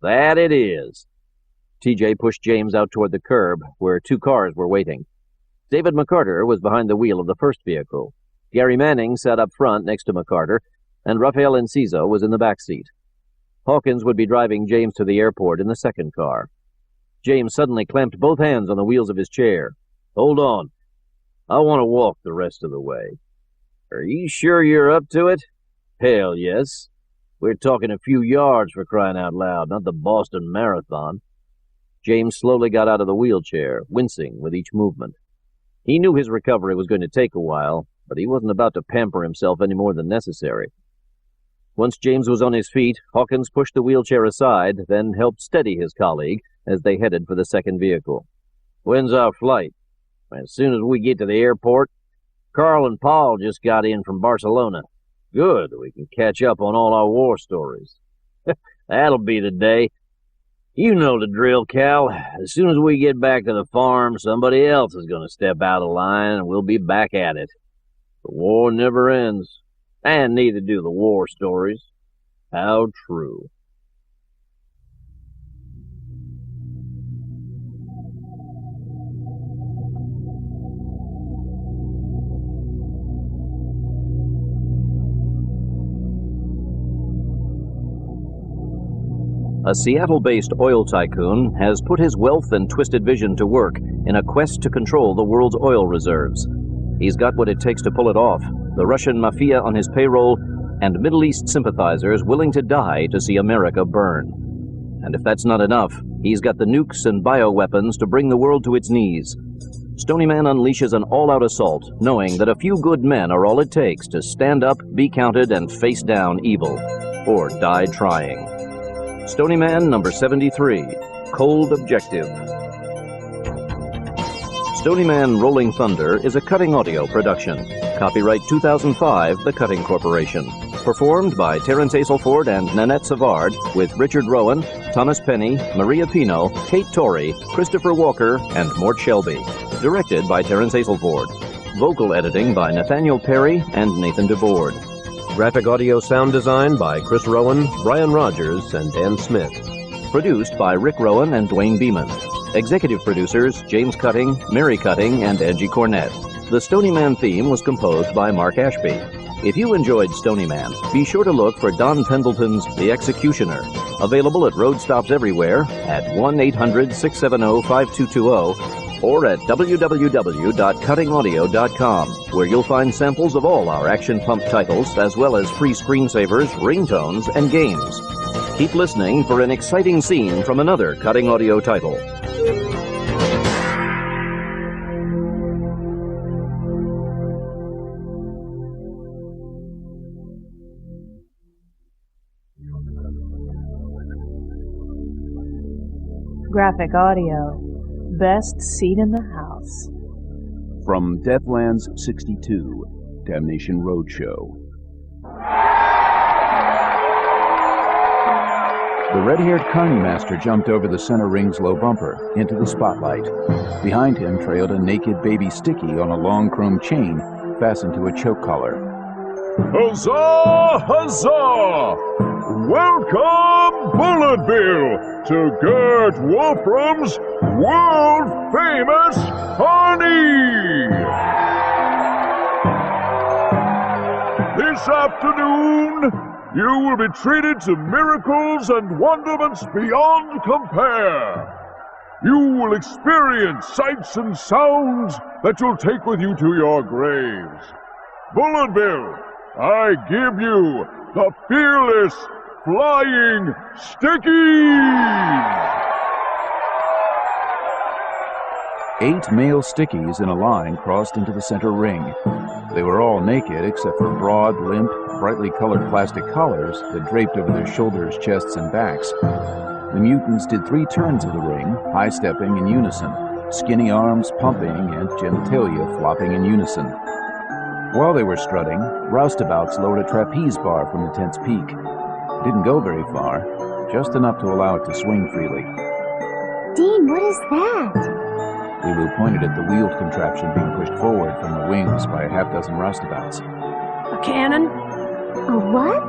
That it is. T.J. pushed James out toward the curb, where 2 cars were waiting. David McCarter was behind the wheel of the first vehicle. Gary Manning sat up front next to McCarter, and Rafael Enciso was in the back seat. Hawkins would be driving James to the airport in the second car. James suddenly clamped both hands on the wheels of his chair. Hold on. I want to walk the rest of the way. Are you sure you're up to it? Hell, yes. We're talking a few yards, for crying out loud, not the Boston Marathon. James slowly got out of the wheelchair, wincing with each movement. He knew his recovery was going to take a while, but he wasn't about to pamper himself any more than necessary. Once James was on his feet, Hawkins pushed the wheelchair aside, then helped steady his colleague as they headed for the second vehicle. When's our flight? As soon as we get to the airport. Carl and Paul just got in from Barcelona. Good, we can catch up on all our war stories. That'll be the day. You know the drill, Cal. As soon as we get back to the farm, somebody else is going to step out of line, and we'll be back at it. The war never ends, and neither do the war stories. How true. A Seattle-based oil tycoon has put his wealth and twisted vision to work in a quest to control the world's oil reserves. He's got what it takes to pull it off, the Russian mafia on his payroll, and Middle East sympathizers willing to die to see America burn. And if that's not enough, he's got the nukes and bioweapons to bring the world to its knees. Stony Man unleashes an all-out assault, knowing that a few good men are all it takes to stand up, be counted, and face down evil, or die trying. Stony Man number 73, Cold Objective. Stony Man Rolling Thunder is a Cutting Audio production. Copyright 2005, The Cutting Corporation. Performed by Terence Aselford and Nanette Savard, with Richard Rowan, Thomas Penny, Maria Pino, Kate Torrey, Christopher Walker, and Mort Shelby. Directed by Terence Aselford. Vocal editing by Nathaniel Perry and Nathan DeBoard. Graphic audio sound design by Chris Rowan, Brian Rogers, and Dan Smith. Produced by Rick Rowan and Dwayne Beeman. Executive producers James Cutting, Mary Cutting, and Angie Cornett. The Stony Man theme was composed by Mark Ashby. If you enjoyed Stony Man, be sure to look for Don Pendleton's The Executioner, available at road stops everywhere at 1-800-670-5220 or at www.cuttingaudio.com, where you'll find samples of all our Action Pump titles, as well as free screensavers, ringtones, and games. Keep listening for an exciting scene from another Cutting Audio title. Graphic Audio. Best seat in the house. From Deathlands 62, Damnation Roadshow. The red-haired carny master jumped over the center ring's low bumper, into the spotlight. Behind him trailed a naked baby Sticky on a long chrome chain fastened to a choke collar. Huzzah! Huzzah! Welcome, Bullet Bill, to Gert Wolfram's world-famous honey! This afternoon, you will be treated to miracles and wonderments beyond compare. You will experience sights and sounds that you'll take with you to your graves. Bullet Bill, I give you the fearless Flying Stickies! 8 male Stickies in a line crossed into the center ring. They were all naked except for broad, limp, brightly colored plastic collars that draped over their shoulders, chests, and backs. The mutants did 3 turns of the ring, high-stepping in unison, skinny arms pumping and genitalia flopping in unison. While they were strutting, roustabouts lowered a trapeze bar from the tent's peak. It didn't go very far, just enough to allow it to swing freely. Dean, what is that? Lulu pointed at the wheeled contraption being pushed forward from the wings by a half-dozen roustabouts. A cannon? A what?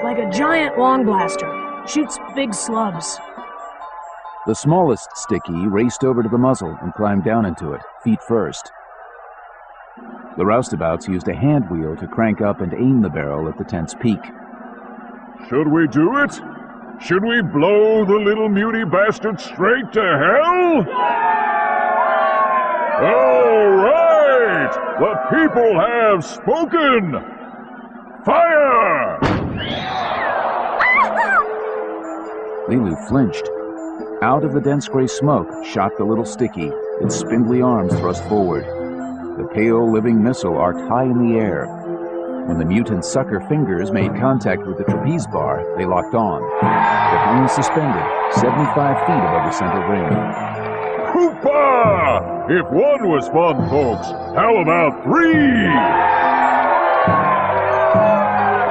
Like a giant long blaster. Shoots big slubs. The smallest Sticky raced over to the muzzle and climbed down into it, feet first. The roustabouts used a hand wheel to crank up and aim the barrel at the tent's peak. Should we do it? Should we blow the little muty bastard straight to hell? All right! The people have spoken! Fire! Lulu flinched. Out of the dense gray smoke shot the little Sticky, its spindly arms thrust forward. The pale, living missile arced high in the air. When the mutant's sucker fingers made contact with the trapeze bar, they locked on. The wings suspended, 75 feet above the center ring. Hoopa! If one was fun, folks, how about 3?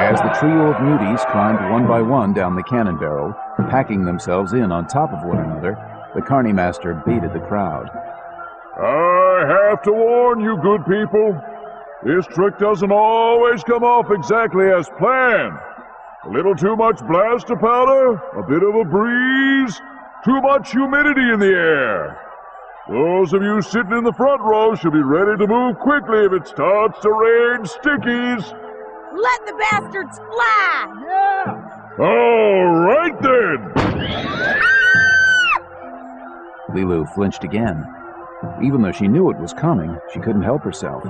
As the trio of muties climbed one by one down the cannon barrel, packing themselves in on top of one another, the Carney Master baited the crowd. I have to warn you, good people. This trick doesn't always come off exactly as planned. A little too much blaster powder, a bit of a breeze, too much humidity in the air. Those of you sitting in the front row should be ready to move quickly if it starts to rain stickies. Let the bastards fly! Yeah. All right, then! Lulu flinched again. Even though she knew it was coming, she couldn't help herself.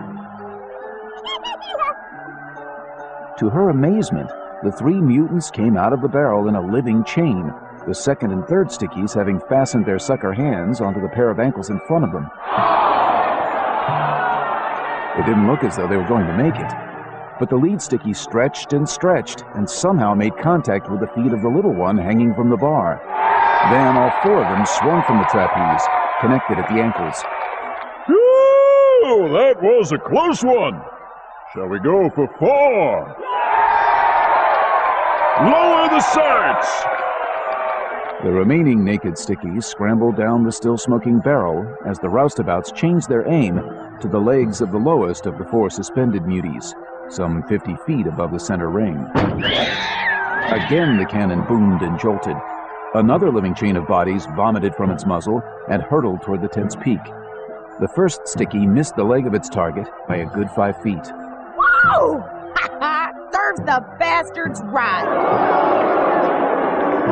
To her amazement, the 3 mutants came out of the barrel in a living chain, the second and third Stickies having fastened their sucker hands onto the pair of ankles in front of them. It didn't look as though they were going to make it, but the lead Sticky stretched and somehow made contact with the feet of the little one hanging from the bar. Then all 4 of them swung from the trapeze, connected at the ankles. Ooh, that was a close one. Shall we go for 4? Lower the sights! The remaining naked Stickies scrambled down the still-smoking barrel as the roustabouts changed their aim to the legs of the lowest of the 4 suspended muties, some 50 feet above the center ring. Again the cannon boomed and jolted. Another living chain of bodies vomited from its muzzle and hurtled toward the tent's peak. The first Sticky missed the leg of its target by a good 5 feet. Whoa! Serves the bastards right!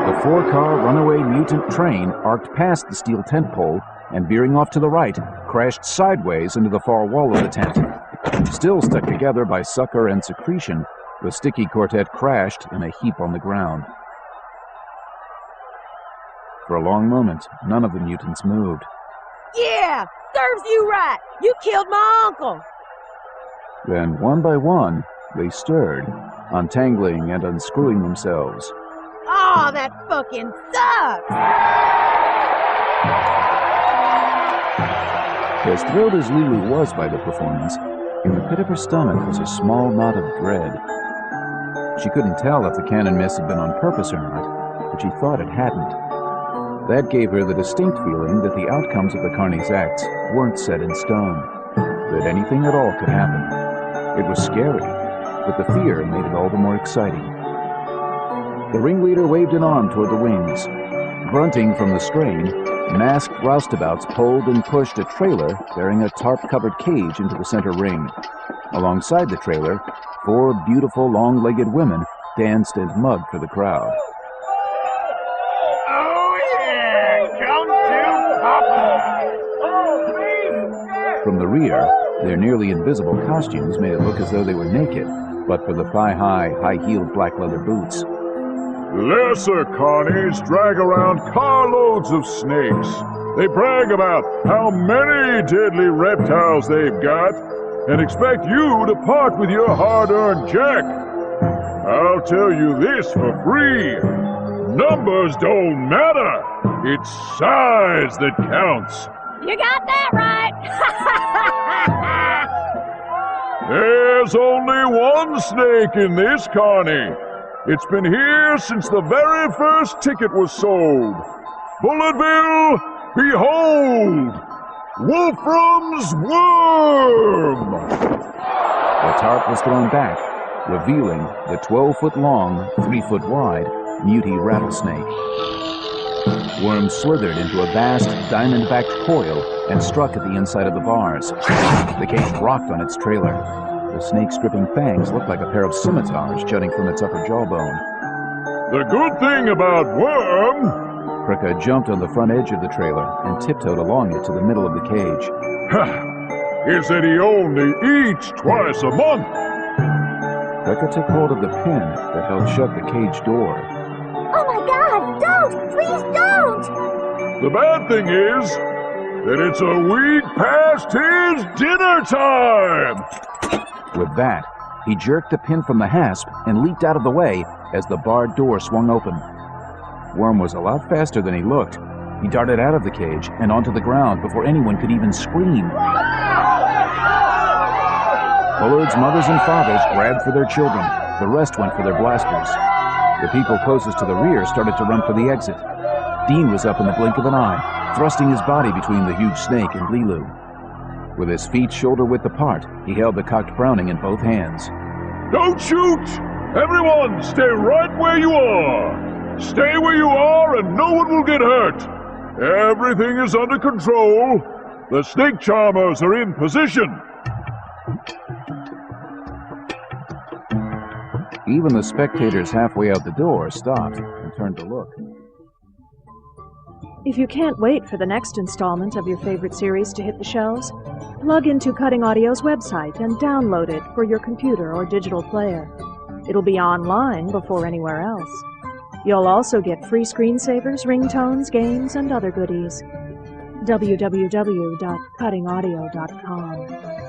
The 4-car runaway mutant train arced past the steel tent pole and, veering off to the right, crashed sideways into the far wall of the tent. Still stuck together by sucker and secretion, the Sticky quartet crashed in a heap on the ground. For a long moment, none of the mutants moved. Yeah! Serves you right! You killed my uncle! Then, one by one, they stirred, untangling and unscrewing themselves. Oh, that fucking sucks! As thrilled as Lulu was by the performance, in the pit of her stomach was a small knot of dread. She couldn't tell if the cannon miss had been on purpose or not, but she thought it hadn't. That gave her the distinct feeling that the outcomes of the Carney's acts weren't set in stone, that anything at all could happen. It was scary, but the fear made it all the more exciting. The ringleader waved an arm toward the wings. Grunting from the strain, masked roustabouts pulled and pushed a trailer bearing a tarp-covered cage into the center ring. Alongside the trailer, 4 beautiful, long-legged women danced and mugged for the crowd. From the rear, their nearly invisible costumes made it look as though they were naked, but for the thigh-high, high-heeled black leather boots. Lesser carnies drag around carloads of snakes. They brag about how many deadly reptiles they've got and expect you to part with your hard-earned jack. I'll tell you this for free. Numbers don't matter. It's size that counts. You got that right! There's only one snake in this carny. It's been here since the very first ticket was sold. Bulletville, behold! Wolfram's Worm! The tarp was thrown back, revealing the 12-foot-long, 3-foot-wide Muty rattlesnake. Worm slithered into a vast, diamond-backed coil and struck at the inside of the bars. The cage rocked on its trailer. The snake's dripping fangs looked like a pair of scimitars jutting from its upper jawbone. The good thing about Worm... Krika jumped on the front edge of the trailer and tiptoed along it to the middle of the cage. is that he only eats twice a month. Krika took hold of the pin that held shut the cage door. Oh my God! Don't! Please don't! The bad thing is that it's a week past his dinner time! With that, he jerked the pin from the hasp and leaped out of the way as the barred door swung open. Worm was a lot faster than he looked. He darted out of the cage and onto the ground before anyone could even scream. Bullard's mothers and fathers grabbed for their children. The rest went for their blasters. The people closest to the rear started to run for the exit. Dean was up in the blink of an eye, thrusting his body between the huge snake and Lilu. With his feet shoulder-width apart, he held the cocked Browning in both hands. Don't shoot! Everyone, stay right where you are! Stay where you are and no one will get hurt! Everything is under control. The snake charmers are in position. Even the spectators halfway out the door stopped and turned to look. If you can't wait for the next installment of your favorite series to hit the shelves, plug into Cutting Audio's website and download it for your computer or digital player. It'll be online before anywhere else. You'll also get free screensavers, ringtones, games, and other goodies. www.cuttingaudio.com